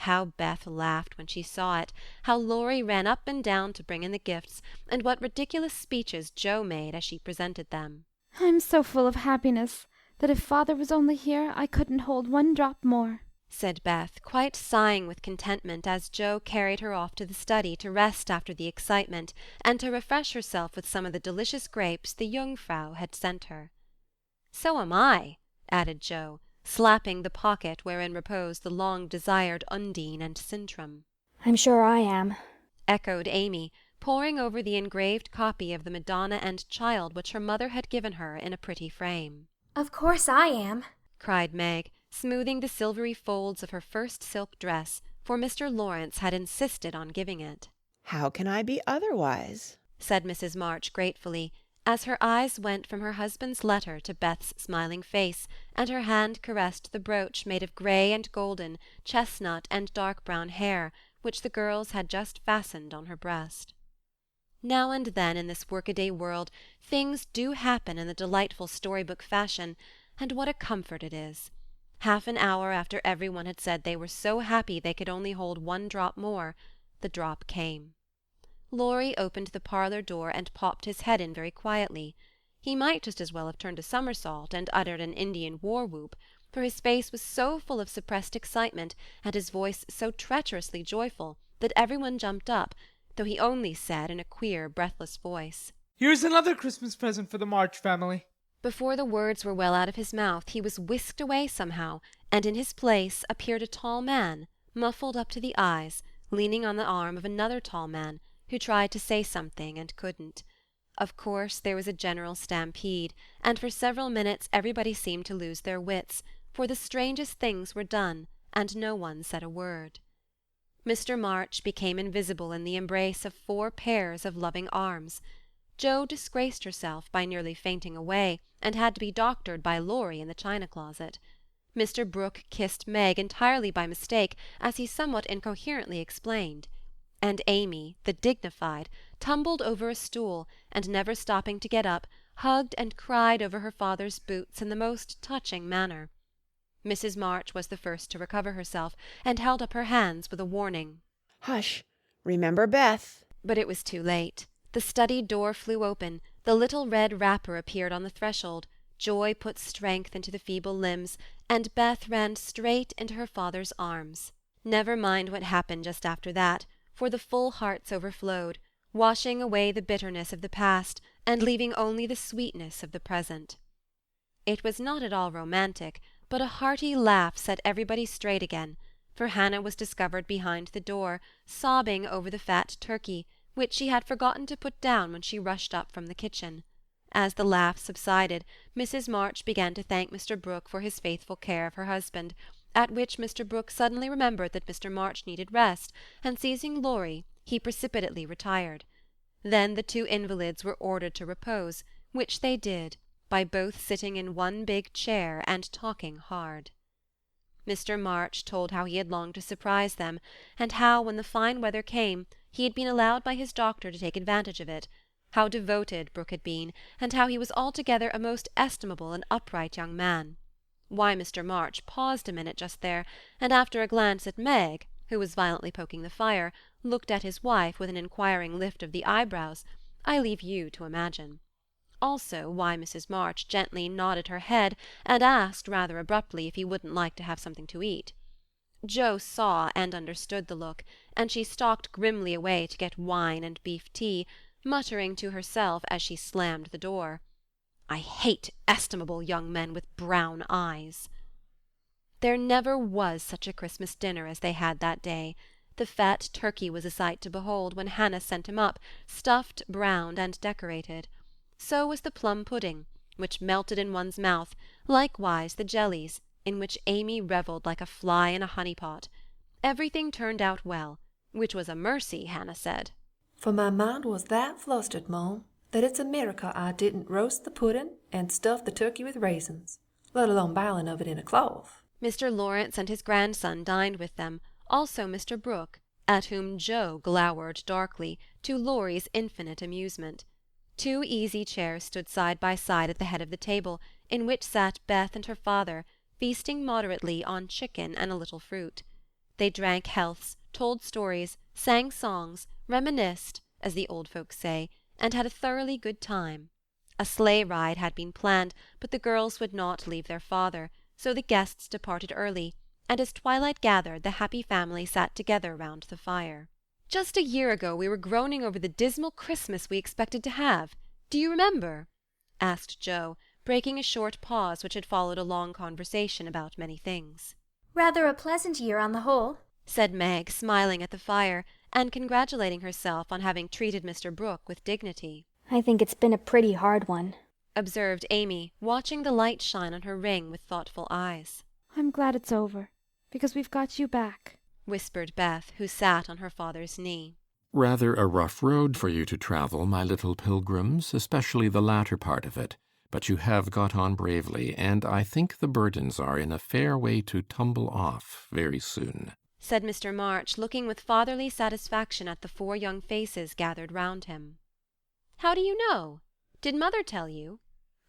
How Beth laughed when she saw it, how Laurie ran up and down to bring in the gifts, and what ridiculous speeches Joe made as she presented them. I'm so full of happiness that if father was only here I couldn't hold one drop more, said Beth, quite sighing with contentment as Joe carried her off to the study to rest after the excitement, and to refresh herself with some of the delicious grapes the Jungfrau had sent her. So am I, added Joe, slapping the pocket wherein reposed the long-desired Undine and Sintram. I'm sure I am, echoed Amy, poring over the engraved copy of the Madonna and Child which her mother had given her in a pretty frame. Of course I am, cried Meg, smoothing the silvery folds of her first silk dress, for Mr. Laurence had insisted on giving it. How can I be otherwise? said Mrs. March gratefully, as her eyes went from her husband's letter to Beth's smiling face, and her hand caressed the brooch made of grey and golden, chestnut and dark brown hair, which the girls had just fastened on her breast. Now and then in this workaday world things do happen in the delightful storybook fashion, and what a comfort it is. Half an hour after every one had said they were so happy they could only hold one drop more, the drop came. Laurie opened the parlour door and popped his head in very quietly. He might just as well have turned a somersault and uttered an Indian war-whoop, for his face was so full of suppressed excitement, and his voice so treacherously joyful, that every one jumped up, though he only said in a queer, breathless voice, "Here's another Christmas present for the March family." Before the words were well out of his mouth, he was whisked away somehow, and in his place appeared a tall man, muffled up to the eyes, leaning on the arm of another tall man, who tried to say something and couldn't. Of course there was a general stampede, and for several minutes everybody seemed to lose their wits, for the strangest things were done, and no one said a word. Mr. March became invisible in the embrace of 4 pairs of loving arms. Jo disgraced herself by nearly fainting away, and had to be doctored by Laurie in the china-closet. Mr. Brooke kissed Meg entirely by mistake, as he somewhat incoherently explained. And Amy, the dignified, tumbled over a stool, and never stopping to get up, hugged and cried over her father's boots in the most touching manner. Mrs. March was the first to recover herself, and held up her hands with a warning. Hush! Remember Beth! But it was too late. The study door flew open, the little red wrapper appeared on the threshold, joy put strength into the feeble limbs, and Beth ran straight into her father's arms. Never mind what happened just after that, for the full hearts overflowed, washing away the bitterness of the past, and leaving only the sweetness of the present. It was not at all romantic, but a hearty laugh set everybody straight again, for Hannah was discovered behind the door, sobbing over the fat turkey, which she had forgotten to put down when she rushed up from the kitchen. As the laugh subsided, Mrs. March began to thank Mr. Brooke for his faithful care of her husband, at which Mr. Brooke suddenly remembered that Mr. March needed rest, and seizing Laurie, he precipitately retired. Then the 2 invalids were ordered to repose, which they did, by both sitting in one big chair and talking hard. Mr. March told how he had longed to surprise them, and how, when the fine weather came, he had been allowed by his doctor to take advantage of it, how devoted Brooke had been, and how he was altogether a most estimable and upright young man. Why Mr. March paused a minute just there, and after a glance at Meg, who was violently poking the fire, looked at his wife with an inquiring lift of the eyebrows, I leave you to imagine. Also why Mrs. March gently nodded her head and asked rather abruptly if he wouldn't like to have something to eat. Jo saw and understood the look, and she stalked grimly away to get wine and beef tea, muttering to herself as she slammed the door, "I hate estimable young men with brown eyes." There never was such a Christmas dinner as they had that day. The fat turkey was a sight to behold when Hannah sent him up, stuffed, browned, and decorated. So was the plum pudding, which melted in one's mouth, likewise the jellies, in which Amy revelled like a fly in a honey-pot. Everything turned out well, which was a mercy, Hannah said. For my mind was that flustered, Mum, that it's a miracle I didn't roast the pudding and stuff the turkey with raisins, let alone biling of it in a cloth. Mr. Laurence and his grandson dined with them, also Mr. Brooke, at whom Jo glowered darkly, to Laurie's infinite amusement. 2 easy chairs stood side by side at the head of the table, in which sat Beth and her father, feasting moderately on chicken and a little fruit. They drank healths, told stories, sang songs, reminisced, as the old folks say, and had a thoroughly good time. A sleigh ride had been planned, but the girls would not leave their father, so the guests departed early, and as twilight gathered the happy family sat together round the fire. "Just a year ago we were groaning over the dismal Christmas we expected to have. Do you remember?" asked Jo, breaking a short pause which had followed a long conversation about many things. "Rather a pleasant year on the whole," said Meg, smiling at the fire, and congratulating herself on having treated Mr. Brooke with dignity. "I think it's been a pretty hard one," observed Amy, watching the light shine on her ring with thoughtful eyes. "I'm glad it's over, because we've got you back," whispered Beth, who sat on her father's knee. Rather a rough road for you to travel, my little Pilgrims, especially the latter part of it. But you have got on bravely, and I think the burdens are in a fair way to tumble off very soon," said Mr. March, looking with fatherly satisfaction at the 4 young faces gathered round him. "How do you know? Did mother tell you?"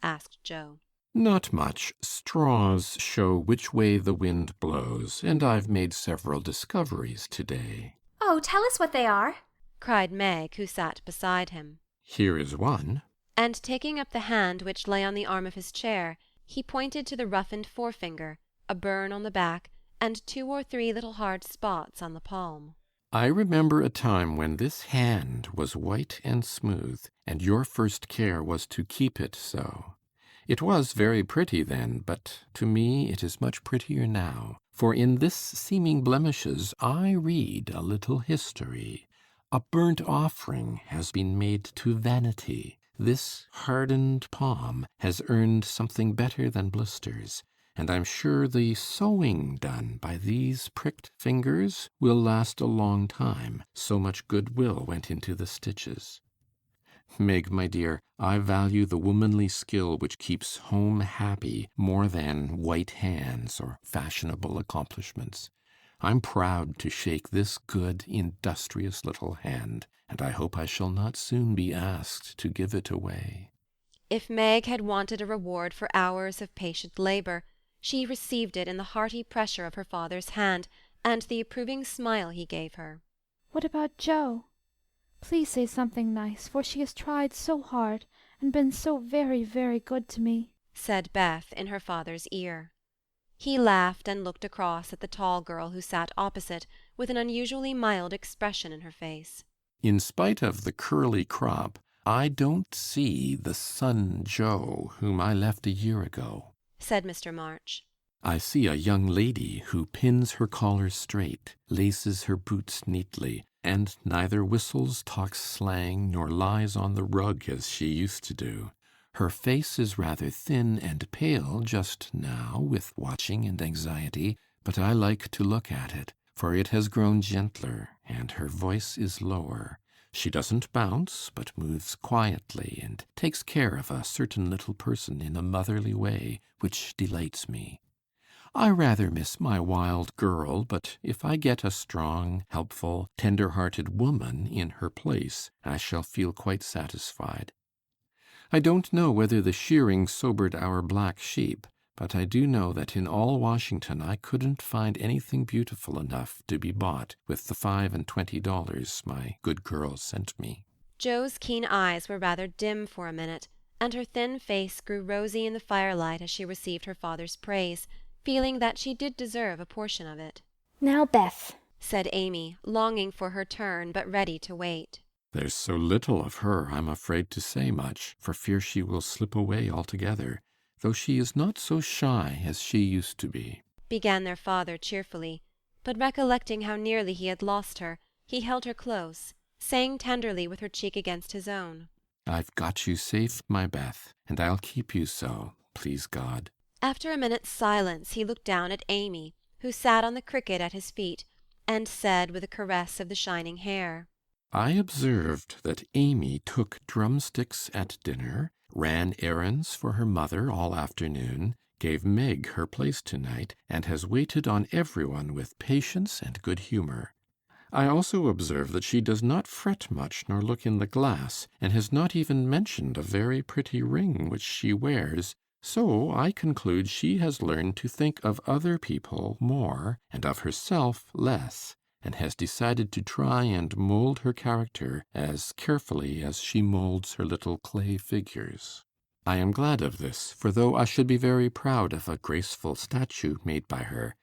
asked Jo. "Not much. Straws show which way the wind blows, and I've made several discoveries today." "Oh, tell us what they are," cried Meg, who sat beside him. "Here is one." And taking up the hand which lay on the arm of his chair, he pointed to the roughened forefinger, a burn on the back, and 2 or 3 little hard spots on the palm. "I remember a time when this hand was white and smooth, and your first care was to keep it so. It was very pretty then, but to me it is much prettier now, for in this seeming blemishes I read a little history. A burnt offering has been made to Vanity. This hardened palm has earned something better than blisters, and I'm sure the sewing done by these pricked fingers will last a long time, so much goodwill went into the stitches. Meg, my dear, I value the womanly skill which keeps home happy more than white hands or fashionable accomplishments. I'm proud to shake this good, industrious little hand, and I hope I shall not soon be asked to give it away." If Meg had wanted a reward for hours of patient labour, she received it in the hearty pressure of her father's hand and the approving smile he gave her. "What about Jo? Please say something nice, for she has tried so hard and been so very, very good to me," said Beth in her father's ear. He laughed and looked across at the tall girl who sat opposite, with an unusually mild expression in her face. "In spite of the curly crop, I don't see the son Jo whom I left a year ago," said Mr. March. "I see a young lady who pins her collar straight, laces her boots neatly, and neither whistles, talks slang, nor lies on the rug as she used to do. Her face is rather thin and pale just now with watching and anxiety, but I like to look at it, for it has grown gentler, and her voice is lower. She doesn't bounce, but moves quietly, and takes care of a certain little person in a motherly way, which delights me. I rather miss my wild girl, but if I get a strong, helpful, tender-hearted woman in her place, I shall feel quite satisfied. I don't know whether the shearing sobered our black sheep, but I do know that in all Washington I couldn't find anything beautiful enough to be bought with the $25 my good girl sent me." Jo's keen eyes were rather dim for a minute, and her thin face grew rosy in the firelight as she received her father's praise, feeling that she did deserve a portion of it. Now, Beth, said Amy, longing for her turn, but ready to wait. There's so little of her, I'm afraid to say much, for fear she will slip away altogether, though she is not so shy as she used to be, began their father cheerfully, but recollecting how nearly he had lost her, he held her close, saying tenderly with her cheek against his own, I've got you safe, my Beth, and I'll keep you so, please God. After a minute's silence he looked down at Amy, who sat on the cricket at his feet, and said with a caress of the shining hair, I observed that Amy took drumsticks at dinner, ran errands for her mother all afternoon, gave Meg her place tonight, and has waited on everyone with patience and good humour. I also observe that she does not fret much nor look in the glass, and has not even mentioned a very pretty ring which she wears, so I conclude she has learned to think of other people more, and of herself less, and has decided to try and mould her character as carefully as she moulds her little clay figures. I am glad of this, for though I should be very proud of a graceful statue made by her,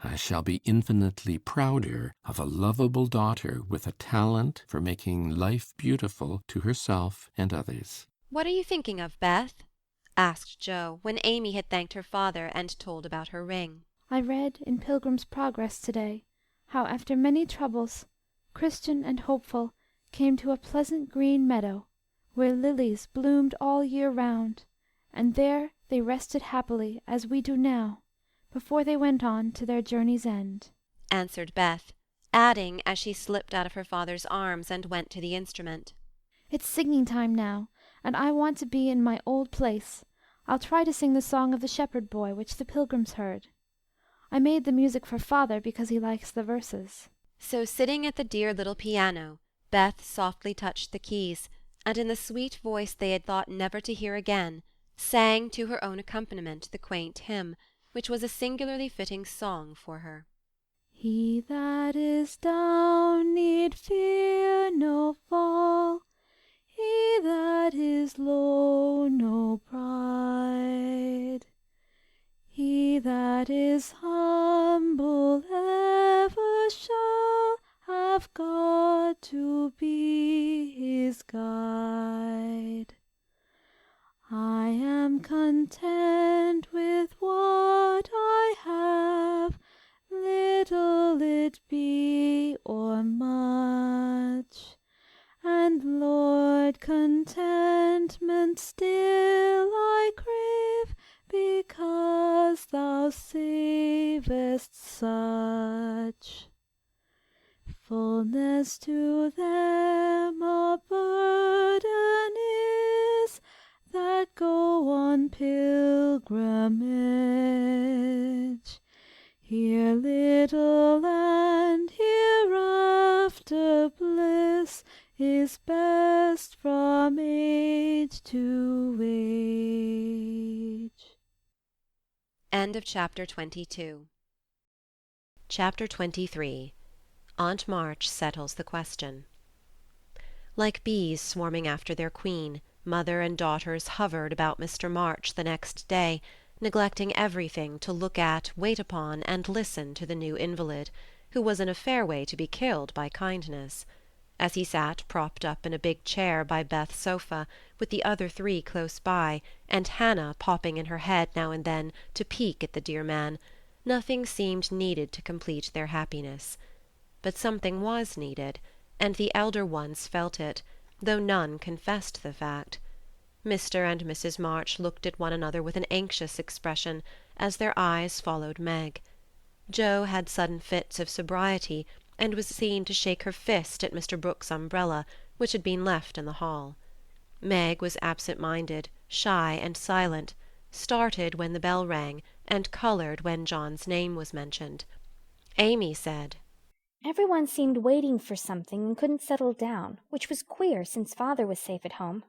I shall be infinitely prouder of a lovable daughter with a talent for making life beautiful to herself and others. What are you thinking of, Beth? asked Joe, when Amy had thanked her father and told about her ring. I read in Pilgrim's Progress today how after many troubles, Christian and Hopeful came to a pleasant green meadow, where lilies bloomed all year round, and there they rested happily as we do now, before they went on to their journey's end, answered Beth, adding, as she slipped out of her father's arms and went to the instrument, It's singing time now, and I want to be in my old place. I'll try to sing the song of the shepherd boy which the Pilgrims heard. I made the music for father because he likes the verses. So sitting at the dear little piano, Beth softly touched the keys, and in the sweet voice they had thought never to hear again, sang to her own accompaniment the quaint hymn, which was a singularly fitting song for her. He that is down need fear no fall, he that is low no pride, he that is humble ever shall have God to be his guide. I am content with what I have, little it be or much, and Lord, contentment still I crave, because thou savest such. Fullness to them a burden is, that go on pilgrimage. Here little and hereafter bliss is best from age to age. End of chapter 22. Chapter 23. Aunt March settles the question. Like bees swarming after their queen, mother and daughters hovered about Mr. March the next day, neglecting everything to look at, wait upon, and listen to the new invalid, who was in a fair way to be killed by kindness. As he sat propped up in a big chair by Beth's sofa, with the other three close by, and Hannah popping in her head now and then to peek at the dear man, nothing seemed needed to complete their happiness. But something was needed, and the elder ones felt it, though none confessed the fact. Mr. and Mrs. March looked at one another with an anxious expression, as their eyes followed Meg. Jo had sudden fits of sobriety, and was seen to shake her fist at Mr. Brooke's umbrella, which had been left in the hall. Meg was absent-minded, shy, and silent, started when the bell rang, and coloured when John's name was mentioned. Amy said, Everyone seemed waiting for something and couldn't settle down, which was queer since father was safe at home.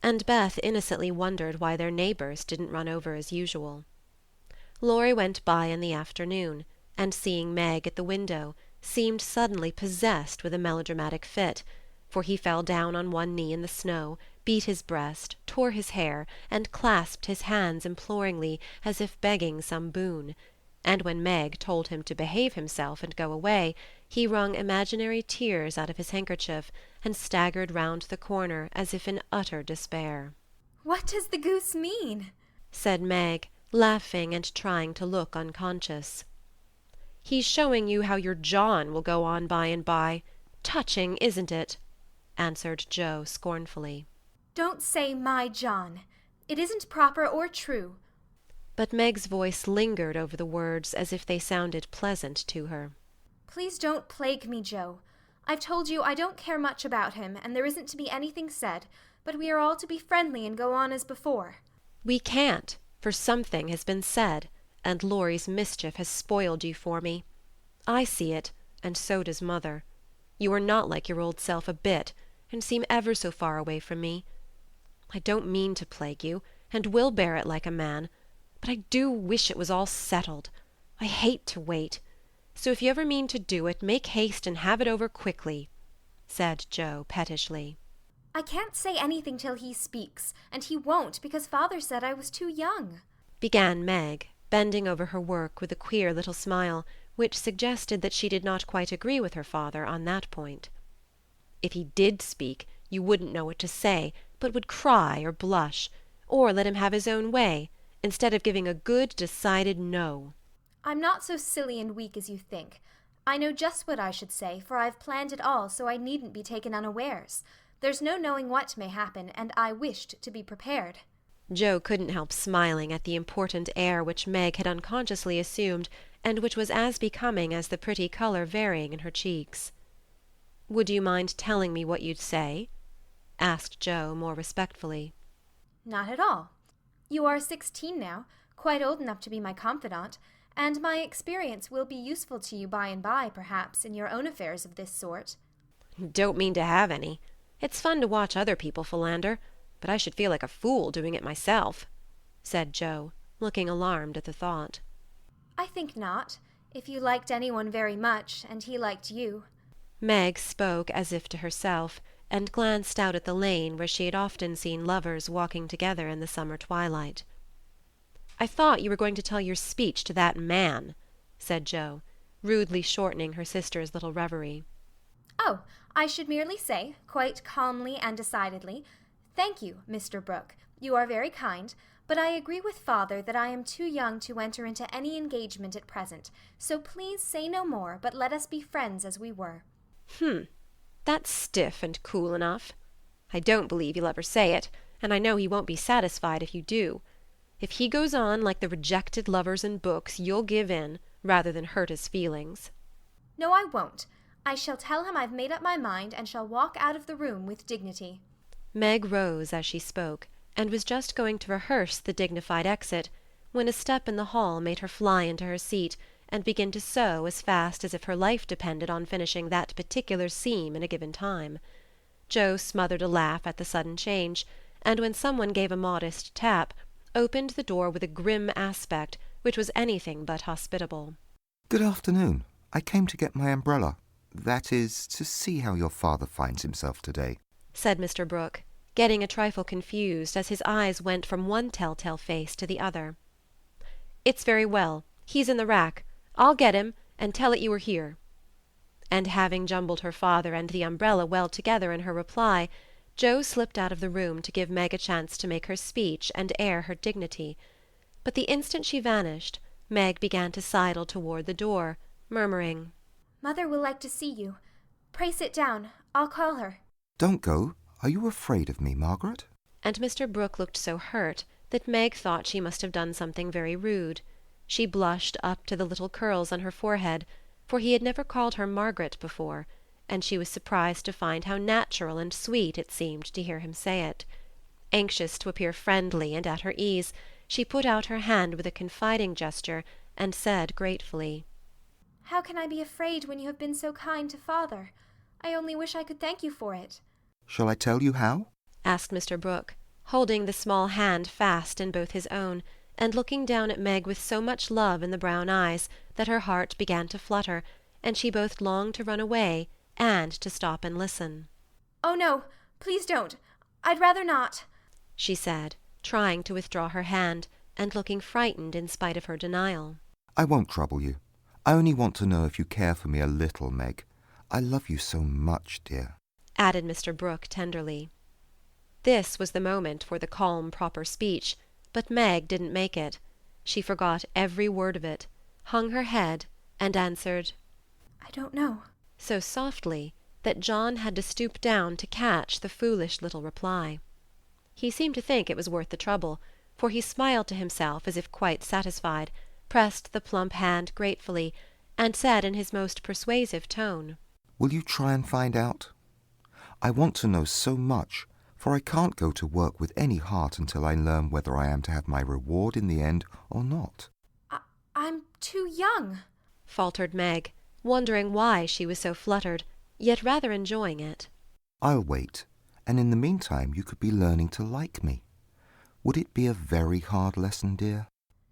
And Beth innocently wondered why their neighbours didn't run over as usual. Laurie went by in the afternoon, and seeing Meg at the window, seemed suddenly possessed with a melodramatic fit, for he fell down on one knee in the snow, beat his breast, tore his hair, and clasped his hands imploringly, as if begging some boon. and when Meg told him to behave himself and go away, he wrung imaginary tears out of his handkerchief and staggered round the corner as if in utter despair. "What does the goose mean?" said Meg, laughing and trying to look unconscious. "He's showing you how your John will go on by and by. Touching, isn't it?" answered Joe scornfully. "Don't say my John. It isn't proper or true." But Meg's voice lingered over the words as if they sounded pleasant to her. "Please don't plague me, Joe. I've told you I don't care much about him, and there isn't to be anything said, but we are all to be friendly and go on as before." "We can't, for something has been said, and Laurie's mischief has spoiled you for me. I see it, and so does Mother. You are not like your old self a bit, and seem ever so far away from me. I don't mean to plague you, and will bear it like a man, but I do wish it was all settled. I hate to wait. So if you ever mean to do it, make haste and have it over quickly," said Joe pettishly. "I can't say anything till he speaks, and he won't because Father said I was too young," began Meg, bending over her work with a queer little smile, which suggested that she did not quite agree with her father on that point. "If he did speak, you wouldn't know what to say, but would cry or blush, or let him have his own way, instead of giving a good, decided no." "I'm not so silly and weak as you think. I know just what I should say, for I've planned it all so I needn't be taken unawares. There's no knowing what may happen, and I wished to be prepared." Joe couldn't help smiling at the important air which Meg had unconsciously assumed, and which was as becoming as the pretty colour varying in her cheeks. "Would you mind telling me what you'd say?" asked Joe more respectfully. "Not at all. You are 16 now, quite old enough to be my confidant, and my experience will be useful to you by and by, perhaps, in your own affairs of this sort." "Don't mean to have any. It's fun to watch other people philander, but I should feel like a fool doing it myself," said Joe, looking alarmed at the thought. "I think not, if you liked anyone very much, and he liked you." Meg spoke as if to herself, and glanced out at the lane where she had often seen lovers walking together in the summer twilight. "I thought you were going to tell your speech to that man," said Joe, rudely shortening her sister's little reverie. "Oh, I should merely say, quite calmly and decidedly, 'Thank you, Mr. Brooke. You are very kind, but I agree with Father that I am too young to enter into any engagement at present, so please say no more, but let us be friends as we were.'" That's stiff and cool enough. I don't believe you'll ever say it, and I know he won't be satisfied if you do. If he goes on like the rejected lovers in books, you'll give in, rather than hurt his feelings." "No, I won't. I shall tell him I've made up my mind, and shall walk out of the room with dignity." Meg rose as she spoke, and was just going to rehearse the dignified exit, when a step in the hall made her fly into her seat, and begin to sew as fast as if her life depended on finishing that particular seam in a given time. Joe smothered a laugh at the sudden change, and when someone gave a modest tap, opened the door with a grim aspect which was anything but hospitable. "Good afternoon. I came to get my umbrella. That is, to see how your father finds himself today," said Mr. Brooke, getting a trifle confused as his eyes went from one telltale face to the other. "It's very well. He's in the rack. I'll get him, and tell it you were here." And having jumbled her father and the umbrella well together in her reply, Joe slipped out of the room to give Meg a chance to make her speech and air her dignity. But the instant she vanished, Meg began to sidle toward the door, murmuring, "Mother will like to see you. Pray sit down. I'll call her." "Don't go. Are you afraid of me, Margaret?" and Mr. Brooke looked so hurt that Meg thought she must have done something very rude. She blushed up to the little curls on her forehead, for he had never called her Margaret before, and she was surprised to find how natural and sweet it seemed to hear him say it. Anxious to appear friendly and at her ease, she put out her hand with a confiding gesture, and said gratefully, "How can I be afraid when you have been so kind to Father? I only wish I could thank you for it." "Shall I tell you how?" asked Mr. Brooke, holding the small hand fast in both his own, and looking down at Meg with so much love in the brown eyes that her heart began to flutter, and she both longed to run away and to stop and listen. "Oh, no, please don't. I'd rather not," she said, trying to withdraw her hand, and looking frightened in spite of her denial. I won't trouble you. I only want to know if you care for me a little, Meg. I love you so much, dear," added Mr. Brooke tenderly. This was the moment for the calm, proper speech, but Meg didn't make it. She forgot every word of it, hung her head, and answered, "I don't know," so softly that John had to stoop down to catch the foolish little reply. He seemed to think it was worth the trouble, for he smiled to himself as if quite satisfied, pressed the plump hand gratefully, and said in his most persuasive tone, "Will you try and find out? I want to know so much, for I can't go to work with any heart until I learn whether I am to have my reward in the end or not." I'm too young," faltered Meg, wondering why she was so fluttered, yet rather enjoying it. "I'll wait, and in the meantime you could be learning to like me. Would it be a very hard lesson, dear?"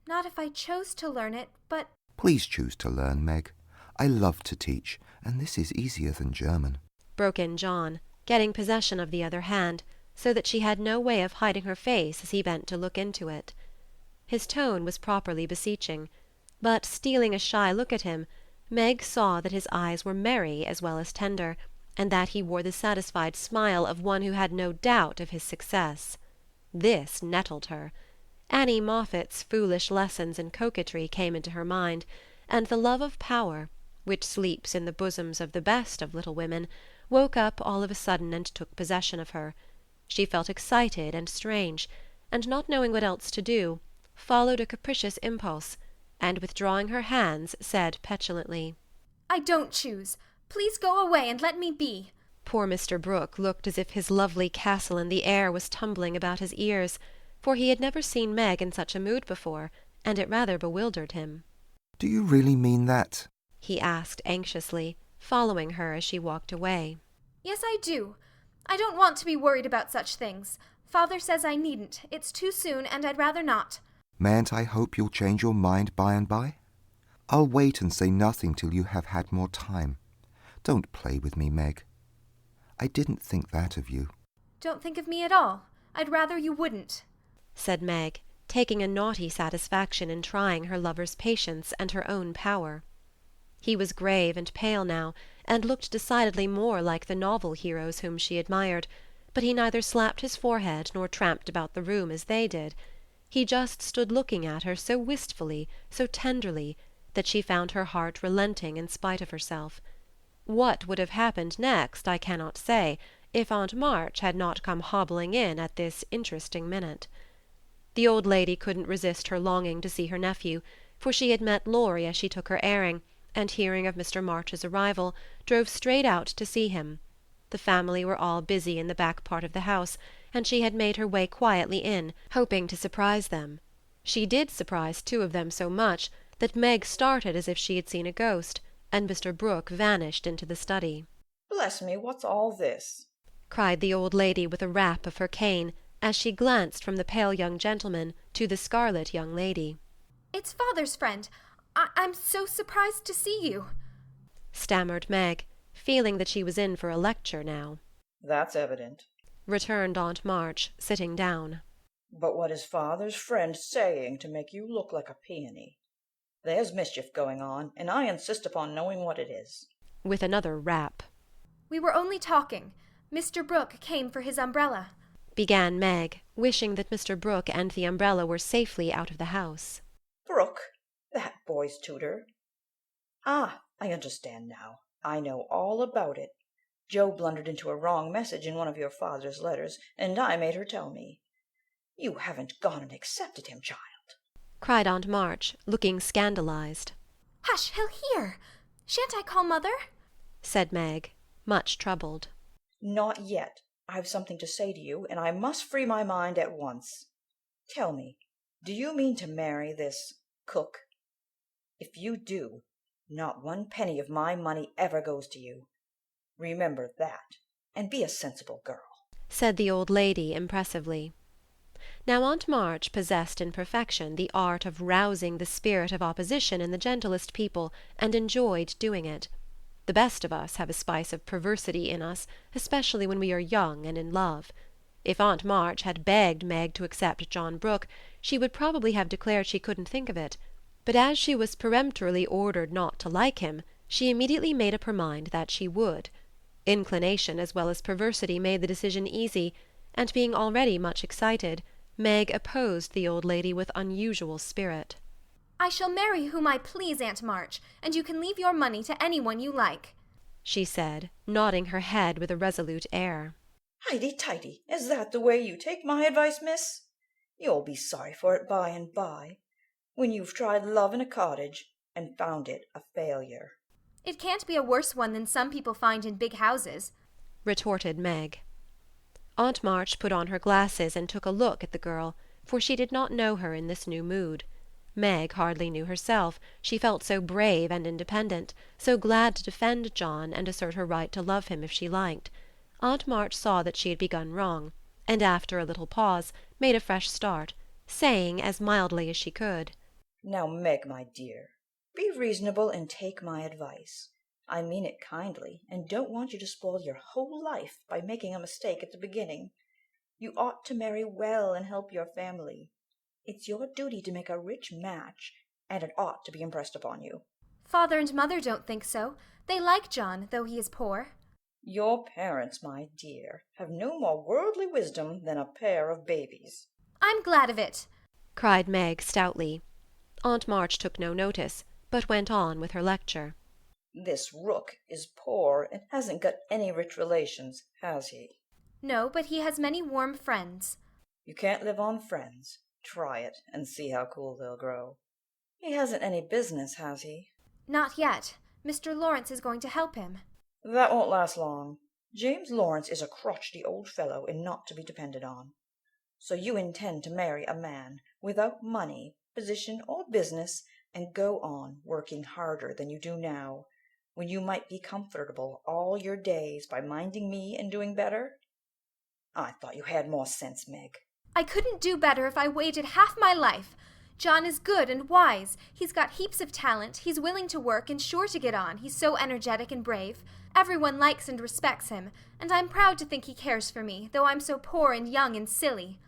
"Not if I chose to learn it, but—" "Please choose to learn, Meg. I love to teach, and this is easier than German," broke in John, getting possession of the other hand, so that she had no way of hiding her face as he bent to look into it. His tone was properly beseeching, but, stealing a shy look at him, Meg saw that his eyes were merry as well as tender, and that he wore the satisfied smile of one who had no doubt of his success. This nettled her. Annie Moffatt's foolish lessons in coquetry came into her mind, and the love of power, which sleeps in the bosoms of the best of little women, woke up all of a sudden and took possession of her. She felt excited and strange, and not knowing what else to do, followed a capricious impulse, and withdrawing her hands, said petulantly, "I don't choose. Please go away and let me be." Poor Mr. Brooke looked as if his lovely castle in the air was tumbling about his ears, for he had never seen Meg in such a mood before, and it rather bewildered him. "Do you really mean that?" he asked anxiously, following her as she walked away. "Yes, I do. I don't want to be worried about such things. Father says I needn't. It's too soon, and I'd rather not." "Mayn't I hope you'll change your mind by and by? I'll wait and say nothing till you have had more time. Don't play with me, Meg. I didn't think that of you." "Don't think of me at all. I'd rather you wouldn't," said Meg, taking a naughty satisfaction in trying her lover's patience and her own power. He was grave and pale now, and looked decidedly more like the novel heroes whom she admired, but he neither slapped his forehead nor tramped about the room as they did. He just stood looking at her so wistfully, so tenderly, that she found her heart relenting in spite of herself. What would have happened next I cannot say, if Aunt March had not come hobbling in at this interesting minute. The old lady couldn't resist her longing to see her nephew, for she had met Laurie as she took her airing, and hearing of Mr. March's arrival, drove straight out to see him. The family were all busy in the back part of the house, and she had made her way quietly in, hoping to surprise them. She did surprise two of them so much that Meg started as if she had seen a ghost, and Mr. Brooke vanished into the study. "Bless me, what's all this?" cried the old lady with a rap of her cane, as she glanced from the pale young gentleman to the scarlet young lady. "It's Father's friend. I'm so surprised to see you," stammered Meg, feeling that she was in for a lecture now. "That's evident," returned Aunt March, sitting down. "But what is Father's friend saying to make you look like a peony? There's mischief going on, and I insist upon knowing what it is." With another rap. "We were only talking. Mr. Brooke came for his umbrella," began Meg, wishing that Mr. Brooke and the umbrella were safely out of the house. "Brooke? That boy's tutor? Ah, I understand now. I know all about it. Joe blundered into a wrong message in one of your father's letters, and I made her tell me. You haven't gone and accepted him, child?" cried Aunt March, looking scandalized. "Hush, he'll hear. Shan't I call Mother?" said Meg, much troubled. "Not yet. I've something to say to you, and I must free my mind at once. Tell me, do you mean to marry this cook? If you do, not one penny of my money ever goes to you. Remember that, and be a sensible girl," said the old lady impressively. Now Aunt March possessed in perfection the art of rousing the spirit of opposition in the gentlest people, and enjoyed doing it. The best of us have a spice of perversity in us, especially when we are young and in love. If Aunt March had begged Meg to accept John Brooke, she would probably have declared she couldn't think of it, but as she was peremptorily ordered not to like him, she immediately made up her mind that she would. Inclination as well as perversity made the decision easy, and being already much excited, Meg opposed the old lady with unusual spirit. I shall marry whom I please, Aunt March, and you can leave your money to anyone you like, she said, nodding her head with a resolute air. Highty-tighty, is that the way you take my advice, miss? You'll be sorry for it by and by, when you've tried love in a cottage and found it a failure. It can't be a worse one than some people find in big houses, retorted Meg. Aunt March put on her glasses and took a look at the girl, for she did not know her in this new mood. Meg hardly knew herself, she felt so brave and independent, so glad to defend John and assert her right to love him if she liked. Aunt March saw that she had begun wrong, and after a little pause made a fresh start, saying as mildly as she could, Now, Meg, my dear, be reasonable and take my advice. I mean it kindly, and don't want you to spoil your whole life by making a mistake at the beginning. You ought to marry well and help your family. It's your duty to make a rich match, and it ought to be impressed upon you. Father and Mother don't think so. They like John, though he is poor. Your parents, my dear, have no more worldly wisdom than a pair of babies. I'm glad of it, cried Meg stoutly. Aunt March took no notice, but went on with her lecture. This Rook is poor and hasn't got any rich relations, has he? No, but he has many warm friends. You can't live on friends. Try it, and see how cool they'll grow. He hasn't any business, has he? Not yet. Mr. Laurence is going to help him. That won't last long. James Laurence is a crotchety old fellow and not to be depended on. So you intend to marry a man without money, position, or business, and go on working harder than you do now, when you might be comfortable all your days by minding me and doing better? I thought you had more sense, Meg. I couldn't do better if I waited half my life. John is good and wise. He's got heaps of talent. He's willing to work and sure to get on. He's so energetic and brave. Everyone likes and respects him, and I'm proud to think he cares for me, though I'm so poor and young and silly,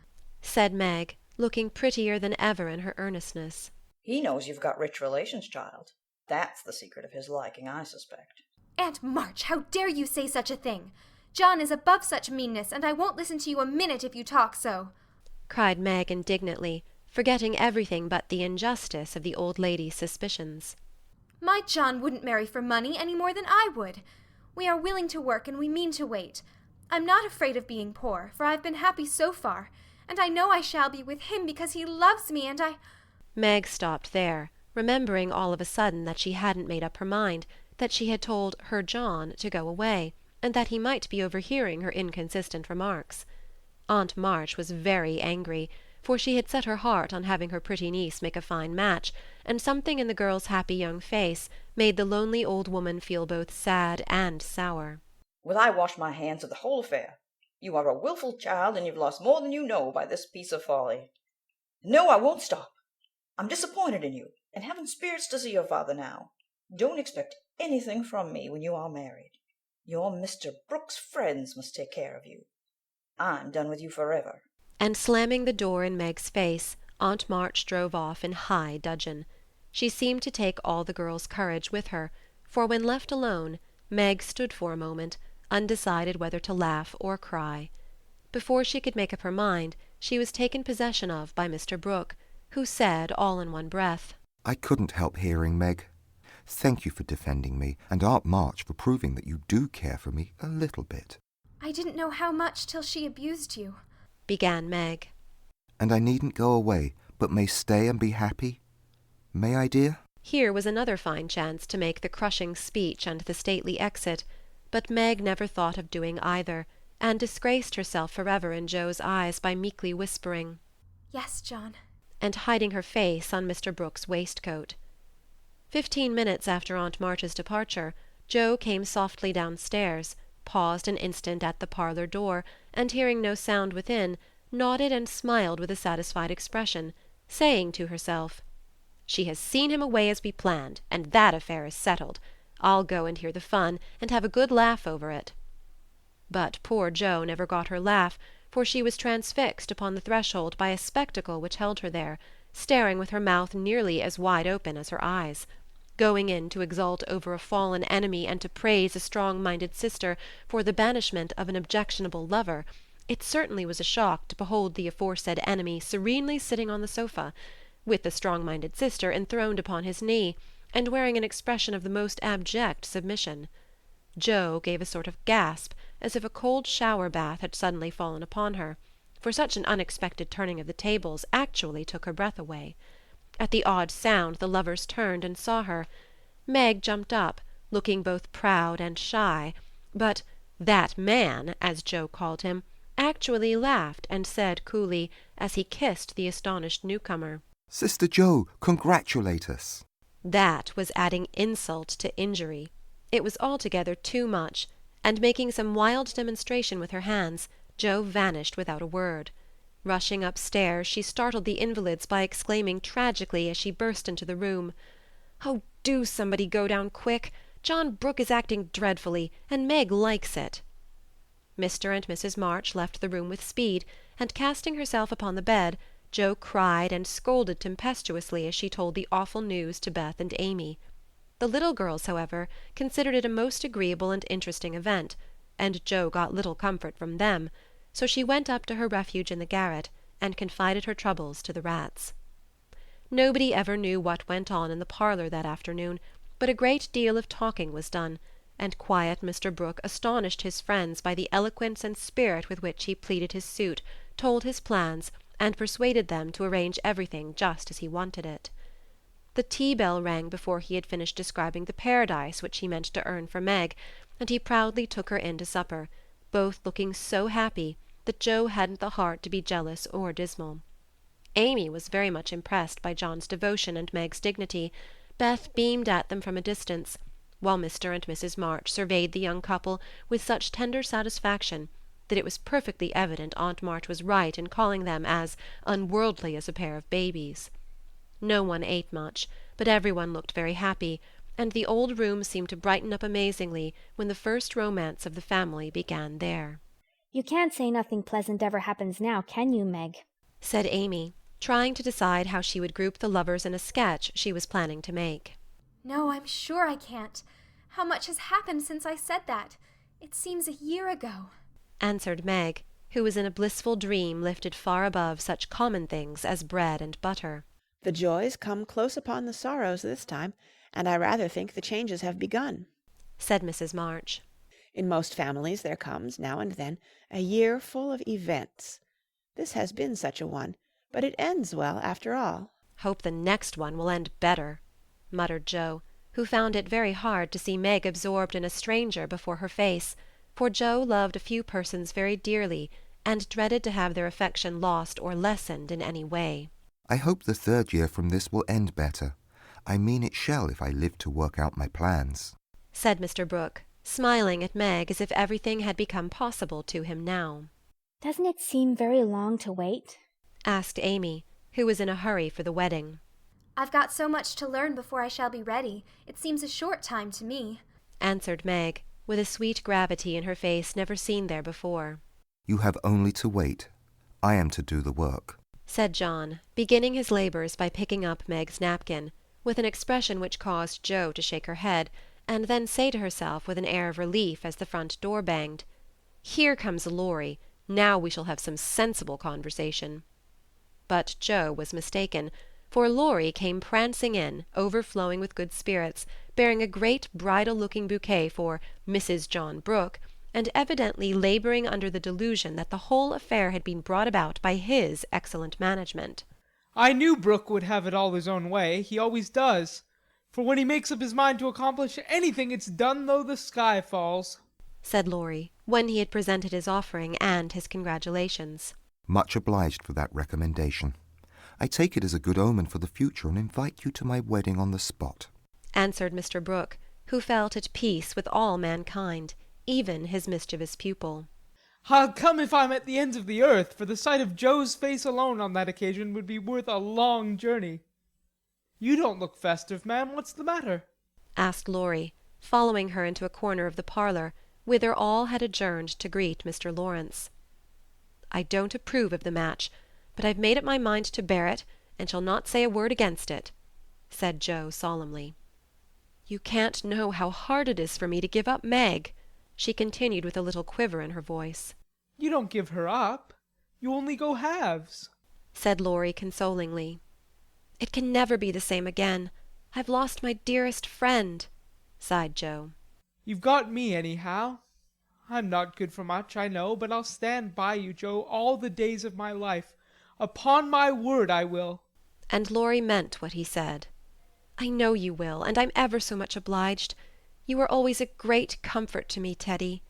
said Meg, looking prettier than ever in her earnestness. He knows you've got rich relations, child. That's the secret of his liking, I suspect. Aunt March, how dare you say such a thing? John is above such meanness, and I won't listen to you a minute if you talk so, cried Meg indignantly, forgetting everything but the injustice of the old lady's suspicions. My John wouldn't marry for money any more than I would. We are willing to work and we mean to wait. I'm not afraid of being poor, for I've been happy so far, and I know I shall be with him because he loves me and I— Meg stopped there, remembering all of a sudden that she hadn't made up her mind, that she had told her John to go away, and that he might be overhearing her inconsistent remarks. Aunt March was very angry, for she had set her heart on having her pretty niece make a fine match, and something in the girl's happy young face made the lonely old woman feel both sad and sour. Will I wash my hands of the whole affair? You are a wilful child, and you've lost more than you know by this piece of folly. No, I won't stop. I'm disappointed in you, and haven't spirits to see your father now. Don't expect anything from me when you are married. Your Mr. Brooke's friends must take care of you. I'm done with you forever. And slamming the door in Meg's face, Aunt March drove off in high dudgeon. She seemed to take all the girl's courage with her, for when left alone, Meg stood for a moment, undecided whether to laugh or cry. Before she could make up her mind, she was taken possession of by Mr. Brooke, who said all in one breath, I couldn't help hearing, Meg. Thank you for defending me, and Aunt March for proving that you do care for me a little bit. I didn't know how much till she abused you, began Meg. And I needn't go away, but may stay and be happy? May I, dear? Here was another fine chance to make the crushing speech and the stately exit, but Meg never thought of doing either, and disgraced herself forever in Joe's eyes by meekly whispering, Yes, John, and hiding her face on Mr. Brooke's waistcoat. 15 minutes after Aunt March's departure, Joe came softly downstairs, paused an instant at the parlour door, and hearing no sound within, nodded and smiled with a satisfied expression, saying to herself, She has seen him away as we planned, and that affair is settled. I'll go and hear the fun, and have a good laugh over it. But poor Joe never got her laugh, for she was transfixed upon the threshold by a spectacle which held her there, staring with her mouth nearly as wide open as her eyes. Going in to exult over a fallen enemy and to praise a strong-minded sister for the banishment of an objectionable lover, it certainly was a shock to behold the aforesaid enemy serenely sitting on the sofa, with the strong-minded sister enthroned upon his knee, and wearing an expression of the most abject submission. Joe gave a sort of gasp, as if a cold shower-bath had suddenly fallen upon her, for such an unexpected turning of the tables actually took her breath away. At the odd sound the lovers turned and saw her. Meg jumped up, looking both proud and shy, but "that man," as Joe called him, actually laughed and said coolly, as he kissed the astonished newcomer, "Sister Joe, congratulate us." That was adding insult to injury. It was altogether too much, and making some wild demonstration with her hands, Joe vanished without a word. Rushing upstairs, she startled the invalids by exclaiming tragically as she burst into the room, "Oh, do somebody go down quick! John Brooke is acting dreadfully, and Meg likes it." Mr. and Mrs. March left the room with speed, and casting herself upon the bed, Joe cried and scolded tempestuously as she told the awful news to Beth and Amy. The little girls, however, considered it a most agreeable and interesting event, and Joe got little comfort from them, so she went up to her refuge in the garret, and confided her troubles to the rats. Nobody ever knew what went on in the parlour that afternoon, but a great deal of talking was done, and quiet Mr. Brooke astonished his friends by the eloquence and spirit with which he pleaded his suit, told his plans, and persuaded them to arrange everything just as he wanted it. The tea-bell rang before he had finished describing the paradise which he meant to earn for Meg, and he proudly took her in to supper, both looking so happy that Joe hadn't the heart to be jealous or dismal. Amy was very much impressed by John's devotion and Meg's dignity. Beth beamed at them from a distance, while Mr. and Mrs. March surveyed the young couple with such tender satisfaction that it was perfectly evident Aunt March was right in calling them as unworldly as a pair of babies. No one ate much, but every one looked very happy, and the old room seemed to brighten up amazingly when the first romance of the family began there. "You can't say nothing pleasant ever happens now, can you, Meg?" said Amy, trying to decide how she would group the lovers in a sketch she was planning to make. No, I'm sure I can't. How much has happened since I said that? It seems a year ago, answered Meg, who was in a blissful dream lifted far above such common things as bread and butter. The joys come close upon the sorrows this time, and I rather think the changes have begun, said Mrs. March. In most families there comes, now and then, a year full of events. This has been such a one, but it ends well after all. Hope the next one will end better, muttered Joe, who found it very hard to see Meg absorbed in a stranger before her face, for Joe loved a few persons very dearly, and dreaded to have their affection lost or lessened in any way. I hope the third year from this will end better. I mean it shall if I live to work out my plans, said Mr. Brooke, smiling at Meg as if everything had become possible to him now. "Doesn't it seem very long to wait?" asked Amy, who was in a hurry for the wedding. I've got so much to learn before I shall be ready. It seems a short time to me, answered Meg, with a sweet gravity in her face never seen there before. You have only to wait. I am to do the work, said John, beginning his labours by picking up Meg's napkin, with an expression which caused Joe to shake her head, and then say to herself with an air of relief as the front door banged, "Here comes Laurie. Now we shall have some sensible conversation." But Joe was mistaken, for Laurie came prancing in, overflowing with good spirits, bearing a great bridal-looking bouquet for Mrs. John Brooke, and evidently labouring under the delusion that the whole affair had been brought about by his excellent management. I knew Brooke would have it all his own way. He always does. For when he makes up his mind to accomplish anything, it's done though the sky falls, said Laurie, when he had presented his offering and his congratulations. Much obliged for that recommendation. I take it as a good omen for the future and invite you to my wedding on the spot, answered Mr. Brooke, who felt at peace with all mankind, even his mischievous pupil. I'll come if I'm at the ends of the earth, for the sight of Joe's face alone on that occasion would be worth a long journey. You don't look festive, ma'am. What's the matter? asked Laurie, following her into a corner of the parlour, whither all had adjourned to greet Mr. Laurence. I don't approve of the match, but I've made up my mind to bear it, and shall not say a word against it," said Joe solemnly. "You can't know how hard it is for me to give up Meg," she continued with a little quiver in her voice. You don't give her up. You only go halves," said Laurie consolingly. "It can never be the same again. I've lost my dearest friend," sighed Joe. "You've got me anyhow. I'm not good for much, I know, but I'll stand by you, Joe, all the days of my life. Upon my word I will." And Laurie meant what he said. "I know you will, and I'm ever so much obliged. You were always a great comfort to me, Teddy,"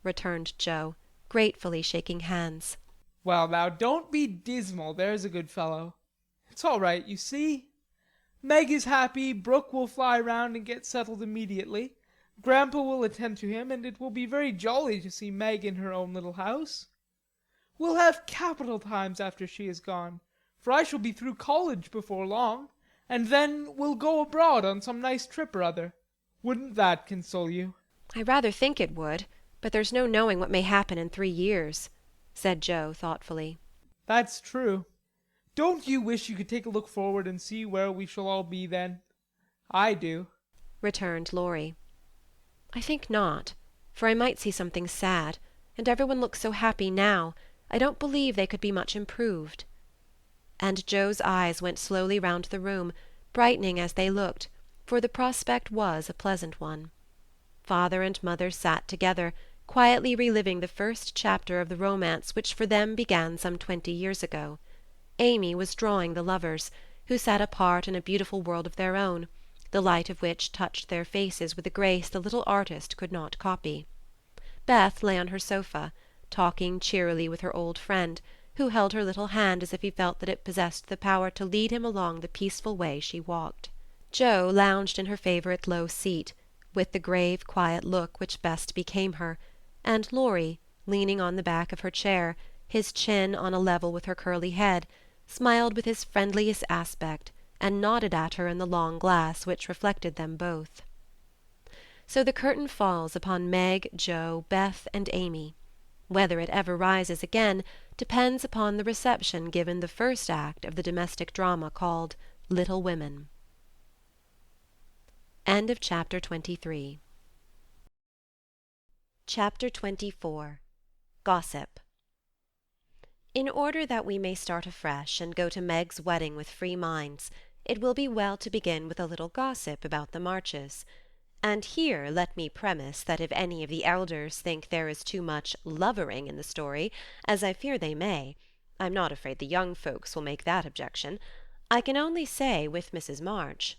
returned Joe, gratefully shaking hands. "Well, now, don't be dismal, there's a good fellow. It's all right, you see. Meg is happy, Brooke will fly round and get settled immediately, Grandpa will attend to him, and it will be very jolly to see Meg in her own little house. We'll have capital times after she is gone, for I shall be through college before long, and then we'll go abroad on some nice trip or other. Wouldn't that console you?" "I rather think it would, but there's no knowing what may happen in 3 years," said Joe thoughtfully. "That's true. Don't you wish you could take a look forward and see where we shall all be then? I do," returned Laurie. "I think not, for I might see something sad, and everyone looks so happy now, I don't believe they could be much improved." And Joe's eyes went slowly round the room, brightening as they looked, for the prospect was a pleasant one. Father and mother sat together, quietly reliving the first chapter of the romance which for them began some 20 years ago. Amy was drawing the lovers, who sat apart in a beautiful world of their own, the light of which touched their faces with a grace the little artist could not copy. Beth lay on her sofa, talking cheerily with her old friend, who held her little hand as if he felt that it possessed the power to lead him along the peaceful way she walked. Jo lounged in her favourite low seat, with the grave quiet look which best became her, and Laurie, leaning on the back of her chair, his chin on a level with her curly head, smiled with his friendliest aspect, and nodded at her in the long glass which reflected them both. So the curtain falls upon Meg, Jo, Beth, and Amy. Whether it ever rises again depends upon the reception given the first act of the domestic drama called Little Women. End of chapter 23. Chapter 24. Gossip. In order that we may start afresh and go to Meg's wedding with free minds, it will be well to begin with a little gossip about the Marches. And here let me premise that if any of the elders think there is too much lovering in the story, as I fear they may, I'm not afraid the young folks will make that objection. I can only say with Mrs. March,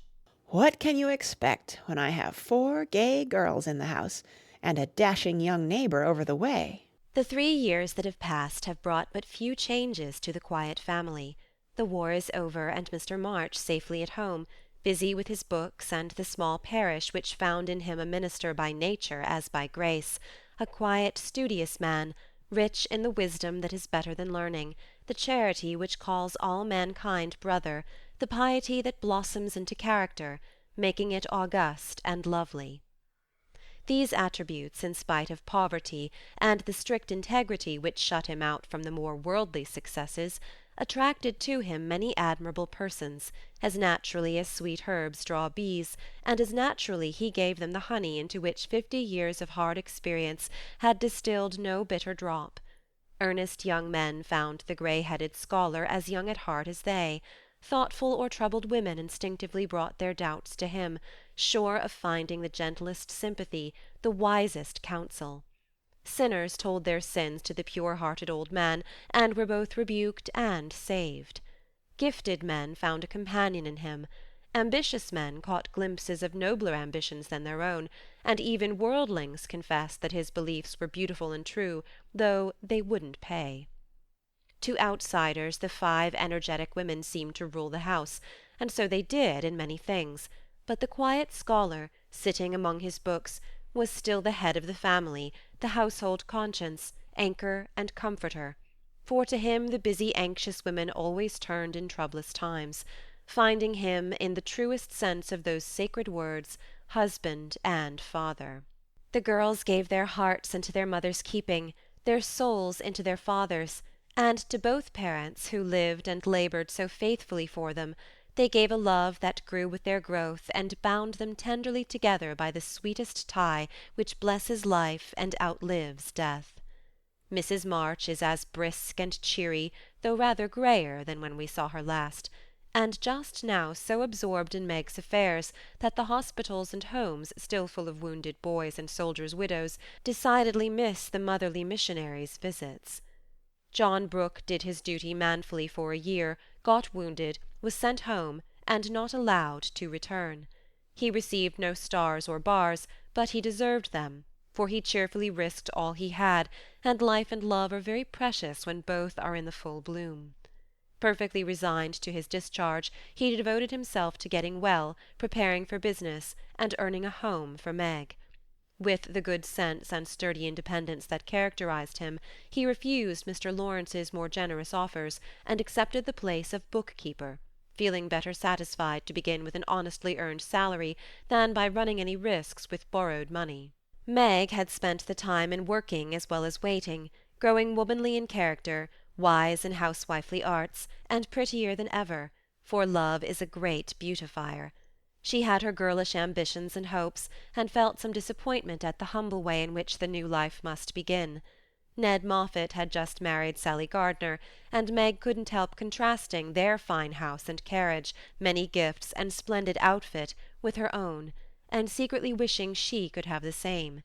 "What can you expect when I have 4 gay girls in the house, and a dashing young neighbour over the way?" The 3 years that have passed have brought but few changes to the quiet family. The war is over, and Mr. March safely at home, busy with his books and the small parish which found in him a minister by nature as by grace, a quiet, studious man, rich in the wisdom that is better than learning, the charity which calls all mankind brother, the piety that blossoms into character, making it august and lovely. These attributes, in spite of poverty and the strict integrity which shut him out from the more worldly successes, attracted to him many admirable persons, as naturally as sweet herbs draw bees, and as naturally he gave them the honey into which 50 years of hard experience had distilled no bitter drop. Earnest young men found the grey-headed scholar as young at heart as they. Thoughtful or troubled women instinctively brought their doubts to him, sure of finding the gentlest sympathy, the wisest counsel. Sinners told their sins to the pure-hearted old man, and were both rebuked and saved. Gifted men found a companion in him. Ambitious men caught glimpses of nobler ambitions than their own, and even worldlings confessed that his beliefs were beautiful and true, though they wouldn't pay. To outsiders the 5 energetic women seemed to rule the house, and so they did in many things, but the quiet scholar, sitting among his books, was still the head of the family, the household conscience, anchor and comforter, for to him the busy anxious women always turned in troublous times, finding him, in the truest sense of those sacred words, husband and father. The girls gave their hearts into their mother's keeping, their souls into their father's, and to both parents who lived and laboured so faithfully for them, they gave a love that grew with their growth and bound them tenderly together by the sweetest tie which blesses life and outlives death. Mrs. March is as brisk and cheery, though rather greyer than when we saw her last, and just now so absorbed in Meg's affairs that the hospitals and homes, still full of wounded boys and soldiers' widows, decidedly miss the motherly missionaries' visits. John Brooke did his duty manfully for a year, got wounded, was sent home, and not allowed to return. He received no stars or bars, but he deserved them, for he cheerfully risked all he had, and life and love are very precious when both are in the full bloom. Perfectly resigned to his discharge, he devoted himself to getting well, preparing for business, and earning a home for Meg. With the good sense and sturdy independence that characterized him, he refused Mr. Lawrence's more generous offers, and accepted the place of book-keeper, feeling better satisfied to begin with an honestly earned salary than by running any risks with borrowed money. Meg had spent the time in working as well as waiting, growing womanly in character, wise in housewifely arts, and prettier than ever, for love is a great beautifier. She had her girlish ambitions and hopes, and felt some disappointment at the humble way in which the new life must begin. Ned Moffatt had just married Sally Gardner, and Meg couldn't help contrasting their fine house and carriage, many gifts, and splendid outfit with her own, and secretly wishing she could have the same.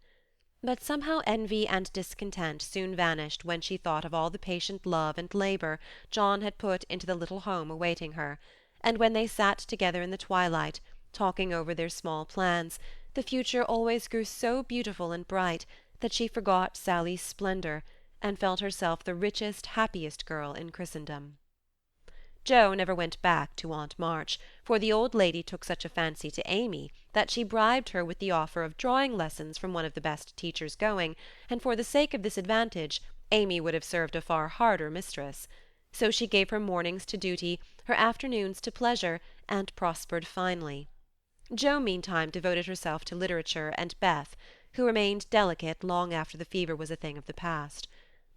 But somehow envy and discontent soon vanished when she thought of all the patient love and labour John had put into the little home awaiting her, and when they sat together in the twilight, talking over their small plans, the future always grew so beautiful and bright that she forgot Sally's splendour, and felt herself the richest, happiest girl in Christendom. Joe never went back to Aunt March, for the old lady took such a fancy to Amy that she bribed her with the offer of drawing lessons from one of the best teachers going, and for the sake of this advantage Amy would have served a far harder mistress. So she gave her mornings to duty, her afternoons to pleasure, and prospered finely. Jo meantime devoted herself to literature and Beth, who remained delicate long after the fever was a thing of the past.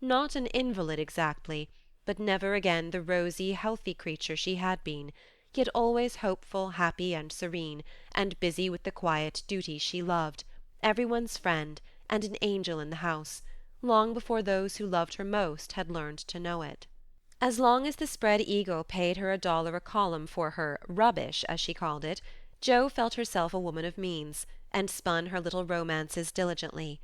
Not an invalid exactly, but never again the rosy, healthy creature she had been, yet always hopeful, happy, and serene, and busy with the quiet duties she loved, everyone's friend, and an angel in the house, long before those who loved her most had learned to know it. As long as the Spread Eagle paid her $1 a column for her "rubbish," as she called it, Jo felt herself a woman of means, and spun her little romances diligently.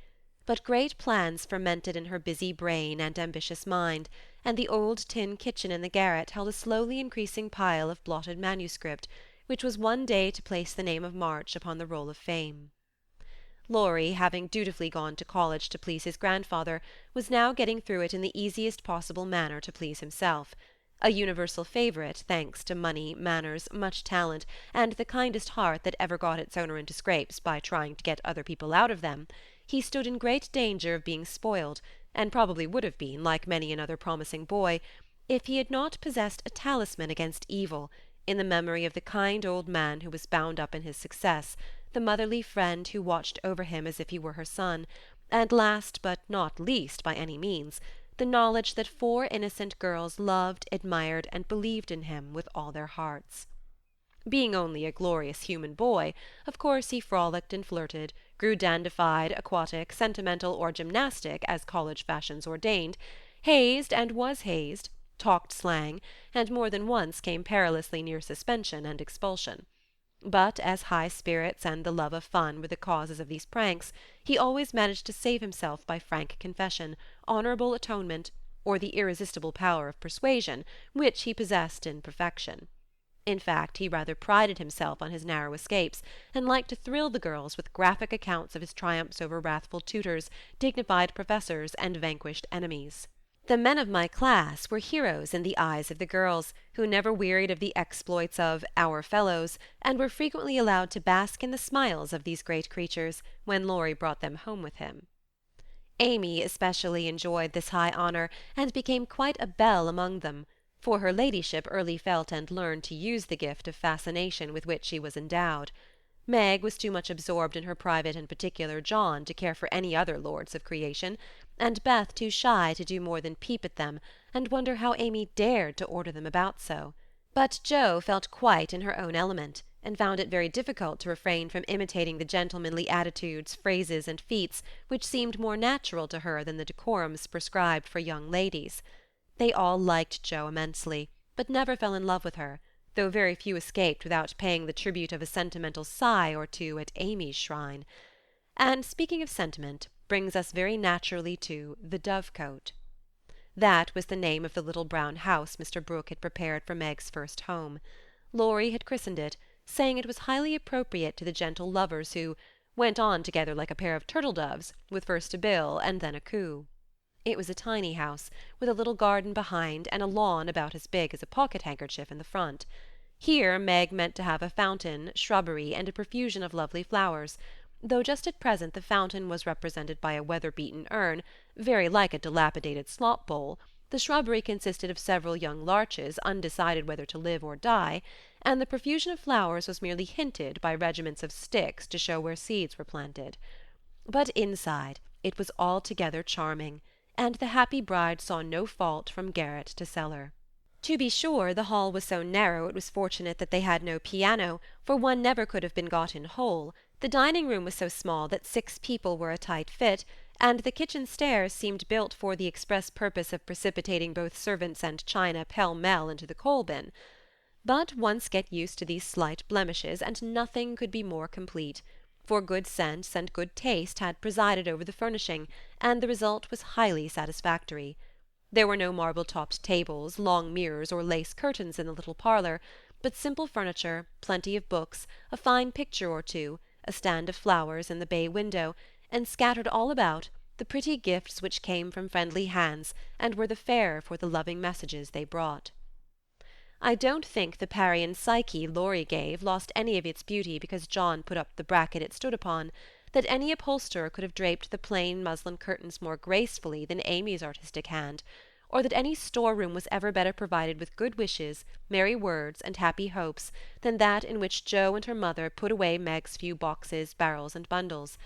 But great plans fermented in her busy brain and ambitious mind, and the old tin kitchen in the garret held a slowly increasing pile of blotted manuscript, which was one day to place the name of March upon the roll of fame. Laurie, having dutifully gone to college to please his grandfather, was now getting through it in the easiest possible manner to please himself. A universal favourite, thanks to money, manners, much talent, and the kindest heart that ever got its owner into scrapes by trying to get other people out of them, he stood in great danger of being spoiled, and probably would have been, like many another promising boy, if he had not possessed a talisman against evil, in the memory of the kind old man who was bound up in his success, the motherly friend who watched over him as if he were her son, and last but not least by any means, the knowledge that 4 innocent girls loved, admired, and believed in him with all their hearts. Being only a glorious human boy, of course he frolicked and flirted, grew dandified, aquatic, sentimental, or gymnastic, as college fashions ordained, hazed and was hazed, talked slang, and more than once came perilously near suspension and expulsion. But as high spirits and the love of fun were the causes of these pranks, he always managed to save himself by frank confession, honourable atonement, or the irresistible power of persuasion, which he possessed in perfection. In fact, he rather prided himself on his narrow escapes, and liked to thrill the girls with graphic accounts of his triumphs over wrathful tutors, dignified professors, and vanquished enemies. The men of my class were heroes in the eyes of the girls, who never wearied of the exploits of "our fellows," and were frequently allowed to bask in the smiles of these great creatures when Laurie brought them home with him. Amy especially enjoyed this high honour, and became quite a belle among them, for her ladyship early felt and learned to use the gift of fascination with which she was endowed. Meg was too much absorbed in her private and particular John to care for any other lords of creation, and Beth too shy to do more than peep at them and wonder how Amy dared to order them about so. But Jo felt quite in her own element, and found it very difficult to refrain from imitating the gentlemanly attitudes, phrases, and feats which seemed more natural to her than the decorums prescribed for young ladies. They all liked Jo immensely, but never fell in love with her, though very few escaped without paying the tribute of a sentimental sigh or two at Amy's shrine. And speaking of sentiment brings us very naturally to the Dovecot. That was the name of the little brown house Mr. Brooke had prepared for Meg's first home. Laurie had christened it, saying it was highly appropriate to the gentle lovers who went on together like a pair of turtle-doves, with first a bill and then a coo. It was a tiny house, with a little garden behind and a lawn about as big as a pocket-handkerchief in the front. Here Meg meant to have a fountain, shrubbery, and a profusion of lovely flowers, though just at present the fountain was represented by a weather-beaten urn, very like a dilapidated slop-bowl. The shrubbery consisted of several young larches undecided whether to live or die, and the profusion of flowers was merely hinted by regiments of sticks to show where seeds were planted. But inside it was altogether charming, and the happy bride saw no fault from garret to cellar. To be sure, the hall was so narrow it was fortunate that they had no piano, for one never could have been got in whole. The dining-room was so small that 6 people were a tight fit, and the kitchen stairs seemed built for the express purpose of precipitating both servants and china pell-mell into the coal-bin. But once get used to these slight blemishes, and nothing could be more complete, for good sense and good taste had presided over the furnishing, and the result was highly satisfactory. There were no marble-topped tables, long mirrors, or lace curtains in the little parlour, but simple furniture, plenty of books, a fine picture or two, a stand of flowers in the bay window, and scattered all about, the pretty gifts which came from friendly hands, and were the fairer for the loving messages they brought. I don't think the Parian Psyche Laurie gave lost any of its beauty because John put up the bracket it stood upon, that any upholsterer could have draped the plain muslin curtains more gracefully than Amy's artistic hand, or that any store-room was ever better provided with good wishes, merry words, and happy hopes than that in which Jo and her mother put away Meg's few boxes, barrels, and bundles.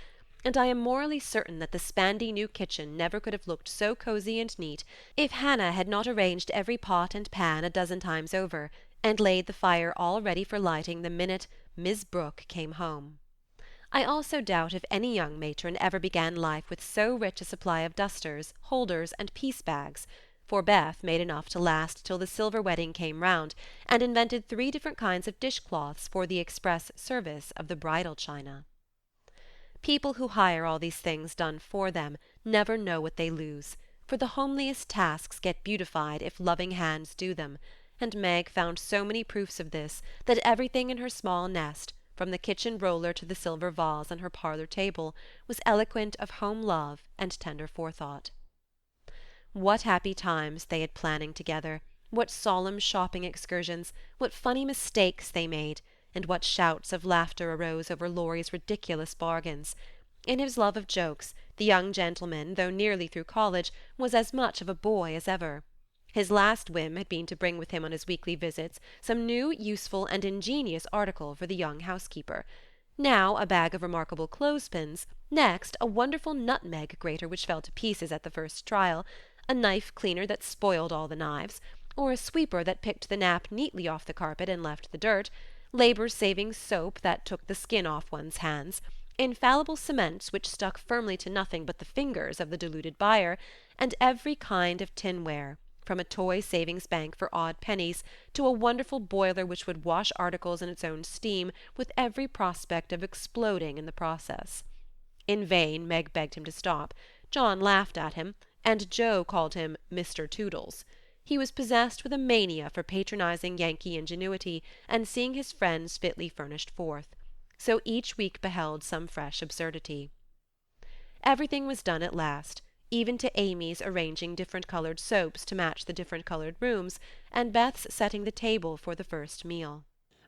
And I am morally certain that the spandy new kitchen never could have looked so cosy and neat if Hannah had not arranged every pot and pan a dozen times over, and laid the fire all ready for lighting the minute Miss Brooke came home. I also doubt if any young matron ever began life with so rich a supply of dusters, holders, and piece-bags, for Beth made enough to last till the silver wedding came round, and invented 3 different kinds of dishcloths for the express service of the bridal china. People who hire all these things done for them never know what they lose, for the homeliest tasks get beautified if loving hands do them, and Meg found so many proofs of this that everything in her small nest, from the kitchen roller to the silver vase on her parlour table, was eloquent of home love and tender forethought. What happy times they had planning together, what solemn shopping excursions, what funny mistakes they made, and what shouts of laughter arose over Laurie's ridiculous bargains. In his love of jokes, the young gentleman, though nearly through college, was as much of a boy as ever. His last whim had been to bring with him on his weekly visits some new, useful, and ingenious article for the young housekeeper. Now a bag of remarkable clothespins, next a wonderful nutmeg grater which fell to pieces at the first trial, a knife cleaner that spoiled all the knives, or a sweeper that picked the nap neatly off the carpet and left the dirt, labour-saving soap that took the skin off one's hands, infallible cements which stuck firmly to nothing but the fingers of the deluded buyer, and every kind of tinware, from a toy savings-bank for odd pennies to a wonderful boiler which would wash articles in its own steam with every prospect of exploding in the process. In vain Meg begged him to stop. John laughed at him, and Jo called him Mr. Toodles. He was possessed with a mania for patronizing Yankee ingenuity and seeing his friends fitly furnished forth. So each week beheld some fresh absurdity. Everything was done at last, even to Amy's arranging different-coloured soaps to match the different-coloured rooms, and Beth's setting the table for the first meal.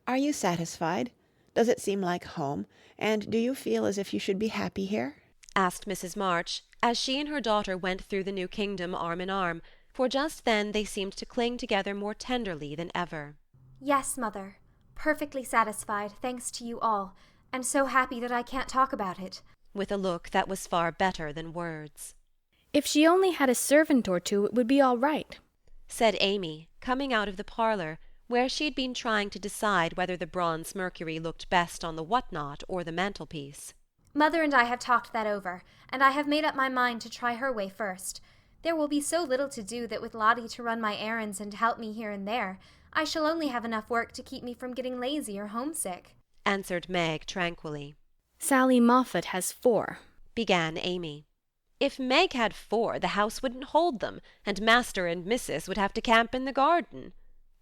Are you satisfied? Does it seem like home? And do you feel as if you should be happy here? Asked Mrs. March, as she and her daughter went through the new kingdom arm in arm, for just then they seemed to cling together more tenderly than ever. Yes, Mother. Perfectly satisfied, thanks to you all. and so happy that I can't talk about it. With a look that was far better than words. If she only had a servant or two, it would be all right, said Amy, coming out of the parlour, where she had been trying to decide whether the bronze Mercury looked best on the whatnot or the mantelpiece. Mother and I have talked that over, and I have made up my mind to try her way first. There will be so little to do that with Lottie to run my errands and help me here and there, I shall only have enough work to keep me from getting lazy or homesick, answered Meg tranquilly. Sally Moffat has 4, began Amy. If Meg had 4, the house wouldn't hold them, and Master and Missus would have to camp in the garden,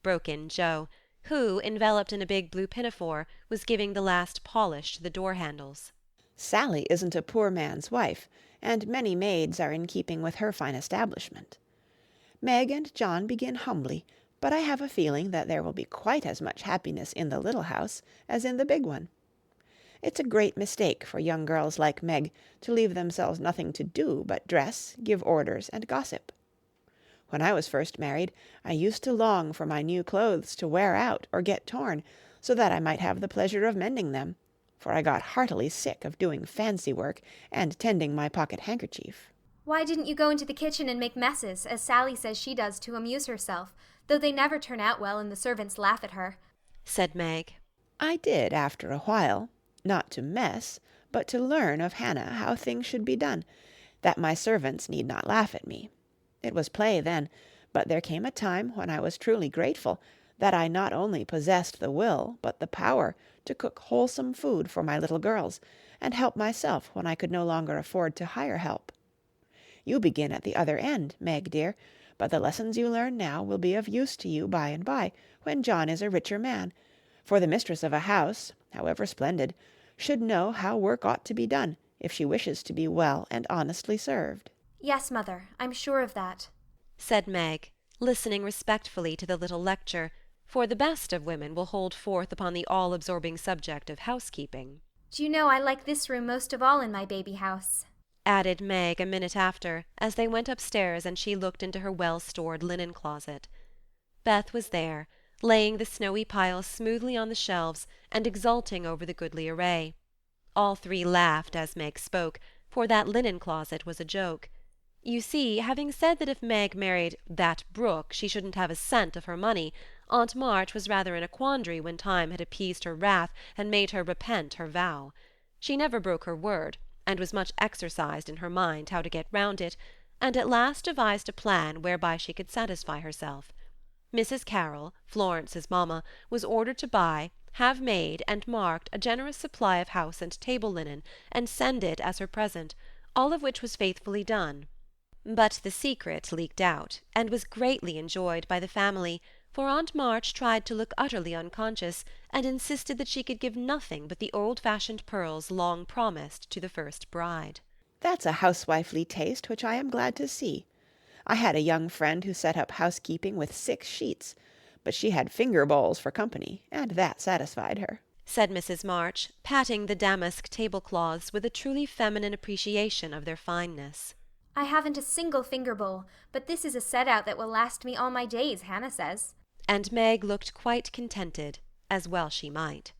broke in Joe, who, enveloped in a big blue pinafore, was giving the last polish to the door-handles. Sally isn't a poor man's wife, and many maids are in keeping with her fine establishment. Meg and John begin humbly, but I have a feeling that there will be quite as much happiness in the little house as in the big one. It's a great mistake for young girls like Meg to leave themselves nothing to do but dress, give orders, and gossip. When I was first married, I used to long for my new clothes to wear out or get torn, so that I might have the pleasure of mending them, for I got heartily sick of doing fancy work and tending my pocket-handkerchief. Why didn't you go into the kitchen and make messes, as Sally says she does to amuse herself, though they never turn out well and the servants laugh at her? Said Meg. I did after a while, not to mess, but to learn of Hannah how things should be done, that my servants need not laugh at me. It was play then, but there came a time when I was truly grateful that I not only possessed the will, but the power to cook wholesome food for my little girls, and help myself when I could no longer afford to hire help. You begin at the other end, Meg dear, but the lessons you learn now will be of use to you by and by, when John is a richer man, for the mistress of a house, however splendid, should know how work ought to be done, if she wishes to be well and honestly served. Yes, Mother, I'm sure of that, said Meg, listening respectfully to the little lecture, for the best of women will hold forth upon the all-absorbing subject of housekeeping. Do you know I like this room most of all in my baby house? Added Meg a minute after, as they went upstairs and she looked into her well-stored linen closet. Beth was there, laying the snowy piles smoothly on the shelves and exulting over the goodly array. All 3 laughed as Meg spoke, for that linen closet was a joke. You see, having said that if Meg married that Brooke she shouldn't have a cent of her money, Aunt March was rather in a quandary when time had appeased her wrath and made her repent her vow. She never broke her word, and was much exercised in her mind how to get round it, and at last devised a plan whereby she could satisfy herself. Mrs. Carroll, Florence's mamma, was ordered to buy, have made, and marked a generous supply of house and table linen, and send it as her present, all of which was faithfully done. But the secret leaked out, and was greatly enjoyed by the family, for Aunt March tried to look utterly unconscious, and insisted that she could give nothing but the old-fashioned pearls long promised to the first bride. That's a housewifely taste which I am glad to see. I had a young friend who set up housekeeping with 6 sheets, but she had finger bowls for company, and that satisfied her, said Mrs. March, patting the damask tablecloths with a truly feminine appreciation of their fineness. I haven't a single finger bowl, but this is a set-out that will last me all my days, Hannah says. And Meg looked quite contented, as well she might.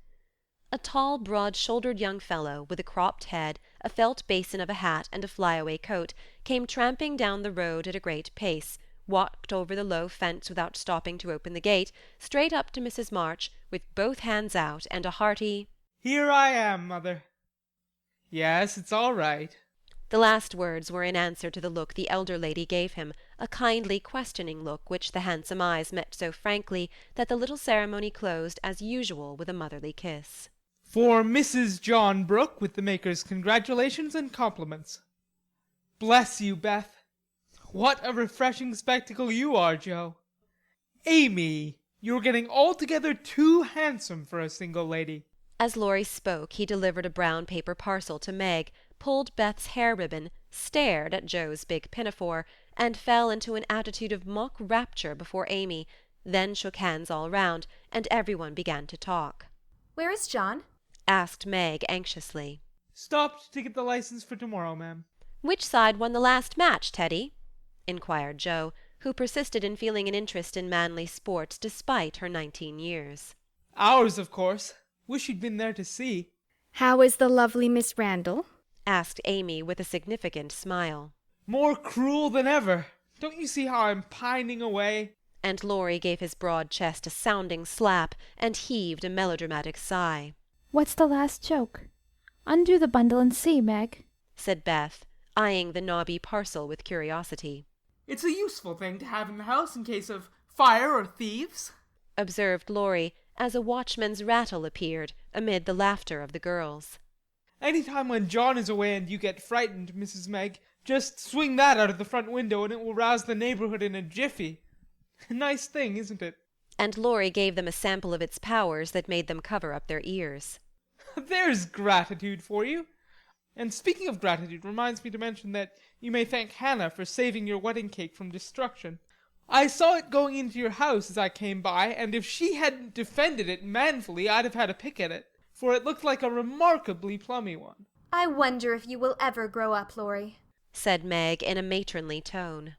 A tall, broad-shouldered young fellow, with a cropped head, a felt basin of a hat, and a fly-away coat, came tramping down the road at a great pace, walked over the low fence without stopping to open the gate, straight up to Mrs. March, with both hands out, and a hearty, "Here I am, Mother. Yes, it's all right." The last words were in answer to the look the elder lady gave him, a kindly, questioning look which the handsome eyes met so frankly that the little ceremony closed as usual with a motherly kiss. "For Mrs. John Brooke, with the maker's congratulations and compliments." "Bless you, Beth. What a refreshing spectacle you are, Joe. Amy, you're getting altogether too handsome for a single lady." As Laurie spoke, he delivered a brown paper parcel to Meg, pulled Beth's hair ribbon, stared at Joe's big pinafore, and fell into an attitude of mock rapture before Amy, then shook hands all round, and everyone began to talk. "Where is John?" asked Meg anxiously. "Stopped to get the license for tomorrow, ma'am." "Which side won the last match, Teddy?" inquired Joe, who persisted in feeling an interest in manly sports despite her 19 years. "Ours, of course. Wish you'd been there to see." How is the lovely Miss Randall? asked Amy with a significant smile. More cruel than ever. Don't you see how I'm pining away? And Laurie gave his broad chest a sounding slap and heaved a melodramatic sigh. What's the last joke? Undo the bundle and see, Meg, said Beth, eyeing the knobby parcel with curiosity. It's a useful thing to have in the house in case of fire or thieves, observed Laurie, as a watchman's rattle appeared amid the laughter of the girls. Any time when John is away and you get frightened, Mrs. Meg, just swing that out of the front window and it will rouse the neighborhood in a jiffy. Nice thing, isn't it? And Laurie gave them a sample of its powers that made them cover up their ears. There's gratitude for you. And speaking of gratitude reminds me to mention that you may thank Hannah for saving your wedding cake from destruction. I saw it going into your house as I came by, and if she hadn't defended it manfully, I'd have had a pick at it, for it looked like a remarkably plummy one. I wonder if you will ever grow up, Laurie, said Meg in a matronly tone.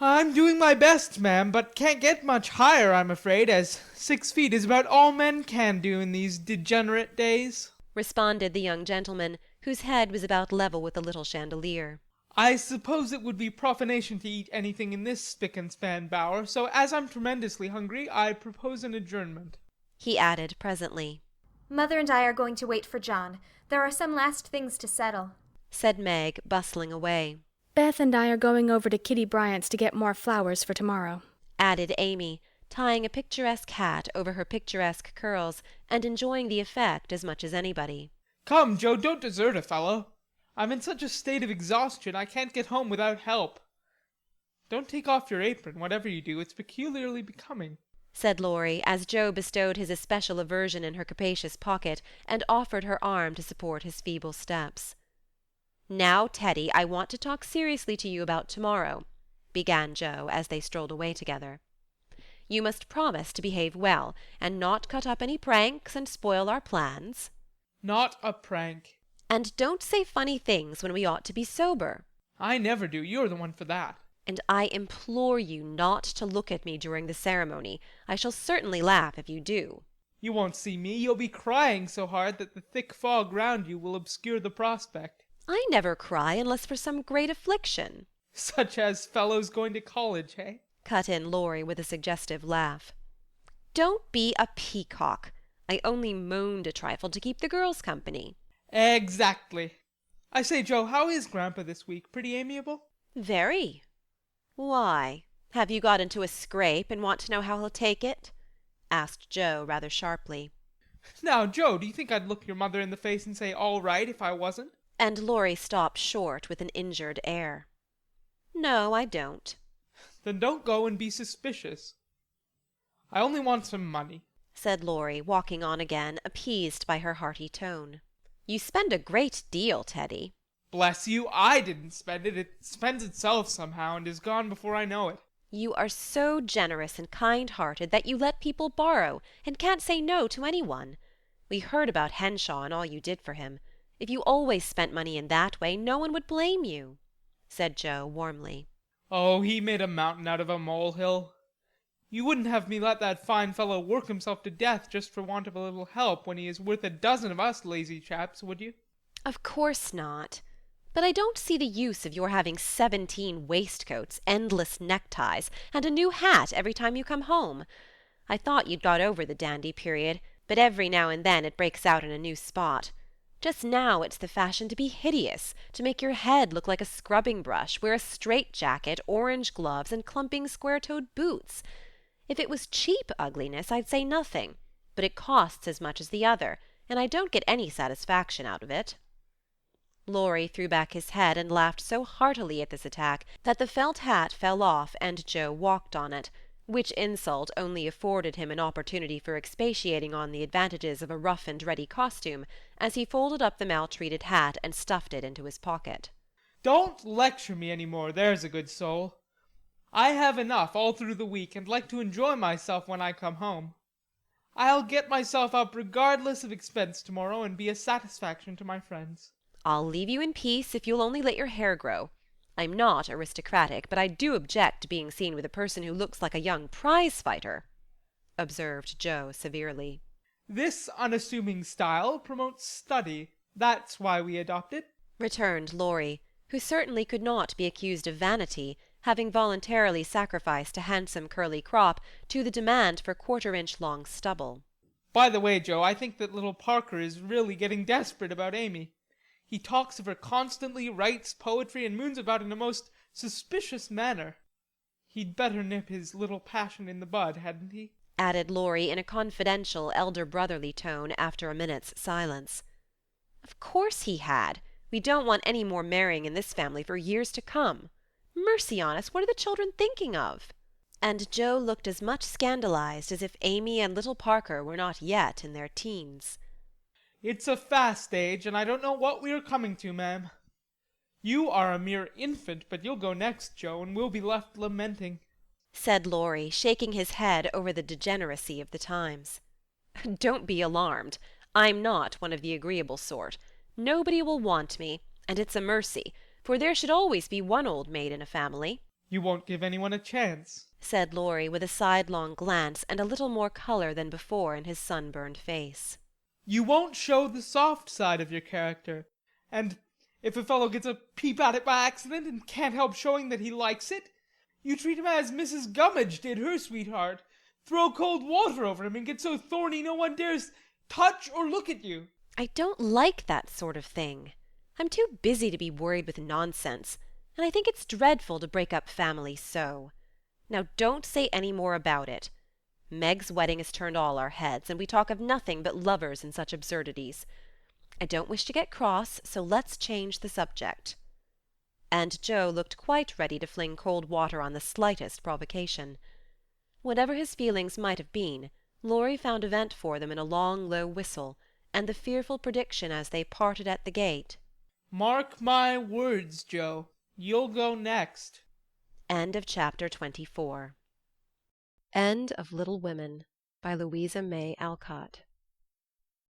I'm doing my best, ma'am, but can't get much higher, I'm afraid, as 6 feet is about all men can do in these degenerate days, responded the young gentleman, whose head was about level with the little chandelier. I suppose it would be profanation to eat anything in this spick-and-span bower, so as I'm tremendously hungry, I propose an adjournment, he added presently. Mother and I are going to wait for John. There are some last things to settle, said Meg, bustling away. Beth and I are going over to Kitty Bryant's to get more flowers for tomorrow, added Amy, tying a picturesque hat over her picturesque curls and enjoying the effect as much as anybody. Come, Joe, don't desert a fellow. I'm in such a state of exhaustion I can't get home without help. Don't take off your apron, whatever you do, it's peculiarly becoming, said Laurie, as Joe bestowed his especial aversion in her capacious pocket and offered her arm to support his feeble steps. Now, Teddy, I want to talk seriously to you about tomorrow, began Joe, as they strolled away together. You must promise to behave well, and not cut up any pranks and spoil our plans. Not a prank. And don't say funny things when we ought to be sober. I never do. You're the one for that. And I implore you not to look at me during the ceremony. I shall certainly laugh if you do. You won't see me. You'll be crying so hard that the thick fog round you will obscure the prospect. I never cry unless for some great affliction. Such as fellows going to college, eh? Cut in Laurie with a suggestive laugh. Don't be a peacock. I only moaned a trifle to keep the girls company. Exactly. I say, Joe, how is Grandpa this week? Pretty amiable? Very. Why? Have you got into a scrape and want to know how he'll take it? Asked Joe rather sharply. Now, Joe, do you think I'd look your mother in the face and say all right if I wasn't? And Laurie stopped short with an injured air. No, I don't. Then don't go and be suspicious. I only want some money, said Laurie, walking on again, appeased by her hearty tone. You spend a great deal, Teddy. Bless you, I didn't spend it. It spends itself somehow and is gone before I know it. You are so generous and kind-hearted that you let people borrow and can't say no to anyone. We heard about Henshaw and all you did for him. If you always spent money in that way, no one would blame you, said Joe warmly. Oh, he made a mountain out of a molehill. You wouldn't have me let that fine fellow work himself to death just for want of a little help when he is worth a dozen of us lazy chaps, would you? Of course not. But I don't see the use of your having 17 waistcoats, endless neckties, and a new hat every time you come home. I thought you'd got over the dandy period, but every now and then it breaks out in a new spot. Just now it's the fashion to be hideous, to make your head look like a scrubbing brush, wear a straitjacket, orange gloves, and clumping square-toed boots. If it was cheap ugliness, I'd say nothing, but it costs as much as the other, and I don't get any satisfaction out of it. Laurie threw back his head and laughed so heartily at this attack that the felt hat fell off and Joe walked on it, which insult only afforded him an opportunity for expatiating on the advantages of a rough-and-ready costume, as he folded up the maltreated hat and stuffed it into his pocket. Don't lecture me any more, there's a good soul. I have enough all through the week and like to enjoy myself when I come home. I'll get myself up regardless of expense tomorrow and be a satisfaction to my friends. I'll leave you in peace if you'll only let your hair grow. I'm not aristocratic, but I do object to being seen with a person who looks like a young prize-fighter, observed Joe severely. This unassuming style promotes study. That's why we adopt it," returned Laurie, who certainly could not be accused of vanity, having voluntarily sacrificed a handsome curly crop to the demand for quarter-inch long stubble. "By the way, Joe, I think that little Parker is really getting desperate about Amy. He talks of her constantly, writes poetry, and moons about in a most suspicious manner. He'd better nip his little passion in the bud, hadn't he?" added Laurie in a confidential, elder-brotherly tone after a minute's silence. "Of course he had. We don't want any more marrying in this family for years to come. Mercy on us, what are the children thinking of?" And Joe looked as much scandalized as if Amy and little Parker were not yet in their teens. "It's a fast age, and I don't know what we are coming to, ma'am. You are a mere infant, but you'll go next, Joe, and we'll be left lamenting," said Laurie, shaking his head over the degeneracy of the times. "Don't be alarmed. I'm not one of the agreeable sort. Nobody will want me, and it's a mercy, for there should always be one old maid in a family." "You won't give anyone a chance," said Laurie, with a sidelong glance and a little more colour than before in his sunburned face. "You won't show the soft side of your character, and if a fellow gets a peep at it by accident and can't help showing that he likes it, you treat him as Mrs. Gummidge did her sweetheart, throw cold water over him and get so thorny no one dares touch or look at you." "I don't like that sort of thing. I'm too busy to be worried with nonsense, and I think it's dreadful to break up families so. Now don't say any more about it. Meg's wedding has turned all our heads, and we talk of nothing but lovers and such absurdities. I don't wish to get cross, so let's change the subject." And Joe looked quite ready to fling cold water on the slightest provocation. Whatever his feelings might have been, Laurie found a vent for them in a long, low whistle, and the fearful prediction as they parted at the gate, "Mark my words, Joe, you'll go next." End of chapter 24. End of Little Women by Louisa May Alcott.